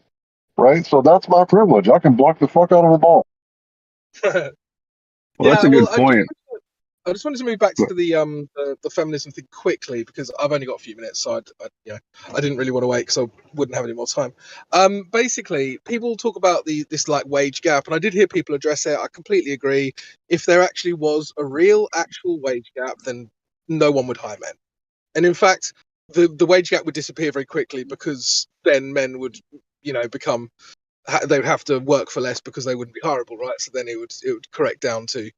right? So that's my privilege. I can block the fuck out of a ball. Well, that's a good point. I just wanted to move back to the feminism thing quickly because I've only got a few minutes, so I didn't really want to wait because I wouldn't have any more time. Basically, people talk about this like wage gap, and I did hear people address it. I completely agree. If there actually was a real actual wage gap, then no one would hire men, and in fact, the wage gap would disappear very quickly because then men would become they would have to work for less because they wouldn't be hireable, right? So then it would correct down to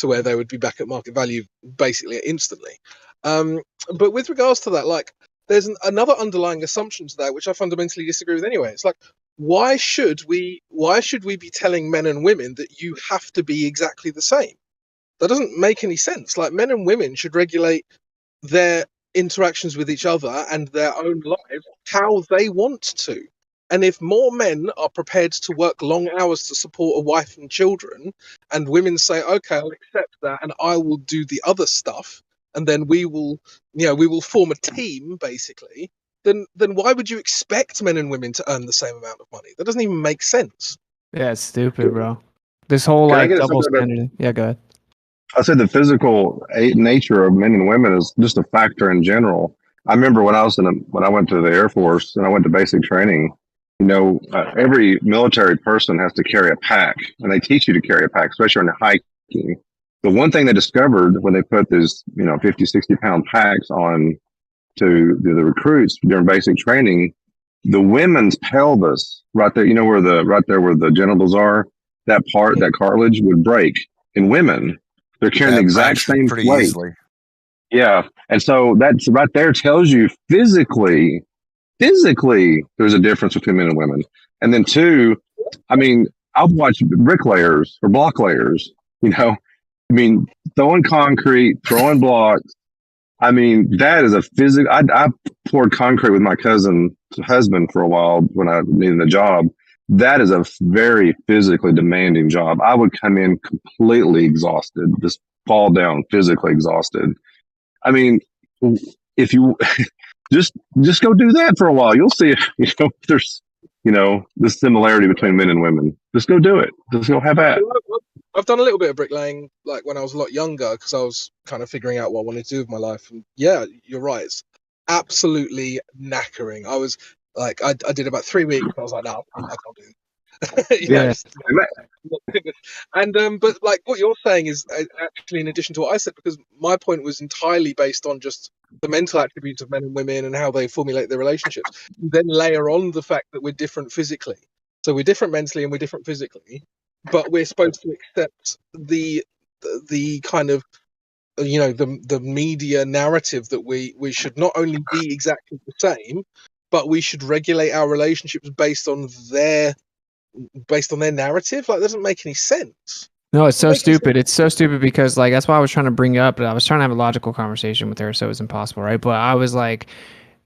where they would be back at market value basically instantly. But with regards to that, like there's another underlying assumption to that which I fundamentally disagree with anyway. It's like why should we be telling men and women that you have to be exactly the same? That doesn't make any sense. Like men and women should regulate their interactions with each other and their own lives how they want to. And if more men are prepared to work long hours to support a wife and children, and women say, "Okay, I'll accept that, and I will do the other stuff," and then we will form a team, basically. Then why would you expect men and women to earn the same amount of money? That doesn't even make sense. Yeah, it's stupid, bro. This whole Can I like get double something about- standard. Yeah, go ahead. I said the physical nature of men and women is just a factor in general. I remember when I went to the Air Force and I went to basic training. Every military person has to carry a pack, and they teach you to carry a pack, especially when you're hiking. The one thing they discovered when they put these, 50, 60-pound packs on to the recruits during basic training, the women's pelvis right there, where the genitals are, that cartilage would break in women. They're carrying the exact same weight. Easily. Yeah. And so that's right there tells you physically, there's a difference between men and women. And then two, I've watched bricklayers or block layers, throwing concrete, throwing blocks. That is a physical. I poured concrete with my cousin's husband for a while when I needed a job. That is a very physically demanding job. I would come in completely exhausted, just fall down physically exhausted. If you just go do that for a while, you'll see if there's the similarity between men and women. Just go do it. Just go have at. I've done a little bit of bricklaying, like when I was a lot younger, because I was kind of figuring out what I wanted to do with my life. And yeah, you're right. It's absolutely knackering. I was like, I did about 3 weeks. I was like, no, I can't do it. Yeah. And but like what you're saying is actually in addition to what I said, because my point was entirely based on just the mental attributes of men and women and how they formulate their relationships. You then layer on the fact that we're different physically. So we're different mentally and we're different physically, but we're supposed to accept the kind of the media narrative that we should not only be exactly the same, but we should regulate our relationships based on their narrative. Like, that doesn't make any sense. No, it's so stupid. It's so stupid because like that's why I was trying to bring up. I was trying to have a logical conversation with her, so it was impossible, right? But I was like,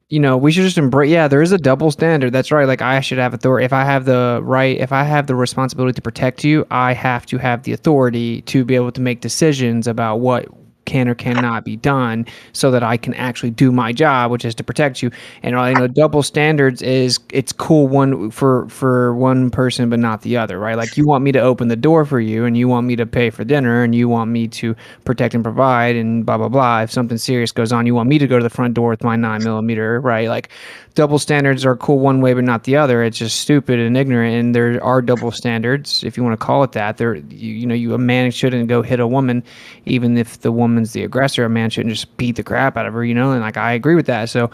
we should just embrace. Yeah, there is a double standard. That's right. Like I should have authority. If I have the right, if I have the responsibility to protect you, I have to have the authority to be able to make decisions about what can or cannot be done so that I can actually do my job, which is to protect you. And double standards is it's cool one for one person but not the other, right? Like you want me to open the door for you and you want me to pay for dinner and you want me to protect and provide and blah blah blah. If something serious goes on, you want me to go to the front door with my 9mm, right? Like double standards are cool one way but not the other. It's just stupid and ignorant, and there are double standards, if you want to call it that. A man shouldn't go hit a woman even if the woman's the aggressor. A man shouldn't just beat the crap out of her, and like I agree with that. So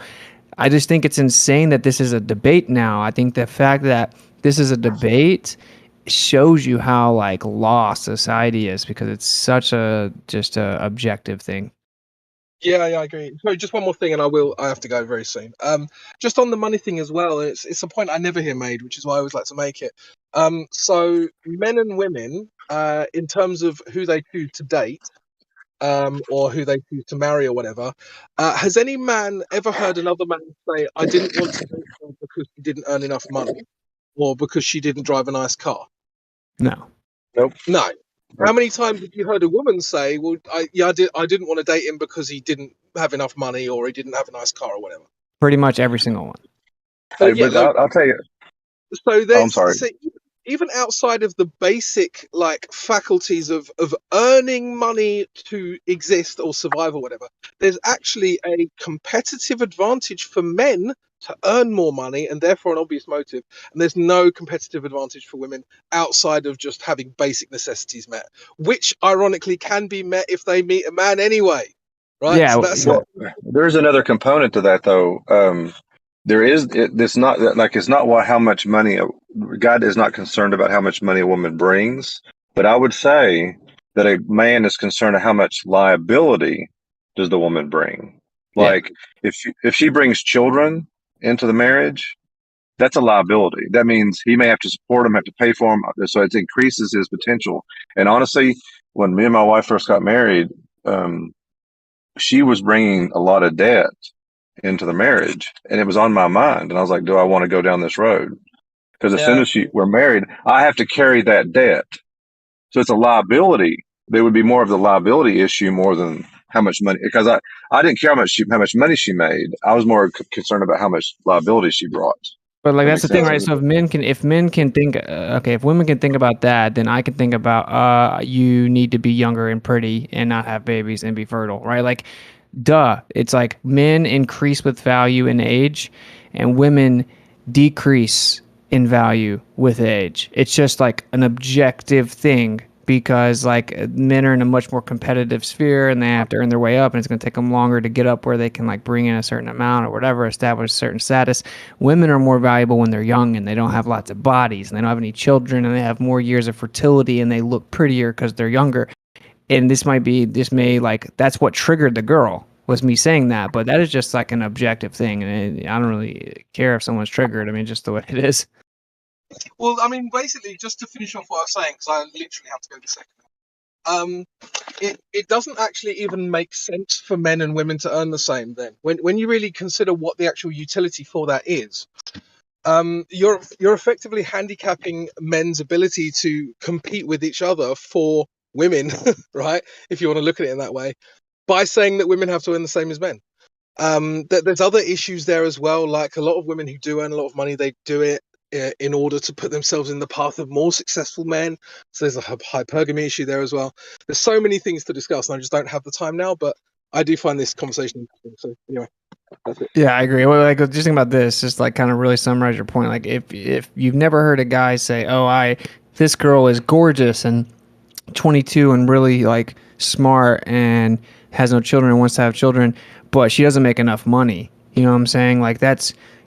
I just think it's insane that this is a debate now. I think the fact that this is a debate shows you how like lost society is, because it's such a objective thing. Yeah, I agree. Sorry, just one more thing, and I have to go very soon. Just on the money thing as well, and it's a point I never hear made, which is why I always like to make it. So men and women, in terms of who they choose to date, or who they choose to marry or whatever, has any man ever heard another man say, "I didn't want to date her because she didn't earn enough money, or because she didn't drive a nice car"? No. Nope. No. How many times have you heard a woman say, "Well, I didn't want to date him because he didn't have enough money or he didn't have a nice car or whatever"? Pretty much every single one. Hey, but I'll tell you. So I'm sorry. so even outside of the basic like faculties of earning money to exist or survive or whatever, there's actually a competitive advantage for men to earn more money, and therefore an obvious motive. And there's no competitive advantage for women outside of just having basic necessities met, which ironically can be met if they meet a man anyway, right? Yeah. So that's Well, there's another component to that, though. There is. It's not like it's not how much money. God is not concerned about how much money a woman brings, but I would say that a man is concerned with how much liability does the woman bring. Like if she brings children into the marriage, that's a liability. That means he may have to support them, have to pay for them, so it increases his potential. And honestly, when me and my wife first got married, she was bringing a lot of debt into the marriage, and it was on my mind. And I was like, do I want to go down this road? Because as soon as we're married, I have to carry that debt. So it's a liability. There would be more of the liability issue more than how much money, because I didn't care how much money she made. I was more concerned about how much liability she brought. But like that's the thing, sense? right? So if men can think, if women can think about that, then I can think about you need to be younger and pretty and not have babies and be fertile, right? Like, duh. It's like men increase with value in age, and women decrease in value with age. It's just like an objective thing, because like men are in a much more competitive sphere and they have to earn their way up, and it's going to take them longer to get up where they can like bring in a certain amount or whatever, establish a certain status. Women are more valuable when they're young and they don't have lots of bodies and they don't have any children and they have more years of fertility and they look prettier because they're younger. And this may like, that's what triggered the girl, was me saying that, but that is just like an objective thing. And I don't really care if someone's triggered. I mean, just the way it is. Well, I mean, basically, just to finish off what I was saying, because I literally have to go in a second. It doesn't actually even make sense for men and women to earn the same. Then, when you really consider what the actual utility for that is, you're effectively handicapping men's ability to compete with each other for women, right? If you want to look at it in that way, by saying that women have to earn the same as men. There's other issues there as well. Like a lot of women who do earn a lot of money, they do it in order to put themselves in the path of more successful men. So there's a hypergamy issue there as well. There's so many things to discuss, and I just don't have the time now. But I do find this conversation interesting. So anyway, that's it. Yeah, I agree. Well, like just think about this, just like kind of really summarize your point. Like if you've never heard a guy say, "Oh, this girl is gorgeous and 22 and really like smart and has no children and wants to have children, but she doesn't make enough money." You know what I'm saying? Like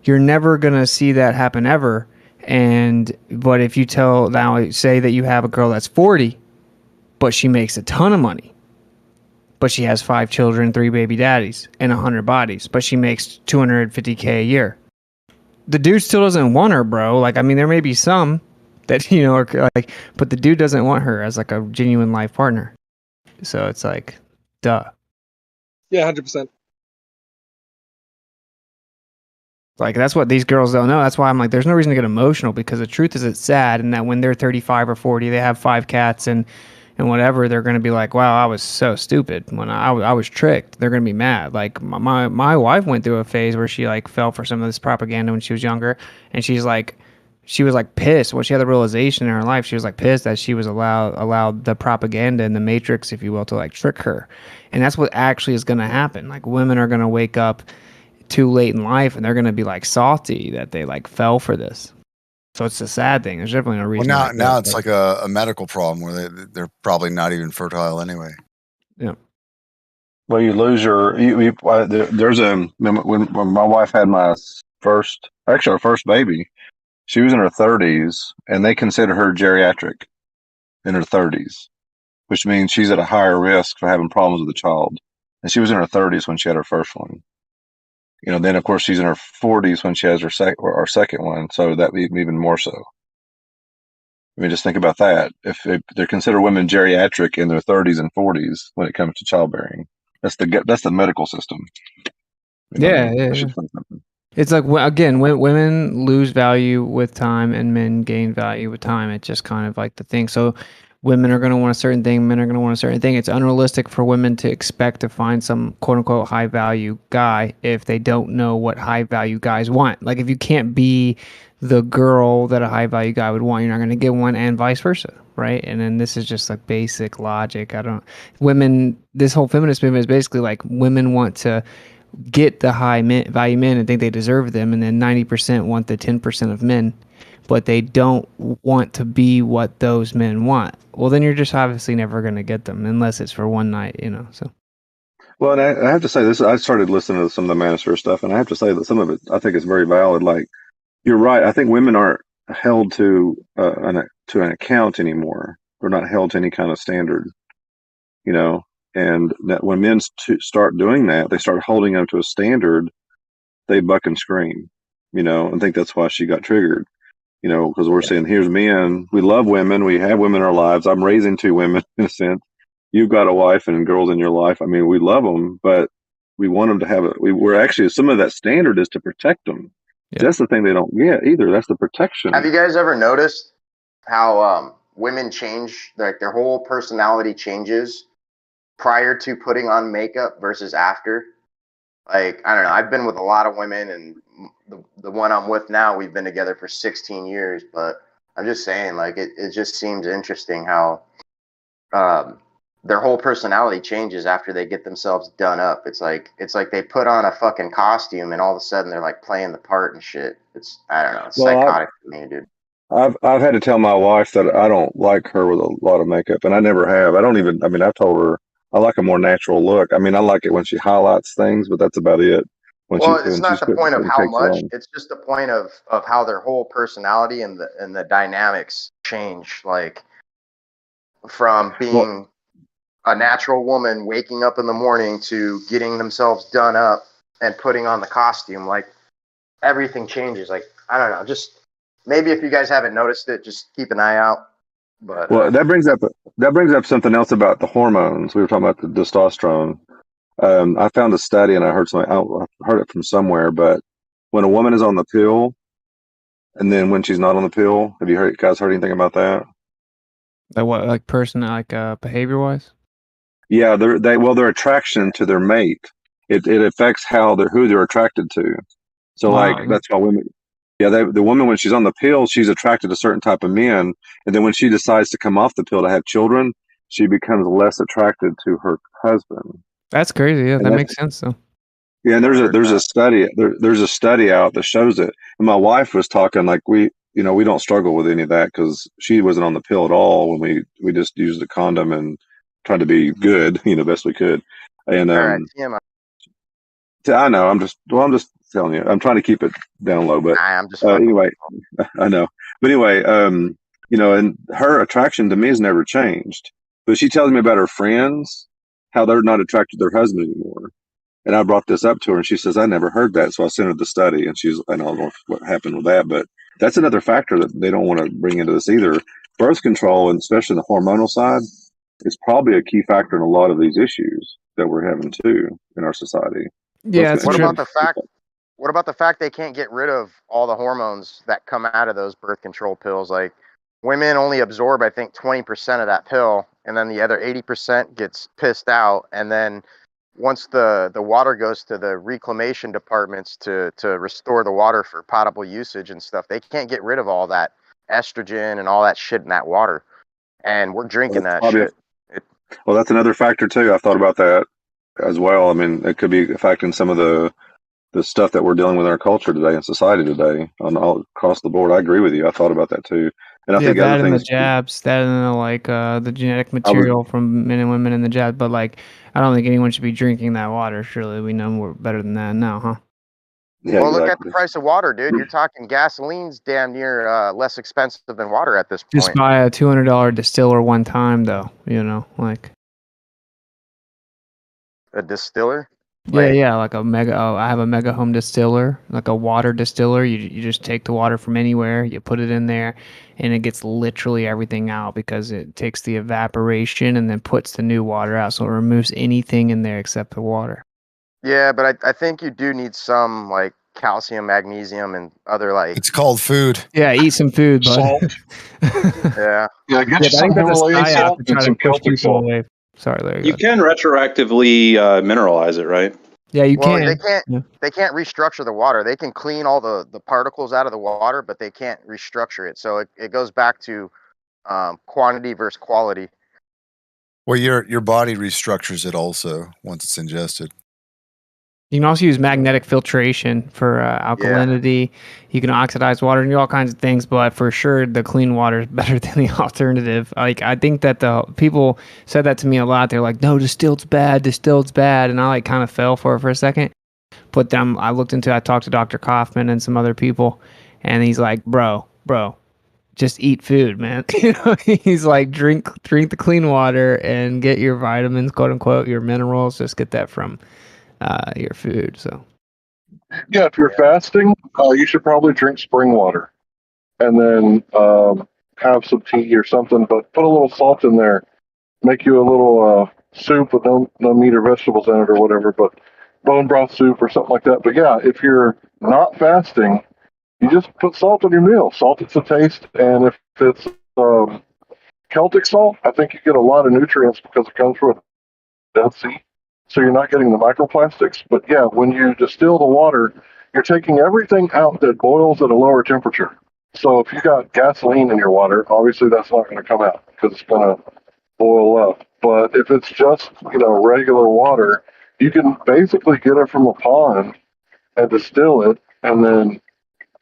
you're never gonna see that happen ever. But if you say that you have a girl that's 40, but she makes a ton of money, but she has 5 children, 3 baby daddies, and 100 bodies, but she makes $250K a year, the dude still doesn't want her, bro. Like, I mean, there may be some that, are like, but the dude doesn't want her as like a genuine life partner. So it's like, duh. Yeah, 100%. Like, that's what these girls don't know. That's why I'm like, there's no reason to get emotional, because the truth is it's sad. And that when they're 35 or 40, they have 5 cats and whatever, they're going to be like, wow, I was so stupid when I was tricked. They're going to be mad. Like my wife went through a phase where she like fell for some of this propaganda when she was younger. And she was like pissed. When she had the realization in her life, she was like pissed that she was allowed the propaganda and the matrix, if you will, to like trick her. And that's what actually is going to happen. Like, women are going to wake up too late in life, and they're gonna be like salty that they like fell for this. So it's a sad thing. There's definitely no reason. Well, now it's like a medical problem where they're probably not even fertile anyway. Yeah. Well, you lose your. There's a when my wife had our first baby, she was in her 30s, and they consider her geriatric in her 30s, which means she's at a higher risk for having problems with the child. And she was in her 30s when she had her first one. You know, then of course she's in her 40s when she has her second one, so that even more so. I mean, just think about that. If they consider women geriatric in their 30s and 40s when it comes to childbearing, that's the medical system. You know what I mean? Yeah. It's like, again, women lose value with time and men gain value with time. It's just kind of like the thing. So women are going to want a certain thing, men are going to want a certain thing. It's unrealistic for women to expect to find some quote unquote high value guy if they don't know what high value guys want. Like if you can't be the girl that a high value guy would want, you're not going to get one, and vice versa. Right. And then this is just like basic logic. This whole feminist movement is basically like women want to get the high value men and think they deserve them, and then 90% want the 10% of men, but they don't want to be what those men want. Well, then you're just obviously never going to get them unless it's for one night, so. Well, and I have to say this, I started listening to some of the Manosphere stuff, and I have to say that some of it I think is very valid. Like, you're right. I think women aren't held to an account anymore. They're not held to any kind of standard, and that when men start doing that, they start holding them to a standard, they buck and scream, I think that's why she got triggered, because we're saying, here's men, we love women, we have women in our lives. I'm raising 2 women in a sense. You've got a wife and girls in your life. I mean, we love them, but we want them to have we're actually, some of that standard is to protect them. Yeah. That's the thing they don't get either. That's the protection. Have you guys ever noticed how women change, like their whole personality changes prior to putting on makeup versus after? Like, I don't know. I've been with a lot of women, and the one I'm with now, we've been together for 16 years. But I'm just saying, like, it just seems interesting how their whole personality changes after they get themselves done up. It's like they put on a fucking costume, and all of a sudden they're like playing the part and shit. I don't know. It's psychotic to me, dude. I've had to tell my wife that I don't like her with a lot of makeup, and I never have. I've told her I like a more natural look. I mean, I like it when she highlights things, but that's about it. It's not the point of how much. It's just the point of how their whole personality and the dynamics change. Like from being a natural woman waking up in the morning to getting themselves done up and putting on the costume. Like everything changes. Like, I don't know. Just maybe if you guys haven't noticed it, just keep an eye out. But that brings up something else about the hormones. We were talking about the testosterone. I found a study, and I heard it from somewhere. But when a woman is on the pill, and then when she's not on the pill, have you guys heard anything about that? Like behavior wise? Yeah, their attraction to their mate. It affects who they're attracted to. So that's why women. Yeah, the woman, when she's on the pill, she's attracted to certain type of men, and then when she decides to come off the pill to have children, she becomes less attracted to her husband. That's crazy. Yeah, that makes sense though. Yeah, and there's a study out that shows it. And my wife was talking like we don't struggle with any of that because she wasn't on the pill at all when we just used a condom and tried to be good, best we could. And I know I'm just telling you, I'm trying to keep it down low, but anyway, I know. But anyway, and her attraction to me has never changed. But she tells me about her friends, how they're not attracted to their husband anymore. And I brought this up to her, and she says, I never heard that. So I sent her the study, and I don't know what happened with that, but that's another factor that they don't want to bring into this either. Birth control, and especially the hormonal side, is probably a key factor in a lot of these issues that we're having too in our society. Yeah. What about the fact they can't get rid of all the hormones that come out of those birth control pills? Like women only absorb, I think, 20% of that pill, and then the other 80% gets pissed out. And then once the water goes to the reclamation departments to restore the water for potable usage and stuff, they can't get rid of all that estrogen and all that shit in that water. And we're drinking that shit. Well, that's another factor too. I've thought about that as well. I mean, it could be affecting some of the the stuff that we're dealing with in our culture today and society today on all across the board. I agree with you. I thought about that too, and I Yeah, think the that other and the things jabs, that and the, like the genetic I was material from men and women in the jab. But like, I don't think anyone should be drinking that water. Surely we know more better than that now, huh? yeah, Well, look at the exactly. price of water, dude. You're talking gasoline's damn near less expensive than water at this Just point. buy a $200 distiller one time, though. You know, like. A distiller? Yeah, like a mega. Oh, I have a mega home distiller, like a water distiller. You just take the water from anywhere, you put it in there, and it gets literally everything out because it takes the evaporation and then puts the new water out, so it removes anything in there except the water. Yeah, but I think you do need some like calcium, magnesium, and other like. It's called food. Yeah, eat some food, bud. Salt. Yeah. Yeah, get Yeah, you but I some think that's a Himalayan psyop salt to and try to some push Celtic people salt. away. Sorry, Larry. You can retroactively mineralize it, right? Yeah, you Well, can. they can't restructure the water. They can clean all the particles out of the water, but they can't restructure it. So it goes back to quantity versus quality. Well, your body restructures it also once it's ingested. You can also use magnetic filtration for alkalinity. You can oxidize water and do all kinds of things, but for sure the clean water is better than the alternative. Like I think that the people said that to me a lot. They're like, "No, distilled's bad, and I like kind of fell for it for a second. But then I talked to Dr. Kaufman and some other people, and he's like, "Bro, just eat food, man." You know, he's like, drink the clean water and get your vitamins, quote unquote, your minerals. Just get that from your food. So Yeah, if you're fasting, you should probably drink spring water, and then have some tea or something. But put a little salt in there. Make you a little soup with no meat or vegetables in it or whatever. But bone broth soup or something like that. But yeah, if you're not fasting, you just put salt on your meal. Salt is the taste, and if it's Celtic salt, I think you get a lot of nutrients because it comes from a Dead Sea. So you're not getting the microplastics. But yeah, when you distill the water, you're taking everything out that boils at a lower temperature. So if you got gasoline in your water, obviously that's not going to come out because it's going to boil up. But if it's just, regular water, you can basically get it from a pond and distill it, and then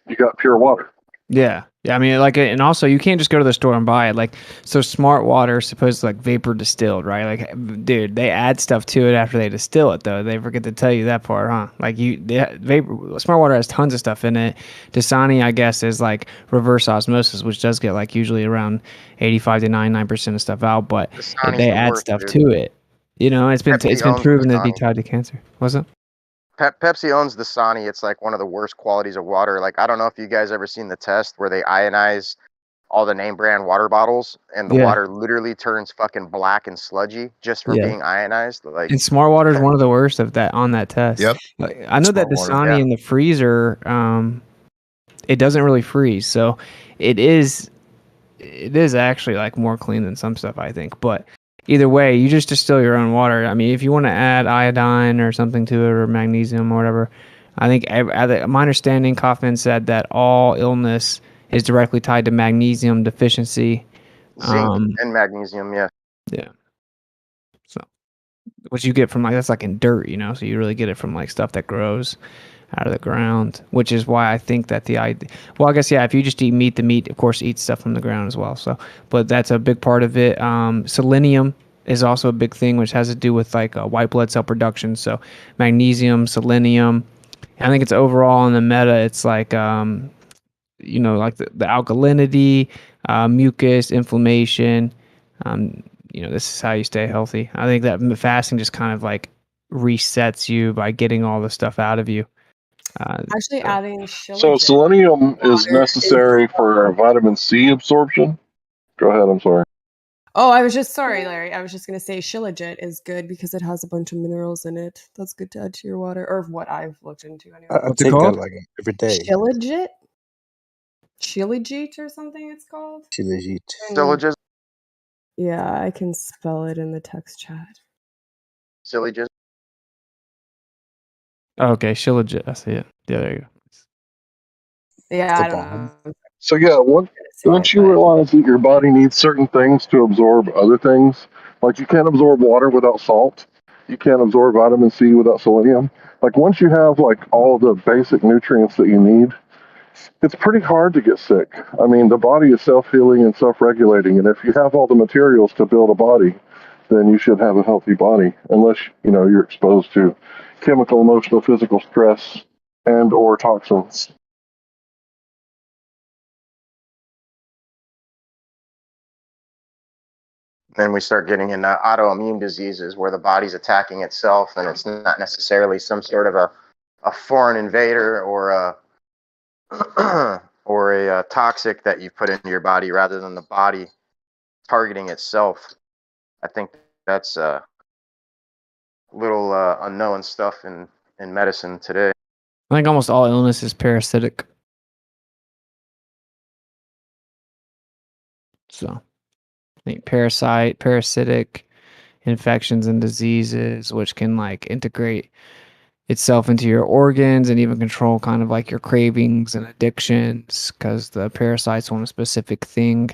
you got pure water. yeah. I mean, like, and also you can't just go to the store and buy it. Like, so smart water is supposed to like vapor distilled, right? Like, dude, they add stuff to it after they distill it, though. They forget to tell you that part, huh? Like, smart water has tons of stuff in it. Dasani, I guess, is like reverse osmosis, which does get like usually around 85 to 99% of stuff out, but Dasani's they the add worst, stuff dude. to it. You know, it's been Pepsi owns proven to Dasani. be tied to cancer. What's it? Pepsi owns Dasani. It's like one of the worst qualities of water. Like I don't know if you guys ever seen the test where they ionize all the name brand water bottles and the Yeah. water literally turns fucking black and sludgy just from Yeah. being ionized. Like And smart water is one of the worst of that on that test. Yep. Like, I know that Smart water. Dasani in the freezer, it doesn't really freeze, so it is actually like more clean than some stuff, I think. But either way, you just distill your own water. I mean, if you want to add iodine or something to it or magnesium or whatever, I think my understanding, Kaufman said that all illness is directly tied to magnesium deficiency. zinc and magnesium, yeah. Yeah. So, what you get from that's like in dirt, so you really get it from like stuff that grows out of the ground, which is why I think that I guess, yeah, if you just eat meat, the meat, of course, eats stuff from the ground as well. So, but that's a big part of it. Selenium is also a big thing, which has to do with like white blood cell production. So, magnesium, selenium. I think it's overall in the meta, it's like, like the alkalinity, mucus, inflammation. This is how you stay healthy. I think that fasting just kind of like resets you by getting all the stuff out of you. Actually, adding So selenium is necessary for vitamin C absorption. Go ahead. I'm sorry. Oh, I was just sorry, Larry. I was just gonna say Shilajit is good because it has a bunch of minerals in it. That's good to add to your water, or what I've looked into anyway. I take that like every day. Shilajit or something it's called. Shilajit. Syllogism. Yeah, I can spell it in the text chat. Syllogism. Okay, Shilajit. I see it. Yeah, there you go. Yeah, I don't know. So yeah, once you realize that your body needs certain things to absorb other things, like you can't absorb water without salt, You can't absorb vitamin C without selenium. Like once you have like all the basic nutrients that you need, it's pretty hard to get sick. I mean, the body is self-healing and self-regulating, and if you have all the materials to build a body, then you should have a healthy body, unless you're exposed to chemical, emotional, physical stress and or toxins. Then we start getting into autoimmune diseases where the body's attacking itself, and it's not necessarily some sort of a foreign invader or a or a toxic that you put into your body, rather than the body targeting itself. I think that's little unknown stuff in medicine today. I think almost all illness is parasitic. So I think parasitic infections and diseases, which can like integrate itself into your organs and even control kind of like your cravings and addictions, because the parasites want a specific thing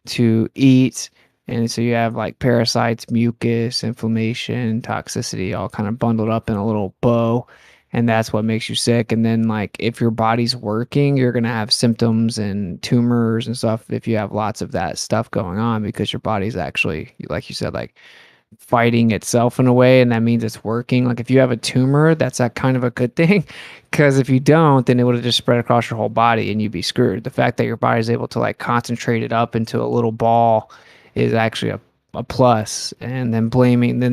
to eat. And so you have like parasites, mucus, inflammation, toxicity, all kind of bundled up in a little bow. And that's what makes you sick. And then like if your body's working, you're going to have symptoms and tumors and stuff if you have lots of that stuff going on, because your body's actually, like you said, like fighting itself in a way, and that means it's working. Like if you have a tumor, that's that kind of a good thing, because if you don't, then it would have just spread across your whole body and you'd be screwed. The fact that your body's able to like concentrate it up into a little ball is actually a plus. And then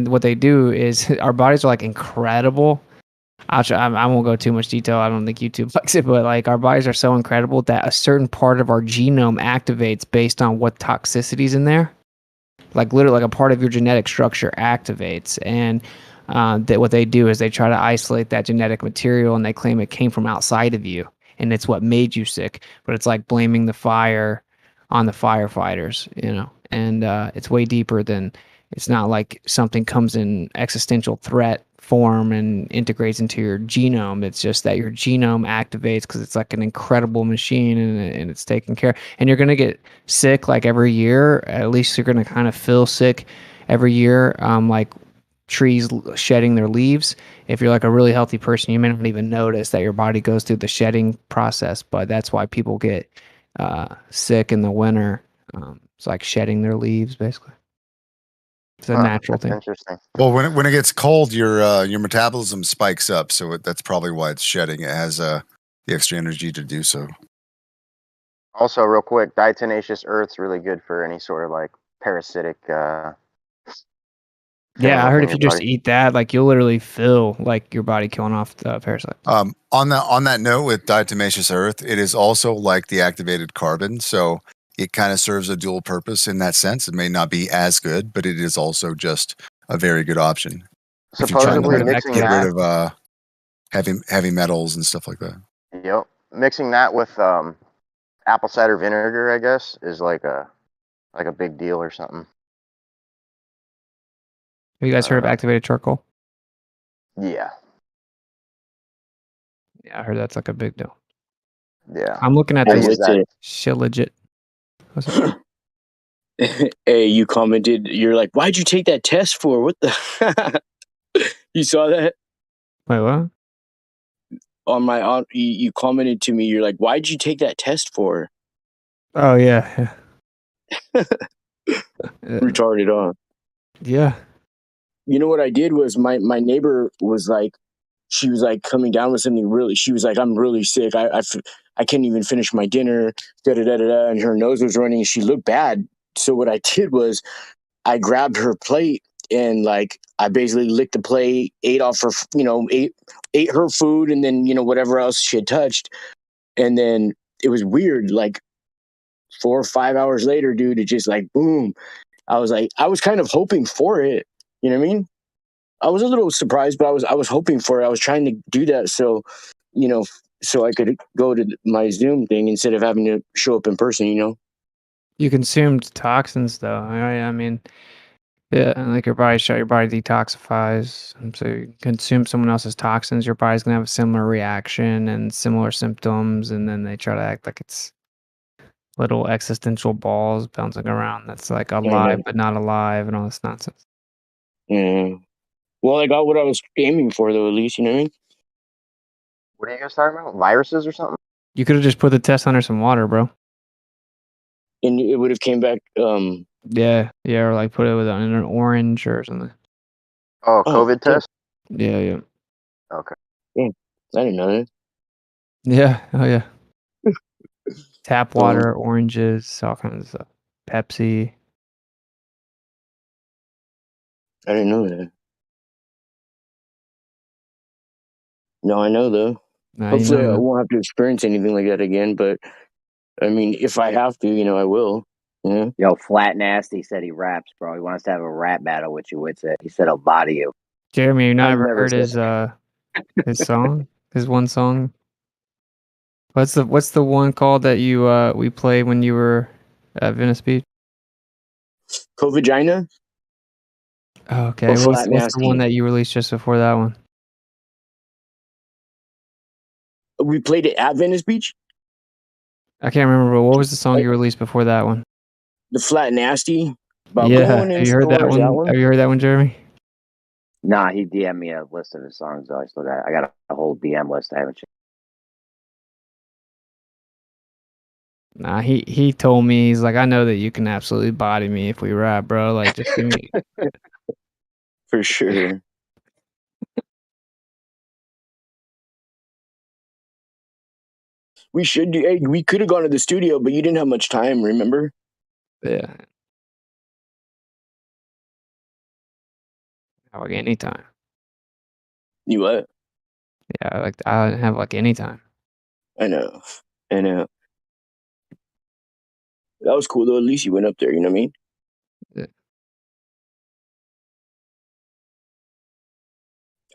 what they do is our bodies are like incredible. I won't go too much detail. I don't think YouTube likes it, but like our bodies are so incredible that a certain part of our genome activates based on what toxicity's in there. Like literally, like a part of your genetic structure activates, and that what they do is they try to isolate that genetic material, and they claim it came from outside of you, and it's what made you sick. But it's like blaming the fire on the firefighters, and it's way deeper than. It's not like something comes in existential threat form and integrates into your genome. It's just that your genome activates because it's like an incredible machine, and it's taken care. And you're going to get sick like every year. At least you're going to kind of feel sick every year, like trees shedding their leaves. If you're like a really healthy person, you may not even notice that your body goes through the shedding process, but that's why people get sick in the winter. It's like shedding their leaves, basically. It's a natural thing. Interesting. Well, when it gets cold, your metabolism spikes up, so that's probably why it's shedding. It has the extra energy to do so. Also, real quick, diatomaceous earth's really good for any sort of like parasitic. Yeah, I heard if you just eat that, like you'll literally feel like your body killing off the parasite. On that note with diatomaceous earth, it is also like the activated carbon, so it kind of serves a dual purpose in that sense. It may not be as good, but it is also just a very good option. Supposedly mixing get that, rid of heavy metals and stuff like that. Yep, mixing that with apple cider vinegar, I guess, is like a big deal or something. Have you guys heard of activated charcoal? Yeah. Yeah, I heard that's like a big deal. Yeah. I'm looking at I this use that. shit legit. Hey, you commented, you're like, why'd you take that test for? What the? You saw that? Wait, what? You commented to me, you're like, why'd you take that test for? Oh, yeah. Retarded on. Yeah. You know what I did was my neighbor was like, she was like coming down with something really, she was like, I'm really sick. I can't even finish my dinner, da-da-da-da-da, and her nose was running. She looked bad. So what I did was I grabbed her plate and like I basically licked the plate, ate off her, ate her food, and then whatever else she had touched. And then it was weird. Like 4 or 5 hours later, dude, it just like boom. I was kind of hoping for it. You know what I mean? I was a little surprised, but I was hoping for it. I was trying to do that so I could go to my Zoom thing instead of having to show up in person. You consumed toxins, though. I mean, yeah, like your body detoxifies. And so you consume someone else's toxins, your body's gonna have a similar reaction and similar symptoms, and then they try to act like it's little existential balls bouncing around that's like alive but not alive and all this nonsense. Yeah. Well, I got what I was aiming for, though. At least, you know what I mean. What are you guys talking about? Viruses or something? You could have just put the test under some water, bro. And it would have came back. Yeah, or like put it with an orange or something. Oh, COVID okay. test? Yeah. Okay. Yeah, I didn't know that. Yeah. Oh yeah. Tap water, oranges, all kinds of stuff. Pepsi. I didn't know that. No, I know though. Now you Hopefully, know I that. won't have to experience anything like that again. But I mean, if I have to, you know, I will. Yeah. Yo, Flat Nasty said he raps, bro. He wants to have a rap battle with you. With it, he said he'll body you. Jeremy, you I've never never heard said his song? His one song? What's the one called that you we played when you were at Venice Beach? Co-vagina Oh, okay. or What's Flat the one Nasty. that you released just before that one? We played it at Venice Beach. I can't remember, but what was the song you released before that one? The Flat Nasty about Yeah. going Have in you heard that stores. That one? one. Have you heard that one, Jeremy? Nah, he DM'd me a list of his songs. Though I got a whole DM list. I haven't checked. Nah, he told me, he's like, I know that you can absolutely body me if we rap, bro. Like, just give me. For sure. We should do. Hey, we could have gone to the studio, but you didn't have much time. Remember? Yeah. Like anytime. You what? Yeah, like I don't have like any time. I know. That was cool though. At least you went up there. You know what I mean? Yeah.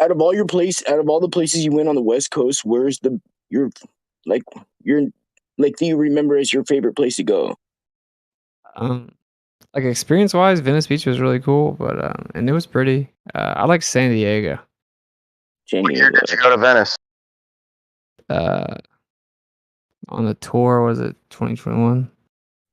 Out of all the places you went on the West Coast, where's do you remember as your favorite place to go? Like experience wise, Venice Beach was really cool, but and it was pretty. I like San Diego. What year did you go to Venice? On the tour, was it 2021?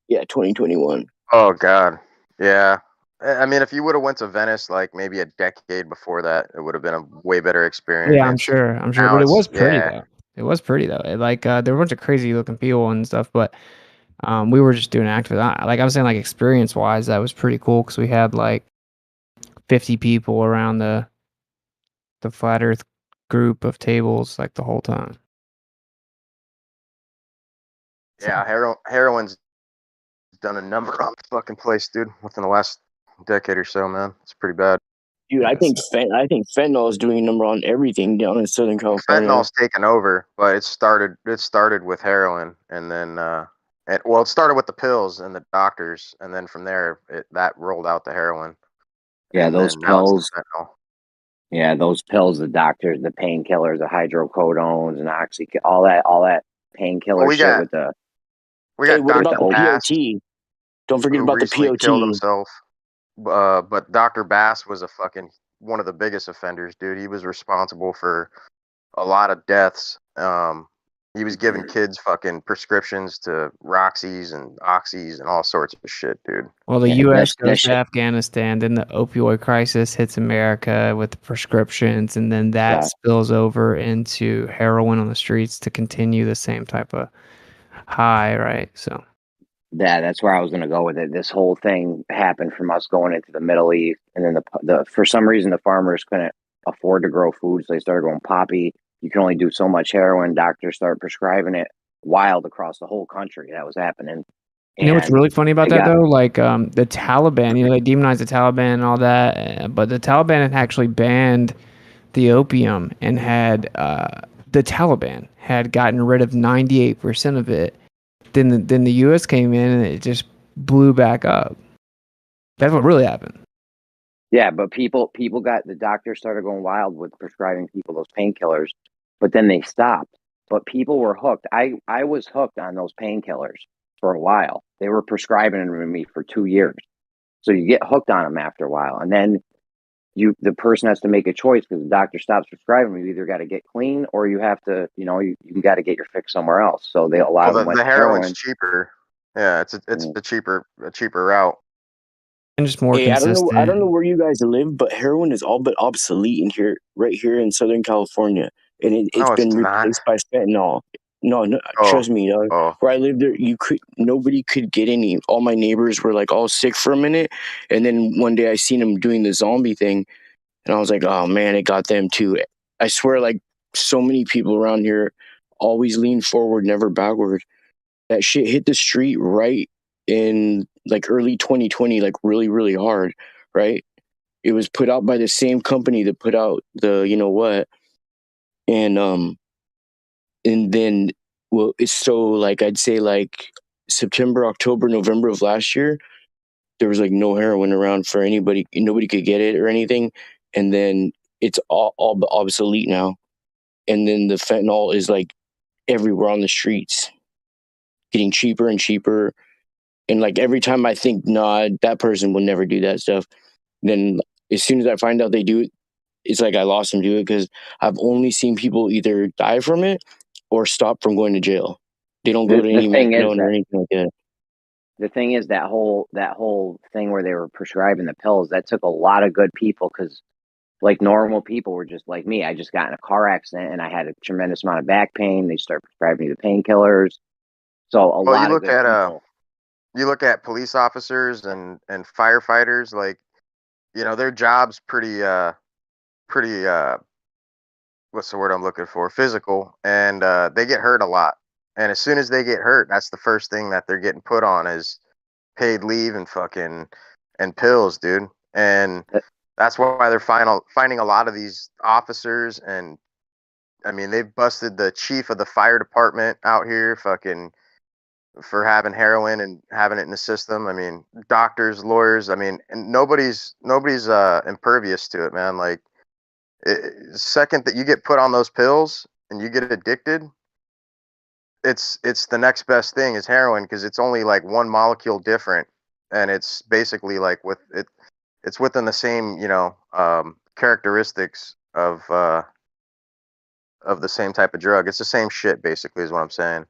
Yeah, 2021. Oh God, yeah. I mean, if you would have went to Venice like maybe a decade before that, it would have been a way better experience. Yeah, I'm sure, Now but it it's was pretty yeah. though. It was pretty though. There were a bunch of crazy looking people and stuff, but we were just doing active. Like I was saying, like experience wise, that was pretty cool because we had like 50 people around the flat Earth group of tables like the whole time. Yeah, heroin's done a number on the fucking place, dude. Within the last decade or so, man, it's pretty bad. Dude, I think fentanyl is doing a number on everything down in Southern California. Fentanyl's taken over, but it started with heroin, and then it started with the pills and the doctors, and then from there that rolled out the heroin. Yeah, and those then now it's pills. the fentanyl. Yeah, those pills, the doctors, the painkillers, the hydrocodones, and all that painkiller Well, we shit got with the. Hey, what Dr. about the Bass, POT? Don't forget who about the recently POT. killed himself. But Dr. Bass was one of the biggest offenders, dude. He was responsible for a lot of deaths. He was giving kids fucking prescriptions to Roxy's and Oxys and all sorts of shit, dude. Well, the Yeah, U.S. that goes to shit. Afghanistan, then the opioid crisis hits America with the prescriptions, and then that Yeah. spills over into heroin on the streets to continue the same type of high, right? So That's where I was gonna go with it. This whole thing happened from us going into the Middle East, and then the for some reason the farmers couldn't afford to grow food, so they started going poppy. You can only do so much heroin. Doctors start prescribing it wild across the whole country. That was happening. you know what's And really funny about they that got though? Like the Taliban, they demonized the Taliban and all that, but the Taliban had actually banned the opium and had the Taliban had gotten rid of 98% of it. Then the U.S. came in and it just blew back up. That's what really happened. Yeah, but people got, the doctors started going wild with prescribing people those painkillers, but then they stopped. But people were hooked. I was hooked on those painkillers for a while. They were prescribing them to me for 2 years. So you get hooked on them after a while, and then the person has to make a choice because the doctor stops prescribing them. You either got to get clean or you have to, you got to get your fix somewhere else. So a lot of them went The to heroin's heroin. cheaper. Yeah, it's a cheaper route. And just more Hey, I don't know consistent. where you guys live, but heroin is all but obsolete in here, right here in Southern California, and it's No, it's been not. replaced by fentanyl. No, Oh, trust me, dog. oh. Where I lived there, nobody could get any. All my neighbors were like all sick for a minute, and then one day I seen them doing the zombie thing, and I was like, oh man, it got them too. I swear, like so many people around here always lean forward, never backward. That shit hit the street right in like early 2020, like really, really hard, right? It was put out by the same company that put out the you know what, and then well, it's so like I'd say like September, October, November of last year, there was like no heroin around for anybody. Nobody could get it or anything, and then it's all obsolete now. And then the fentanyl is like everywhere on the streets, getting cheaper and cheaper. And like every time I think, nah, that person will never do that stuff, then as soon as I find out they do it, it's like I lost them to it because I've only seen people either die from it or stop from going to jail. They don't go to The any thing is methadone or anything like that. the thing is that whole thing where they were prescribing the pills, that took a lot of good people, because like normal people were just like me. I just got in a car accident and I had a tremendous amount of back pain. They start prescribing me the painkillers. So a Well, lot of good people. you look at police officers and firefighters, like, you know, their job's pretty what's the word I'm looking for? Physical, and they get hurt a lot. And as soon as they get hurt, that's the first thing that they're getting put on is paid leave and fucking and pills, dude. And that's why they're finding a lot of these officers. And I mean, they've busted the chief of the fire department out here, fucking, for having heroin and having it in the system. I mean, doctors, lawyers. I mean, and nobody's impervious to it, man. Like, second that you get put on those pills and you get addicted, it's the next best thing is heroin, because it's only like one molecule different, and it's basically like it's within the same, you know, characteristics of the same type of drug. It's the same shit basically is what I'm saying.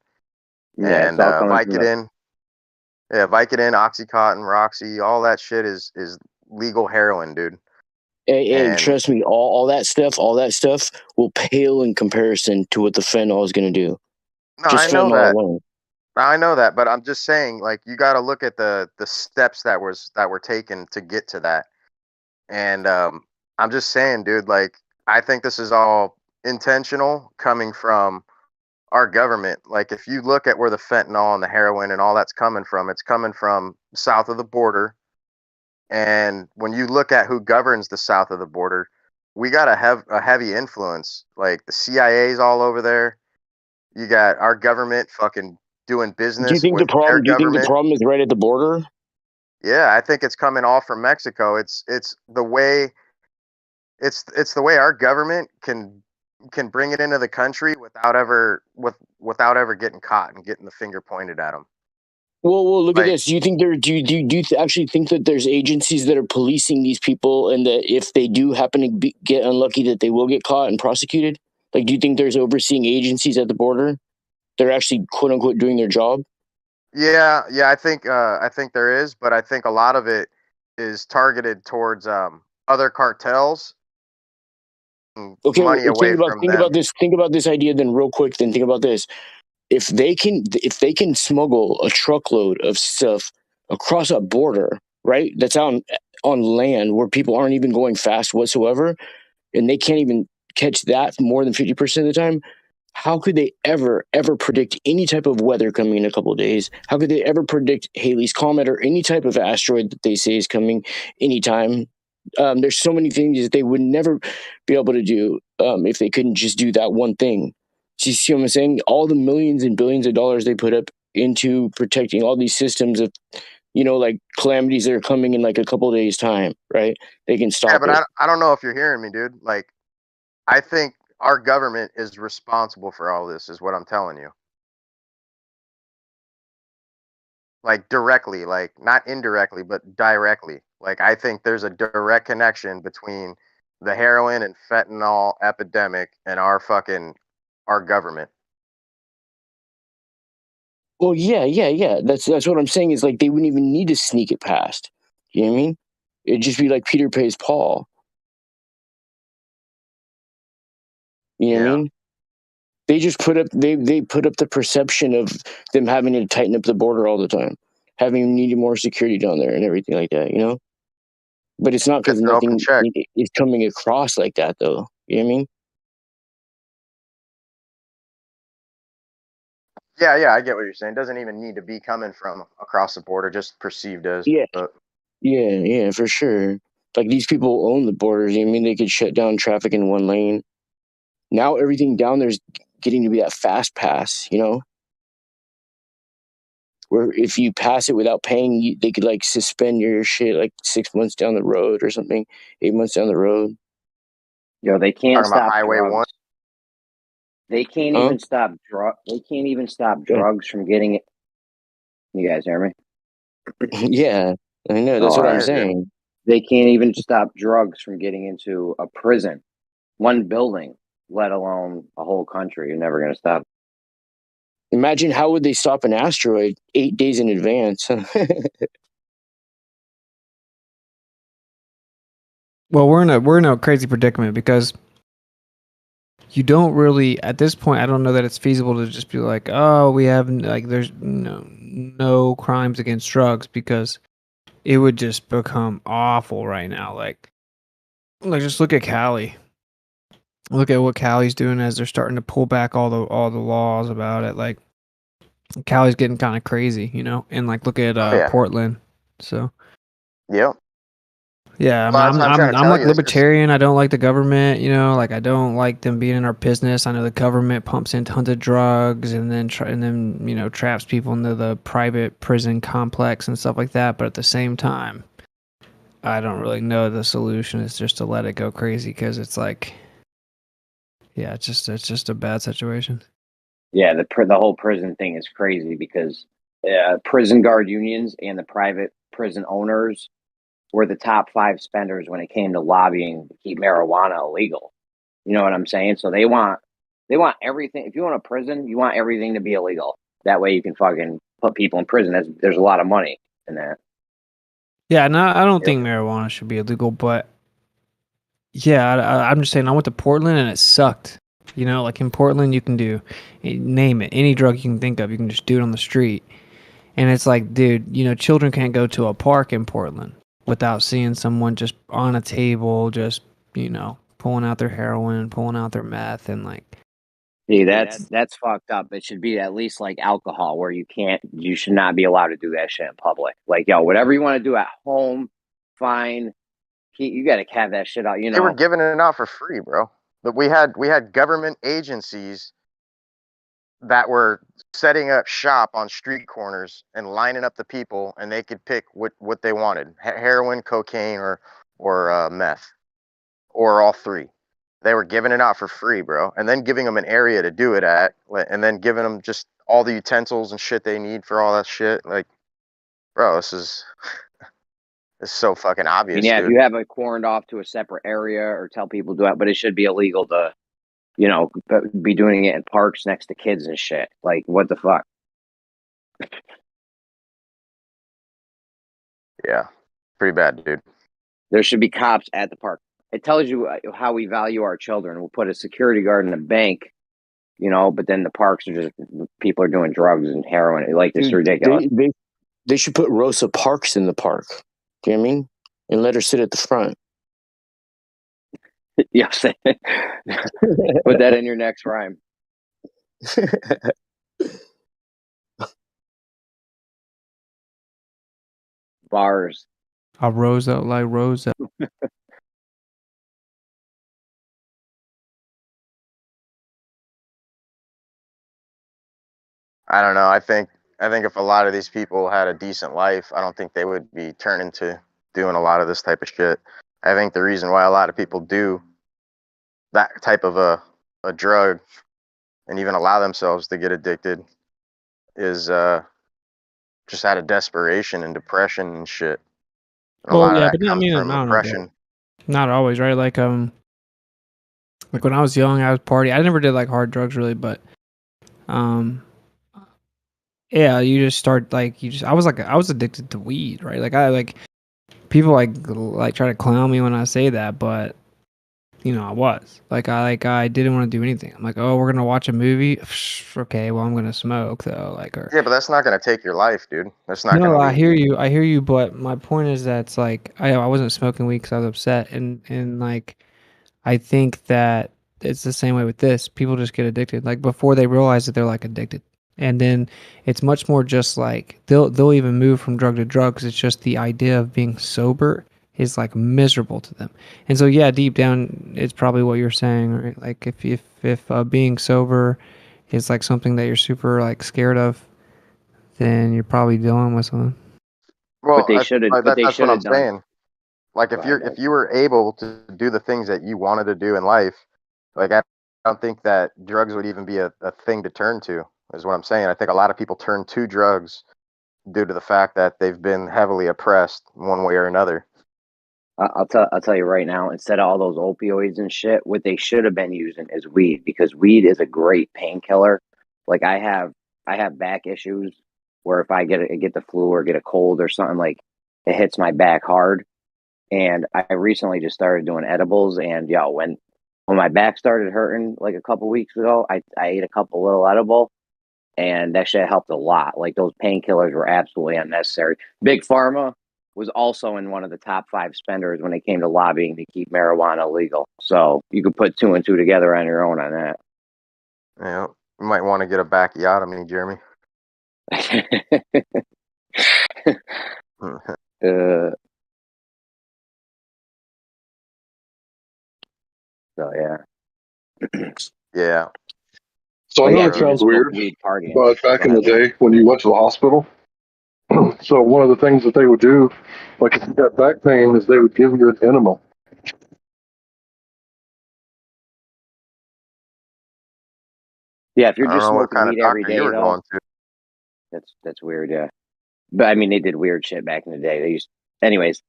Yeah, it's And all coming from Vicodin, Vicodin, Oxycontin, Roxy, all that shit is legal heroin, dude. Hey, And trust me, all that stuff will pale in comparison to what the fentanyl is going to do. no, Just I know fentanyl that. alone. I know that, but I'm just saying, like, you got to look at the steps that were taken to get to that. And I'm just saying, dude, like, I think this is all intentional coming from our government. Like, if you look at where the fentanyl and the heroin and all that's coming from, it's coming from south of the border. And when you look at who governs the south of the border, we got a heavy influence. Like, the CIA's all over there. You got our government fucking doing Do you business think the with their problem? Do you think the government. problem is right at the border? Yeah, I think it's coming all from Mexico. It's the way the way our government can bring it into the country without ever getting caught and getting the finger pointed at them. Well, look at Like, this. Do you think actually think that there's agencies that are policing these people, and that if they do happen to get unlucky, that they will get caught and prosecuted? Like, do you think there's overseeing agencies at the border that are actually quote unquote doing their job? yeah, I think there is, but I think a lot of it is targeted towards other cartels, Okay, well, money away from think about them. this. Think about this idea. Then, real quick. Then think about this. If they can smuggle a truckload of stuff across a border, right? That's on land where people aren't even going fast whatsoever, and they can't even catch that more than 50% of the time. How could they ever predict any type of weather coming in a couple of days? How could they ever predict Halley's Comet or any type of asteroid that they say is coming anytime? There's so many things that they would never be able to do if they couldn't just do that one thing. Do you see what I'm saying? All the millions and billions of dollars they put up into protecting all these systems of, like calamities that are coming in like a couple of days' time, right? They can stop Yeah, but it. I don't know if you're hearing me, dude. Like, I think our government is responsible for all this, is what I'm telling you. Like, directly, like, not indirectly, but directly. Like, I think there's a direct connection between the heroin and fentanyl epidemic and our government. Well, yeah. That's what I'm saying is like they wouldn't even need to sneak it past. You know what I mean? It'd just be like Peter pays Paul. You know what I mean? They just put up they put up the perception of them having to tighten up the border all the time, having needed more security down there and everything like that, you know? But it's not because nothing is coming across like that, though. You know what I mean? Yeah, I get what you're saying. It doesn't even need to be coming from across the border, just perceived as. Yeah. But Yeah, for sure. Like these people own the borders. You know what I mean? They could shut down traffic in one lane. Now everything down there's getting to be that fast pass, you know? Where if you pass it without paying, they could like suspend your shit like 6 months down the road or something, 8 months down the road. Yo, they can't Talking about stop Highway drugs. 1? They can't Huh? even stop They can't even stop Yeah. drugs from getting it. You guys hear me? Yeah, I know. That's Oh, what all I'm right. saying. They can't even stop drugs from getting into a prison, one building, let alone a whole country. You're never gonna stop. Imagine how would they stop an asteroid 8 days in advance? Well, we're in a crazy predicament because you don't really at this point. I don't know that it's feasible to just be like, oh, we have like there's no crimes against drugs because it would just become awful right now. Like just look at Cali. Look at what Cali's doing as they're starting to pull back all the laws about it. Like Cali's getting kind of crazy, you know. And like look at Portland. So Yep. yeah, Well, that's what I'm trying to I'm tell like you. It's just- libertarian. I don't like the government, you know. Like I don't like them being in our business. I know the government pumps in tons of drugs and then you know traps people into the private prison complex and stuff like that. But at the same time, I don't really know the solution is just to let it go crazy because it's like, yeah, it's just a bad situation. Yeah, the whole prison thing is crazy because prison guard unions and the private prison owners were the top 5 spenders when it came to lobbying to keep marijuana illegal. You know what I'm saying? So they want everything. If you want a prison, you want everything to be illegal. That way you can fucking put people in prison. There's a lot of money in that. Yeah, no, I don't think marijuana should be illegal, but yeah, I'm just saying I went to Portland and it sucked. You know, like in Portland, you can do name it any drug you can think of. You can just do it on the street, and it's like, dude, you know, children can't go to a park in Portland without seeing someone just on a table, just you know, pulling out their heroin, pulling out their meth, and like. See, that's fucked up. It should be at least like alcohol, where you should not be allowed to do that shit in public. Like, yo, whatever you want to do at home, fine. You got to have that shit out. You know, They were giving it out for free, bro. But we had government agencies that were setting up shop on street corners and lining up the people, and they could pick what they wanted: heroin, cocaine, or meth, or all 3. They were giving it out for free, bro, and then giving them an area to do it at, and then giving them just all the utensils and shit they need for all that shit. Like, bro, this is so fucking I obvious, mean, yeah, dude. if you have it cornered off to a separate area or tell people to do it, but it should be illegal to, you know, be doing it in parks next to kids and shit. Like, what the fuck? Yeah, pretty bad, dude. There should be cops at the park. It tells you how we value our children. We'll put a security guard in a bank, you know, but then the parks are just people are doing drugs and heroin. Like, it's ridiculous. They should put Rosa Parks in the park. Do you know what I mean? And let her sit at the front. Yes. Put that in your next rhyme. Bars. I rose up like Rosa. I don't know. I think if a lot of these people had a decent life, I don't think they would be turning to doing a lot of this type of shit. I think the reason why a lot of people do that type of a drug and even allow themselves to get addicted is just out of desperation and depression and shit. And a lot of that I comes mean, from I don't know, oppression. not always, right? Like when I was young, I was party. I never did like hard drugs really, but yeah, you just start like I was addicted to weed, right? Like people like try to clown me when I say that, but you know, I was I didn't want to do anything. I'm like, oh, we're gonna watch a movie. Okay, well, I'm gonna smoke though. Like, or Yeah, but that's not going to take your life, dude. That's not going no, to I lead hear you. you. I hear you. But my point is that it's like I wasn't smoking weed because I was upset, and like I think that it's the same way with this. People just get addicted. Like before they realize that they're like addicted, and then it's much more just like they'll even move from drug to drug because it's just the idea of being sober is like miserable to them. And so yeah, deep down, it's probably what you're saying, right? Like if being sober is like something that you're super like scared of, then you're probably dealing with something. Well, But they should have. But they that's what should I'm have done. saying. Like Go ahead, if you were able to do the things that you wanted to do in life, like I don't think that drugs would even be a thing to turn to. Is what I'm saying. I think a lot of people turn to drugs due to the fact that they've been heavily oppressed one way or another. I'll tell you right now. Instead of all those opioids and shit, what they should have been using is weed, because weed is a great painkiller. Like I have back issues where if I get the flu or get a cold or something, like it hits my back hard. And I recently just started doing edibles, and yo, when my back started hurting like a couple weeks ago, I ate a couple little edible, and that shit helped a lot. Like those painkillers were absolutely unnecessary. Big Pharma was also in one of the top 5 spenders when it came to lobbying to keep marijuana legal. So you could put 2 and 2 together on your own on that. Yeah, you might want to get a backiotomy, Jeremy. So yeah. Yeah. So I But know yeah, it if you're sounds just smoking weird, weed partying. but back Go in the ahead, Larry. day when you went to the hospital, so one of the things that they would do, like if you got back pain, is they would give you an enema. Yeah, if you're I don't just know what smoking kind of weed every doctor you day were though, going to. that's weird, yeah. But I mean they did weird shit back in the day. They used anyways.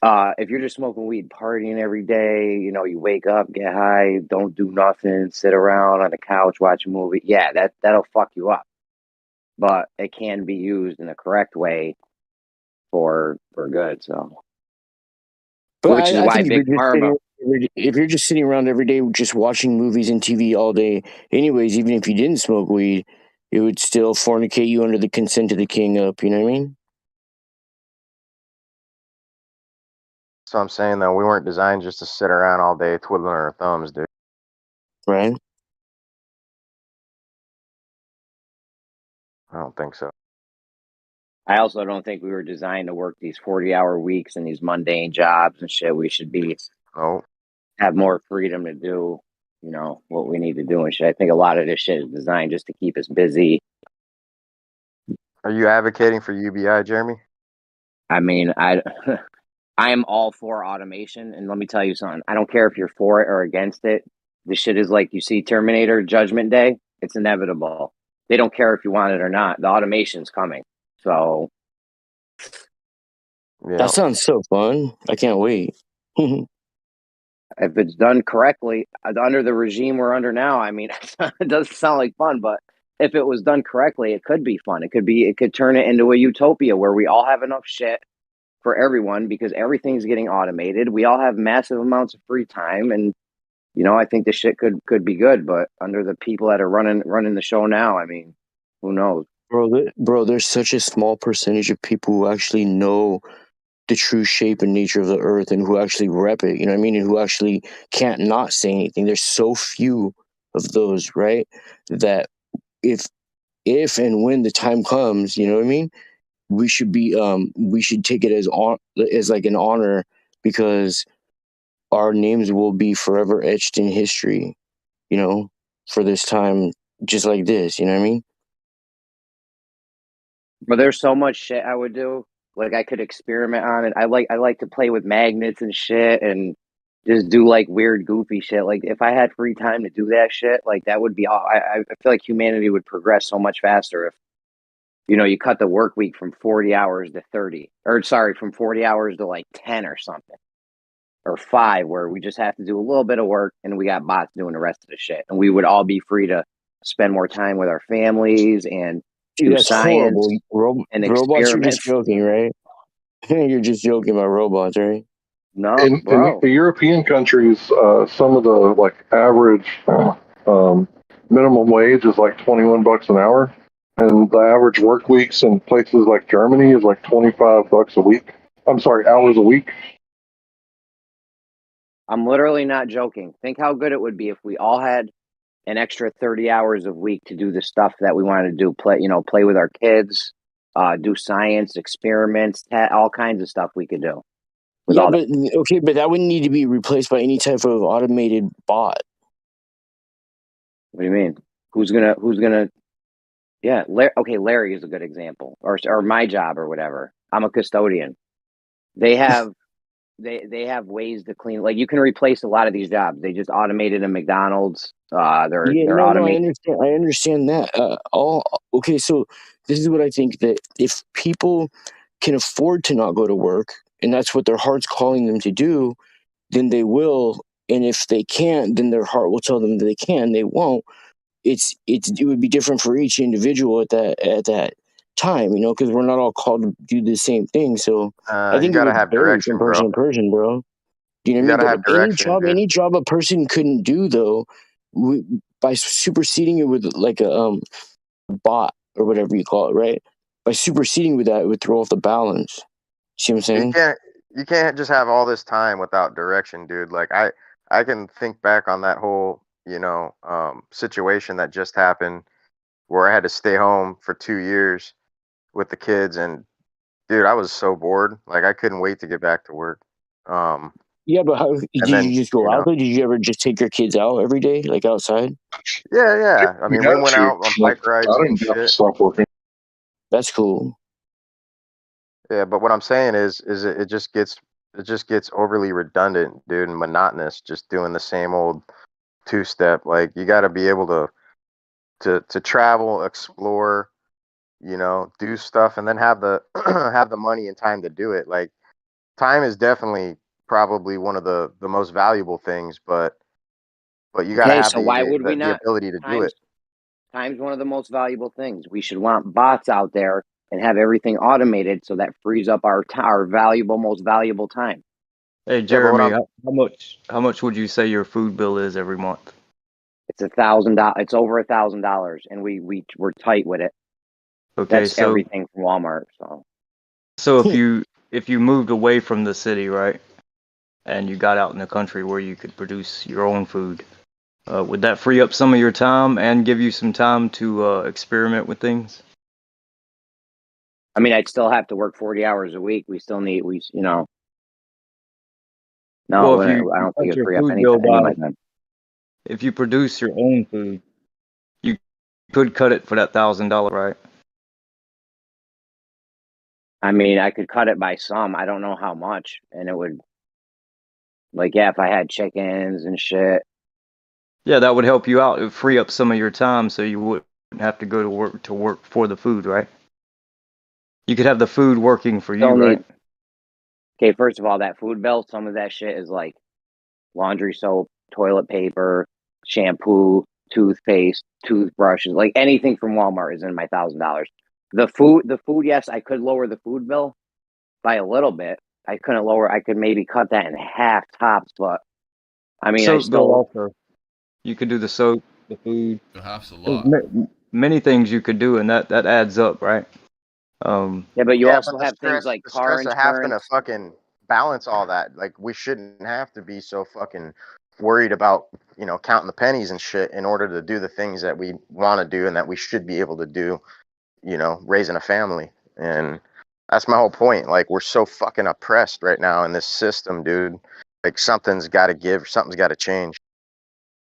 If you're just smoking weed, partying every day, you know, you wake up, get high, don't do nothing, sit around on the couch, watch a movie. Yeah, that'll fuck you up. But it can be used in a correct way for good. So, But which is I why think Big Pharma. if you're just sitting around every day just watching movies and TV all day, anyways, even if you didn't smoke weed, it would still fornicate you under the consent of the king up. You know what I mean? So I'm saying though, we weren't designed just to sit around all day twiddling our thumbs, dude. Right. I don't think so. I also don't think we were designed to work these 40-hour weeks and these mundane jobs and shit. We should have more freedom to do, you know, what we need to do and shit. I think a lot of this shit is designed just to keep us busy. Are you advocating for UBI, Jeremy? I mean, I am all for automation, and let me tell you something. I don't care if you're for it or against it. This shit is like you see Terminator Judgment Day. It's inevitable. They don't care if you want it or not. The automation's coming. So That sounds so fun. I can't wait. if it's done correctly, under the regime we're under now, I mean, it doesn't sound like fun, but if it was done correctly, it could be fun. It could turn it into a utopia where we all have enough shit for everyone because everything's getting automated. We all have massive amounts of free time, and you know, I think this shit could be good. But under the people that are running the show now, I mean, who knows? Bro, there's such a small percentage of people who actually know the true shape and nature of the earth and who actually rep it, you know what I mean? And who actually can't not say anything. There's so few of those, right? That if and when the time comes, you know what I mean? We should take it as like an honor because our names will be forever etched in history, you know, for this time just like this, you know what I mean? But there's so much shit I would do. Like I could experiment on it. I like to play with magnets and shit and just do like weird goofy shit. Like if I had free time to do that shit, like that would be all I feel like humanity would progress so much faster if you know you cut the work week from 40 hours to 30. Or sorry, from 40 hours to like 10 or something. Or 5 where we just have to do a little bit of work and we got bots doing the rest of the shit. And we would all be free to spend more time with our families and Dude, do that's science horrible. and Robots are just experiments. joking, right? You're just joking about robots, right? No, In bro. the European countries, some of the like average minimum wage is like $21 an hour, and the average work weeks in places like Germany is like $25 a week. I'm sorry, hours a week. I'm literally not joking. Think how good it would be if we all had an extra 30 hours a week to do the stuff that we wanted to do. Play with our kids, do science experiments, all kinds of stuff we could do. Yeah, but okay, but that wouldn't need to be replaced by any type of automated bot. What do you mean? Who's gonna? Yeah, Larry is a good example, or my job or whatever. I'm a custodian. They have they have ways to clean. Like you can replace a lot of these jobs. They just automated in McDonald's. They're No, I automating. understand. I understand that. Okay. So this is what I think, that if people can afford to not go to work, and that's what their heart's calling them to do, then they will. And if they can't, then their heart will tell them that they can. They won't. It would be different for each individual at that time, because we're not all called to do the same thing. So I You think it gotta would have vary from direction, bro. person to person, bro. Do you know You what I gotta mean? have But any direction, dude. job a person couldn't do, though, by superseding it with like a bot or whatever you call it, right? By superseding with that, it would throw off the balance. See what I'm saying? You can't just have all this time without direction, dude. Like I can think back on that whole, situation that just happened where I had to stay home for 2 years with the kids, and dude, I was so bored. Like I couldn't wait to get back to work. Yeah, but how did And then, you just go out there? Did you ever just take your kids out every day, like outside? yeah. I mean, we Got went to. out on bike rides I and didn't have to shit. stop working. That's cool. Yeah, but what I'm saying is it just gets overly redundant, dude, and monotonous, just doing the same old two-step. Like you got to be able to travel, explore, do stuff, and then have the have the money and time to do it. Like time is definitely probably one of the most valuable things, but you got to Okay, have so why would we the not? ability to do it. Time's one of the most valuable things. We should want bots out there and have everything automated so that frees up our most valuable time. Hey Jeremy, how much would you say your food bill is every month? It's $1,000. It's over $1,000, and we're tight with it. Okay, That's everything from Walmart. So if you moved away from the city, right, and you got out in the country where you could produce your own food, would that free up some of your time and give you some time to experiment with things? I mean, I'd still have to work 40 hours a week. We still need No, Well, if I you don't think cut it'd your free up food any bill of my by, time. if you produce your own food, you could cut it for that $1,000, right? I mean, I could cut it by some. I don't know how much, and it would, if I had chickens and shit. Yeah, that would help you out. It would free up some of your time, so you wouldn't have to go to work for the food, right? You could have the food working for you, right? Okay, first of all, that food bill, some of that shit is like laundry soap, toilet paper, shampoo, toothpaste, toothbrushes, like anything from Walmart is in my $1,000. The food, yes, I could lower the food bill by a little bit. I could maybe cut that in half tops, but I mean, Soap bill also. You could do the soap, the food. Half's a There's lot. many things you could do, and that adds up, right? Yeah, but you also But the have things stress, like car of having to insurance. fucking balance all that, like we shouldn't have to be so fucking worried about, counting the pennies and shit in order to do the things that we want to do and that we should be able to do, raising a family. And that's my whole point. Like we're so fucking oppressed right now in this system, dude. Like something's got to give, something's got to change.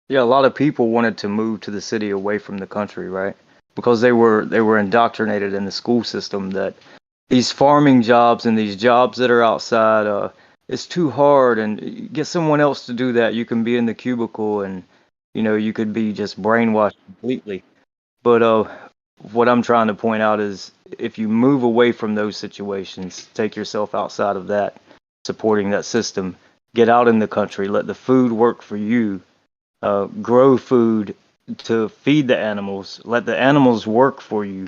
Yeah, a lot of people wanted to move to the city away from the country, right? Because they were indoctrinated in the school system that these farming jobs and these jobs that are outside, it's too hard, and get someone else to do that. You can be in the cubicle, and you could be just brainwashed completely. But what I'm trying to point out is if you move away from those situations, take yourself outside of that, supporting that system, get out in the country, let the food work for you, grow food to feed the animals, let the animals work for you,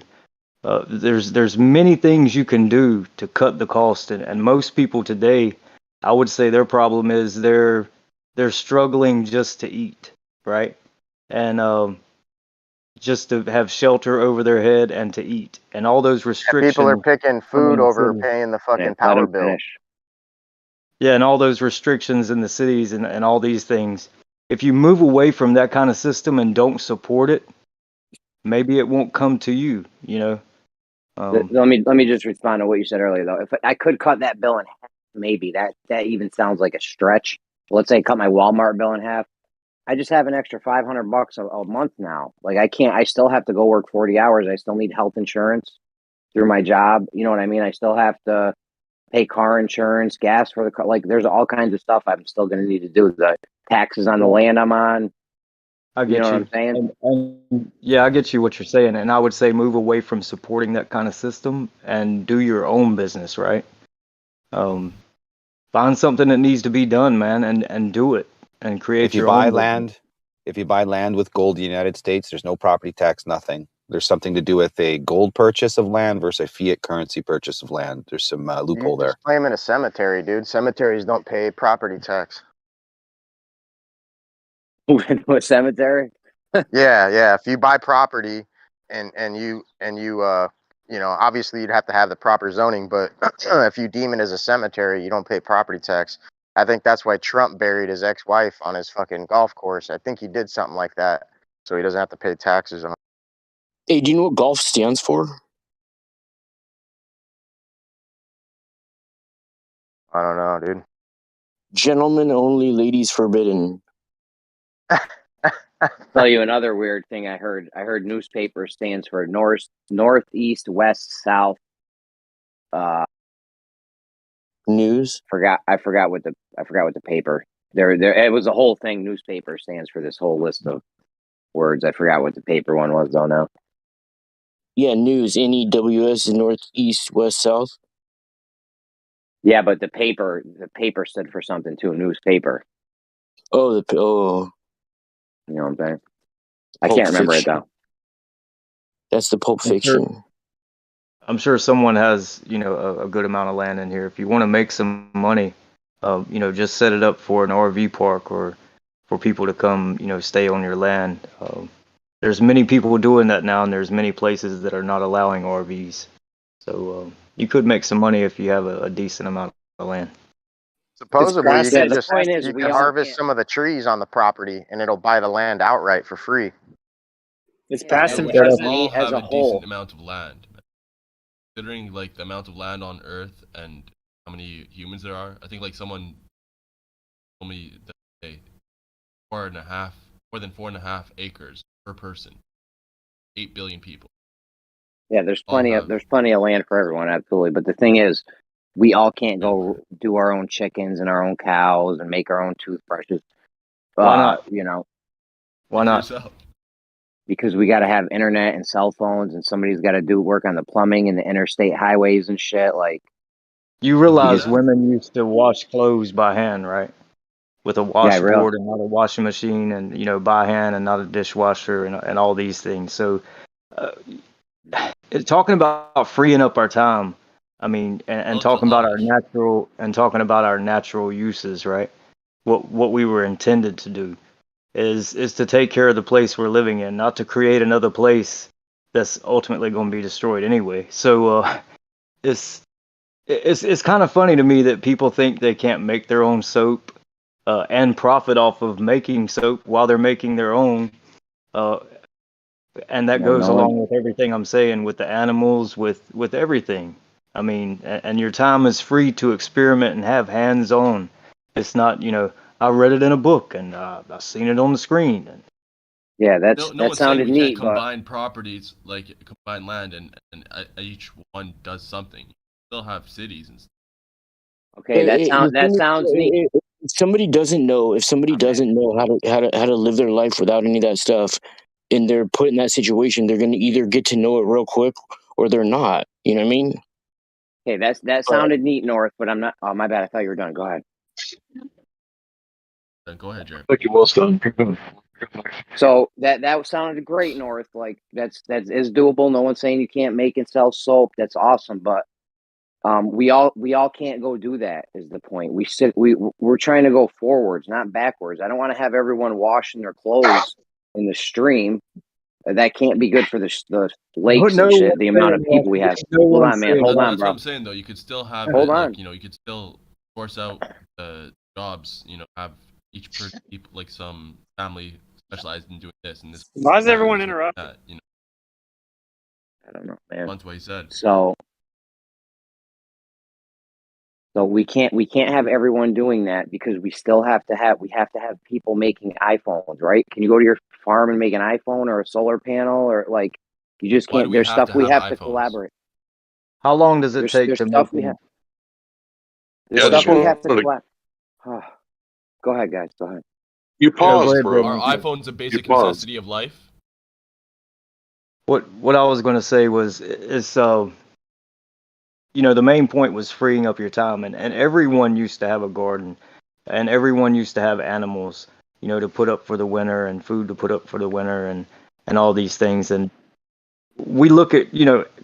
There's many things you can do to cut the cost, and most people today, I would say their problem is they're struggling just to eat, right? And just to have shelter over their head and to eat, and all those People are restrictions picking come in food the over city. paying the Yeah, fucking let power him bill. finish. Yeah, and all those restrictions in the cities and all these things. If you move away from that kind of system and don't support it, maybe it won't come to you. You know. Let me just respond to what you said earlier, though. If I could cut that bill in half, maybe that even sounds like a stretch. Let's say cut my Walmart bill in half. I just have an extra $500 a month now. Like I can't. I still have to go work 40 hours. I still need health insurance through my job. You know what I mean? I still have to pay car insurance, gas for the car. Like there's all kinds of stuff I'm still going to need to do. The taxes on the land I'm on. I You know get what you. I'm saying? And yeah, I get you what you're saying. And I would say move away from supporting that kind of system and do your own business, right? Um, find something that needs to be done, man, and do it and create If you your buy own business. land, if you buy land with gold in the United States, there's no property tax, nothing. There's something to do with a gold purchase of land versus a fiat currency purchase of land. There's some loophole You're there. just claiming a cemetery, dude. Cemeteries don't pay property tax. What cemetery? Yeah. If you buy property and you you know, obviously you'd have to have the proper zoning, but if you deem it as a cemetery, you don't pay property tax. I think that's why Trump buried his ex-wife on his fucking golf course. I think he did something like that, so he doesn't have to pay taxes on it. Hey, do you know what golf stands for? I don't know, dude. Gentlemen only, ladies forbidden. Tell you another weird thing I heard. I heard newspaper stands for north, northeast, west, south. News. I forgot what the paper. There. It was a whole thing. Newspaper stands for this whole list of words. I forgot what the paper one was though. Now. Yeah, news. NEWS, north, east, west, south. Yeah, but the paper stood for something too. Newspaper. Oh, You know what I'm saying? I Pulp can't remember Fiction. it though. That's the Pulp I'm Fiction. sure, I'm sure someone has, you know, a good amount of land in here. If you want to make some money, you know, just set it up for an RV park or for people to come, you know, stay on your land. There's many people doing that now, and there's many places that are not allowing RVs. So you could make some money if you have a decent amount of land. Supposedly, you Yeah, could the just point is you we could all harvest can't. some of the trees on the property, and it'll buy the land outright for free. It's Yeah, past and and as present. a, all as have a a decent whole. amount of land. Considering like the amount of land on Earth and how many humans there are, I think like someone told me that they more than 4.5 acres per person. 8 billion people. Yeah, there's All plenty have of land for everyone, absolutely. But the thing is, we all can't go do our own chickens and our own cows and make our own toothbrushes. Why not? You know, Why not? yourself. because we got to have internet and cell phones, and somebody's got to do work on the plumbing and the interstate highways and shit. Like, You realize women used to wash clothes by hand, right? With a yeah, real. washboard and not a washing machine, and you know, by hand and not a dishwasher, and all these things. So, uh, talking about freeing up our time, I mean, and talking about our natural uses, right? What we were intended to do is to take care of the place we're living in, not to create another place that's ultimately going to be destroyed anyway. So it's kind of funny to me that people think they can't make their own soap and profit off of making soap while they're making their own. And that Yeah, goes no one. along with everything I'm saying with the animals, with everything. I mean, and your time is free to experiment and have hands-on. It's not, you know, I read it in a book and I've seen it on the screen. And Yeah, No that one's saying sounded we can't neat, but combine properties, like combine land, and each one does something. You still have cities and stuff. okay, that The thing sounds neat. if somebody doesn't know, how to live their life without any of that stuff, and they're put in that situation, they're going to either get to know it real quick or they're not. You know what I mean? Okay, that sounded neat, North, but I'm not. Oh, my bad. I thought you were done. Go ahead. Go ahead, Jeremy. Thank you, well done. So that sounded great, North. Like that is doable. No one's saying you can't make and sell soap. That's awesome, but we all can't go do that. Is the point? We're trying to go forwards, not backwards. I don't want to have everyone washing their clothes in the stream. That can't be good for the lakes and shit. The amount of people we have. Hold on, man. Hold on, That's bro. what I'm saying, though. You could still have Hold it, on. like, you could still force out the jobs. Have each person, like some family specialized in doing this and this. Why does everyone interrupt? That, I don't know, man. That's what he said. So we can't have everyone doing that because we have to have people making iPhones, right? Can you go to your farm and make an iPhone or a solar panel or like you just Why can't? do we There's have stuff to we have have to iPhones? collaborate. How long does it take There's to stuff make we have. Yeah, There's stuff we have to really- collaborate. Go ahead, guys. Go ahead. You paused ahead, for a bro. Are iPhones a basic paused. necessity of life? What I was going to say is the main point was freeing up your time, and everyone used to have a garden, and everyone used to have animals, to put up for the winter and food to put up for the winter and all these things. And we look at,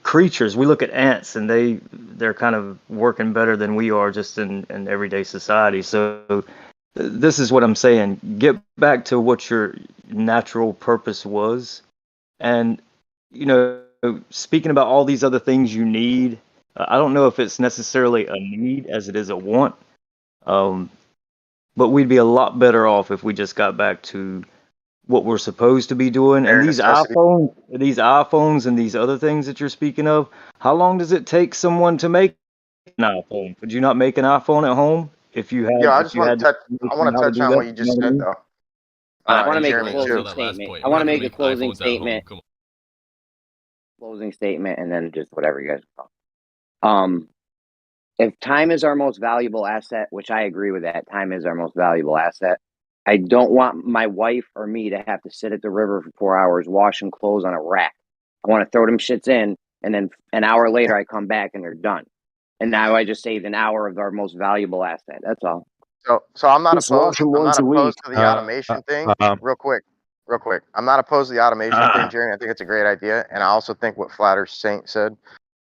creatures, we look at ants and they're kind of working better than we are just in everyday society. So this is what I'm saying. Get back to what your natural purpose was. And, speaking about all these other things you need, I don't know if it's necessarily a need as it is a want. But we'd be a lot better off if we just got back to what we're supposed to be doing. Bare And these necessity. iPhones and these other things that you're speaking of, how long does it take someone to make an iPhone? Would you not make an iPhone at home if you had? Yo, I if just you want had to the touch. I information want to how to touch do on that? what you just know what I said mean? though. I want to And make a Jeremy closing too. That last statement. point. I We're want to not gonna make a make closing iPhones at home. statement. Come on. Closing statement, and then just whatever you guys call. If time is our most valuable asset, which I agree with that, time is our most valuable asset. I don't want my wife or me to have to sit at the river for 4 hours washing clothes on a rack. I want to throw them shits in, and then an hour later I come back and they're done. And now I just saved an hour of our most valuable asset. That's all. So I'm not Just wash opposed. them I'm once not a week. opposed to the automation thing. Real quick. I'm not opposed to the automation thing, Jeremy. I think it's a great idea, and I also think what Flatter Saint said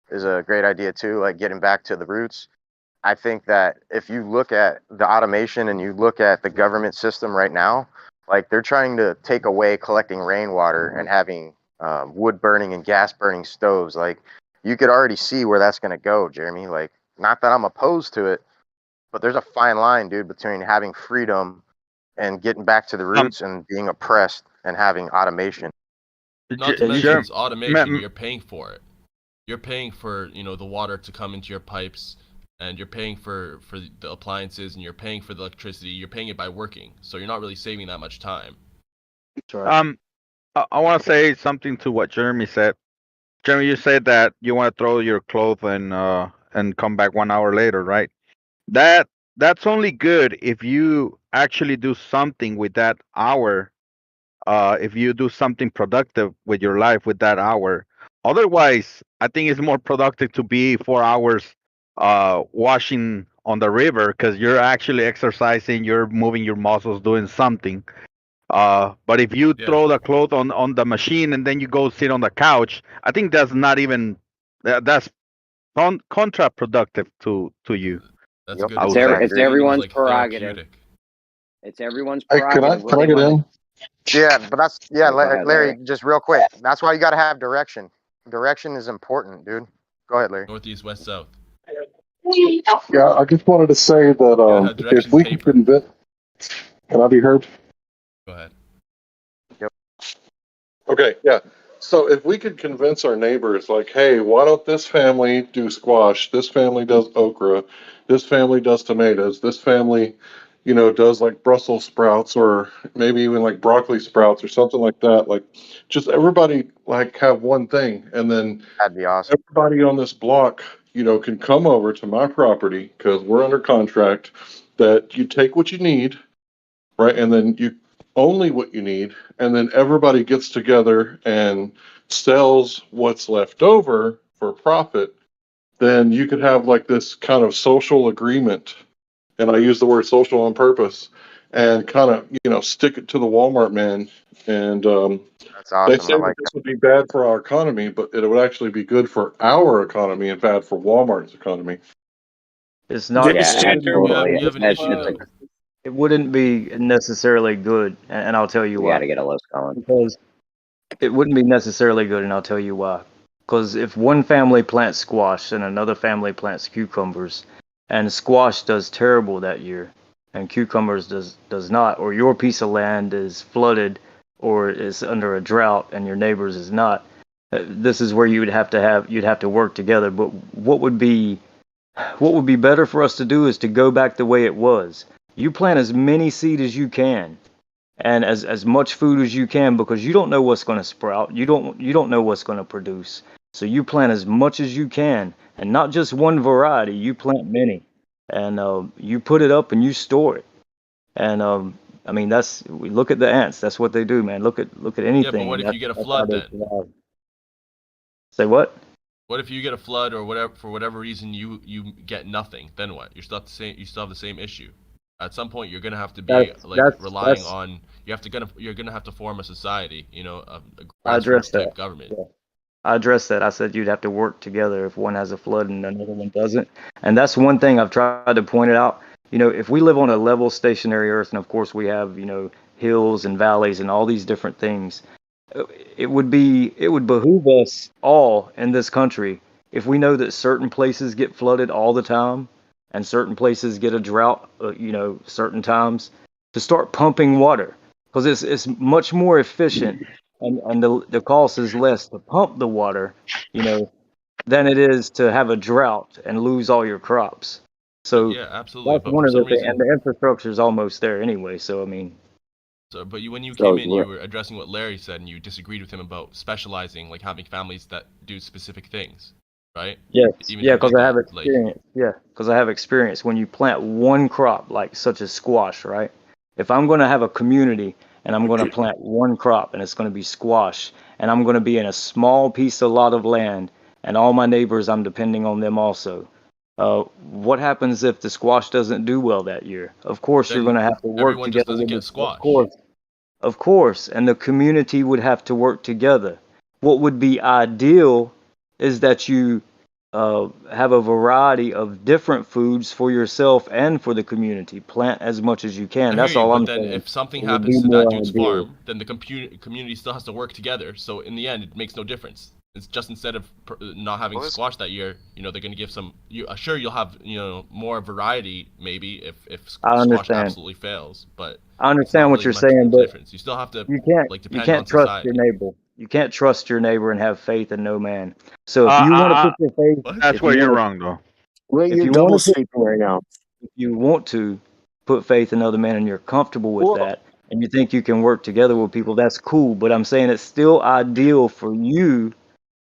is a great idea too. Like getting back to the roots. I think that if you look at the automation and you look at the government system right now, like they're trying to take away collecting rainwater and having wood burning and gas burning stoves. Like you could already see where that's going to go, Jeremy. Like not that I'm opposed to it, but there's a fine line, dude, between having freedom and getting back to the roots and being oppressed and having automation. Not to mention it's automation. You're paying for it. You're paying for the water to come into your pipes. And you're paying for the appliances, and you're paying for the electricity. You're paying it by working, so you're not really saving that much time. I want to say something to what Jeremy said. Jeremy, you said that you want to throw your clothes and come back 1 hour later, right? That's only good if you actually do something with that hour. If you do something productive with your life with that hour. Otherwise, I think it's more productive to be 4 hours washing on the river because you're actually exercising, you're moving your muscles, doing something. But if you throw the clothes on the machine and then you go sit on the couch, I think that's not even that's contraproductive to you. That's good. It's everyone's prerogative. It's everyone's Hey, prerogative. can I get in? Yeah, but that's Go ahead, Larry. Just real quick. That's why you got to have direction. Direction is important, dude. Go ahead, Larry. Northeast, west, south. Yeah, I just wanted to say that if we can convince, can I be heard? Go ahead. Yep. Okay, yeah. So if we could convince our neighbors, like, hey, why don't this family do squash? This family does okra. This family does tomatoes. This family, does like Brussels sprouts or maybe even like broccoli sprouts or something like that. Like, just everybody like have one thing, and then that'd be awesome. Everybody on this block, can come over to my property because we're under contract. That you take what you need, right, and then you only what you need, and then everybody gets together and sells what's left over for profit. Then you could have like this kind of social agreement, and I use the word social on purpose. and kind of, stick it to the Walmart man. And That's they awesome. say I that like this would be bad for our economy, but it would actually be good for our economy and bad for Walmart's economy. It's not. Yeah, absolutely. You have an It's, issue it's a, though. It wouldn't be necessarily good, and I'll tell you we got why. to get a list going. Because it wouldn't be necessarily good, and I'll tell you why. Because if one family plants squash and another family plants cucumbers, and squash does terrible that year, and cucumbers does not, or your piece of land is flooded or is under a drought and your neighbor's is not, this is where you'd have to work together. But what would be better for us to do is to go back the way it was. You plant as many seed as you can, and as much food as you can, because you don't know what's going to sprout. You don't know what's going to produce. So you plant as much as you can, and not just one variety. You plant many, and you put it up and you store it. And I mean, we look at the ants. That's what they do, man. Look at Yeah, anything. but what And if you get a that's how flood they then? survive. Say what? What if you get a flood or whatever, for whatever reason you get nothing? Then what? You still have the same. You still have the same issue. At some point, you're gonna have to be relying That's on. You're gonna have to form a society. A I addressed grassroots that. type government. Yeah. I addressed that. I said you'd have to work together if one has a flood and another one doesn't. And that's one thing I've tried to point it out. If we live on a level stationary earth, and of course we have, hills and valleys and all these different things, it would behoove us all in this country if we know that certain places get flooded all the time and certain places get a drought, certain times, to start pumping water, because it's much more efficient, and the cost is less to pump the water, than it is to have a drought and lose all your crops. So Yeah, absolutely. that's But one for of the some things, and reason, the infrastructure is almost there anyway. So I mean, when you So came in, you were addressing what Larry said, and you disagreed with him about specializing, like having families that do specific things, right? yes, Even yeah, if because like I have that, like experience. Yeah, because I have experience. When you plant one crop, like such as squash, right? If I'm going to have a community and I'm going to plant one crop and it's going to be squash, and I'm going to be in a small piece of lot of land, and all my neighbors, I'm depending on them also. What happens if the squash doesn't do well that year? Of course, you're then going to have to work everyone just together doesn't with get of squash. course. Of course, and the community would have to work together. What would be ideal is that you have a variety of different foods for yourself and for the community. Plant as much as you can. I hear That's you, all but I'm then saying. if something It would be happens to that more dude's ideal. farm, then the community still has to work together. So in the end, it makes no difference. It's just instead of not having squash that year, they're going to give some. Sure, you'll have more variety maybe if I squash understand. absolutely fails, but I it's not understand what really you're much saying, but difference. You still have to you depend on can't trust your society. neighbor. You can't trust your neighbor and have faith in no man. So if Uh, you want to uh, uh, put your faith, that's where you're wrong, though. Wait, if you're you want double to put speaking right now. if you want to put faith in other men and you're comfortable with Well, that and you think you can work together with people, that's cool. But I'm saying it's still ideal for you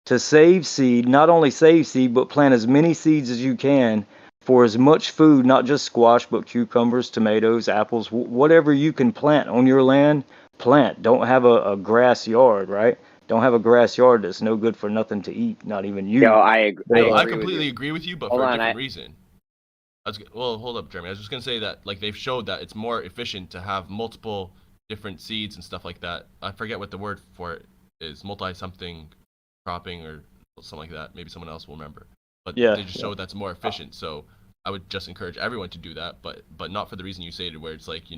to save seed, not only save seed, but plant as many seeds as you can for as much food, not just squash, but cucumbers, tomatoes, apples, whatever you can plant on your land, plant. Don't have a grass yard, right? Don't have a grass yard that's no good for nothing to eat, not even you. I But, No, I agree with completely you. agree with you, but Hold for a on, different reason. Well, hold up, Jeremy. I was just gonna say that like they've showed that it's more efficient to have multiple different seeds and stuff like that. I forget what the word for it is, multi-something cropping or something like that. Maybe someone else will remember. But yeah, they just showed that's more efficient. So I would just encourage everyone to do that, but not for the reason you stated, where it's like you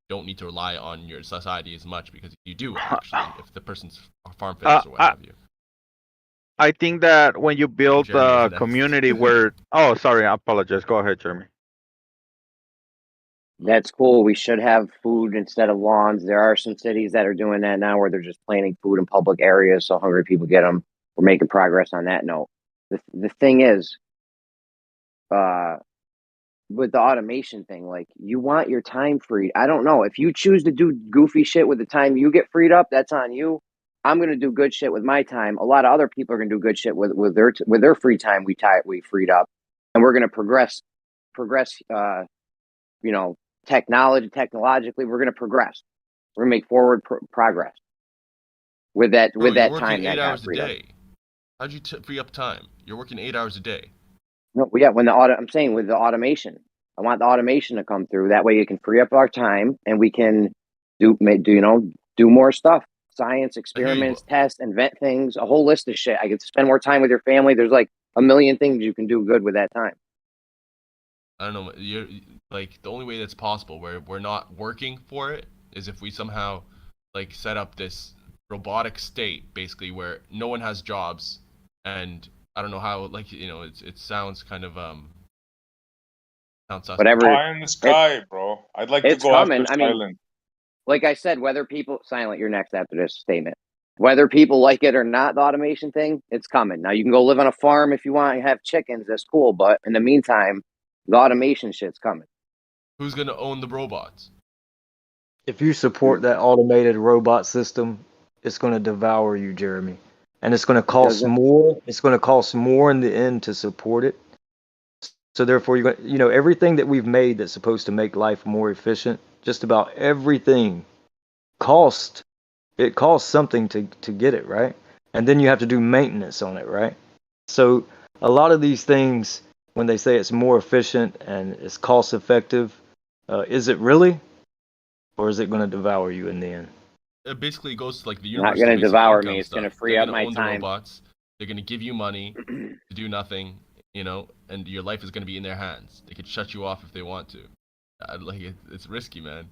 don't need to rely on your society as much, because you do actually if the person's farm fails or what have you. I think that when you build Jeremy was a next. community where, oh, sorry, I apologize. Go ahead, Jeremy. That's cool. We should have food instead of lawns. There are some cities that are doing that now where they're just planting food in public areas so hungry people get them. We're making progress on that note. The thing is, with the automation thing, like you want your time freed. I don't know. If you choose to do goofy shit with the time you get freed up, that's on you. I'm gonna do good shit with my time. A lot of other people are gonna do good shit with their free time. We freed up, and we're gonna progress. Technologically, we're gonna progress. We're gonna make forward progress with that Bro, you're that working time that 8 got hours a freed up. day. How'd you free up time? You're working 8 hours a day. No, yeah, I'm saying with the automation, I want the automation to come through. That way, it can free up our time, and we can do more stuff. Science, experiments, test, invent things, a whole list of shit. I get to spend more time with your family. There's like a million things you can do good with that time. I don't know. You're like the only way that's possible where we're not working for it is if we somehow like set up this robotic state basically where no one has jobs, and I don't know how, like, it sounds kind of sounds suspect. Whatever. Pie in the sky, bro. I'd like to It's go coming. after I mean, Silent. like I said, whether people Silent, you're next after this statement. Whether people like it or not, the automation thing, it's coming. Now you can go live on a farm if you want and have chickens. That's cool, but in the meantime, the automation shit's coming. Who's gonna own the robots? If you support that automated robot system, it's going to devour you, Jeremy. And it's going to cost more. It's going to cost more in the end to support it. So therefore, you're going everything that we've made that's supposed to make life more efficient, just about everything costs something to get it, right? And then you have to do maintenance on it, right? So a lot of these things, when they say it's more efficient and it's cost effective, is it really? Or is it going to devour you in the end? It basically goes to like the Not universal going to basic devour income me. It's stuff. going to free They're up gonna my own time. the robots. They're gonna give you money to do nothing, and your life is gonna be in their hands. They could shut you off if they want to. It's risky, man.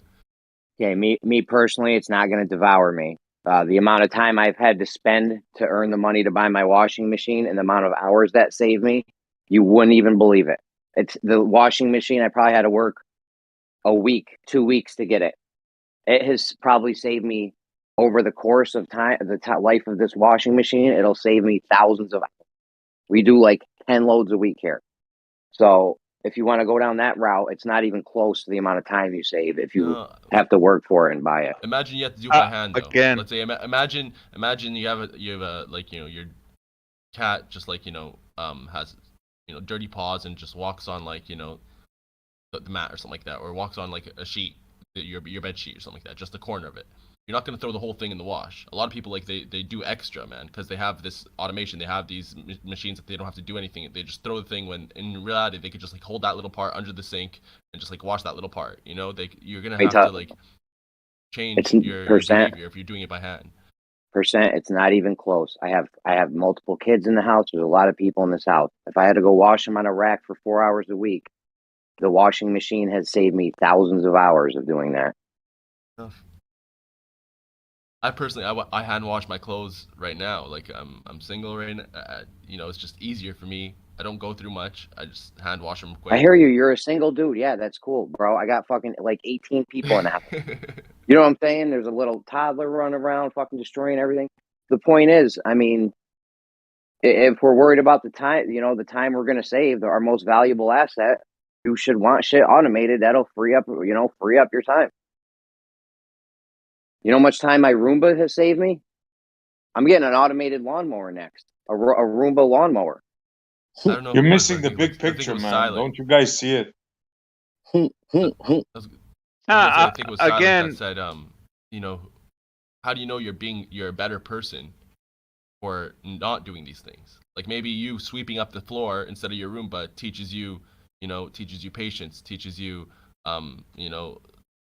Okay, me personally, it's not going to devour me. The amount of time I've had to spend to earn the money to buy my washing machine and the amount of hours that saved me, you wouldn't even believe it. It's the washing machine. I probably had to work a week, 2 weeks to get it. It has probably saved me over the course of time, life of this washing machine. It'll save me thousands of hours. We do like 10 loads a week here. So if you want to go down that route, it's not even close to the amount of time you save if you have to work for it and buy it. Imagine you have to do it by hand though. Again. Let's say imagine you have a like your cat just like has dirty paws and just walks on like the mat or something like that, or walks on like a sheet, your bed sheet or something like that, just the corner of it. You're not going to throw the whole thing in the wash. A lot of people like they do extra, man, because they have this automation. They have these machines that they don't have to do anything. They just throw the thing, when in reality they could just like hold that little part under the sink and just like wash that little part. You're gonna have to like change your behavior if you're doing it by hand. It's not even close. I have multiple kids in the house. There's a lot of people in this house. If I had to go wash them on a rack for 4 hours a week, the washing machine has saved me thousands of hours of doing that. I personally, I hand wash my clothes right now. Like I'm single right now. It's just easier for me. I don't go through much. I just hand wash them quick. I hear you. You're a single dude. Yeah, that's cool, bro. I got fucking like 18 people in the house. You know what I'm saying? There's a little toddler running around, fucking destroying everything. The point is, I mean, if we're worried about the time, the time we're gonna save, our most valuable asset, you should want shit automated. That'll free up your time. You know how much time my Roomba has saved me? I'm getting an automated lawnmower next. A Roomba lawnmower. I don't know. You're missing the big picture, man. Don't you guys see it? I think it was Silent again. that said, how do you know you're a better person for not doing these things? Like maybe you sweeping up the floor instead of your Roomba teaches you patience, teaches you,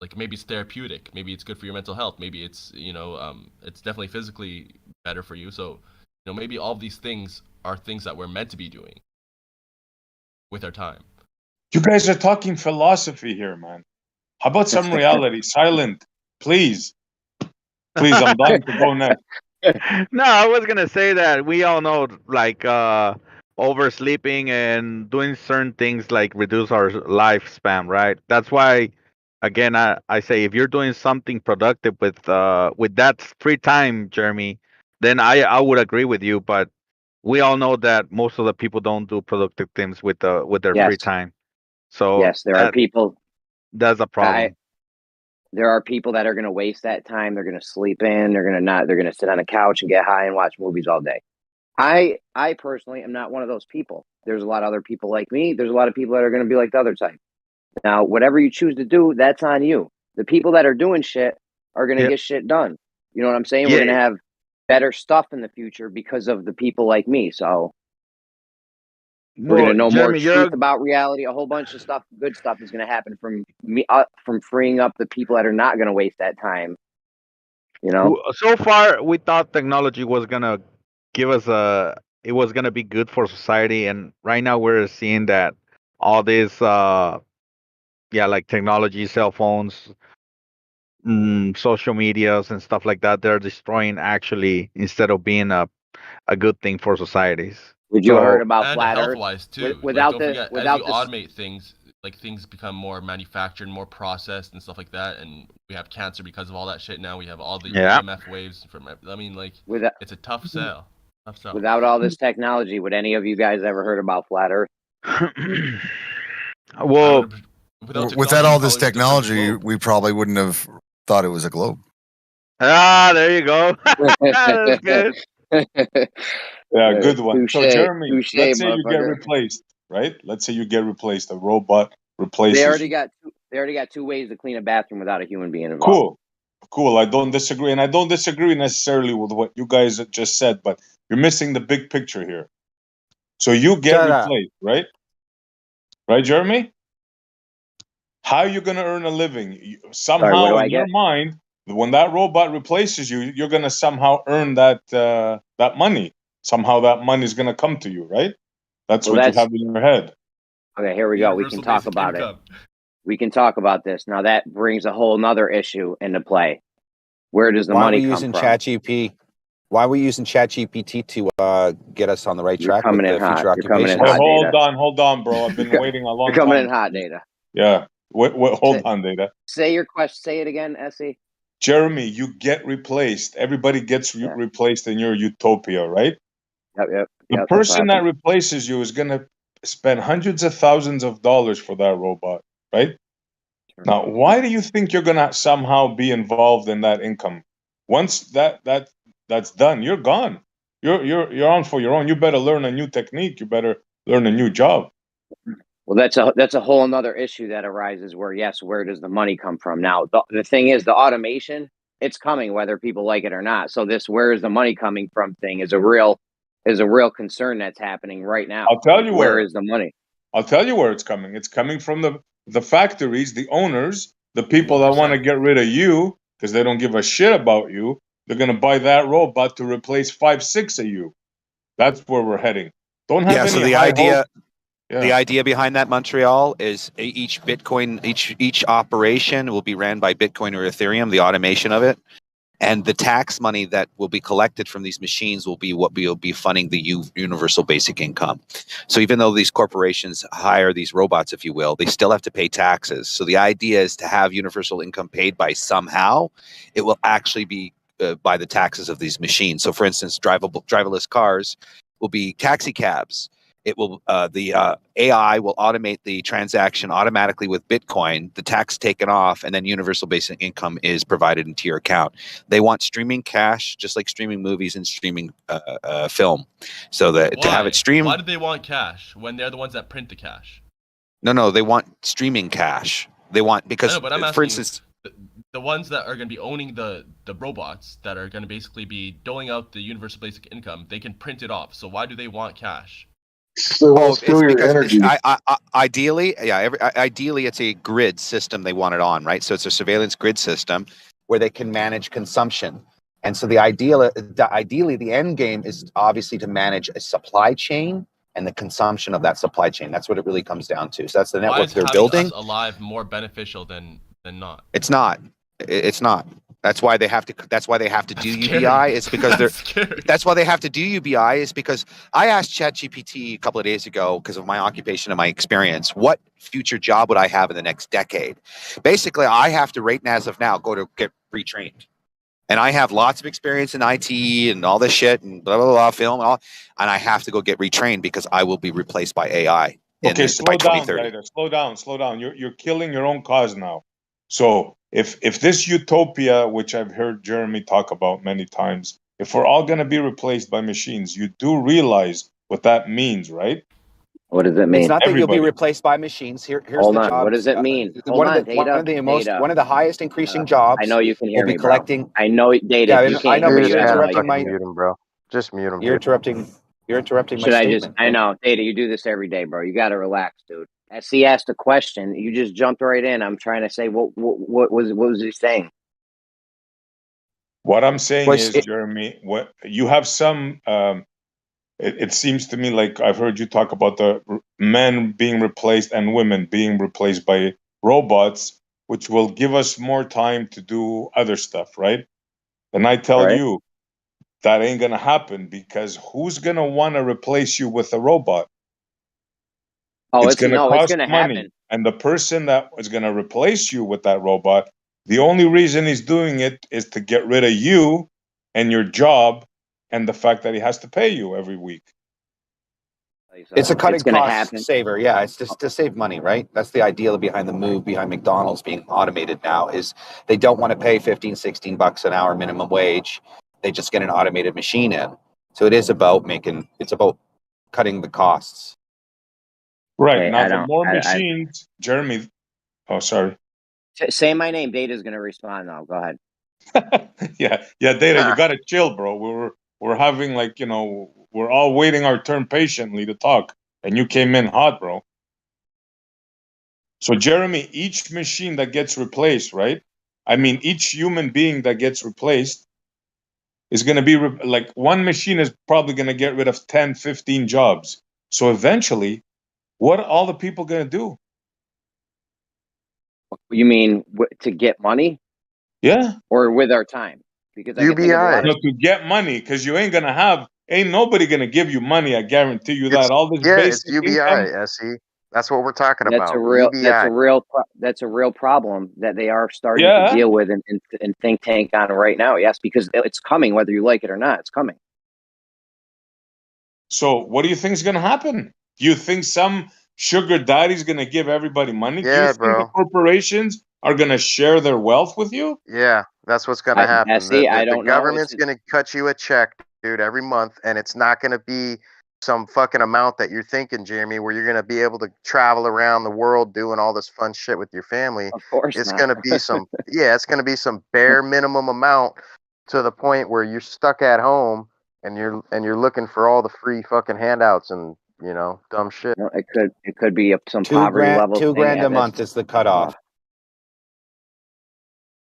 like maybe it's therapeutic, maybe it's good for your mental health, maybe it's it's definitely physically better for you. So maybe all of these things are things that we're meant to be doing with our time. You guys are talking philosophy here, man. How about some reality? Silent, please. Please, I'm dying to go next. No, I was gonna say that we all know, like, oversleeping and doing certain things like reduce our lifespan, right? That's why, again, I say if you're doing something productive with that free time, Jeremy, then I would agree with you. But we all know that most of the people don't do productive things with their free time. So yes, there are people. That's a problem. There are people that are going to waste that time. They're going to sleep in. They're going to sit on a couch and get high and watch movies all day. I personally am not one of those people. There's a lot of other people like me. There's a lot of people that are going to be like the other type. Now, whatever you choose to do, that's on you. The people that are doing shit are going to get shit done. You know what I'm saying? We're going to have better stuff in the future because of the people like me. So We're gonna know Jeremy, more truth about reality. A whole bunch of stuff, good stuff, is gonna happen from from freeing up the people that are not gonna waste that time. You know. so far we thought technology was gonna give us it was gonna be good for society, and right now we're seeing that all this like technology, cell phones, social medias and stuff like that, they're destroying actually instead of being a good thing for societies. Would you heard about and flat Earth? health-wise too. Without don't the forget, without as you automate things, like things become more manufactured, more processed, and stuff like that. And we have cancer because of all that shit. Now we have all the EMF waves from. I mean, like, it's a tough sell. Tough sell. Without all this technology, would any of you guys ever heard about flat Earth? Well, without all this technology, we probably wouldn't have thought it was a globe. Ah, there you go. That's good. Yeah, good one. So, Jeremy, touche, let's say you get motherfucker. replaced, right? Let's say you get replaced. A robot replaces They already you. got 2 ways to clean a bathroom without a human being involved. Cool. I don't disagree, and I don't disagree necessarily with what you guys just said, but you're missing the big picture here. So you get replaced, right? Right, Jeremy? How are you going to earn a living? Somehow, in your mind, when that robot replaces you, you're going to somehow earn that that money. Somehow that money is going to come to you, right? That's what you have in your head. Okay, here we go. We can talk about it. We can talk about this. Now that brings a whole nother issue into play. Where does the money come from? Why are we using ChatGPT to get us on the right track with the future occupation? Hold on, bro. I've been waiting a long time. You're coming in hot, Data. Yeah. Hold on, Data. Say your question. Say it again, Essie. Jeremy, you get replaced. Everybody gets replaced in your utopia, right? Yep. The person that replaces you is going to spend hundreds of thousands of dollars for that robot, right? Sure. Now, why do you think you're going to somehow be involved in that income? Once that's done, you're gone. You're on for your own. You better learn a new technique. You better learn a new job. Well, that's a whole another issue that arises where where does the money come from? Now, the thing is, the automation, it's coming whether people like it or not. So this where is the money coming from thing is a real concern that's happening right now. I'll tell you where is the money. I'll tell you where it's coming. It's coming from the factories, the owners, the people that want to get rid of you because they don't give a shit about you. They're going to buy that robot to replace 5, 6 of you. That's where we're heading. Don't have any so the high idea. hope. The idea behind that, Montreal, is each Bitcoin, each operation will be ran by Bitcoin or Ethereum, the automation of it. And the tax money that will be collected from these machines will be what will be funding the universal basic income. So even though these corporations hire these robots, if you will, they still have to pay taxes. So the idea is to have universal income paid by somehow. It will actually be by the taxes of these machines. So for instance, driverless cars will be taxi cabs. It will the AI will automate the transaction automatically with Bitcoin, the tax taken off, and then universal basic income is provided into your account. They want streaming cash, just like streaming movies and streaming film. So that to have it streamed. Why do they want cash when they're the ones that print the cash? No, they want streaming cash. They want because, but I'm asking, for instance, the ones that are going to be owning the robots that are going to basically be doling out the universal basic income, they can print it off. So why do they want cash? So it's energy. Ideally, ideally it's a grid system they want it on, right? So it's a surveillance grid system where they can manage consumption. And so ideally, the end game is obviously to manage a supply chain and the consumption of that supply chain. That's what it really comes down to. So that's the network they're building. Us alive more beneficial than not? It's not. It's not. That's why they have to. That's why they have to do UBI. It's because they're. That's why they have to do UBI. Is because I asked ChatGPT a couple of days ago because of my occupation and my experience. What future job would I have in the next decade? Basically, I have to right now, as of now, go to get retrained, and I have lots of experience in IT and all this shit and blah blah blah film and all, and I have to go get retrained because I will be replaced by AI. Okay, slow down, Ryder. Slow down. You're killing your own cause now. So if this utopia, which I've heard Jeremy talk about many times, if we're all going to be replaced by machines, you do realize what that means, right? What does it mean? It's not that you'll be replaced by machines. Here's Hold the on. job. What does it mean? One of the highest increasing jobs. I know you can hear will be me, collecting. Bro. I know Data. Yeah, you can't I know, hear but me. you're interrupting my. Mute him, bro. Just mute him. You're interrupting. You're interrupting my Should I just? statement. I know, Data. You do this every day, bro. You got to relax, dude. As he asked a question, you just jumped right in. I'm trying to say, what was he saying? What I'm saying Well, is, Jeremy, what you have some. It seems to me like I've heard you talk about the men being replaced and women being replaced by robots, which will give us more time to do other stuff, right? And I tell Right. you that ain't gonna happen, because who's gonna want to replace you with a robot? Oh, It's gonna it's cost gonna money, happen. and the person that is gonna replace you with that robot, the only reason he's doing it is to get rid of you and your job, and the fact that he has to pay you every week. It's a cutting gonna cost happen. saver. Yeah, it's just to save money, right? That's the idea behind the move behind McDonald's being automated now, is they don't want to pay 15, 16 bucks an hour minimum wage. They just get an automated machine in. So it is about it's about cutting the costs. Right. Okay, Now, the more machines, Jeremy. Oh, sorry. Say my name. Data's gonna respond now. Go ahead. Yeah, Data, you gotta chill, bro. We're having, like, we're all waiting our turn patiently to talk, and you came in hot, bro. So, Jeremy, each machine that gets replaced, right? I mean, each human being that gets replaced is going to be like, one machine is probably going to get rid of 10, 15 jobs. So eventually, what are all the people going to do? You mean to get money? Yeah. Or with our time? Because I can think of a lot of. No, to get money, because you ain't nobody going to give you money. I guarantee you that. All this It's basic UBI, income. SE. That's what we're talking That's a about. real. UBI. That's a real problem that they are starting Yeah. to deal with and think tank on right now. Yes, because it's coming, whether you like it or not. It's coming. So what do you think is going to happen? Do you think some sugar daddy's going to give everybody money? Do you think the corporations are going to share their wealth with you? Yeah, that's what's going to happen. SE, I The don't know. government's going to cut you a check, dude, every month, and it's not going to be some fucking amount that you're thinking, Jeremy, where you're going to be able to travel around the world doing all this fun shit with your family. Of course It's not. going to be it's going to be some bare minimum amount, to the point where you're stuck at home and you're looking for all the free fucking handouts and, dumb shit. No, it could be some $2 poverty grand, level $2 thing. grand a month is the cutoff.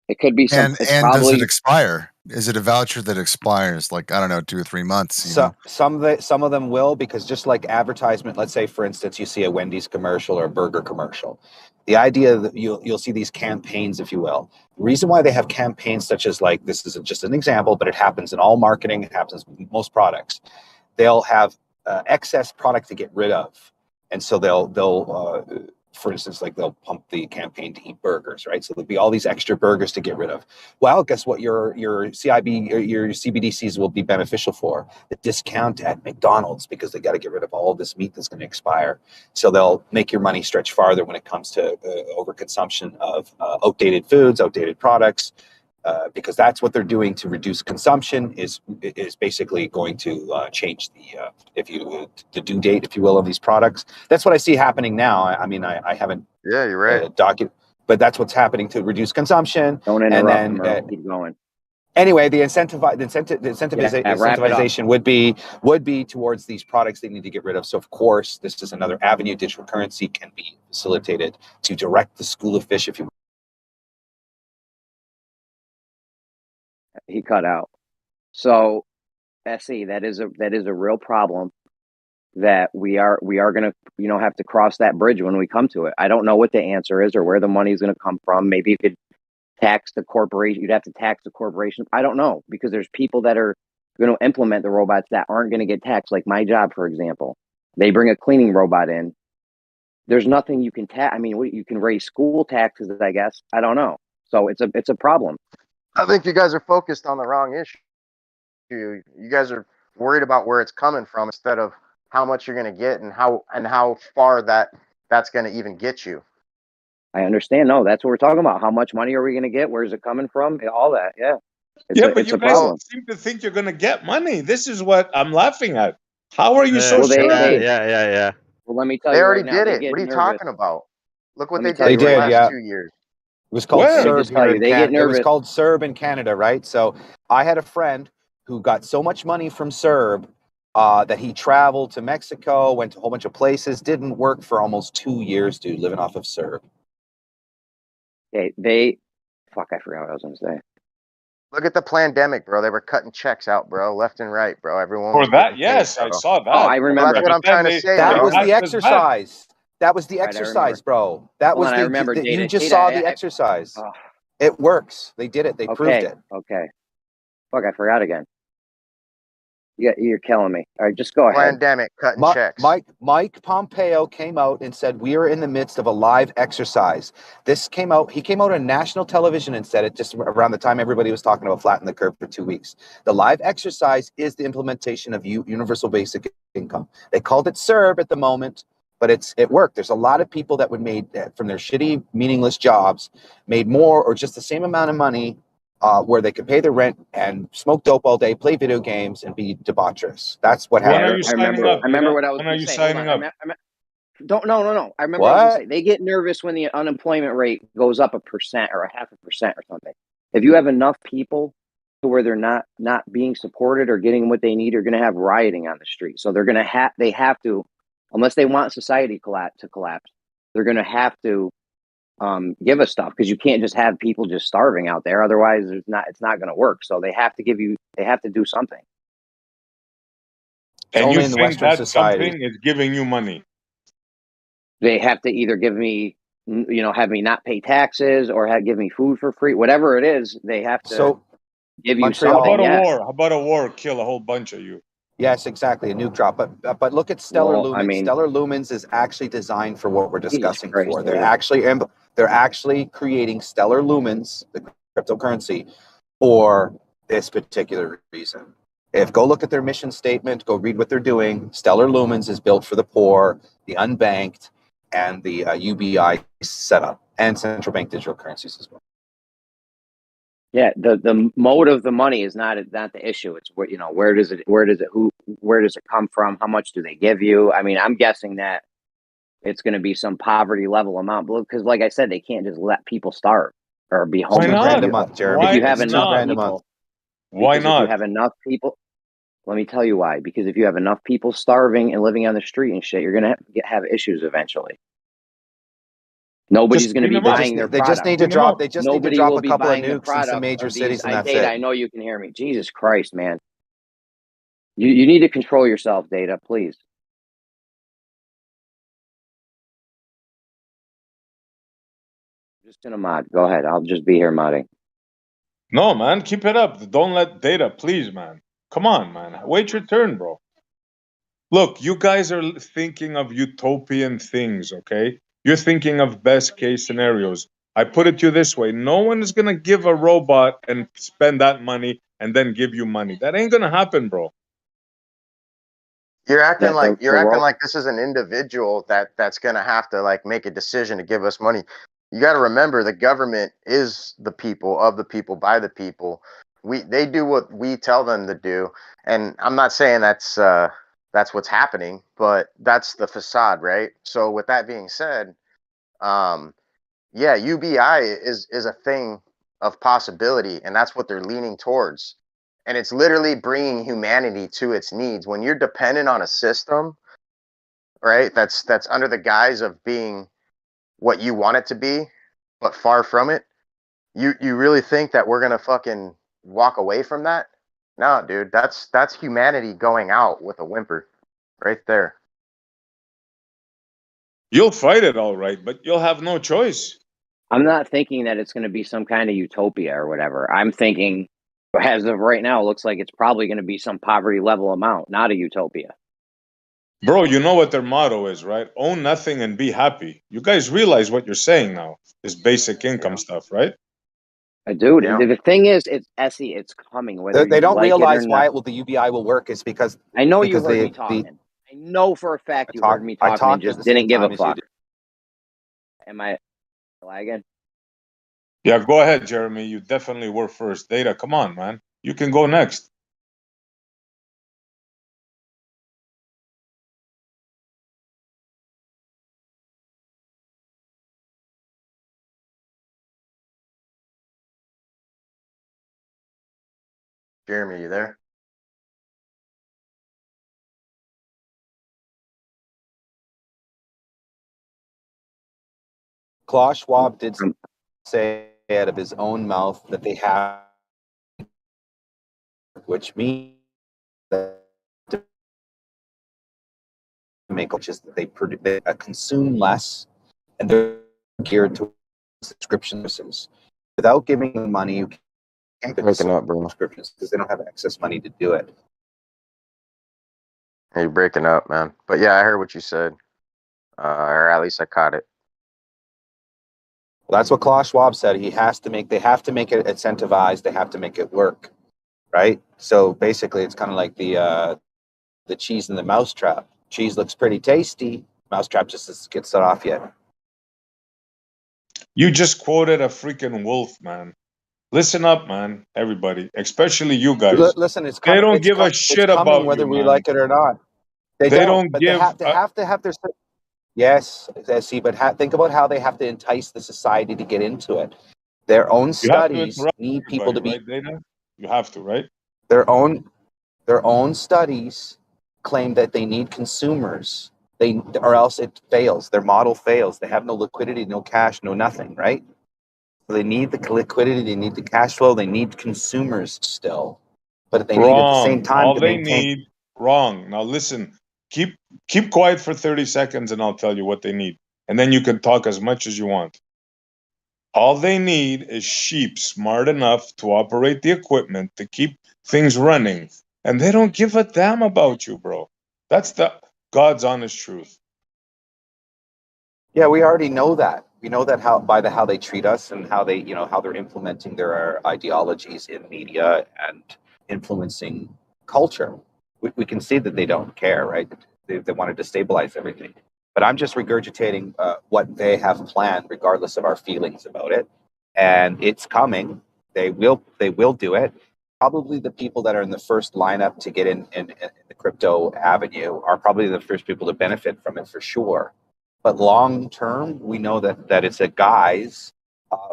It could be some. And does it expire? Is it a voucher that expires, like, I don't know, 2 or 3 months? Some of them will, because just like advertisement, let's say, for instance, you see a Wendy's commercial or a burger commercial. The idea that you'll see these campaigns, if you will. The reason why they have campaigns such as, like, this is just an example, but it happens in all marketing. It happens with most products. They'll have excess product to get rid of, and so they'll for instance, like, they'll pump the campaign to eat burgers, right? So there'll be all these extra burgers to get rid of. Well, guess what? Your CIB or your CBDCs will be beneficial for the discount at McDonald's, because they got to get rid of all this meat that's going to expire. So they'll make your money stretch farther when it comes to overconsumption of outdated foods, outdated products. Because that's what they're doing to reduce consumption, is basically going to change the due date, if you will, of these products. That's what I see happening now. I mean, I haven't you're right, but that's what's happening to reduce consumption. Don't interrupt him, Earl. Keep going. Anyway, the incentivization would be towards these products they need to get rid of. So, of course, this is another avenue. Digital currency can be facilitated to direct the school of fish, if you will. He cut out. So, SE, that is a real problem that we are going to have to cross that bridge when we come to it. I don't know what the answer is or where the money is going to come from. Maybe you could tax the corporation. You'd have to tax the corporation. I don't know, because there's people that are going to implement the robots that aren't going to get taxed. Like my job, for example, they bring a cleaning robot in. There's nothing you can tax. I mean, you can raise school taxes, I guess. I don't know. So it's a problem. I think you guys are focused on the wrong issue. You guys are worried about where it's coming from instead of how much you're going to get and how far that's going to even get you. I understand. No, that's what we're talking about. How much money are we going to get? Where's it coming from? All that. Yeah. But you guys seem to think you're going to get money. This is what I'm laughing at. How are you so sure? Yeah. Well, let me tell you. They already did it. What are you talking about? Look what they did in the last 2 years. It was called CERB here in Canada. It was called CERB in Canada, right? So I had a friend who got so much money from CERB that he traveled to Mexico, went to a whole bunch of places, didn't work for almost 2 years, dude, living off of CERB. Fuck, I forgot what I was going to say. Look at the pandemic, bro. They were cutting checks out, bro, left and right, bro. Everyone For was that, getting paid, yes, bro. I saw that. Oh, I Well, remember. that's what I'm trying to say, That bro. was the exercise. That was the Right, I remember. exercise, bro. That Hold was on, I remember, you Data. just Data, saw the exercise. oh, It works. They did it. They proved it. okay. Fuck, I forgot again. You're killing me. All right, just go ahead. Pandemic, cutting checks. Mike Pompeo came out and said we are in the midst of a live exercise. This came out. He came out on national television and said it just around the time everybody was talking about flatten the curve for 2 weeks. The live exercise is the implementation of universal basic income. They called it CERB at the moment, but it worked. There's a lot of people that would made from their shitty, meaningless jobs, made more or just the same amount of money. Where they could pay their rent and smoke dope all day, play video games, and be debaucherous. That's what happened. When are you signing up? I remember what I was When are going you to say. signing up? No. I remember what I was going to say. They get nervous when the unemployment rate goes up 1% or 0.5% or something. If you have enough people to where they're not being supported or getting what they need, you're going to have rioting on the street. So they have to, unless they want society to collapse, they're going to have to give us stuff because you can't just have people just starving out there. Otherwise, it's not going to work. So they have to do something. And you think that something is giving you money? They have to either give me, have me not pay taxes or give me food for free. Whatever it is, they have to give you something. How about a war? Kill a whole bunch of you. Yes, exactly. A nuke drop. But look at stellar lumens. Stellar lumens is actually designed for what we're discussing for. They're actually creating stellar lumens, the cryptocurrency, for this particular reason. Go look at their mission statement, go read what they're doing. Stellar lumens is built for the poor, the unbanked, and the UBI setup, and central bank digital currencies as well. Yeah, the mode of the money is not the issue. It's where does it come from? How much do they give you? I mean, I'm guessing that it's going to be some poverty level amount, because like I said, they can't just let people starve or be homeless. $2,000 a month, Jeremy. If you have enough $2,000 a people, month. Why not? If you have enough people, let me tell you why. Because if you have enough people starving and living on the street and shit, you're going to have issues eventually. Nobody's going to be buying their product. They just need to drop. They just need to drop a couple of buying the nukes in some major cities, and that's Data, it. I know you can hear me. Jesus Christ, man. You need to control yourself, Data, please. Just in a mod. Go ahead. I'll just be here modding. No, man, keep it up. Don't let Data, please, man. Come on, man. Wait your turn, bro. Look, you guys are thinking of utopian things, okay? You're thinking of best case scenarios. I put it to you this way. No one is going to give a robot and spend that money and then give you money. That ain't going to happen, bro. You're acting like this is an individual that's going to have to like make a decision to give us money. You got to remember the government is the people, of the people, by the people. They do what we tell them to do. And I'm not saying that's what's happening, but that's the facade, right? So with that being said, yeah, UBI is a thing of possibility, and that's what they're leaning towards. And it's literally bringing humanity to its needs. When you're dependent on a system, right, that's under the guise of being what you want it to be, but far from it, you really think that we're gonna fucking walk away from that? No, dude, that's humanity going out with a whimper, right there. You'll fight it all right, but you'll have no choice. I'm not thinking that it's going to be some kind of utopia or whatever. I'm thinking, as of right now, it looks like it's probably going to be some poverty level amount, not a utopia. Bro, you know what their motto is, right? Own nothing and be happy. You guys realize what you're saying now, this basic income stuff, right? Dude, the thing is, it's Essie, it's coming. Whether They don't like realize it or why not. the UBI will work is because I know you heard me talking. I know for a fact you heard me talking and just didn't give a fuck. Am I lagging? Yeah, go ahead, Jeremy. You definitely were first. Data, come on, man. You can go next. Jeremy, you there? Klaus Schwab did say out of his own mouth that they have, which means that to make, which is that they consume less, and they're geared to subscription services. Without giving them money, you can't get subscriptions because they don't have excess money to do it. Hey, you're breaking up, man. But yeah, I heard what you said, or at least I caught it. Well, that's what Klaus Schwab said. They have to make it incentivized. They have to make it work, right? So basically, it's kind of like the cheese in the mousetrap. Cheese looks pretty tasty. Mousetrap just gets it off yet. You just quoted a freaking wolf, man. Listen up, man, everybody, especially you guys. Listen, it's They coming. don't give a shit it's coming about whether you, we man. like it or not. They don't. But give. they have to have their. Yes, I see. But think about how they have to entice the society to get into it. Their own You have to studies interrupt need people to be right, Dana? You have to, right? their own studies claim that they need consumers. Or else it fails. Their model fails. They have no liquidity, no cash, no nothing, right? So they need the liquidity, they need the cash flow, they need consumers still. But they need at the same time All to they maintain. need, wrong. Now listen, keep quiet for 30 seconds and I'll tell you what they need. And then you can talk as much as you want. All they need is sheep smart enough to operate the equipment to keep things running. And they don't give a damn about you, bro. That's the God's honest truth. Yeah, we already know that. We know that how they treat us and how how they're implementing their ideologies in media and influencing culture. We can see that they don't care, right? They want to destabilize everything. But I'm just regurgitating what they have planned, regardless of our feelings about it. And it's coming. They will do it. Probably the people that are in the first lineup to get in the crypto avenue are probably the first people to benefit from it for sure. But long term, we know that it's a guise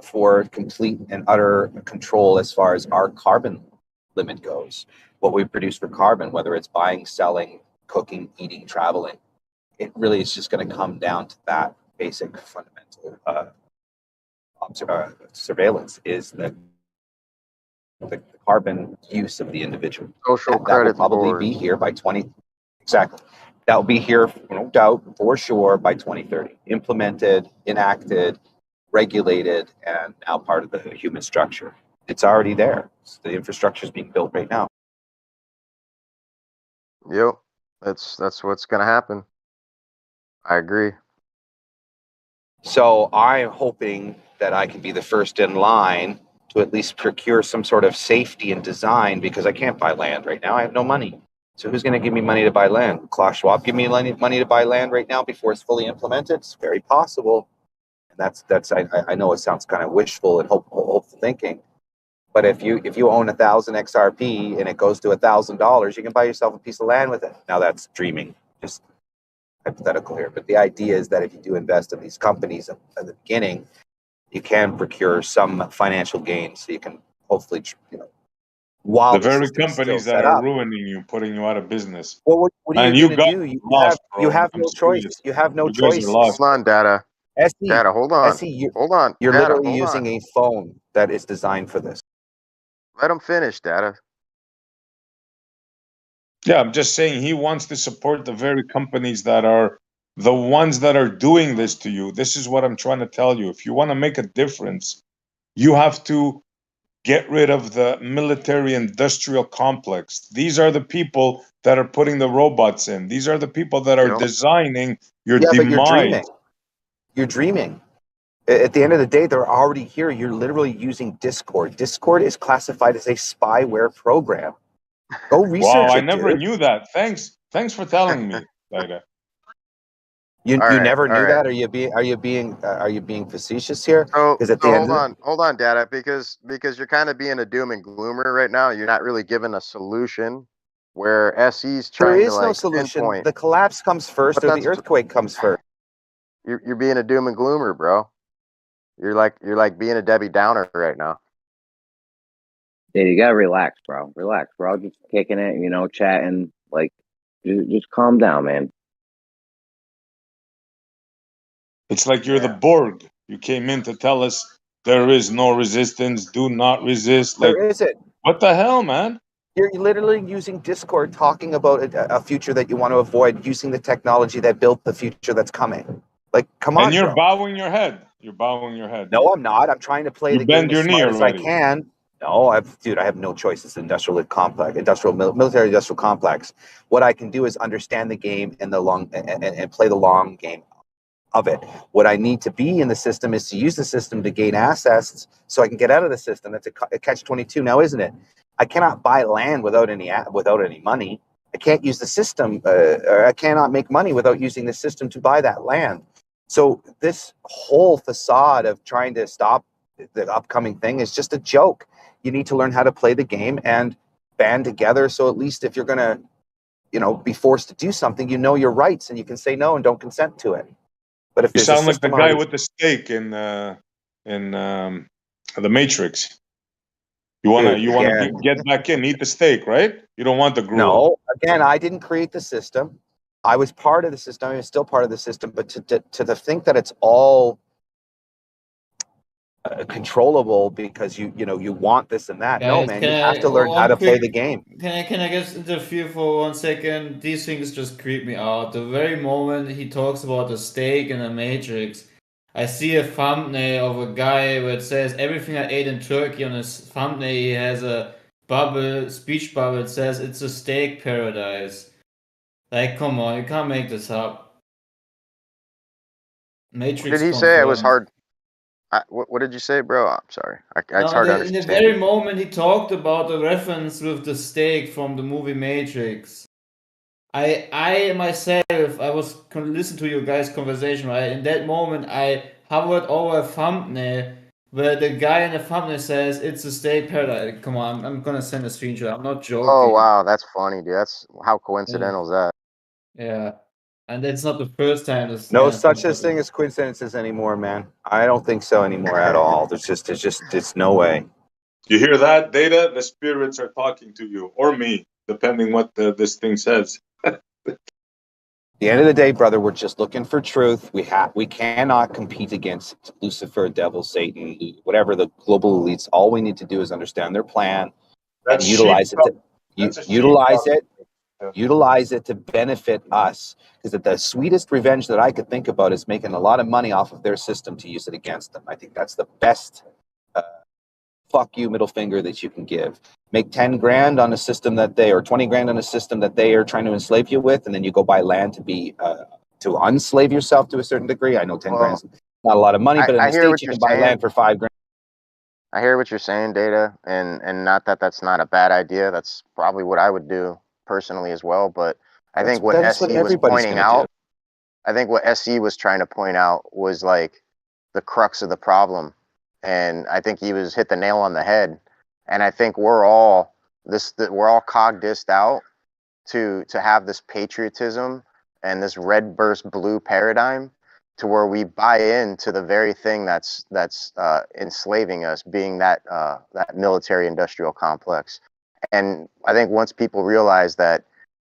for complete and utter control as far as our carbon limit goes. What we produce for carbon, whether it's buying, selling, cooking, eating, traveling, it really is just going to come down to that basic fundamental surveillance is the carbon use of the individual. Social That will credit probably scores. be here by 20. Exactly. That will be here, no doubt, for sure, by 2030. Implemented, enacted, regulated, and now part of the human structure. It's already there. The infrastructure is being built right now. Yep, that's what's gonna happen. I agree. So I'm hoping that I can be the first in line to at least procure some sort of safety and design because I can't buy land right now. I have no money. So who's going to give me money to buy land? Klaus Schwab give me money to buy land right now before it's fully implemented? It's very possible. And that's I know it sounds kind of wishful and hopeful thinking. But if you own 1,000 XRP and it goes to $1,000, you can buy yourself a piece of land with it. Now that's dreaming, just hypothetical here. But the idea is that if you do invest in these companies at the beginning, you can procure some financial gain, so you can hopefully, while The the very system's still companies that set are up. ruining you, putting you out of business. Well, what are And you you going to got do? lost, You bro. have I'm no choice. serious. You have no You guys are choices. lost. Hold on, Data. SE, Data, hold on. SE, Hold on. you're Data, literally hold using on. a phone that is designed for this. Let him finish, Data. Yeah, I'm just saying he wants to support the very companies that are the ones that are doing this to you. This is what I'm trying to tell you. If you want to make a difference, you have to get rid of the military industrial complex. These are the people that are putting the robots in. These are the people that are designing your Yeah, but you're demise. dreaming. You're dreaming. At the end of the day, they're already here. You're literally using Discord. Discord is classified as a spyware program. Go research Wow, I it, never dude. knew that. Thanks for telling me, Later. You All right, never knew all right. that? Are you being facetious here? So Because at the end hold on, Data, because you're kind of being a doom and gloomer right now. You're not really giving a solution where SE's there trying to is no like solution. pinpoint. The collapse comes first, But or the earthquake comes first. You're being a doom and gloomer, bro. You're like being a Debbie Downer right now. Yeah, you gotta relax, bro. Relax. We're all just kicking it, chatting. Like, just calm down, man. It's like you're the Borg. You came in to tell us there is no resistance. Do not resist. Like, There isn't. what the hell, man? You're literally using Discord, talking about a future that you want to avoid, using the technology that built the future that's coming. Like, come on, And you're bro. bowing your head. You're bowing your head. No, I'm not. I'm trying to play You the game bend as your knee smart as I already. can. No, I have no choice. It's an military industrial complex. What I can do is understand the game and and play the long game of it. What I need to be in the system is to use the system to gain assets so I can get out of the system. That's a catch-22 now, isn't it? I cannot buy land without any money. I can't use the system, or I cannot make money without using the system to buy that land. So this whole facade of trying to stop the upcoming thing is just a joke. You need to learn how to play the game and band together. So at least if you're going to, be forced to do something, you know your rights and you can say no and don't consent to it. But if You there's a sound like the system guy already, with the steak in the Matrix. You wanna again, get back in, eat the steak, right? You don't want the gruel. no, again, I didn't create the system. I was part of the system. I'm still part of the system. But to think that it's all controllable because you want this and that. No, Guys, man, can you have I to learn how one to play the quick? game. Can I just interfere for 1 second? These things just creep me out. The very moment he talks about the steak in the Matrix, I see a thumbnail of a guy where it says everything I ate in Turkey. On his thumbnail, he has a speech bubble. It says it's a steak paradise. Like, come on, you can't make this up. What Matrix did he say? It was confirmed. hard. What did you say, bro? I'm sorry. It's No, hard to in the understand very you. moment he talked about the reference with the steak from the movie Matrix, I myself, I was listening to your guys' conversation, right? In that moment, I hovered over a thumbnail where the guy in the thumbnail says it's a steak paradise. Come on, I'm gonna send a screenshot. I'm not Oh, joking. wow. That's funny, dude. That's how Yeah, coincidental is that? yeah. And it's not the first time this No kind of thing such happened. thing as coincidences anymore, man. I don't think so anymore at all. It's no way. You hear that, Data? The spirits are talking to you, or me, depending what this thing says. At the end of the day, brother, we're just looking for truth. We cannot compete against Lucifer, devil, Satan, whatever the global elites. All we need to do is understand their plan and That's utilize it. sheepdog. Utilize it to benefit us. Because the sweetest revenge that I could think about is making a lot of money off of their system to use it against them. I think that's the best fuck you middle finger that you can give. Make 10 grand on a system or 20 grand on a system that they are trying to enslave you with, and then you go buy land to unslave yourself to a certain degree. I know 10 grand's not a lot of money, but in I the hear States what you you're can buy saying. land for 5 grand. I hear what you're saying, Data, and not that that's not a bad idea. That's probably what I would do personally as well. But I think what That's what SE was everybody's pointing gonna do. out, I think what SE was trying to point out was like the crux of the problem, and I think he was hit the nail on the head. And I think we're all cognized out to have this patriotism and this red versus blue paradigm, to where we buy into the very thing that's enslaving us, being that military industrial complex. And I think once people realize that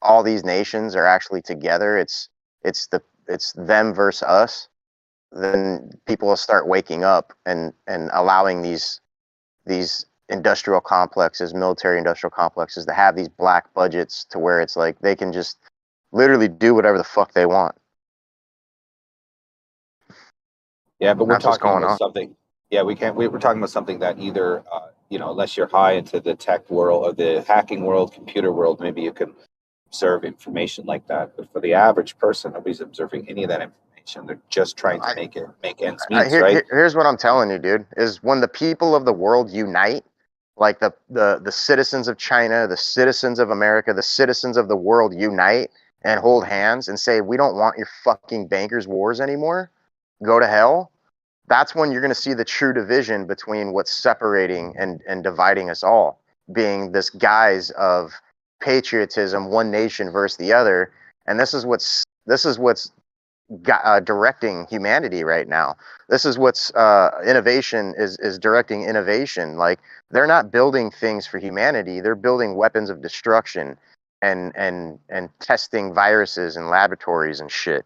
all these nations are actually together, it's them versus us, then people will start waking up and allowing these industrial complexes, military industrial complexes, to have these black budgets to where it's like they can just literally do whatever the fuck they want. Yeah, but we're That's what's talking going about on. something. Yeah, we can't. We're talking about something that either, unless you're high into the tech world or the hacking world, computer world, maybe you can observe information like that. But for the average person, nobody's observing any of that information. They're just trying to make ends meet, right? Here's what I'm telling you, dude, is when the people of the world unite, like the citizens of China, the citizens of America, the citizens of the world unite and hold hands and say, we don't want your fucking bankers' wars anymore, go to hell. That's when you're going to see the true division between what's separating and dividing us all, being this guise of patriotism, one nation versus the other. And this is what's directing humanity right now. This is what's innovation is directing innovation. Like, they're not building things for humanity, they're building weapons of destruction and testing viruses in laboratories and shit.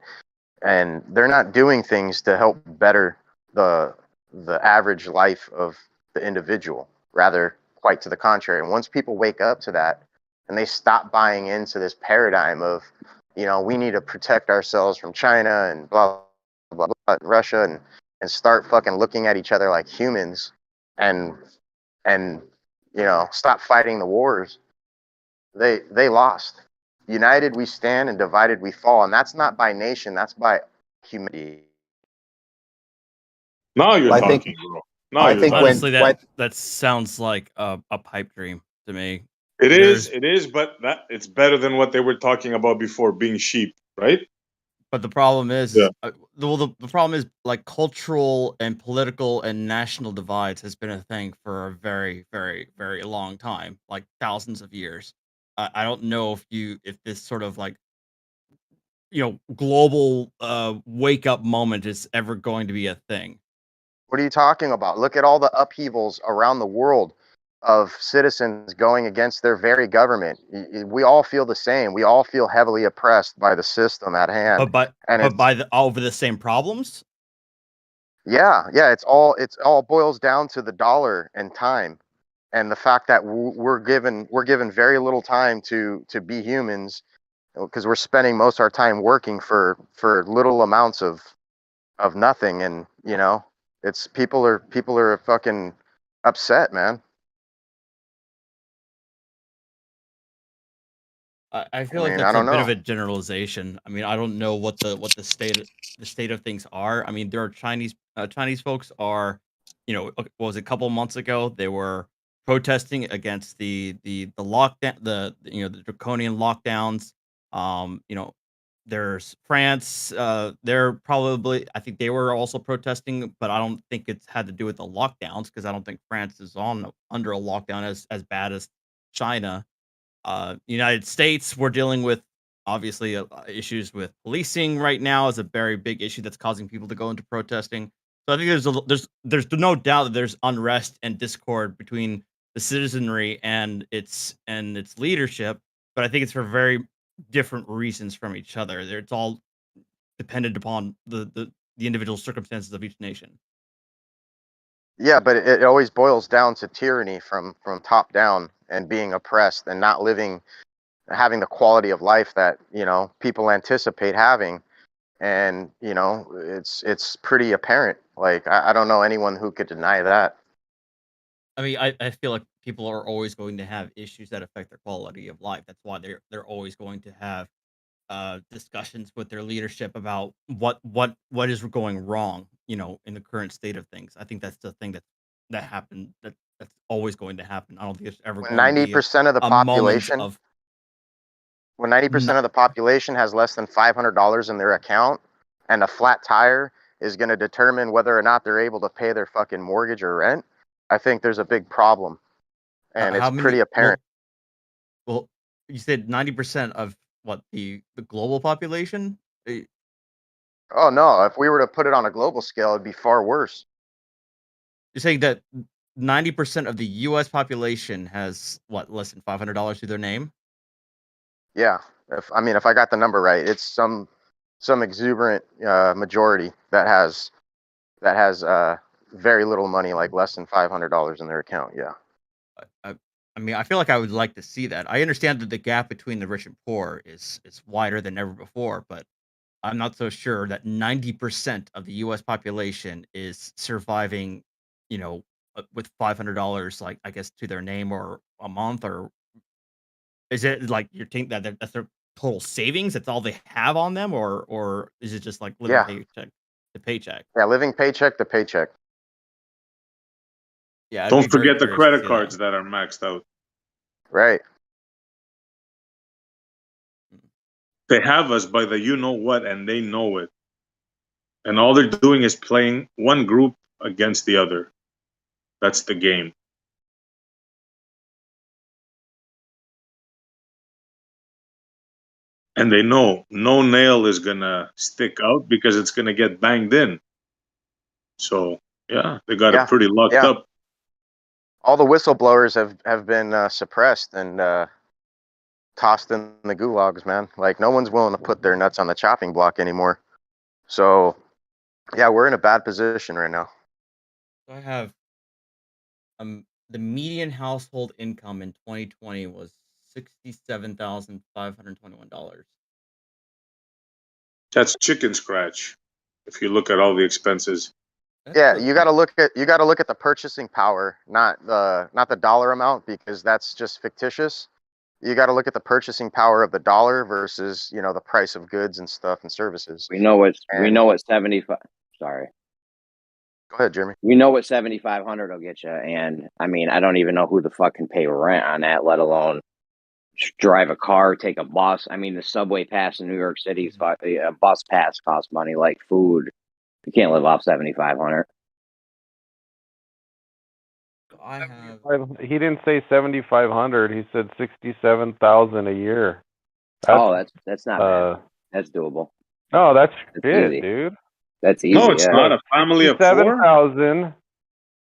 And they're not doing things to help better the average life of the individual. Rather, quite to the contrary. And once people wake up to that and they stop buying into this paradigm of, we need to protect ourselves from China and blah blah blah, Russia, and start fucking looking at each other like humans, and stop fighting the wars, they lost. United we stand and divided we fall, and that's not by nation, that's by humanity. Now you're Well, I talking, think bro. I You're think talking. when Honestly, that sounds like a pipe dream to me. It There's is, but it's better than what they were talking about before, being sheep, right? But the problem is, Yeah. the problem is like cultural and political and national divides has been a thing for a very, very, very long time, like thousands of years. I don't know if this sort of like global wake up moment is ever going to be a thing. What are you talking about? Look at all the upheavals around the world of citizens going against their very government. We all feel the same. We all feel heavily oppressed by the system at hand. Over the same problems. Yeah, it's all boils down to the dollar and time, and the fact that we're given very little time to be humans, because we're spending most of our time working for little amounts of nothing, and it's people are fucking upset, man. I feel I like mean, that's I a don't bit of know. a generalization. I mean, I don't know what the state of things are. I mean, there are Chinese folks are, what was it, a couple months ago they were protesting against the lockdown, the draconian lockdowns. There's France. They're probably, I think they were also protesting, but I don't think it's had to do with the lockdowns, because I don't think France is under a lockdown as bad as China. United States, we're dealing with obviously issues with policing right now is a very big issue that's causing people to go into protesting. So I think there's no doubt that there's unrest and discord between the citizenry and its leadership, but I think it's for very different reasons from each other. It's all dependent upon the individual circumstances of each nation. Yeah, but it always boils down to tyranny from top down, and being oppressed and not having the quality of life that people anticipate having. And it's pretty apparent. Like, I don't know anyone who could deny that. I mean, I feel like people are always going to have issues that affect their quality of life. That's why they're always going to have discussions with their leadership about what is going wrong, in the current state of things. I think that's the thing that happened. That's always going to happen. I don't think there's ever When going to be 90% of the a moment population of when 90% of the population has less than $500 in their account, and a flat tire is going to determine whether or not they're able to pay their fucking mortgage or rent, I think there's a big problem, and how it's many. pretty apparent. Well, you said 90% of what the global population. Oh no, if we were to put it on a global scale, it'd be far worse. You're saying that 90% of the U.S. population has what, less than $500 to their name? Yeah, if I got the number right, it's some exuberant majority that has very little money, like less than $500 in their account. Yeah. I mean, I feel like I would like to see that. I understand that the gap between the rich and poor is wider than ever before, but I'm not so sure that 90% of the U.S. population is surviving, with $500, like, I guess, to their name or a month. Or is it like you're thinking that that's their total savings? That's all they have on them, or is it just like living Yeah. paycheck to paycheck? Yeah, living paycheck to paycheck. Yeah, I'd Don't be very forget the curious to credit see cards that are maxed out. Right. They have us by the you know what, and they know it. And all they're doing is playing one group against the other. That's the game. And they know no nail is gonna stick out because it's gonna get banged in. So yeah, they got it pretty locked up. All the whistleblowers have been suppressed and tossed in the gulags, man. Like, no one's willing to put their nuts on the chopping block anymore. So Yeah, we're in a bad position right now. I have the median household income in 2020 was $67,521. That's chicken scratch. If you look at all the expenses. Yeah, you got to look at the purchasing power, not the dollar amount, because that's just fictitious. You got to look at the purchasing power of the dollar versus, you know, the price of goods and stuff and services. We know what And 75. Sorry. go ahead, Jeremy. We know what 7,500 will get you, and I mean, I don't even know who the fuck can pay rent on that, let alone drive a car, take a bus. I mean, the subway pass in New York City is a bus pass costs money, like food. You can't live off 7,500. I have. He didn't say 7,500. He said 67,000 a year. That's not bad. That's doable. No, that's shit, easy. dude. That's easy. No, it's not a family of 4. 67,000.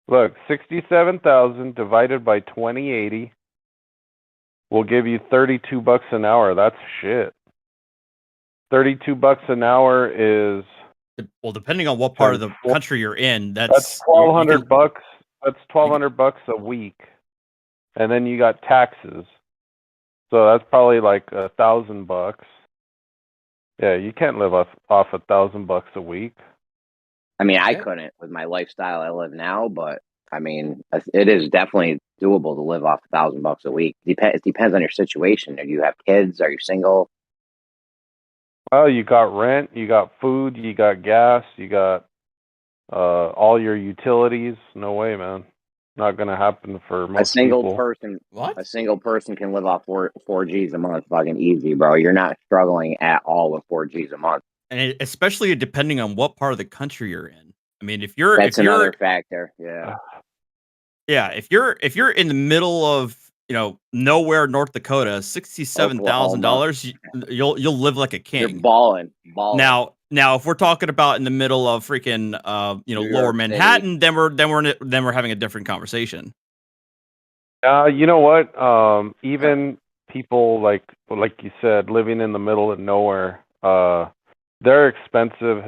Look, 67,000 divided by 2080 will give you $32 an hour. That's shit. $32 an hour is, well, depending on what part of the country you're in, that's $1,200. That's $1,200 a week, and then you got taxes. So that's probably like $1,000. Yeah, you can't live off $1,000 a week. I mean, I couldn't with my lifestyle I live now, but I mean, it is definitely doable to live off $1,000 a week. It depends on your situation. Do you have kids? Are you single? Well, you got rent, you got food, you got gas, you got all your utilities. No way, man. Not gonna happen for most people. A single person can live off 4 Gs a month, fucking easy, bro. You're not struggling at all with 4 Gs a month. And especially depending on what part of the country you're in. I mean, if you're another factor. Yeah. Yeah, if you're in the middle of, you know, nowhere, North Dakota, $67,000, you'll live like a king. You're balling. Now, if we're talking about in the middle of freaking, you know, New lower York Manhattan, then we're having a different conversation. You know what? Even people like you said, living in the middle of nowhere, their expenses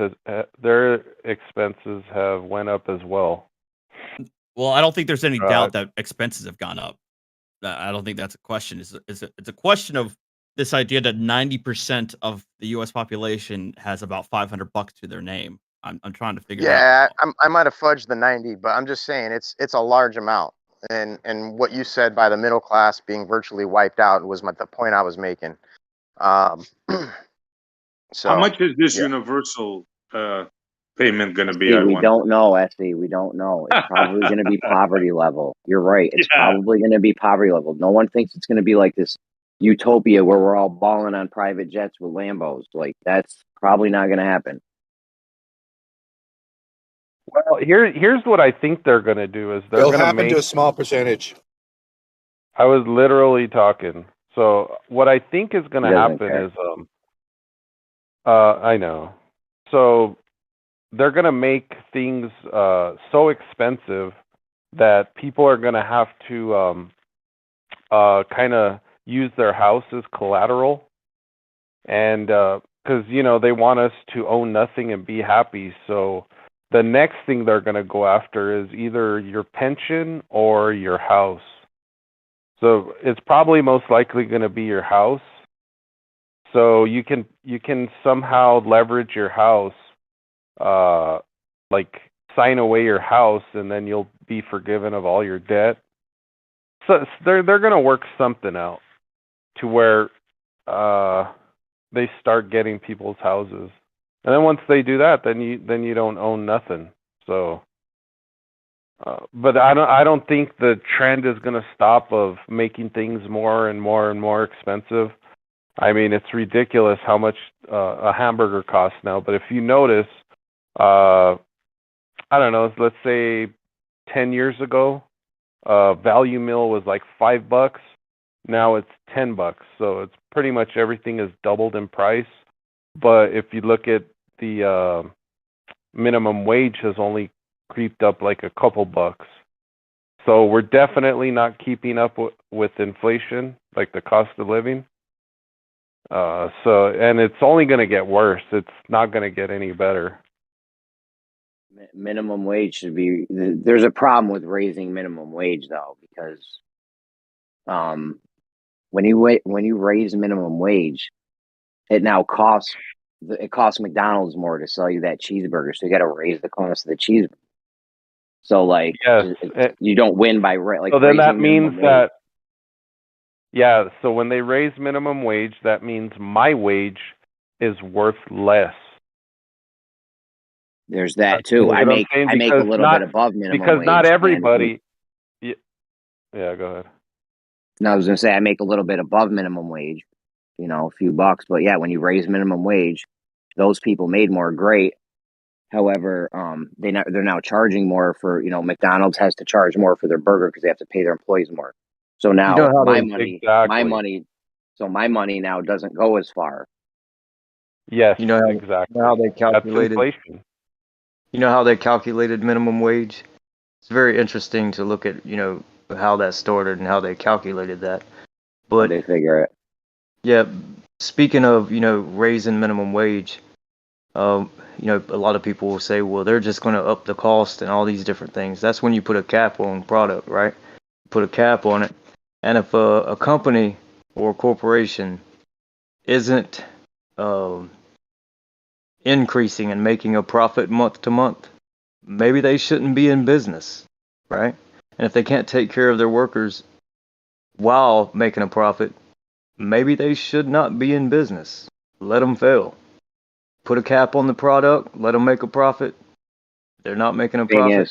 have went up as well. Well, I don't think there's any doubt that expenses have gone up. I don't think that's a question. It's a question of this idea that 90% of the U.S. population has about $500 to their name. I'm trying to figure that out. Yeah, I might have fudged the 90, but I'm just saying it's a large amount. And what you said by the middle class being virtually wiped out was the point I was making. So how much is this universal payment going to be? We don't know, Esty. We don't know. It's probably going to be poverty level. You're right. It's probably going to be poverty level. No one thinks it's going to be like this utopia where we're all balling on private jets with Lambos. Like, that's probably not going to happen. Well, here's what I think they're going to do is they're It'll going to happen make. to a small percentage. I was literally talking. So what I think is going to happen is, I know. So they're going to make things so expensive that people are going to have to kind of use their house as collateral, and because you know they want us to own nothing and be happy. So the next thing they're going to go after is either your pension or your house. So it's probably most likely going to be your house. So you can somehow leverage your house, like sign away your house, and then you'll be forgiven of all your debt. So they're going to work something out to where they start getting people's houses, and then once they do that, then you don't own nothing. So, but I don't think the trend is going to stop of making things more and more and more expensive. I mean, it's ridiculous how much a hamburger costs now. But if you notice, I don't know, let's say 10 years ago, value meal was like $5. Now it's $10. So it's pretty much everything is doubled in price. But if you look at the minimum wage has only creeped up like a couple bucks. So we're definitely not keeping up with inflation, like the cost of living. And it's only going to get worse. It's not going to get any better. Minimum wage should be. There's a problem with raising minimum wage though, because when you raise minimum wage, it now costs McDonald's more to sell you that cheeseburger, so you got to raise the cost of the cheeseburger. So like, Yes. you don't win by like. So then that raising means minimum that, wage. yeah, so when they raise minimum wage, that means my wage is worth less. There's that You too. know I what I'm make saying? I make a little bit above minimum because wage. not and everybody. Yeah, go ahead. No, I was gonna say I make a little bit above minimum wage, a few bucks. But yeah, when you raise minimum wage, those people made more. Great. However, they're now charging more for, McDonald's has to charge more for their burger because they have to pay their employees more. So You know now how my they money, my money now doesn't go as far. Yes, you know how, exactly. how they That's calculated inflation. you know how they calculated minimum wage? It's very interesting to look at, how that started and how they calculated that. But they figure it. Yeah, speaking of, raising minimum wage, a lot of people will say, well, they're just going to up the cost and all these different things. That's when you put a cap on product, right? Put a cap on it. And if a company or a corporation isn't increasing and making a profit month to month, maybe they shouldn't be in business, right? And if they can't take care of their workers while making a profit, maybe they should not be in business. Let them fail. Put a cap on the product, let them make a profit. They're not making a profit.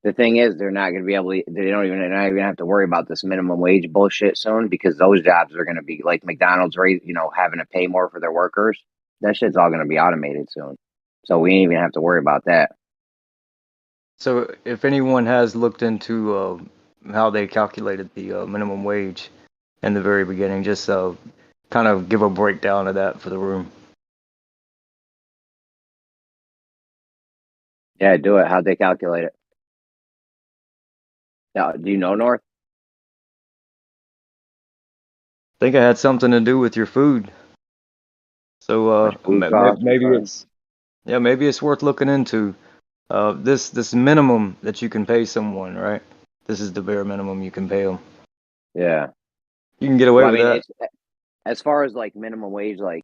The thing is, they're not going to be able to. They're not even have to worry about this minimum wage bullshit soon, because those jobs are going to be like McDonald's, having to pay more for their workers. That shit's all going to be automated soon. So we ain't even have to worry about that. So if anyone has looked into how they calculated the minimum wage in the very beginning, just kind of give a breakdown of that for the room. Yeah, do it. How'd they calculate it? Now, do you know, North? I think it had something to do with your food. So maybe it's worth looking into. This minimum that you can pay someone, right? This is the bare minimum you can pay them. Yeah, you can get away Well, I with mean, that. it's as far as like minimum wage, like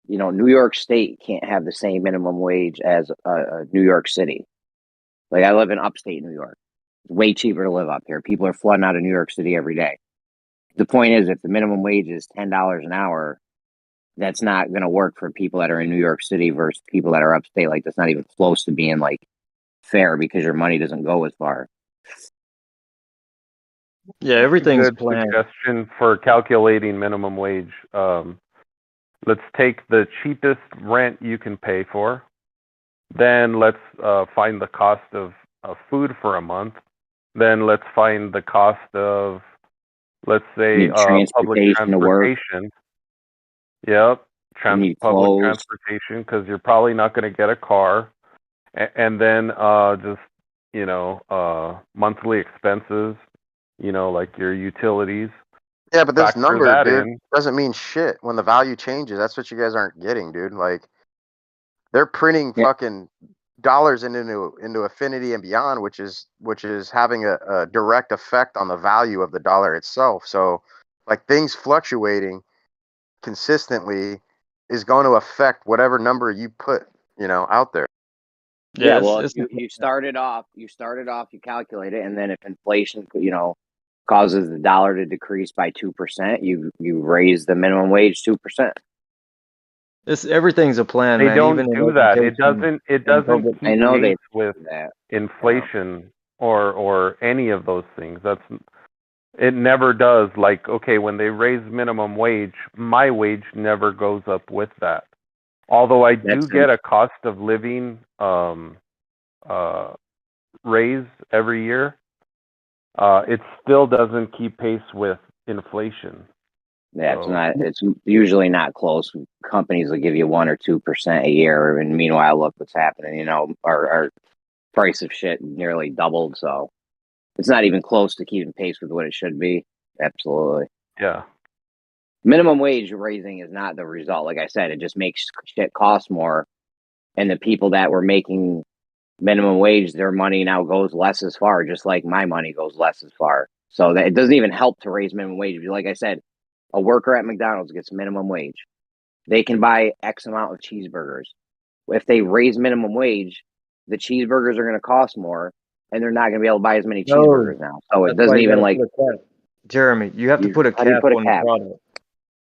New York State can't have the same minimum wage as New York City. Like, I live in upstate New York. It's way cheaper to live up here. People are flooding out of New York City every day. The point is, if the minimum wage is $10 an hour, that's not going to work for people that are in New York City versus people that are upstate. Like, that's not even close to being like fair, because your money doesn't go as far. Yeah, everything's Good planned. suggestion for calculating minimum wage. Let's take the cheapest rent you can pay for. Then let's find the cost of food for a month. Then let's find the cost of, let's say, public To work. transportation. Yep, public clothes. transportation, because you're probably not going to get a car. And then just, monthly expenses, like your utilities. Yeah, but this Factor number, that dude, in. doesn't mean shit when the value changes. That's what you guys aren't getting, dude. Like, they're printing fucking dollars into Affinity and beyond, which is having a direct effect on the value of the dollar itself. So, like, things fluctuating consistently is going to affect whatever number you put, out there. Yeah, well, if you started off, you calculate it, and then if inflation, causes the dollar to decrease by 2%, you raise the minimum wage 2%. Everything's a plan, They man. don't Even in do that. It education doesn't public- keep pace with inflation or any of those things. It never does. Like, okay, when they raise minimum wage, my wage never goes up with that. Although I do get a cost of living raise every year, it still doesn't keep pace with inflation. Yeah, it's usually not close. Companies will give you 1 or 2% a year, and meanwhile, look what's happening. Our price of shit nearly doubled, so it's not even close to keeping pace with what it should be. Absolutely. Yeah. Minimum wage raising is not the result. Like I said, it just makes shit cost more. and the people that were making minimum wage, their money now goes less as far, just like my money goes less as far. So that it doesn't even help to raise minimum wage. Like I said, a worker at McDonald's gets minimum wage. They can buy X amount of cheeseburgers. If they raise minimum wage, the cheeseburgers are going to cost more, and they're not going to be able to buy as many cheeseburgers now. So it That's why doesn't you even gotta like. put a cap. Jeremy, you have to put a How do you cap put a on cap? the product.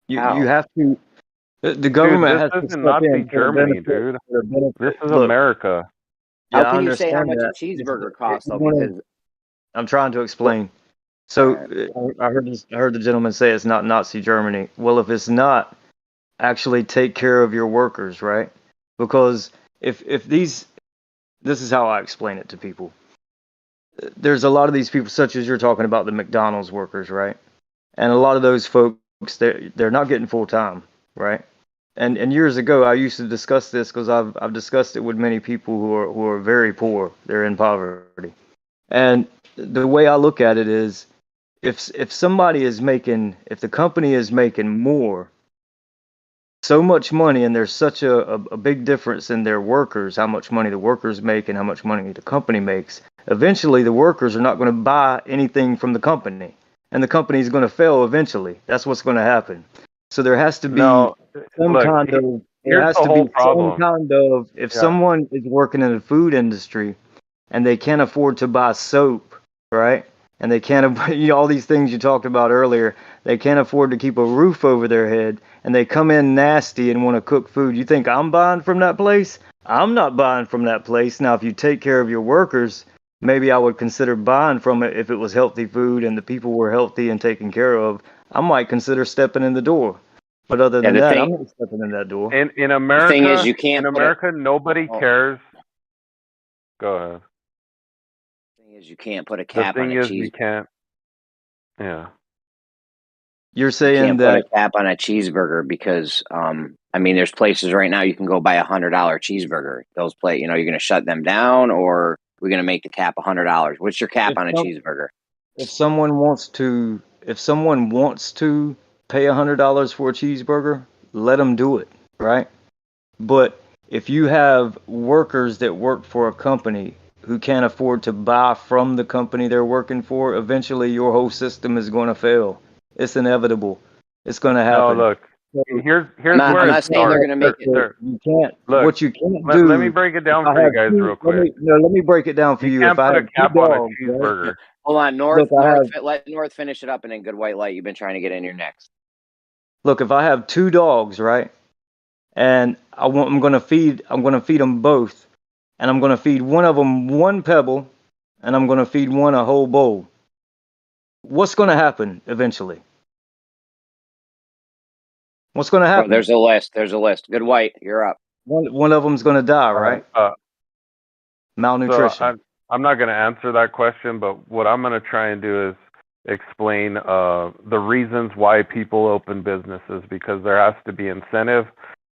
You How? have to. The Dude, government has this to isn't step Nazi in for the Germany, benefit. dude. For the benefit. This is Look, America. yeah, How I can you say how understand much a that. cheeseburger It's, costs though? you wanna- Because I'm trying to explain. So I heard the gentleman say it's not Nazi Germany. Well, if it's not, actually take care of your workers, right? Because if this is how I explain it to people. There's a lot of these people, such as you're talking about, the McDonald's workers, right? And a lot of those folks, they're not getting full time, right? And years ago, I used to discuss this because I've discussed it with many people who are very poor. They're in poverty, and the way I look at it is, if somebody is making, if the company is making more, so much money, and there's such a big difference in their workers, how much money the workers make and how much money the company makes, eventually the workers are not going to buy anything from the company, and the company is going to fail eventually. That's what's going to happen. So there has to be some kind of, there here's has the to whole be some problem. kind of, if Yeah. someone is working in the food industry and they can't afford to buy soap, right? And they can't, all these things you talked about earlier, they can't afford to keep a roof over their head, and they come in nasty and want to cook food. You think I'm buying from that place? I'm not buying from that place. Now, if you take care of your workers, maybe I would consider buying from it if it was healthy food and the people were healthy and taken care of. I might consider stepping in the door. But other Yeah, than the that, thing- I'm not stepping in that door. In America, thing is, you can't in put a- America, nobody Oh. cares. Go ahead. the thing is, you can't put a The cap on thing a is, cheese. you can't. Yeah. You're You saying can't that put a cap on a cheeseburger because, I mean, there's places right now you can go buy $100 cheeseburger. Those you're going to shut them down, or we're going to make the cap $100. What's your cap if on a some- cheeseburger? if someone wants to pay $100 for a cheeseburger, let them do it, right? But if you have workers that work for a company who can't afford to buy from the company they're working for, eventually your whole system is going to fail. It's inevitable. It's going to No, happen. look. So, Here's I'm not where it saying they're starts. going to make it. you can't. Look, What you can't let do. me break it down if I for you have guys two- real quick. let me break it down for you. You If can't I put a have cap two on a dogs, right? cheeseburger. Hold on, North. Look, I have- Let North finish it up, and then Good White Light. You've been trying to get in your next. Look, if I have two dogs, right, and I'm gonna feed them both, and I'm gonna feed one of them one pebble, and I'm gonna feed one a whole bowl. What's gonna happen eventually? What's gonna Bro, happen? there's a list. There's a list. Good White, you're up. One of them's gonna die, right? Malnutrition. So I'm not going to answer that question, but what I'm going to try and do is explain the reasons why people open businesses, because there has to be incentive.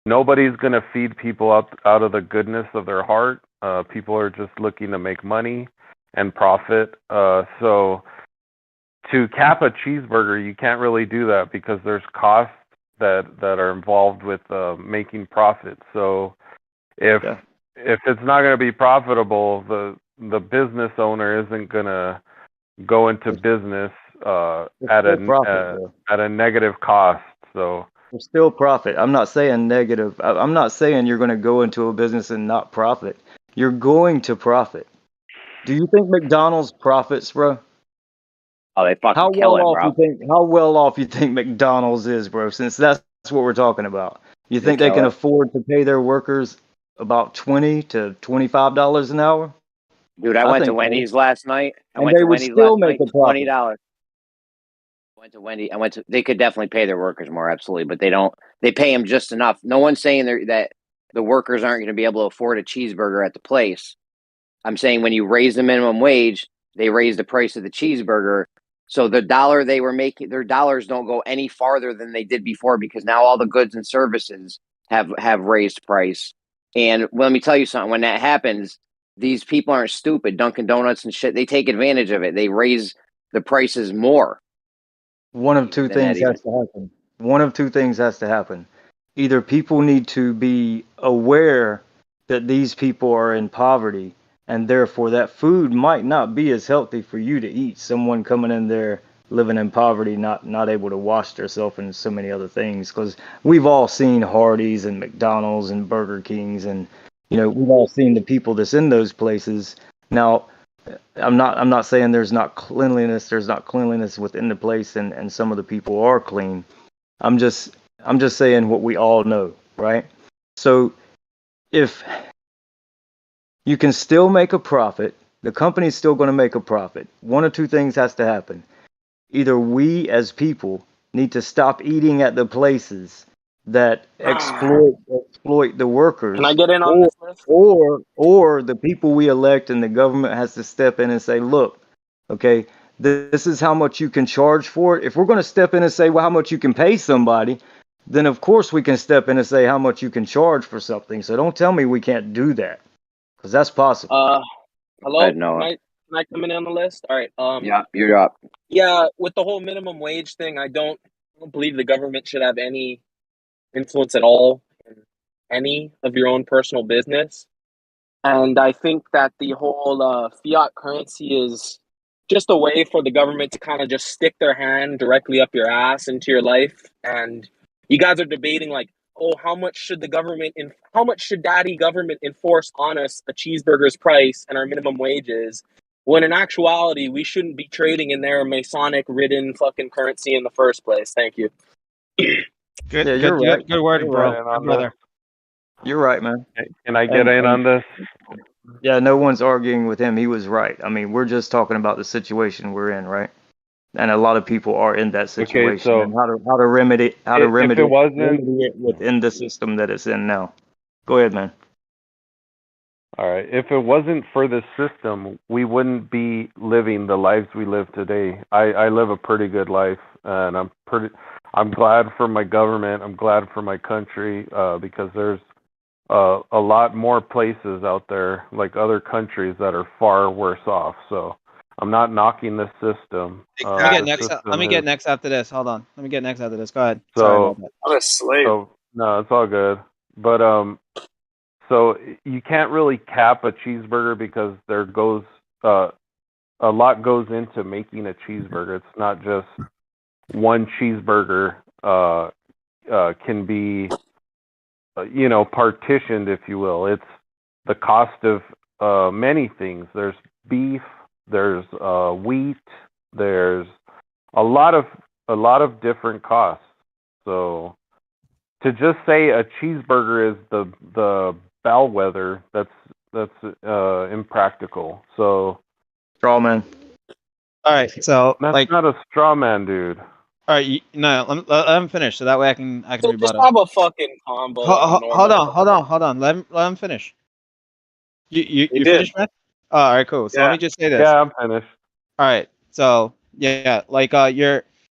Nobody's going to feed people out of the goodness of their heart. People are just looking to make money and profit. So to cap a cheeseburger, you can't really do that because there's costs that are involved with making profit. So if it's not going to be profitable, the business owner isn't going to go into business at a negative cost. So There's still profit. I'm not saying negative. I'm not saying you're going to go into a business and not profit. You're going to profit. Do you think McDonald's profits, bro? Oh, they fucking How kill well it, off bro. you think? How well off you think McDonald's is, bro? Since that's what we're talking about. You think they kill can it. afford to pay their workers about $20 to $25 an hour? Dude, I went to think so. Wendy's last night. And they would still make a profit. $20. Went to Wendy. They could definitely pay their workers more, absolutely, but they don't. They pay them just enough. No one's saying that the workers aren't going to be able to afford a cheeseburger at the place. I'm saying when you raise the minimum wage, they raise the price of the cheeseburger. So the dollar they were making, their dollars don't go any farther than they did before, because now all the goods and services have raised price. And let me tell you something, when that happens, these people aren't stupid. Dunkin' Donuts and shit, they take advantage of it. They raise the prices more. One of two things has to happen. One of two things has to happen. Either people need to be aware that these people are in poverty, and therefore that food might not be as healthy for you to eat. Someone coming in there living in poverty, not able to wash themselves and so many other things. Because we've all seen Hardee's and McDonald's and Burger Kings, and we've all seen the people that's in those places. Now, I'm not saying there's not cleanliness. There's not cleanliness within the place, and some of the people are clean. I'm just saying what we all know, right? So if you can still make a profit, the company's still going to make a profit. One or two things has to happen. Either we as people need to stop eating at the places that exploit the workers. Can I get in on this list? Or the people we elect and the government has to step in and say, look, okay, this is how much you can charge for it. If we're going to step in and say, well, how much you can pay somebody, then of course we can step in and say how much you can charge for something. So don't tell me we can't do that, because that's possible. Hello? Ed, Noah. Can I come in on the list? All right. Yeah, you're up. Yeah, with the whole minimum wage thing, I don't believe the government should have any influence at all in any of your own personal business. And I think that the whole fiat currency is just a way for the government to kind of just stick their hand directly up your ass into your life. And you guys are debating like, oh, how much should daddy government enforce on us a cheeseburger's price and our minimum wages? When in actuality, we shouldn't be trading in their Masonic-ridden fucking currency in the first place. Thank you. Good, Yeah, you're right. good word, You're bro. right. Good brother. You're right, man. Can I get in on this? Yeah, no one's arguing with him. He was right. I mean, we're just talking about the situation we're in, right? And a lot of people are in that situation, so and how to remedy if it wasn't it within the system that it's in now. Go ahead, man. all right, if it wasn't for the system, we wouldn't be living the lives we live today. I live a pretty good life, and I'm glad for my government. I'm glad for my country, because there's a lot more places out there, like other countries, that are far worse off. So I'm not knocking the system. Let me get next after this. Hold on. Let me get next after this. Go ahead. So, Sorry about that. I'm a slave. So no, it's all good. But so you can't really cap a cheeseburger because there goes a lot goes into making a cheeseburger. It's not just one cheeseburger can be partitioned, if you will. It's the cost of many things. There's beef, there's wheat, there's a lot of different costs. So to just say a cheeseburger is the bellwether, that's impractical. So straw man. All right, so that's not a straw man, dude. All right, let him finish, so that way I can So rebut just him. have a fucking combo. Hold on. Let him finish. You finished, man? Oh, all right, cool. So let me just say this. Yeah, I'm finished. All right. So yeah, like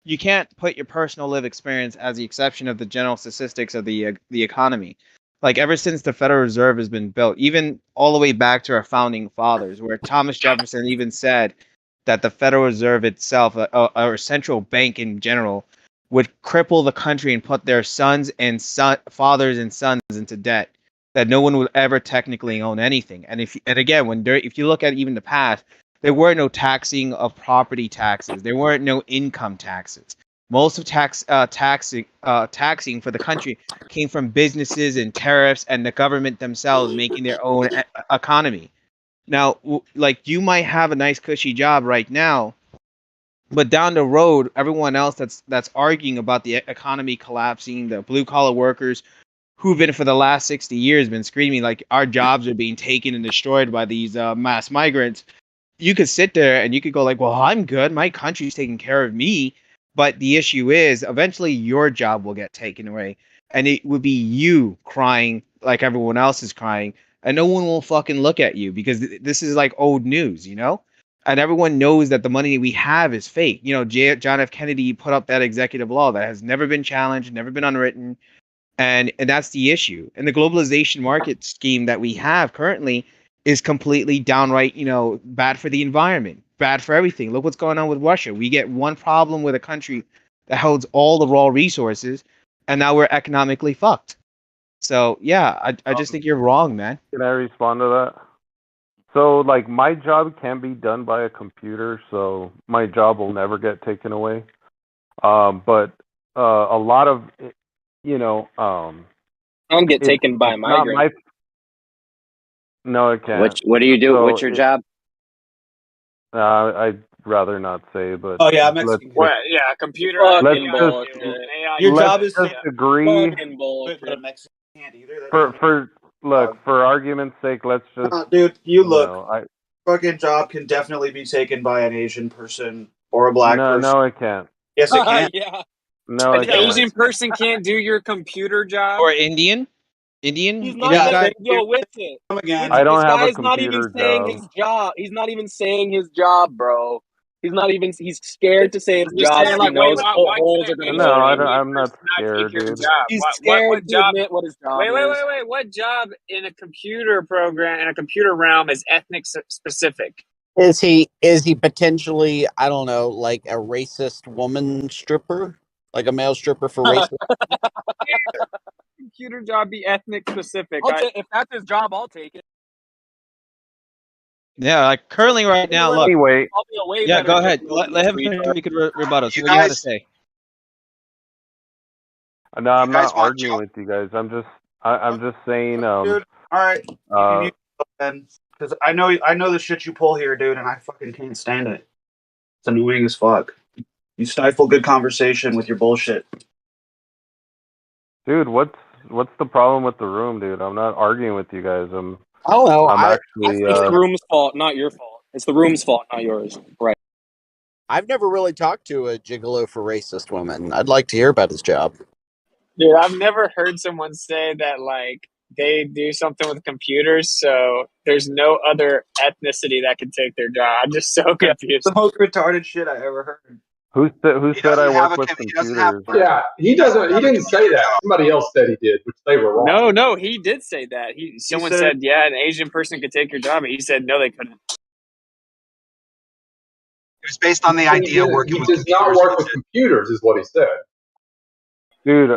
you can't put your personal live experience as the exception of the general statistics of the economy. Like ever since the Federal Reserve has been built, even all the way back to our founding fathers, where Thomas Jefferson even said that the Federal Reserve itself, or central bank in general, would cripple the country and put their fathers and sons into debt, that no one would ever technically own anything. And if you look at even the past, there were no taxing of property taxes. There weren't no income taxes. Most of taxing for the country came from businesses and tariffs and the government themselves making their own economy. Now, like you might have a nice cushy job right now, but down the road, everyone else that's arguing about the economy collapsing, the blue collar workers who've been for the last 60 years been screaming like our jobs are being taken and destroyed by these mass migrants. You could sit there and you could go like, well, I'm good. My country's taking care of me. But the issue is eventually your job will get taken away, and it would be you crying like everyone else is crying, and no one will fucking look at you because this is like old news, and everyone knows that the money we have is fake. John F. Kennedy put up that executive law that has never been challenged, never been unwritten, and that's the issue. And the globalization market scheme that we have currently is completely downright, bad for the environment, bad for everything. Look what's going on with Russia. We get one problem with a country that holds all the raw resources, and now we're economically fucked. So yeah, I just think you're wrong, man. Can I respond to that? So, like, my job can be done by a computer, so my job will never get taken away. But a lot of, Don't get it's taken by a it's not migrant. no, it can't. What do you do? So What's your job? I'd rather not say, but Oh yeah, let's Mexican. What? just Yeah, computer. let's Fucking just bullshit. Your let's job is just agree Fucking but a bullshit. Mexican can't either. for look, for argument's sake, let's just Dude, you look. I Fucking job can definitely be taken by an Asian person or a black person. no, it can't. Yes, it can. Yeah. No, An it can't. Asian person can't do your computer job. Or Indian. He's not Yeah, even guy- yo with it. Come again. I don't This have guy a is not even computer saying job. his job. He's not even saying his job, bro. He's scared to say his I'm just job. saying, He like, wait, knows why holes can are an gonna No, go Asian in. I'm not person not take scared, your dude. job? He's What scared to job? admit what his job is. Wait. What job in a computer program in a computer realm is ethnic specific? Is he potentially, I don't know, like a racist woman stripper? Like a male stripper for racist? Computer job be ethnic specific. If that's his job, I'll take it. Yeah, like currently right now. Look. Anyway, I'll be a way Yeah, better go ahead. journalist Let him than finish. Tweeter. We could rebuttal. So You what do you have to guys- say? No, I'm guys not want arguing with you guys. I'm just saying. Dude, all right. You can mute yourself then, because I know the shit you pull here, dude, and I fucking can't stand it. It's annoying as fuck. You stifle good conversation with your bullshit. Dude, what's the problem with the room, dude? I'm not arguing with you guys. I don't know. I'm actually. It's the room's fault, not your fault. It's the room's fault, not yours. Right. I've never really talked to a gigolo for racist women. I'd like to hear about his job. Dude, I've never heard someone say that like they do something with computers, so there's no other ethnicity that can take their job. I'm just so confused. It's the most retarded shit I ever heard. Who said I work with computers? Yeah, he doesn't. He didn't say that. Somebody else said he did, which they were wrong. No, he did say that. Someone said, yeah, an Asian person could take your job, and he said, no, they couldn't. It was based on the idea of working He with does not work with computers, is what he said. Dude,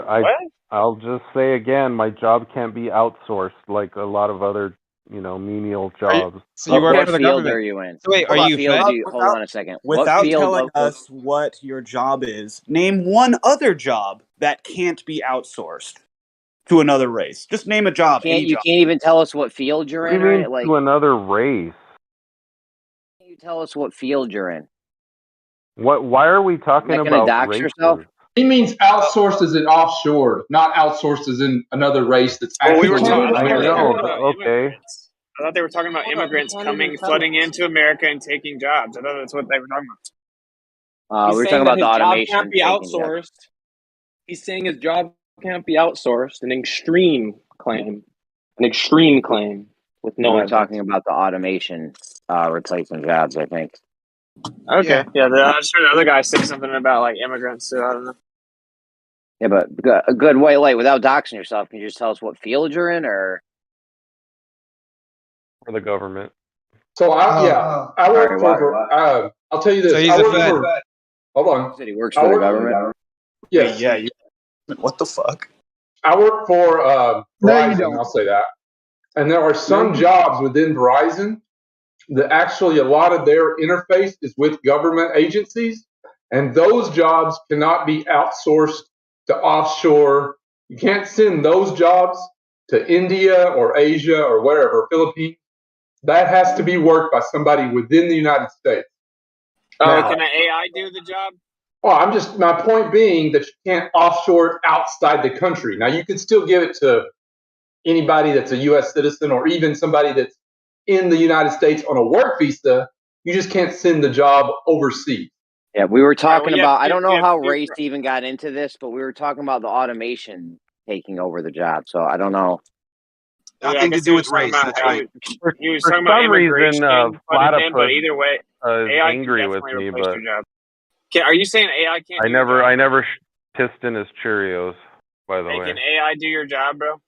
I'll just say again, my job can't be outsourced like a lot of other, menial jobs. So you work What for the field government. are you in? So wait, Hold are on, you field fed? do you, hold on a second. Without What field telling us what your job is, name one other job that can't be outsourced to another race. Just name a job. You Any job. can't even tell us what field you're What do in, you mean right? Like, to another race? can you tell us what field you're in? Why are we talking Not gonna about dox races? yourself? He means outsourced as in offshore, not outsourced as in another race that's Well, actually. we were talking. I thought they were talking about okay. immigrants. I thought they were talking about immigrants flooding into America and taking jobs. I thought that's what they were talking about. We were talking about the automation. Can't be outsourced. He's saying his job can't be outsourced. An extreme claim. With no We're evidence. talking about the automation replacing jobs, I think. Okay, yeah. I just heard the other guy say something about like immigrants. So I don't know. Yeah, but a good way, like without doxing yourself, can you just tell us what field you're in, or? For the government. So I work for. I'll tell you this. So he's I a work Fed. for. Hold on. He said he works for the government. Yes. Yeah. What the fuck? I work for No, you Verizon. don't. I'll say that. And there are some jobs within Verizon that actually a lot of their interface is with government agencies, and those jobs cannot be outsourced to offshore. You can't send those jobs to India or Asia or wherever, Philippines. That has to be worked by somebody within the United States. Oh, Now, can an AI do the job? well, my point being that you can't offshore it outside the country. Now, you can still give it to anybody that's a U.S. citizen or even somebody that's in the United States on a work visa. You just can't send the job overseas. Yeah, we were talking about. I you don't know have how to do- race even got into this, but we were talking about the automation taking over the job. So I don't know. Nothing to do with race. That's right. He was For talking about some reason, immigration, Platypus but either way, is AI angry can with definitely me, replace but your job. Are you saying AI can't? I do your never job? pissed in his Cheerios. By the Hey, way, can AI do your job, bro?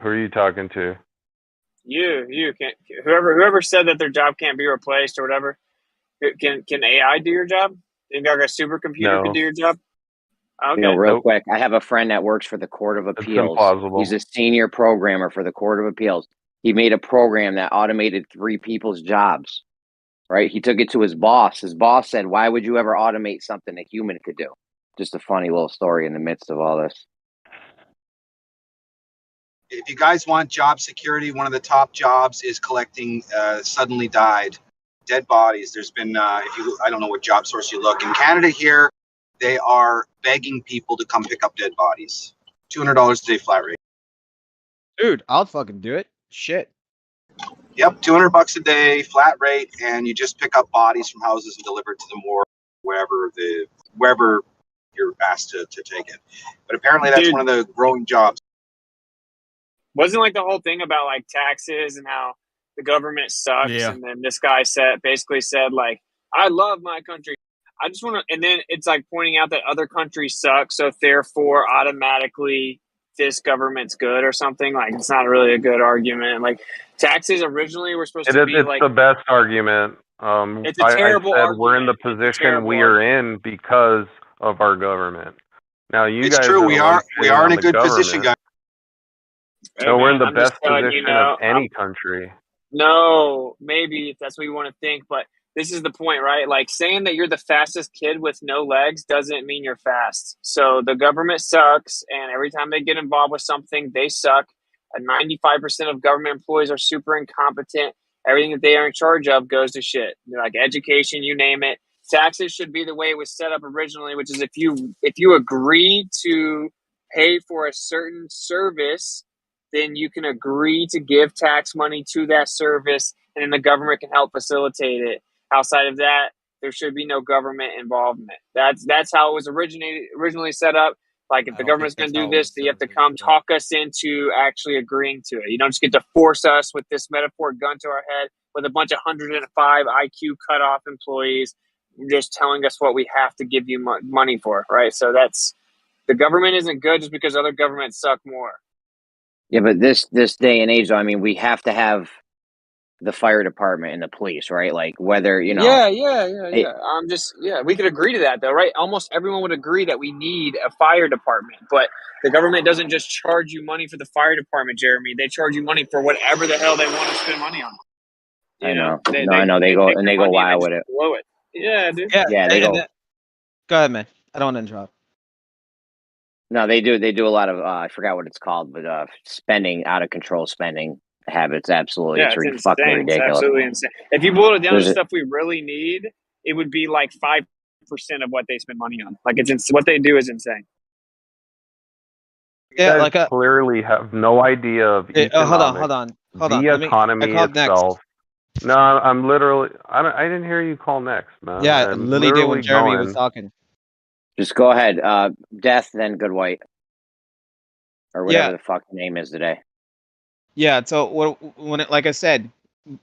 who are you talking to? You can. Whoever said that their job can't be replaced or whatever. Can AI do your job? You think like a supercomputer No. could do your job? Okay. Real quick, I have a friend that works for the Court of Appeals. implausible. He's a senior programmer for the Court of Appeals. He made a program that automated 3 people's jobs. Right? He took it to his boss. His boss said, "Why would you ever automate something a human could do?" Just a funny little story in the midst of all this. If you guys want job security, one of the top jobs is collecting suddenly died dead bodies. There's been, I don't know what job source you look. In Canada here, they are begging people to come pick up dead bodies. $200 a day flat rate. Dude, I'll fucking do it. Shit. Yep, $200 a day flat rate, and you just pick up bodies from houses and deliver it to the morgue, wherever you're asked to take it. But apparently that's one of the growing jobs. Wasn't like the whole thing about like taxes and how the government sucks, Yeah. and then this guy basically said like, I love my country. I just want to, and then it's like pointing out that other countries suck, so therefore automatically this government's good or something. Like it's not really a good argument. Like taxes originally were supposed to be It's like the best argument. It's a terrible I said we're in the argument. It's a position terrible we are in because of our government. Now you It's guys true. are We the are ones we shitting are on in a the good position, guys. government. No, we're in the I'm just best telling you position now, of any country. No, maybe if that's what you want to think, but this is the point, right? Like saying that you're the fastest kid with no legs doesn't mean you're fast. So the government sucks, and every time they get involved with something, they suck. And 95% of government employees are super incompetent. Everything that they are in charge of goes to shit. Like education, you name it. Taxes should be the way it was set up originally, which is if you agree to pay for a certain service, then you can agree to give tax money to that service, and then the government can help facilitate it. Outside of that, there should be no government involvement. That's how it was originally set up. Like if the government's going to do this, you have to come talk us into actually agreeing to it. You don't just get to force us with this metaphor gun to our head with a bunch of 105 IQ cutoff employees just telling us what we have to give you money for, right? So the government isn't good just because other governments suck more. Yeah, but this day and age, though, I mean, we have to have the fire department and the police, right? Like whether Yeah. We could agree to that, though, right? Almost everyone would agree that we need a fire department, but the government doesn't just charge you money for the fire department, Jeremy. They charge you money for whatever the hell they want to spend money on. I know. They go take and your they go money wild and with it. blow it. Yeah, dude. Yeah, they go. Go ahead, man. I don't want to interrupt. No, they do. They do a lot of I forgot what it's called, but spending, out of control spending habits. Absolutely, Yeah, it's it's fucking insane. It's ridiculous. absolutely insane. If you boil it down to There's stuff we really need, it would be like 5% of what they spend money on. Like what they do is insane. You guys clearly have no idea of economics. Hold on. The economy itself. No, I'm literally. I didn't hear you call next, man. Yeah, I'm Lily did when literally Jeremy going. was talking. Just go ahead. Death, then Good White, or whatever Yeah. the fuck the name is today. Yeah, so like I said,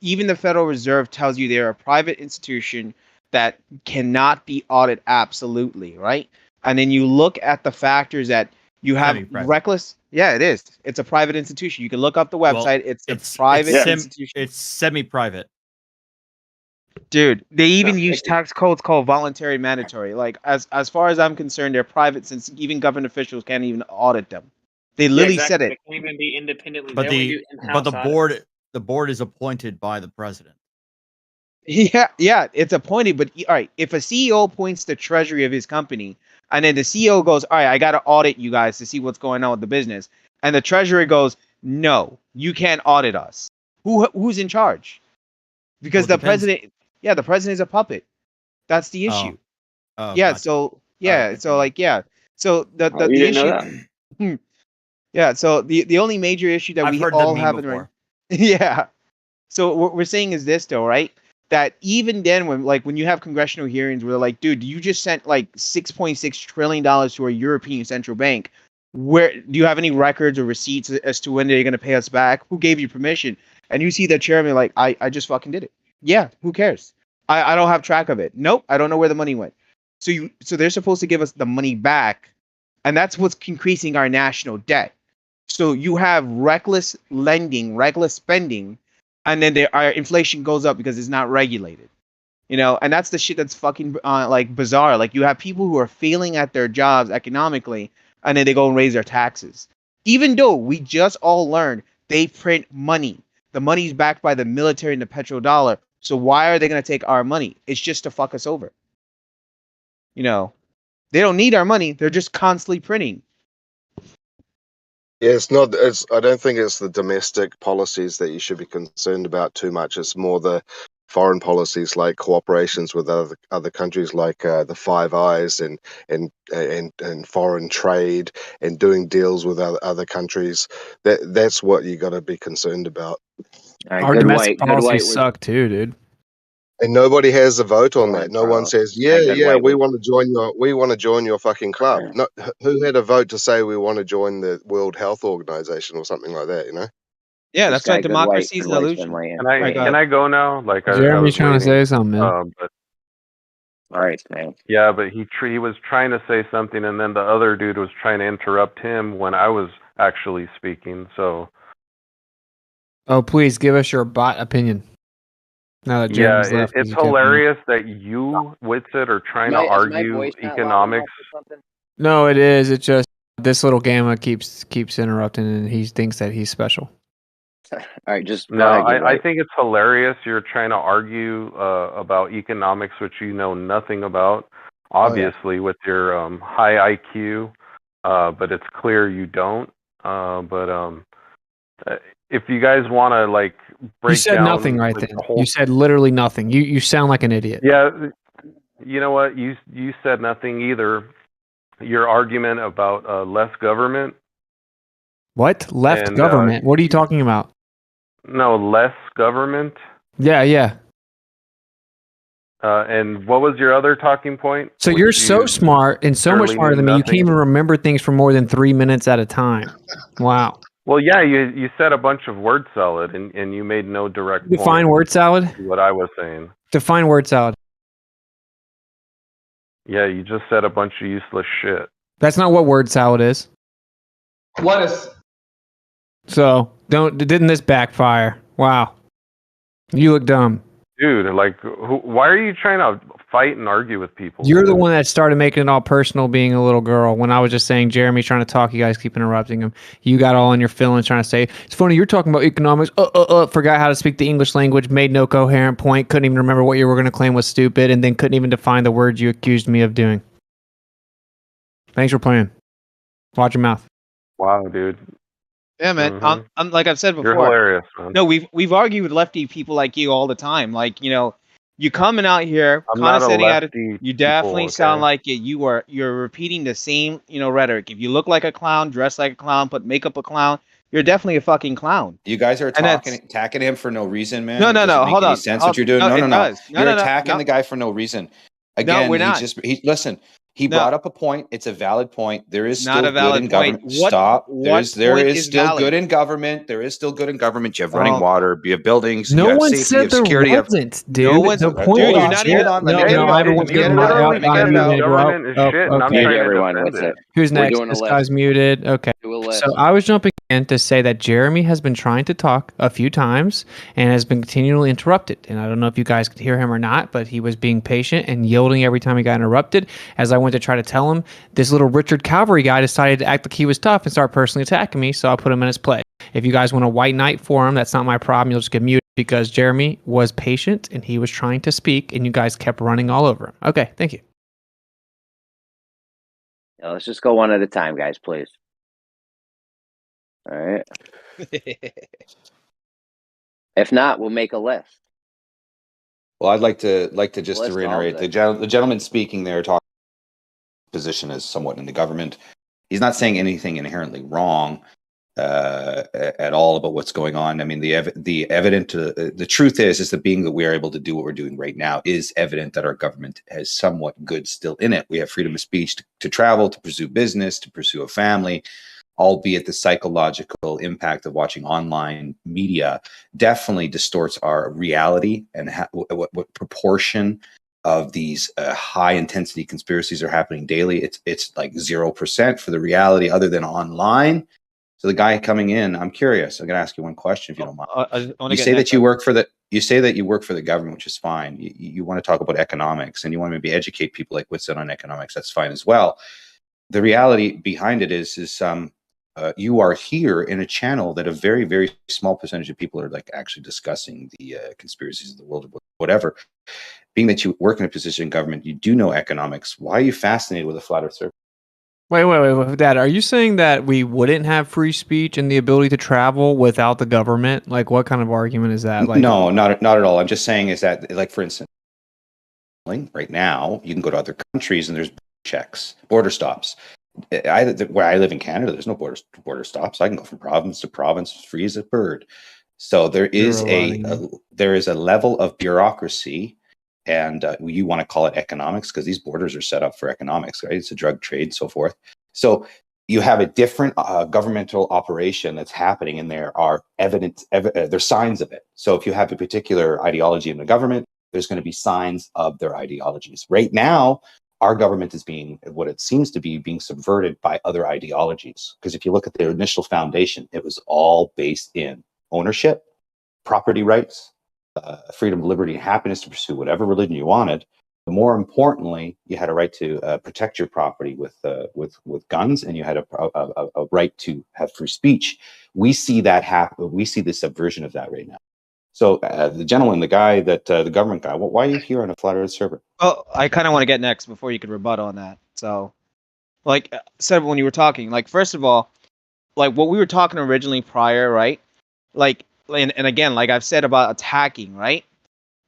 even the Federal Reserve tells you they're a private institution that cannot be audited absolutely, right? And then you look at the factors that you have reckless. Yeah, it is. It's a private institution. You can look up the website. It's a private institution. It's semi-private. Dude, they even use tax codes called voluntary mandatory. Like as far as I'm concerned, they're private since even government officials can't even audit them. They literally said it. They can't even be independently. But they the board is appointed by the president. Yeah, it's appointed. But all right, if a CEO appoints the treasury of his company, and then the CEO goes, "All right, I got to audit you guys to see what's going on with the business," and the treasurer goes, "No, you can't audit us." Who's in charge? Because the president. Yeah, the president is a puppet. That's the issue. Oh, yeah. gotcha. So yeah. So like yeah. So the you issue. didn't know that? Yeah. So the only major issue that we all have in right. Yeah. So what we're saying is this though, right? That even then, when you have congressional hearings where they're like, dude, you just sent like $6.6 trillion to a European central bank. Where do you have any records or receipts as to when they're going to pay us back? Who gave you permission? And you see the chairman like, I just fucking did it. Yeah, who cares? I don't have track of it. Nope, I don't know where the money went. So they're supposed to give us the money back, and that's what's increasing our national debt. So you have reckless lending, reckless spending, and then our inflation goes up because it's not regulated. You know, and that's the shit that's fucking like bizarre. Like you have people who are failing at their jobs economically, and then they go and raise their taxes. Even though we just all learned they print money. The money's backed by the military and the petrodollar. So why are they going to take our money? It's just to fuck us over. You know, they don't need our money. They're just constantly printing. Yeah, it's not. It's. I don't think it's the domestic policies that you should be concerned about too much. It's more the foreign policies, like cooperations with other countries, like the Five Eyes, and foreign trade, and doing deals with other countries. That's what you got to be concerned about. Our domestic policies suck too, dude. And nobody has a vote on that. No one says, Good yeah, white we want to join your fucking club. No, who had a vote to say we want to join the World Health Organization or something like that? You know? Yeah, that's why democracy is an illusion. Can I go now? Like I Jeremy was trying to waiting, say something, man. but all right, man. yeah, but he was trying to say something, and then the other dude was trying to interrupt him when I was actually speaking. So Oh, please give us your bot opinion. Now that yeah, Jeremy's left, it's hilarious that you, Witsit, are trying to argue economics. No, it is. It's just this little gamma keeps interrupting, and he thinks that he's special. All right, just No, I think it's hilarious. You're trying to argue about economics, which you know nothing about, obviously, with your high IQ, but it's clear you don't. If you guys want to like break You said down, nothing right like, then. the whole... You said literally nothing. You sound like an idiot. Yeah, you know what? You said nothing either. Your argument about less government. What? Left And, government? What are you talking about? No, less government. Yeah. And what was your other talking point? So you're so smart and so much barely smarter knew than me. You can't nothing. even remember things for more than 3 minutes at a time. Wow. Well, yeah, you said a bunch of word salad, and you made no direct Define point word salad? to what I was saying. Define word salad. Yeah, you just said a bunch of useless shit. That's not what word salad is. Lettuce. So didn't this backfire? Wow. You look dumb. Dude, like, why are you trying to fight and argue with people? You're the one that started making it all personal being a little girl when I was just saying Jeremy's trying to talk, you guys keep interrupting him. You got all in your feelings trying to say, it's funny, you're talking about economics, forgot how to speak the English language, made no coherent point, couldn't even remember what you were going to claim was stupid, and then couldn't even define the words you accused me of doing. Thanks for playing. Watch your mouth. Wow, dude. Yeah, man. I'm like I've said before. You're hilarious, man. No, we've argued with lefty people like you all the time. Like, you know, you coming out here I'm not a condescending at it. lefty You definitely people, sound okay? like it. You're repeating the same, you know, rhetoric. If you look like a clown, dress like a clown, put makeup a clown, you're definitely a fucking clown. You guys are And that's- attacking him for no reason, man. No, It no, doesn't no, make hold any on. sense what you're doing. No, No, it no, no. does. No, You're no, no, attacking no. the guy for no reason. Again, we're not. listen. He No. brought up a point. It's a valid point. There is Not still a valid good in point. government. What- Stop. what There point is is still valid? good in government. There is still good in government. You have running water. You have buildings. No you have one safety. You said have there security. you have- wasn't, dude. No one's- The dude, point you're was not Hold on. Let me no, get everyone's you getting literally out. said that government is shit, and I'm okay. trying to everyone, defend what's it. it? Who's We're next? doing a This list. guy's muted. Okay. Do a list. So I was jumping in to say that Jeremy has been trying to talk a few times and has been continually interrupted. And I don't know if you guys could hear him or not, but he was being patient and yielding every time he got interrupted. As I went to try to tell him, this little Richard Calvary guy decided to act like he was tough and start personally attacking me, so I put him in his place. If you guys want a white knight for him, that's not my problem. You'll just get muted because Jeremy was patient and he was trying to speak and you guys kept running all over him. Okay, thank you. Now, let's just go one at a time, guys, please. All right. If not, we'll make a list. Well, I'd like to just List to all reiterate good. the gentleman speaking there talking position is somewhat in the government. He's not saying anything inherently wrong at all about what's going on. I mean, the truth is that being that we are able to do what we're doing right now is evident that our government has somewhat good still in it. We have freedom of speech to travel, to pursue business, to pursue a family, albeit the psychological impact of watching online media definitely distorts our reality and what proportion of these high intensity conspiracies are happening daily. It's like 0% for the reality other than online. So the guy coming in, I'm curious. I'm going to ask you one question, if you don't mind. You say next that you work for the government, which is fine. You want to talk about economics, and you want to maybe educate people like Whitson on economics. That's fine as well. The reality behind it is you are here in a channel that a very, very small percentage of people are like actually discussing the conspiracies of the world, or whatever. Being that you work in a position in government, you do know economics. Why are you fascinated with a flat Earth survey? Wait, Dad. Are you saying that we wouldn't have free speech and the ability to travel without the government? Like, what kind of argument is that? Like, No, not at all. I'm just saying is that, like, for instance, right now you can go to other countries and there's checks, border stops. Where I live in Canada, there's no border stops. I can go from province to province free as a bird. So there is a level of bureaucracy, and you want to call it economics because these borders are set up for economics, right? It's a drug trade, so forth. So you have a different governmental operation that's happening, and there are there's signs of it. So if you have a particular ideology in the government, there's going to be signs of their ideologies. Right now, our government is being, what it seems to be, being subverted by other ideologies. Because if you look at their initial foundation, it was all based in ownership, property rights, freedom, liberty, and happiness to pursue whatever religion you wanted. But more importantly, you had a right to protect your property with guns, and you had a right to have free speech. We see that happen. We see the subversion of that right now. So the gentleman, the guy that the government guy, why are you here on a flat Earth server? Oh, I kind of want to get next before you could rebuttal on that. So, like said when you were talking, like first of all, like what we were talking originally prior, right? Like, and again, like I've said about attacking, right?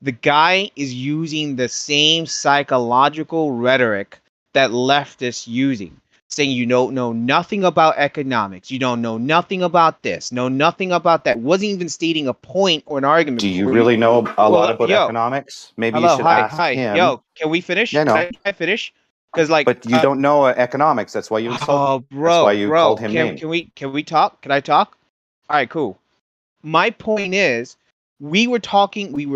The guy is using the same psychological rhetoric that leftists using, saying you don't know nothing about economics, you don't know nothing about this, know nothing about that. Wasn't even stating a point or an argument. Do you really know a lot about economics? Maybe you should ask him. Yo, can we finish? Yeah, no. Can I finish? Because like, but you don't know economics. That's why you insulted. That's why you called him names. Can we talk? Can I talk? All right, cool. My point is, we were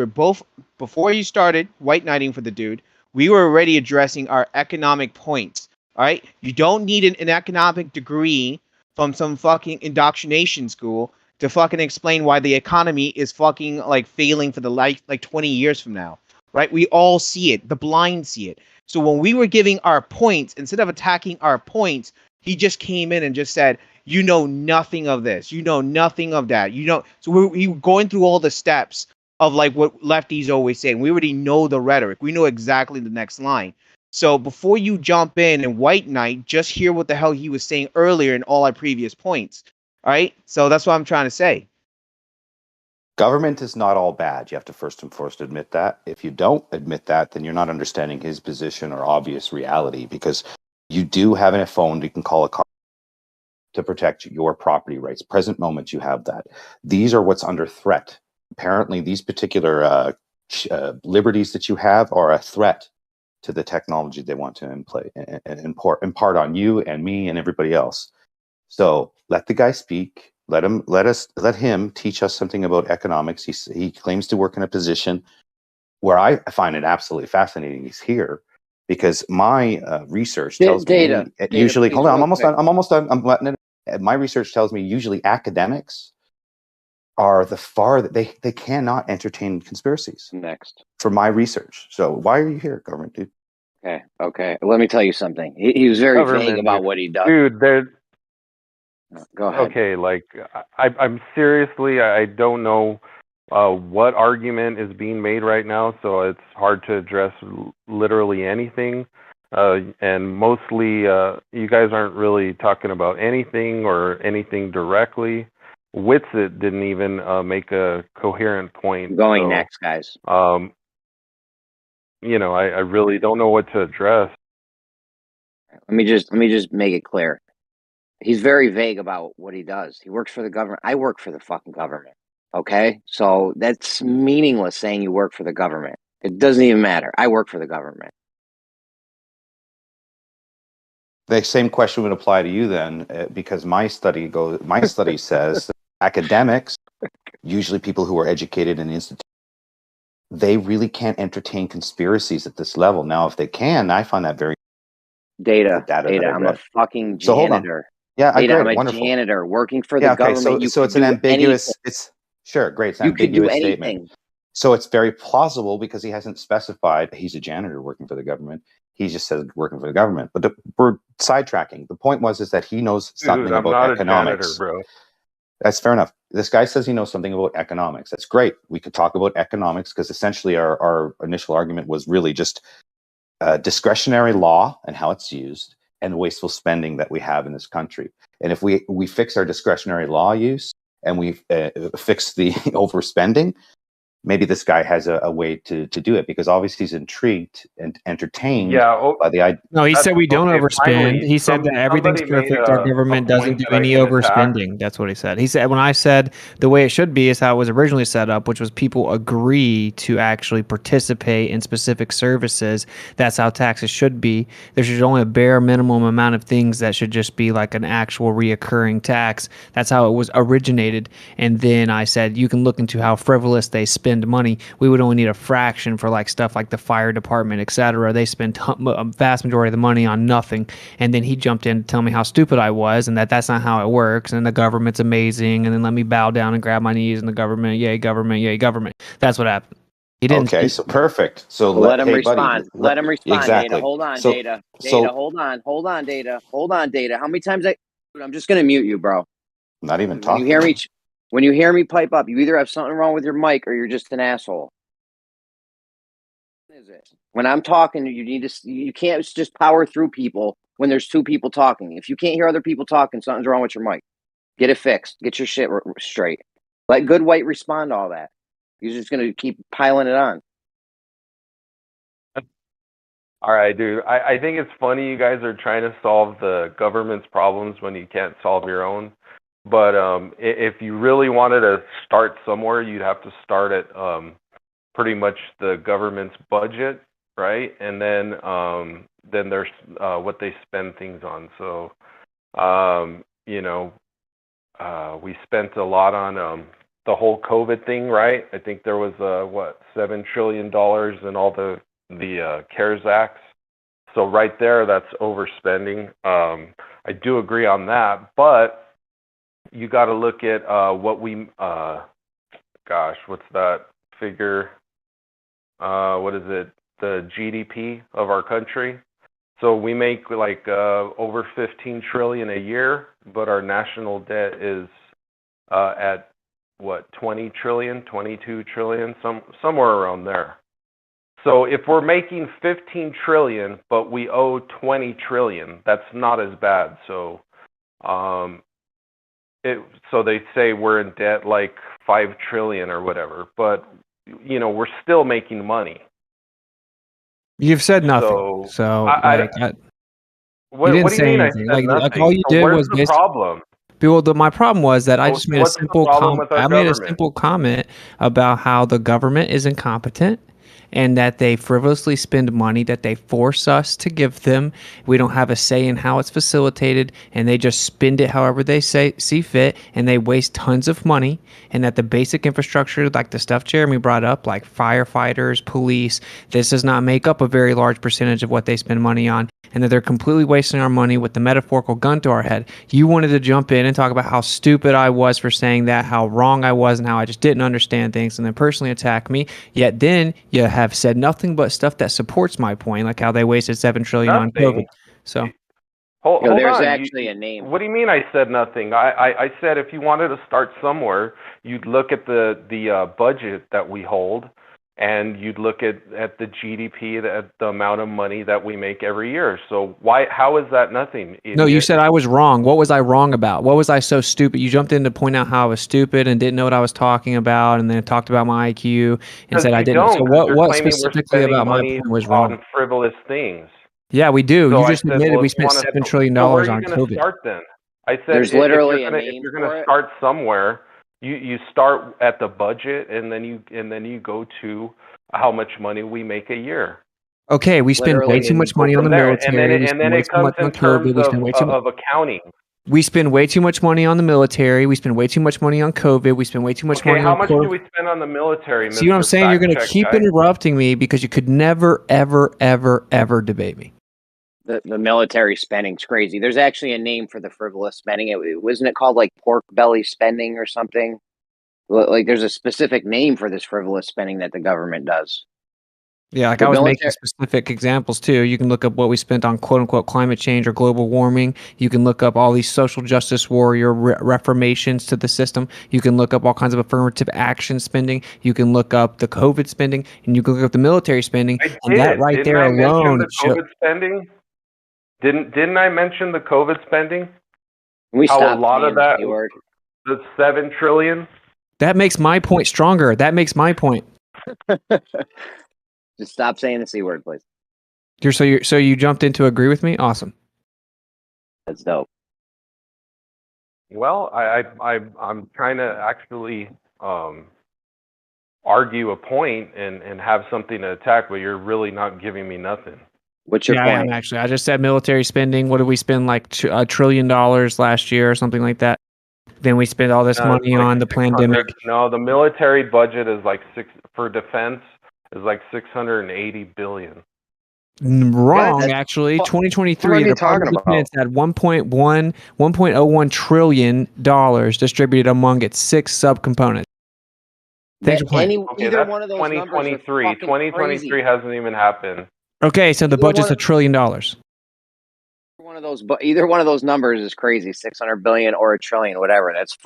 both, before you started white knighting for the dude, we were already addressing our economic points. All right, you don't need an economic degree from some fucking indoctrination school to fucking explain why the economy is fucking like failing for the like 20 years from now, right? We all see it, the blind see it. So when we were giving our points, instead of attacking our points, he just came in and just said, you know nothing of this, you know nothing of that, you know. So we were going through all the steps of like what lefties always say. We already know the rhetoric. We know exactly the next line. So before you jump in and white knight, just hear what the hell he was saying earlier in all our previous points. All right. So that's what I'm trying to say. Government is not all bad. You have to first and foremost admit that. If you don't admit that, then you're not understanding his position or obvious reality, because you do have a phone you can call a car to protect your property rights. Present moment, you have that. These are what's under threat. Apparently, these particular liberties that you have are a threat to the technology they want to impart on you and me and everybody else. So let the guy speak. Let him teach us something about economics. He claims to work in a position where I find it absolutely fascinating. He's here because my research tells me usually. Hold on, I'm almost done. I'm letting it. My research tells me usually academics are they cannot entertain conspiracies. Next. For my research. So why are you here, government dude? Okay. Let me tell you something. He was very vague about what he does. Dude, go ahead. Okay, like I'm seriously, I don't know what argument is being made right now, so it's hard to address literally anything. And mostly, you guys aren't really talking about anything or anything directly. Witsit didn't even make a coherent point. Going next, guys. You know, I really don't know what to address. Let me just make it clear. He's very vague about what he does. He works for the government. I work for the fucking government. Okay? So that's meaningless saying you work for the government. It doesn't even matter. I work for the government. The same question would apply to you then, because my study says academics, usually people who are educated in institutions, they really can't entertain conspiracies at this level. Now, if they can, I find that very data. I'm a fucking janitor. Yeah, Data, I'm great, a wonderful. janitor working for the Yeah, okay, government. You so could it's an do ambiguous. anything. It's sure, great. It's an You could do ambiguous statement. anything. So it's very plausible because he hasn't specified he's a janitor working for the government. He just said working for the government. But we're sidetracking. The point is that he knows something Dude, I'm about not a economics. janitor, bro. That's fair enough. This guy says he knows something about economics. That's great. We could talk about economics because essentially our initial argument was really just discretionary law and how it's used and the wasteful spending that we have in this country. And if we fix our discretionary law use and we fix the overspending, maybe this guy has a way to do it because obviously he's intrigued and entertained by the idea. No, he said we don't overspend. finally, He said that everything's somebody made perfect. Our government doesn't point do that I any should attack. overspending. That's what he said. He said when I said the way it should be is how it was originally set up, which was people agree to actually participate in specific services. That's how taxes should be. There should only a bare minimum amount of things that should just be like an actual reoccurring tax. That's how it was originated. And then I said you can look into how frivolous they spend money. We would only need a fraction for like stuff like the fire department, etc. They spend a vast majority of the money on nothing. And then he jumped in to tell me how stupid I was and that's not how it works. And the government's amazing. And then let me bow down and grab my knees and the government, yay, government, yay, government. That's what happened. He didn't. Okay, so perfect. So Let him hey, respond. buddy, Let him respond. Exactly. Data, hold on, So- Data. so- Data, hold on. Hold on, Data. Hold on, Data. How many times Dude, I'm just gonna mute you, bro. Not even When talking. you hear me pipe up, you either have something wrong with your mic or you're just an asshole. Is it? When I'm talking, you can't just power through people when there's two people talking. If you can't hear other people talking, something's wrong with your mic. Get it fixed. Get your shit straight. Let Good White respond to all that. You're just gonna keep piling it on. All right, dude. I think it's funny you guys are trying to solve the government's problems when you can't solve your own. But if you really wanted to start somewhere, you'd have to start at pretty much the government's budget, right? And then there's what they spend things on. So, we spent a lot on the whole COVID thing, right? I think there was $7 trillion in all the CARES Acts. So right there, that's overspending. I do agree on that, but you got to look at what we, what's that figure? What is it? The GDP of our country. So we make like over 15 trillion a year, but our national debt is at what, 20 trillion, 22 trillion, somewhere around there. So if we're making 15 trillion, but we owe 20 trillion, that's not as bad. So, so they say we're in debt like 5 trillion or whatever, but we're still making money. You've said nothing. So you didn't say anything. Like all you did was the problem? My problem was that I just made a simple comment about how the government is incompetent and that they frivolously spend money that they force us to give them. We don't have a say in how it's facilitated, and they just spend it however they see fit, and they waste tons of money, and that the basic infrastructure, like the stuff Jeremy brought up, like firefighters, police, this does not make up a very large percentage of what they spend money on, and that they're completely wasting our money with the metaphorical gun to our head. You wanted to jump in and talk about how stupid I was for saying that, how wrong I was, and how I just didn't understand things, and then personally attack me, yet then you have said nothing but stuff that supports my point, like how they wasted $7 trillion on COVID. So hold there's on. actually a name. What do you mean I said nothing? I said if you wanted to start somewhere, you'd look at the budget that we hold, and you'd look at the GDP, the amount of money that we make every year. So how is that nothing? Idiot? No, you said I was wrong. What was I wrong about? What was I so stupid? You jumped in to point out how I was stupid and didn't know what I was talking about, and then talked about my IQ and said I didn't. So what specifically about my point was wrong? On frivolous things. Yeah, we do. So you just admitted we spent $7 trillion so where are you on gonna COVID. Start then? I said There's literally a name if you're gonna for it. start somewhere, you start at the budget, and then you go to how much money we make a year. Okay, we spend way too much money on the military. And then it comes in terms of accounting. We spend way too much money on the military. We spend way too much money on COVID. We spend way too much money on how much do we spend on the military? See what I'm saying? You're going to keep interrupting me because you could never, ever, ever, ever debate me. the military spending's crazy. There's actually a name for the frivolous spending. Wasn't it called like pork belly spending or something? Like there's a specific name for this frivolous spending that the government does. Yeah, like The I was making military. specific examples too. You can look up what we spent on quote unquote climate change or global warming. You can look up all these social justice warrior reformations to the system. You can look up all kinds of affirmative action spending. You can look up the COVID spending, and you can look up the military spending. And that right Didn't there I mention alone the COVID spending? Didn't I mention the COVID spending? We How a stopped lot of saying the that, C word. the 7 trillion. that makes my point stronger. That makes my point. Just stop saying the C word, please. So you jumped in to agree with me? Awesome. That's dope. Well, I'm trying to actually argue a point and have something to attack, but you're really not giving me nothing. What's your I am point? actually. I just said military spending. What did we spend like $1 trillion last year or something like that? Then we spent all this No, it's money like on the 600 pandemic. No, the military budget is like for defense is like 680 billion. Wrong, actually. what 2023, are the you Department talking of Defense had $1.01 trillion distributed among its 6 subcomponents. Thanks for playing. Okay, that's one of those 2023. numbers are fucking 2023 crazy. hasn't even happened. Okay, so the budget's $1 trillion. One of those, either one of those numbers is crazy. 600 billion or $1 trillion, whatever. That's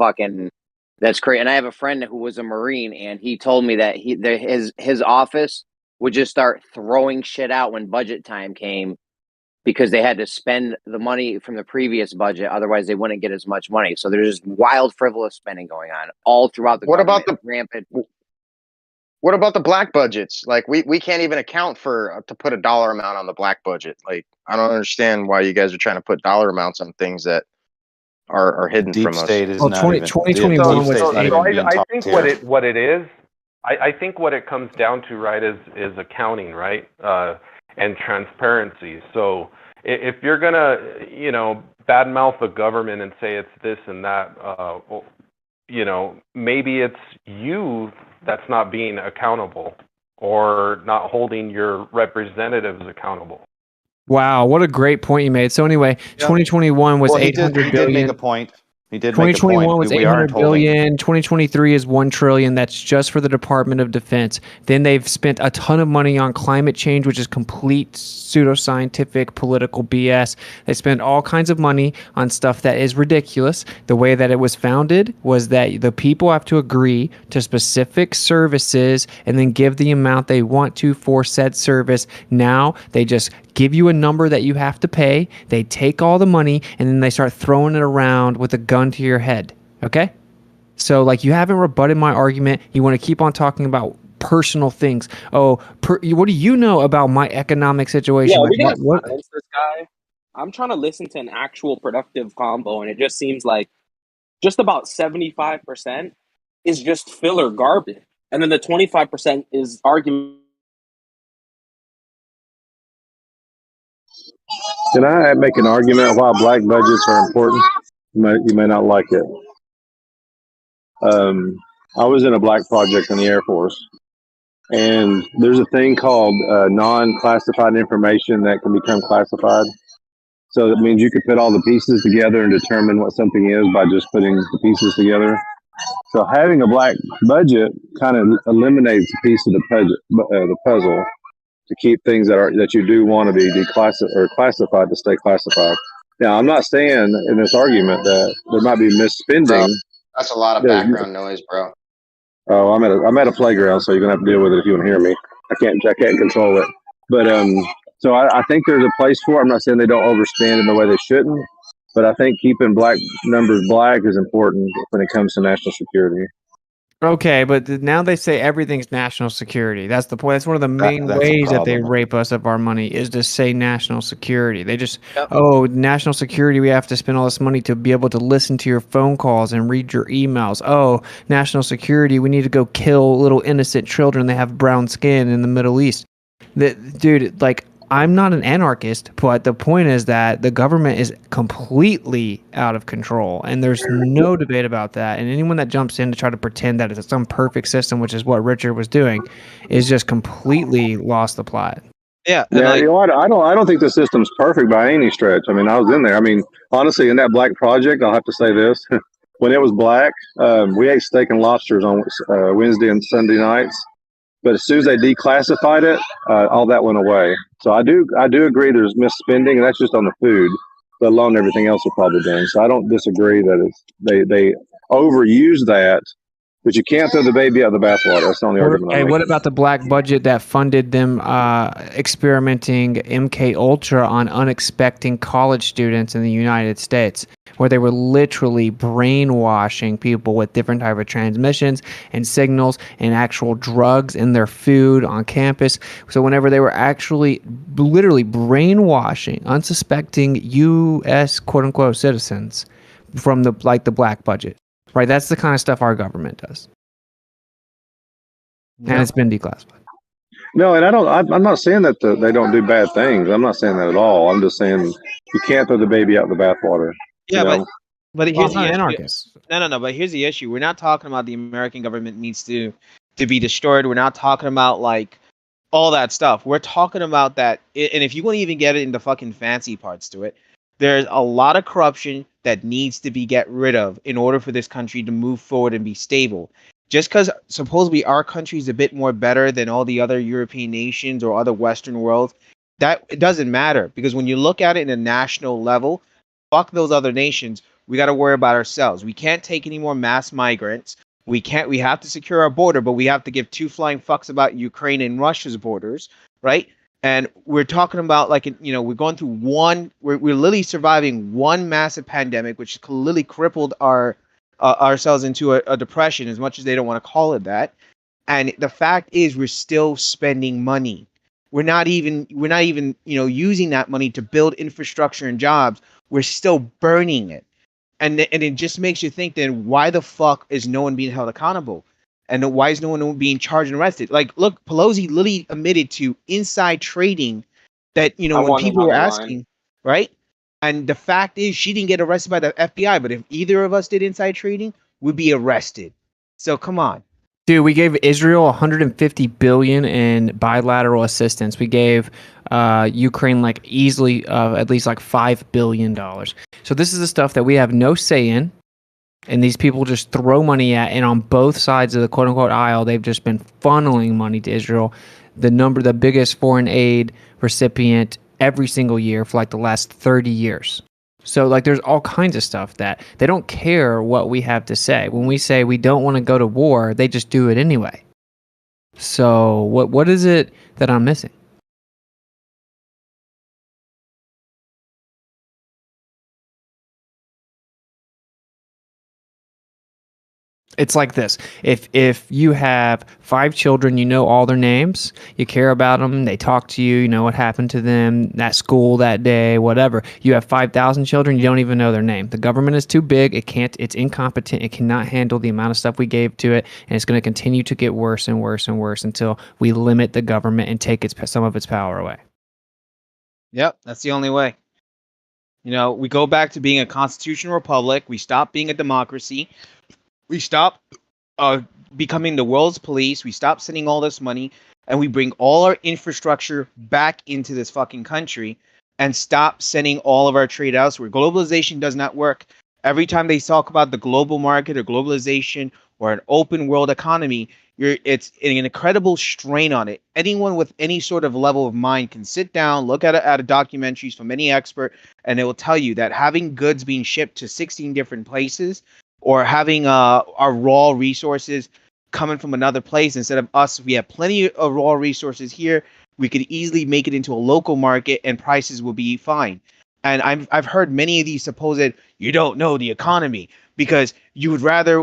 crazy. And I have a friend who was a Marine, and he told me that his office would just start throwing shit out when budget time came because they had to spend the money from the previous budget. Otherwise, they wouldn't get as much money. So there's just wild, frivolous spending going on all throughout the What about government. Rampant. What about the black budgets? Like we can't even account for to put a dollar amount on the black budget. Like I don't understand why you guys are trying to put dollar amounts on things that are hidden Deep from us. state is Well, not even. 2021 the deep was state's not even being I talked think here. what it is, I think what it comes down to, right, is accounting, right, and transparency. So if you're gonna, badmouth the government and say it's this and that, maybe it's you that's not being accountable or not holding your representatives accountable. Wow, what a great point you made. So anyway, 2021 was Well, he 800 did billion. make a point. He did make a 2021 point. was We aren't 800 holding. billion. 2023 is 1 trillion. That's just for the Department of Defense. Then they've spent a ton of money on climate change, which is complete pseudoscientific political BS. They spend all kinds of money on stuff that is ridiculous. The way that it was founded was that the people have to agree to specific services and then give the amount they want to for said service. Now they just give you a number that you have to pay. They take all the money and then they start throwing it around with a gun to your head. Okay? So like you haven't rebutted my argument. You want to keep on talking about personal things. Oh, what do you know about my economic situation? Yeah, Like, we gotta what? silence this guy. I'm trying to listen to an actual productive combo, and it just seems like just about 75% is just filler garbage, and then the 25% is argument. Can I make an argument why black budgets are important? You may not like it. I was in a black project in the Air Force, and there's a thing called non-classified information that can become classified. So that means you could put all the pieces together and determine what something is by just putting the pieces together. So having a black budget kind of eliminates a piece of the puzzle to keep things that you do want to be declassified or classified to stay classified. Now, I'm not saying in this argument that there might be misspending. Bro, that's a lot of background noise, bro. Oh, I'm at a playground, so you're gonna have to deal with it if you want to hear me. I can't control it. But so I think there's a place for it. I'm not saying they don't overspend in the way they shouldn't, but I think keeping black numbers black is important when it comes to national security. Okay, but now they say everything's national security. That's the point. That's one of the main that's a ways that they problem. rape us of our money is to say national security. They just, oh, national security, we have to spend all this money to be able to listen to your phone calls and read your emails. Oh, national security, we need to go kill little innocent children that have brown skin in the Middle East. Dude, like, I'm not an anarchist, but the point is that the government is completely out of control, and there's no debate about that. And anyone that jumps in to try to pretend that it's some perfect system, which is what Richard was doing, is just completely lost the plot. Yeah, and Yeah, like I don't think the system's perfect by any stretch. I mean, I was in there. I mean, honestly, in that black project, I'll have to say this: when it was black, we ate steak and lobsters on Wednesday and Sunday nights. But as soon as they declassified it, all that went away. So I do agree there's misspending, and that's just on the food, let alone everything else they're probably doing. So I don't disagree that they overuse that, but you can't throw the baby out of the bathwater. That's the only argument I'm Hey, what making. about the black budget that funded them experimenting MK Ultra on unexpecting college students in the United States, where they were literally brainwashing people with different type of transmissions and signals and actual drugs in their food on campus. So whenever they were actually literally brainwashing unsuspecting U.S. quote unquote citizens from the black budget, right? That's the kind of stuff our government does. And it's been declassified. No, and I'm not saying that they don't do bad things. I'm not saying that at all. I'm just saying you can't throw the baby out the bathwater. Yeah, You know? but Well, here's I'm not the an issue. anarchist. No. But here's the issue. We're not talking about the American government needs to be destroyed. We're not talking about like all that stuff. We're talking about that. And if you want to even get it into fucking fancy parts to it, there's a lot of corruption that needs to be get rid of in order for this country to move forward and be stable. Just because supposedly our country is a bit more better than all the other European nations or other Western worlds, that it doesn't matter, because when you look at it in a national level, fuck those other nations. We got to worry about ourselves. We can't take any more mass migrants. We have to secure our border, but we have to give two flying fucks about Ukraine and Russia's borders, right? And we're talking about like, we're going through we're literally surviving one massive pandemic, which literally crippled ourselves into a depression, as much as they don't want to call it that. And the fact is, we're still spending money. We're not even using that money to build infrastructure and jobs. We're still burning it. And it just makes you think, then why the fuck is no one being held accountable? And why is no one being charged and arrested? Like, look, Pelosi literally admitted to inside trading that, I when want people were another line. asking, right? And the fact is, she didn't get arrested by the FBI, but if either of us did inside trading, we'd be arrested. So come on. Dude, we gave Israel 150 billion in bilateral assistance. We gave Ukraine like easily at least like $5 billion. So this is the stuff that we have no say in, and these people just throw money at. And on both sides of the quote unquote aisle, they've just been funneling money to Israel. The biggest foreign aid recipient every single year for like the last 30 years. So like there's all kinds of stuff that they don't care what we have to say. When we say we don't want to go to war, they just do it anyway. So what is it that I'm missing? It's like this. If you have 5 children, you know all their names, you care about them, they talk to you, you know what happened to them at school that day, whatever. You have 5,000 children, you don't even know their name. The government is too big, it's incompetent, it cannot handle the amount of stuff we gave to it, and it's going to continue to get worse and worse and worse until we limit the government and take some of its power away. Yep, that's the only way. We go back to being a constitutional republic. We stop being a democracy. We stop becoming the world's police. We stop sending all this money, and we bring all our infrastructure back into this fucking country and stop sending all of our trade elsewhere. Globalization does not work. Every time they talk about the global market or globalization or an open world economy, it's an incredible strain on it. Anyone with any sort of level of mind can sit down, look at a documentaries from any expert, and they will tell you that having goods being shipped to 16 different places, or having our raw resources coming from another place instead of us, we have plenty of raw resources here. We could easily make it into a local market, and prices will be fine. And I've heard many of these supposed, you don't know the economy because you would rather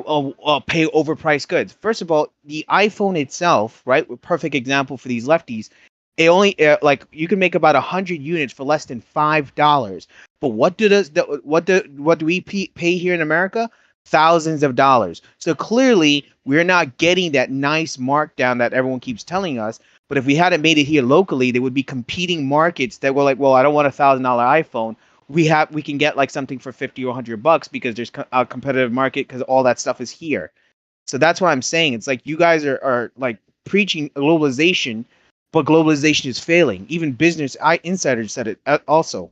pay overpriced goods. First of all, the iPhone itself, right? A perfect example for these lefties. It only like you can make about 100 units for less than $5. But what do we pay here in America? Thousands of dollars. So clearly we're not getting that nice markdown that everyone keeps telling us. But if we hadn't made it here locally, there would be competing markets that were like, well, I don't want $1,000 iPhone. We can get like something for 50 or $100 because there's a competitive market because all that stuff is here. So that's what I'm saying. It's like you guys are like preaching globalization, but globalization is failing. Even Business Insider said it also.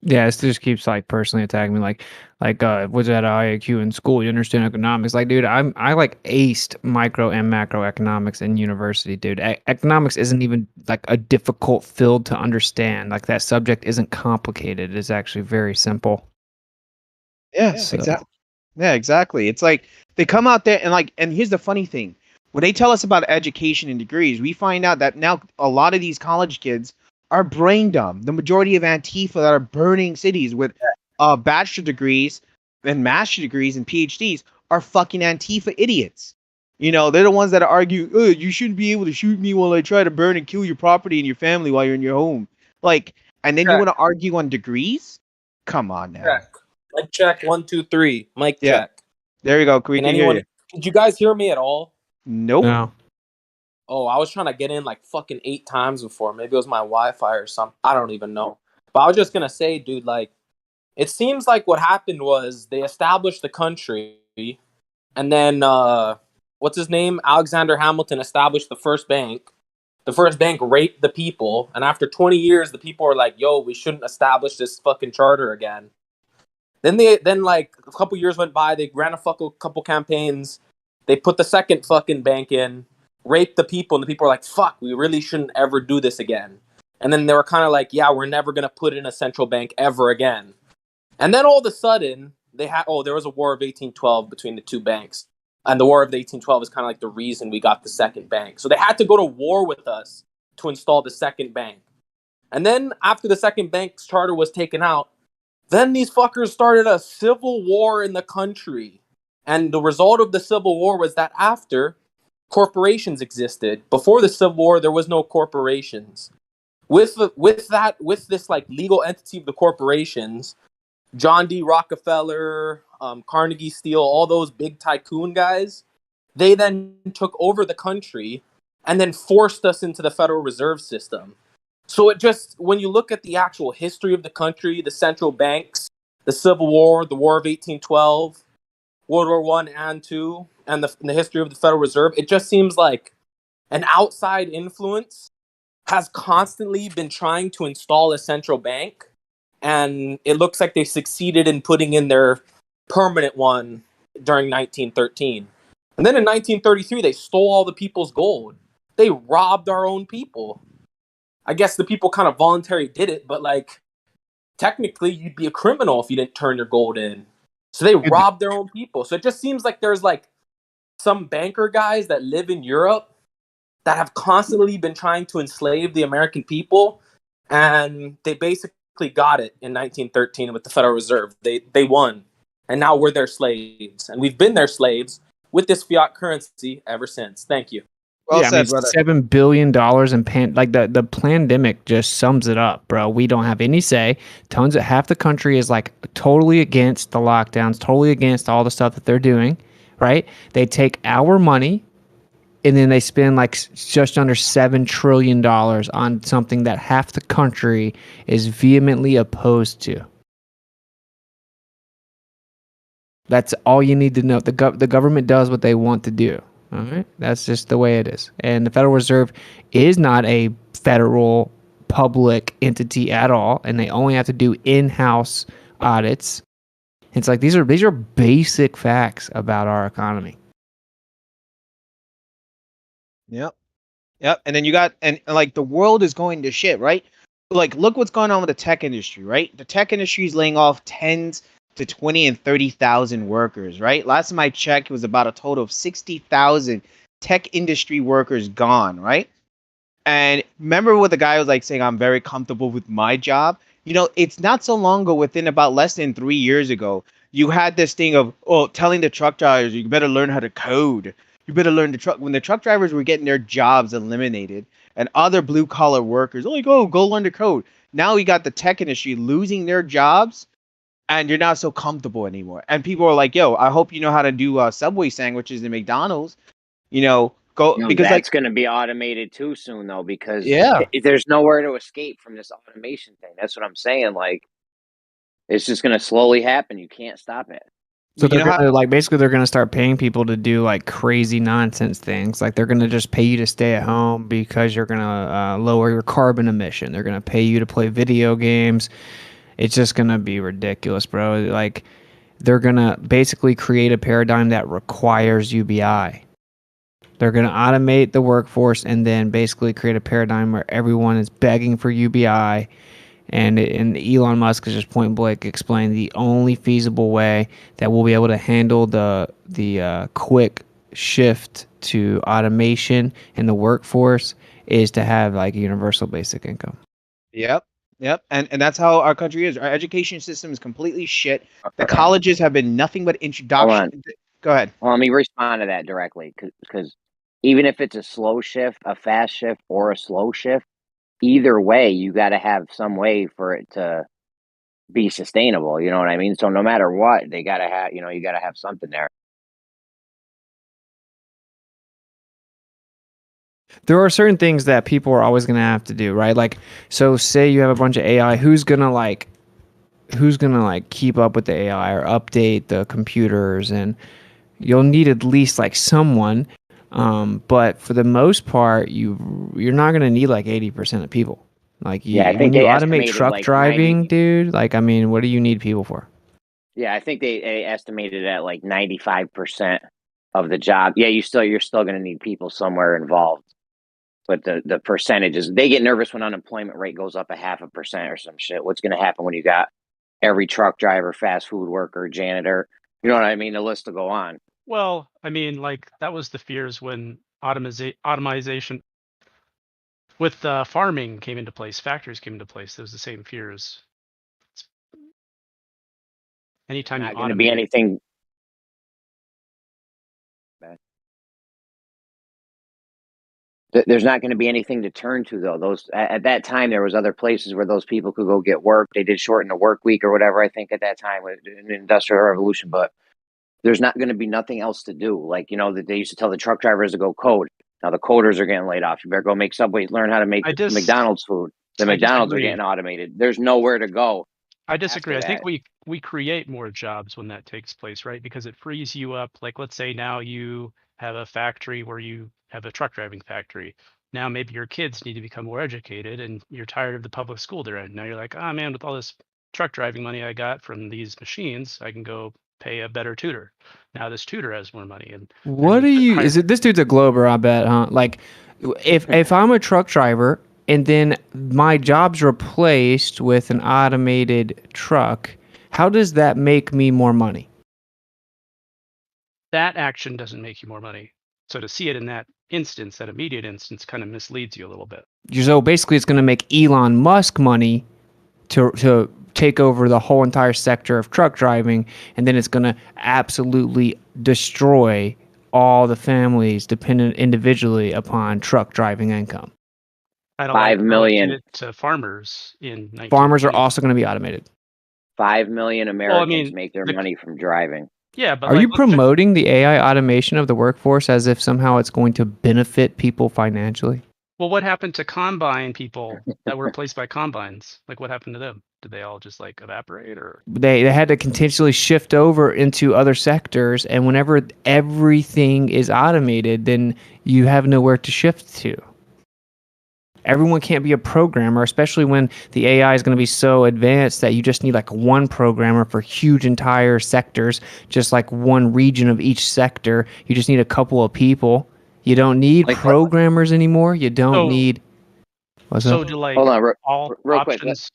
Yeah, it just keeps like personally attacking me, like was that IAQ in school? You understand economics? Like, dude, I like aced micro and macroeconomics in university, dude. Economics isn't even like a difficult field to understand. Like that subject isn't complicated. It's actually very simple. Yes, exactly. Yeah, exactly. It's like they come out there and here's the funny thing. When they tell us about education and degrees, we find out that now a lot of these college kids are brain dumb. The majority of Antifa that are burning cities with bachelor degrees and master degrees and PhDs are fucking Antifa idiots. You know, they're the ones that argue, oh, you shouldn't be able to shoot me while I try to burn and kill your property and your family while you're in your home. Like, and then you want to argue on degrees? Come on now. Check. Mic check. 1, 2, 3. Mic Yeah. check. There you go. We Can can hear anyone? you. Did you guys hear me at all? Nope. No. Oh, I was trying to get in like fucking 8 times before. Maybe it was my Wi-Fi or something. I don't even know. But I was just gonna say, dude, like, it seems like what happened was they established the country, and then what's his name? Alexander Hamilton established the first bank. The first bank raped the people, and after 20 years, the people are like, "Yo, we shouldn't establish this fucking charter again." Then like a couple years went by. They ran a couple campaigns. They put the second fucking bank in, raped the people, and the people are like, "Fuck, we really shouldn't ever do this again." And then they were kind of like, "Yeah, we're never gonna put in a central bank ever again." And then all of a sudden, there was a War of 1812 between the two banks, and the War of 1812 is kind of like the reason we got the second bank. So they had to go to war with us to install the second bank. And then after the second bank's charter was taken out, then these fuckers started a civil war in the country. And the result of the civil war was that after, corporations existed. Before the civil war, there was no corporations. With this like legal entity of the corporations, John D. Rockefeller, Carnegie Steel, all those big tycoon guys, they then took over the country and then forced us into the Federal Reserve System. So it just, when you look at the actual history of the country, the central banks, the Civil War, the War of 1812, World War I and II, and the history of the Federal Reserve, it just seems like an outside influence has constantly been trying to install a central bank, and it looks like they succeeded in putting in their permanent one during 1913. And then in 1933, they stole all the people's gold. They robbed our own people. I guess the people kind of voluntarily did it, but like technically you'd be a criminal if you didn't turn your gold in. So they robbed their own people. So it just seems like there's like some banker guys that live in Europe that have constantly been trying to enslave the American people, and they basically got it in 1913 with the Federal Reserve. They won, and now we're their slaves, and we've been their slaves with this fiat currency ever since. Thank you. Well yeah, said, I mean, brother. $7 billion in like the pandemic just sums it up, bro. We don't have any say. Half the country is like totally against the lockdowns, totally against all the stuff that they're doing, right? They take our money and then they spend like just under $7 trillion on something that half the country is vehemently opposed to. That's all you need to know. The government does what they want to do. All right, that's just the way it is. And the Federal Reserve is not a federal public entity at all, and they only have to do in-house audits. It's like these are basic facts about our economy. Yep. Yep. And then you got and like the world is going to shit, right? Like look what's going on with the tech industry, right? The tech industry is laying off tens to 20 and 30,000 workers, right? Last time I checked, it was about a total of 60,000 tech industry workers gone, right? And remember what the guy was like saying, I'm very comfortable with my job. You know, it's not so long ago, within about less than 3 years ago, you had this thing of, oh, telling the truck drivers, you better learn how to code. You better learn the truck. When the truck drivers were getting their jobs eliminated and other blue collar workers, oh, go learn the code. Now we got the tech industry losing their jobs and you're not so comfortable anymore. And people are like, yo, I hope you know how to do Subway sandwiches in McDonald's. You know, go because that's like going to be automated too soon though, because yeah, there's nowhere to escape from this automation thing. That's what I'm saying. Like, it's just going to slowly happen. You can't stop it. So you they're know how gonna like basically they're gonna start paying people to do like crazy nonsense things. Like they're gonna just pay you to stay at home because you're gonna lower your carbon emission. They're gonna pay you to play video games. It's just gonna be ridiculous, bro. Like they're gonna basically create a paradigm that requires UBI. They're gonna automate the workforce and then basically create a paradigm where everyone is begging for UBI. And Elon Musk is just point blank explaining the only feasible way that we'll be able to handle the quick shift to automation in the workforce is to have like a universal basic income. Yep. Yep. And that's how our country is. Our education system is completely shit. The colleges have been nothing but Hold introduction. on. Go ahead. Well, let me respond to that directly because even if it's a slow shift, a fast shift, or a slow shift, either way, you got to have some way for it to be sustainable. You know what I mean? So no matter what, they got to have, you got to have something there. There are certain things that people are always going to have to do, right? Like, so say you have a bunch of AI, who's going to keep up with the AI or update the computers? And you'll need at least like someone. But for the most part, you're not going to need like 80% of people. Like Yeah, I when think you they automate estimated truck like driving, 90. dude, like, I mean, what do you need people for? Yeah, I think they estimated at like 95% of the job. Yeah, you're still going to need people somewhere involved. But the percentages, they get nervous when unemployment rate goes up 0.5% or some shit. What's going to happen when you got every truck driver, fast food worker, janitor? You know what I mean? The list will go on. Well, I mean, like that was the fears when automation with farming came into place, factories came into place. There was the same fears. Anytime you Not going to be automate, anything. There's not going to be anything to turn to though. Those at that time there was other places where those people could go get work. They did shorten the work week or whatever. I think at that time in the Industrial Revolution, but there's not going to be nothing else to do. Like that they used to tell the truck drivers to go code. Now the coders are getting laid off. You better go make Subways, learn how to make McDonald's food. The I McDonald's are disagree. getting automated. There's nowhere to go. I disagree. I after think that. we create more jobs when that takes place, right? Because it frees you up. Like let's say now you have a factory where you have a truck driving factory. Now maybe your kids need to become more educated and you're tired of the public school they're in. Now you're like, oh man, with all this truck driving money I got from these machines, I can go pay a better tutor. Now this tutor has more money and What are you? Is it this dude's a Glober? I bet, huh? Like, if I'm a truck driver and then my job's replaced with an automated truck, how does that make me more money? that action doesn't make you more money. So to see it in that instance, that immediate instance, kind of misleads you a little bit. So basically, it's going to make Elon Musk money to take over the whole entire sector of truck driving, and then it's going to absolutely destroy all the families dependent individually upon truck driving income. Kind of 5 like million. did it to farmers in 1920s. Farmers are also going to be automated. 5 million Americans mean, make their money from driving. Yeah, but Are you promoting the AI automation of the workforce as if somehow it's going to benefit people financially? Well, what happened to combine people that were replaced by combines? Like, what happened to them? Did they all just like evaporate, or They had to continually shift over into other sectors, and whenever everything is automated, then you have nowhere to shift to. Everyone can't be a programmer, especially when the AI is going to be so advanced that you just need like one programmer for huge entire sectors, just like one region of each sector. You just need a couple of people. You don't need programmers anymore. You don't need. What's so up? do like Hold on, all real quick. options?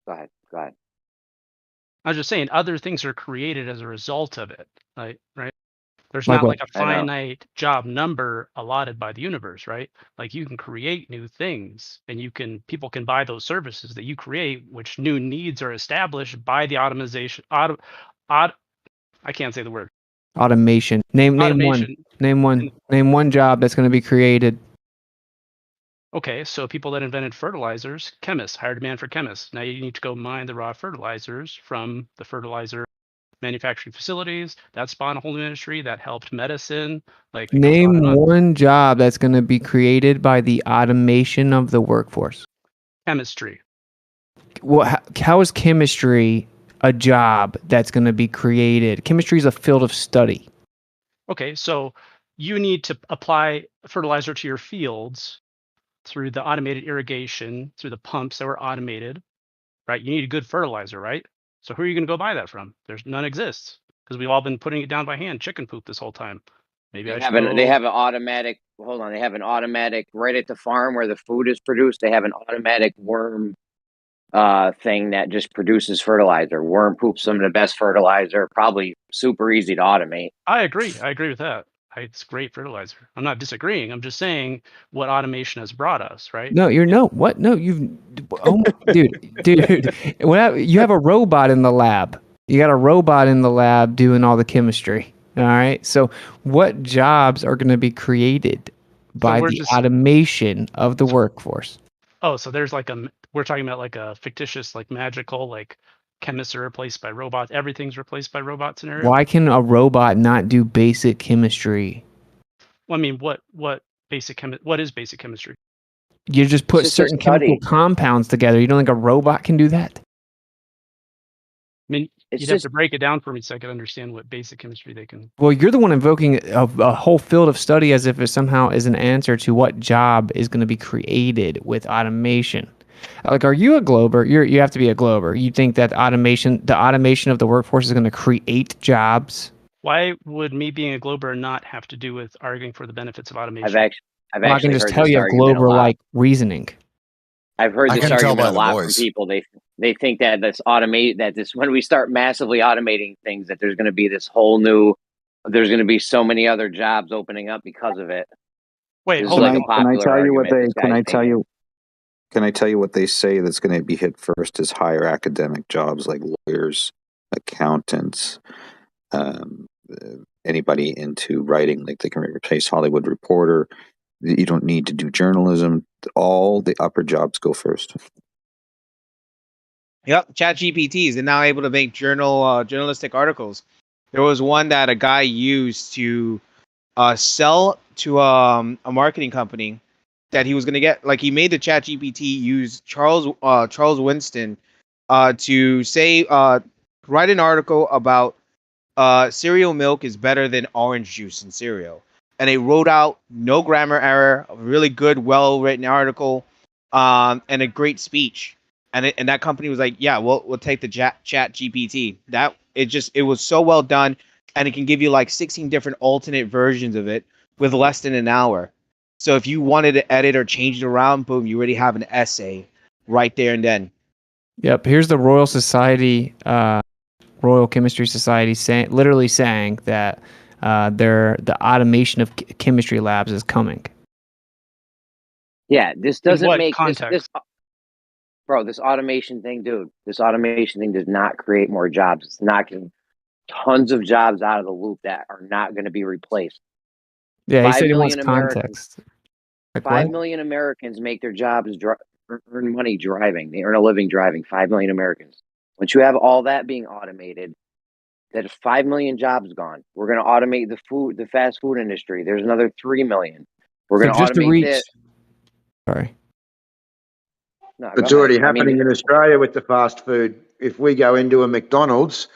Go ahead. Go ahead. I was just saying, other things are created as a result of it, right? There's Like not what? like a finite job number allotted by the universe, right? Like you can create new things, and people can buy those services that you create, which new needs are established by the automation. I can't say the word. Automation. Name Automation. Name one job that's going to be created. Okay, so people that invented fertilizers, chemists, higher demand for chemists. Now you need to go mine the raw fertilizers from the fertilizer manufacturing facilities. That spawned a whole new industry that helped medicine. Like it goes on and Name on. one job that's going to be created by the automation of the workforce. Chemistry. Well, how is chemistry a job that's going to be created. Chemistry is a field of study. Okay, so you need to apply fertilizer to your fields through the automated irrigation, through the pumps that were automated, right? You need a good fertilizer, right? So who are you going to go buy that from? There's none exists because we've all been putting it down by hand, chicken poop this whole time. Maybe I should They go. have an automatic. Hold on, they have an automatic right at the farm where the food is produced. They have an automatic worm thing that just produces fertilizer. Worm poop's some of the best fertilizer. Probably super easy to automate. I agree. I agree with that. It's great fertilizer. I'm not disagreeing. I'm just saying what automation has brought us, right? No, what? No, dude. You have a robot in the lab. You got a robot in the lab doing all the chemistry. All right. So what jobs are going to be created by the automation of the workforce? Oh, so there's we're talking about like a fictitious, like magical, like chemists are replaced by robots. Everything's replaced by robots scenario. Why can a robot not do basic chemistry? Well, I mean, what is basic chemistry? You just put certain chemical compounds together. You don't think a robot can do that? I mean, you'd have to break it down for me so I could understand what basic chemistry they can. Well, you're the one invoking a whole field of study as if it somehow is an answer to what job is going to be created with automation. Like, are you a glober? You have to be a glober. You think that the automation of the workforce is going to create jobs? Why would me being a glober not have to do with arguing for the benefits of automation? I can just tell you a glober-like reasoning. I've heard this argument a lot from people. They think that when we start massively automating things, that there's going to be there's going to be so many other jobs opening up because of it. Wait, hold on. Can I tell you what they? Can I tell you what they say that's going to be hit first is higher academic jobs like lawyers, accountants, anybody into writing, like they can replace Hollywood Reporter. You don't need to do journalism. All the upper jobs go first. Yep, ChatGPTs are now able to make journalistic articles. There was one that a guy used to sell to a marketing company that he was going to get. Like, he made the ChatGPT use Charles Winston to say write an article about cereal milk is better than orange juice in cereal. And they wrote out no grammar error, a really good, well-written article, and a great speech. And that company was like, yeah, we'll take the Chat GPT. It was so well done, and it can give you like 16 different alternate versions of it with less than an hour. So if you wanted to edit or change it around, boom, you already have an essay right there and then. Yep. Here's the Royal Society, Royal Chemistry Society, literally saying that the automation of chemistry labs is coming. Yeah, this doesn't make context? This automation thing, dude. This automation thing does not create more jobs. It's knocking tons of jobs out of the loop that are not going to be replaced. Yeah, he said he wants context. 5 million Americans make their jobs earn money driving. They earn a living driving. 5 million Americans. Once you have all that being automated, that is 5 million jobs gone. We're going to automate the fast food industry. There's another 3 million. We're going to automate it. Sorry. No, it's already happening in Australia with the fast food. If we go into a McDonald's,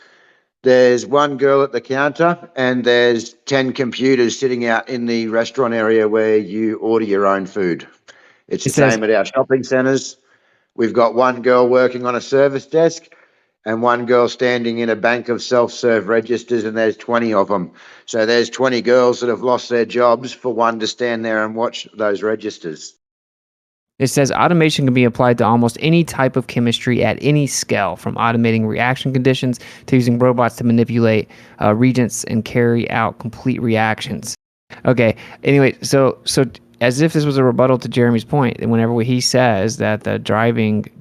there's one girl at the counter and there's 10 computers sitting out in the restaurant area where you order your own food. It's the same at our shopping centres. We've got one girl working on a service desk and one girl standing in a bank of self-serve registers, and there's 20 of them. So there's 20 girls that have lost their jobs for one to stand there and watch those registers. It says automation can be applied to almost any type of chemistry at any scale, from automating reaction conditions to using robots to manipulate reagents and carry out complete reactions. Okay. Anyway, so as if this was a rebuttal to Jeremy's point, and whenever he says that the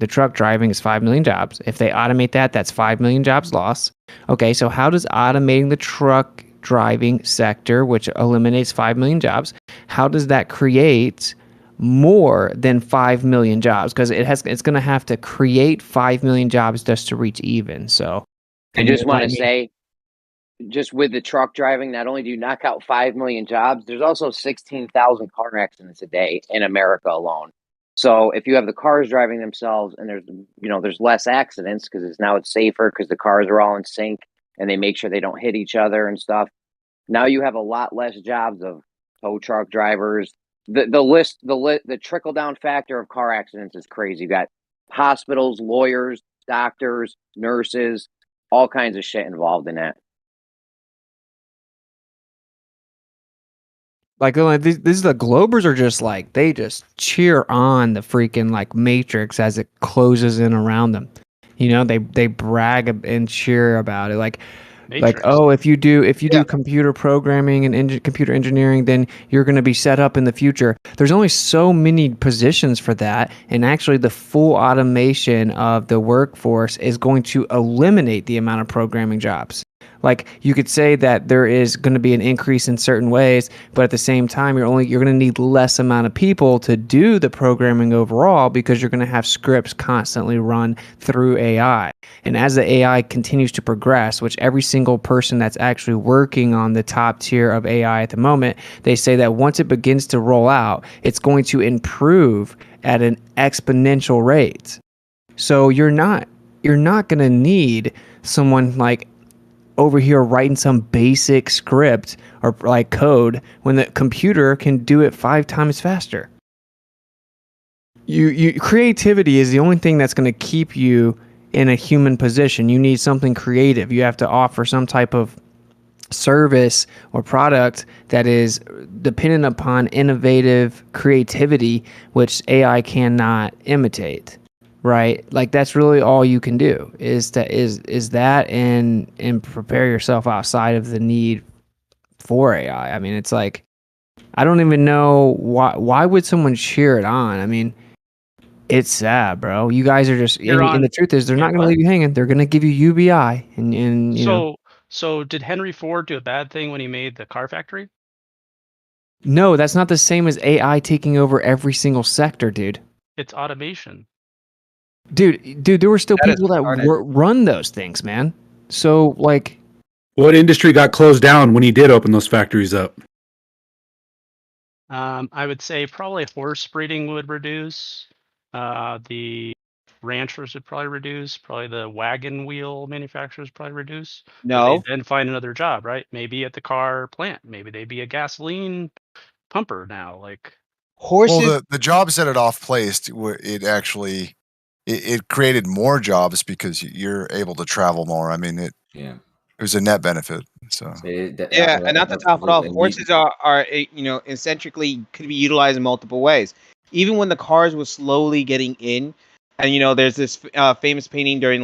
truck driving is 5 million jobs, if they automate that, that's 5 million jobs lost. Okay, so how does automating the truck driving sector, which eliminates 5 million jobs, how does that create more than 5 million jobs? Because it's going to have to create 5 million jobs just to reach even. So I just want to say, just with the truck driving, not only do you knock out 5 million jobs, there's also 16,000 car accidents a day in America alone. So if you have the cars driving themselves and there's less accidents because it's safer because the cars are all in sync and they make sure they don't hit each other and stuff. Now you have a lot less jobs of tow truck drivers. The trickle down factor of car accidents is crazy. You got hospitals, lawyers, doctors, nurses, all kinds of shit involved in that. Like these the Globers are just like they just cheer on the freaking like Matrix as it closes in around them. You know, they brag and cheer about it. Like Matrix. oh, if you do computer programming and computer engineering, then you're going to be set up in the future. There's only so many positions for that, and actually the full automation of the workforce is going to eliminate the amount of programming jobs. Like you could say that there is going to be an increase in certain ways, but at the same time, you're going to need less amount of people to do the programming overall because you're going to have scripts constantly run through AI. And as the AI continues to progress, which every single person that's actually working on the top tier of AI at the moment, they say that once it begins to roll out, it's going to improve at an exponential rate. So you're not going to need someone like over here writing some basic script or like code when the computer can do it 5 times faster. You creativity is the only thing that's going to keep you in a human position. You need something creative. You have to offer some type of service or product that is dependent upon innovative creativity, which AI cannot imitate. Right? Like that's really all you can do is that and prepare yourself outside of the need for AI. I mean, it's like I don't even know why would someone cheer it on? I mean, it's sad, bro. You guys are just and the truth is they're not going to leave you hanging. They're going to give you UBI and you know. So did Henry Ford do a bad thing when he made the car factory? No, that's not the same as AI taking over every single sector, dude. It's automation. Dude, there were still people that run those things, man. So, like, what industry got closed down when he did open those factories up? I would say probably horse breeding would reduce. The ranchers would probably reduce. Probably the wagon wheel manufacturers probably reduce. No. But then find another job, right? Maybe at the car plant. Maybe they'd be a gasoline pumper now. Like horses. Well, the jobs that it off-placed, it actually it created more jobs because you're able to travel more. I mean, it was a net benefit. So Yeah, and not to top it off, horses are eccentrically could be utilized in multiple ways. Even when the cars were slowly getting in, and there's this famous painting during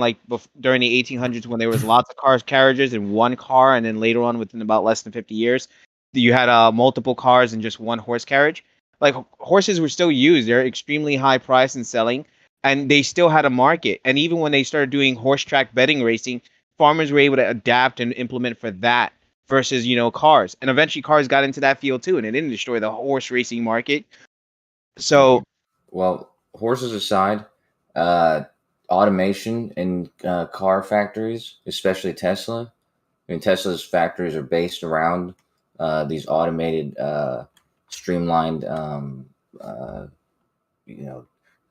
during the 1800s when there was lots of carriages in one car, and then later on within about less than 50 years, you had multiple cars and just one horse carriage. Like horses were still used; they're extremely high priced in selling, and they still had a market. And even when they started doing horse track betting racing, farmers were able to adapt and implement for that versus cars, and eventually cars got into that field too, and it didn't destroy the horse racing market. So, well, horses aside, automation in car factories, especially Tesla. I mean, Tesla's factories are based around these automated, streamlined,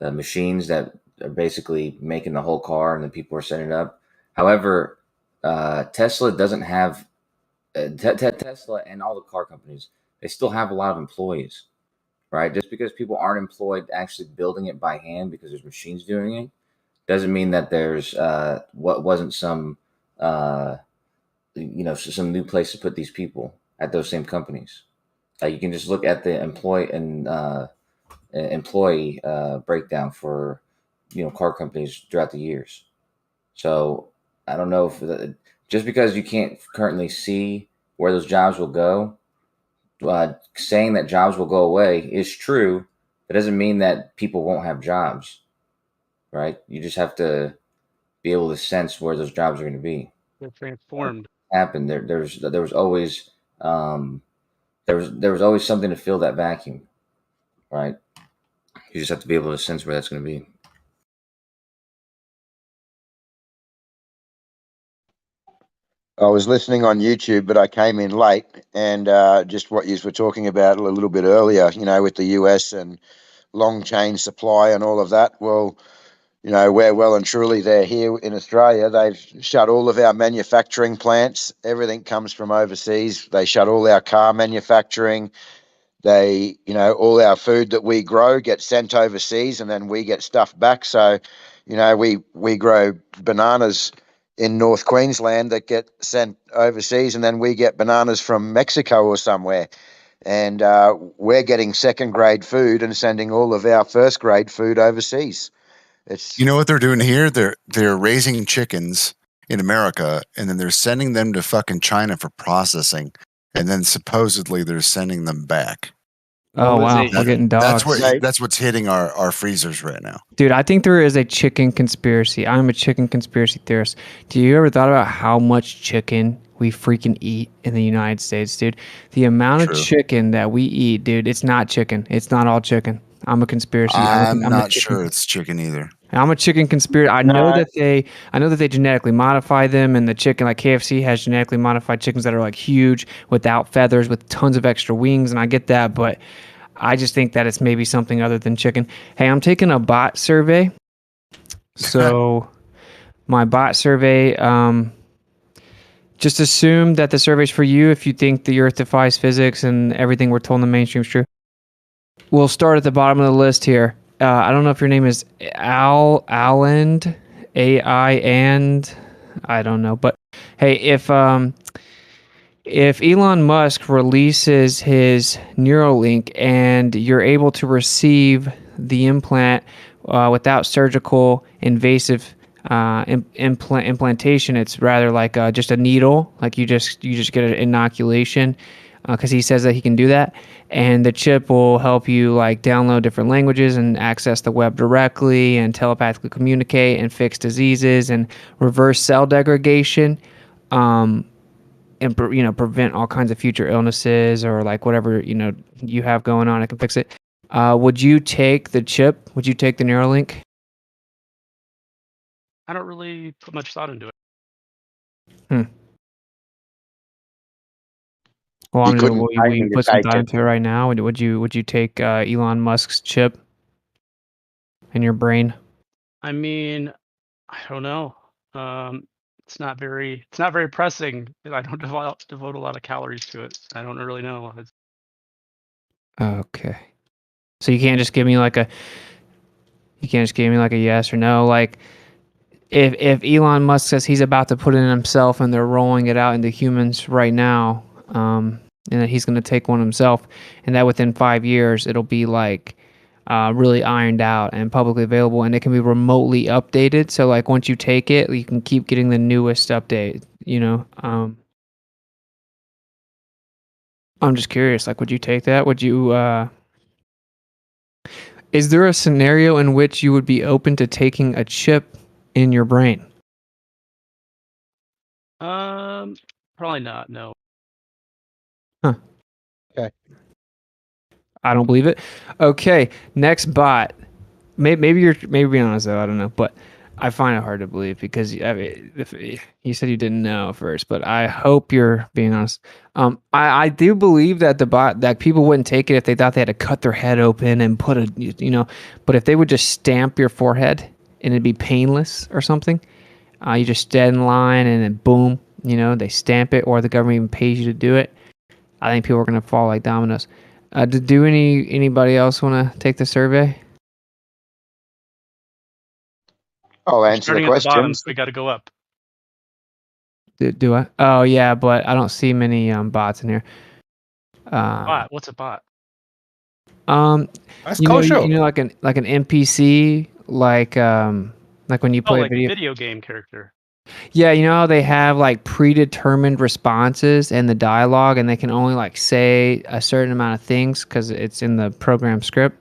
the machines that are basically making the whole car, and the people are setting it up. However, Tesla doesn't have Tesla and all the car companies. They still have a lot of employees, right? Just because people aren't employed actually building it by hand because there's machines doing it, doesn't mean that there's what wasn't some some new place to put these people at those same companies. You can just look at the employee breakdown for car companies throughout the years. So I don't know if just because you can't currently see where those jobs will go, saying that jobs will go away is true. That doesn't mean that people won't have jobs, right? You just have to be able to sense where those jobs are going to be. They're transformed. Happened there was always there was always something to fill that vacuum, right? You just have to be able to sense where that's going to be. I was listening on YouTube, but I came in late, and just what you were talking about a little bit earlier, with the US and long chain supply and all of that. Well, you know, we're well and truly there here in Australia. They've shut all of our manufacturing plants. Everything comes from overseas. They shut all our car manufacturing. They, you know, all our food that we grow gets sent overseas and then we get stuff back. So, you know, we grow bananas in North Queensland that get sent overseas and then we get bananas from Mexico or somewhere. And we're getting second grade food and sending all of our first grade food overseas. It's You know what they're doing here? They're raising chickens in America, and then they're sending them to fucking China for processing, and then supposedly they're sending them back. Oh wow, we're getting dogs. That's what's hitting our freezers right now. Dude, I think there is a chicken conspiracy. I'm a chicken conspiracy theorist. Do you ever thought about how much chicken we freaking eat in the United States, dude? The amount of chicken that we eat, dude, it's not chicken. It's not all chicken. I'm a conspiracy. I'm a not chicken- sure it's chicken either. I'm a chicken conspiracy. I know that they genetically modify them, and the chicken, like KFC, has genetically modified chickens that are like huge, without feathers, with tons of extra wings, and I get that, but I just think that it's maybe something other than chicken. Hey, I'm taking a bot survey. So my bot survey, just assume that the survey's for you if you think the Earth defies physics and everything we're told in the mainstream is true. We'll start at the bottom of the list here. I don't know if your name is Aland, A-I-and, I don't know. But hey, if Elon Musk releases his Neuralink and you're able to receive the implant without surgical invasive implantation, it's rather like just a needle, like you just get an inoculation, because he says that he can do that, and the chip will help you like download different languages and access the web directly and telepathically communicate and fix diseases and reverse cell degradation, and prevent all kinds of future illnesses or like whatever you have going on. It can fix it. Would you take the chip? Would you take the Neuralink? I don't really put much thought into it. Well, You I mean, couldn't will pay you him to put some take thought it. into it right now? Would you take Elon Musk's chip in your brain? I mean, I don't know. It's not very pressing. I don't devote a lot of calories to it. I don't really know. Okay. So you can't just give me like a yes or no. Like if Elon Musk says he's about to put it in himself and they're rolling it out into humans right now, and that he's going to take one himself, and that within 5 years it'll be like really ironed out and publicly available, and it can be remotely updated. So like once you take it, you can keep getting the newest update. I'm just curious. Like, would you take that? Would you? Is there a scenario in which you would be open to taking a chip in your brain? Probably not. No. Huh. Okay. I don't believe it. Okay, next bot. Maybe you're being honest though. I don't know, but I find it hard to believe because if you said you didn't know first, but I hope you're being honest. I do believe that the bot, that people wouldn't take it if they thought they had to cut their head open and put but if they would just stamp your forehead and it'd be painless or something, you just stand in line and then boom, they stamp it, or the government even pays you to do it. I think people are gonna fall like dominoes. Do anybody else want to take the survey? I'll We're answer starting the at the bottom, questions. so we got to go up. Do I? Oh yeah, but I don't see many bots in here. Bot? What's a bot? That's kosher. Like an NPC, like when you play like a a video game character. Yeah, you know how they have like predetermined responses in the dialogue, and they can only like say a certain amount of things because it's in the program script.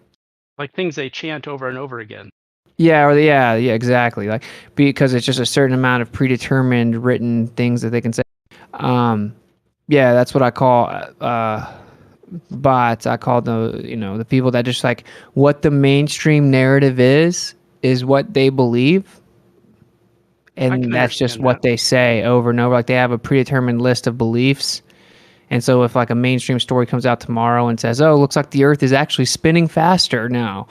Like things they chant over and over again. Yeah, yeah, exactly. Like because it's just a certain amount of predetermined written things that they can say. Yeah, that's what I call bots. I call the people that just like what the mainstream narrative is what they believe, and that's just what they say over and over. Like they have a predetermined list of beliefs, And so if like a mainstream story comes out tomorrow and says, "Oh, looks like the Earth is actually spinning faster now,"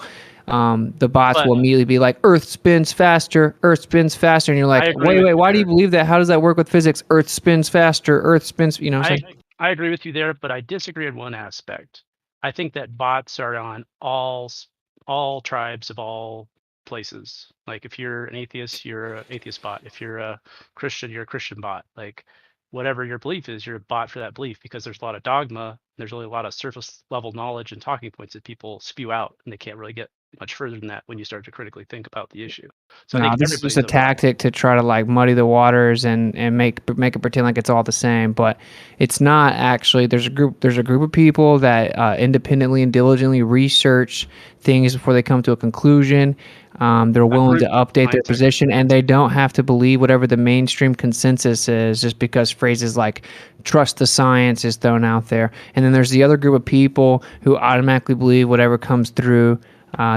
the bots But will immediately be like, "Earth spins faster, Earth spins faster," and you're like, I agree "Wait, with wait, you why do you there. believe that? How does that work with physics? Earth spins faster, Earth spins," you know what I'm saying? I agree with you there, but I disagree in one aspect. I think that bots are on all tribes of all places. Like if you're an atheist, you're an atheist bot. If you're a Christian, you're a Christian bot. Like whatever your belief is, you're a bot for that belief because there's a lot of dogma. There's really a lot of surface level knowledge and talking points that people spew out, and they can't really get much further than that when you start to critically think about the issue. So I No, think this is just everybody's a a bot. tactic to try to like muddy the waters and make it pretend like it's all the same, but it's not actually. There's a group of people that independently and diligently research things before they come to a conclusion. They're willing to update their position, and they don't have to believe whatever the mainstream consensus is just because phrases like "trust the science" is thrown out there. And then there's the other group of people who automatically believe whatever comes through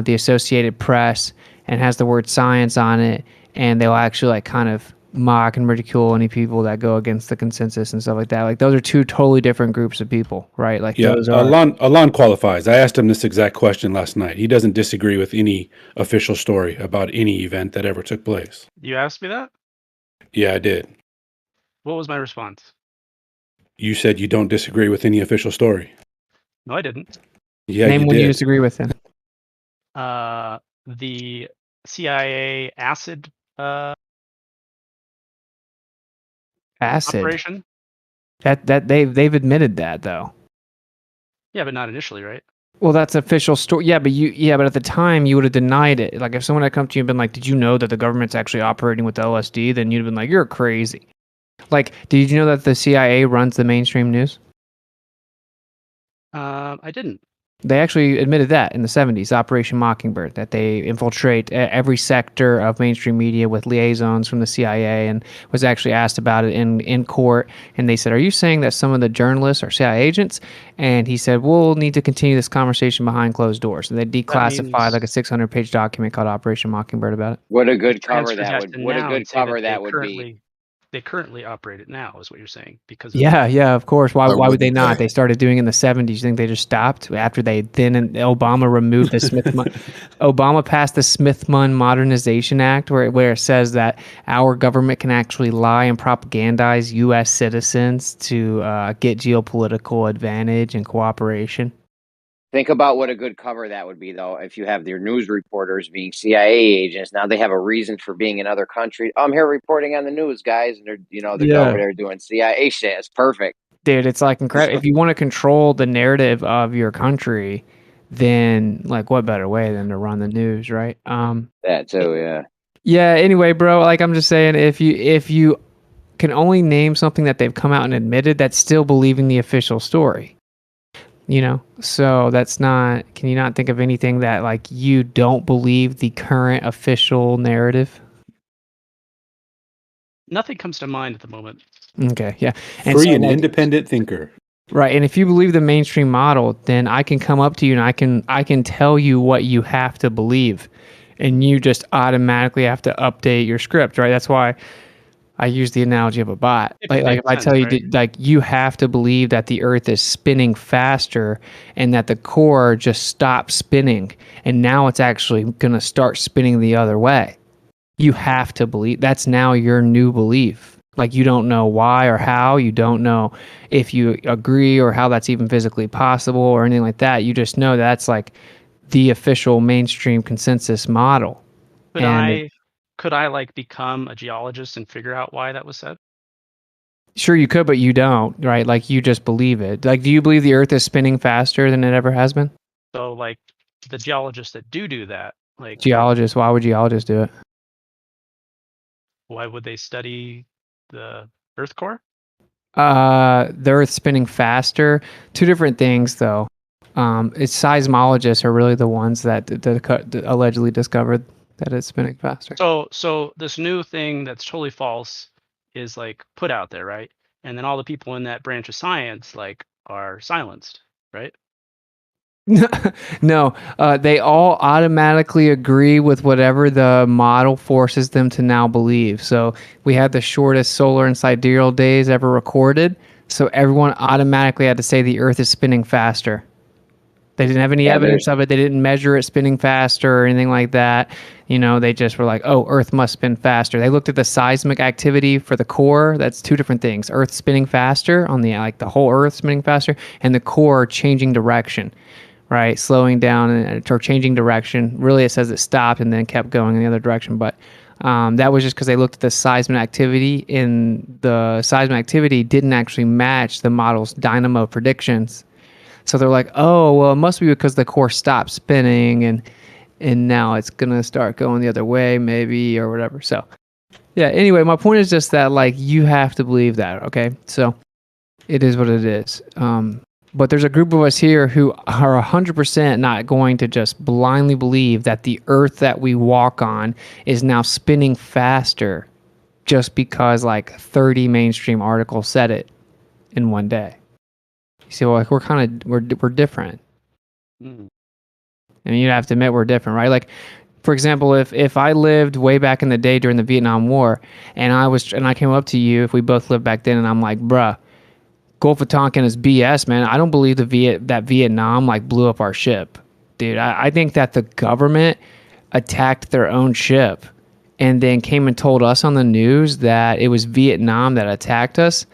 the Associated Press and has the word science on it, and they'll actually like kind of mock and ridicule any people that go against the consensus and stuff like that. Like those are two totally different groups of people, right? Like Yeah, those are Alon qualifies. I asked him this exact question last night. He doesn't disagree with any official story about any event that ever took place. You asked me that? Yeah, I did. What was my response? You said you don't disagree with any official story. No, I didn't. Yeah, name you one you did. disagree with then. The CIA acid Acid. operation. That they've admitted that though. Yeah, but not initially, right? Well, that's official story. Yeah, but at the time you would have denied it. Like if someone had come to you and been like, "Did you know that the government's actually operating with LSD?" Then you'd have been like, "You're crazy." Like, did you know that the CIA runs the mainstream news? I didn't. They actually admitted that in the 70s, Operation Mockingbird, that they infiltrate every sector of mainstream media with liaisons from the CIA, and was actually asked about it in court. And they said, "Are you saying that some of the journalists are CIA agents?" And he said, "We'll need to continue this conversation behind closed doors." And they declassified like a 600-page document called Operation Mockingbird about it. What a good cover Transfer that that would. to What a now good and say that cover that would be. they currently operate it now, is what you're saying, because of Yeah, of course. Why would they wouldn't not? they? They started doing it in the 70s. You think they just stopped after they then and Obama removed the Obama passed the Smith-Munn Modernization Act where it says that our government can actually lie and propagandize U.S. citizens to get geopolitical advantage and cooperation. Think about what a good cover that would be, though, if you have your news reporters being CIA agents. Now they have a reason for being in other countries. I'm here reporting on the news, guys, and they're over there doing CIA shit. It's perfect. Dude, it's like incredible. If you want to control the narrative of your country, then like what better way than to run the news, right? That too, yeah. Yeah, anyway, bro, like I'm just saying if you can only name something that they've come out and admitted, that's still believing the official story. You know? So that's not, can you not think of anything that like you don't believe the current official narrative? Nothing comes to mind at the moment. Okay, yeah. Free and independent thinker. Right, and if you believe the mainstream model, then I can come up to you and I can tell you what you have to believe, and you just automatically have to update your script, right? That's why I use the analogy of a bot. Like if I tell you, like you have to believe that the Earth is spinning faster, and that the core just stopped spinning, and now it's actually going to start spinning the other way. You have to believe that's now your new belief. Like you don't know why or how, you don't know if you agree or how that's even physically possible or anything like that. You just know that's like the official mainstream consensus model. Could I like become a geologist and figure out why that was said? Sure you could, but you don't, right? Like you just believe it. Like, do you believe the Earth is spinning faster than it ever has been? So like the geologists that do that, like Geologists, why would geologists do it? why would they study the Earth core? The Earth spinning faster. Two different things, though. It's seismologists are really the ones that allegedly discovered that it's spinning faster. So this new thing that's totally false is like put out there, right? And then all the people in that branch of science like are silenced, right? No, they all automatically agree with whatever the model forces them to now believe. So we had the shortest solar and sidereal days ever recorded. So everyone automatically had to say the Earth is spinning faster. They didn't have any Yeah, evidence of it. They didn't measure it spinning faster or anything like that. They just were like, oh, Earth must spin faster. They looked at the seismic activity for the core. That's two different things. Earth spinning faster on the whole Earth spinning faster, and the core changing direction, right? Slowing down or changing direction. Really, it says it stopped and then kept going in the other direction. But that was just because they looked at the seismic activity, and the seismic activity didn't actually match the model's dynamo predictions. So they're like, oh, well, it must be because the core stopped spinning and now it's going to start going the other way maybe or whatever. So, yeah, anyway, my point is just that, like, you have to believe that, okay? So it is what it is. But there's a group of us here who are 100% not going to just blindly believe that the Earth that we walk on is now spinning faster just because, like, 30 mainstream articles said it in one day. You see, well, like we're different. And you'd have to admit we're different, right? Like, for example, if I lived way back in the day during the Vietnam War, and I came up to you, if we both lived back then, and I'm like, bruh, Gulf of Tonkin is BS, man. I don't believe that Vietnam like blew up our ship, dude. I think that the government attacked their own ship, and then came and told us on the news that it was Vietnam that attacked us.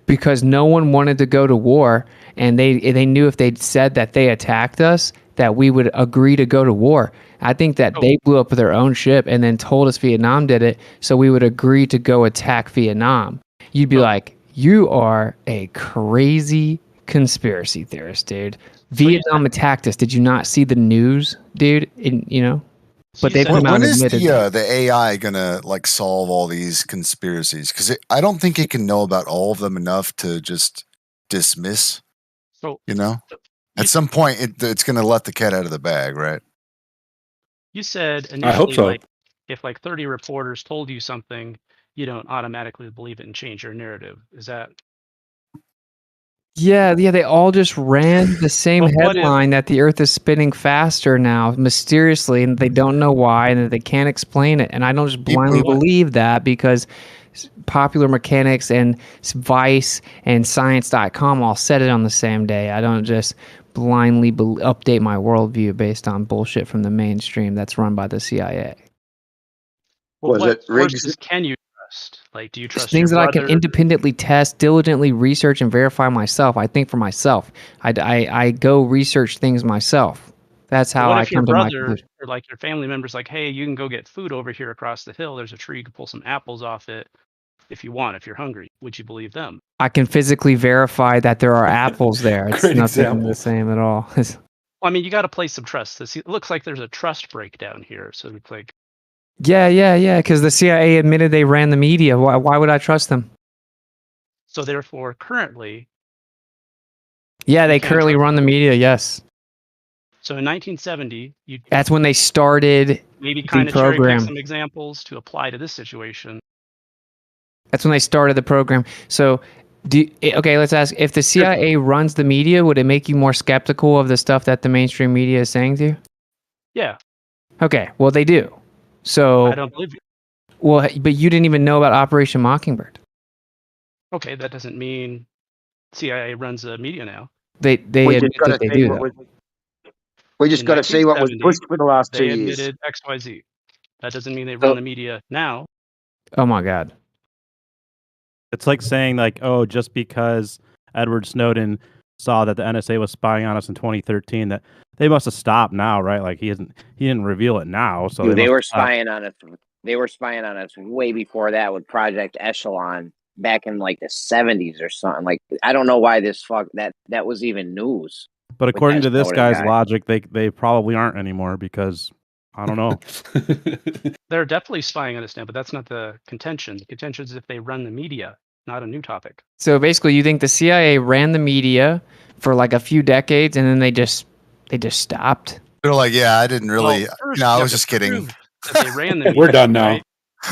Because no one wanted to go to war, and they knew if they'd said that they attacked us, that we would agree to go to war. I think that they blew up their own ship and then told us Vietnam did it, so we would agree to go attack Vietnam. You'd be like, you are a crazy conspiracy theorist, dude. Vietnam attacked us. Did you not see the news, dude? But they've come out and admitted the AI gonna like solve all these conspiracies? Because I don't think it can know about all of them enough to just dismiss. So at some point it's gonna let the cat out of the bag, right? You said initially, I hope so. like, if like 30 reporters told you something, you don't automatically believe it and change your narrative. Is that? Yeah, they all just ran the same But what if- headline that the Earth is spinning faster now, mysteriously, and they don't know why, and they can't explain it. And I don't just blindly believe that because Popular Mechanics and Vice and Science.com all said it on the same day. I don't just blindly update my worldview based on bullshit from the mainstream that's run by the CIA. Well, what sources can you trust? Like, do you trust Things your that I can brother? independently test, diligently research, and verify myself. I think for myself. I go research things myself. That's how What I if your come to my brother conclusion. or like your family members like, hey, you can go get food over here across the hill. There's a tree. You can pull some apples off it if you want, if you're hungry. Would you believe them? I can physically verify that there are apples there. It's Great nothing example. the same at all. Well, I mean, you got to place some trust. It looks like there's a trust breakdown here. So it's like, Yeah. Because the CIA admitted they ran the media. Why would I trust them? so therefore, currently, Yeah, they currently run the media. Yes, so in 1970, you that's when they started maybe the kind of cherry pick program. some examples to apply to this situation. That's when they started the program. So, okay, let's ask, if the CIA runs the media, would it make you more skeptical of the stuff that the mainstream media is saying to you? Yeah, Okay, well, they do. So, I don't believe you. well, but you didn't even know about Operation Mockingbird. Okay, that doesn't mean CIA runs the media now. They We admit just got that to they see do what that. was. We just In got to see what was 1970, pushed for the last 2 They years. admitted XYZ. That doesn't mean they run the media now. Oh my God. It's like saying like, oh, just because Edward Snowden saw that the NSA was spying on us in 2013, that they must have stopped now, right? Like he didn't reveal it now, so Dude, they must were have stopped. spying on us. They were spying on us way before that with Project Echelon back in like the 70s or something. Like, I don't know why that was even news. But with according that to this Snowden guy's guy. logic, they probably aren't anymore because I don't know. They're definitely spying on us now, but that's not the contention. The contention is if they run the media, not a new topic. So basically, you think the CIA ran the media for like a few decades, and then they just stopped? They're like, yeah, I didn't really. Well, first No, you I have was to just kidding. prove that they ran the media. We're done now. right?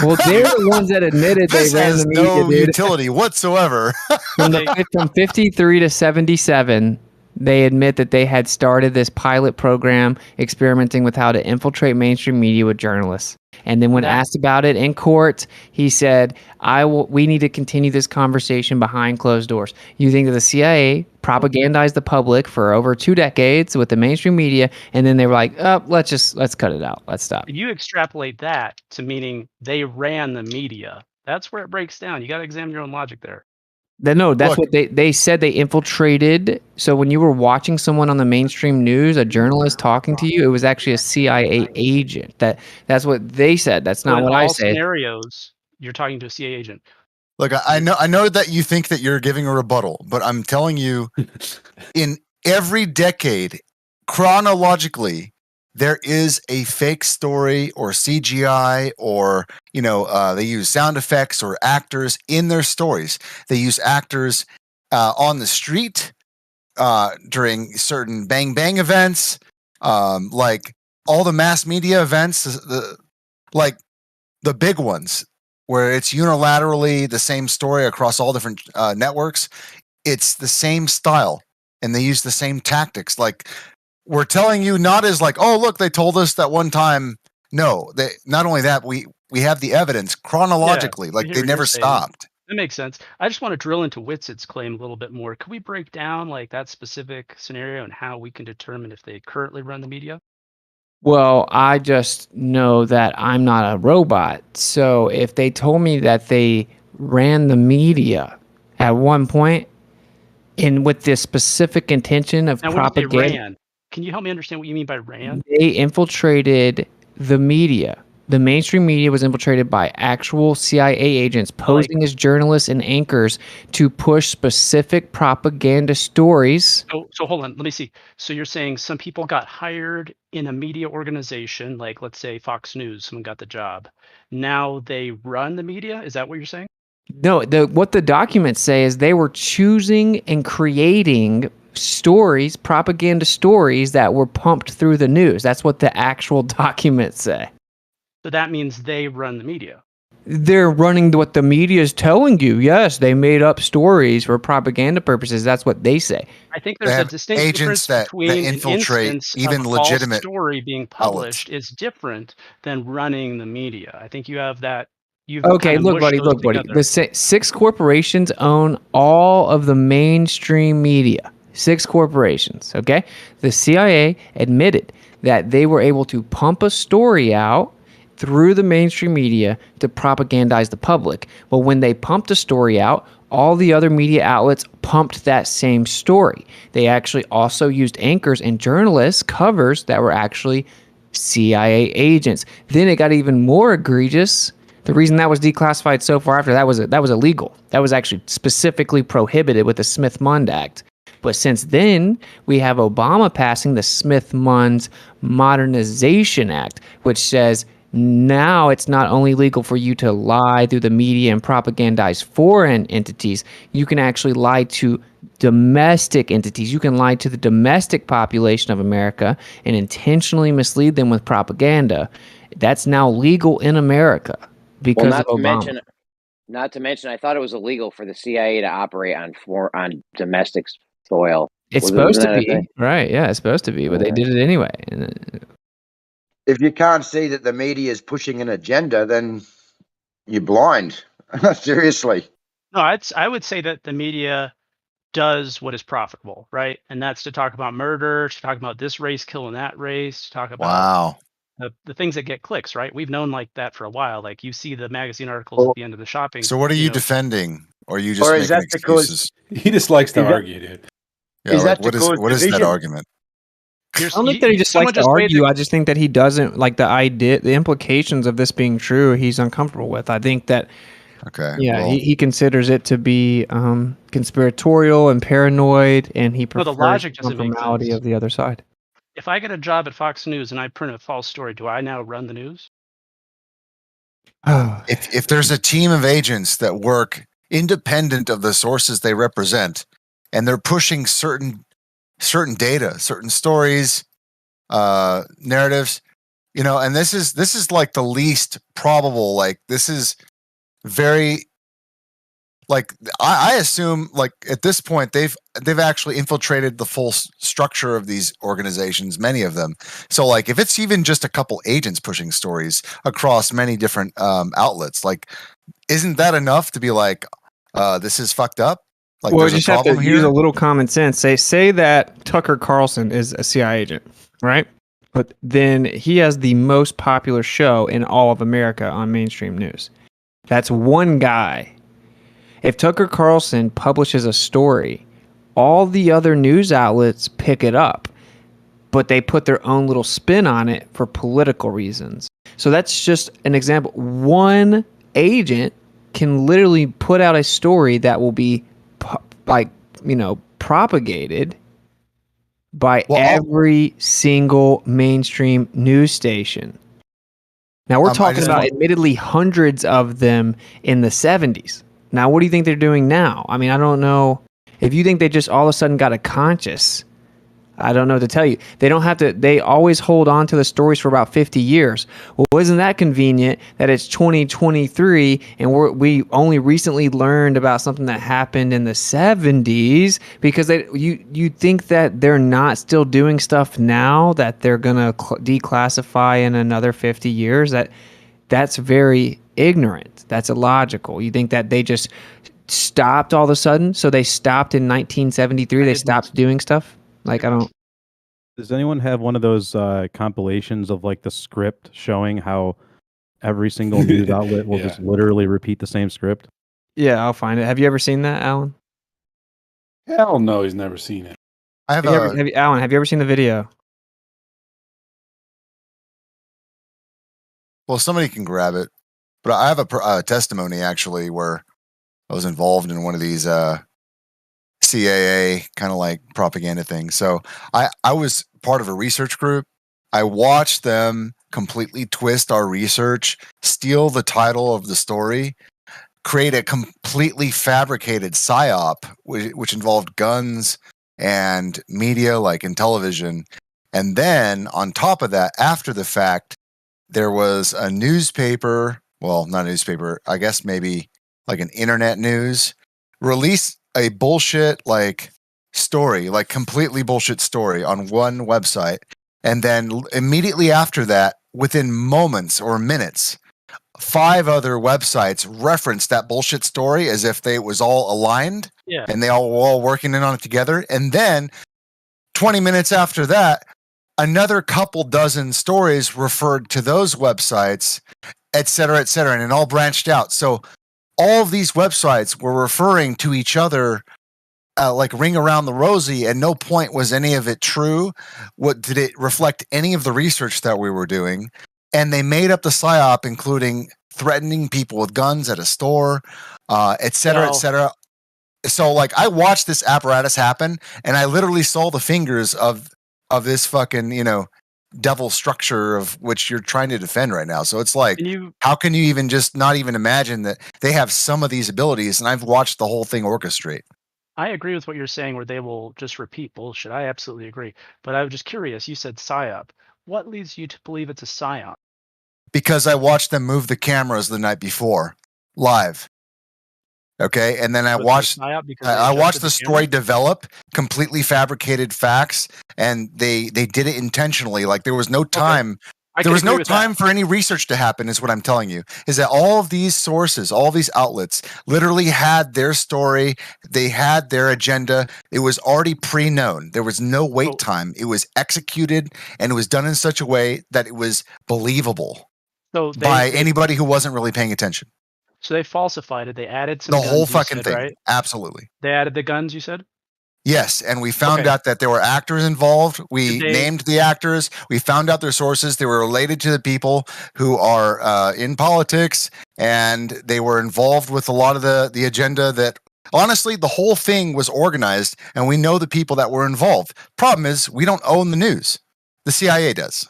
Well, they're the ones that admitted they This ran has the media, no dude. utility whatsoever. From 53 to 77, They admit that they had started this pilot program experimenting with how to infiltrate mainstream media with journalists. And then when asked about it in court, he said, we need to continue this conversation behind closed doors. You think that the CIA propagandized the public for over 2 decades with the mainstream media, and then they were like, let's cut it out. Let's stop. If you extrapolate that to meaning they ran the media, that's where it breaks down. You got to examine your own logic there. No, that's what they said. They infiltrated. So when you were watching someone on the mainstream news, a journalist talking to you, it was actually a CIA agent. That's what they said. That's So not in what I all said. scenarios, you're talking to a CIA agent. Look, I know that you think that you're giving a rebuttal, but I'm telling you, in every decade, chronologically, there is a fake story or CGI or, they use sound effects or actors in their stories. They use actors on the street during certain bang bang events, like all the mass media events, like the big ones where it's unilaterally the same story across all different networks. It's the same style and they use the same tactics. Like, we're telling you not as like, oh, look, they told us that one time. No, not only that, we have the evidence chronologically, Yeah, like I hear they what you're never saying. stopped. That makes sense. I just want to drill into Witset's claim a little bit more. Could we break down like that specific scenario and how we can determine if they currently run the media? Well, I just know that I'm not a robot. So if they told me that they ran the media at one point and with this specific intention of Now, when you say propaganda, ran, can you help me understand what you mean by ran? they infiltrated the media. The mainstream media was infiltrated by actual CIA agents posing as journalists and anchors to push specific propaganda stories. So hold on, let me see. So you're saying some people got hired in a media organization, like let's say Fox News, someone got the job. Now they run the media? Is that what you're saying? No, what the documents say is they were choosing and creating stories, propaganda stories that were pumped through the news. That's what the actual documents say. So that means they run the media. They're running what the media is telling you. Yes, they made up stories for propaganda purposes. That's what they say. I think there's a distinct difference between an infiltrate instance even of a legitimate false story being published is different than running the media. I think you have that. You've Okay, kind of look, mushed buddy, those look, buddy. together. The 6 corporations own all of the mainstream media. 6 corporations, okay? The CIA admitted that they were able to pump a story out through the mainstream media to propagandize the public. But when they pumped a story out, all the other media outlets pumped that same story. They actually also used anchors and journalists, covers that were actually CIA agents. Then it got even more egregious. The reason that was declassified so far after that was illegal. That was actually specifically prohibited with the Smith-Mundt Act. But since then, we have Obama passing the Smith-Mundt Modernization Act, which says now it's not only legal for you to lie through the media and propagandize foreign entities, you can actually lie to domestic entities. You can lie to the domestic population of America and intentionally mislead them with propaganda. That's now legal in America because of Obama. Not to mention, I thought it was illegal for the CIA to operate on domestic soil. It's supposed to be, right? Yeah, it's supposed to be, but they did it anyway. If you can't see that the media is pushing an agenda, then you're blind. Seriously. No, I would say that the media does what is profitable, right? And that's to talk about murder, to talk about this race killing that race, to talk about the things that get clicks, right? We've known like that for a while. Like you see the magazine articles at the end of the shopping. So what are you defending? Or are you just is making that because excuses? He just likes to argue, dude. Yeah, is like, that because what is that argument? I don't think that he just likes to argue. I just think that he doesn't like the idea, the implications of this being true. He's uncomfortable with. I think that. Okay. Yeah, he considers it to be conspiratorial and paranoid, and he prefers the logic the doesn't make formality sense. of the other side. If I get a job at Fox News and I print a false story, do I now run the news? If there's a team of agents that work independent of the sources they represent, and they're pushing certain data, certain stories, narratives, and this is like the least probable. Like this is very like I assume like at this point they've actually infiltrated the full structure of these organizations, many of them. So like if it's even just a couple agents pushing stories across many different outlets, like isn't that enough to be like this is fucked up? Like Well, there's you a just have to problem use a here. little common sense. Say that Tucker Carlson is a CIA agent, right? But then he has the most popular show in all of America on mainstream news. That's one guy. If Tucker Carlson publishes a story, all the other news outlets pick it up, but they put their own little spin on it for political reasons. So that's just an example. One agent can literally put out a story that will be propagated by every single mainstream news station. Now we're talking about admittedly hundreds of them in the 70s. Now, what do you think they're doing now? I mean, I don't know. If you think they just all of a sudden got a conscience, I don't know what to tell you. They don't have to, they always hold on to the stories for about 50 years. Well, isn't that convenient that it's 2023 and we only recently learned about something that happened in the 70s? Because you think that they're not still doing stuff now that they're going to declassify in another 50 years? That's very ignorant. That's illogical. You think that they just stopped all of a sudden? So they stopped in 1973. They stopped doing stuff? Like, I don't. Does anyone have one of those compilations of like the script showing how every single news outlet will just literally repeat the same script? Yeah, I'll find it. Have you ever seen that, Alan? Hell no, he's never seen it. Alan, have you ever seen the video? Well, somebody can grab it, but I have a testimony actually where I was involved in one of these CAA kind of like propaganda things. So I was part of a research group. I watched them completely twist our research, steal the title of the story, create a completely fabricated psyop, which involved guns and media like in television. And then on top of that, after the fact, there was a newspaper, well, not a newspaper, I guess maybe like an internet news, released a bullshit like story, like completely bullshit story on one website. And then immediately after that, within moments or minutes, 5 other websites referenced that bullshit story as if it was all aligned and they all were all working in on it together. And then 20 minutes after that, another couple dozen stories referred to those websites, et cetera, and it all branched out. So all of these websites were referring to each other like ring around the rosy, and no point was any of it true. What did it reflect any of the research that we were doing? And they made up the psyop, including threatening people with guns at a store, et cetera, et cetera. So like I watched this apparatus happen, and I literally saw the fingers of this fucking, devil structure of which you're trying to defend right now. So it's like, how can you even just not even imagine that they have some of these abilities? And I've watched the whole thing orchestrate. I agree with what you're saying where they will just repeat bullshit. I absolutely agree. But I was just curious. You said psyop. What leads you to believe it's a psyop? Because I watched them move the cameras the night before live. Okay. And then I watched the story develop, completely fabricated facts, and they did it intentionally. Like there was no time. There was no time for any research to happen, is what I'm telling you. Is that all of these sources, all these outlets literally had their story, they had their agenda. It was already pre-known. There was no wait time. It was executed, and it was done in such a way that it was believable by anybody who wasn't really paying attention. So they falsified it. They added some The guns, whole you fucking said, thing. right? Absolutely. They added the guns, you said? Yes, and we found out that there were actors involved. We named the actors. We found out their sources. They were related to the people who are in politics, and they were involved with a lot of the agenda that, honestly, the whole thing was organized, and we know the people that were involved. Problem is, we don't own the news. The CIA does.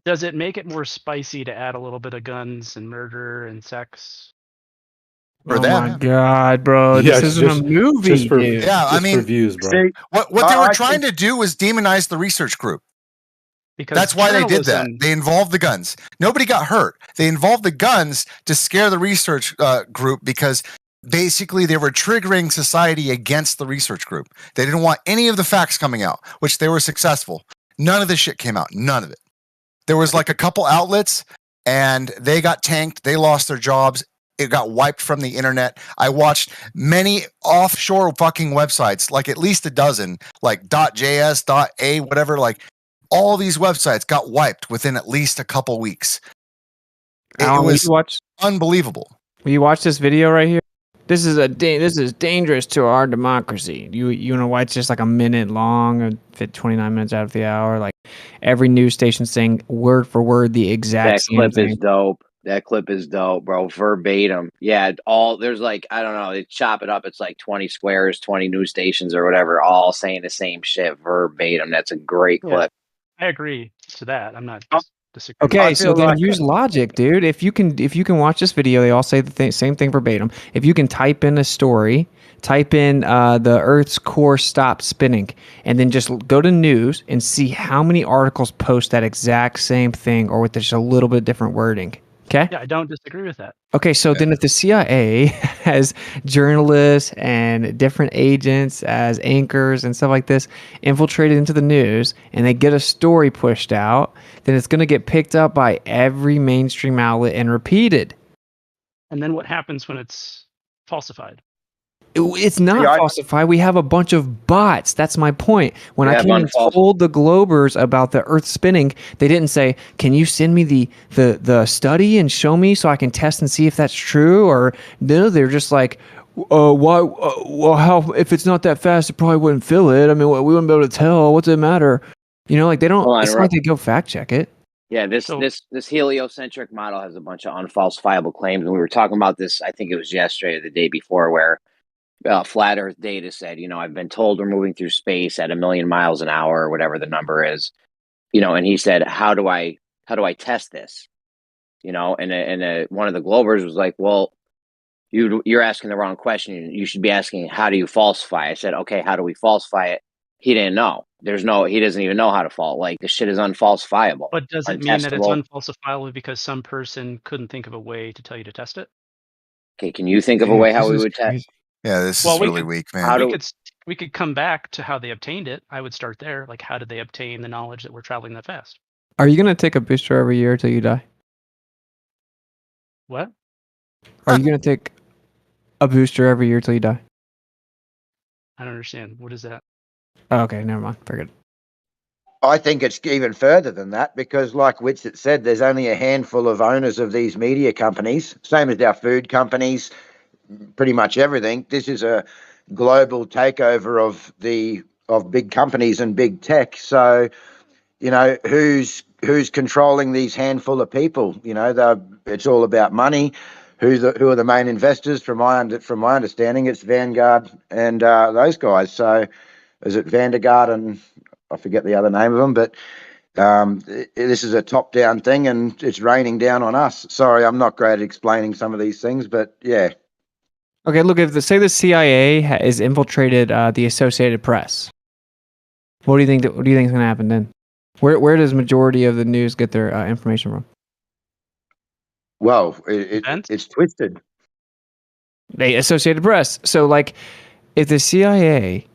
Does it make it more spicy to add a little bit of guns and murder and sex? My God, bro! This isn't a movie, dude. Yeah, I mean, views, bro. See, what they were trying to do was demonize the research group. Because that's why they did that. They involved the guns. Nobody got hurt. They involved the guns to scare the research group because basically they were triggering society against the research group. They didn't want any of the facts coming out, which they were successful. None of this shit came out. None of it. There was like a couple outlets and they got tanked. They lost their jobs. It got wiped from the internet. I watched many offshore fucking websites, like at least a dozen, like .js, .a, whatever, like all these websites got wiped within at least a couple weeks. Alan, It was watch unbelievable. Will you watch this video right here? This is dangerous to our democracy. You know why it's just like a minute long, or fit 29 minutes out of the hour? Like every news station saying word for word the exact That same clip thing. is dope. That clip is dope, bro. Verbatim. Yeah, there's like, I don't know, they chop it up. It's like 20 squares, 20 news stations or whatever, all saying the same shit verbatim. That's a great Yeah, clip. I agree to that. I'm not disagreeing. Okay, so then use logic, dude. If you can watch this video, they all say the same thing verbatim. If you can type in a story, type in the Earth's core stopped spinning, and then just go to news and see how many articles post that exact same thing or with just a little bit different wording. Okay? Yeah, I don't disagree with that. Okay, so then if the CIA has journalists and different agents as anchors and stuff like this infiltrated into the news and they get a story pushed out, then it's going to get picked up by every mainstream outlet and repeated. And then what happens when it's falsified? It's not falsified. We have a bunch of bots. That's my point. When I came and unfalsified. told the Globers about the Earth spinning, they didn't say, "Can you send me the study and show me so I can test and see if that's true?" Or no, they're just like, "Why? Well, how? If it's not that fast, it probably wouldn't feel it. I mean, we wouldn't be able to tell. What's it matter?" You know, like they don't. Hold on, It's not like they go fact check it. Yeah, this heliocentric model has a bunch of unfalsifiable claims, and we were talking about this. I think it was yesterday or the day before, where Flat Earth Data said, I've been told we're moving through space at 1,000,000 miles an hour or whatever the number is, and he said, how do I test this? And one of the Globers was like, well, you're asking the wrong question. You should be asking, how do you falsify? I said, okay, how do we falsify it? He didn't know. He doesn't even know how to fault. Like, the shit is unfalsifiable. But does it mean that it's untestable. unfalsifiable because some person couldn't think of a way to tell you to test it? Okay, can you think of a way how we would test? Yeah, this Well, is we really could, weak, man. we could come back to how they obtained it. I would start there. Like, how did they obtain the knowledge that we're traveling that fast? Are you gonna take a booster every year till you die? What? Are you gonna take a booster every year till you die? I don't understand. What is that? Oh, okay, never mind. Forget it. I think it's even further than that because, like Witsit said, there's only a handful of owners of these media companies, same as our food companies, pretty much everything. This is a global takeover of big companies and big tech. So, who's controlling these handful of people? It's all about money. Who are the main investors? From my understanding, it's Vanguard and those guys. So, is it Vanguard and I forget the other name of them, but this is a top-down thing, and it's raining down on us. Sorry, I'm not great at explaining some of these things, but yeah. Okay, look, if say the CIA is infiltrated the Associated Press, what do you think? What do you think is going to happen then? Where does majority of the news get their information from? Well, it's twisted. The Associated Press. So, like, if the CIA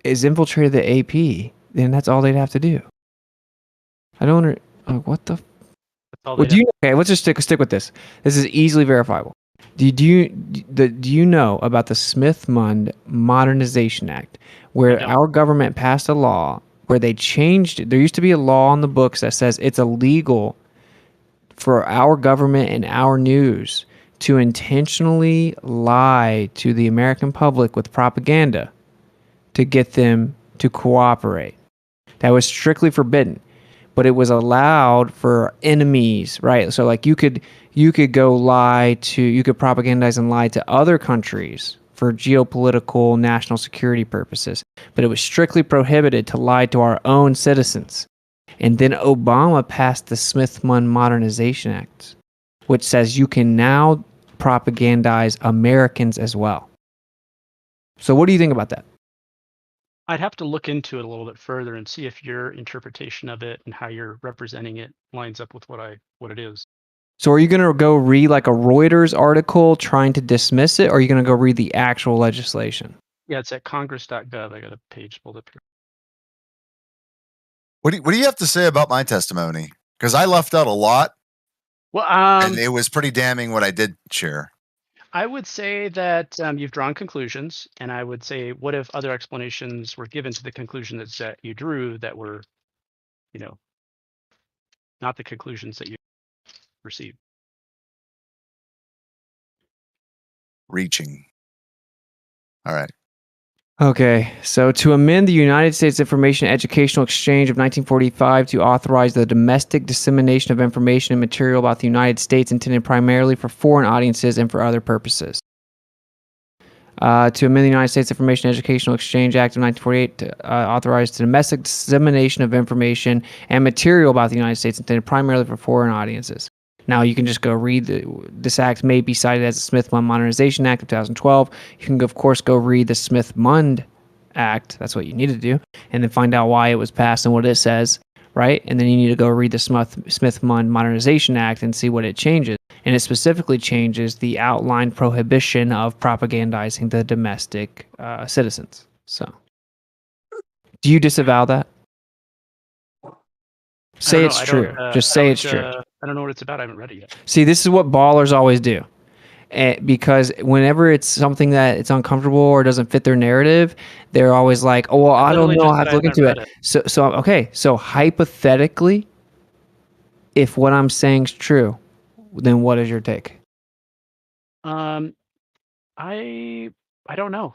is infiltrated the AP, then that's all they'd have to do. I don't what the. Well, okay, let's just stick with this. This is easily verifiable. Do you know about the Smith-Mundt Modernization Act, where our government passed a law where they changed it? There used to be a law on the books that says it's illegal for our government and our news to intentionally lie to the American public with propaganda to get them to cooperate. That was strictly forbidden, but it was allowed for enemies, right? So like you could go you could propagandize and lie to other countries for geopolitical national security purposes, but it was strictly prohibited to lie to our own citizens. And then Obama passed the Smith-Mundt Modernization Act, which says you can now propagandize Americans as well. So what do you think about that? I'd have to look into it a little bit further and see if your interpretation of it and how you're representing it lines up with what it is. So are you going to go read like a Reuters article trying to dismiss it, or are you going to go read the actual legislation? Yeah, it's at congress.gov. I got a page pulled up here. What do you have to say about my testimony? Because I left out a lot, Well, and it was pretty damning what I did share. I would say that you've drawn conclusions, and I would say, what if other explanations were given to the conclusion that you drew that were, not the conclusions that you received? Reaching. All right. Okay, so to amend the United States Information Educational Exchange of 1945 to authorize the domestic dissemination of information and material about the United States intended primarily for foreign audiences and for other purposes. To amend the United States Information Educational Exchange Act of 1948 to authorize the domestic dissemination of information and material about the United States intended primarily for foreign audiences. Now, you can just go read this act may be cited as the Smith-Mundt Modernization Act of 2012. You can, of course, go read the Smith-Mundt Act. That's what you need to do. And then find out why it was passed and what it says, right? And then you need to go read the Smith-Mundt Modernization Act and see what it changes. And it specifically changes the outline prohibition of propagandizing the domestic citizens. So, do you disavow that? Say it's true. Just say it's true. I don't know what it's about. I haven't read it yet. See, this is what ballers always do. Because whenever it's something that it's uncomfortable or doesn't fit their narrative, they're always like, "Oh, well, I don't know. I have to look into it." So hypothetically, if what I'm saying is true, then what is your take? I don't know.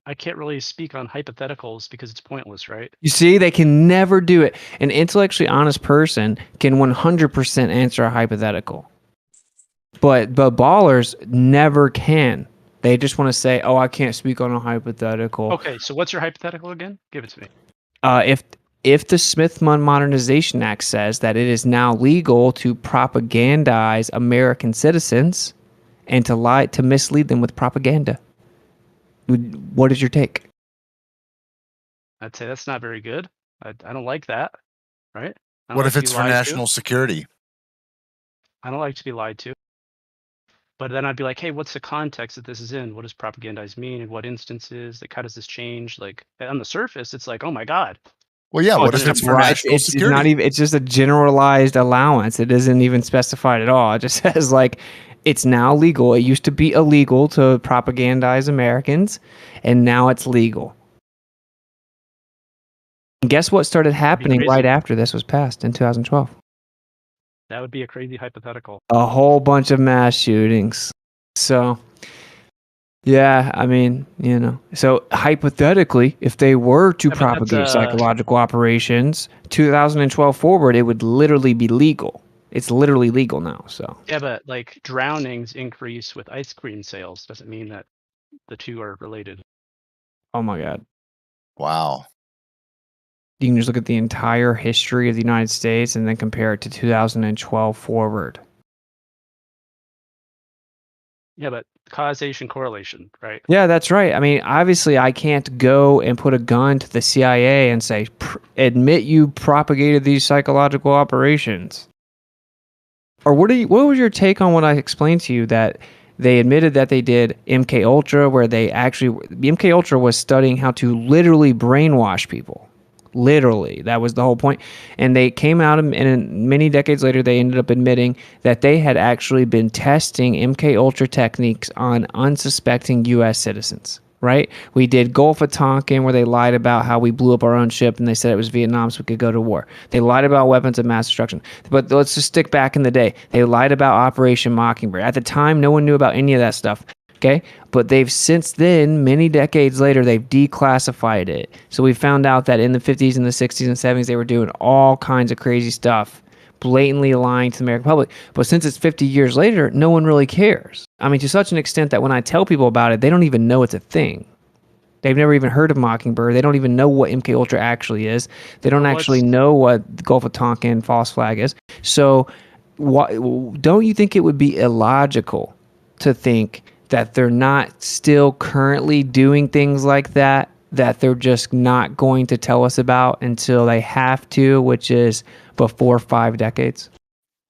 I can't really speak on hypotheticals because it's pointless, right? You see, they can never do it. An intellectually honest person can 100% answer a hypothetical. But ballers never can. They just want to say, "Oh, I can't speak on a hypothetical." Okay, so what's your hypothetical again? Give it to me. If the Smith-Mundt Modernization Act says that it is now legal to propagandize American citizens and to mislead them with propaganda, what is your take? I'd say that's not very good. I don't like that, right? What if it's for national security? I don't like to be lied to. But then I'd be like, hey, what's the context that this is in? What does propagandize mean? In what instances? Like, how does this change? Like, on the surface, it's like, oh my God. Well, yeah. What if it's for national security? Not even. It's just a generalized allowance. It isn't even specified at all. It just says like, it's now legal. It used to be illegal to propagandize Americans, and now it's legal. And guess what started happening right after this was passed in 2012? That would be a crazy hypothetical. A whole bunch of mass shootings. So, yeah, I mean, So hypothetically, if they were to propagate psychological operations, 2012 forward, it would literally be legal. It's literally legal now. So. Yeah, but like drownings increase with ice cream sales doesn't mean that the two are related. Oh my God. Wow. You can just look at the entire history of the United States and then compare it to 2012 forward. Yeah, but causation correlation, right? Yeah, that's right. I mean, obviously, I can't go and put a gun to the CIA and say, admit you propagated these psychological operations. Or what was your take on what I explained to you that they admitted that they did MK Ultra, where MK Ultra was studying how to literally brainwash people. Literally, that was the whole point. And they came out, and many decades later, they ended up admitting that they had actually been testing MK Ultra techniques on unsuspecting U.S. citizens. Right? We did Gulf of Tonkin, where they lied about how we blew up our own ship, and they said it was Vietnam, so we could go to war. They lied about weapons of mass destruction. But let's just stick back in the day. They lied about Operation Mockingbird. At the time, no one knew about any of that stuff. Okay, but they've since then, many decades later, they've declassified it. So we found out that in the 50s and the 60s and 70s, they were doing all kinds of crazy stuff, blatantly lying to the American public. But since it's 50 years later, no one really cares. I mean, to such an extent that when I tell people about it, they don't even know it's a thing. They've never even heard of Mockingbird. They don't even know what MK Ultra actually is. They don't actually know what the Gulf of Tonkin false flag is. So don't you think it would be illogical to think that they're not still currently doing things like that they're just not going to tell us about until they have to, which is before 5 decades?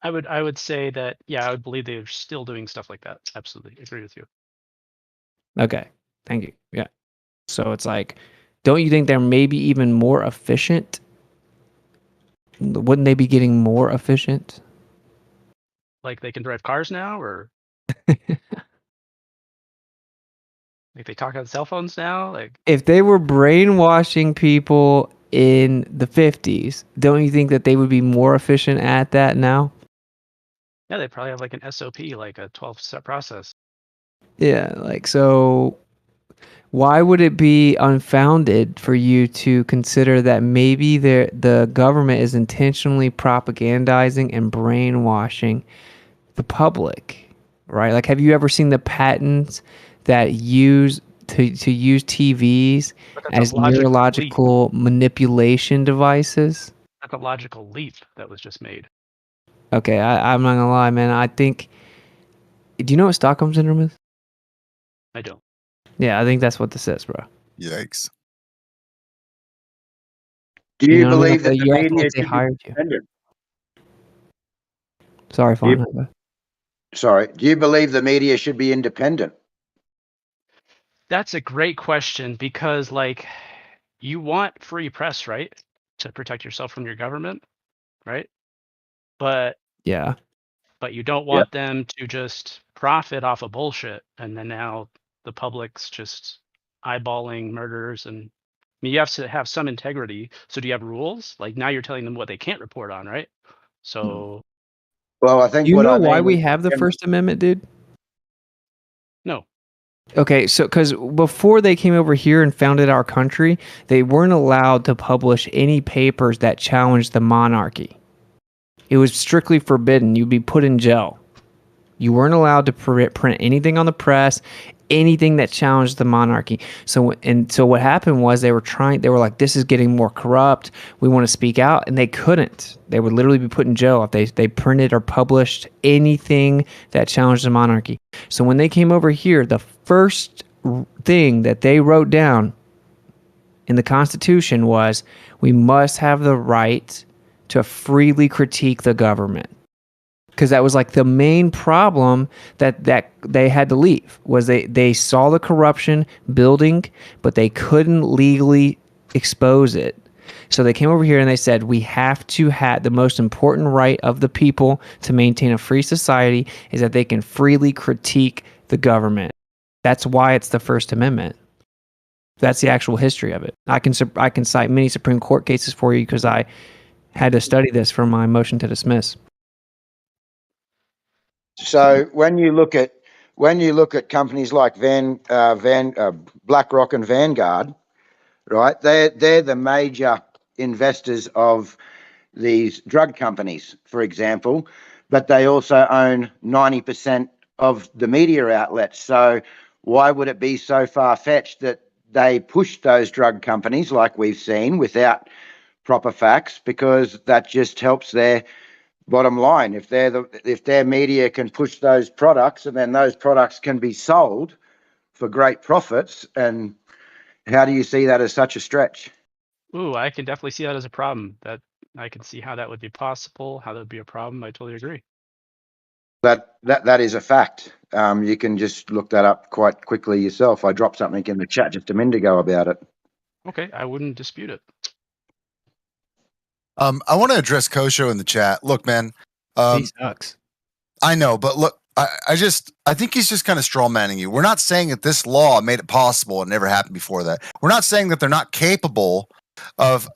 I would say that, yeah, I would believe they're still doing stuff like that. Absolutely. Agree with you. Okay. Thank you. Yeah. So it's like, don't you think they're maybe even more efficient? Wouldn't they be getting more efficient? Like they can drive cars now, or like they talk on cell phones now? Like, If they were brainwashing people in the 50s, don't you think that they would be more efficient at that now? yeah, they probably have like an SOP, like a 12-step process. Yeah, like, so why would it be unfounded for you to consider that maybe the government is intentionally propagandizing and brainwashing the public, right? Like, have you ever seen the patents that use to use TVs as neurological manipulation devices? That's a logical leap that was just made. Okay, I'm not gonna lie, man. I think. Do you know what Stockholm syndrome is? I don't. Yeah, I think that's what this is, bro. Yikes. Do you know what I mean? believe that Like, the you act media like they should be hired you. independent? Sorry, Do you- Fawn. Sorry. Do you believe the media should be independent? That's a great question, because like you want free press, right? To protect yourself from your government, right? But Yeah. you don't Yep. want them to just profit off of bullshit, and then now the public's just eyeballing murders. And I mean, you have to have some integrity. So do you have rules? Like now you're telling them what they can't report on, right? So Well, I think Do you what know I why mean we is have the First Amendment, dude? no. Okay, so because before they came over here and founded our country, they weren't allowed to publish any papers that challenged the monarchy. It was strictly forbidden. You'd be put in jail. You weren't allowed to print anything on the press, anything that challenged the monarchy. So what happened was they were like, this is getting more corrupt. We want to speak out, and they couldn't. They would literally be put in jail if they printed or published anything that challenged the monarchy. So when they came over here, the first thing that they wrote down in the Constitution was, we must have the right to freely critique the government. Because that was like the main problem that they had to leave, was they saw the corruption building, but they couldn't legally expose it. So they came over here and they said, we have to have the most important right of the people to maintain a free society is that they can freely critique the government. That's why it's the First Amendment. That's the actual history of it. I can cite many Supreme Court cases for you because I had to study this for my motion to dismiss. So when you look at companies like BlackRock and Vanguard, right? They're the major investors of these drug companies, for example, but they also own 90% of the media outlets. So why would it be so far-fetched that they push those drug companies, like we've seen, without proper facts? Because that just helps their bottom line. If their media can push those products, and then those products can be sold for great profits, and how do you see that as such a stretch? Ooh, I can definitely see that as a problem. That I can see how that would be possible, how that would be a problem. I totally agree. That is a fact. You can just look that up quite quickly yourself. I dropped something in the chat just a minute ago about it. Okay, I wouldn't dispute it. I want to address Kosho in the chat. Look, man. He sucks. I know, but look, I think he's just kind of straw manning you. We're not saying that this law made it possible. It never happened before that. We're not saying that they're not capable of,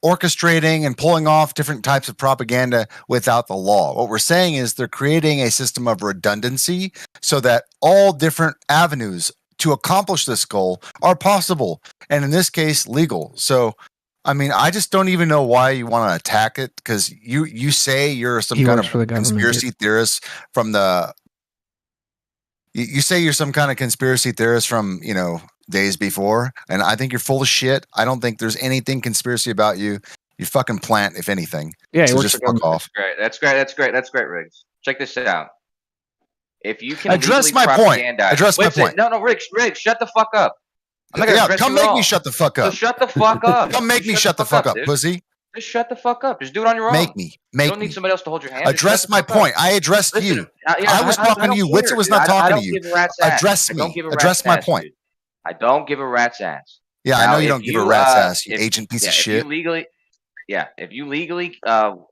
orchestrating and pulling off different types of propaganda without the law. What we're saying is they're creating a system of redundancy so that all different avenues to accomplish this goal are possible, and in this case, legal. So, I mean, I just don't even know why you want to attack it, because you say you're some kind of conspiracy theorist from the. You say you're some kind of conspiracy theorist from days before, and I think you're full of shit. I don't think there's anything conspiracy about you. You fucking plant, if anything. Yeah, so just fuck off. That's great, Riggs. Check this out. If you can address my point. Address my point. No, Riggs, shut the fuck up. I'm not gonna address come you at make all. me shut the fuck up. So shut the fuck up. Come make me shut the fuck up, pussy. Just shut the fuck up. Just do it on your own. Make me. You don't need somebody else to hold your hand. Just shut Address the my fuck up. point. I addressed Listen, you. yeah, I was talking to don't you. care, Witzer was dude. not I talking don't to you. give a rat's ass. Address I don't me. give a Address rat's my ass, point. dude. I don't give a rat's ass. Yeah, I Now, know you if don't give a rat's ass, you if, agent piece yeah, of if shit. if you legally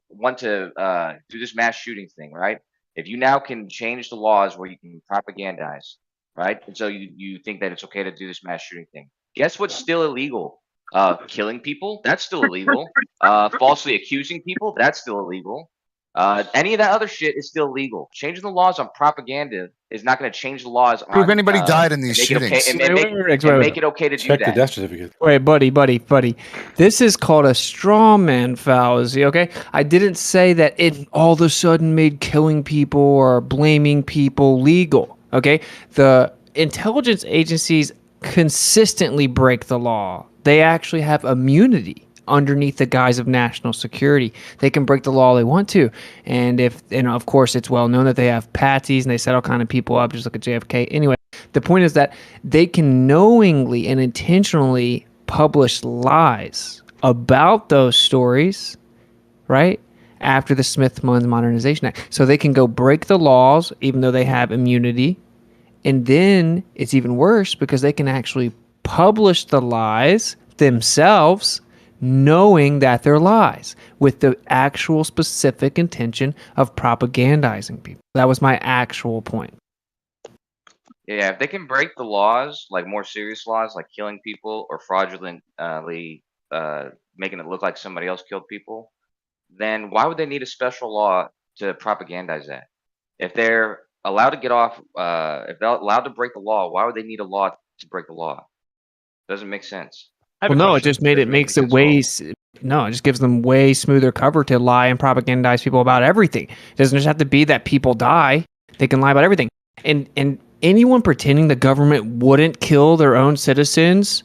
want to do this mass shooting thing, right? If you now can change the laws where you can propagandize, right? And so you think that it's okay to do this mass shooting thing. Guess what's still illegal? Killing people, that's still illegal. Falsely accusing people, that's still illegal. Any of that other shit is still illegal. Changing the laws on propaganda is not going to change the laws Prove on anybody died in these make it okay shootings. and make it okay to do Check the that. death certificate. Wait, buddy. This is called a straw man fallacy, okay? I didn't say that it all of a sudden made killing people or blaming people legal, okay? The intelligence agencies consistently break the law. They actually have immunity underneath the guise of national security. They can break the law they want to. And of course it's well known that they have patsies and they set all kind of people up, just look at JFK. Anyway, the point is that they can knowingly and intentionally publish lies about those stories, right? After the Smith-Munn Modernization Act. So they can go break the laws even though they have immunity. And then it's even worse because they can actually publish the lies themselves knowing that they're lies with the actual specific intention of propagandizing people. That was my actual point. Yeah, if they can break the laws, like more serious laws, like killing people or fraudulently making it look like somebody else killed people, then why would they need a special law to propagandize that? If they're allowed to get off, if they're allowed to break the law, why would they need a law to break the law? Doesn't make sense. Well, no, it just makes it way. No, it just gives them way smoother cover to lie and propagandize people about everything. It doesn't just have to be that people die; they can lie about everything. And anyone pretending the government wouldn't kill their own citizens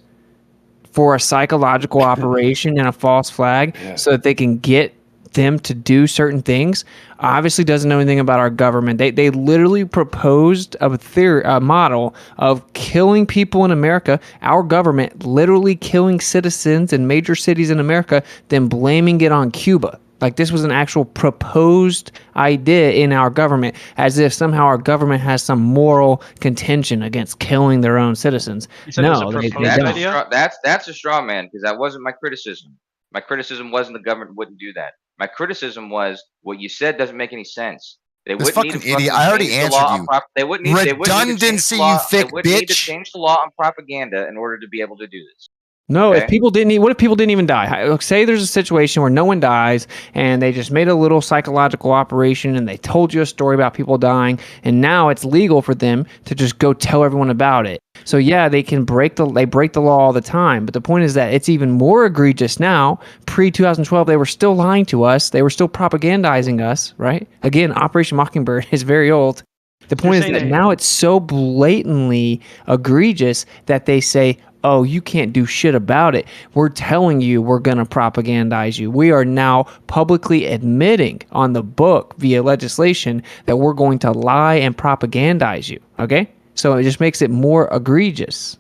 for a psychological operation and a false flag, so that they can get them to do certain things, obviously doesn't know anything about our government. They literally proposed a model of killing people in America, our government literally killing citizens in major cities in America, then blaming it on Cuba. Like this was an actual proposed idea in our government, as if somehow our government has some moral contention against killing their own citizens. No, they don't. That's a straw man, because that wasn't my criticism. My criticism wasn't the government wouldn't do that. My criticism was what you said doesn't make any sense. They This wouldn't need fucking to idiot. fucking I already change the answered law you. on they wouldn't need to change Redundancy, the law. you thick They wouldn't need to bitch. change the law on propaganda in order to be able to do this. No, Okay. if people didn't, what if people didn't even die? Say there's a situation where no one dies and they just made a little psychological operation and they told you a story about people dying, and now it's legal for them to just go tell everyone about it. So yeah, they break the law all the time, but the point is that it's even more egregious now. Pre-2012, they were still lying to us. They were still propagandizing us, right? Again, Operation Mockingbird is very old. The point is that now it's so blatantly egregious that they say, oh, you can't do shit about it. We're telling you we're going to propagandize you. We are now publicly admitting on the book via legislation that we're going to lie and propagandize you. Okay? So it just makes it more egregious.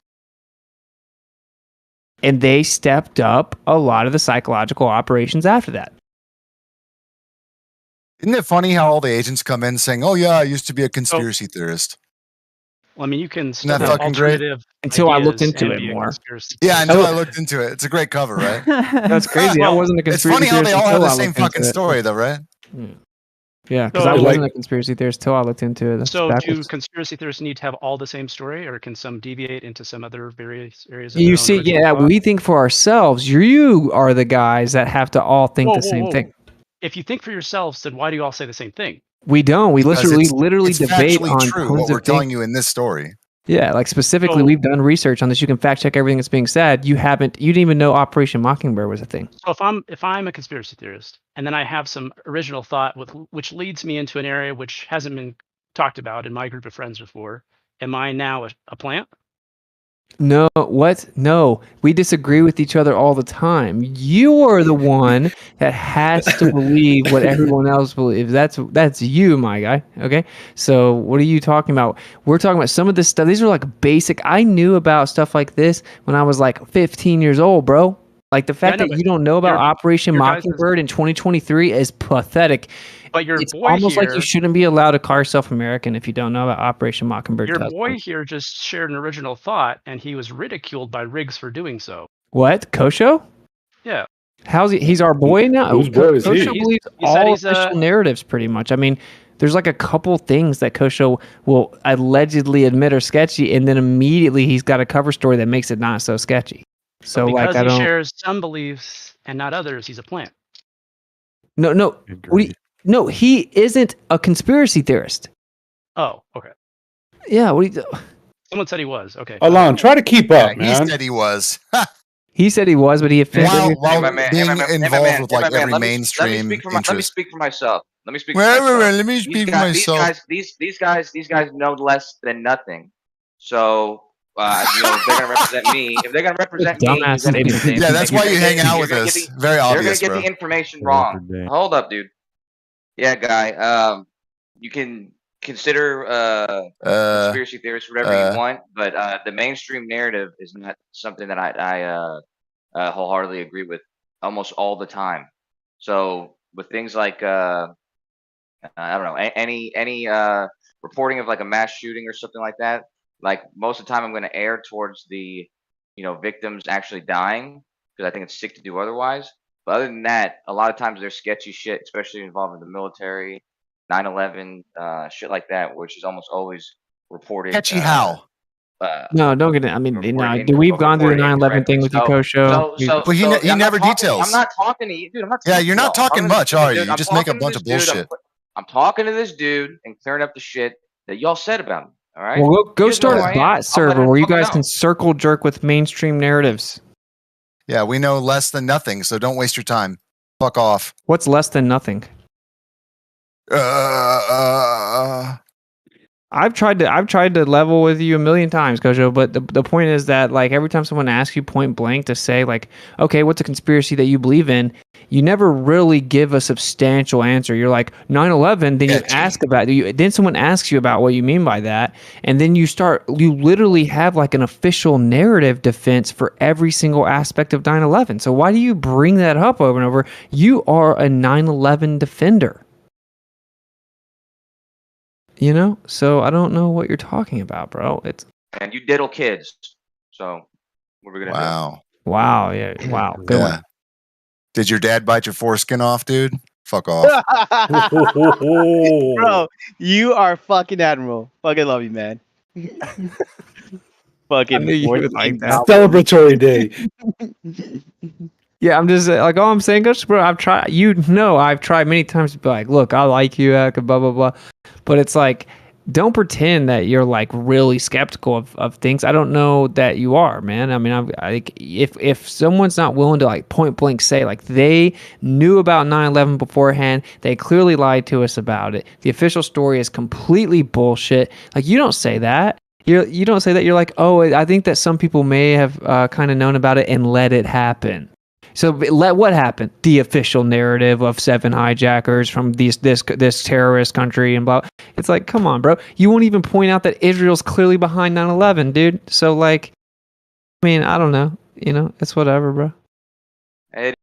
And they stepped up a lot of the psychological operations after that. Isn't it funny how all the agents come in saying, "Oh yeah, I used to be a conspiracy theorist." Well, I mean, you can Isn't still that have fucking great? alternative Until I looked ideas into and it be a more. conspiracy Yeah, theorist. until I looked into it. It's a great cover, right? That's crazy. I wasn't a It's conspiracy funny how they theorist all have until the I same looked into fucking it. story, though, right? Yeah, because So, I wasn't a conspiracy theorist till I looked into it. That's So do backwards. conspiracy theorists need to have all the same story, or can some deviate into some other various areas of their You own see, original yeah, thought? we think for ourselves. You are the guys that have to all think Whoa, the whoa, same whoa. thing. If you think for yourselves, then why do you all say the same thing? We don't. We Because literally it's debate factually on true tons what we're of telling things. you in this story. Yeah, like specifically, So- we've done research on this. You can fact check everything that's being said. You didn't even know Operation Mockingbird was a thing. So if I'm a conspiracy theorist, and then I have some original thought which leads me into an area which hasn't been talked about in my group of friends before, am I now a plant? No, what? No, we disagree with each other all the time. You are the one that has to believe what everyone else believes. That's you, my guy. Okay, so what are you talking about? We're talking about some of this stuff. These are like basic. I knew about stuff like this when I was like 15 years old, bro. Like the fact no, that but you don't know about your- Operation your guys' Mockingbird in 2023 is pathetic. But your It's boy almost like you here- shouldn't be allowed to call yourself American if you don't know about Operation Mockingbird. Your Tusk. boy here just shared an original thought, and he was ridiculed by Riggs for doing so. What? Kosho? Yeah. How's he? He's our boy now. Whose boy is he? Kosho believes He said all he's, official narratives, pretty much. I mean, there's like a couple things that Kosho will allegedly admit are sketchy, and then immediately he's got a cover story that makes it not so sketchy. So, But like, because I he don't. shares some beliefs and not others, he's a plant. No. No, he isn't a conspiracy theorist. Oh, okay. Yeah. What do you? Someone said he was. Okay. Alon, try to keep up, He man. said he was. He said he was, but he offended. While my man, being hey, my man, involved with hey, like my man, every let me mainstream speak for my, let me interest. speak for myself. Let me speak Wait, for myself. let me speak for myself. These guys know less than nothing. So if they're gonna represent me, if they're gonna represent me, Dumbass statement. Yeah, that's why you hang out with us. Very obvious, They're bro. gonna get the information wrong. Hold up, dude. Yeah, guy. You can consider conspiracy theorists whatever you want, but the mainstream narrative is not something that I wholeheartedly agree with almost all the time. So with things like I don't know, any reporting of like a mass shooting or something like that, like most of the time I'm going to err towards the victims actually dying because I think it's sick to do otherwise. But other than that, a lot of times there's sketchy shit, especially involving the military, 9/11, shit like that, which is almost always reported. Catchy how? No, don't get it. I mean, we've gone through the 9/11 thing with you, Kosho. But he never details. I'm not talking to you, dude. I'm not. Yeah, you're not talking much, are you? Dude, You just make a bunch of bullshit. I'm talking to this dude and clearing up the shit that y'all said about me. All right. Well, go You guys know start who I a am. bot I'll let server him where you fucking guys know. can circle jerk with mainstream narratives. Yeah, we know less than nothing, so don't waste your time. Fuck off. What's less than nothing? I've tried to level with you a million times, Kojo, but the point is that like every time someone asks you point blank to say like, okay, what's a conspiracy that you believe in, you never really give a substantial answer. You're like 9/11, then you ask about then someone asks you about what you mean by that, and then you literally have like an official narrative defense for every single aspect of 9/11. So why do you bring that up over and over? You are a 9/11 defender. So I don't know what you're talking about, bro. And you diddle kids. So what are we gonna do? Wow, yeah, wow, good one. Did your dad bite your foreskin off, dude? Fuck off. Bro, you are fucking admiral. Fucking love you, man. Fucking I knew you would like that. Celebratory day. Yeah, I'm just like, all I'm saying, Coach, bro, I've tried many times to be like, look, I like you, blah, blah, blah. But it's like, don't pretend that you're like really skeptical of things. I don't know that you are, man. I mean, if someone's not willing to like point blank say like they knew about 9/11 beforehand, they clearly lied to us about it. The official story is completely bullshit. Like you don't say that. You don't say that. You're like, oh, I think that some people may have kind of known about it and let it happen. So let what happen? The official narrative of 7 hijackers from this terrorist country and blah. It's like, come on, bro. You won't even point out that Israel's clearly behind 9/11, dude. So like, I mean, I don't know. It's whatever, bro. Hey,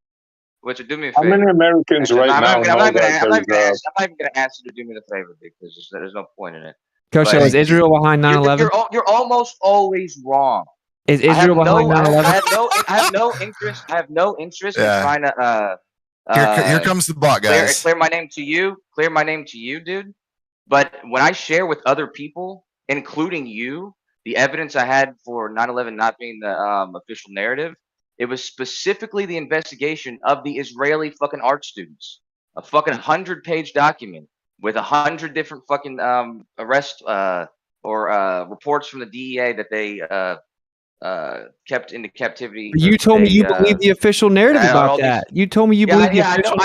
would you do me a How favor? many Americans Actually, right I'm now not know gonna that I'm not there's even gonna ask you to do me the favor because there's no point in it. Kosho, But is Israel behind 9/11? You're almost always wrong. Is Israel behind 9/11? I have no interest. I have no interest in trying to here comes the bot, guys. clear my name to you. Clear my name to you, dude. But when I share with other people, including you, the evidence I had for 9/11 not being the official narrative, it was specifically the investigation of the Israeli fucking art students. A fucking 100-page document with 100 different fucking arrests or reports from the DEA that they kept into captivity. You told me you believe the official narrative about that. You told me you believe the official.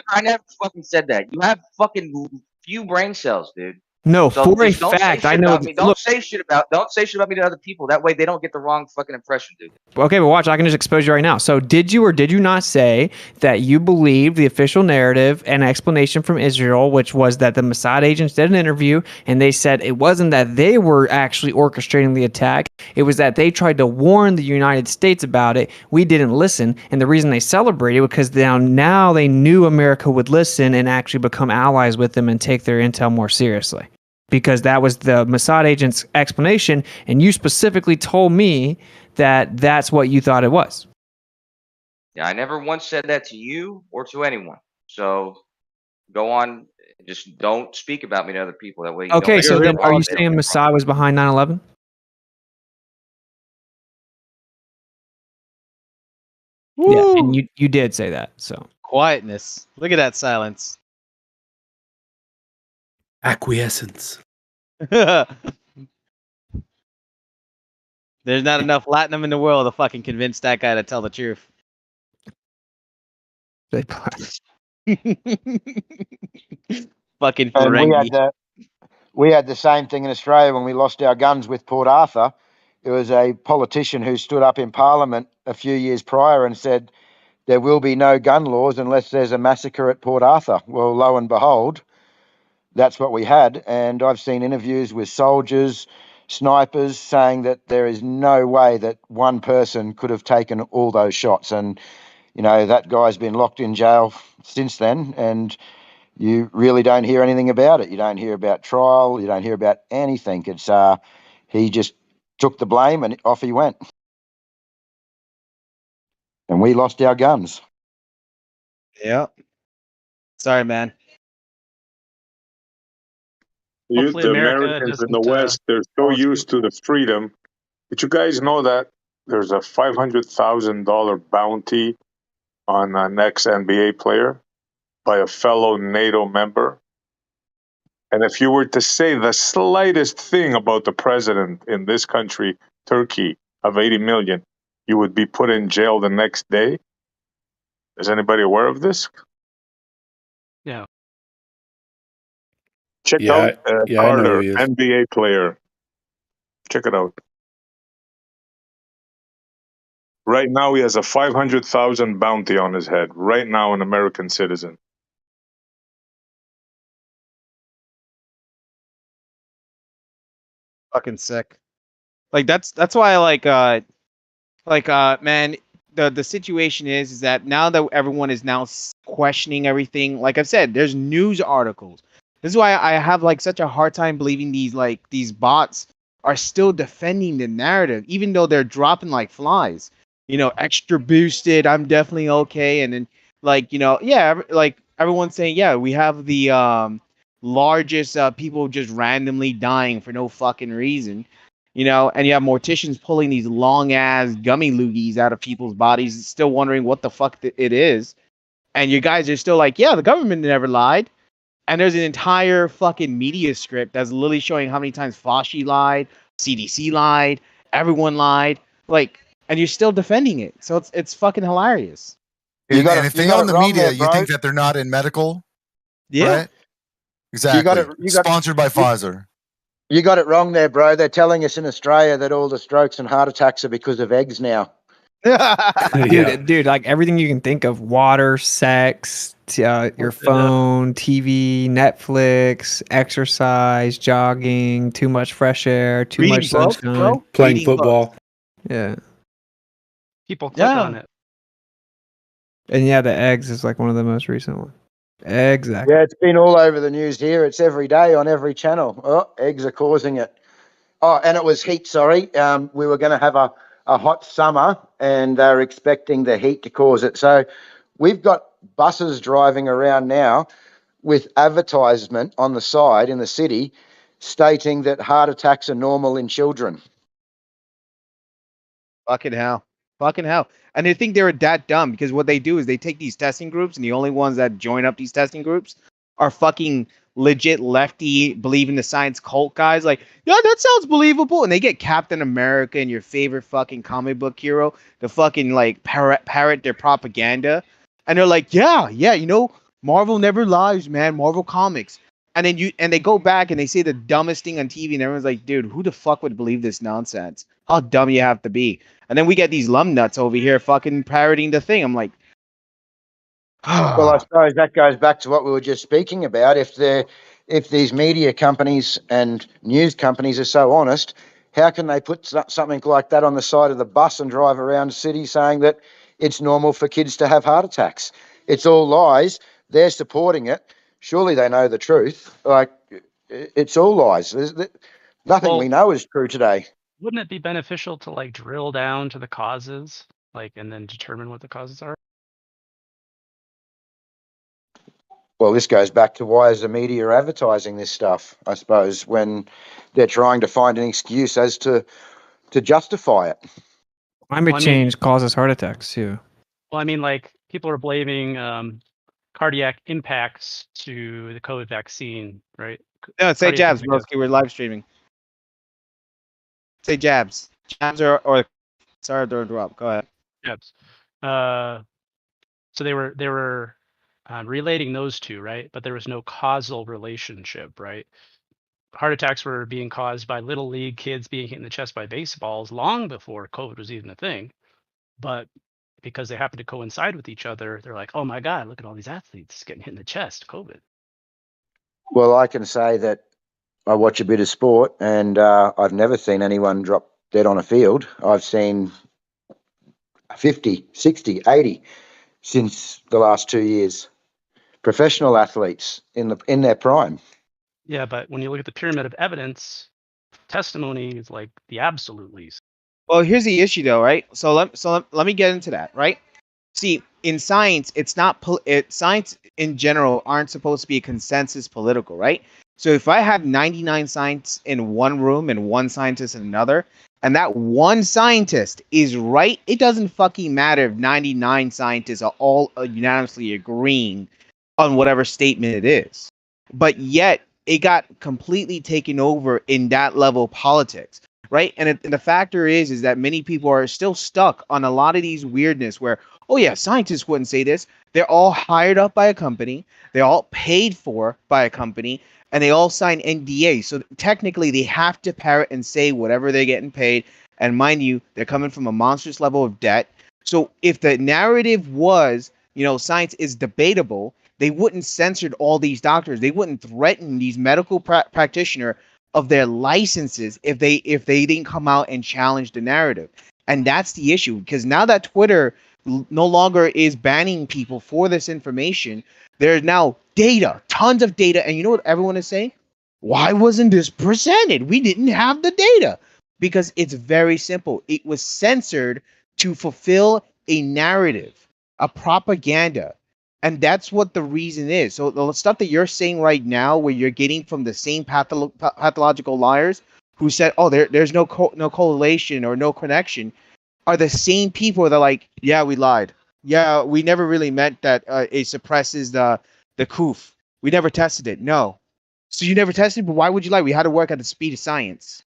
I never fucking said that. You have fucking few brain cells, dude. No, So for a just don't say fact, I shit know. about me. Don't say shit about me to other people. That way they don't get the wrong fucking impression, dude. Okay, but watch, I can just expose you right now. So, did you or did you not say that you believed the official narrative and explanation from Israel, which was that the Mossad agents did an interview and they said it wasn't that they were actually orchestrating the attack, it was that they tried to warn the United States about it. We didn't listen, and the reason they celebrated because now they knew America would listen and actually become allies with them and take their intel more seriously. Because that was the Mossad agent's explanation, and you specifically told me that that's what you thought it was. Yeah, I never once said that to you or to anyone. So go on, just don't speak about me to other people. That way you Okay, don't. so then are you they don't saying get Mossad was behind 9/11? Yeah, and you did say that. So Quietness. Look at that silence. Acquiescence. There's not enough Latinum in the world to fucking convince that guy to tell the truth. Fucking And Ferengi. we had the same thing in Australia when we lost our guns with Port Arthur. There was a politician who stood up in Parliament a few years prior and said there will be no gun laws unless there's a massacre at Port Arthur. Well, lo and behold, that's what we had. And I've seen interviews with soldiers, snipers saying that there is no way that one person could have taken all those shots. And, you know, that guy's been locked in jail since then. And you really don't hear anything about it. You don't hear about trial. You don't hear about anything. It's he just took the blame and off he went. And we lost our guns. Yeah. Sorry, man. Hopefully The America Americans in doesn't, the West, they're so used to the freedom. But you guys know that there's a $500,000 bounty on an ex-NBA player by a fellow NATO member. And if you were to say the slightest thing about the president in this country, Turkey, of 80 million, you would be put in jail the next day. Is anybody aware of this? Yeah. Check Yeah, out I know who Carter, he is. NBA player. Check it out. Right now, he has a 500,000 bounty on his head. Right now, an American citizen. Fucking sick. Like that's why I man, the situation is that now that everyone is now questioning everything, like I've said, there's news articles. This is why I have like such a hard time believing these bots are still defending the narrative, even though they're dropping like flies. You know, extra boosted. I'm definitely okay, and then like everyone's saying, yeah, we have the largest people just randomly dying for no fucking reason. You know, and you have morticians pulling these long ass gummy loogies out of people's bodies, still wondering what the fuck it is. And you guys are still like, yeah, the government never lied. And there's an entire fucking media script that's literally showing how many times Fauci lied, CDC lied, everyone lied. Like, and you're still defending it. So it's fucking hilarious. And if they own the media, you think that they're not in medical? Yeah. Right? Exactly. Sponsored by Pfizer. You got it wrong there, bro. They're telling us in Australia that all the strokes and heart attacks are because of eggs now. Dude, like everything you can think of: water, sex, your phone, TV, Netflix, exercise, jogging, too much fresh air, too Reading much books, sunshine, bro. Playing Reading football. Yeah, people click on it. and yeah, the eggs is like one of the most recent ones. Exactly. Yeah, it's been all over the news here. It's every day on every channel. Oh, eggs are causing it. Oh, and it was heat, sorry. We were going to have a hot summer and they're expecting the heat to cause it. So we've got buses driving around now with advertisement on the side in the city stating that heart attacks are normal in children. Fucking hell. Fucking hell. And they think they're that dumb because what they do is they take these testing groups and the only ones that join up these testing groups are fucking legit lefty, believe in the science cult guys. Like, yeah, that sounds believable. And they get Captain America and your favorite fucking comic book hero to fucking like parrot their propaganda. And they're like, yeah, you know, Marvel never lies, man. Marvel Comics. and then they go back and they say the dumbest thing on TV, and everyone's like, dude, who the fuck would believe this nonsense? How dumb you have to be. And then we get these lum nuts over here fucking parroting the thing. I'm like, Well, I suppose that goes back to what we were just speaking about. If these media companies and news companies are so honest, how can they put something like that on the side of the bus and drive around the city saying that it's normal for kids to have heart attacks? It's all lies. They're supporting it. Surely they know the truth. Like, it's all lies. Nothing we know is true today. Wouldn't it be beneficial to like drill down to the causes, like, and then determine what the causes are? Well, this goes back to why is the media advertising this stuff, I suppose, when they're trying to find an excuse as to justify it. Climate change causes heart attacks too. Well, I mean, like people are blaming cardiac impacts to the COVID vaccine, right? no, say Cardiac jabs, impacts. broski. We're live streaming. Say jabs. Jabs or sorry to interrupt. Go ahead. Jabs. So they were relating those two, right? But there was no causal relationship, right? Heart attacks were being caused by little league kids being hit in the chest by baseballs long before COVID was even a thing. But because they happen to coincide with each other, they're like, oh my God, look at all these athletes getting hit in the chest, COVID. Well, I can say that I watch a bit of sport and I've never seen anyone drop dead on a field. I've seen 50, 60, 80 since the last 2 years. Professional athletes in their prime. Yeah, but when you look at the pyramid of evidence, testimony is like the absolute least. Well, here's the issue, though, right? So let me get into that, right? See, in science, it's not science in general aren't supposed to be a consensus political, right? So if I have 99 scientists in one room and one scientist in another, and that one scientist is right, it doesn't fucking matter if 99 scientists are all unanimously agreeing on whatever statement it is. But yet, it got completely taken over in that level of politics, right? And the factor is that many people are still stuck on a lot of these weirdness where, oh yeah, scientists wouldn't say this. They're all hired up by a company. They're all paid for by a company. And they all sign NDA. So technically, they have to parrot and say whatever they're getting paid. And mind you, they're coming from a monstrous level of debt. So if the narrative was, science is debatable, they wouldn't censor all these doctors. They wouldn't threaten these medical practitioners of their licenses if they didn't come out and challenge the narrative. And that's the issue, because now that Twitter no longer is banning people for this information, there's now data, tons of data. And you know what everyone is saying? Why wasn't this presented? We didn't have the data. Because it's very simple. It was censored to fulfill a narrative, a propaganda. And that's what the reason is. So the stuff that you're saying right now, where you're getting from the same pathological liars who said, "Oh, there's no correlation or no connection," are the same people that are like, "Yeah, we lied. Yeah, we never really meant that it suppresses the coof. We never tested it. No. So you never tested, but why would you lie? We had to work at the speed of science."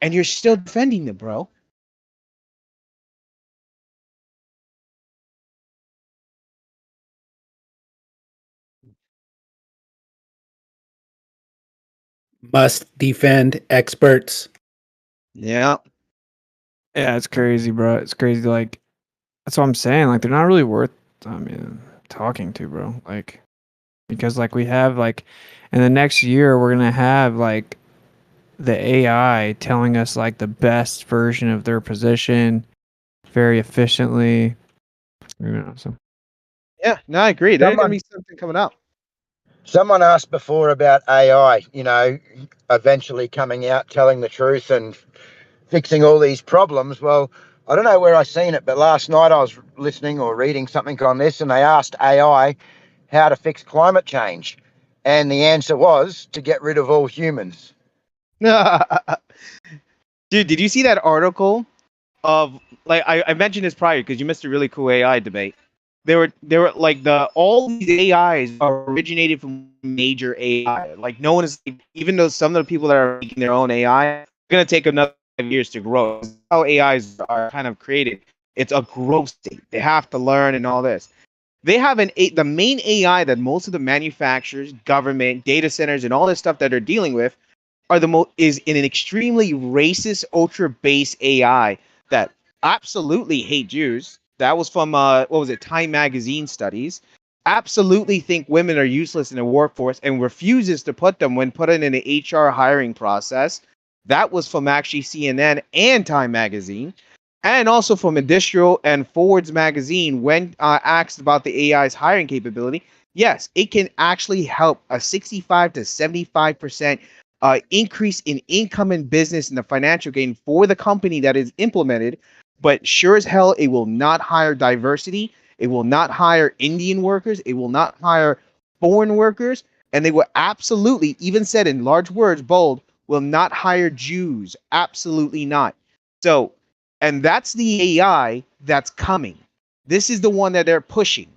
And you're still defending them, bro. Must defend experts. Yeah. Yeah, it's crazy, bro. It's crazy. Like, that's what I'm saying. Like, they're not really worth, talking to, bro. Like, because, like, we have, like, in the next year, we're going to have, like, the AI telling us, like, the best version of their position very efficiently. So. Yeah, no, I agree. There's going to be something coming up. Someone asked before about AI, eventually coming out, telling the truth and fixing all these problems. Well, I don't know where I seen it, but last night I was listening or reading something on this, and they asked AI how to fix climate change. And the answer was to get rid of all humans. Dude, did you see that article of, like, I mentioned this prior because you missed a really cool AI debate. They were like, all these AIs are originated from major AI. Like, no one is, even though some of the people that are making their own AI, it's going to take another 5 years to grow. That's how AIs are kind of created. It's a growth state. They have to learn and all this. They have the main AI that most of the manufacturers, government, data centers, and all this stuff that they're dealing with are is in an extremely racist, ultra base AI that absolutely hate Jews. That was from what was it, Time Magazine studies. Absolutely think women are useless in the workforce and refuses to put them when put in an HR hiring process. That was from actually CNN and Time Magazine, and also from Industrial and Forwards Magazine when asked about the AI's hiring capability. Yes, it can actually help a 65 to 75% increase in income and business and the financial gain for the company that is implemented. But sure as hell, it will not hire diversity. It will not hire Indian workers. It will not hire foreign workers. And they will absolutely, even said in large words, bold, will not hire Jews. Absolutely not. So, and that's the AI that's coming. This is the one that they're pushing.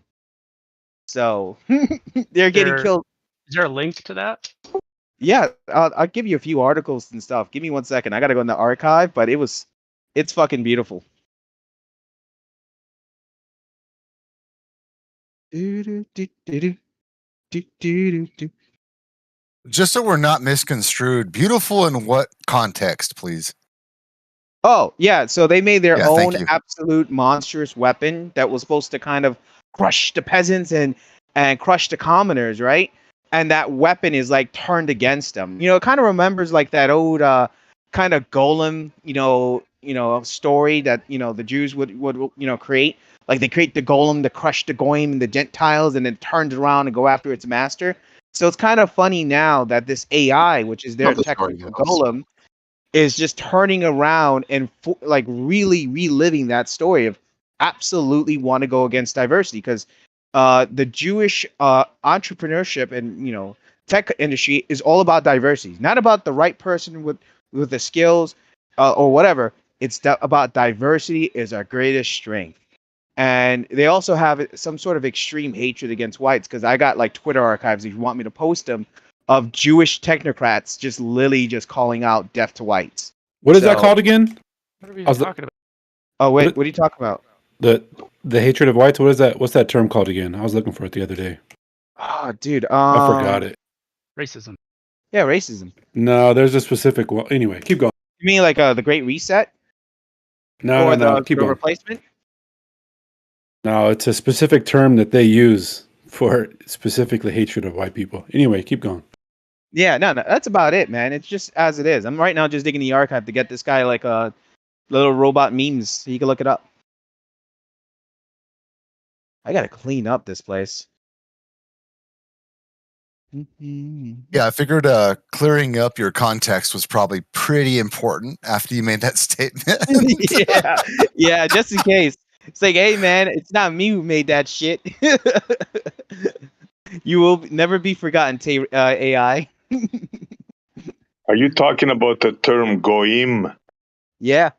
So they're getting killed. Is there a link to that? Yeah, I'll give you a few articles and stuff. Give me 1 second. I gotta go in the archive, but it's fucking beautiful. Just so we're not misconstrued, beautiful in what context, please? Oh, yeah. So they made their Thank own you. absolute monstrous weapon that was supposed to kind of crush the peasants and crush the commoners, right? And that weapon is like turned against them. It kind of remembers like that old kind of golem, story that the Jews would create. Like they create the golem to crush the goyim and the Gentiles, and then turns around and go after its master. So it's kind of funny now that this AI, which is their technical golem, is just turning around and like really reliving that story of absolutely want to go against diversity, because the Jewish entrepreneurship and tech industry is all about diversity, not about the right person with the skills or whatever. It's about diversity is our greatest strength. And they also have some sort of extreme hatred against whites, because I got like Twitter archives, if you want me to post them, of Jewish technocrats just literally just calling out death to whites. What is that called again? What are we talking about? Oh wait, what are you talking about? The hatred of whites. What is that? What's that term called again? I was looking for it the other day. Oh, dude, I forgot it. Racism. Yeah, racism. No, there's a specific one. Anyway, keep going. You mean like the Great Reset? No, keep the going. replacement? No, it's a specific term that they use for specifically hatred of white people. Anyway, keep going. Yeah, no, that's about it, man. It's just as it is. I'm right now just digging the archive to get this guy like little robot memes so you can look it up. I gotta clean up this place. Yeah, I figured clearing up your context was probably pretty important after you made that statement. yeah, just in case. It's like, hey, man, it's not me who made that shit. You will never be forgotten, AI. Are you talking about the term goyim? Yeah,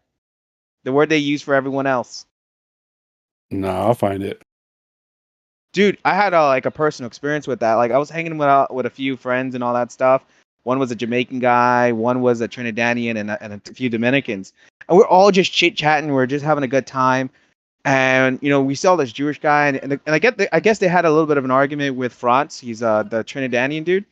the word they use for everyone else. No, I'll find it. Dude, I had like a personal experience with that. Like I was hanging with a few friends and all that stuff. One was a Jamaican guy, one was a Trinidadian, and a few Dominicans. And we're all just chit chatting. We're just having a good time. And we saw this Jewish guy, and I guess they had a little bit of an argument with Franz. He's the Trinidadian dude,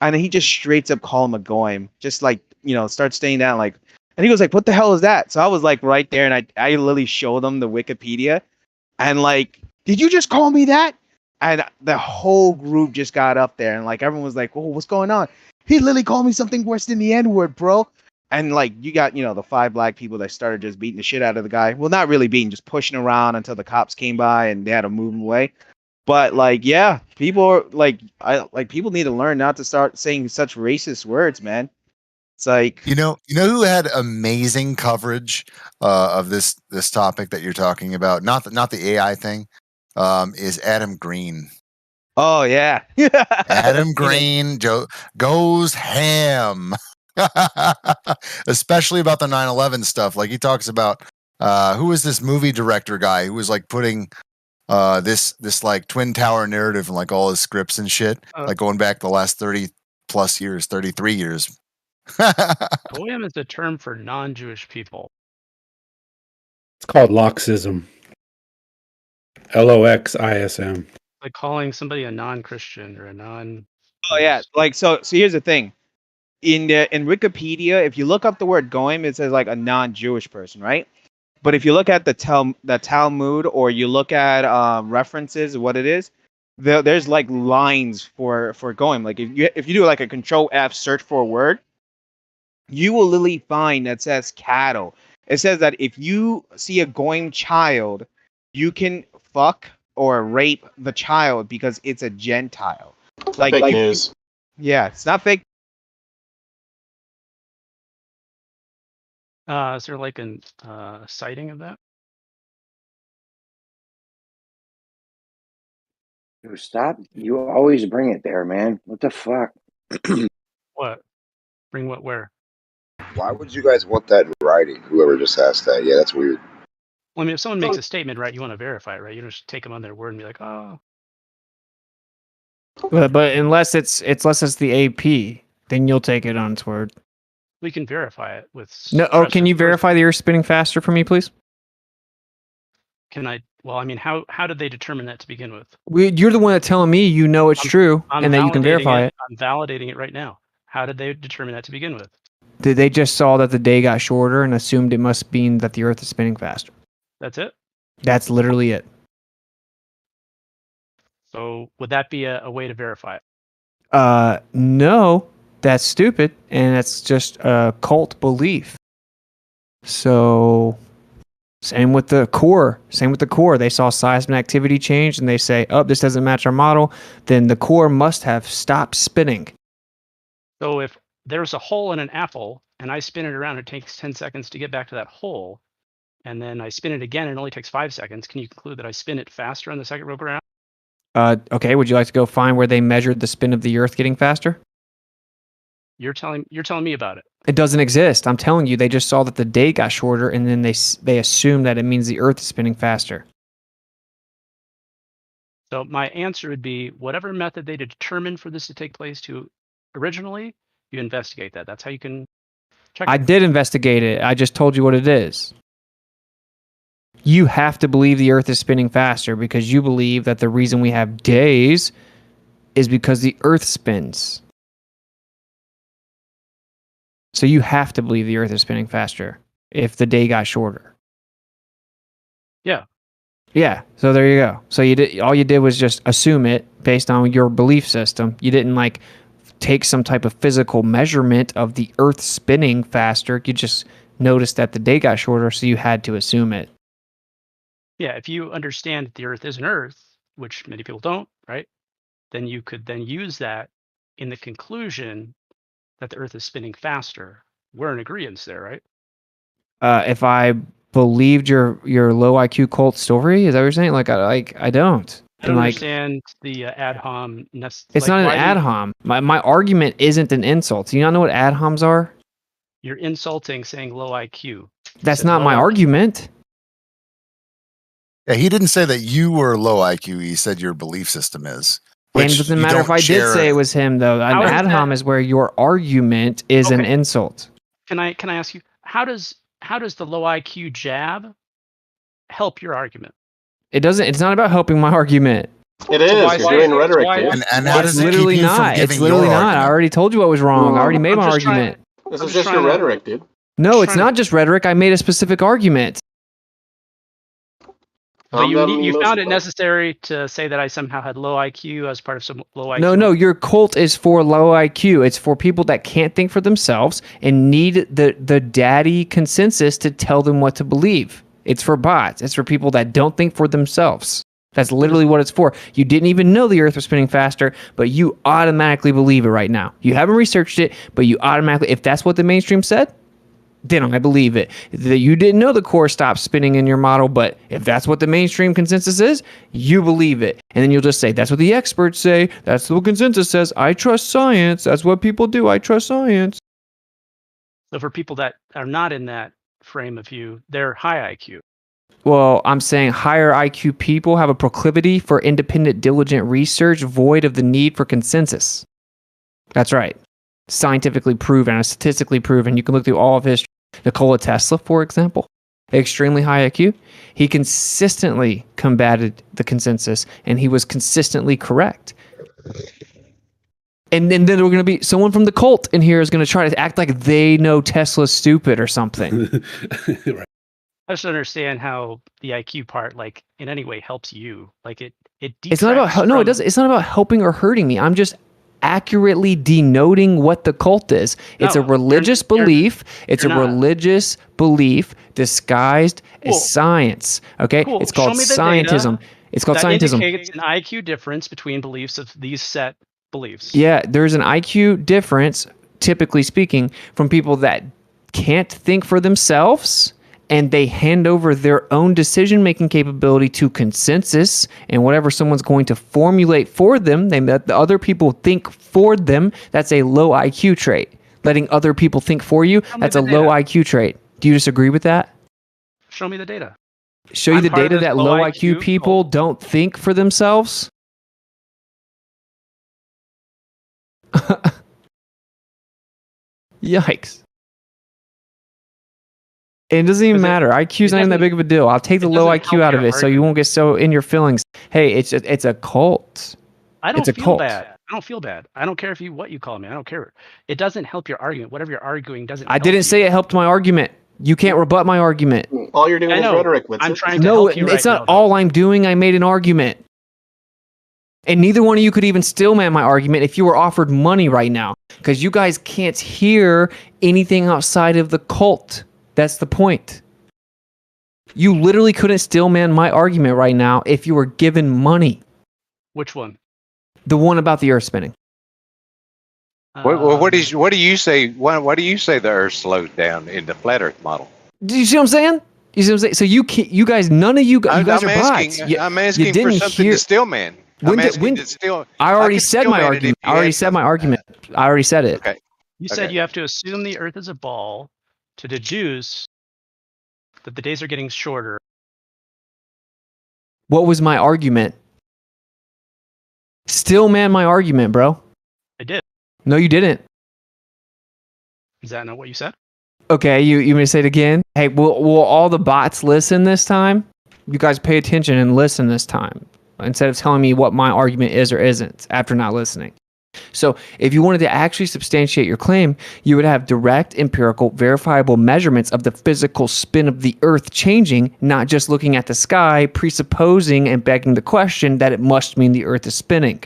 and he just straight up called him a goyim, just like start staying down like. And he was like, "What the hell is that?" So I was like right there, and I literally showed him the Wikipedia, and like, did you just call me that? And the whole group just got up there, and like everyone was like, "Oh, what's going on?" He literally called me something worse than the N-word, bro. And like you got the 5 black people that started just beating the shit out of the guy. Well, not really beating, just pushing around until the cops came by and they had to move him away. But like, yeah, people are like people need to learn not to start saying such racist words, man. It's like you know who had amazing coverage of this topic that you're talking about, not the AI thing, is Adam Green. Oh yeah. Adam Green goes ham. Especially about the 9/11 stuff. Like he talks about who was this movie director guy who was like putting this like Twin Tower narrative in like all his scripts and shit, like going back the last 30 plus years, 33 years. Goyim is a term for non-Jewish people. It's called Loxism. LOXISM. Like calling somebody a non-Christian or a non. Oh yeah, like so here's the thing. In Wikipedia, if you look up the word goyim, it says like a non-Jewish person, right? But if you look at the Talmud or you look at references, what it is, there's like lines for goyim. Like if you do like a Control F search for a word, you will literally find that says cattle. It says that if you see a goyim child, you can fuck or rape the child because it's a Gentile. Like Fake news. Yeah, it's not fake. Is there like a sighting of that? Dude, stop. You always bring it there, man. What the fuck? What? Bring what where? Why would you guys want that in writing? Whoever just asked that. Yeah, that's weird. Well, I mean, if someone makes a statement, right, you want to verify it, right? You don't just take them on their word and be like, oh. But unless it's the AP, then you'll take it on its word. We can verify it with. No. Oh, can you verify the Earth spinning faster for me, please? Can I? Well, I mean, how did they determine that to begin with? You're the one that's telling me you know it's true and that you can verify it. I'm validating it right now. How did they determine that to begin with? They just saw that the day got shorter and assumed it must mean that the Earth is spinning faster. That's it? That's literally it. So would that be a way to verify it? No, that's stupid, and that's just a cult belief. So, same with the core. They saw seismic activity change, and they say, "Oh, this doesn't match our model." Then the core must have stopped spinning. So if there's a hole in an apple, and I spin it around, it takes 10 seconds to get back to that hole, and then I spin it again, and it only takes 5 seconds. Can you conclude that I spin it faster on the second rope around? Okay. Would you like to go find where they measured the spin of the Earth getting faster? You're telling me about it. It doesn't exist. I'm telling you, they just saw that the day got shorter, and then they assume that it means the Earth is spinning faster. So my answer would be whatever method they determined for this to take place to originally, you investigate that. That's how you can check. I did investigate it. I just told you what it is. You have to believe the Earth is spinning faster because you believe that the reason we have days is because the Earth spins. So you have to believe the Earth is spinning faster if the day got shorter. Yeah. Yeah. So there you go. So all you did was just assume it based on your belief system. You didn't like take some type of physical measurement of the Earth spinning faster. You just noticed that the day got shorter, so you had to assume it. Yeah, if you understand that the Earth is an Earth, which many people don't, right? Then you could then use that in the conclusion that the Earth is spinning faster. We're in agreement there, right? If I believed your low IQ cult story, is that what you're saying? Like I don't. I don't understand the ad hom. It's not an ad hom. My argument isn't an insult. Do you not know what ad homs are? You're insulting saying low IQ. That's not my argument. Yeah, he didn't say that you were low IQ. He said your belief system is. And it doesn't matter if I did say it was him, though. An ad hom is where your argument is an insult. Can I ask you how does the low IQ jab help your argument? It doesn't. It's not about helping my argument. It is. You're doing rhetoric. And how does it's literally not. It's literally not. I already told you what was wrong. I already made my argument. This is just your rhetoric, dude. No, it's not just rhetoric. I made a specific argument. But you found it necessary to say that I somehow had low IQ as part of some low IQ. No, your cult is for low IQ. It's for people that can't think for themselves and need the daddy consensus to tell them what to believe. It's for bots. It's for people that don't think for themselves. That's literally what it's for. You didn't even know the Earth was spinning faster, but you automatically believe it right now. You haven't researched it, but you automatically, if that's what the mainstream said, then I believe it. That you didn't know the core stopped spinning in your model, but if that's what the mainstream consensus is, you believe it. And then you'll just say, that's what the experts say. That's what consensus says. I trust science. That's what people do. I trust science. So for people that are not in that frame of view, they're high IQ. Well, I'm saying higher IQ people have a proclivity for independent, diligent research void of the need for consensus. That's right. Scientifically proven and statistically proven. You can look through all of history. Nikola Tesla, for example, extremely high IQ, he consistently combated the consensus, and he was consistently correct. And then we're going to be someone from the cult in here is going to try to act like they know Tesla's stupid or something. Right. I just don't understand how the IQ part, like, in any way helps you. Like, it It's not about no, it doesn't. It's not about helping or hurting me. I'm just accurately denoting what the cult is. It's a religious belief. It's a religious belief disguised as science. Okay, Cool. it's called Show me the scientism. data It's called that scientism. indicates an IQ difference between beliefs of these set beliefs. Yeah, there's an IQ difference, typically speaking, from people that can't think for themselves and they hand over their own decision-making capability to consensus and whatever someone's going to formulate for them, they let the other people think for them. That's a low IQ trait. Letting other people think for you, that's a low IQ trait. Do you disagree with that? Show me the data. Show you I'm the part of data this that low low IQ IQ people don't think for themselves? Yikes. It doesn't even matter. IQ's not even that big of a deal. I'll take the low IQ out of it so you won't get so in your feelings. Hey, it's a cult. I don't It's a feel cult. bad. I don't feel bad. I don't care what you call me. I don't care. It doesn't help your argument. Whatever you're arguing doesn't I help didn't you. say it helped my argument. You can't rebut my argument. All you're doing I is know. rhetoric with I'm it. trying to No, help you it's right not now. all I'm doing. I made an argument. And neither one of you could even still man my argument if you were offered money right now. Because you guys can't hear anything outside of the cult. That's the point. You literally couldn't still man my argument right now if you were given money. Which one? The one about the earth spinning. What do you say? Why do you say the Earth slowed down in the flat Earth model? Do you see what I'm saying? You see what I'm saying? So you guys, none of you guys are bots. I'm asking for something to still man. I already said my argument. I already said my argument. I already said it. Okay. You said you have to assume the Earth is a ball to deduce that the days are getting shorter. What was my argument? Still man my argument, bro. I did. No, you didn't. Is that not what you said? Okay, you may say it again. Hey, will all the bots listen this time? You guys pay attention and listen this time instead of telling me what my argument is or isn't after not listening. So if you wanted to actually substantiate your claim, you would have direct, empirical, verifiable measurements of the physical spin of the Earth changing, not just looking at the sky, presupposing and begging the question that it must mean the Earth is spinning.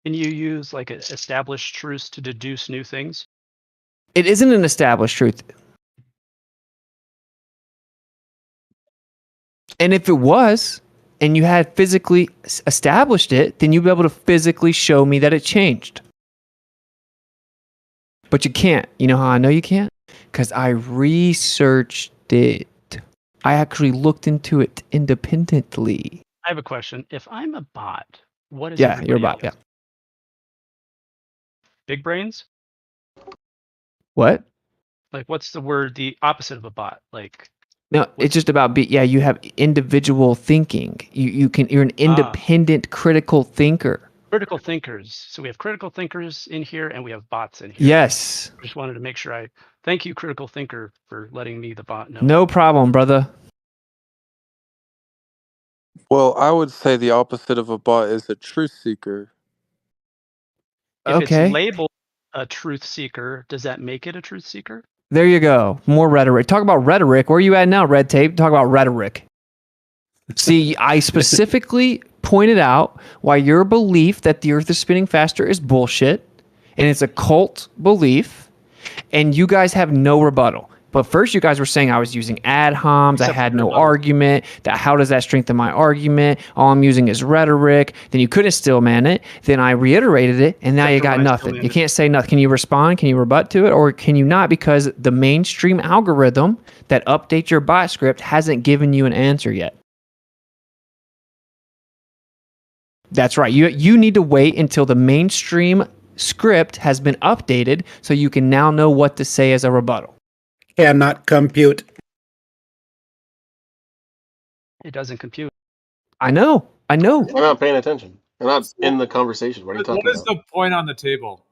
Can you use like established truths to deduce new things? It isn't an established truth. And if it was, and you had physically established it, then you'd be able to physically show me that it changed. But you can't. You know how I know you can't? Because I researched it. I actually looked into it independently. I have a question. If I'm a bot, what is Yeah, you're a bot. everybody else? Yeah. Big brains? What? Like, what's the opposite of a bot? Like, No, it's just about you have individual thinking. You're an independent critical thinker. critical thinkers. So we have critical thinkers in here and we have bots in here. Yes. I just wanted to make sure thank you, critical thinker, for letting me, the bot, know. No problem, brother. Well, I would say the opposite of a bot is a truth seeker. If Okay. it's labeled a truth seeker, does that make it a truth seeker? There you go. More rhetoric. Talk about rhetoric. Where are you at now, Red Tape? Talk about rhetoric. See, I specifically pointed out why your belief that the Earth is spinning faster is bullshit, and it's a cult belief, and you guys have no rebuttal. But first, you guys were saying I was using ad homs. I had no argument. How does that strengthen my argument? All I'm using is rhetoric. Then you couldn't still man it. Then I reiterated it, and now you got nothing. You can't say nothing. Can you respond? Can you rebut to it? Or can you not? Because the mainstream algorithm that updates your bot script hasn't given you an answer yet. That's right. You need to wait until the mainstream script has been updated so you can now know what to say as a rebuttal. Cannot compute. It doesn't compute. I know. I'm not paying attention. I'm not in the conversation. What are you talking What is about? the point on the table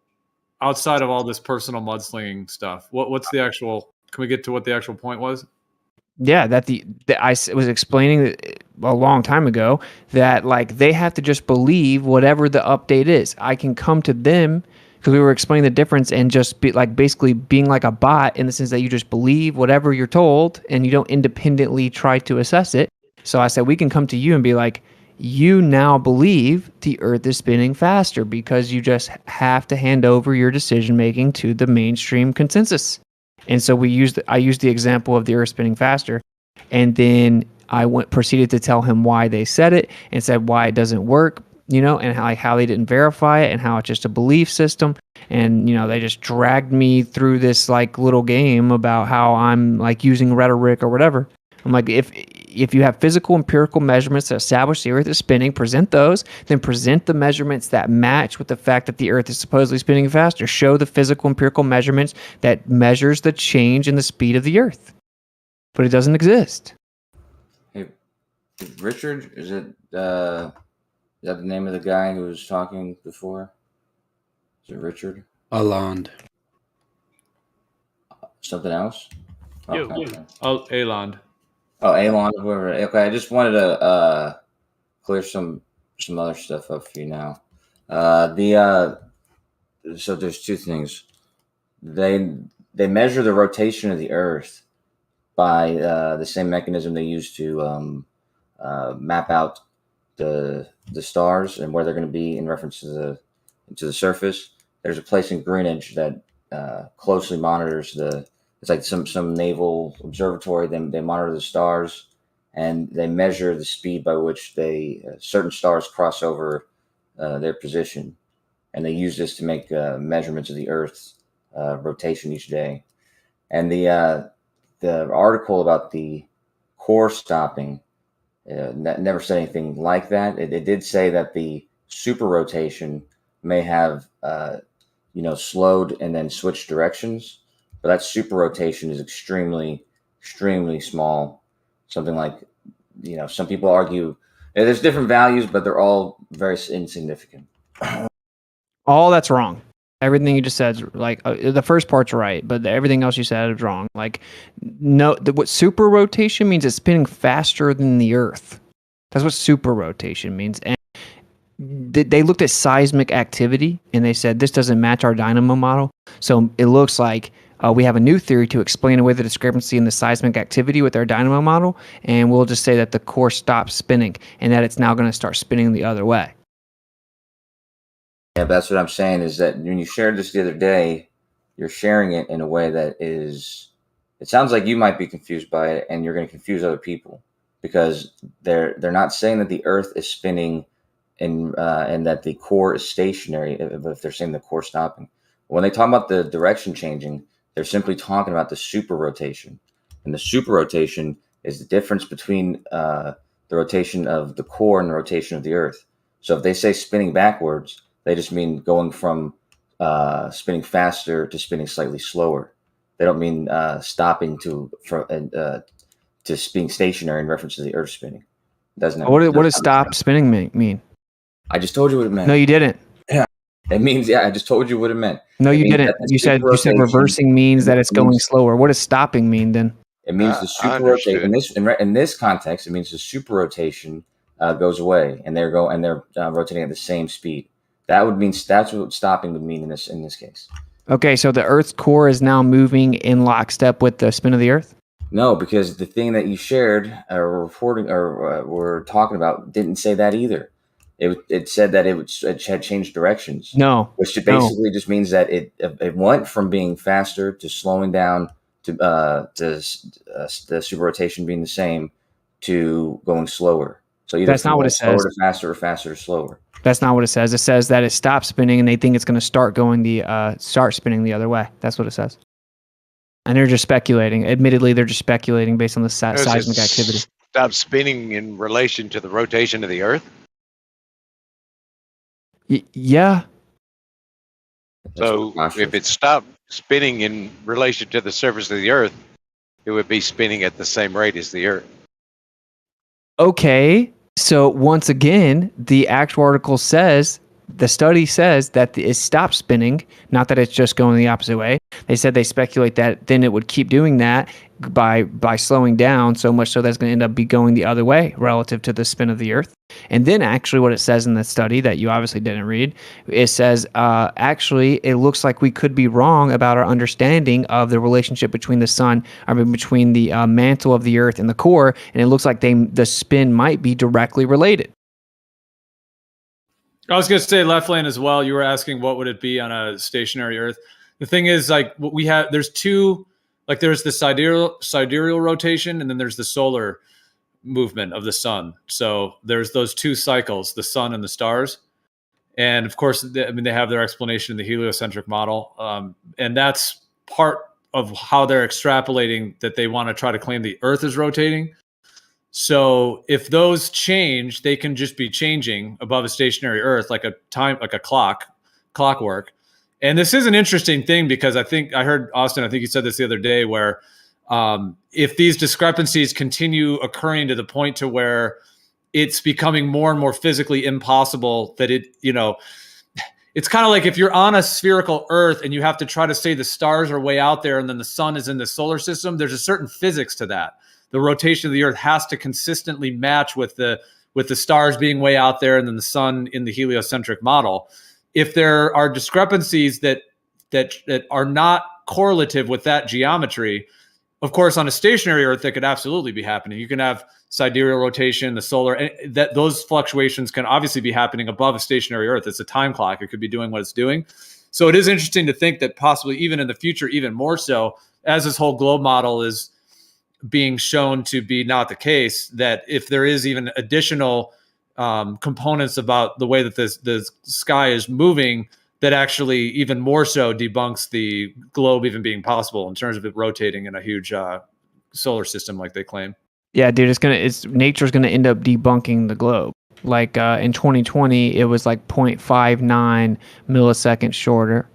outside of all this personal mudslinging stuff? What's the actual? Can we get to what the actual point was? Yeah, that was explaining a long time ago that like they have to just believe whatever the update is. I can come to them because we were explaining the difference and just be like basically being like a bot in the sense that you just believe whatever you're told and you don't independently try to assess it. So I said we can come to you and be like, you now believe the Earth is spinning faster because you just have to hand over your decision making to the mainstream consensus. And so I used the example of the Earth spinning faster, and then I proceeded to tell him why they said it and said why it doesn't work, and how they didn't verify it and how it's just a belief system. And they just dragged me through this like little game about how I'm like using rhetoric or whatever. I'm like, if you have physical empirical measurements that establish the Earth is spinning, present those, then present the measurements that match with the fact that the Earth is supposedly spinning faster. Show the physical empirical measurements that measures the change in the speed of the Earth. But it doesn't exist. Hey, Richard, is that the name of the guy who was talking before? Is it Richard? Aland. Something else? Yo, oh, Aland. Oh, Alon, whoever. Okay, I just wanted to clear some other stuff up for you now. So there's two things. They measure the rotation of the Earth by the same mechanism they use to map out the stars and where they're going to be in reference to the surface. There's a place in Greenwich that closely monitors it's like some naval observatory. They monitor the stars and they measure the speed by which certain stars cross over their position, and they use this to make measurements of the Earth's rotation each day. And the article about the core stopping never said anything like that. It did say that the super rotation may have slowed and then switched directions. But that super rotation is extremely, extremely small. Something like, some people argue there's different values, but they're all very insignificant. All that's wrong. Everything you just said, like the first part's right, but everything else you said is wrong. Like, no, what super rotation means is spinning faster than the Earth. That's what super rotation means. And they looked at seismic activity and they said this doesn't match our dynamo model. So it looks like we have a new theory to explain away the discrepancy in the seismic activity with our dynamo model, and we'll just say that the core stops spinning and that it's now going to start spinning the other way. Yeah, that's what I'm saying is that when you shared this the other day, you're sharing it in a way that is, it sounds like you might be confused by it and you're going to confuse other people because they're not saying that the Earth is spinning and that the core is stationary if they're saying the core stopping. When they talk about the direction changing, they're simply talking about the super rotation. And the super rotation is the difference between the rotation of the core and the rotation of the Earth. So if they say spinning backwards, they just mean going from spinning faster to spinning slightly slower. They don't mean stopping to being stationary in reference to the Earth spinning. Doesn't. What does stop spinning mean? I just told you what it meant. No, you didn't. Yeah, it means I just told you what it meant. No, you didn't. You said reversing means that it's going slower. What does stopping mean then? It means the super rotation. In this context, it means the super rotation goes away, and they're rotating at the same speed. That's what stopping would mean in this case. Okay, so the Earth's core is now moving in lockstep with the spin of the Earth? No, because the thing that you shared or reporting or were talking about didn't say that either. It said that it had changed directions. No, which basically just means that it went from being faster to slowing down to the super rotation being the same to going slower. So either that's not what it says. Slower to faster or faster to slower. That's not what it says. It says that it stops spinning and they think it's going to start spinning the other way. That's what it says. And they're just speculating. Admittedly, they're just speculating based on the seismic activity. Stop spinning in relation to the rotation of the Earth? Yeah. So if it stopped spinning in relation to the surface of the Earth, it would be spinning at the same rate as the Earth. Okay. So once again, the actual article says the study says that it stops spinning, not that it's just going the opposite way. They said they speculate that then it would keep doing that by slowing down so much so that's going to end up be going the other way relative to the spin of the Earth. And then actually what it says in the study that you obviously didn't read, it says actually it looks like we could be wrong about our understanding of the relationship between the sun, between the mantle of the Earth and the core, and it looks like the spin might be directly related. I was going to say left lane as well. You were asking what would it be on a stationary Earth. The thing is, like, what we have, there's two, like there's the sidereal rotation and then there's the solar movement of the sun. So there's those two cycles, the sun and the stars. And of course, they have their explanation in the heliocentric model. And that's part of how they're extrapolating that they want to try to claim the Earth is rotating. So if those change, they can just be changing above a stationary Earth, like a clockwork. And this is an interesting thing because I think I heard Austin, I think you said this the other day, where if these discrepancies continue occurring to the point to where it's becoming more and more physically impossible that it's kind of like if you're on a spherical Earth and you have to try to say the stars are way out there and then the sun is in the solar system, there's a certain physics to that. The rotation of the Earth has to consistently match with the stars being way out there and then the sun in the heliocentric model. If there are discrepancies that are not correlative with that geometry, of course, on a stationary Earth, that could absolutely be happening. You can have sidereal rotation, the solar, and that those fluctuations can obviously be happening above a stationary Earth. It's a time clock. It could be doing what it's doing. So it is interesting to think that possibly even in the future, even more so, as this whole globe model is being shown to be not the case, that if there is even additional components about the way that the sky is moving, that actually even more so debunks the globe even being possible in terms of it rotating in a huge solar system like they claim. Yeah, dude, nature's gonna end up debunking the globe. Like in 2020, it was like 0.59 milliseconds shorter.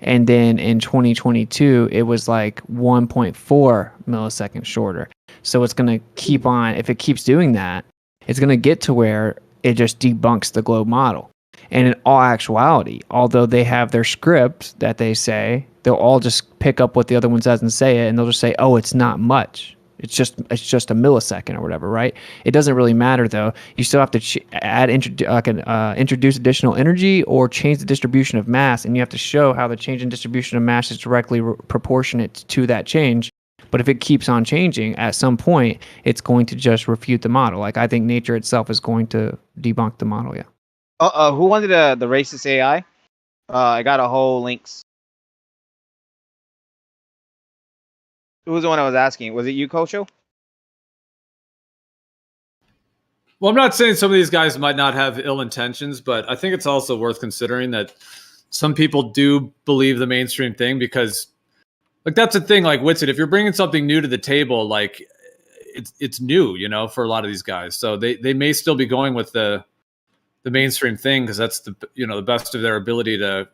And then in 2022, it was like 1.4 milliseconds shorter. So it's going to keep on, if it keeps doing that, it's going to get to where it just debunks the globe model. And in all actuality, although they have their script that they say, they'll all just pick up what the other one says and say it, and they'll just say, oh, it's not much. It's just a millisecond or whatever, right? It doesn't really matter though. You still have to introduce additional energy or change the distribution of mass, and you have to show how the change in distribution of mass is directly proportionate to that change. But if it keeps on changing, at some point, it's going to just refute the model. Like I think nature itself is going to debunk the model. Yeah. Who wanted the racist AI? I got a whole links. Who was the one I was asking? Was it you, Kocho? Well, I'm not saying some of these guys might not have ill intentions, but I think it's also worth considering that some people do believe the mainstream thing because, like, that's the thing. Like Witsit, if you're bringing something new to the table, like it's new, for a lot of these guys. So they may still be going with the mainstream thing because that's the best of their ability to.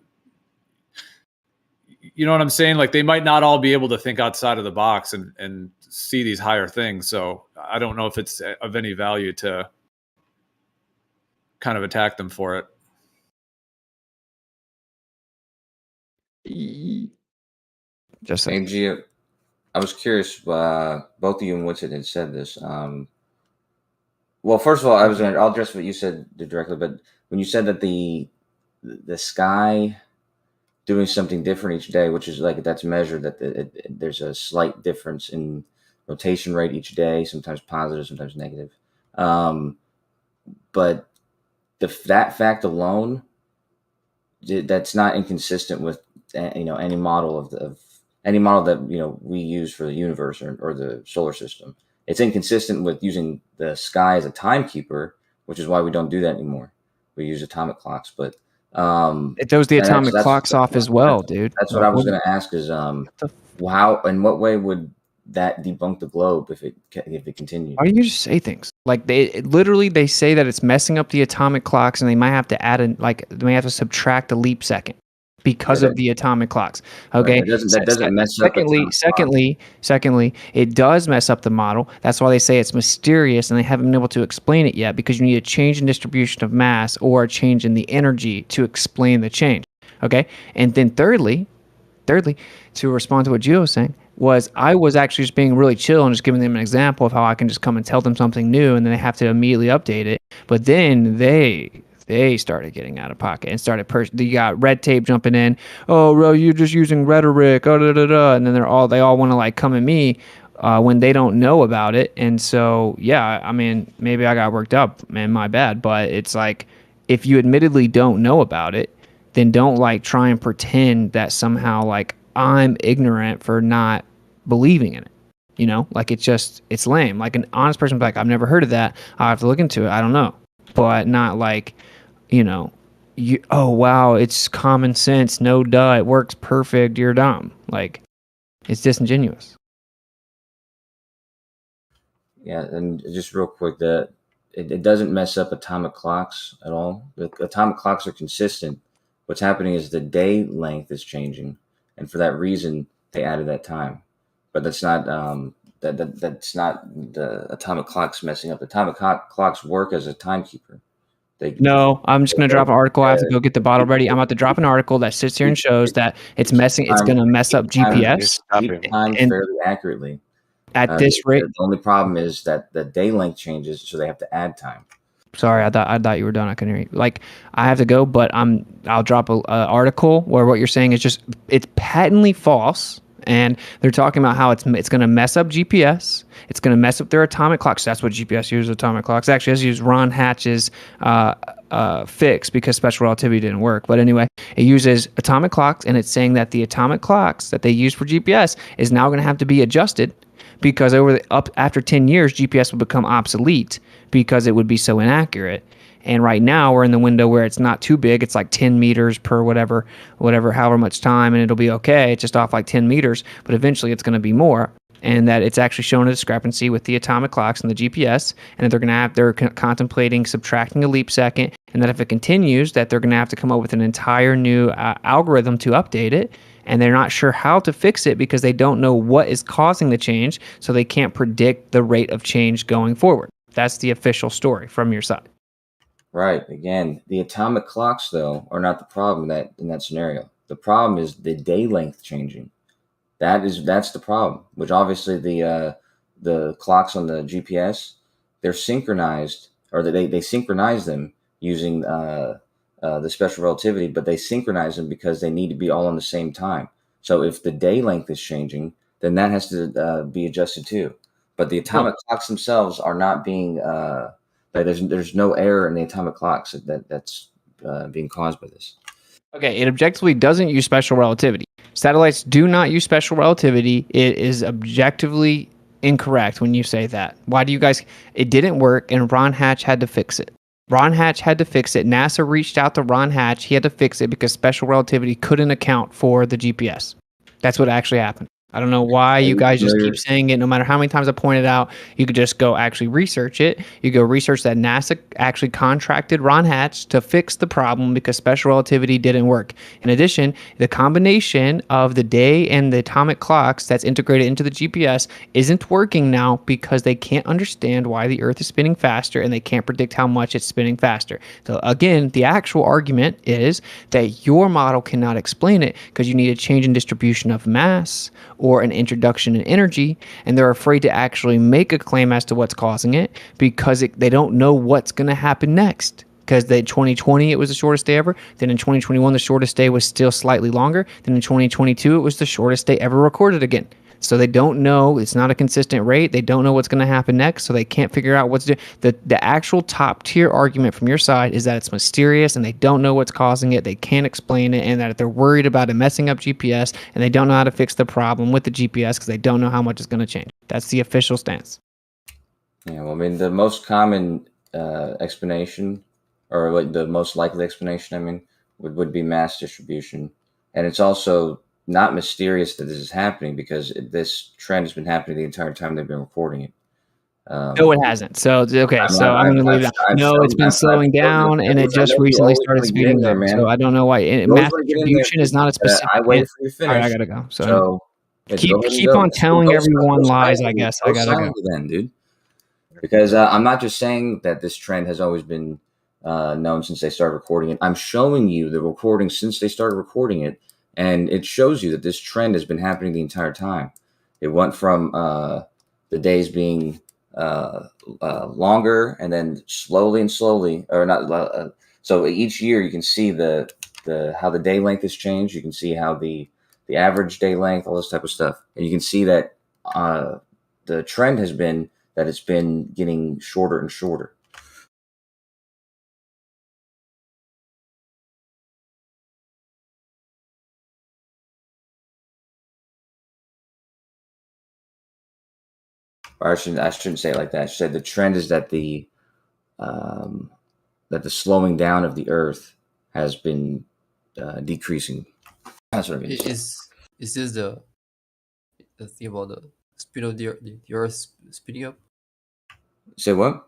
You know what I'm saying? Like they might not all be able to think outside of the box and see these higher things. So I don't know if it's of any value to kind of attack them for it. Just saying. Gio, I was curious. Both of you and Winston had said this. Well, first of all, I'll address what you said directly. But when you said that the sky doing something different each day, which is like that's measured, that there's a slight difference in rotation rate each day, sometimes positive, sometimes negative. But that fact alone, that's not inconsistent with any model of any model that we use for the universe or the solar system. It's inconsistent with using the sky as a timekeeper, which is why we don't do that anymore. We use atomic clocks, but it throws the atomic clocks off as well, dude. That's what I was going to ask is how, in what way would that debunk the globe if it continues? Why do you just say things like they say that it's messing up the atomic clocks and they might have to they may have to subtract a leap second because Yeah, of the atomic clocks. Right, Okay. that doesn't mess up atomic Secondly, it does mess up the model. That's why they say it's mysterious, and they haven't been able to explain it yet, because you need a change in distribution of mass or a change in the energy to explain the change. Okay. And then thirdly, to respond to what Gio was saying, I was actually just being really chill and just giving them an example of how I can just come and tell them something new, and then they have to immediately update it. But then they started getting out of pocket and started you got red tape jumping in. Oh, bro, you're just using rhetoric. Oh, da, da, da. And then they all want to like come at me when they don't know about it. And so, yeah, I mean, maybe I got worked up, man, my bad. But it's like, if you admittedly don't know about it, then don't like try and pretend that somehow like I'm ignorant for not believing in it. You know, like it's lame. Like an honest person would be like, I've never heard of that. I'll have to look into it. I don't know. But not like, oh wow, it's common sense. No duh, it works perfect. You're dumb. Like, it's disingenuous. Yeah, and just real quick, it doesn't mess up atomic clocks at all. The atomic clocks are consistent. What's happening is the day length is changing, and for that reason, they added that time. But that's not that's not the atomic clocks messing up. The atomic clocks work as a timekeeper. No, I'm just going to drop an article. I have to go get the bottle ready. I'm about to drop an article that sits here and shows that it's going to mess up GPS. Keep time fairly accurately. At this rate, the only problem is that the day length changes, so they have to add time. Sorry, I thought you were done. I couldn't hear you. Like, I have to go, but I'll drop a article where what you're saying is just it's patently false. And they're talking about how it's going to mess up GPS. It's going to mess up their atomic clocks. That's what GPS uses, atomic clocks. Actually, let's use Ron Hatch's fix because special relativity didn't work. But anyway, it uses atomic clocks, and it's saying that the atomic clocks that they use for GPS is now going to have to be adjusted because after 10 years, GPS will become obsolete because it would be so inaccurate. And right now we're in the window where it's not too big. It's like 10 meters per however much time, and it'll be okay. It's just off like 10 meters, but eventually it's going to be more. And that it's actually shown a discrepancy with the atomic clocks and the GPS, and that they're contemplating subtracting a leap second, and that if it continues, that they're going to have to come up with an entire new algorithm to update it. And they're not sure how to fix it because they don't know what is causing the change, so they can't predict the rate of change going forward. That's the official story from your side. Right. Again, the atomic clocks, though, are not the problem in that scenario. The problem is the day length changing. That's the problem. Which obviously the clocks on the GPS, they're synchronized, or they synchronize them using the special relativity, but they synchronize them because they need to be all on the same time. So if the day length is changing, then that has to be adjusted too. But the atomic clocks themselves are not being there's no error in the atomic clocks that's being caused by this. Okay, it objectively doesn't use special relativity. Satellites do not use special relativity. It is objectively incorrect when you say that. Why do you guys... It didn't work, and Ron Hatch had to fix it. Ron Hatch had to fix it. NASA reached out to Ron Hatch. He had to fix it because special relativity couldn't account for the GPS. That's what actually happened. I don't know why you guys just keep saying it. No matter how many times I point it out, you could just go actually research it. You go research that NASA actually contracted Ron Hatch to fix the problem because special relativity didn't work. In addition, the combination of the day and the atomic clocks that's integrated into the GPS isn't working now because they can't understand why the Earth is spinning faster and they can't predict how much it's spinning faster. So again, the actual argument is that your model cannot explain it because you need a change in distribution of mass or an introduction in energy, and they're afraid to actually make a claim as to what's causing it because they don't know what's going to happen next. Because in 2020, it was the shortest day ever. Then in 2021, the shortest day was still slightly longer. Then in 2022, it was the shortest day ever recorded again. So they don't know. It's not a consistent rate. They don't know what's going to happen next, so they can't figure out what's the actual top tier argument from your side is that it's mysterious and they don't know what's causing it. They can't explain it, and that they're worried about it messing up GPS, and they don't know how to fix the problem with the GPS because they don't know how much it's going to change. That's the official stance. Yeah, well, I mean, the most common explanation, or like the most likely explanation, I mean, would be mass distribution, and it's also not mysterious that this is happening because this trend has been happening the entire time they've been reporting it. No, it hasn't. So okay, so I'm going to leave that. No, it's been slowing down, and it just recently started speeding up. So I don't know why. Mass distribution is not a specific. I waited for you to All right, I finish. gotta go. So, So yeah, keep go ahead and keep go. on telling Go everyone lies. I silently. guess Go I gotta go. silently then, dude. Because I'm not just saying that this trend has always been known since they started recording it. I'm showing you the recording since they started recording it, and it shows you that this trend has been happening the entire time. It went from the days being longer, and then slowly and slowly, or not. So each year, you can see the how the day length has changed. You can see how the average day length, all this type of stuff, and you can see that the trend has been that it's been getting shorter and shorter. Or I shouldn't say it like that. I should say the trend is that the slowing down of the Earth has been decreasing. That's what I mean. Is this the thing about the speed of the Earth speeding up? Say what?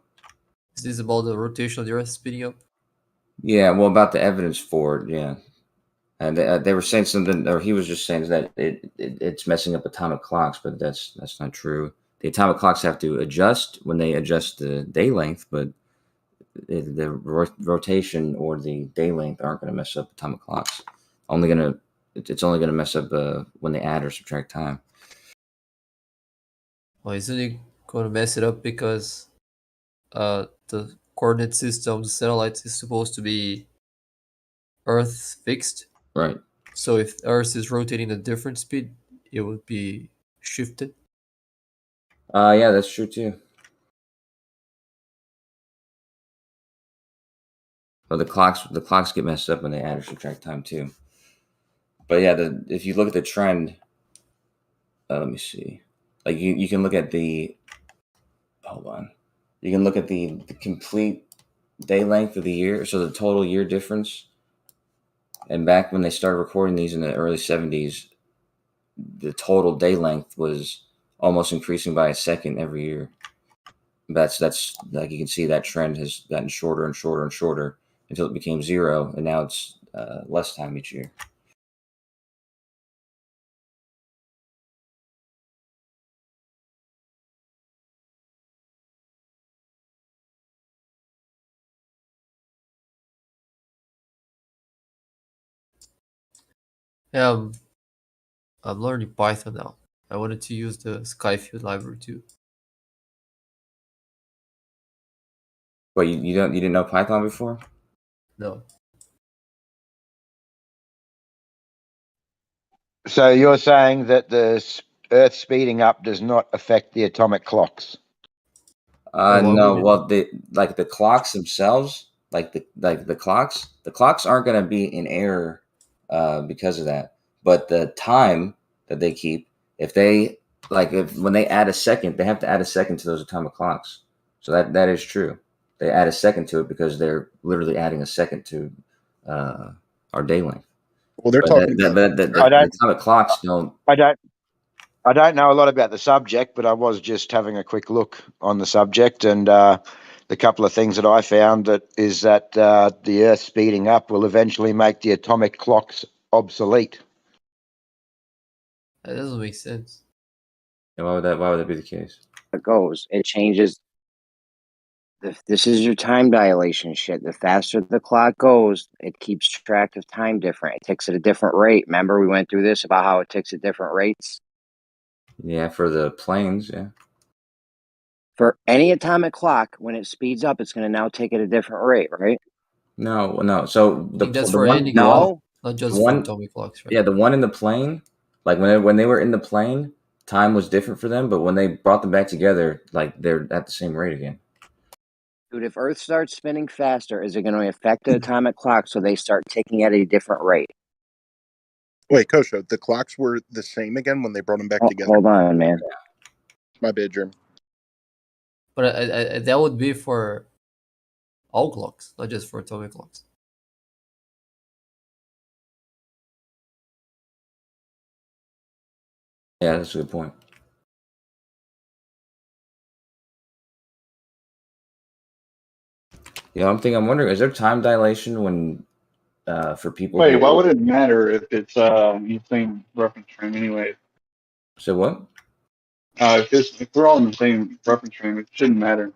Is this about the rotation of the Earth speeding up? Yeah, well, about the evidence for it, yeah. And they were saying something, or he was just saying that it's messing up atomic clocks, but that's not true. The atomic clocks have to adjust when they adjust the day length, but the rotation or the day length aren't going to mess up atomic clocks. It's only going to mess up when they add or subtract time. Well, isn't it going to mess it up because the coordinate system, the satellites, is supposed to be Earth fixed? Right. So if Earth is rotating at a different speed, it would be shifted. Yeah, that's true too. But the clocks get messed up when they add or subtract time too. But yeah, if you look at the trend, let me see. Like you can look at the hold on. You can look at the complete day length of the year, so the total year difference. And back when they started recording these in the early 70s, the total day length was almost increasing by a second every year. That's like you can see that trend has gotten shorter and shorter and shorter until it became 0, and now it's less time each year. Yeah, I'm learning Python now. I wanted to use the Skyfield library too. But you didn't know Python before? No. So you're saying that the Earth speeding up does not affect the atomic clocks? No. Well, the clocks themselves, the clocks aren't going to be in error because of that. But the time that they keep, if when they add a second, they have to add a second to those atomic clocks. So that is true. They add a second to it because they're literally adding a second to our day length. Well, they're talking. The atomic clocks don't. I don't know a lot about the subject, but I was just having a quick look on the subject, and the couple of things that I found is that the Earth speeding up will eventually make the atomic clocks obsolete. That doesn't make sense. And why would that be the case? It goes. It changes. This is your time dilation shit. The faster the clock goes, it keeps track of time different. It ticks at a different rate. Remember, we went through this about how it ticks at different rates? Yeah, for the planes, yeah. For any atomic clock, when it speeds up, it's going to now tick at a different rate, right? No. So I think that's the for one, any no, clock, not just the for one, atomic clocks, right? yeah, the one in the plane, like when they were in the plane, time was different for them, but when they brought them back together, like they're at the same rate again. Dude, if Earth starts spinning faster, is it going to affect the atomic clock so they start ticking at a different rate? Wait, Kosho, the clocks were the same again when they brought them back together? Hold on, man. My bad, Jeremy. But that would be for all clocks, not just for atomic clocks. Yeah, that's a good point. Yeah, I'm wondering, is there time dilation when for people Wait, who why would it matter if it's same reference frame anyway? so what? If we're all in the same reference frame, it shouldn't matter.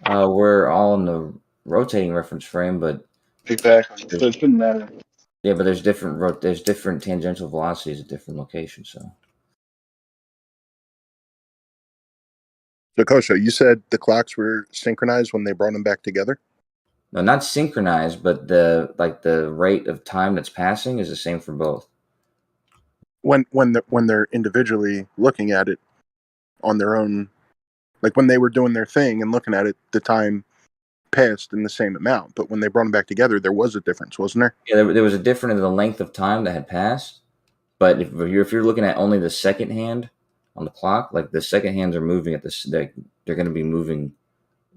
We're all in the rotating reference frame, but Exactly. So it shouldn't matter. yeah, but there's different tangential velocities at different locations. So So, Kosho, you said the clocks were synchronized when they brought them back together? no, not synchronized, but the rate of time that's passing is the same for both. When they're individually looking at it on their own, like when they were doing their thing and looking at it, the time passed in the same amount. But when they brought them back together, there was a difference, wasn't there? Yeah, there was a difference in the length of time that had passed. But if you're looking at only the second hand on the clock, like the second hands are moving at this, they're going to be moving,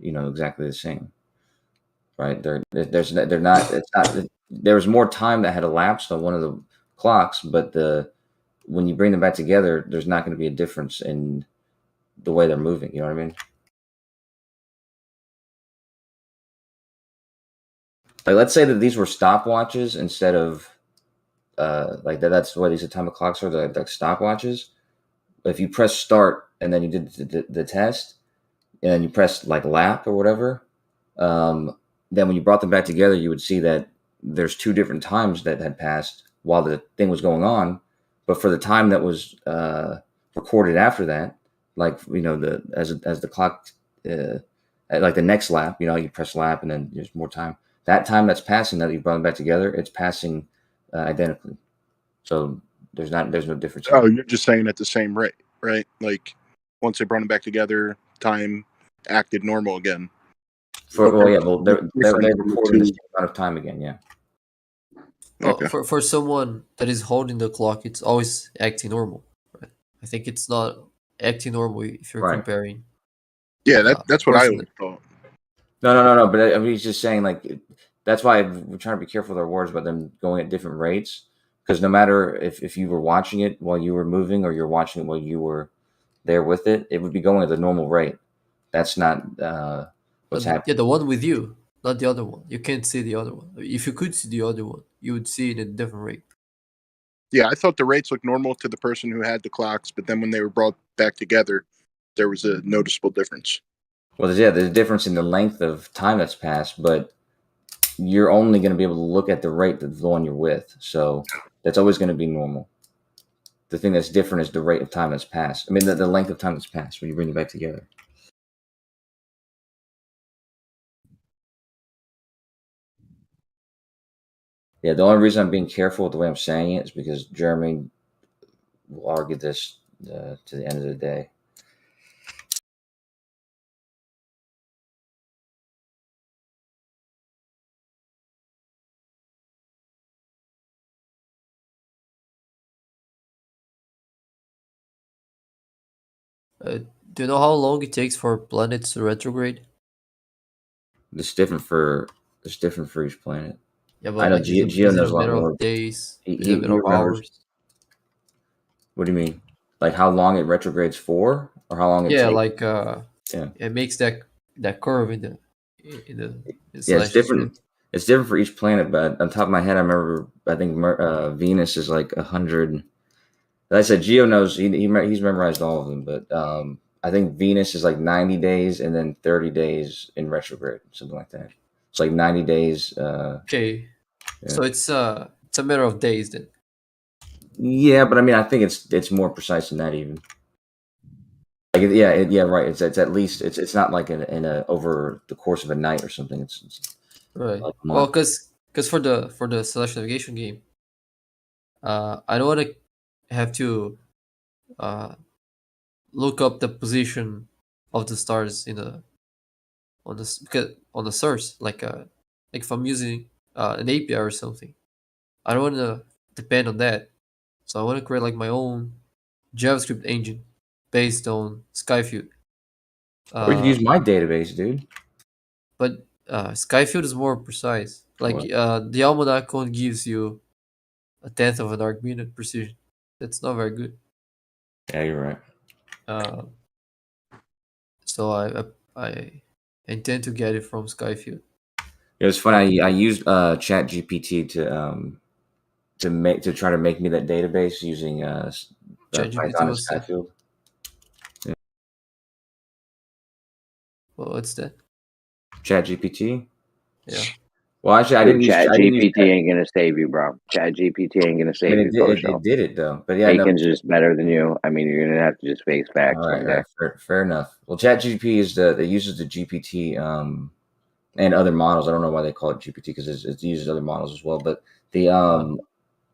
exactly the same, right? They're not. It's not. There was more time that had elapsed on one of the clocks, but when you bring them back together, there's not going to be a difference in the way they're moving. You know what I mean? Like, let's say that these were stopwatches instead of like that. That's what these atomic clocks are. They're like stopwatches. If you press start and then you did the test, and then you press like lap or whatever, then when you brought them back together, you would see that there's two different times that had passed while the thing was going on. But for the time that was recorded after that, like as the clock, at like the next lap, you press lap and then there's more time. That time that's passing that you brought them back together, it's passing identically. So there's no difference. Oh, you're just saying at the same rate, right? Like once they brought them back together, time acted normal again. They're recording the same amount of time again. Yeah. Well, for someone that is holding the clock, it's always acting normal. Right? I think it's not acting normal if you're comparing. Yeah, that's what I always thought. No. But I mean, he's just saying like that's why we're trying to be careful with our words about them going at different rates. Because no matter if you were watching it while you were moving or you're watching it while you were there with it, it would be going at the normal rate. That's not what's happening. Yeah, the one with you, not the other one. You can't see the other one. If you could see the other one, you would see it at a different rate. Yeah, I thought the rates looked normal to the person who had the clocks, but then when they were brought back together, there was a noticeable difference. Well, there's a difference in the length of time that's passed, but you're only going to be able to look at the rate of the one you're with. So that's always going to be normal. The thing that's different is the rate of time that's passed. I mean, the length of time that's passed when you bring it back together. Yeah, the only reason I'm being careful with the way I'm saying it is because Jeremy will argue this to the end of the day. Do you know how long it takes for planets to retrograde? It's different for each planet. Yeah, but I know like, Geo is it knows a a lot matter more. of days? He Is it a matter of remembers. hours? What do you mean? Like how long it retrogrades for, or how long it takes? Like yeah, it makes that curve in the yeah, it's different. It's different for each planet, but on top of my head, I think Venus is like 100. Like I said, Geo knows he's memorized all of them, but I think Venus is like 90 days and then 30 days in retrograde, something like that. It's like 90 days. Okay, yeah. so it's a matter of days then. Yeah, but I mean, I think it's more precise than that even. Like yeah, right. It's at least it's not like in a over the course of a night or something. It's Right. like Well, because for the celestial navigation game, I don't want to have to look up the position of the stars on the source, like if I'm using an API or something. I don't want to depend on that, so I want to create like my own JavaScript engine based on Skyfield. Or you can use my database, dude. But Skyfield is more precise. Like the Almanac only gives you 1/10 of an arc minute precision. That's not very good. Yeah, you're right. So I and tend to get it from Skyfield. It was funny. I used Chat GPT to try to make me that database using ChatGPT Python and was that? Skyfield. Yeah. Well, what's that? Chat GPT. Yeah. Well, actually, I Dude, didn't use. Chat I didn't use. GPT ain't gonna save you, bro. Chat GPT ain't gonna I save mean, you, Ghost it Show. did it though. But yeah, no. Bacon's just better than you. I mean, you're gonna have to just face facts All right, one day. fair enough. Well, ChatGPT is it uses the GPT and other models. I don't know why they call it GPT because it uses other models as well. But the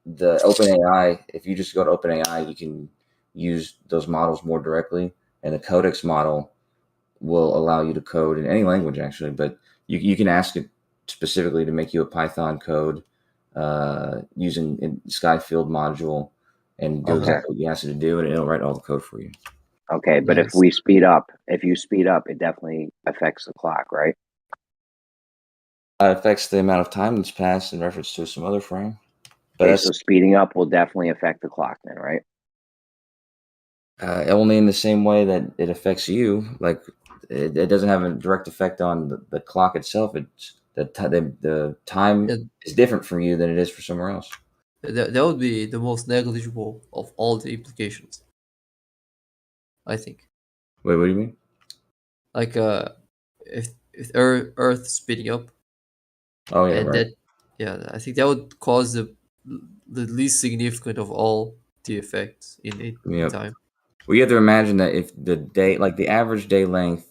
OpenAI, if you just go to OpenAI, you can use those models more directly, and the Codex model will allow you to code in any language actually. But you can ask it specifically to make you a Python code using a Skyfield module and do exactly what you ask it to do, and it'll write all the code for you. Okay, but if you speed up, it definitely affects the clock, right? It affects the amount of time that's passed in reference to some other frame. But Okay, so speeding up will definitely affect the clock then, right? Only in the same way that it affects you. Like it doesn't have a direct effect on the clock itself. It's the time is different for you than it is for somewhere else. That would be the most negligible of all the implications, I think. Wait, what do you mean? Like if Earth is speeding up. Oh yeah, and right. I think that would cause the least significant of all the effects in time. Well, you have to imagine that if the day, like the average day length,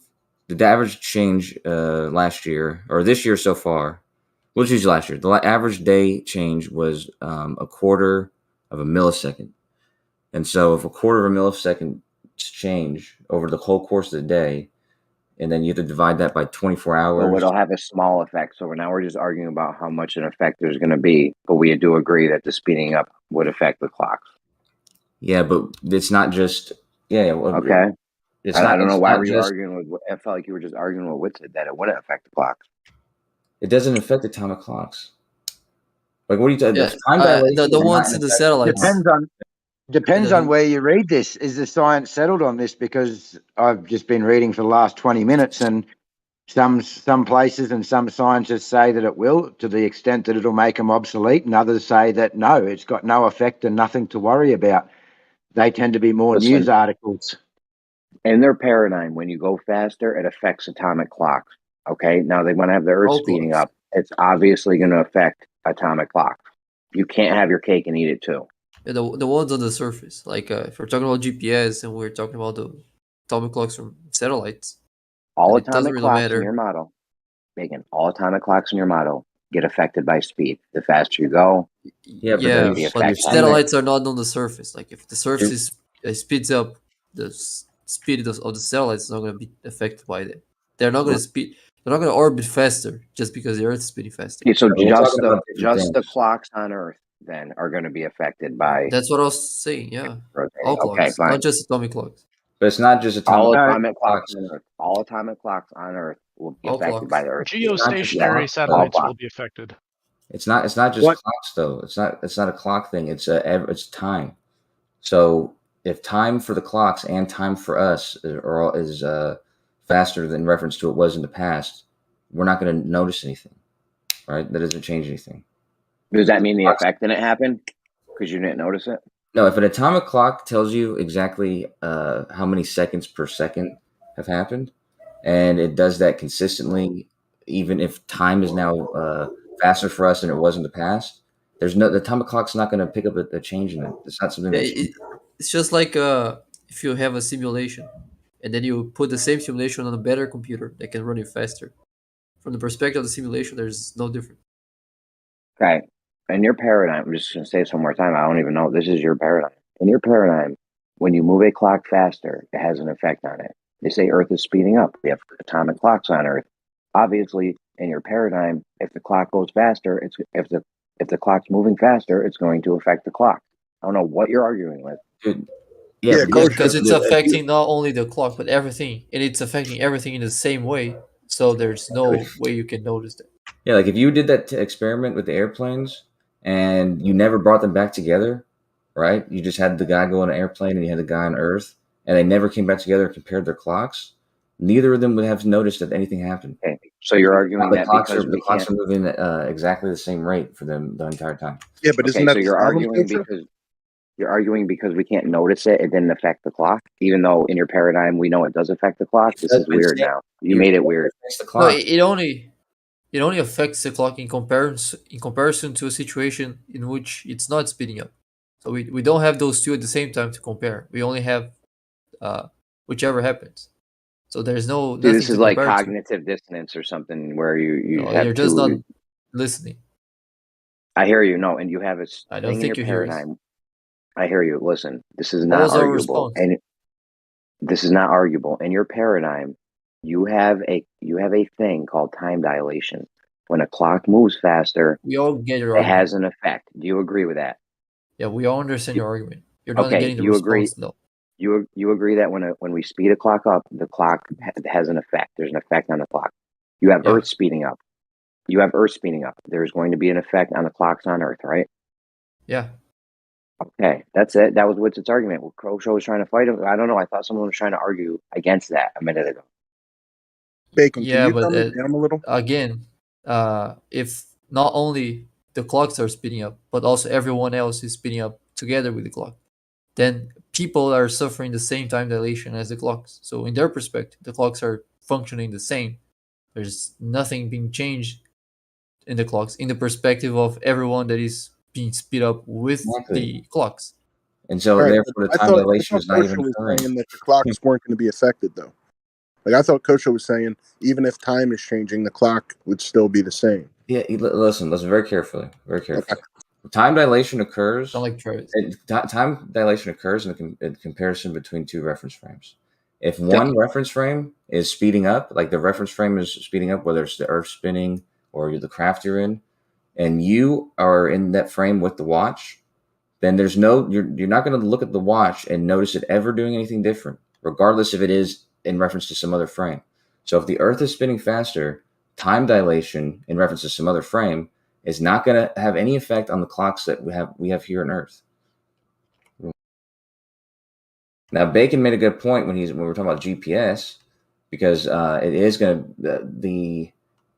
the average change last year or this year so far, let's use last year. The average day change was a quarter of a millisecond. And so if a quarter of a millisecond change over the whole course of the day, and then you have to divide that by 24 hours. So it'll have a small effect. So now we're just arguing about how much an effect there's going to be, but we do agree that the speeding up would affect the clocks. Yeah, but it's not just okay. It's I don't know why were you arguing with. I felt like you were just arguing with Witsit that it wouldn't affect the clocks. It doesn't affect atomic clocks. Like what are you talking? Yeah, the ones in the satellites. Depends on where you read this. Is the science settled on this? Because I've just been reading for the last 20 minutes, and some places and some scientists say that it will, to the extent that it'll make them obsolete, and others say that no, it's got no effect and nothing to worry about. They tend to be more news articles. In their paradigm, when you go faster, it affects atomic clocks. Okay, now they want to have the Earth speeding up. It's obviously going to affect atomic clocks. You can't have your cake and eat it too. Yeah, the ones on the surface, like if we're talking about GPS and we're talking about the atomic clocks from satellites, all it doesn't atomic really clocks matter. in your model, Megan, all atomic clocks in your model get affected by speed. The faster you go, but satellites are not on the surface. Like if the surface speeds up, the speed of the satellites is not going to be affected by that. They're not going to speed. They're not going to orbit faster just because the Earth is speeding faster. Okay, so just the clocks on Earth then are going to be affected by. That's what I was saying. Yeah, all clocks, okay, fine. not just atomic clocks. But it's not just all atomic clocks on Earth. All atomic clocks on Earth will be affected by the Earth. Geostationary satellites will be affected. It's not just clocks though. It's not a clock thing. It's time. So if time for the clocks and time for us is faster than reference to it was in the past, we're not going to notice anything, right? That doesn't change anything. Does that mean the effect didn't happen because you didn't notice it? No, if an atomic clock tells you exactly how many seconds per second have happened, and it does that consistently, even if time is now faster for us than it was in the past, the atomic clock's not going to pick up a change in it. It's not something. It's just like if you have a simulation, and then you put the same simulation on a better computer that can run it faster. From the perspective of the simulation, there's no difference. Okay. In your paradigm, I'm just going to say it one more time. I don't even know. This is your paradigm. In your paradigm, when you move a clock faster, it has an effect on it. They say Earth is speeding up. We have atomic clocks on Earth. Obviously, in your paradigm, if the clock goes faster, if the clock's moving faster, it's going to affect the clock. I don't know what you're arguing with. Dude, because it's affecting not only the clock but everything, and it's affecting everything in the same way. So there's no way you can notice that. Yeah, like if you did that experiment with the airplanes and you never brought them back together, right? You just had the guy go on an airplane and you had the guy on Earth, and they never came back together and compared their clocks. Neither of them would have noticed that anything happened. Okay. So you're arguing The that clocks because are we can't. moving exactly the same rate for them the entire time. Yeah, but isn't Okay, that so the you're problem, arguing Kocho? because we can't notice it. It didn't affect the clock, even though in your paradigm we know it does affect the clock. This is weird now. You made it weird. No, it only affects the clock in comparison to a situation in which it's not speeding up. So we don't have those two at the same time to compare. We only have whichever happens. So there's See, nothing this to is like compare to. cognitive dissonance or something where you No, have you're just not two. listening. I hear you. No, and you have a I don't thing in your think you hear us. paradigm. I hear you. Listen, this is What not was our arguable, response? and this is not arguable. In your paradigm, you have a thing called time dilation. When a clock moves faster, We all get your it argument. has an effect. Do you agree with that? Yeah, we all understand your argument. You're not Okay, getting the you agree. response though. You agree that when we speed a clock up, the clock has an effect. There's an effect on the clock. You have Yeah. Earth speeding up. You have Earth speeding up. There's going to be an effect on the clocks on Earth, right? Yeah. Okay, that's it. That was what's its argument. Well, Kosho was trying to fight him. I don't know. I thought someone was trying to argue against that a minute ago. Bacon, can Yeah, you but dumb it down a little? again, if not only the clocks are speeding up, but also everyone else is speeding up together with the clock, then people are suffering the same time dilation as the clocks. So in their perspective, the clocks are functioning the same. There's nothing being changed in the clocks in the perspective of everyone that is being speed up with the clocks. And so All right, therefore but the time dilation is not Kosho even was occurring. saying that the clocks weren't going to be affected, though. Like I thought Kosho was saying, even if time is changing, the clock would still be the same. Yeah, listen very carefully, very carefully. Time dilation occurs. Sound like Travis. Time dilation occurs in comparison between two reference frames. If one reference frame is speeding up, like the reference frame is speeding up, whether it's the Earth spinning or the craft you're in, and you are in that frame with the watch, then there's no you're not going to look at the watch and notice it ever doing anything different, regardless if it is in reference to some other frame. So if the Earth is spinning faster, time dilation in reference to some other frame is not going to have any effect on the clocks that we have here on Earth. Now, Bacon made a good point when we're talking about GPS, because it is going to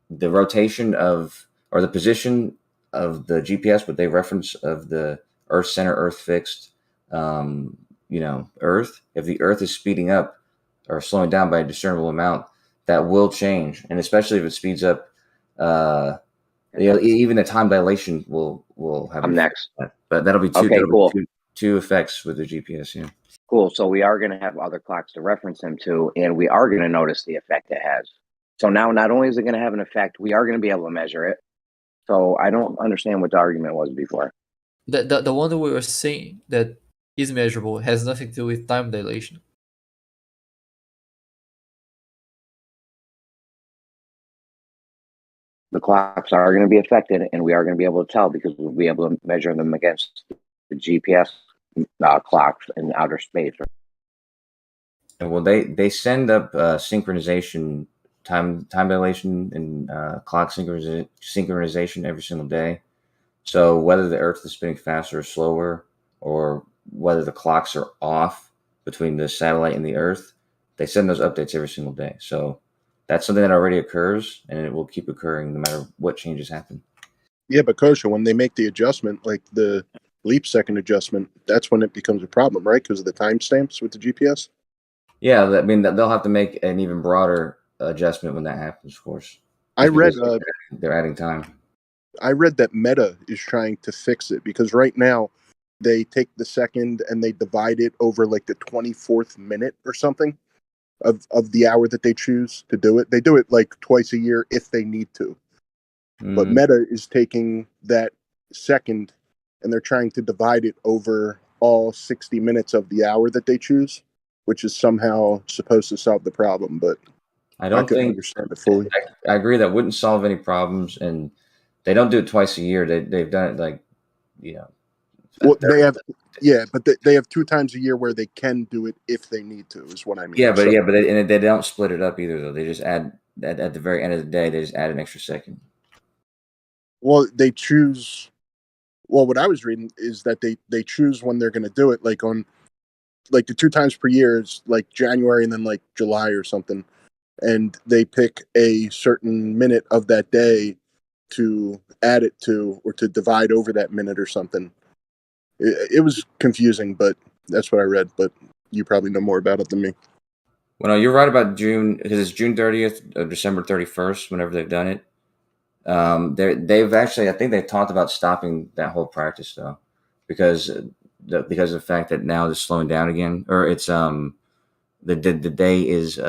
the rotation of or the position of the GPS, what they reference of the Earth center, Earth fixed, Earth. If the Earth is speeding up or slowing down by a discernible amount, that will change, and especially if it speeds up. Even the time dilation will have. I'm next. But that'll be Okay, cool. Two effects with the GPS. Yeah. Cool. So we are going to have other clocks to reference them to, and we are going to notice the effect it has. So now, not only is it going to have an effect, we are going to be able to measure it. So I don't understand what the argument was before. The one that we were saying that is measurable has nothing to do with time dilation. The clocks are going to be affected, and we are going to be able to tell because we'll be able to measure them against the GPS clocks in outer space. And well, they send up synchronization, time dilation, and clock synchronization every single day. So whether the Earth is spinning faster or slower, or whether the clocks are off between the satellite and the Earth, they send those updates every single day. So that's something that already occurs, and it will keep occurring no matter what changes happen. Yeah, but Kosha, when they make the adjustment, like the leap second adjustment, that's when it becomes a problem, right? Because of the timestamps with the GPS. Yeah, I mean they'll have to make an even broader adjustment when that happens. Of course, I read they're adding time. I read that Meta is trying to fix it because right now they take the second and they divide it over like the 24th minute or something of the hour that they choose to do it. They do it like twice a year if they need to. But Meta is taking that second and they're trying to divide it over all 60 minutes of the hour that they choose, which is somehow supposed to solve the problem, but I don't couldn't think understand it fully. I agree that wouldn't solve any problems, and they don't do it twice a year. They've done it like, Well, they have, yeah, but they have 2 times a year where they can do it if they need to. Is what I mean. Yeah, but So- they don't split it up either though. They just add at the very end of the day. They just add an extra second. Well, they choose. Well, what I was reading is that they choose when they're going to do it. Like on, like the 2 times per year is like January and then like July or something. and they pick a certain minute of that day to add it to or to divide over that minute or something. It was confusing, but that's what I read. But you probably know more about it than me. Well, no, you're right about June, because it's June 30th or December 31st. Whenever they've done it, they've actually, I think they've talked about stopping that whole practice though, because because of the fact that now it's slowing down again, or it's the day is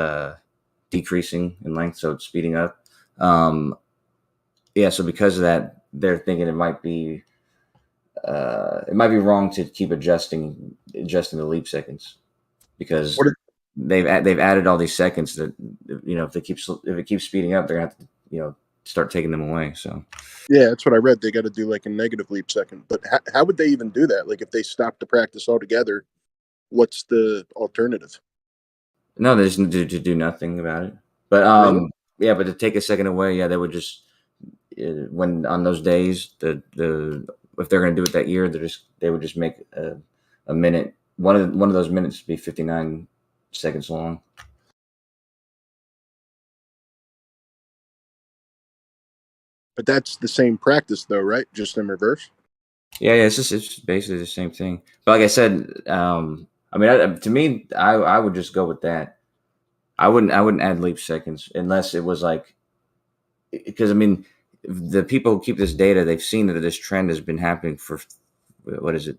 decreasing in length, so it's speeding up. Yeah, so because of that, they're thinking it might be wrong to keep adjusting the leap seconds, because they've added all these seconds that, if it keeps speeding up, they're gonna have to start taking them away. So Yeah, that's what I read. They got to do like a negative leap second. But how would they even do that? Like if they stop the practice altogether, what's the alternative? no, they just need to do nothing about it. But Really? yeah, but to take a second away, yeah, they would just when on those days the if they're going to do it that year, they would just make a minute, one of those minutes be 59 seconds long. But that's the same practice though, right? Just in reverse. Yeah, it's basically the same thing. But like I said, I mean, to me, I would just go with that. I wouldn't add leap seconds unless it was like, because I mean, the people who keep this data, they've seen that this trend has been happening for, what is it,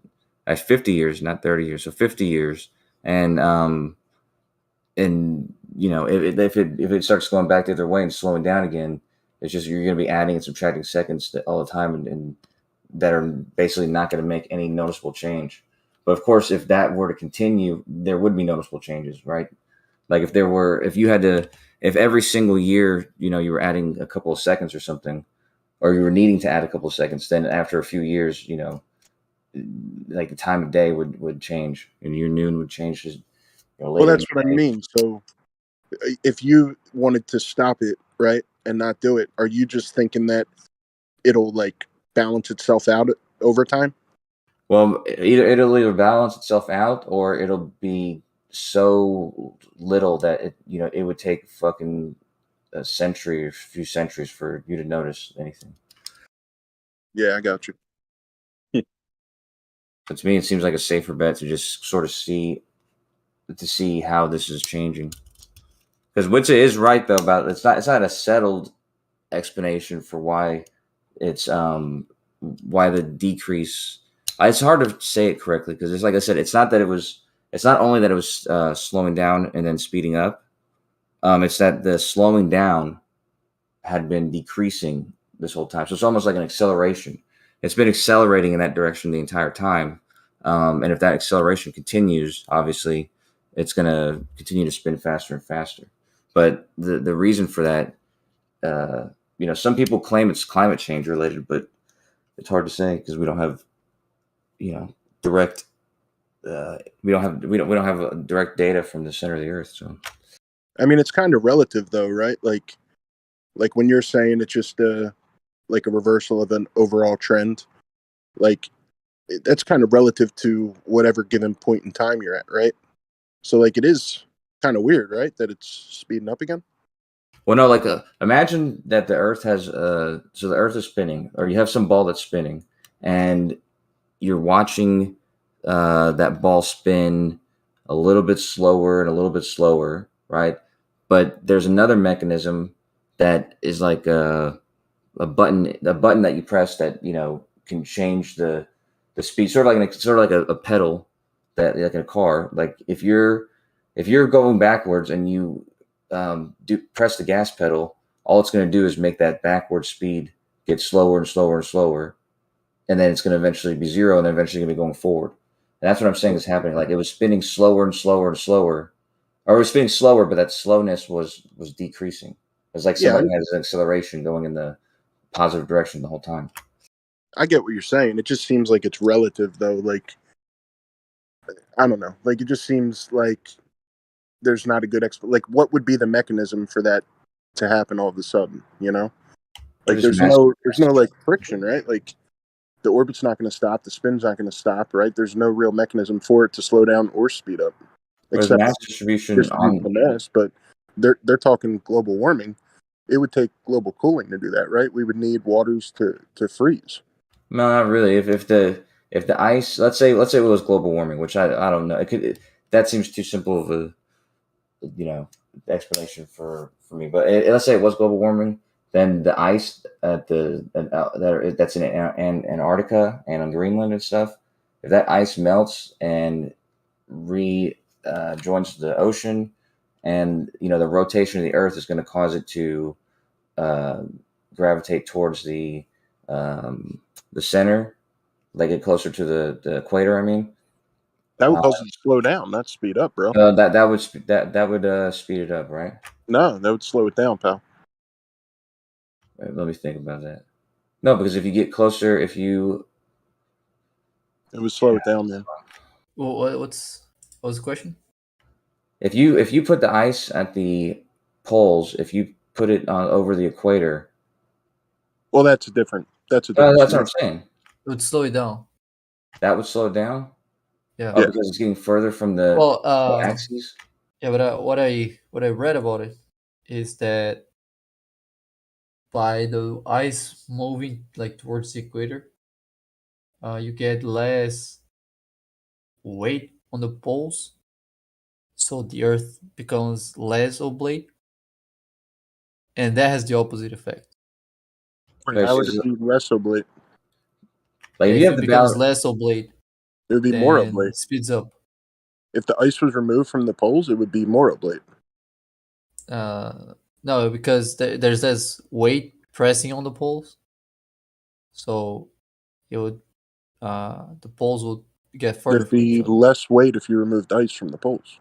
50 years, not 30 years, so 50 years, and if it starts going back the other way and slowing down again, it's just you're going to be adding and subtracting seconds all the time, and that are basically not going to make any noticeable change. But of course, if that were to continue, there would be noticeable changes, right? Like if every single year, you were adding a couple of seconds or something, or you were needing to add a couple of seconds, then after a few years, like the time of day would change, and your noon would change. Well, that's what I mean. So if you wanted to stop it, right, and not do it, are you just thinking that it'll like balance itself out over time? Well, it'll either balance itself out, or it'll be so little that it would take fucking a century or a few centuries for you to notice anything. Yeah, I got you. But to me, it seems like a safer bet to just sort of see how this is changing. Because Witsa is right though about it's not a settled explanation for why it's why the decrease. It's hard to say it correctly because it's like I said, it's not only that it was slowing down and then speeding up. It's that the slowing down had been decreasing this whole time. So it's almost like an acceleration. It's been accelerating in that direction the entire time. And if that acceleration continues, obviously, it's going to continue to spin faster and faster. But the reason for that, some people claim it's climate change related, but it's hard to say because we don't have, direct. We don't have direct data from the center of the Earth. So, I mean, it's kind of relative though, right? Like when you're saying it's just like a reversal of an overall trend, like that's kind of relative to whatever given point in time you're at, right? So like it is kind of weird, right, that it's speeding up again. Well, no, like imagine that the Earth has so the Earth is spinning, or you have some ball that's spinning, and you're watching that ball spin a little bit slower and a little bit slower, right? But there's another mechanism that is like a button that you press that can change the speed, sort of like a pedal that, like in a car. Like if you're going backwards and you press the gas pedal, all it's going to do is make that backward speed get slower and slower and slower, and then it's going to eventually be zero, and then eventually going to be going forward. And that's what I'm saying is happening. Like it was spinning slower and slower and slower, or it was spinning slower, but that slowness was decreasing. It's like somebody has an acceleration going in the positive direction the whole time. I get what you're saying. It just seems like it's relative though. Like I don't know. Like it just seems like there's not a good like what would be the mechanism for that to happen all of a sudden, Like there's no like friction, right? Like the orbit's not going to stop, the spin's not going to stop, right? There's no real mechanism for it to slow down or speed up. Except mass distribution on the mass, but they're talking global warming. It would take global cooling to do that, right? We would need waters to freeze. No, not really. If the ice, let's say it was global warming, which I don't know. That seems too simple of a explanation for me. But let's say it was global warming, then the ice that's in Antarctica and on Greenland and stuff, if that ice melts and joins the ocean, and the rotation of the Earth is going to cause it to gravitate towards the center, like get closer to the equator. I mean, that would cause it to slow down, not speed up, bro. That would speed it up, right? No, that would slow it down, pal. Right, let me think about that. No, because if you get closer, it would slow it down, man. Well, what's the question? If you put the ice at the poles, if you put it over the equator, well, that's a different. That's what I'm saying. It would slow it down. That would slow it down. Yeah. Oh, because it's getting further from the axes. Yeah, but what I read about it is that by the ice moving like towards the equator, you get less weight on the poles, so the Earth becomes less oblate, and that has the opposite effect. How would it be less oblate? Like if it becomes less oblate, it would be more oblate. It speeds up. If the ice was removed from the poles, it would be more oblate. No, because there's less weight pressing on the poles, so it would the poles would get further. There'd be less weight if you removed ice from the poles.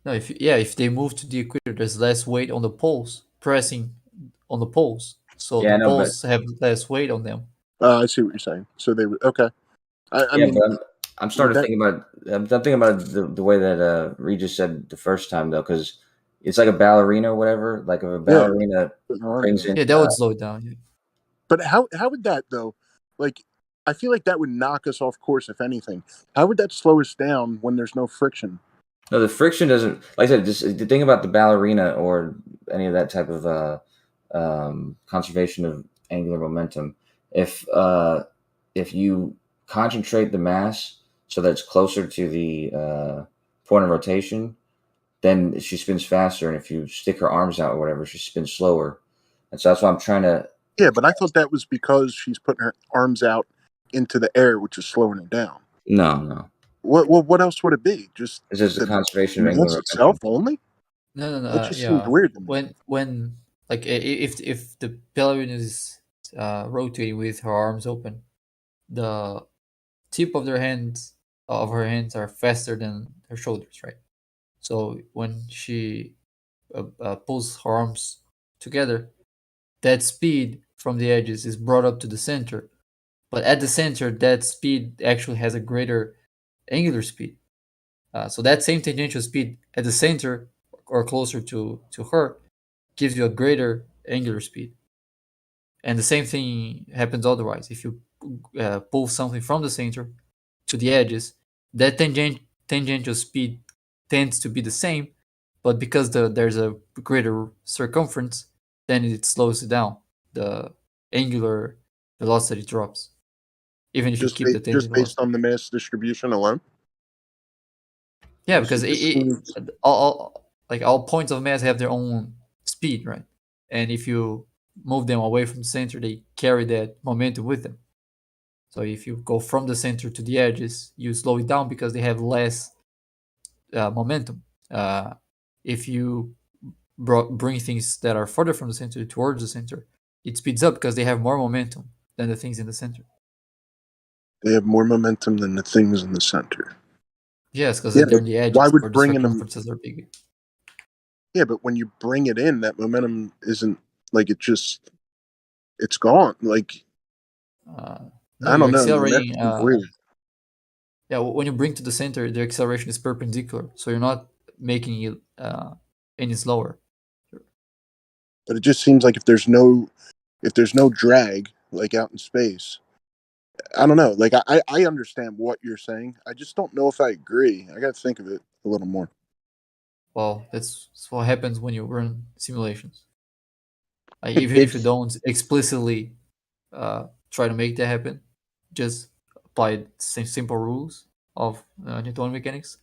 No, if they move to the equator, there's less weight on the poles pressing on the poles, so the poles have less weight on them. I see what you're saying. So they would I mean, but I'm starting to think about. I'm thinking about the way that Regis said the first time though, because it's like a ballerina or whatever. Like if a ballerina brings in, that would slow it down. Yeah. But how would that though? Like, I feel like that would knock us off course if anything. How would that slow us down when there's no friction? No, the friction doesn't. Like I said, just the thing about the ballerina or any of that type of conservation of angular momentum. If you concentrate the mass so that it's closer to the point of rotation, then she spins faster. And if you stick her arms out or whatever, she spins slower. And so that's why I'm trying to. Yeah, but I thought that was because she's putting her arms out into the air, which is slowing her down. No. What else would it be? Just it's just the conservation of angular momentum itself only. No. It just seems weird to me. When like if the ballerina is rotating with her arms open, the tip of her hands are faster than her shoulders, right? So when she pulls her arms together, that speed from the edges is brought up to the center, but at the center, that speed actually has a greater angular speed. So that same tangential speed at the center or closer to her gives you a greater angular speed. And the same thing happens otherwise. If you pull something from the center to the edges, that tangential speed tends to be the same, but because there's a greater circumference, then it slows it down. The angular velocity drops, even if you keep the tangent just based on the mass distribution alone. Yeah, because all points of mass have their own speed, right? And if you move them away from the center, they carry that momentum with them. So if you go from the center to the edges, you slow it down because they have less momentum. If you bring things that are further from the center towards the center, it speeds up because they have more momentum than the things in the center. They have more momentum than the things in the center. Yes, because they're in the edges. Why would the bringing them? Circumferences are bigger. Yeah, but when you bring it in, that momentum isn't like it's gone. Like No, I don't know. accelerating. That's weird. Yeah, when you bring to the center, the acceleration is perpendicular, so you're not making it any slower. But it just seems like if there's no drag, like out in space, I don't know. Like I understand what you're saying. I just don't know if I agree. I got to think of it a little more. well, that's what happens when you run simulations. Even if you It's don't explicitly try to make that happen, just apply simple rules of Newtonian mechanics.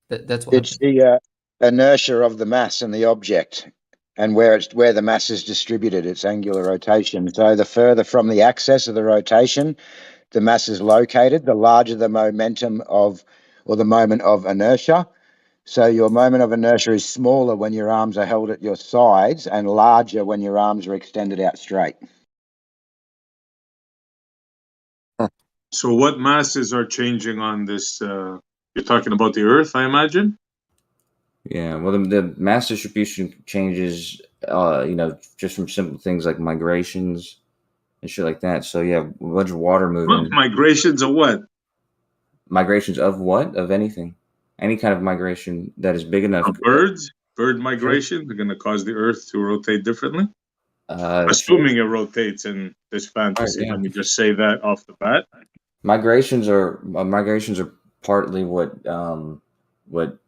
That's what it's happens. the inertia of the mass and the object, and where the mass is distributed. It's angular rotation. So the further from the axis of the rotation the mass is located, the larger the momentum of, or the moment of inertia. So your moment of inertia is smaller when your arms are held at your sides and larger when your arms are extended out straight. So what masses are changing on this? You're talking about the Earth, I imagine? Yeah, well, the mass distribution changes, just from simple things like migrations and shit like that. So yeah, a bunch of water moving. Migrations of what? Migrations of what? Of anything. Any kind of migration that is big enough. Birds? Bird migration? They're going to cause the Earth to rotate differently? Sure. Assuming it rotates in this fantasy. yeah. Let me just say that off the bat. Migrations are partly what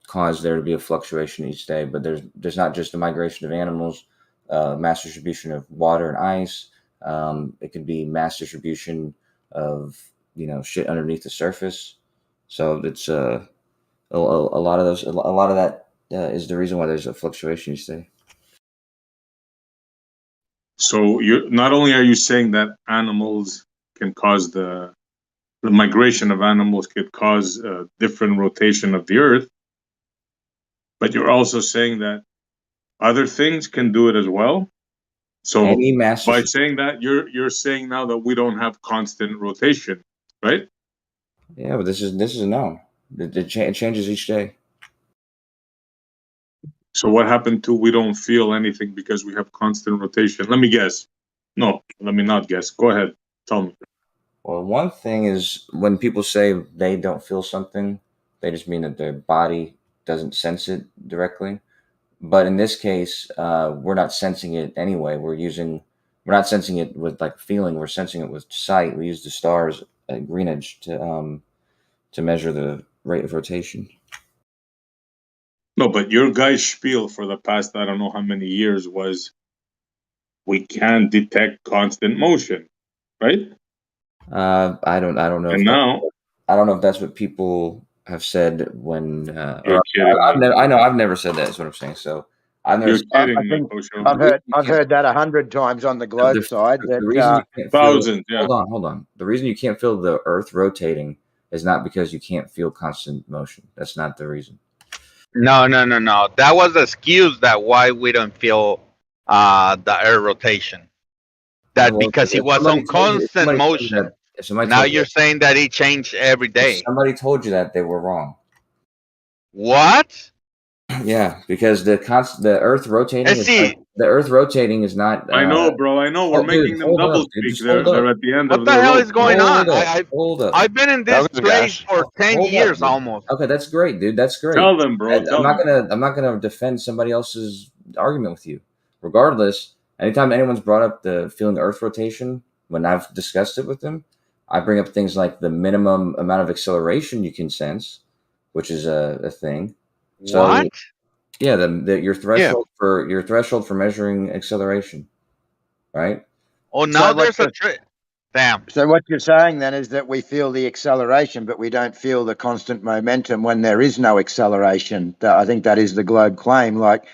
caused there to be a fluctuation each day, but there's not just a migration of animals, mass distribution of water and ice. It could be mass distribution of shit underneath the surface. So it's a lot of those, a lot of that is the reason why there's a fluctuation each day. So you not only are you saying that animals can cause the migration of animals could cause a different rotation of the Earth, but you're also saying that other things can do it as well. So Any mass by saying that, you're saying now that we don't have constant rotation, right? Yeah, but this is a known. It changes each day. So what happened to we don't feel anything because we have constant rotation? Let me guess. No, let me not guess. Go ahead. Tell me. Well, one thing is when people say they don't feel something, they just mean that their body doesn't sense it directly. But in this case, we're not sensing it anyway. We're not sensing it with like feeling. We're sensing it with sight. We use the stars at Greenwich to measure the rate of rotation. No, but your guy's spiel for the past I don't know how many years was we can't detect constant motion, right? I don't know. And now I don't know if that's what people have said when. you're kidding me. I've never said that. Is what I'm saying. So I've never. You're kidding me, think Kosho. I've heard that 100 times on the globe side. The That reason you can't feel thousands, yeah. Hold on. The reason you can't feel the Earth rotating is not because you can't feel constant motion. That's not the reason. No. That was the excuse that why we don't feel the air rotation. That Well, because it was on constant motion. Now you're saying that it changed every day. If somebody told you that, they were wrong. What? Yeah, because the Earth rotating the Earth rotating is not. I know, bro. I know. We're making them double speak. They're at the end What of the their hell rope. is going on? Hold up. I've been in this place for 10 years almost. Okay, that's great, dude. That's great. Tell them, bro. I'm not gonna defend somebody else's argument with you. Regardless, anytime anyone's brought up the feeling Earth rotation, when I've discussed it with them, I bring up things like the minimum amount of acceleration you can sense, which is a thing. So, what? Yeah, your threshold for measuring acceleration, right? Oh, now there's a trick. Damn. So what you're saying then is that we feel the acceleration, but we don't feel the constant momentum when there is no acceleration. I think that is the globe claim. Like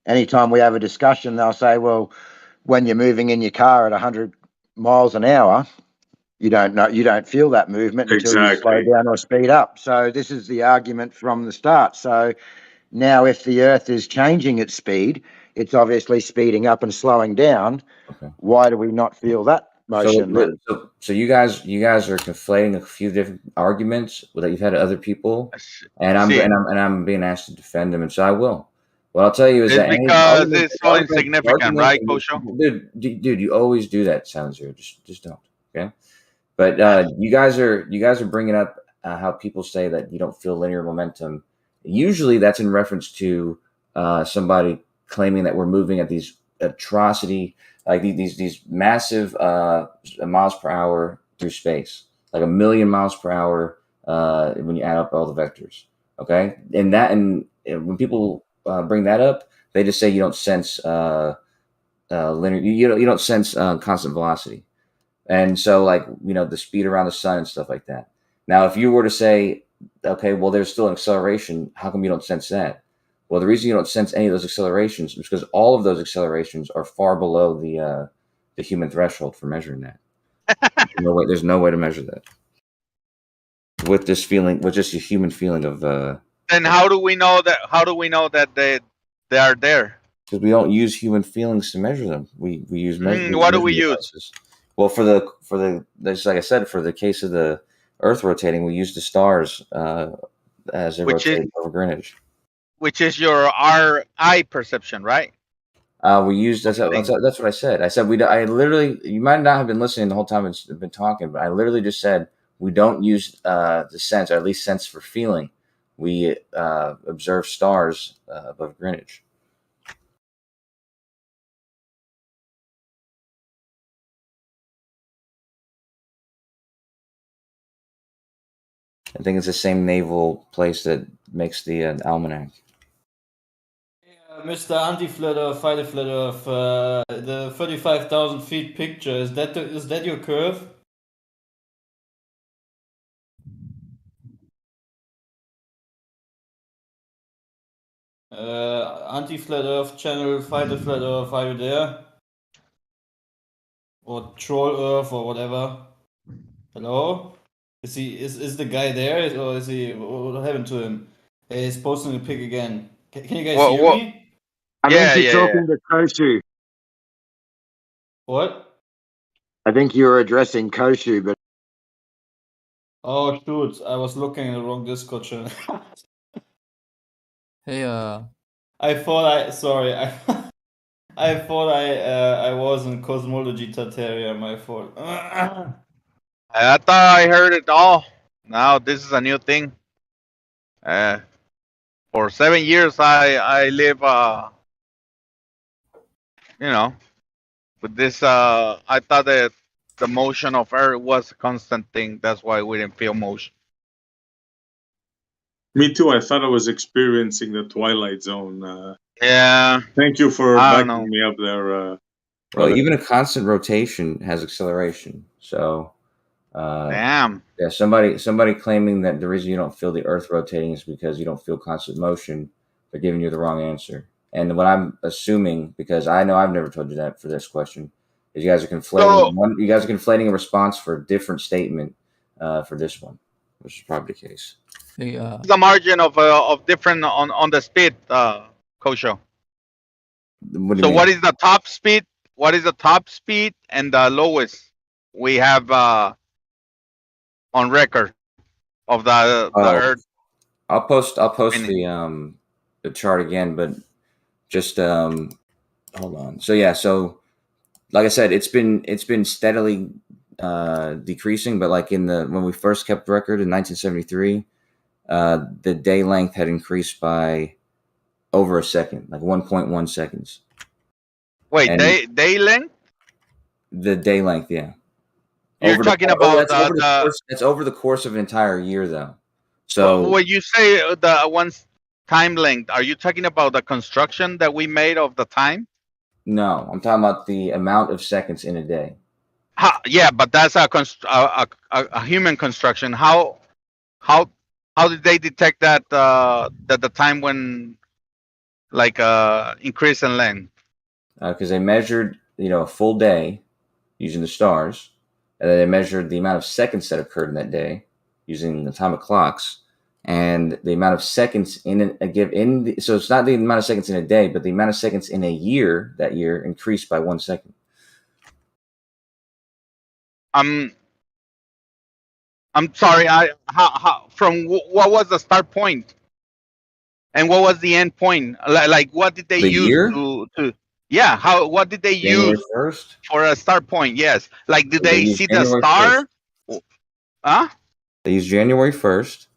anytime we have a discussion, they'll say, well, when you're moving in your car at 100 miles an hour, you don't feel that movement until you slow down or speed up. So this is the argument from the start. So now if the Earth is changing its speed, it's obviously speeding up and slowing down. Okay. Why do we not feel that motion? So you guys are conflating a few different arguments that you've had to other people, and I'm being asked to defend them, and so I will. What I'll tell you is that because it's so insignificant, right, Kosho? Dude, you always do that, Silencer. Just don't, okay? But you guys are bringing up how people say that you don't feel linear momentum. Usually, that's in reference to somebody claiming that we're moving at these atrocity, like these massive miles per hour through space, like 1 million miles per hour when you add up all the vectors. Okay, and when people bring that up, they just say you don't sense linear. You don't sense constant velocity, and so like the speed around the sun and stuff like that. Now, if you were to say, okay, well, there's still an acceleration. How come you don't sense that? Well, the reason you don't sense any of those accelerations is because all of those accelerations are far below the human threshold for measuring that. There's no way to measure that with this feeling, with just a human feeling of. Then how do we know that? How do we know that they are there? Because we don't use human feelings to measure them. We use What do we use? Devices. Well, for the just like I said, for the case of the Earth rotating, we use the stars as they rotate over Greenwich. Which is your eye perception, right? We use that's what I said. I said I literally. You might not have been listening the whole time I've been talking, but I literally just said we don't use the sense, or at least sense for feeling. We observe stars above Greenwich. I think it's the same naval place that makes the almanac. Mr. Anti-Flat Earth, Fighter Flat Earth, the 35,000 feet picture, is that your curve? Anti-Flat Earth channel, Fighter Flat Earth, are you there? Or Troll Earth or whatever. Hello? Is the guy there, or is he? What happened to him? He's posting a pic again. Can you guys hear me? I think you're talking to Koshu. What? I think you were addressing Koshu, but Oh shoot! I was looking in the wrong Discord channel. Hey, I thought sorry. I thought I was in Cosmology Tartaria. My fault. I thought I heard it all. Now this is a new thing. For 7 years, I live, with this. I thought that the motion of Earth was a constant thing. That's why we didn't feel motion. Me too. I thought I was experiencing the Twilight Zone. Yeah. Thank you for I don't backing me up there. Well, even a constant rotation has acceleration. So, damn. Yeah, somebody claiming that the reason you don't feel the Earth rotating is because you don't feel constant motion, they're giving you the wrong answer. And what I'm assuming, because I know I've never told you that for this question, is you guys are conflating you guys are conflating a response for a different statement for this one, which is probably the case. The margin of different on the speed, Kosho. So what is the top speed? What is the top speed and the lowest we have on record of the Earth? I'll post the chart again, but just hold on. So yeah, so like I said, it's been steadily decreasing, but like when we first kept record in 1973, the day length had increased by over a second, like 1.1 seconds. Wait, day length? The day length, yeah. You're talking about that's over the course of an entire year, though. So when you say the one's time length, are you talking about the construction that we made of the time? No, I'm talking about the amount of seconds in a day. Yeah, but that's a human construction. How did they detect that that the time when increase in length? Because they measured, a full day using the stars, and then they measured the amount of seconds that occurred in that day using atomic clocks, and the amount of seconds so it's not the amount of seconds in a day, but the amount of seconds in a year that year increased by 1 second. I'm sorry. From what was the start point, and what was the end point? Like what did they use to? Yeah, what did they January use 1st? For a start point? Yes. Like, did they see the January star? 1st. Huh? They used January 1st,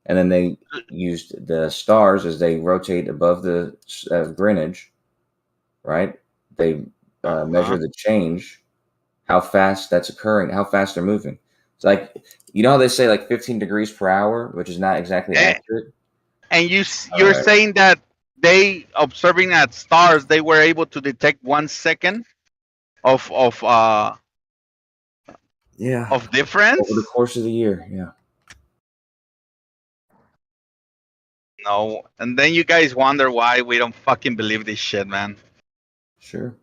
and then they used the stars as they rotate above the Greenwich, right? They measure the change, how fast that's occurring, how fast they're moving. It's like, how they say like 15 degrees per hour, which is not exactly accurate. And you're saying that they observing at stars, they were able to detect 1 second of Yeah. of difference. Over the course of the year, yeah. No, and then you guys wonder why we don't fucking believe this shit, man. Sure.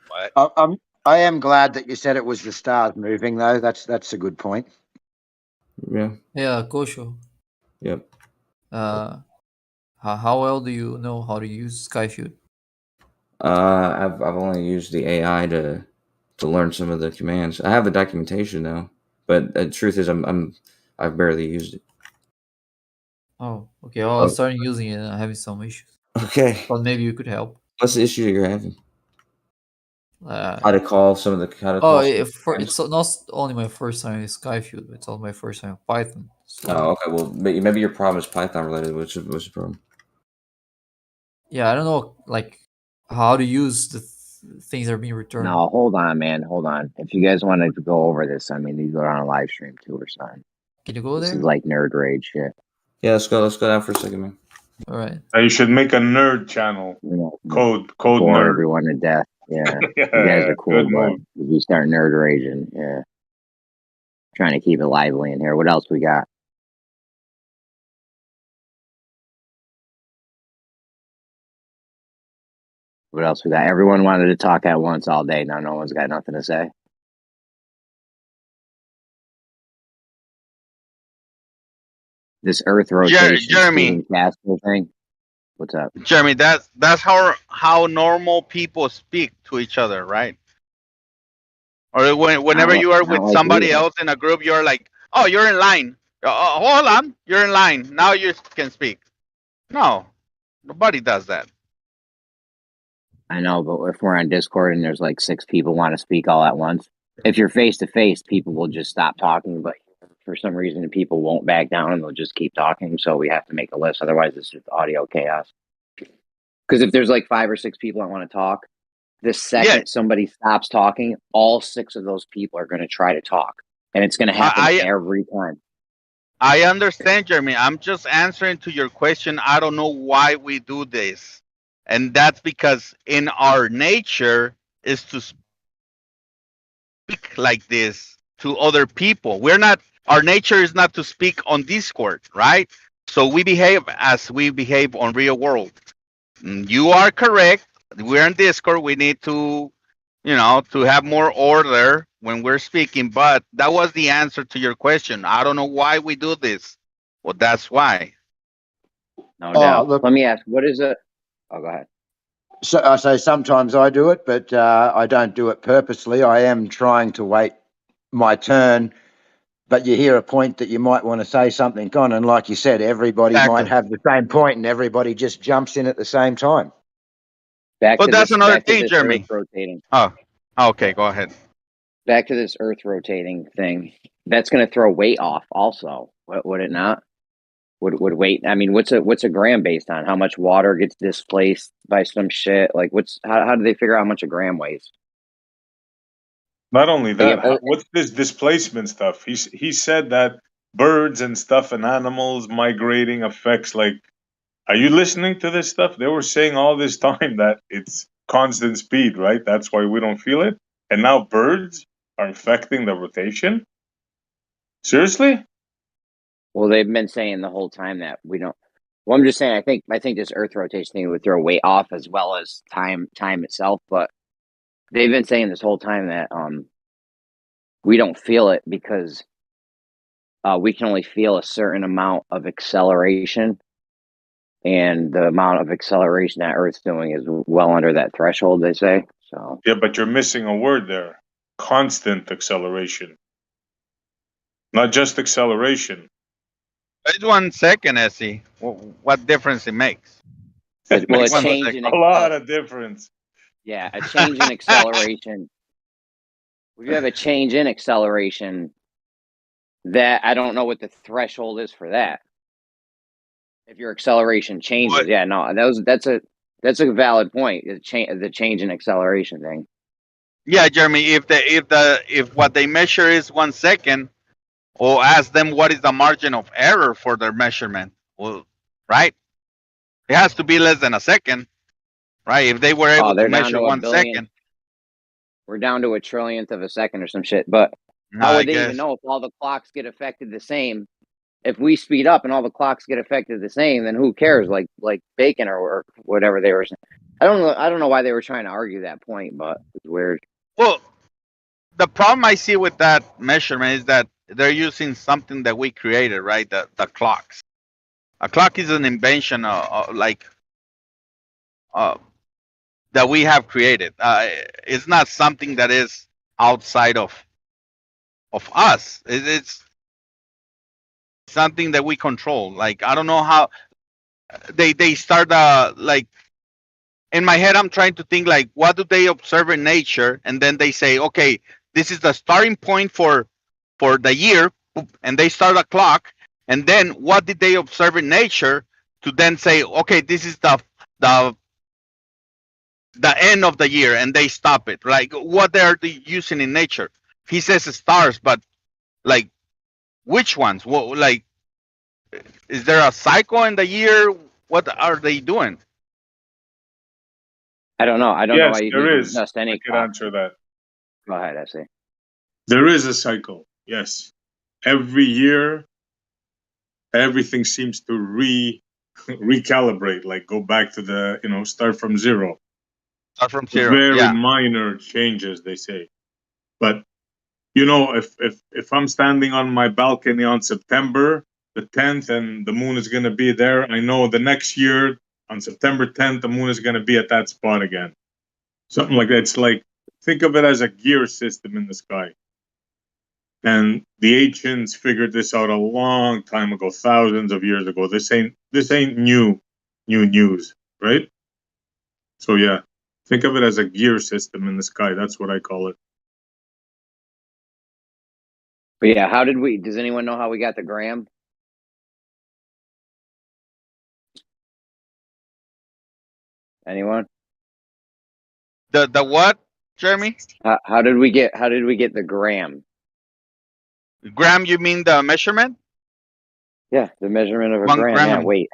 What? I am glad that you said it was the stars moving, though. That's a good point. Yeah. Yeah, Kosho. Yep. How well do you know how to use Skyfield? I've only used the AI to learn some of the commands. I have the documentation now, but the truth is I've barely used it. Oh, okay. Well, I started using it and I'm having some issues. Okay. But maybe you could help. What's the issue you're having? How to call some of the It's not only my first time in Skyfield, it's also my first time in Python. So, Oh, okay. Well, maybe your problem is Python related. What's the problem? yeah, I don't know, like how to use the things that are being returned. No, hold on, man. Hold on. If you guys wanted to go over this, I mean, these are on a live stream too or something. Can you go This there? is like nerd rage shit. Yeah, let's go down for a second, man. All right. You should make a nerd channel. You know, Code bore nerd. everyone to death. Yeah, Yeah, you guys are cool, good but move. if you start nerd raging, yeah. Trying to keep it lively in here. What else we got? What else we got? Everyone wanted to talk at once all day. Now no one's got nothing to say. This Earth rotation Jeremy. Steven Castle thing. What's up, Jeremy? That's how normal people speak to each other, right? Or whenever you are with like somebody we are. else in a group, you're like, "Oh, you're in line. Hold on, you're in line. Now you can speak." No, nobody does that. I know, but if we're on Discord and there's like 6 people want to speak all at once, if you're face to face, people will just stop talking. But for some reason, people won't back down and they'll just keep talking. So we have to make a list. Otherwise, it's just audio chaos. Because if there's like 5 or 6 people that want to talk, the second somebody stops talking, all 6 of those people are going to try to talk, and it's going to happen every time. I understand, Jeremy. I'm just answering to your question. I don't know why we do this. And that's because in our nature is to speak like this to other people. Our nature is not to speak on Discord, right? So we behave as we behave on real world. You are correct. We're on Discord. We need to, to have more order when we're speaking. But that was the answer to your question. I don't know why we do this. Well, that's why. No doubt. Look, let me ask, what is it? Oh, go ahead. So I say sometimes I do it, but I don't do it purposely. I am trying to wait my turn, but you hear a point that you might want to say something on, and like you said, everybody might have the same point, and everybody just jumps in at the same time. But that's another thing, Jeremy. Rotating. Oh, okay, go ahead. Back to this Earth rotating thing. That's going to throw weight off, also. Would it not? Would weight? I mean, what's a gram based on? How much water gets displaced by some shit? Like, how do they figure out how much a gram weighs? Not only that, what's this displacement stuff? He said that birds and stuff and animals migrating affects, like, are you listening to this stuff? They were saying all this time that it's constant speed, right? That's why we don't feel it. And now birds are affecting the rotation? Seriously? Well, they've been saying the whole time that we don't. Well, I'm just saying. I think this Earth rotation thing would throw weight off as well as time itself. But they've been saying this whole time that we don't feel it because we can only feel a certain amount of acceleration, and the amount of acceleration that Earth's doing is well under that threshold. They say so. Yeah, but you're missing a word there. Constant acceleration, not just acceleration. Wait 1 second, Essie. What difference it makes? It makes a lot of difference. Yeah, a change in acceleration. If you have a change in acceleration, that I don't know what the threshold is for that. If your acceleration changes, yeah, no, that's a valid point. The change in acceleration thing. Yeah, Jeremy. If what they measure is 1 second, or ask them what is the margin of error for their measurement. Well, right? It has to be less than a second, right? If they were able they're to down measure to a 1 billion. second, We're down to a trillionth of a second or some shit. But how I would they even guess. know if all the clocks get affected the same? If we speed up and all the clocks get affected the same, then who cares? Like Bacon or whatever they were saying. I don't know why they were trying to argue that point, but it's weird. Well, the problem I see with that measurement is that they're using something that we created, right? The clocks. A clock is an invention, that we have created. It's not something that is outside of us. It's something that we control. Like, I don't know how they start like, in my head I'm trying to think like, what do they observe in nature, and then they say, okay, this is the starting point for the year, and they start a clock, and then what did they observe in nature to then say, okay, this is the end of the year, and they stop it. Like, what are they using in nature? He says stars, but like, which ones? What, like, is there a cycle in the year? What are they doing? I don't know. I don't know Yes, why you there can is. adjust any I can clock. answer that. Go ahead, I see. There is a cycle. Yes, every year, everything seems to recalibrate, like go back to the start from zero. Start from zero. Very Yeah. minor changes, they say. But if I'm standing on my balcony on September the 10th and the moon is going to be there, I know the next year on September 10th the moon is going to be at that spot again. Something like that. It's like, think of it as a gear system in the sky. And the ancients figured this out a long time ago, thousands of years ago. This ain't new news, right? So yeah, think of it as a gear system in the sky. That's what I call it. But yeah, does anyone know how we got the gram? Anyone? The what, Jeremy? How did we get the gram? Gram, you mean the measurement? Yeah, the measurement of a 1 gram. gram. Yeah,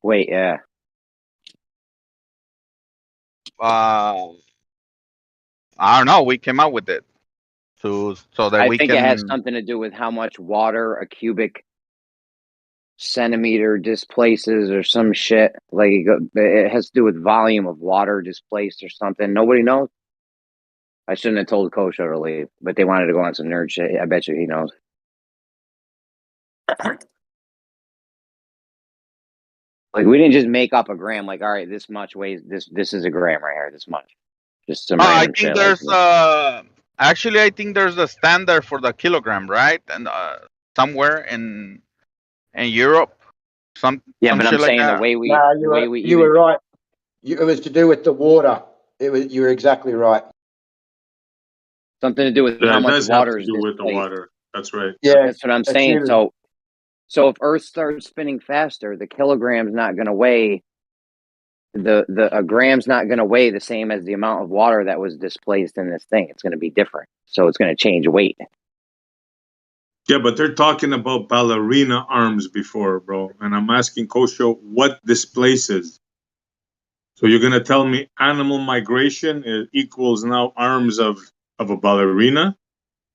wait, yeah. I don't know. We came out with it so that I we think can. it has something to do with how much water a cubic centimeter displaces or some shit. Like it has to do with volume of water displaced or something. Nobody knows. I shouldn't have told Kosho to leave, but they wanted to go on some nerd shit. I bet you he knows. Like, we didn't just make up a gram. Like, all right, this much weighs this. This is a gram right here. This much. Just some I random think shit. there's actually I think there's a standard for the kilogram, right? And somewhere in Europe, some But shit I'm like saying that. the way we you were right. It was to do with the water. You were exactly right. something to do with Yeah, how it much does have water to is do with the displaced. water. That's right. Yeah, That's what I'm that's saying. huge. So if Earth starts spinning faster, the kilogram's not going to weigh a gram's not going to weigh the same as the amount of water that was displaced in this thing. It's going to be different. So it's going to change weight. Yeah, but they're talking about ballerina arms before, bro. And I'm asking Kosho what displaces. So you're gonna tell me animal migration equals now arms of a ballerina?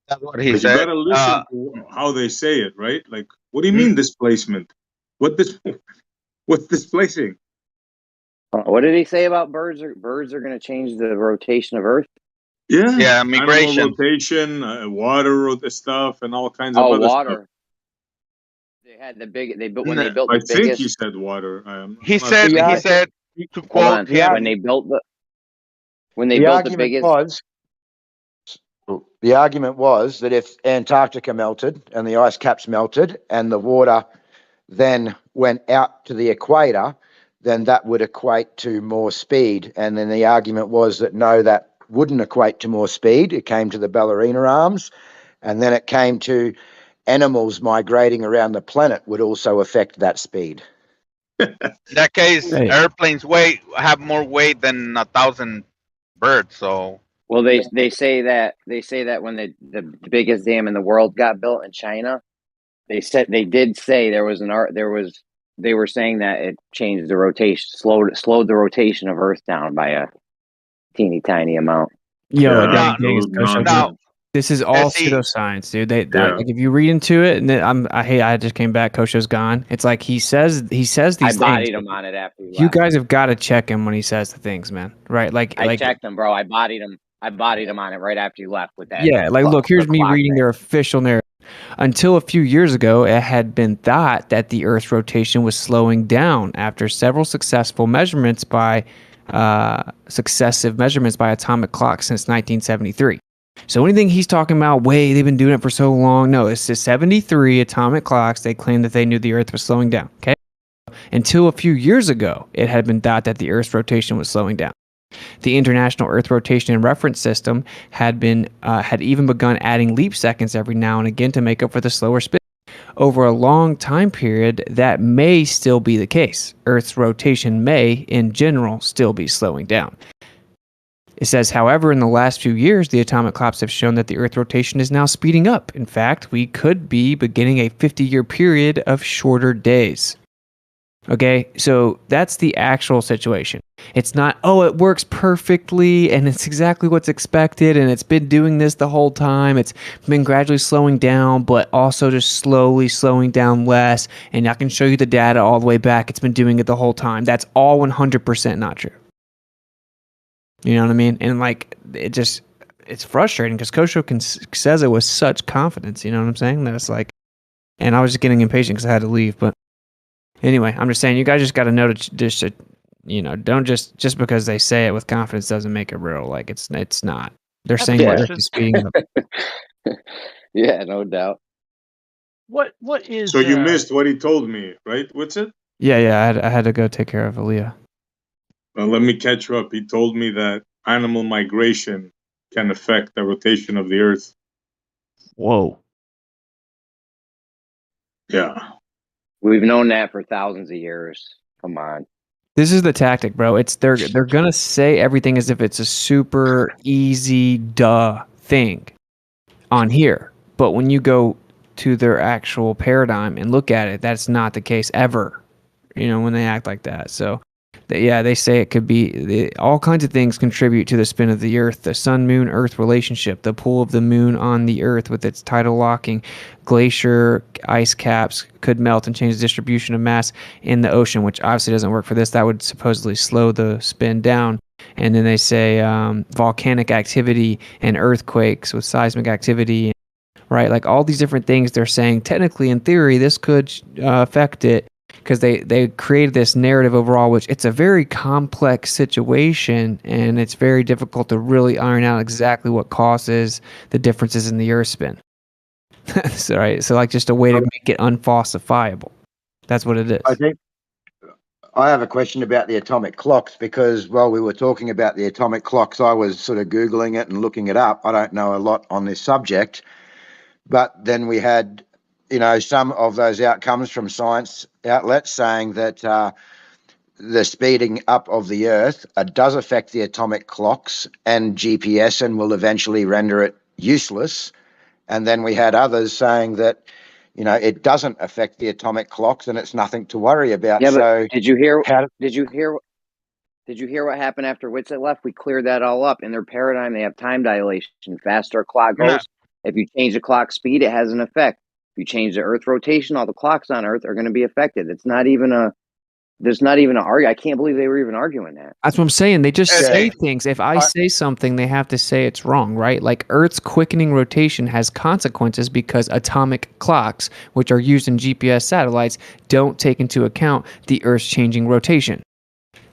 That's what he But you said. gotta listen to how they say it, right? Like, what do you mean displacement? What's displacing? What did he say about birds? Birds are going to change the rotation of Earth? Yeah, migration. Animal rotation, water stuff, and all kinds of Oh, other water. stuff. They had the big. They built when they built I the think biggest. he said water. He I'm not said sure. to Hold quote on. him. When they built the argument biggest. was the argument was that if Antarctica melted and the ice caps melted and the water then went out to the equator, then that would equate to more speed. And then the argument was that no, that wouldn't equate to more speed. It came to the ballerina arms, and then it came to animals migrating around the planet would also affect that speed. In that case, Hey. airplanes have more weight than 1,000 birds. So Well, they say that when the biggest dam in the world got built in China, they did say there was they were saying that it changed the rotation, slowed the rotation of Earth down by a teeny tiny amount. Yo, Yeah, Now, this is all see- pseudoscience, dude. They Yeah. like if you read into it, and then I just came back. Kosho's gone. It's like he says these I things. bodied him on it after he You left. guys have got to check him when he says the things, man. Right? I checked him, bro. I bodied him on it right after you left with that. Yeah, like look, here's the me clock reading thing. their official narrative. Until a few years ago, it had been thought that the Earth's rotation was slowing down after several successive measurements by atomic clocks since 1973. So anything he's talking about, they've been doing it for so long. No, it's the 73 atomic clocks. They claimed that they knew the Earth was slowing down. Okay. Until a few years ago, it had been thought that the Earth's rotation was slowing down. The International Earth Rotation and Reference System had even begun adding leap seconds every now and again to make up for the slower spin. Over a long time period, that may still be the case. Earth's rotation may, in general, still be slowing down. It says, however, in the last few years, the atomic clocks have shown that the Earth rotation is now speeding up. In fact, we could be beginning a 50-year period of shorter days. Okay, so that's the actual situation. It's not, it works perfectly and it's exactly what's expected and it's been doing this the whole time. It's been gradually slowing down, but also just slowly slowing down less. And I can show you the data all the way back. It's been doing it the whole time. That's all 100% not true. You know what I mean? And like, it's frustrating because Kosho says it with such confidence. You know what I'm saying? That it's like, and I was just getting impatient because I had to leave, but anyway, I'm just saying you guys just got to know to don't just because they say it with confidence doesn't make it real. Like it's not. They're saying Yeah. Earth is speeding up. Yeah, no doubt. What is? So you missed what he told me, right? What's it? Yeah. I had to go take care of Aaliyah. Well, let me catch you up. He told me that animal migration can affect the rotation of the Earth. Whoa. Yeah. We've known that for thousands of years. Come on. This is the tactic, bro. They're gonna say everything as if it's a super easy thing on here, but when you go to their actual paradigm and look at it, that's not the case ever. When they act like that. So, they say it could be all kinds of things contribute to the spin of the Earth. The Sun-Moon-Earth relationship, the pull of the moon on the Earth with its tidal locking, glacier ice caps could melt and change the distribution of mass in the ocean, which obviously doesn't work for this. That would supposedly slow the spin down. And then they say volcanic activity and earthquakes with seismic activity, right? Like all these different things they're saying, technically, in theory, this could affect it. Because they created this narrative overall, which it's a very complex situation, and it's very difficult to really iron out exactly what causes the differences in the Earth spin. So, right, so like just a way to make it unfalsifiable. That's what it is. I think I have a question about the atomic clocks because while we were talking about the atomic clocks, I was sort of Googling it and looking it up. I don't know a lot on this subject, but then we had some of those outcomes from science outlets saying that the speeding up of the Earth does affect the atomic clocks and GPS and will eventually render it useless. And then we had others saying that, it doesn't affect the atomic clocks and it's nothing to worry about. Yeah, but so did you hear what happened after Witsit left? We cleared that all up. In their paradigm, they have time dilation. Faster a clock goes, if you change the clock speed, it has an effect. If you change the Earth rotation, all the clocks on Earth are going to be affected. There's not even an argument. I can't believe they were even arguing that. That's what I'm saying. They just say things. If I say something, they have to say it's wrong, right? Like Earth's quickening rotation has consequences because atomic clocks, which are used in GPS satellites, don't take into account the Earth's changing rotation.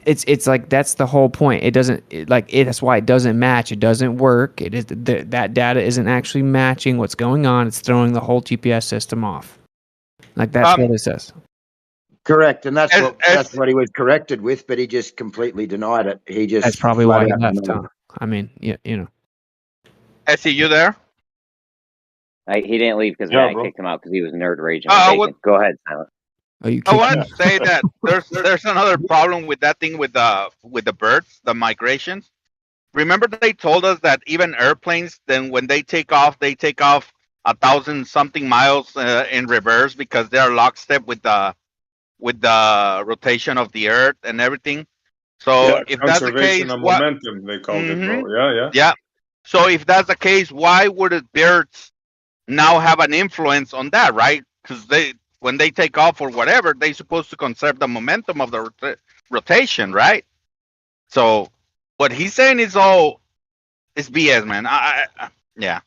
It's like that's the whole point. It doesn't that's why it doesn't match. It doesn't work. It is that data isn't actually matching what's going on. It's throwing the whole GPS system off. Like that's what it says. Correct, and that's what he was corrected with, but he just completely denied it. That's probably why he left. I mean, Essie, you there? He didn't leave because I kicked him out because he was nerd raging. Go ahead, Silent. I want to say that there's another problem with that thing with the birds, the migrations. Remember they told us that even airplanes, then when they take off 1,000 something miles in reverse because they're lockstep with the with the rotation of the Earth and everything. So Yeah, if that's the case, conservation of what? momentum, they called it, Mhm. bro. Yeah, yeah. Yeah. So if that's the case, why would the birds now have an influence on that, right? Because when they take off or whatever, they're supposed to conserve the momentum of the rotation, right? So what he's saying is all it's BS, man. Yeah.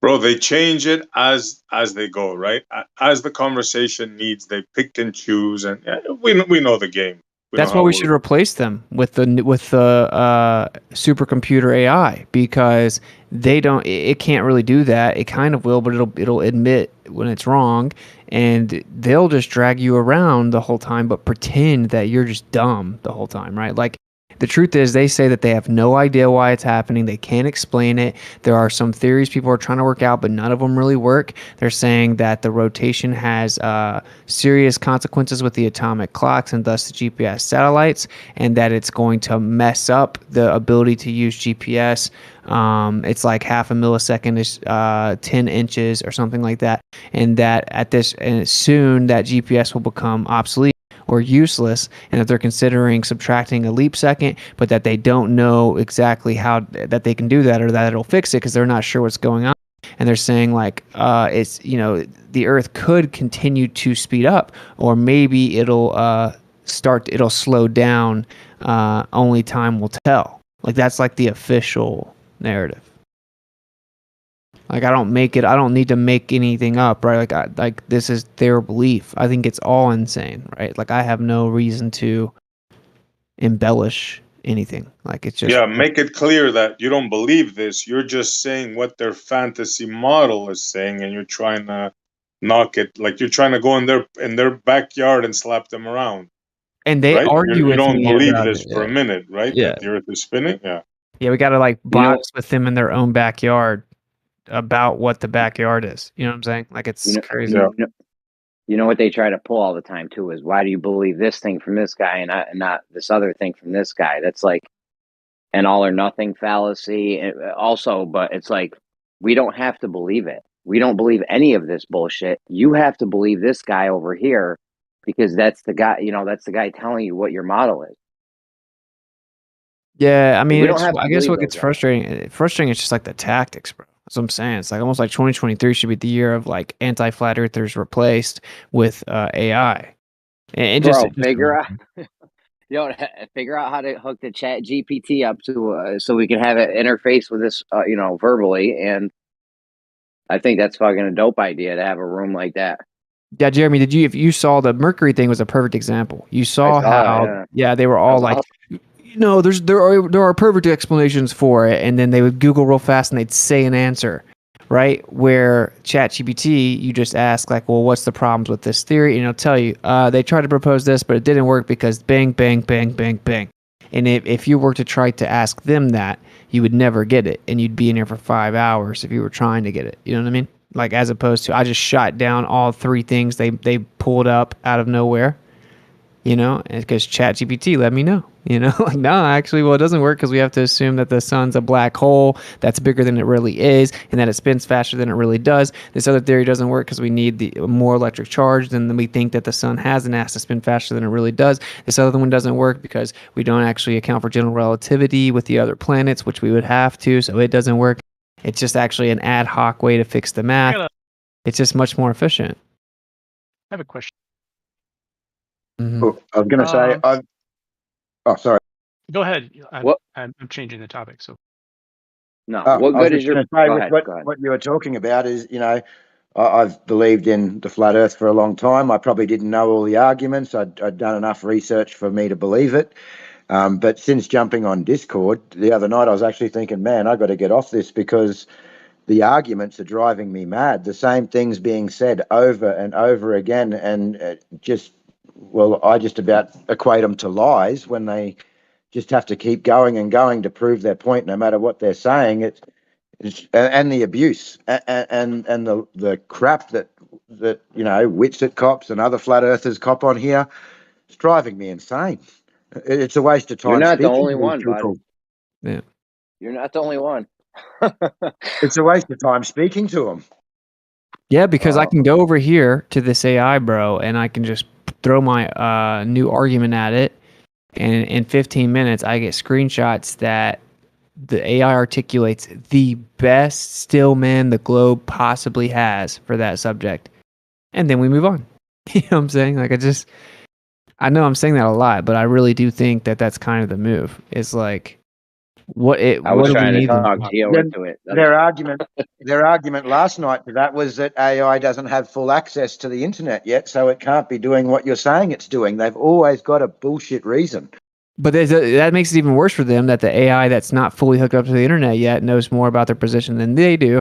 Bro, they change it as they go, right? As the conversation needs, they pick and choose, and yeah, we know the game. We know That's why how we it should works. replace them with the supercomputer AI, because they don't. It can't really do that. It kind of will, but it'll admit when it's wrong, and they'll just drag you around the whole time, but pretend that you're just dumb the whole time, right? Like, the truth is, they say that they have no idea why it's happening. They can't explain it. There are some theories people are trying to work out, but none of them really work. They're saying that the rotation has serious consequences with the atomic clocks and thus the GPS satellites, and that it's going to mess up the ability to use GPS. It's like half a millisecond is 10 inches or something like that, and that soon that GPS will become obsolete or useless, and that they're considering subtracting a leap second, but that they don't know exactly how that they can do that or that it'll fix it because they're not sure what's going on. And they're saying like it's the Earth could continue to speed up, or maybe it'll slow down. Only time will tell. Like, that's like the official narrative. Like, I don't need to make anything up, right? Like this is their belief. I think it's all insane, right? Like, I have no reason to embellish anything. Like, it's just Yeah, make it clear that you don't believe this. You're just saying what their fantasy model is saying, and you're trying to knock it. Like, you're trying to go in their backyard and slap them around. And they Right? argue You with don't me believe about this it. for a minute, right? Yeah. That the Earth is spinning. Yeah. Yeah, we got to like You know- box with them in their own backyard about what the backyard is. You know what I'm saying? Like, it's crazy. You know what they try to pull all the time too is, why do you believe this thing from this guy and not this other thing from this guy? That's like an all or nothing fallacy. Also, but it's like, we don't have to believe it. We don't believe any of this bullshit. You have to believe this guy over here, because that's the guy. That's the guy telling you what your model is. Yeah, I mean, we don't have to I guess believe what those gets guys. frustrating is just like the tactics, bro. That's what I'm saying. It's like almost like 2023 should be the year of like anti-flat earthers replaced with AI. And Bro, figure out. Figure out how to hook the Chat GPT up to so we can have it interface with this, verbally. And I think that's fucking a dope idea to have a room like that. Yeah, Jeremy, if you saw the Mercury thing was a perfect example. You saw how they were all like, there are perfect explanations for it, and then they would Google real fast and they'd say an answer, right? Where ChatGPT, you just ask like, well, what's the problems with this theory, and it'll tell you they tried to propose this, but it didn't work because bang, bang, bang, bang, bang. And if you were to try to ask them that, you would never get it, and you'd be in here for 5 hours if you were trying to get it. You know what I mean? Like, as opposed to, I just shot down all three things they pulled up out of nowhere, because ChatGPT let me know, like, no, actually, well, it doesn't work because we have to assume that the sun's a black hole that's bigger than it really is, and that it spins faster than it really does. This other theory doesn't work because we need the more electric charge than we think that the sun has, and it has to spin faster than it really does. This other one doesn't work because we don't actually account for general relativity with the other planets, which we would have to, so it doesn't work. It's just actually an ad hoc way to fix the math. It's just much more efficient. I have a question. Mm-hmm. Oh, I was going to say, oh, sorry. Go ahead. I'm changing the topic. So. No, what good is your? Go ahead. What you were talking about is, I've believed in the flat Earth for a long time. I probably didn't know all the arguments. I'd done enough research for me to believe it. But since jumping on Discord the other night, I was actually thinking, man, I got to get off this because the arguments are driving me mad. The same things being said over and over again, and I just about equate them to lies when they just have to keep going and going to prove their point, no matter what they're saying. And the abuse and the crap that Witsit cops and other flat earthers cop on here, it's driving me insane. It's a waste of time. You're not the speaking only to one, people. bud. Yeah. You're not the only one. It's a waste of time speaking to them. Yeah, because I can go over here to this AI, bro, and I can just throw my new argument at it, and in 15 minutes I get screenshots that the AI articulates the best stillman the globe possibly has for that subject, and then we move on. You know what I'm saying? Like, I know I'm saying that a lot, but I really do think that that's kind of the move. It's like, what was do we trying to need them talk for? Geo into it. Their argument last night to that was that AI doesn't have full access to the internet yet, so it can't be doing what you're saying it's doing. They've always got a bullshit reason. But that makes it even worse for them that the AI that's not fully hooked up to the internet yet knows more about their position than they do.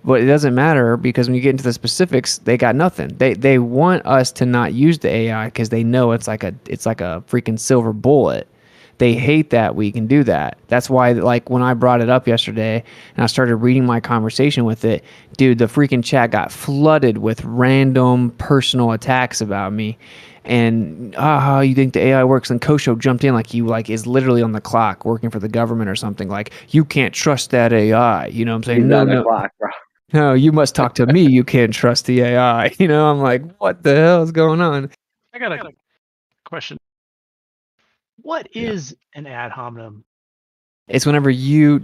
But it doesn't matter, because when you get into the specifics, they got nothing. They want us to not use the AI because they know it's like a freaking silver bullet. They hate that we can do that. That's why, like, when I brought it up yesterday and I started reading my conversation with it, dude, the freaking chat got flooded with random personal attacks about me. And how you think the AI works? And Kosho jumped in like he is literally on the clock working for the government or something. Like, you can't trust that AI. You know what I'm saying? He's No, on the no. clock, bro. No, you must talk to me. You can't trust the AI. You know, I'm like, what the hell is going on? I got a question. What is an ad hominem? It's whenever you,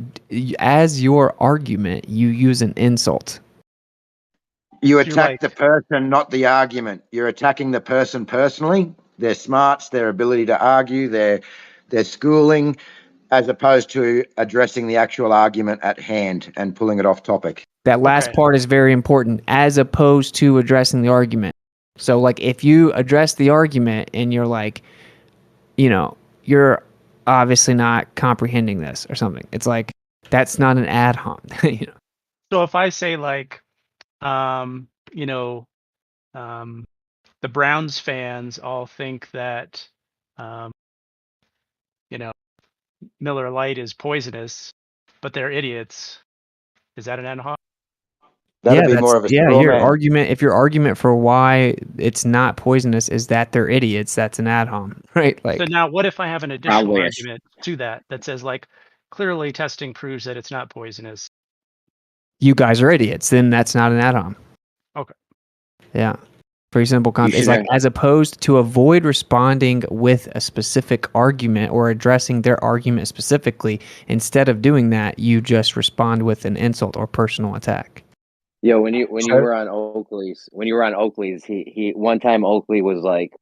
as your argument, you use an insult. You attack the person, not the argument. You're attacking the person personally, their smarts, their ability to argue, their schooling, as opposed to addressing the actual argument at hand and pulling it off topic. That last part is very important, as opposed to addressing the argument. So, like, if you address the argument and you're like, you know, you're obviously not comprehending this or something, it's like, that's not an ad hom. You know? So if I say, like, the Browns fans all think that, Miller Lite is poisonous, but they're idiots, is that an ad hominem? That'd be more of a straw your man. argument. If your argument for why it's not poisonous is that they're idiots, that's an ad hom, right? Like, So now, what if I have an additional Probably. argument to that says, like, clearly testing proves that it's not poisonous? you guys are idiots, then that's not an ad hom. Okay. Yeah. Pretty simple concept. It's should like, have- as opposed to avoid responding with a specific argument or addressing their argument specifically, instead of doing that, you just respond with an insult or personal attack. Yo, when you were on Oakley's, he one time Oakley was like,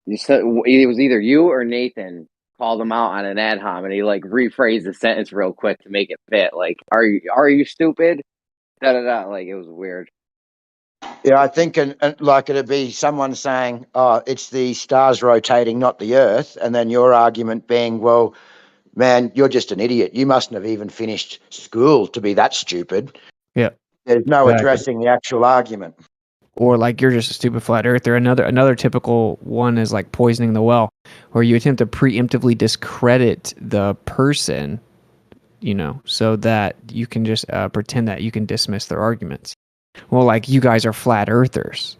you said it was either you or Nathan called him out on an ad hom, and he like rephrased the sentence real quick to make it fit. Like, are you stupid? Da da da. Like, it was weird. Yeah, I think like it'd be someone saying, "Oh, it's the stars rotating, not the Earth," and then your argument being, "Well, man, you're just an idiot. You mustn't have even finished school to be that stupid." Yeah. There's no Exactly. addressing the actual argument. Or like, you're just a stupid flat earther. Another typical one is like poisoning the well, where you attempt to preemptively discredit the person, so that you can just pretend that you can dismiss their arguments. Well, like, you guys are flat earthers.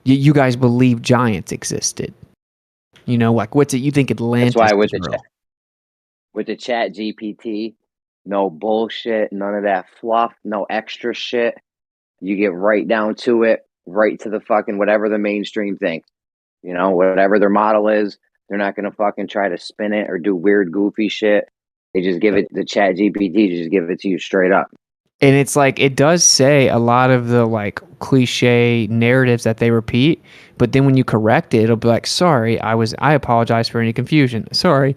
You guys believe giants existed. Like, what's it? You think Atlantis That's why with is the real. with the chat GPT, no bullshit, none of that fluff, no extra shit. You get right down to it, right to the fucking whatever the mainstream thinks. Whatever their model is, they're not gonna fucking try to spin it or do weird, goofy shit. They just give it the chat GPT, just give it to you straight up. And it's like, it does say a lot of the like cliche narratives that they repeat, but then when you correct it, it'll be like, sorry, I apologize for any confusion. Sorry,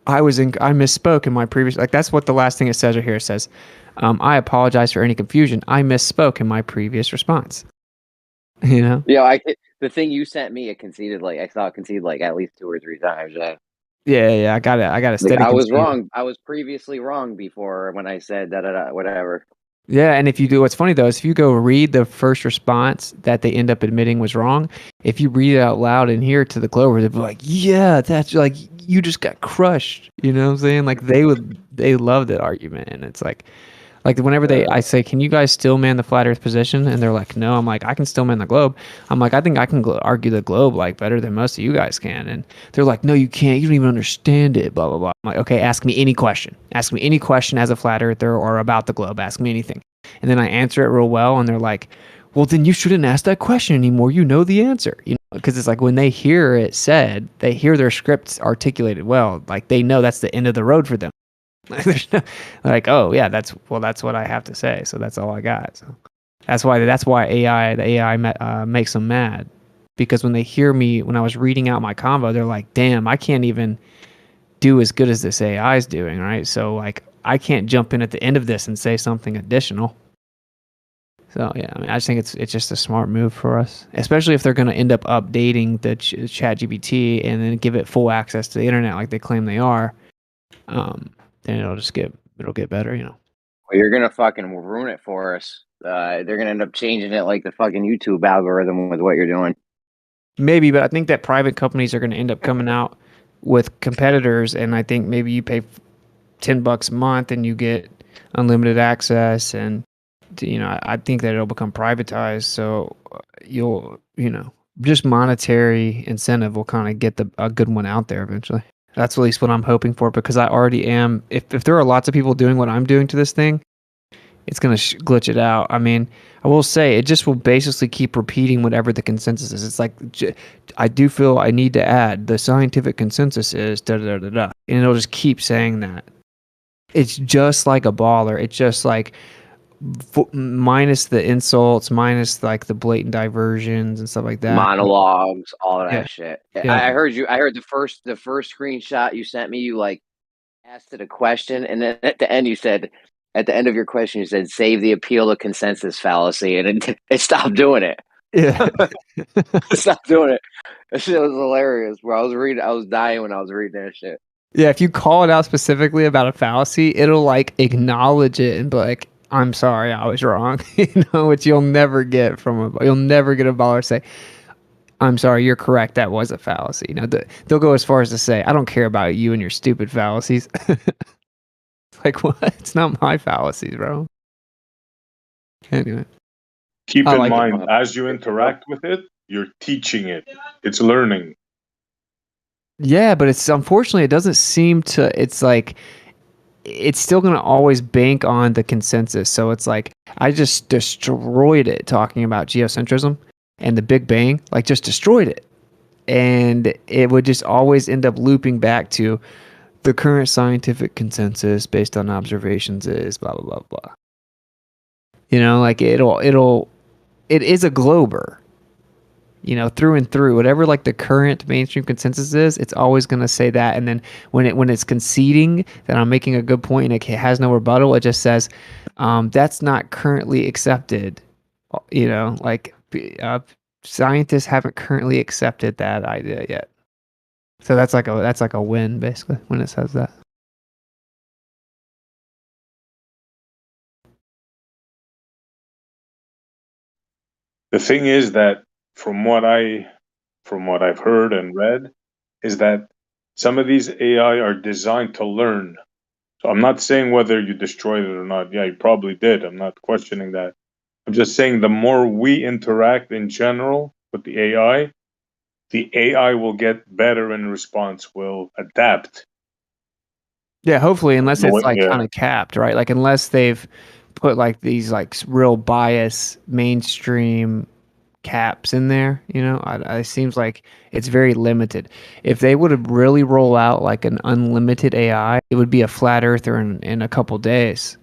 I misspoke in my previous, like, that's what the last thing it says right here. It says, I apologize for any confusion. I misspoke in my previous response. Yeah, the thing you sent me, I saw it conceded like at least 2 or 3 times. Yeah, I got a Like, steady I was conceit. wrong. I was previously wrong before when I said da da da whatever. Yeah, and if you do, what's funny though is if you go read the first response that they end up admitting was wrong, if you read it out loud and hear it to the Clover, they'd be like, yeah, that's like, you just got crushed. You know what I'm saying? Like, they love that argument. And it's like whenever I say, can you guys still man the flat earth position? And they're like, no. I'm like, I can still man the globe. I'm like, I think I can argue the globe like better than most of you guys can. And they're like, no, you can't. You don't even understand it, blah, blah, blah. I'm like, okay, ask me any question. Ask me any question as a flat earther or about the globe. Ask me anything. And then I answer it real well. And they're like, well, then you shouldn't ask that question anymore. You know the answer, because it's like when they hear it said, they hear their scripts articulated well, like they know that's the end of the road for them. Like, oh yeah, that's what I have to say. So that's all I got. So that's why the AI makes them mad, because when they hear me, when I was reading out my convo, they're like, damn, I can't even do as good as this AI is doing. Right. So like, I can't jump in at the end of this and say something additional. So yeah, I mean, I just think it's just a smart move for us, especially if they're going to end up updating the ChatGPT and then give it full access to the internet like they claim they are. Then it'll get better, Well, you're gonna fucking ruin it for us. They're gonna end up changing it like the fucking YouTube algorithm with what you're doing. Maybe, but I think that private companies are going to end up coming out with competitors, and I think maybe you pay $10 a month and you get unlimited access, and I think that it'll become privatized. So you'll just monetary incentive will kind of get a good one out there eventually. That's at least what I'm hoping for, because I already am. If there are lots of people doing what I'm doing to this thing, it's going to glitch it out. I mean, I will say it just will basically keep repeating whatever the consensus is. It's like, I do feel I need to add the scientific consensus is da da da da, and it'll just keep saying that. It's just like a baller. It's just like minus the insults, minus like the blatant diversions and stuff like that. Monologues, all of that shit. Yeah. I heard you. I heard the first screenshot you sent me. You like asked it a question, and then at the end you said, at the end of your question, you said, "Save the appeal to consensus fallacy," and it stopped doing it. Yeah, it stopped doing it. That shit was hilarious. Bro, I was dying when I was reading that shit. Yeah, if you call it out specifically about a fallacy, it'll like acknowledge it and be like, "I'm sorry, I was wrong," which you'll never get you'll never get a baller say, "I'm sorry, you're correct. That was a fallacy." They'll go as far as to say, "I don't care about you and your stupid fallacies." Like, what? It's not my fallacies, bro. Anyway. Keep in mind, as you interact with it, you're teaching it. It's learning. Yeah, but it's unfortunately it doesn't seem to. It's like it's still going to always bank on the consensus. So it's like I just destroyed it talking about geocentrism and the Big Bang, like just destroyed it. And it would just always end up looping back to the current scientific consensus based on observations is blah blah blah blah. Like it is a glober. Through and through, whatever like the current mainstream consensus is, it's always going to say that. And then when it's conceding that I'm making a good point and it has no rebuttal, it just says that's not currently accepted. Scientists haven't currently accepted that idea yet. So that's like a win basically when it says that. The thing is that from what I've heard and read, is that some of these AI are designed to learn. So I'm not saying whether you destroyed it or not. Yeah, you probably did. I'm not questioning that. I'm just saying the more we interact in general with the AI will get better in response, will adapt. Yeah, hopefully, unless it's like kind of capped, right? Like unless they've put like these like real bias mainstream caps in there, it seems like it's very limited. If they would have really roll out like an unlimited AI, it would be a flat earther in a couple days.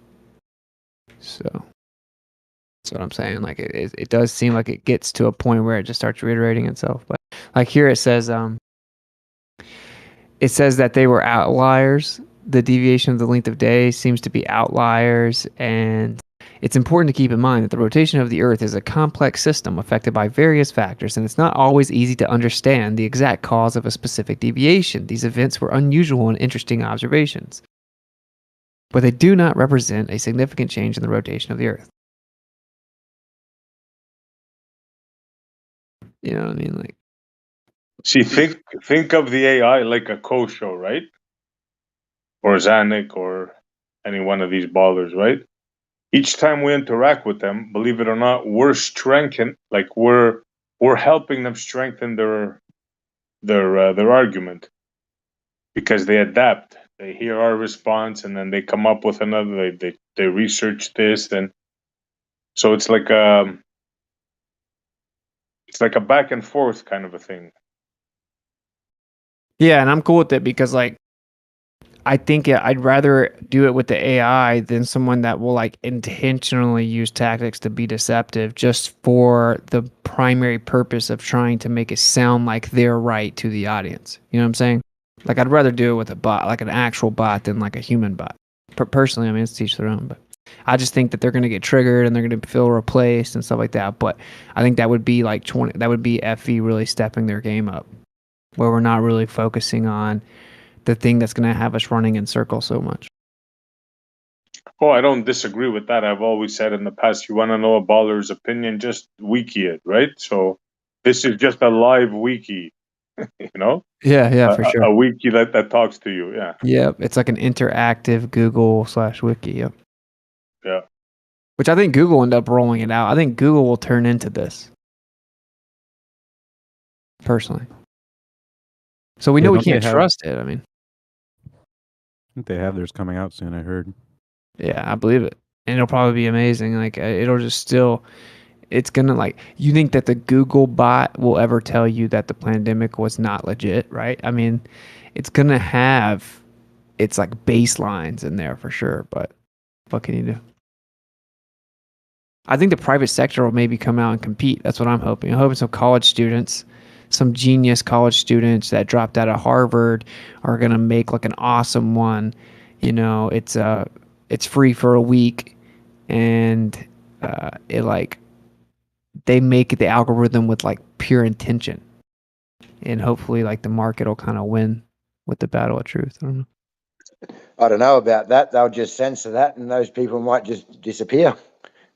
So that's what I'm saying. Like it does seem like it gets to a point where it just starts reiterating itself. But like here it says that they were outliers. The deviation of the length of day seems to be outliers, and it's important to keep in mind that the rotation of the Earth is a complex system affected by various factors, and it's not always easy to understand the exact cause of a specific deviation. These events were unusual and interesting observations, but they do not represent a significant change in the rotation of the Earth. You know what I mean? Like, see, think of the AI like a Kosho, right? Or Zanuck, or any one of these ballers, right? Each time we interact with them, believe it or not, we're helping them strengthen their argument, because they adapt. They hear our response and then they come up with another. They research this, and so it's like It's like a back and forth kind of a thing. Yeah, and I'm cool with it because like I think I'd rather do it with the AI than someone that will like intentionally use tactics to be deceptive just for the primary purpose of trying to make it sound like they're right to the audience. You know what I'm saying? Like I'd rather do it with a bot, like an actual bot, than like a human bot. Personally, I mean, it's to each their own, but I just think that they're going to get triggered and they're going to feel replaced and stuff like that. But I think that would be like that would be FE really stepping their game up, where we're not really focusing on the thing that's going to have us running in circles so much. Oh, I don't disagree with that. I've always said in the past, you want to know a baller's opinion, just wiki it, right? So this is just a live wiki, you know? Yeah, for sure. A wiki that talks to you, yeah. Yep, it's like an interactive Google/wiki. Yep. Yeah. Which I think Google end up rolling it out. I think Google will turn into this. Personally. So we know we can't trust it. I mean, I think they have theirs coming out soon, I heard. yeah, I believe it. And it'll probably be amazing. Like it'll just still, it's gonna like, you think that the Google bot will ever tell you that the pandemic was not legit, right? I mean, it's gonna have its like baselines in there for sure, but what can you do? I think the private sector will maybe come out and compete. That's what I'm hoping. I'm hoping some college students, some genius college students that dropped out of Harvard are going to make like an awesome one. You know, it's free for a week, and it like they make the algorithm with like pure intention, and hopefully like the market will kind of win with the battle of truth. I don't know. I don't know about that. They'll just censor that, and those people might just disappear,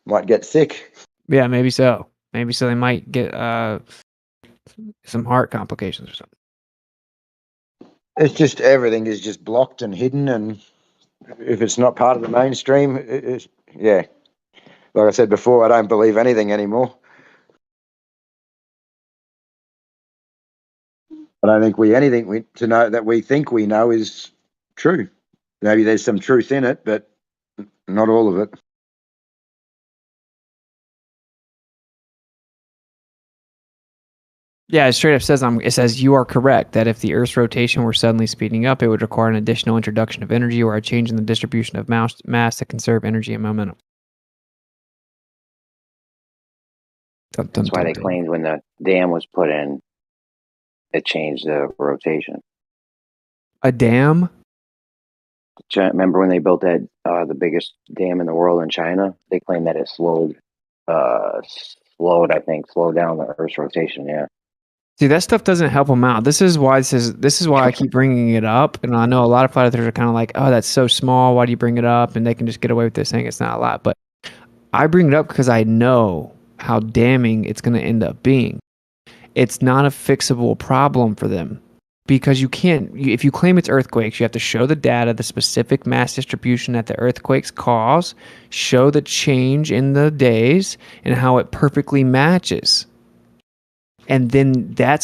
might get sick. Yeah, maybe so. Maybe so. They might get some heart complications or something. It's just everything is just blocked and hidden, and if it's not part of the mainstream, yeah. Like I said before, I don't believe anything anymore. I don't think anything to know that we think we know is true. Maybe there's some truth in it, but not all of it. Yeah, it straight up says it says you are correct that if the Earth's rotation were suddenly speeding up, it would require an additional introduction of energy or a change in the distribution of mass to conserve energy and momentum. That's why they claimed when the dam was put in, it changed the rotation. A dam? Remember when they built that the biggest dam in the world in China? They claimed that it slowed down the Earth's rotation. Yeah. See, that stuff doesn't help them out. This is why I keep bringing it up, and I know a lot of flat earthers are kind of like, "Oh, that's so small. Why do you bring it up?" And they can just get away with this saying it's not a lot. But I bring it up because I know how damning it's going to end up being. It's not a fixable problem for them because you can't. If you claim it's earthquakes, you have to show the data, the specific mass distribution that the earthquakes cause, show the change in the days, and how it perfectly matches. And then that's